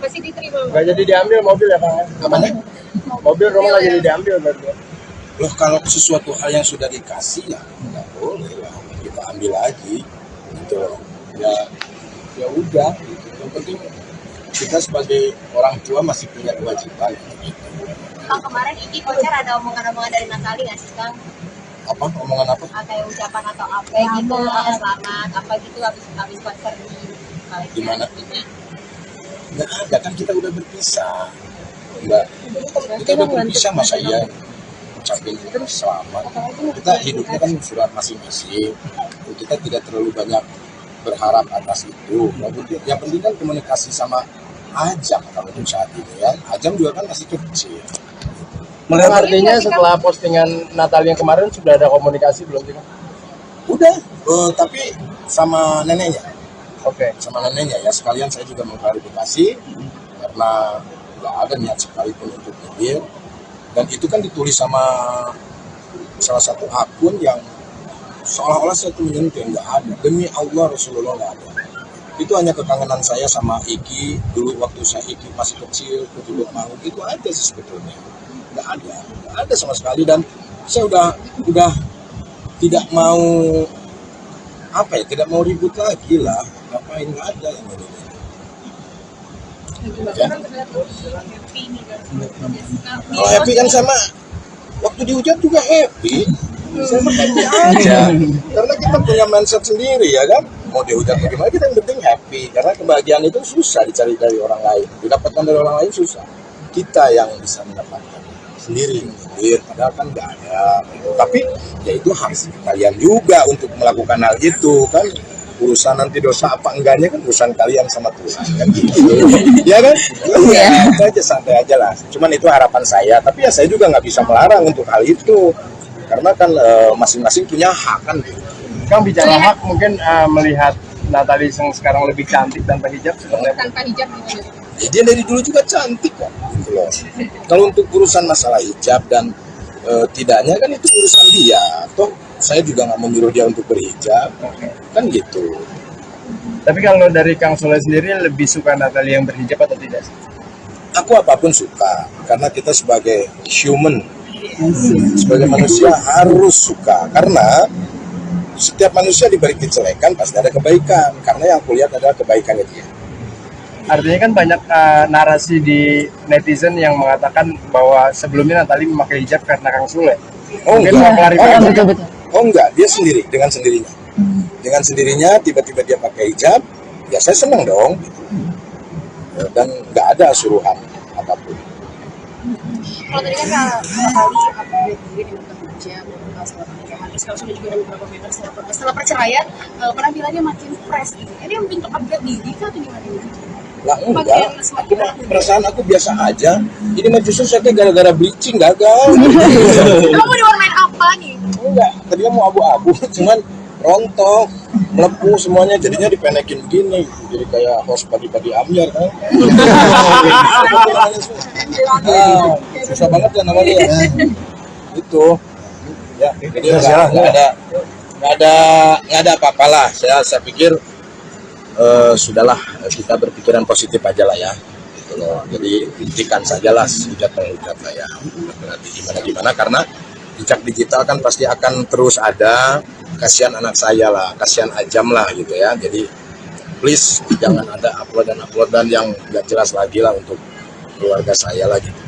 Masih diterima. Nggak jadi diambil mobil ya, Kang? Apanya? Mobil rumah nggak jadi diambil berarti. Loh kalau sesuatu hal yang sudah dikasih ya nggak boleh lah kita ambil lagi gitu loh. Ya udah gitu. Yang penting kita sebagai orang tua masih punya kewajiban gitu. Kang kemarin Iki konser ada omongan-omongan dari Natali nggak sih Kang? Apa omongan apa? Kayak ucapan atau apa gitu, selamat apa gitu habis konser Di mana? Nggak ada, kan kita udah berpisah. Nggak, kita udah berpisah, masa iya ucapin selamat. Kita hidupnya kan sudah masing-masing. Kita tidak terlalu banyak berharap atas itu. Yang penting kan komunikasi sama Ajam kalau untuk saat ini ya. Ajam juga kan masih kecil. Melihat artinya setelah postingan Natal yang kemarin sudah ada komunikasi belum sih, Kang? Udah, tapi sama neneknya. Oke. Sama neneknya ya, sekalian saya juga mengklarifikasi karena nggak ada niat sekalipun untuk nyindir. Dan itu kan ditulis sama salah satu akun yang seolah-olah saya tuh menyentuh, nggak ada. Demi Allah Rasulullah nggak ada. Itu hanya kekangenan saya sama Iki dulu waktu saya Iki masih kecil, betul mau itu aja sih sebetulnya. Nggak ada sama sekali, dan saya udah tidak mau tidak mau ribut lagi lah, ngapain, nggak ada yang ini. Ya. Kalau happy kan sama waktu dihujat juga happy, saya mah happy aja, karena kita punya mindset sendiri ya kan, mau dihujat bagaimana kita yang penting happy, karena kebahagiaan itu susah dicari dari orang lain, didapatkan dari orang lain susah, kita yang bisa mendapatkan sendiri, padahal kan nggak ada gitu. Tapi ya itu hak kalian juga untuk melakukan hal itu kan, urusan nanti dosa apa enggaknya kan urusan kalian sama Tuhan kan gitu. Ya kan? Ya, itu aja, santai aja lah. Cuman itu harapan saya, tapi ya saya juga nggak bisa melarang untuk hal itu, karena kan masing-masing punya hak kan gitu. Kang, bicara hak, mungkin melihat Natalie yang sekarang lebih cantik tanpa hijab seperti apa? Tanpa hijab gitu. Ya, dia dari dulu juga cantik kok gitu loh. Kalau untuk urusan masalah hijab dan tidaknya kan itu urusan dia, toh saya juga nggak menyuruh dia untuk berhijab kan gitu. Tapi kalau dari Kang Soleh sendiri lebih suka Natalie yang berhijab atau tidak? Aku apapun suka, karena kita sebagai human, sebagai manusia harus suka, karena setiap manusia diberi kejelekan pasti ada kebaikan, karena yang aku lihat adalah kebaikannya dia. Artinya kan banyak narasi di netizen yang mengatakan bahwa sebelumnya Natalie memakai hijab karena Kang Sule. Mungkin mau klarifikasi. Oh enggak, dia sendiri, dengan sendirinya. Dengan sendirinya tiba-tiba dia pakai hijab, ya saya senang dong. Dan nggak ada suruhan apapun. Kalau tadi kan kali upgrade diri dengan kerja, setelah pernikahan, terus kalau sudah juga ada beberapa meter setelah perceraian, penampilannya makin fresh gitu. Ini yang bentuk upgrade diri atau gimana ini? Lah enggak, perasaan aku biasa aja. Ini mah justru saya gara-gara bleaching gagal. Kamu diwarnain apa nih? Enggak, tadinya mau abu-abu, cuman rontok, melepuh semuanya, jadinya dipenekin begini, jadi kayak host pagi-pagi Amyar kan. Susah banget ya namanya ya. Itu, ya, jadi nggak ada apa-apalah. Saya pikir sudahlah, kita berpikiran positif aja lah ya. Gitu loh. Jadi hentikan sajalah hujat lah ya. Berarti gimana karena jejak digital kan pasti akan terus ada. Kasihan anak saya lah, kasihan Ajam lah gitu ya. Jadi please jangan ada uploadan yang nggak jelas lagi lah untuk keluarga saya lah gitu.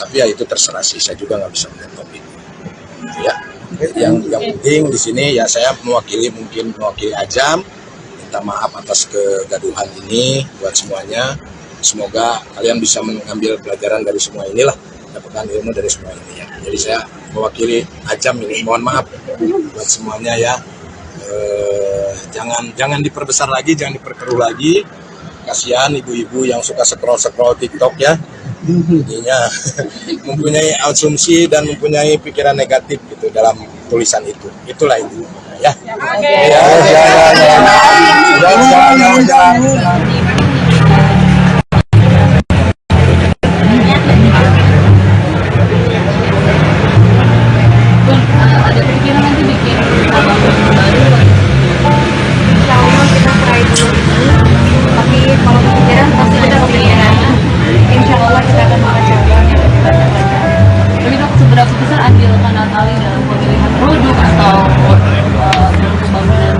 Tapi ya itu terserah sih, saya juga nggak bisa menentukan itu. Ya, yang penting di sini ya saya mewakili Ajam, minta maaf atas kegaduhan ini buat semuanya. Semoga kalian bisa mengambil pelajaran dari semua inilah, dapatkan ilmu dari semua ini ya. Jadi saya mewakili Ajam ini mohon maaf buat semuanya ya. Jangan diperbesar lagi, jangan diperkeruh lagi. Kasihan ibu-ibu yang suka scroll TikTok ya. Jadinya mempunyai asumsi dan mempunyai pikiran negatif gitu dalam tulisan itu. Itulah itu ya. Oke. Ada pikiran nanti bikin abang baru. Insya Allah kita try dulu ini, tapi kalau kepikiran pasti ada kepikiran. Insya Allah kita akan mengajarkan yang lebih banyak lagi. Tapi dok, seberapa besar andil Natalie dalam pemilihan produk atau pembangunan?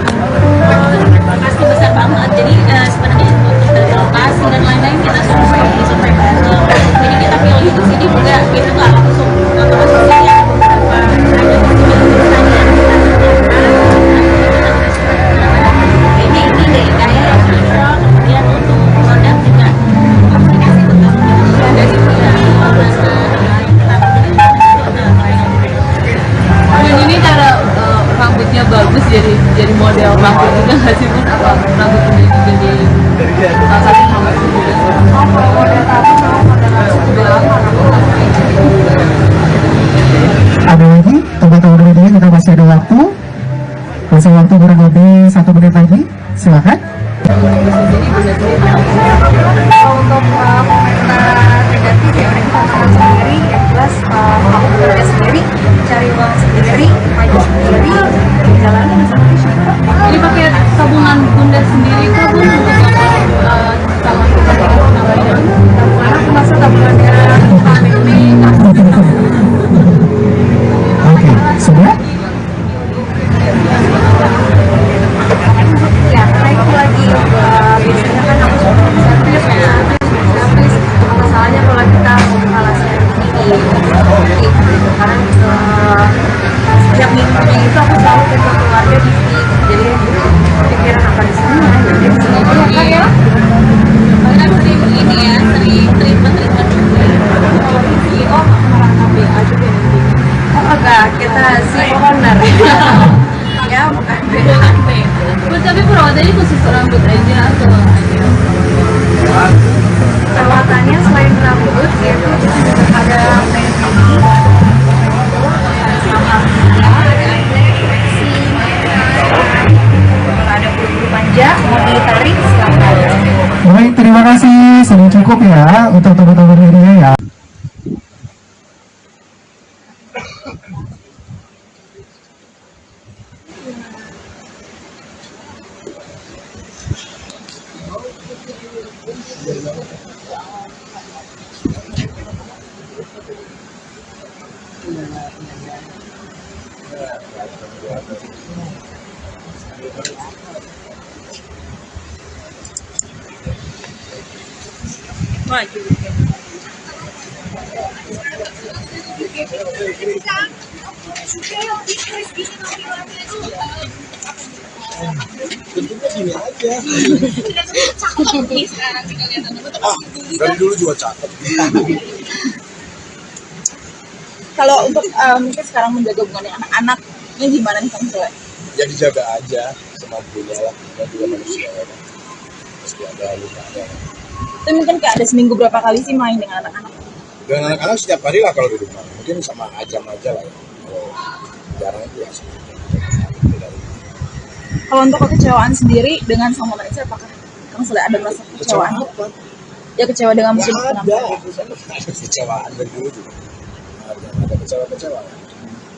Pasti besar banget. Jadi sebenarnya untuk dari lokasi dan lain-lain kita survei bareng. Jadi kita pilih di sini juga kita nggak langsung ya beberapa ada ini deh kayak yang cocok. Kemudian untuk produk juga komunikasi tentang dari Dan ini cara rambutnya bagus jadi model rambut juga nggak sih pun apa rambut ini jadi salah satu rambut juga. Kalau model tadi mau model langsung sudah lama Ada lagi teman-teman media, kita masih ada waktu kurang lebih 1 menit lagi, silakan. Kalau untuk komentar negatif ya kita tahan sendiri, yang jelas kamu kerja sendiri, cari uang sendiri, maju sendiri, jalanin sendiri. Ini pakai tabungan bunda sendiri kah bun untuk rambut aja atau ada Perawatannya selain rambut yaitu kita juga ada peeling, ada bulu panjang mau ditarik silakan. Baik, terima kasih. Sudah cukup ya untuk teman-teman media ya. Bentuknya gini aja. Dari dulu juga cakep. Kalau untuk mungkin sekarang menjaga hubungan anak-anaknya gimana nih Kang Sule? Ya dijaga aja semampunya lah. Kita juga manusia ya. Pasti ada lukanya. Itu mungkin kayak ada seminggu berapa kali sih main dengan anak-anak? Dengan anak-anak setiap hari lah kalau di rumah. Mungkin sama Ajam aja lah ya. Kalau jarang itu ya. Kalau untuk kekecewaan sendiri dengan sama Vanessa, apakah Kang Sule ada merasa kekecewaan? Ya kecewa dengan musim Ada. penampilan. Ada kecewaan dari dulu juga. Ada kecewa-kecewa.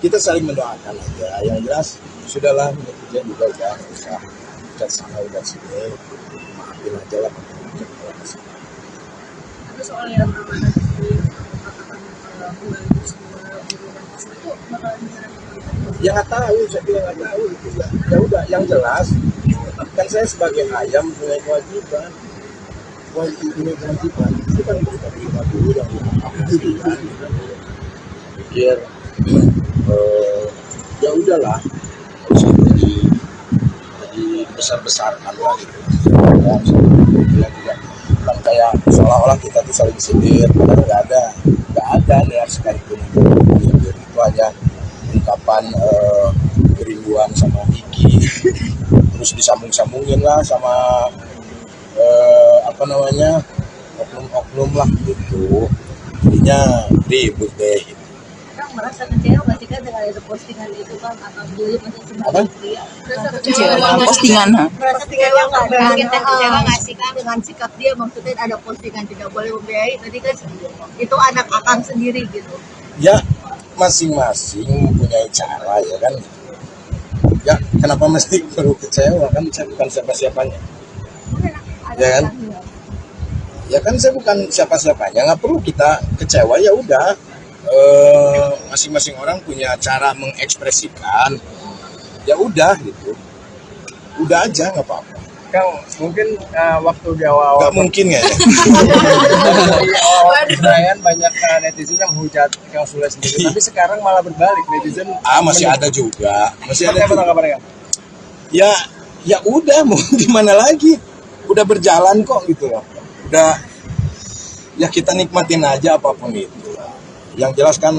Kita saling mendoakan aja. Yang jelas sudahlah netizen juga udah usah udah sana udah sini. Maafin aja lah. Tapi soal yang amanah di pembantu semua itu bakalan bisa Ya nggak tahu, saya bilang nggak tahu itu ya. Ya udah, yang jelas kan saya sebagai ayam punya kewajiban. Punya kewajiban itu kan kita terima dulu yang dilakukan. Pikir ya udahlah, nggak usah jadi besar-besarkan lah gitu. Bilang juga kan kayak seolah-olah kita tuh saling sindir, padahal nggak ada niat sekalipun itu hanya ungkapan kerinduan sama Iki, terus disambung-sambungin lah sama oknum-oknum lah gitu, jadinya ribut deh. Kang merasa kecewa nggak sih Kang dengan ada postingan itu Kang atau dulu masih Apa? sebagai pria? Kecewa dengan postingan, ha? Merasa kecewa nggak Kang? Kita kecewa nggak sih Kang dengan sikap dia, maksudnya ada postingan tidak boleh membiayai, tadi kan itu anak Akang sendiri gitu. Ya masing-masing mempunyai cara ya kan. Ya kenapa mesti perlu kecewa, kan saya bukan siapa-siapanya. Ya kan? Ya kan saya bukan siapa-siapanya, nggak perlu kita kecewa, ya udah. Masing-masing orang punya cara mengekspresikan, ya udah gitu, udah aja nggak apa-apa. Kang, mungkin waktu di awal-awal Nggak mungkin ya. di awal perayaan banyak netizen yang menghujat Kang Sule sendiri, tapi sekarang malah berbalik netizen. Masih ada juga, masih ada Seperti apa juga. tanggapannya, Kang? Ya udah, mau gimana lagi, udah berjalan kok gitu loh. Udah, ya kita nikmatin aja apapun itu. Yang jelas kan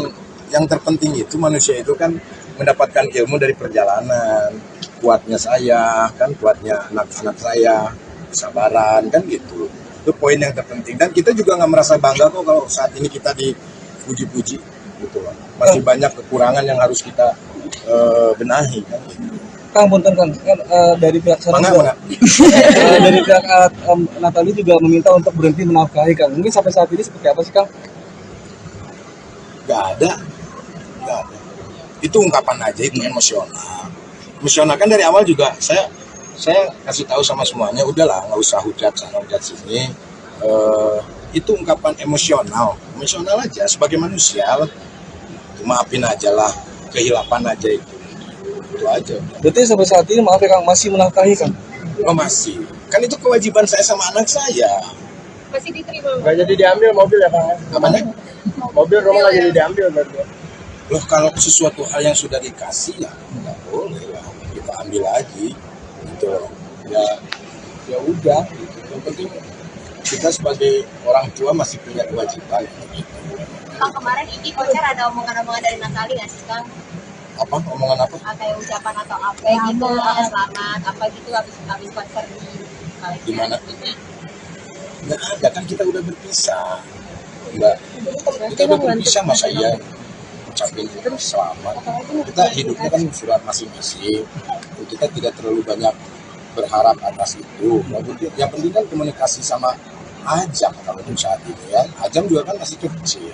yang terpenting itu manusia itu kan mendapatkan ilmu dari perjalanan. Kuatnya saya kan, kuatnya anak-anak saya, kesabaran kan gitu. Itu poin yang terpenting, dan kita juga nggak merasa bangga kok kalau saat ini kita dipuji-puji gitu loh. Masih banyak kekurangan yang harus kita benahi kan gitu. Kang, punten Kang, kan dari pihak sana Mana? dari pihak Natali juga meminta untuk berhenti menafkahi Kang. Mungkin sampai saat ini seperti apa sih Kang? Gak ada. Itu ungkapan aja, itu emosional kan. Dari awal juga saya kasih tahu sama semuanya, udahlah nggak usah hujat sana hujat sini. Itu ungkapan emosional aja sebagai manusia. Maafin aja lah, kehilapan aja itu aja. Berarti sampai saat ini maaf ya Kang, masih menafkahi Kang? Oh masih, kan itu kewajiban saya sama anak saya. masih diterima. Nggak jadi diambil mobil ya, Kang? Apanya? Mobil rumah nggak jadi diambil berarti. Loh, kalau sesuatu hal yang sudah dikasih ya nggak boleh lah kita ambil lagi gitu loh. Ya udah gitu. Yang penting kita sebagai orang tua masih punya kewajiban gitu. Kang, kemarin Iki konser ada omongan-omongan dari Natali nggak sih Kang? Apa omongan apa? Kayak ucapan atau apa gitu, selamat apa gitu habis konser di Gimana? Nggak ada, kan kita udah berpisah. Enggak, kita udah berpisah, masa iya ucapin selamat. Kita hidupnya kan surat masing-masing. Kita tidak terlalu banyak berharap atas itu. Yang penting kan komunikasi sama Ajam kalau untuk saat ini ya. Ajam juga kan masih kecil.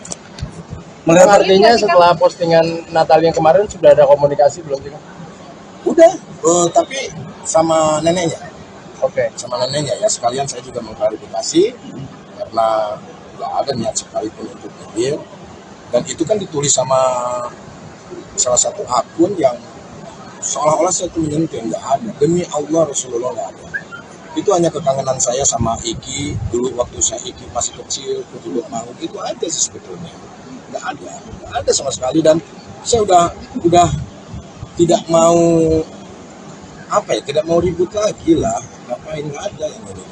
Melihat artinya setelah postingan Natal yang kemarin sudah ada komunikasi belum sih? Udah, tapi sama neneknya. Oke. Sama neneknya ya, sekalian saya juga mengklarifikasi karena nggak ada niat sekalipun untuk nyindir. Dan itu kan ditulis sama salah satu akun yang seolah-olah saya tuh menyentuh, nggak ada. Demi Allah Rasulullah nggak ada. Itu hanya kekangenan saya sama Iki dulu waktu saya Iki masih kecil, kedua mau itu aja sih sebetulnya. Nggak ada sama sekali. Dan saya udah tidak mau tidak mau ribut lagi lah. Ngapain, nggak ada yang ini.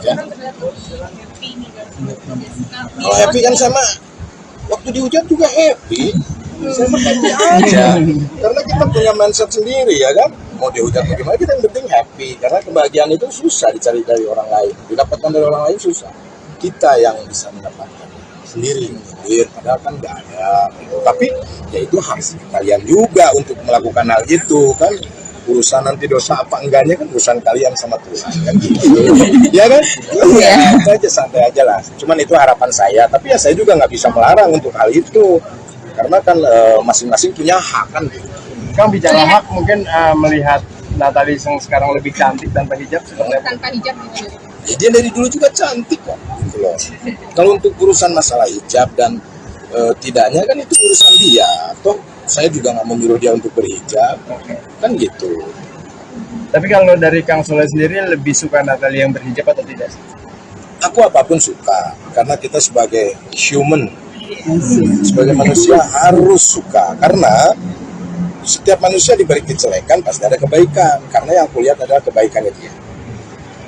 Ya. Kalau happy kan sama waktu dihujat juga happy. Saya mah happy aja. Karena kita punya mindset sendiri ya kan. Mau dihujat bagaimana, kita yang penting happy. Karena kebahagiaan itu susah dicari dari orang lain. Didapatkan dari orang lain susah. Kita yang bisa mendapatkan sendiri. Padahal kan nggak ada. Tapi ya itu hak kalian juga untuk melakukan hal itu kan. Urusan nanti dosa apa enggaknya kan urusan kalian sama Tuhan kan gitu. Ya kan? Ya, itu aja, santai aja lah. Cuman itu harapan saya, tapi ya saya juga nggak bisa melarang untuk hal itu. Karena kan masing-masing punya hak kan gitu. Kang bicara hak, mungkin melihat Natalie yang sekarang lebih cantik tanpa hijab seperti apa? Tanpa hijab gitu. Ya, dia dari dulu juga cantik kok gitu loh. Kalau untuk urusan masalah hijab dan tidaknya kan itu urusan dia. Toh saya juga nggak mau nyuruh dia untuk berhijab, kan gitu. Tapi kalau dari Kang Sule sendiri lebih suka Natalie yang berhijab atau tidak? Aku apapun suka, karena kita sebagai human, sebagai manusia harus suka. Karena setiap manusia diberi kejelekan pasti ada kebaikan, karena yang kulihat adalah kebaikannya dia.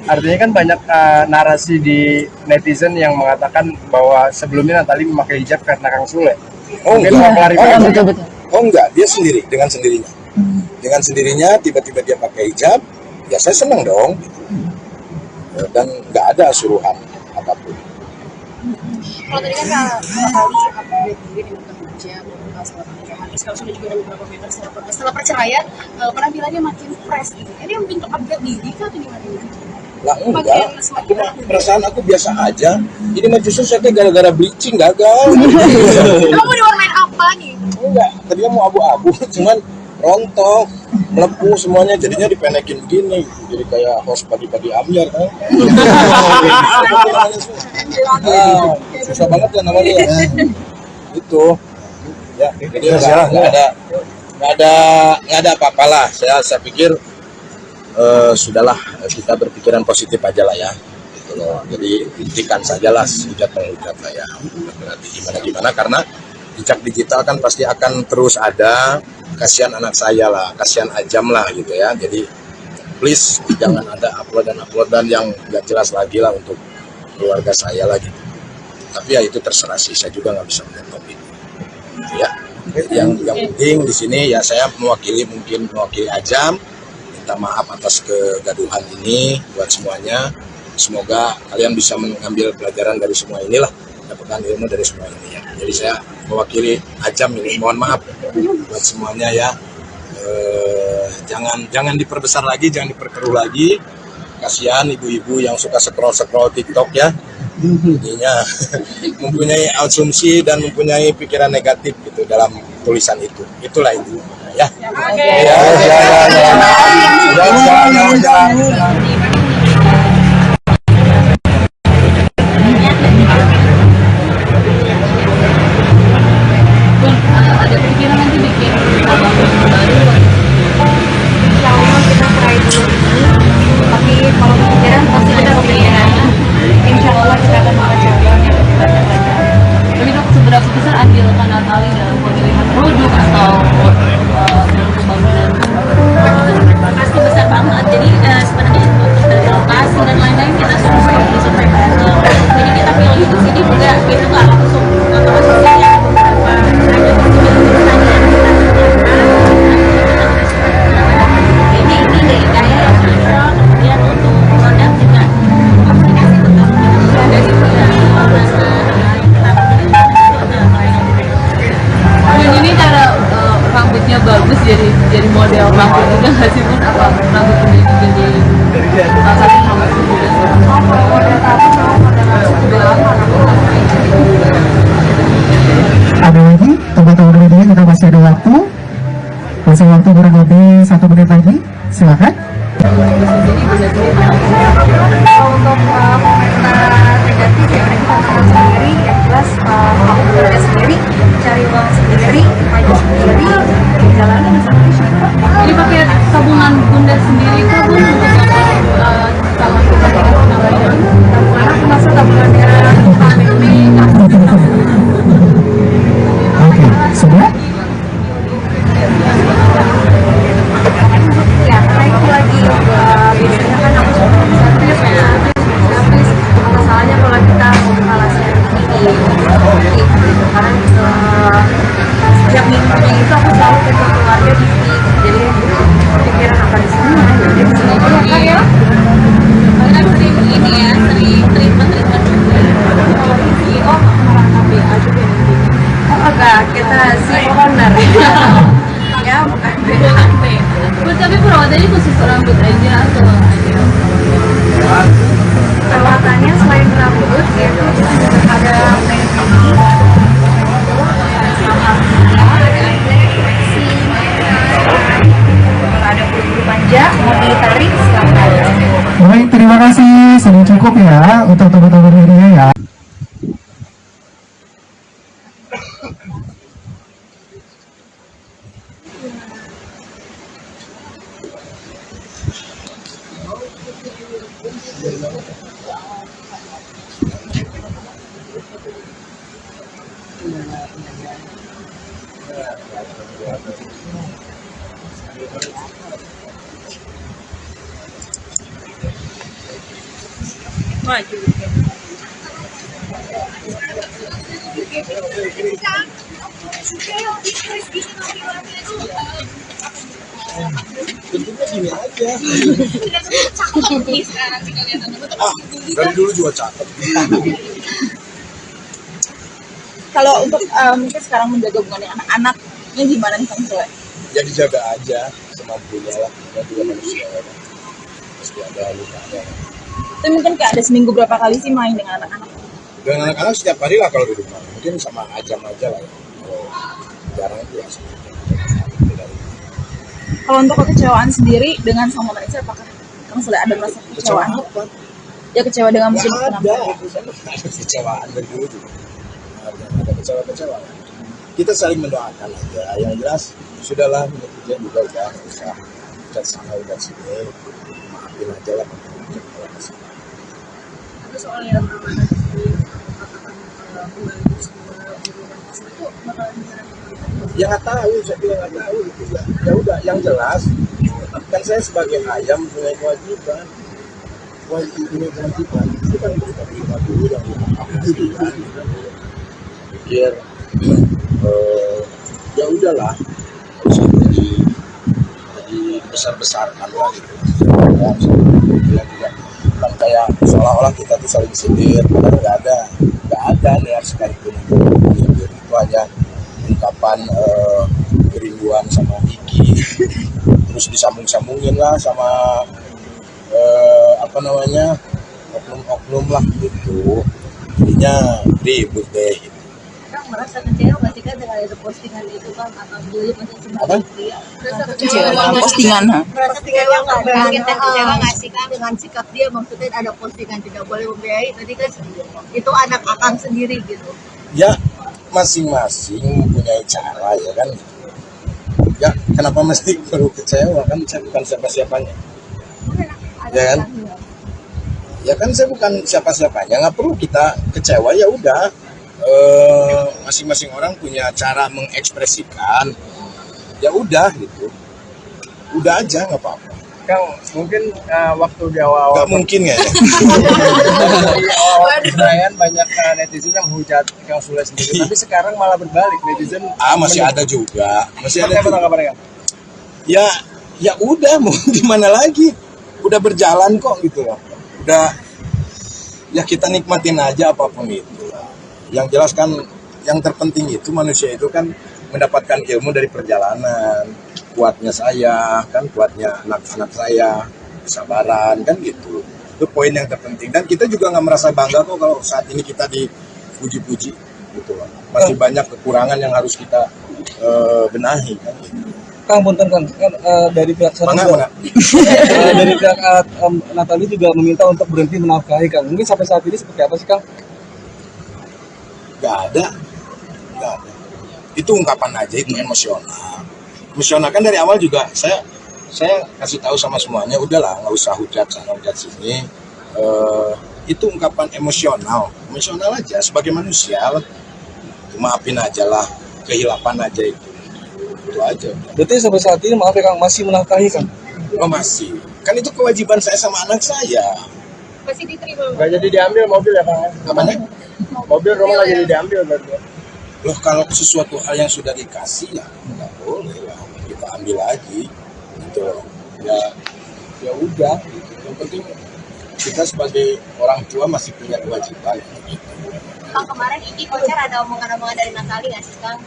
Artinya kan banyak narasi di netizen yang mengatakan bahwa sebelumnya Natalie memakai hijab karena Kang Sule. Mungkin mau klarifikasi. Betul. Oh enggak, dia sendiri, dengan sendirinya. Dengan sendirinya, tiba-tiba dia pakai hijab, ya saya senang dong. Dan nggak ada suruhan apapun. Kalau tadi kan Natali upgrade diri dengan kerja, setelah pernikahan, terus kalau sudah juga ada beberapa member setelah perceraian, penampilannya makin fresh gitu. Ini bentuk upgrade diri kah atau gimana? Lah enggak, perasaan aku biasa aja. Ini mah justru saya gara-gara bleaching gagal. Kamu diwarnain apa nih? Enggak, tadinya mau abu-abu, cuman rontok, melepuh semuanya, jadinya dipendekin begini, jadi kayak host padi-padi ambiar kan. Susah banget ya namanya ya. Itu, ya, jadi nggak ada apa-apalah. Saya pikir sudahlah, kita berpikiran positif aja lah ya. Gitu loh. Jadi hentikan sajalah hujat-menghujat lah ya. Nanti gimana karena jejak digital kan pasti akan terus ada. Kasihan anak saya lah, kasihan Ajam lah gitu ya. Jadi please jangan ada uploadan yang nggak jelas lagi lah untuk keluarga saya lagi. Tapi ya itu terserah sih, saya juga nggak bisa melihat itu. Ya, yang penting di sini ya saya mewakili Ajam. Minta maaf atas kegaduhan ini buat semuanya. Semoga kalian bisa mengambil pelajaran dari semua inilah, dapatkan ilmu dari semua ini ya. Jadi saya mewakili Ajam ini, mohon maaf buat semuanya ya. Jangan diperbesar lagi, jangan diperkeruh lagi. Kasihan ibu-ibu yang suka scroll TikTok ya. Jadinya mempunyai asumsi dan mempunyai pikiran negatif gitu dalam tulisan itu. Itulah itu ya. Ada pikiran nanti bikin album baru? Insya Allah kita try dulu ini, tapi kalau kepikiran pasti ada kepikiran. Insya Allah kita akan mencoba. Tapi dok, seberapa besar andil Kak Natalie dalam pemilihan produk atau dalam pembangunan? Pasti besar banget. Jadi sebenarnya untuk dari Masih waktu kurang lebih 1 menit lagi, silakan. Kalau untuk komentar negatif ya kita tantangan sendiri yang jelas kamu kerja sendiri, cari uang sendiri, pajak sendiri, jalanin sendiri. Jadi pakai tabungan bunda sendiri kah bun untuk sama kita Tabungan aku masuk tabungannya family. Oke, sudah? Ya, karena itu lagi biasanya kan aku suka servis ya, servis apa salahnya kalau kita kalah servis karena setiap minggunya itu aku selalu ke keluarga di sini, jadi pikiran apa di sini jadi di sini aja kan ya. Kan sering ini ya, sering treatment juga. Kalau di CEO merasa BA juga di sini. Oh enggak, kita CEO owner ya, bukan BA. tapi perawatannya khusus rambut aja atau Perawatannya selain rambut yaitu ada mending, ada bulu panja, mau ditarik silakan. Baik, terima kasih. Sudah cukup ya untuk teman-teman media ya. Bentuknya gini aja. Dari dulu juga cakep. Kalau untuk mungkin sekarang menjaga hubungan dengan anak-anaknya gimana nih Kang Sule? Ya dijaga aja semampunya lah. Kita juga manusia ya. Pasti ada lukanya. Itu mungkin kayak ada seminggu berapa kali sih main dengan anak-anak? Dengan anak-anak setiap hari lah kalau di rumah. Mungkin sama Ajam aja lah ya. Kalau jarang itu ya. Kalau untuk kekecewaan sendiri dengan sama Malaysia, apakah Kang Sule ada merasa kekecewaan? Ya kecewa dengan mungkin penampilan. Ada kecewaan dari dulu juga. Ada kecewa-kecewa. Kita saling mendoakan aja. Yang jelas sudahlah netizen juga udah usah udah sana udah sini. Maafin aja lah. Tapi soal yang Ya nggak tahu, saya bilang nggak tahu gitu ya. Ya udah, yang jelas kan saya sebagai ayam punya kewajiban. Punya kewajiban itu kan kita terima dulu yang aku gitu kan. Pikir ya udahlah, nggak usah jadi besar-besarkan lah gitu. Bilang juga kan kayak seolah-olah kita tuh saling sindir, padahal nggak ada niat sekalipun sindir. Itu hanya ungkapan kerinduan sama Iki, terus disambung-sambungin lah sama oknum-oknum lah gitu, jadinya ribut deh. Kang merasa kecewa nggak sih kan dengan ada postingan itu kan atau dulu masih Apa? merasa Kecewa dengan postingan, merasa kecewa nggak kita kecewa nggak sih kan dengan sikap dia, maksudnya ada postingan tidak boleh membiayai tadi kan itu anak akang sendiri gitu Ya masing-masing mempunyai cara ya kan. Ya kenapa mesti perlu kecewa, kan saya bukan siapa-siapanya. Ya kan? Ya kan saya bukan siapa-siapanya, nggak perlu kita kecewa. Ya udah, masing-masing orang punya cara mengekspresikan. Ya udah gitu, udah aja nggak apa-apa. Kang, mungkin waktu di awal-awal Nggak mungkin ya. di awal perayaan banyak netizen yang menghujat Kang Sule sendiri, tapi sekarang malah berbalik, netizen Masih ada juga, masih ada Seperti apa juga. tanggapannya, Kang? Ya udah, mau gimana lagi, udah berjalan kok gitu loh. Udah, ya kita nikmatin aja apapun itu. Yang jelas kan yang terpenting itu manusia itu kan mendapatkan ilmu dari perjalanan. Kuatnya saya, kan kuatnya anak-anak saya, kesabaran, kan gitu. Itu poin yang terpenting. Dan kita juga nggak merasa bangga kok kalau saat ini kita dipuji-puji gitu loh. Masih banyak kekurangan yang harus kita benahi kan gitu. Kang, punten Kang, kan dari pihak sana Mana? dari pihak Natali juga meminta untuk berhenti menafkahi Kang. Mungkin sampai saat ini seperti apa sih Kang? Nggak ada. Itu ungkapan aja, itu emosional kan. Dari awal juga saya kasih tahu sama semuanya, udahlah nggak usah hujat sana hujat sini. Itu ungkapan emosional aja sebagai manusia. Maafin aja lah, kehilapan aja itu aja. Berarti sampai saat ini maaf ya Kang, masih menafkahi Kang? Oh masih, kan itu kewajiban saya sama anak saya. Masih diterima. Nggak jadi diambil mobil ya Kang? Apanya? Mobil rumah nggak jadi diambil berarti. Loh, kalau sesuatu hal yang sudah dikasih ya nggak boleh lah kita ambil lagi gitu loh. Ya udah gitu. Yang penting kita sebagai orang tua masih punya kewajiban gitu. Kang, kemarin ini konser ada omongan-omongan dari Natali nggak sih Kang?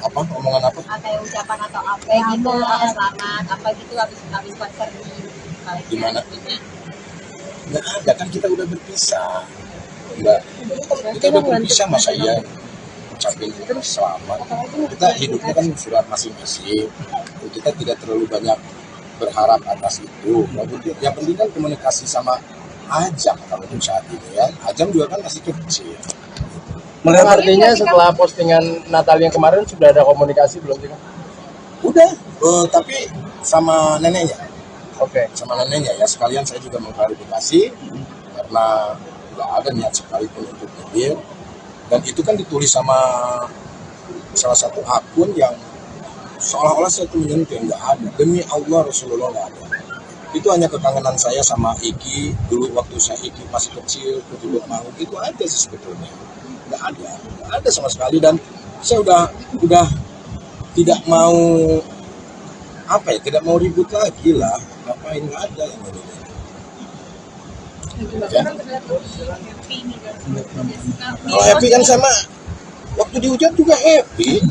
Apa omongan apa? Kayak ucapan atau apa gitu, selamat apa gitu habis konser di Di mana? Nggak ada, kan kita udah berpisah. Kita udah berpisah, masa iya ucapin selamat. Kita hidupnya kan surat masing-masing. Kita tidak terlalu banyak berharap atas itu. Yang penting kan komunikasi sama Ajam kalau untuk saat ini ya. Ajam juga kan masih kecil. Melihat artinya setelah postingan Natali yang kemarin sudah ada komunikasi belum sih Kang? Udah, tapi sama neneknya. Oke. Sama neneknya ya, sekalian saya juga mengklarifikasi karena nggak ada niat sekalipun untuk nyindir. Dan itu kan ditulis sama salah satu akun yang seolah-olah saya itu menyentuh, nggak ada. Demi Allah Rasulullah nggak ada. Itu hanya kekangenan saya sama Iki dulu waktu saya Iki masih kecil, kutubut mau itu aja sih sebetulnya. Nggak ada sama sekali. Dan saya udah tidak mau tidak mau ribut lagi lah. Ngapain, nggak ada yang ini. Ya. Kalau happy kan sama waktu dihujat juga happy.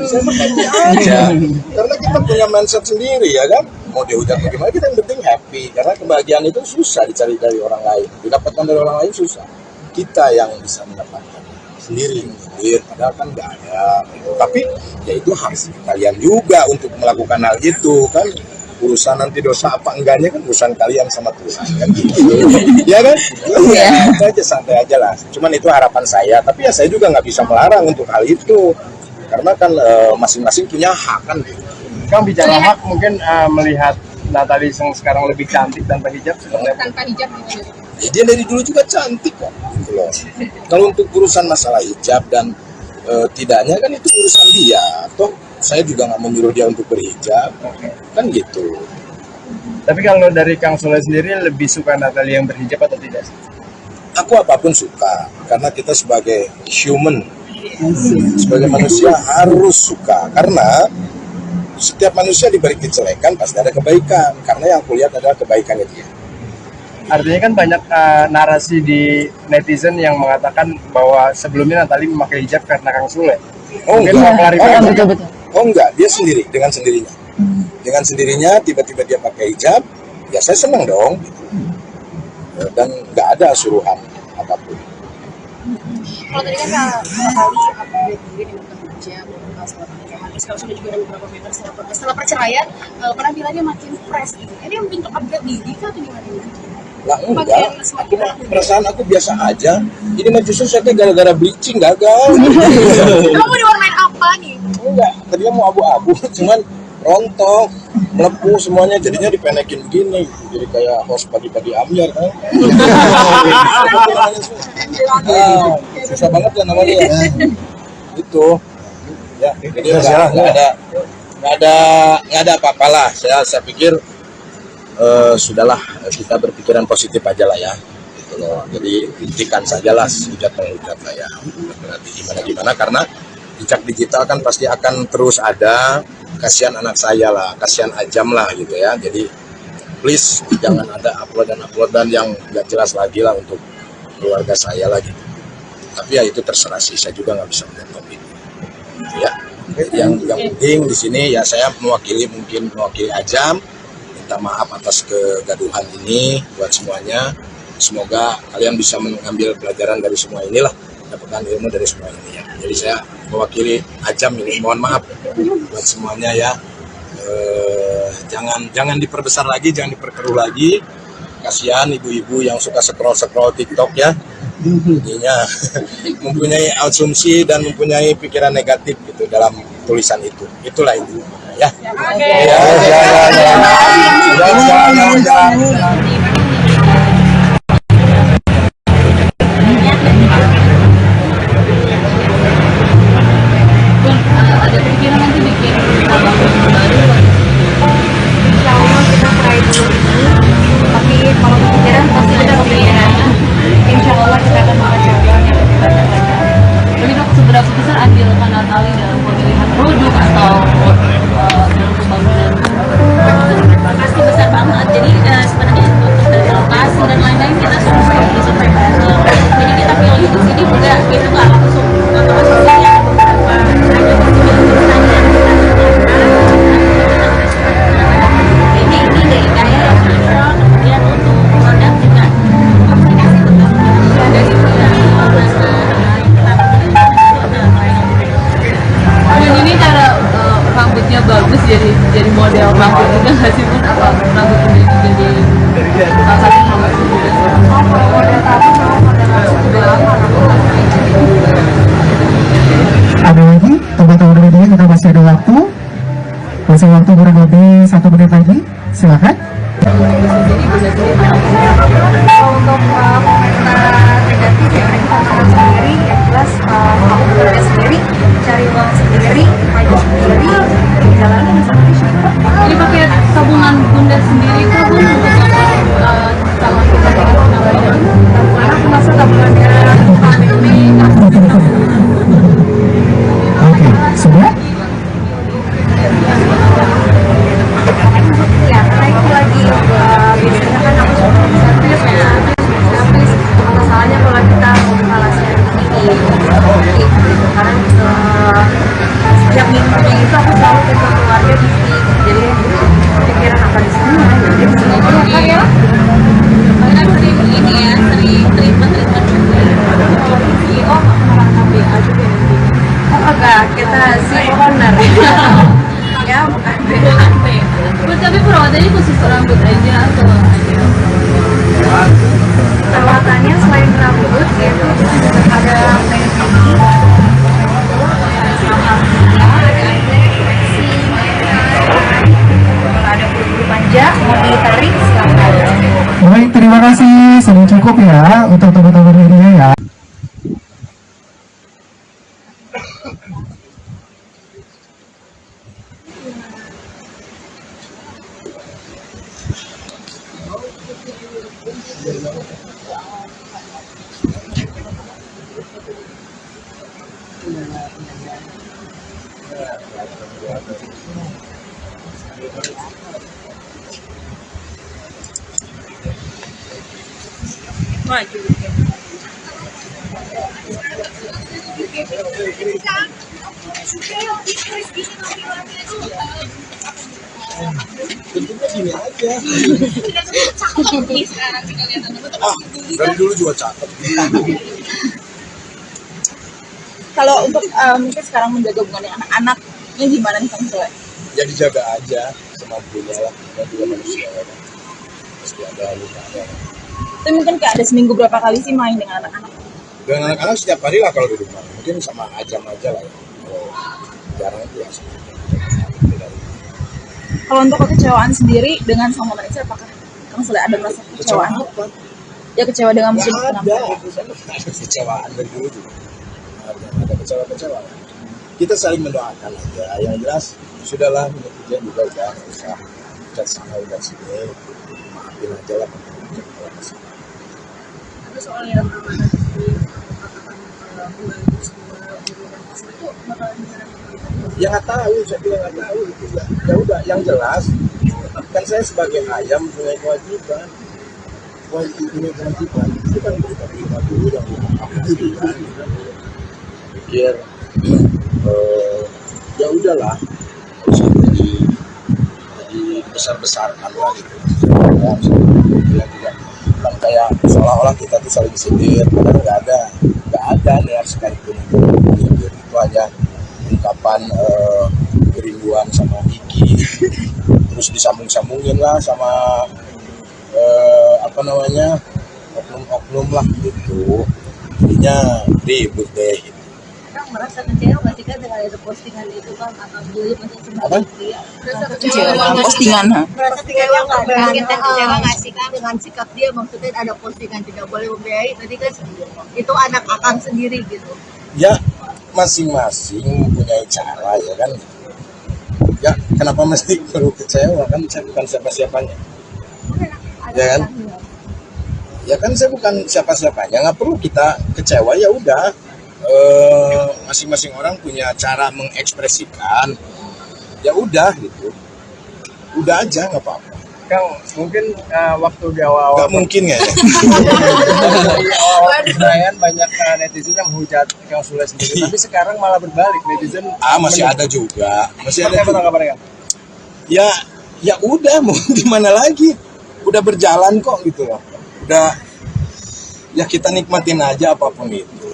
Saya mah happy aja. Karena kita punya mindset sendiri ya kan. Mau dihujat bagaimana, kita yang penting happy. Karena kebahagiaan itu susah dicari dari orang lain. Didapatkan dari orang lain susah. Kita yang bisa mendapatkan sendiri. Padahal kan nggak ada. Tapi ya itu harus kalian juga untuk melakukan hal itu kan. Urusan nanti dosa apa enggaknya kan urusan kalian sama Tuhan kan gitu. Ya kan? Iya, itu aja, santai aja lah. Cuman itu harapan saya, tapi ya saya juga nggak bisa melarang untuk hal itu. Karena kan masing-masing punya hak kan gitu. Kang, bicara hak, mungkin melihat Natali yang sekarang lebih cantik tanpa hijab seperti apa? Tanpa hijab gitu. Ya, dia dari dulu juga cantik kok gitu loh. Kalau untuk urusan masalah hijab dan tidaknya kan itu urusan dia. Toh saya juga nggak menyuruh dia untuk berhijab, kan gitu. Tapi kalau dari Kang Sule sendiri lebih suka Natali yang berhijab atau tidak? Aku apapun suka, karena kita sebagai human, sebagai manusia harus suka. Karena setiap manusia diberi kejelekan pasti ada kebaikan. Karena yang aku lihat adalah kebaikannya dia. Artinya kan banyak narasi di netizen yang mengatakan bahwa sebelumnya Natali memakai hijab karena Kang Sule. Mungkin mau klarifikasi. Oh enggak, dia sendiri, dengan sendirinya. Dengan sendirinya tiba-tiba dia pakai hijab, ya saya senang dong. Dan nggak ada suruhan apapun. Kalau tadi kan kali upgrade mungkin yang bekerja setelah pernikahan, sekarang sudah juga ada beberapa meter setelah perceraian, penampilannya makin fresh gitu. Ini yang bentuk upgrade diri atau gimana? Lah enggak, perasaan aku biasa aja. Ini mah justru saya gara-gara bleaching gagal. Kamu diwarnain apa nih? Enggak, tadinya mau abu-abu, cuman rontok, melepuh semuanya, jadinya dipenekin begini, jadi kayak host pagi-pagi Amyar kan. Susah banget ya namanya ya. Itu, ya, jadi nggak ada apa-apalah. Saya pikir sudahlah, kita berpikiran positif aja lah ya. Gitu loh. Jadi hentikan sajalah hujat-menghujat lah ya. Berarti gimana karena jejak digital kan pasti akan terus ada. Kasihan anak saya lah, kasihan Ajam lah gitu ya. Jadi please jangan ada uploadan yang nggak jelas lagi lah untuk keluarga saya lah gitu. Tapi ya itu terserah sih, saya juga nggak bisa menjawab itu. Ya, yang penting di sini ya saya mewakili Ajam, minta maaf atas kegaduhan ini buat semuanya. Semoga kalian bisa mengambil pelajaran dari semua inilah, dapatkan ilmu dari semua ini ya. Jadi saya mewakili Ajam ini mohon maaf buat semuanya ya. jangan diperbesar lagi, jangan diperkeruh lagi. Kasihan ibu-ibu yang suka scroll TikTok ya, intinya mempunyai asumsi dan mempunyai pikiran negatif gitu dalam tulisan itu. Itulah itu ya. Ada pikiran nanti bikin abang baru. Insya Allah kita try dulu ini, tapi kalau kepikiran pasti ada kepikiran. Insya Allah kita akan mencoba yang lebih banyak lagi. Tapi dok, seberapa besar andil Kak Natali dalam pemilihan produk atau dalam pembangunan? Pasti besar banget. Jadi sebenarnya untuk dari lokasi dan lain-lain kita survei bareng. Jadi kita pilih di sini juga itu nggak langsung asumsinya beberapa ada jurusan yang ini dari kayak yang cocok. Kemudian untuk produk juga komunikasi tetap ada di Dan ini cara rambutnya bagus jadi model rambut juga nggak sih pun apa rambut ini jadi salah satu rambut juga. Kalau model tahu kalau model langsung sudah lama Ada lagi teman-teman media, kita masih ada waktu kurang lebih 1 menit lagi, silakan. Kalau untuk komentar negatif ya kita tahu sendiri, yang jelas kamu bekerja sendiri, cari uang sendiri, maju sendiri, jalanin sendiri. Jadi pakai tabungan bunda sendiri kah bun untuk calon kita dengan penambahan? Karena aku masa tabungannya pandemi, Oke, sudah? ya karena itu lagi biasanya kan aku suka servis ya, servis apa salahnya kalau kita membuka laser ini karena setiap minggunya itu aku selalu ke keluarga di sini, jadi pikiran apa di sini jadi di sini aja kan ya. Karena sering ini ya, sering treatment juga. CEO orang BA juga enggak, kita CEO owner ya bukan BA. Bu, tapi perawatannya khusus rambut aja atau ada? Perawatannya selain rambut yaitu ada pedicure, ada bulu manja, mau ditarik silakan. Baik, terima kasih. Sudah cukup ya untuk teman-teman media ya. Bentuknya gini aja. Dari dulu juga cakep. Kalau untuk mungkin sekarang menjaga hubungannya anak-anaknya gimana nih Kang Sule? Ya dijaga aja semampunya lah. Kita juga manusia ya. Pasti ada luka. Tapi mungkin kayak ada seminggu berapa kali sih main dengan anak-anak? Dengan anak-anak setiap hari lah kalau di rumah. Mungkin sama Ajam aja lah ya. Kalau jarang itu ya. Kalau untuk kekecewaan sendiri dengan sang pemerintah, apakah Kang Sule ada merasa kekecewaan? Ya kecewa dengan musim penampilan. Ada kecewaan dari dulu juga. Ada kecewa-kecewa. Kita saling mendoakan aja. Yang jelas sudahlah, netizen juga udah nggak usah cat sana udah sini. Maafin aja lah. Ada soal yang amanah di Ya nggak tahu, saya bilang nggak tahu. Ya udah, yang jelas kan saya sebagai ayam punya kewajiban. Punya kewajiban itu kan kita dulu yang dilakukan. Pikir ya udahlah, jadi besar-besarkan lah gitu. Dia juga bukan kayak seolah-olah kita tuh saling sindir, padahal nggak ada niat sekalipun itu sindir. Itu hanya ungkapan kerinduan sama Iki terus disambung-sambungin lah sama oknum-oknum lah gitu, jadinya ribut deh. Kang merasa kecewa nggak sih Kang dengan ada postingan itu Kang, atau dulu masih sebagai pria? Kecewa dengan postingan, ha? Merasa kecewa nggak dengan kita kecewa nggak sih Kang dengan sikap dia, maksudnya ada postingan tidak boleh membiayai, tadi kan itu anak akang sendiri gitu. Ya masing-masing mempunyai cara ya kan. Ya kenapa mesti perlu kecewa, kan saya bukan siapa-siapanya ya kan. Ya kan saya bukan siapa-siapanya, nggak perlu kita kecewa. Ya udah, masing-masing orang punya cara mengekspresikan, ya udah gitu, udah aja nggak apa-apa. Kang, mungkin waktu di awal-awal Nggak mungkin ya. di awal perayaan banyak netizen yang menghujat Kang Sule sendiri, tapi sekarang malah berbalik, netizen Masih ada juga, masih ada Seperti apa juga. tanggapannya, Kang? Ya udah, mau gimana lagi, udah berjalan kok gitu loh. Udah, ya kita nikmatin aja apapun itu.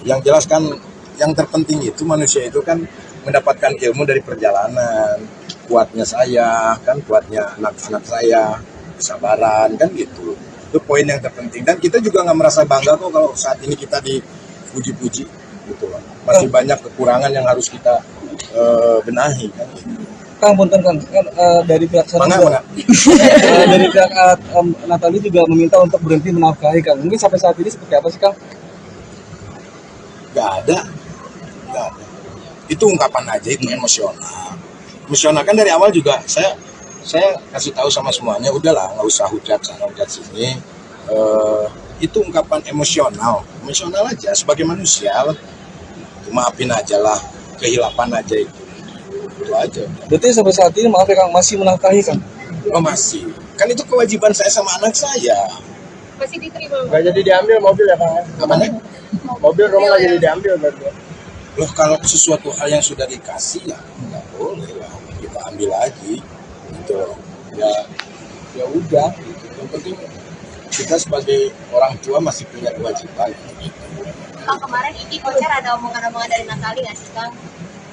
Yang jelas kan yang terpenting itu manusia itu kan mendapatkan ilmu dari perjalanan. Kuatnya saya, kan kuatnya anak-anak saya, kesabaran kan gitu. Itu poin yang terpenting. Dan kita juga nggak merasa bangga kok kalau saat ini kita dipuji-puji gitu loh. Masih banyak kekurangan yang harus kita benahi kan gitu. Kang, punten Kang, kan dari pihak sana Mana? dari pihak Natali juga meminta untuk berhenti menafkahi Kang. Mungkin sampai saat ini seperti apa sih Kang? Nggak ada. Itu ungkapan aja, itu emosional. Emosional kan dari awal juga saya kasih tahu sama semuanya, udahlah nggak usah hujat sana hujat sini. Itu ungkapan emosional aja sebagai manusia. Maafin aja lah, kehilapan aja itu aja. Berarti sampai saat ini maaf ya Kang, masih menafkahi Kang? Oh masih, kan itu kewajiban saya sama anak saya. Masih diterima. Nggak jadi diambil mobil ya, Kang? Namanya? Mobil rumah nggak jadi diambil berarti. Loh kalau sesuatu hal yang sudah dikasih ya nggak boleh lah kita ambil lagi gitu loh. Ya udah gitu. Yang penting kita sebagai orang tua masih punya kewajiban gitu. Kang, kemarin Iki konser ada omongan-omongan dari Natali nggak sih Kang?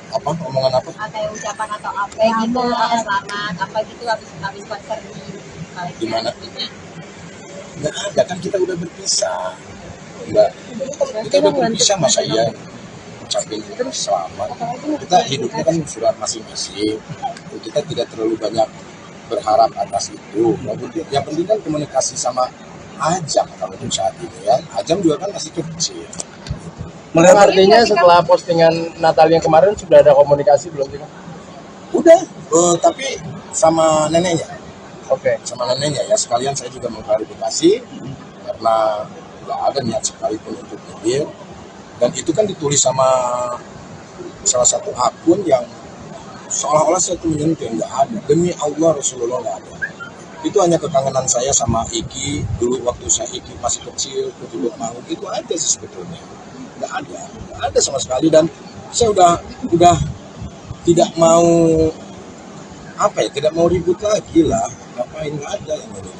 Apa omongan apa? Kayak ucapan atau apa gitu, selamat apa gitu habis konser di Di mana? Nggak ada, kan kita udah berpisah. Enggak, kita udah berpisah, masa iya ucapin selamat. Kita hidupnya kan sudah masing-masing. Kita tidak terlalu banyak berharap atas itu. Yang penting kan komunikasi sama Ajam kalau untuk saat ini ya. Ajam juga kan masih kecil. Melihat artinya setelah postingan Natal yang kemarin sudah ada komunikasi belum sih, Kang? Udah, tapi sama neneknya. Oke. Sama neneknya ya, sekalian saya juga mengklarifikasi karena nggak ada niat sekalipun untuk nyindir. Dan itu kan ditulis sama salah satu akun yang seolah-olah saya tuh menyentuh, nggak ada. Demi Allah Rasulullah nggak ada. Itu hanya kekangenan saya sama Iki dulu waktu saya Iki masih kecil, kutubut maut, itu aja sih sebetulnya. Nggak ada sama sekali. Dan saya udah tidak mau tidak mau ribut lagi lah. Ngapain, nggak ada yang ini.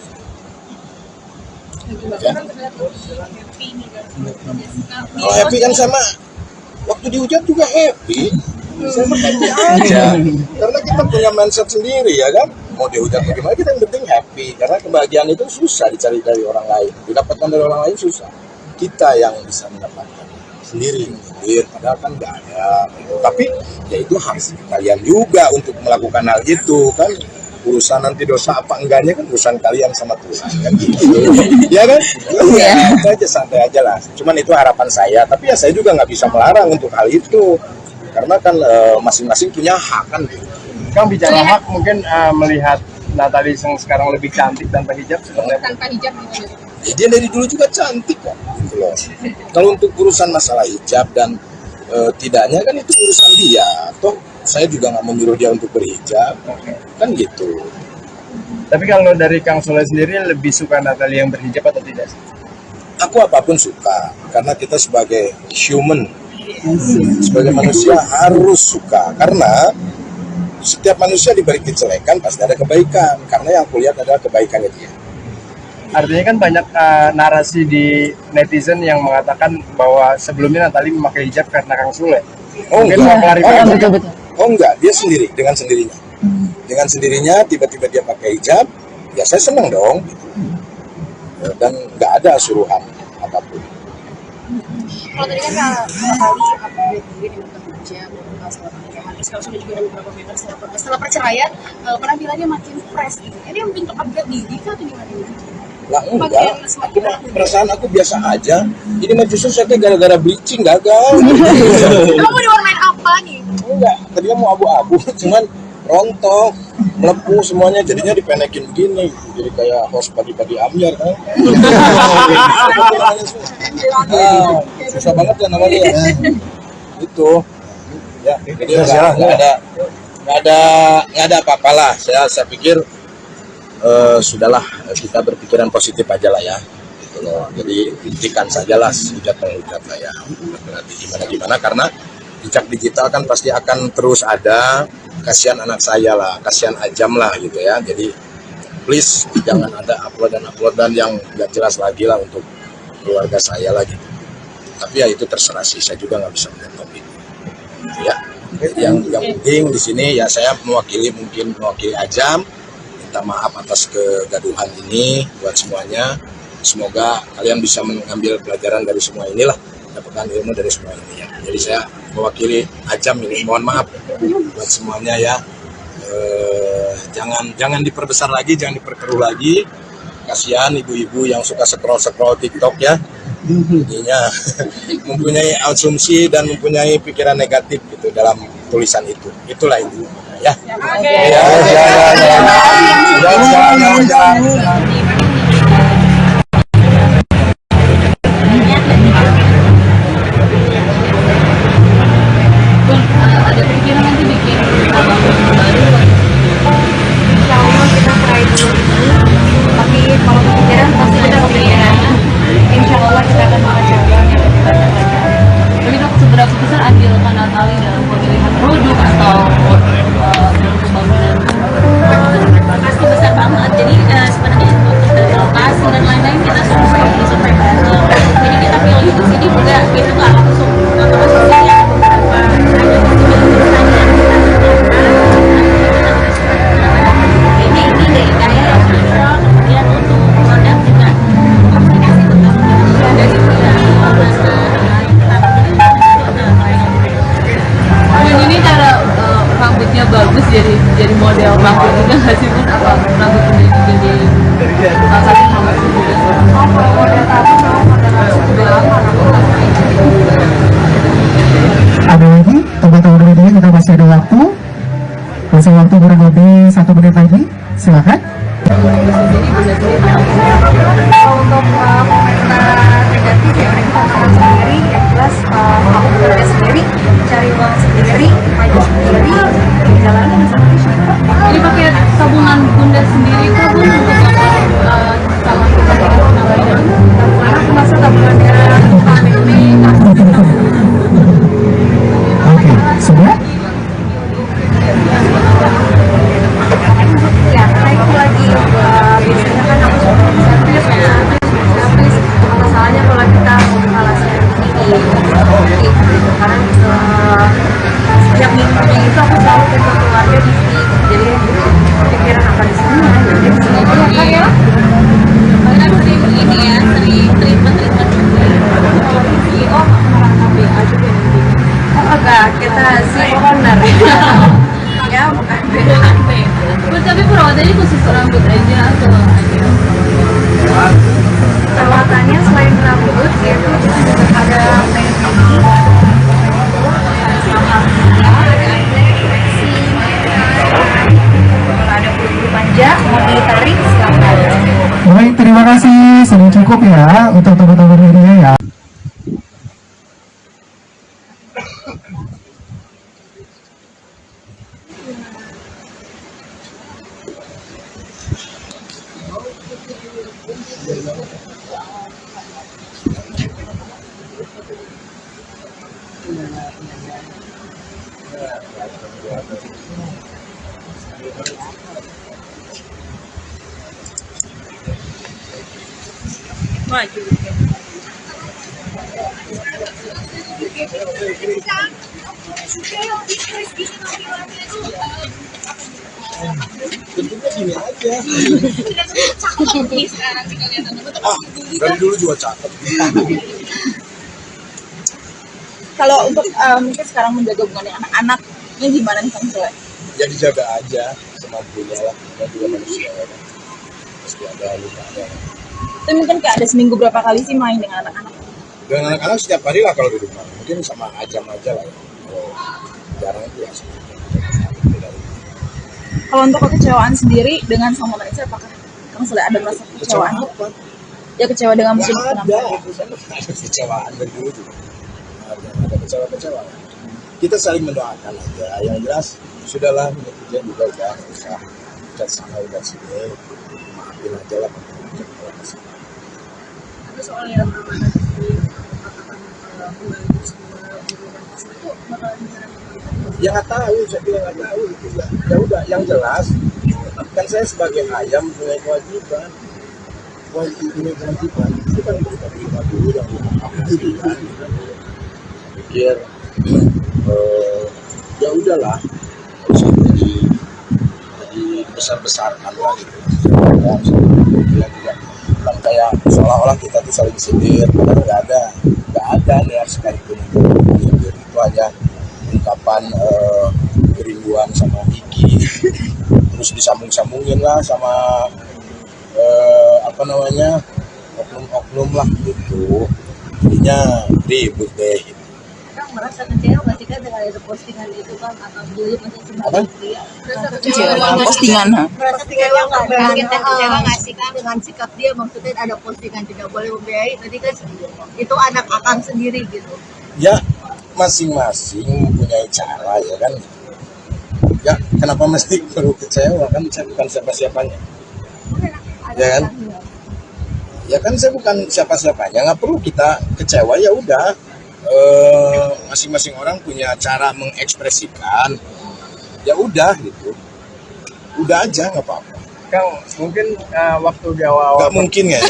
Ya. Kalau happy kan sama waktu dihujat juga happy. Saya happy aja. Karena kita punya mindset sendiri ya kan. Mau dihujat bagaimana, kita yang penting happy. Karena kebahagiaan itu susah dicari dari orang lain. Didapatkan dari orang lain susah. Kita yang bisa mendapatkan sendiri. Padahal kan nggak ada. Tapi ya itu hak kalian juga untuk melakukan hal itu kan. Urusan nanti dosa apa enggaknya kan urusan kalian sama Tuhan kan gitu. Ya kan? Ya, itu aja, santai aja lah. Cuman itu harapan saya. Tapi ya saya juga nggak bisa melarang untuk hal itu. Karena kan masing-masing punya hak kan gitu. Kang, bicara hak, mungkin melihat Natali yang sekarang lebih cantik tanpa hijab seperti apa? Tanpa hijab gimana? Ya, dia dari dulu juga cantik kok. Gitu loh. Kalau untuk urusan masalah hijab dan tidaknya kan itu urusan dia. Toh saya juga nggak menyuruh dia untuk berhijab. Kan gitu. Tapi kalau dari Kang Sule sendiri lebih suka Natali yang berhijab atau tidak? Aku apapun suka. Karena kita sebagai human, sebagai manusia harus suka. Karena setiap manusia diberi kejelekan pasti ada kebaikan. Karena yang kulihat adalah kebaikannya dia. Artinya kan banyak narasi di netizen yang mengatakan bahwa sebelumnya Natali memakai hijab karena Kang Sule. Oh Mungkin enggak. mau klarifikasi. Betul-betul. Oh enggak, dia sendiri dengan sendirinya. Dengan sendirinya tiba-tiba dia pakai hijab, ya saya senang dong. Dan nggak ada suruhan apapun. Kalau tadi kan kali upgrade diri dengan kerja, setelah pernikahan, terus kalau sudah juga ada beberapa member setelah perceraian, penampilannya makin fresh gitu. Ini bentuk upgrade diri kah atau gimana? Lah enggak, perasaan aku biasa aja. Ini mah justru saya gara-gara bleaching gagal. Kamu mau diwarnain apa nih? Enggak, tadinya mau abu-abu, cuman rontok, melepuh semuanya, jadinya dipenekin begini, jadi kayak host pagi-pagi ambiar kan. Susah banget ya namanya ya. Itu, ya, jadi nggak ada apa-apalah. Saya pikir sudahlah, kita berpikiran positif aja lah ya. Gitu loh. Jadi hentikan sajalah hujat menghujat lah ya. Berarti gimana karena jejak digital kan pasti akan terus ada. Kasihan anak saya lah, kasihan Ajam lah gitu ya. Jadi please jangan ada uploadan yang nggak jelas lagi lah untuk keluarga saya lagi. Tapi ya itu terserah sih, saya juga nggak bisa menjawab itu. Ya, yang penting di sini ya saya mewakili Ajam, minta maaf atas kegaduhan ini buat semuanya. Semoga kalian bisa mengambil pelajaran dari semua inilah, dapatkan ilmu dari semua ini ya. Jadi saya mewakili Ajam ini mohon maaf buat semuanya ya. Jangan diperbesar lagi, jangan diperkeruh lagi. Kasihan ibu-ibu yang suka scroll TikTok ya. Intinya mempunyai asumsi dan mempunyai pikiran negatif gitu dalam tulisan itu. Itulah itu ya. Ada pikiran nanti bikin album baru. Insya Allah kita try dulu ini, tapi kalau kepikiran pasti kita kepikiran. Insya Allah kita akan mencoba yang lebih banyak lagi. Tapi dok, seberapa besar andil Kak Natali dalam pemilihan produk atau pembangunan? Pasti besar banget. Jadi sebenarnya untuk dari lokasi dan lain-lain kita survei bareng. Jadi kita pilih di sini juga kita nggak langsung sih ya beberapa ini dari kayak yang cocok. Kemudian untuk produk juga komunikasi tetap dari Dan ini cara rambutnya bagus jadi model rambut juga nggak sih pun apa rambut menjadi salah satu rambut juga. Kalau model tato sama model langsung udah lama Ada lagi, teman-teman media kita masih ada waktu. Masih waktu kurang lebih 1 menit lagi. Silakan. untuk komentar negatif ya mereka tantangan sendiri yang jelas aku bekerja sendiri cari uang sendiri maju sendiri jalanin seperti itu. Ini pakai tabungan bunda sendiri kah bun untuk sama kita namanya? Karena aku masa tabungannya pandemi Oke, sudah? ya karena itu lagi biasanya kan aku suka servis ya servis masalahnya kalau kita kalah servis karena setiap minggunya itu aku selalu ketemu keluarga di sini jadi pikiran apa di sini jadi di sini aja kan ya karena sering ini ya sering treatment oh orang KPK juga oh enggak kita si owner ya bukan BHP. Tapi perawatannya khusus rambut aja atau perawatannya selain rambut yaitu ada pedi sama ada bulu panjang mau ditarik silahkan. Baik, terima kasih. Sudah cukup ya untuk teman-teman media ya. Tentunya gini aja. Cakep nih sekarang sih kelihatan untuk Dari dulu juga cakep. Kalau untuk mungkin sekarang menjaga hubungan dengan anak-anaknya gimana nih Kang Sule? Ya dijaga aja semampunya lah. Kita juga manusia ya kan. Pasti ada luka-luka. Itu mungkin kayak ada seminggu berapa kali sih main dengan anak-anak? Dengan anak-anak setiap hari lah kalau di rumah. Mungkin sama Ajam aja lah ya. Kalau jarang itu ya. Kalau untuk kekecewaan sendiri dengan sama Vanessa, apakah Kang Sule ada merasa kekecewaan? Ya kecewa dengan musim Ada. penampilan. Ada kecewaan dari dulu juga. Ada kecewa-kecewa. Kita saling mendoakan aja. Yang jelas sudahlah netizen juga udah usah udah sana udah sini. Maafin aja lah. Tapi soal yang amanah di katakan bulan semua urutan itu bakal diserang. Ya nggak tahu, saya bilang nggak tahu gitu ya. Ya udah, yang jelas kan saya sebagai ayam punya kewajiban. Punya kewajiban itu kan kita terima dulu yang aku gitu kan. Pikir ya udahlah, nggak usah jadi besar-besarkan lah gitu. Bilang juga kan kayak seolah-olah kita tuh saling sindir, padahal nggak ada niat sekalipun itu sindir. Itu hanya ungkapan kerinduan sama Iki, terus disambung-sambungin lah sama oknum-oknum lah gitu, jadinya ribut deh. Kang merasa kecewa nggak sih Kang dengan ada postingan itu Kang atau dulu masih Apa? merasa Kecewa dengan postingan, ha? merasa kecewa nggak dengan kita kecewa nggak sih Kang dengan sikap dia, maksudnya ada postingan tidak boleh membiayai tadi kan itu anak akang sendiri gitu. Ya masing-masing mempunyai cara ya kan. Ya kenapa mesti perlu kecewa, kan saya bukan siapa-siapanya. Ya kan? Ya kan saya bukan siapa-siapanya, nggak perlu kita kecewa. Ya udah, masing-masing orang punya cara mengekspresikan. Ya udah gitu, udah aja nggak apa-apa. Kang, mungkin waktu di awal-awal Nggak mungkin ya.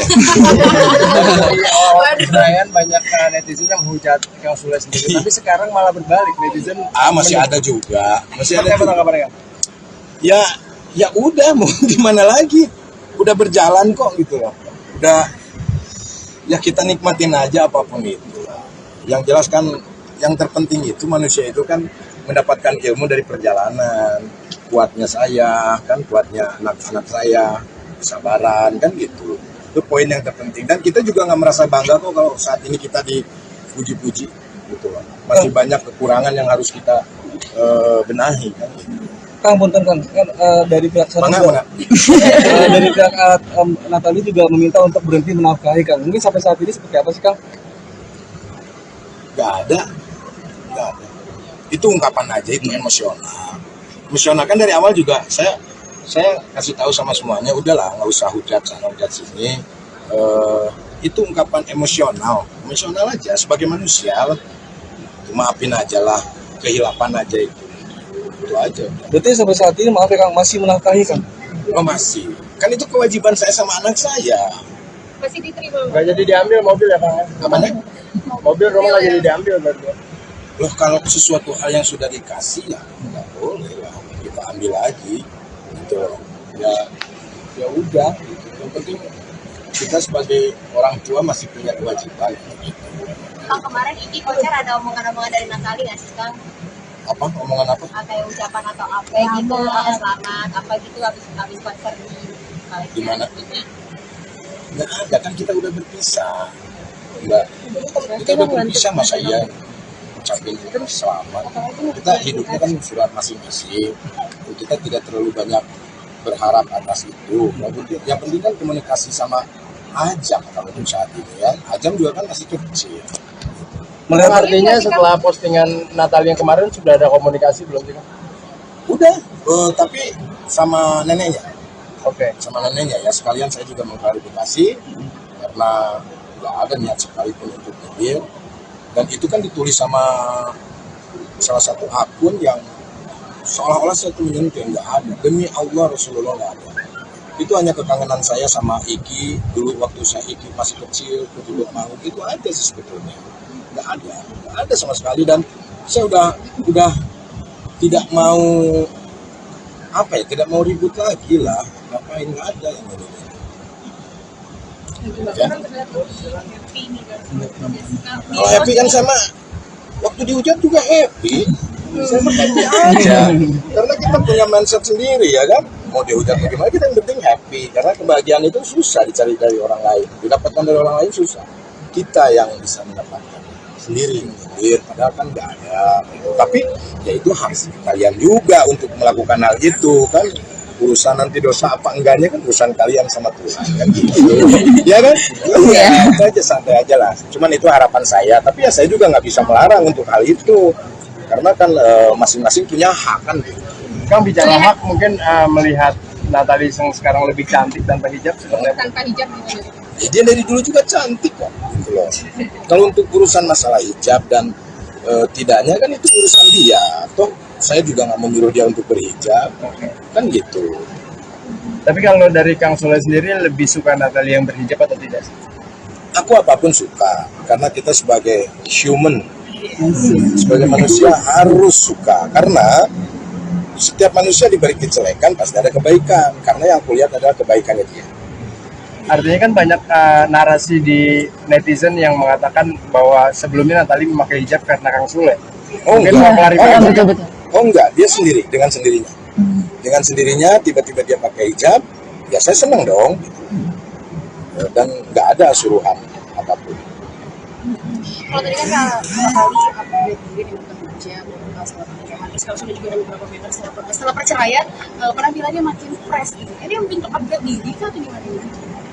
di awal perayaan banyak netizen yang menghujat Kang Sule sendiri, tapi sekarang malah berbalik, netizen Masih ada juga, masih ada Seperti apa juga. tanggapannya, Kang? Ya udah, mau gimana lagi, udah berjalan kok gitu loh. Udah, ya kita nikmatin aja apapun itu. Yang jelas kan yang terpenting itu manusia itu kan mendapatkan ilmu dari perjalanan. Kuatnya saya, kan kuatnya anak-anak saya, kesabaran, kan gitu. Itu poin yang terpenting. Dan kita juga nggak merasa bangga kok kalau saat ini kita dipuji-puji gitu loh. Masih banyak kekurangan yang harus kita benahi kan gitu. Kang punten Kang, kan dari pihak sana Mana? dari pihak Natali juga meminta untuk berhenti menafkahi Kang. Mungkin sampai saat ini seperti apa sih Kang? Nggak ada. Itu ungkapan aja, itu emosional kan dari awal juga saya kasih tahu sama semuanya, udahlah nggak usah hujat sana hujat sini. Itu ungkapan emosional aja sebagai manusia. Maafin aja lah, kehilapan aja itu aja. Berarti sampai saat ini maaf ya Kang, masih menafkahi Kang? Oh masih, kan itu kewajiban saya sama anak saya. Masih diterima. Nggak jadi diambil mobil ya Kang? Apanya? Mobil rumah nggak jadi diambil berarti. Loh kalau sesuatu hal yang sudah dikasih ya nggak boleh lah kita ambil lagi gitu loh. Ya udah gitu. Yang penting kita sebagai orang tua masih punya kewajiban gitu. Kang kemarin Iki konser ada omongan-omongan dari Natali nggak sih Kang? Apa omongan apa? Kayak ucapan atau apa gitu, selamat apa gitu habis konser Di mana? Nggak ada, kan kita udah berpisah. Nggak, kita udah berpisah, masa iya ucapin selamat. Kita hidupnya kan surat masing-masing. Kita tidak terlalu banyak berharap atas itu. Yang penting kan komunikasi sama Ajam kalau untuk saat ini ya. Ajam juga kan masih kecil. Melihat artinya setelah postingan Natali yang kemarin sudah ada komunikasi belum sih Kang? Udah, tapi sama neneknya. Oke. Sama neneknya ya, sekalian saya juga mengklarifikasi karena nggak ada niat sekalipun untuk nyindir. Dan itu kan ditulis sama salah satu akun yang seolah-olah saya tuh menyentuh, nggak ada. Demi Allah Rasulullah nggak ada. Itu hanya kekangenan saya sama Iki dulu waktu saya Iki masih kecil, kutubut mau itu aja sih sebetulnya. Nggak ada sama sekali. Dan saya udah tidak mau apa ya, tidak mau ribut lagi lah, ngapain, nggak ada yang ini. Ya. Kalau happy kan sama waktu dihujat juga happy, saya mah happy aja, karena kita punya mindset sendiri ya kan, mau dihujat bagaimana kita yang penting happy, karena kebahagiaan itu susah dicari dari orang lain, didapatkan dari orang lain susah, kita yang bisa mendapatkan sendiri, padahal kan nggak ada gitu. Tapi ya itu hak kalian juga untuk melakukan hal itu kan, urusan nanti dosa apa enggaknya kan urusan kalian sama Tuhan kan gitu. Ya kan? Ya, itu aja, santai aja lah. Cuman itu harapan saya, tapi ya saya juga nggak bisa melarang untuk hal itu, karena kan masing-masing punya hak kan gitu. Kang, bicara hak, mungkin melihat Natalie yang sekarang lebih cantik tanpa hijab seperti apa? Tanpa hijab gitu. Ya, dia dari dulu juga cantik kok gitu loh. Kalau untuk urusan masalah hijab dan tidaknya kan itu urusan dia, toh saya juga nggak menyuruh dia untuk berhijab kan gitu. Tapi kalau dari Kang Sule sendiri lebih suka Natalie yang berhijab atau tidak? Aku apapun suka, karena kita sebagai human, sebagai manusia harus suka, karena setiap manusia diberi kejelekan pasti ada kebaikan, karena yang aku lihat adalah kebaikannya dia. Artinya kan banyak narasi di netizen yang mengatakan bahwa sebelumnya Natalie memakai hijab karena Kang Sule. Mungkin mau klarifikasi. Betul. Oh enggak, dia sendiri, dengan sendirinya. Dengan sendirinya tiba-tiba dia pakai hijab, ya saya senang dong. Dan nggak ada suruhan apapun. Kalau tadi kan kali upgrade juga di hijab, setelah pernikahan, terus kalau sudah juga ada beberapa meter setelah perceraian, penampilannya makin fresh gitu. Ini yang bentuk upgrade diri kah atau gimana?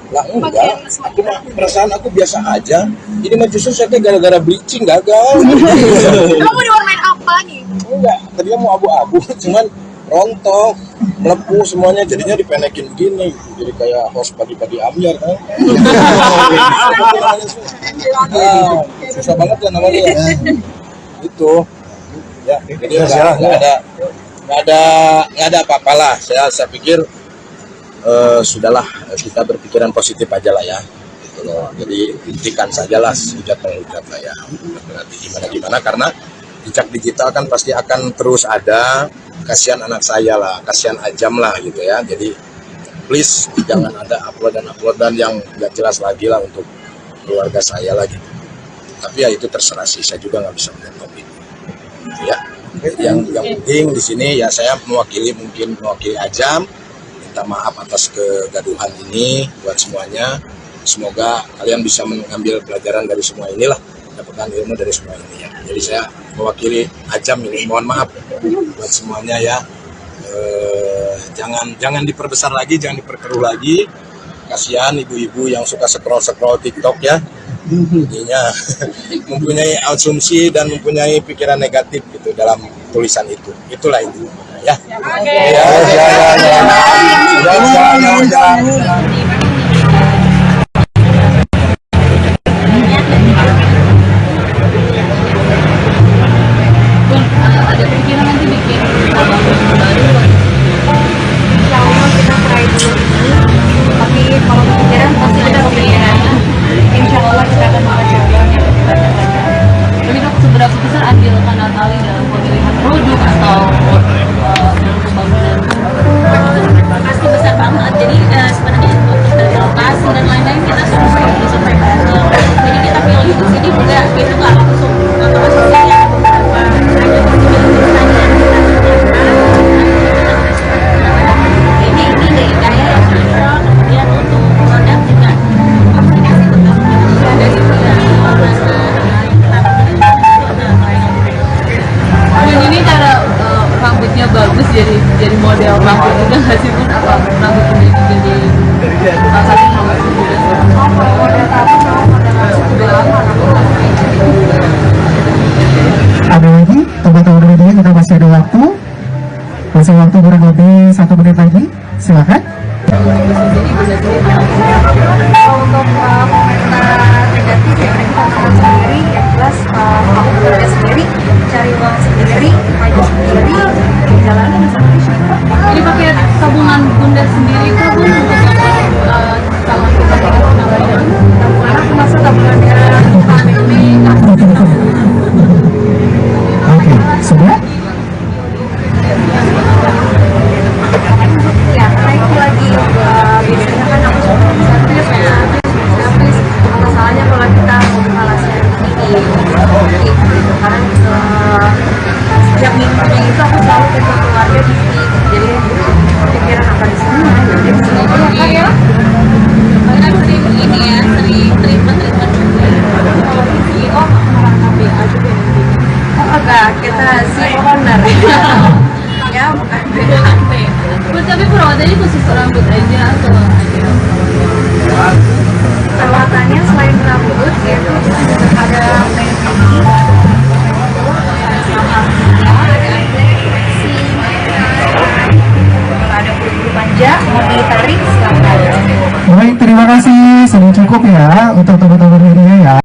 Lah enggak, perasaan aku biasa aja. Ini mah justru saya gara-gara bleaching gagal. Kamu diwarnain apa nih? Enggak, tadinya mau abu-abu, cuman rontok, melepuh semuanya, jadinya dipenekin begini, jadi kayak host pagi-pagi Amyar kan. Susah banget ya namanya ya. Itu ya, jadi nggak ada apa-apalah. Saya pikir sudahlah, kita berpikiran positif aja lah ya, gitu loh. Jadi hentikan sajalah hujat lah ya, berarti gimana karena jejak digital kan pasti akan terus ada. Kasihan anak saya lah, kasihan Ajam lah gitu ya. Jadi please jangan ada uploadan yang nggak jelas lagi lah untuk keluarga saya lagi. Tapi ya itu terserah sih, saya juga nggak bisa menentukan itu. Ya, yang penting di sini ya saya mewakili Ajam. Minta maaf atas kegaduhan ini buat semuanya. Semoga kalian bisa mengambil pelajaran dari semua inilah, dapatkan ilmu dari semua ini ya. Jadi saya mewakili Ajam ini mohon maaf buat semuanya ya. Jangan diperbesar lagi, jangan diperkeruh lagi. Kasihan ibu-ibu yang suka scroll TikTok ya. Jadinya mempunyai asumsi dan mempunyai pikiran negatif gitu dalam tulisan itu. Itulah itu ya. Ada pikiran nanti bikin album baru. Insya Allah kita try dulu ini, tapi kalau pikiran pasti ada pikiran. Insya Allah kita akan mencoba yang lebih baik. Tapi dok, seberapa besar andil Natalie dalam pemilihan produk atau dalam pembangunan? Pasti besar banget. Jadi sebenarnya untuk dari lokasi dan lain-lain kita survei bareng. Jadi kita pilih di sini juga itu nggak langsung ya beberapa ada pertanyaan ini gaya yang cocok. Kemudian untuk produk juga komunikasi tetap ada di Dan ini cara rambutnya bagus jadi model rambut juga nggak sih pun apa rambut ini jadi salah satu rambut juga. Ada lagi teman-teman media, kita masih ada waktu kurang lebih 1 menit lagi, silakan. Kalau untuk komentar negatif ya kita tahu sendiri, yang jelas kamu kerja sendiri, cari uang sendiri, maju sendiri, jalanin sendiri. Ini pakai tabungan bunda sendiri kah bun untuk calon kita dengan penambahan? Karena termasuk tabungannya family. Oke, semua? minggunya itu aku selalu ke keluarga di sini, jadi pikiran apa di sini jadi di sini aja ya. Karena sering ini ya, sering treatment juga. Kalau di CEO merangkapi aja deh nantinya. Oh enggak, kita CEO owner ya bukan Tapi perawatannya khusus rambut aja atau ada? perawatannya selain rambut yaitu ada pedicure, ada bulu manja, mau ditarik silakan. Baik, terima kasih. Sudah cukup ya untuk teman-teman media ya.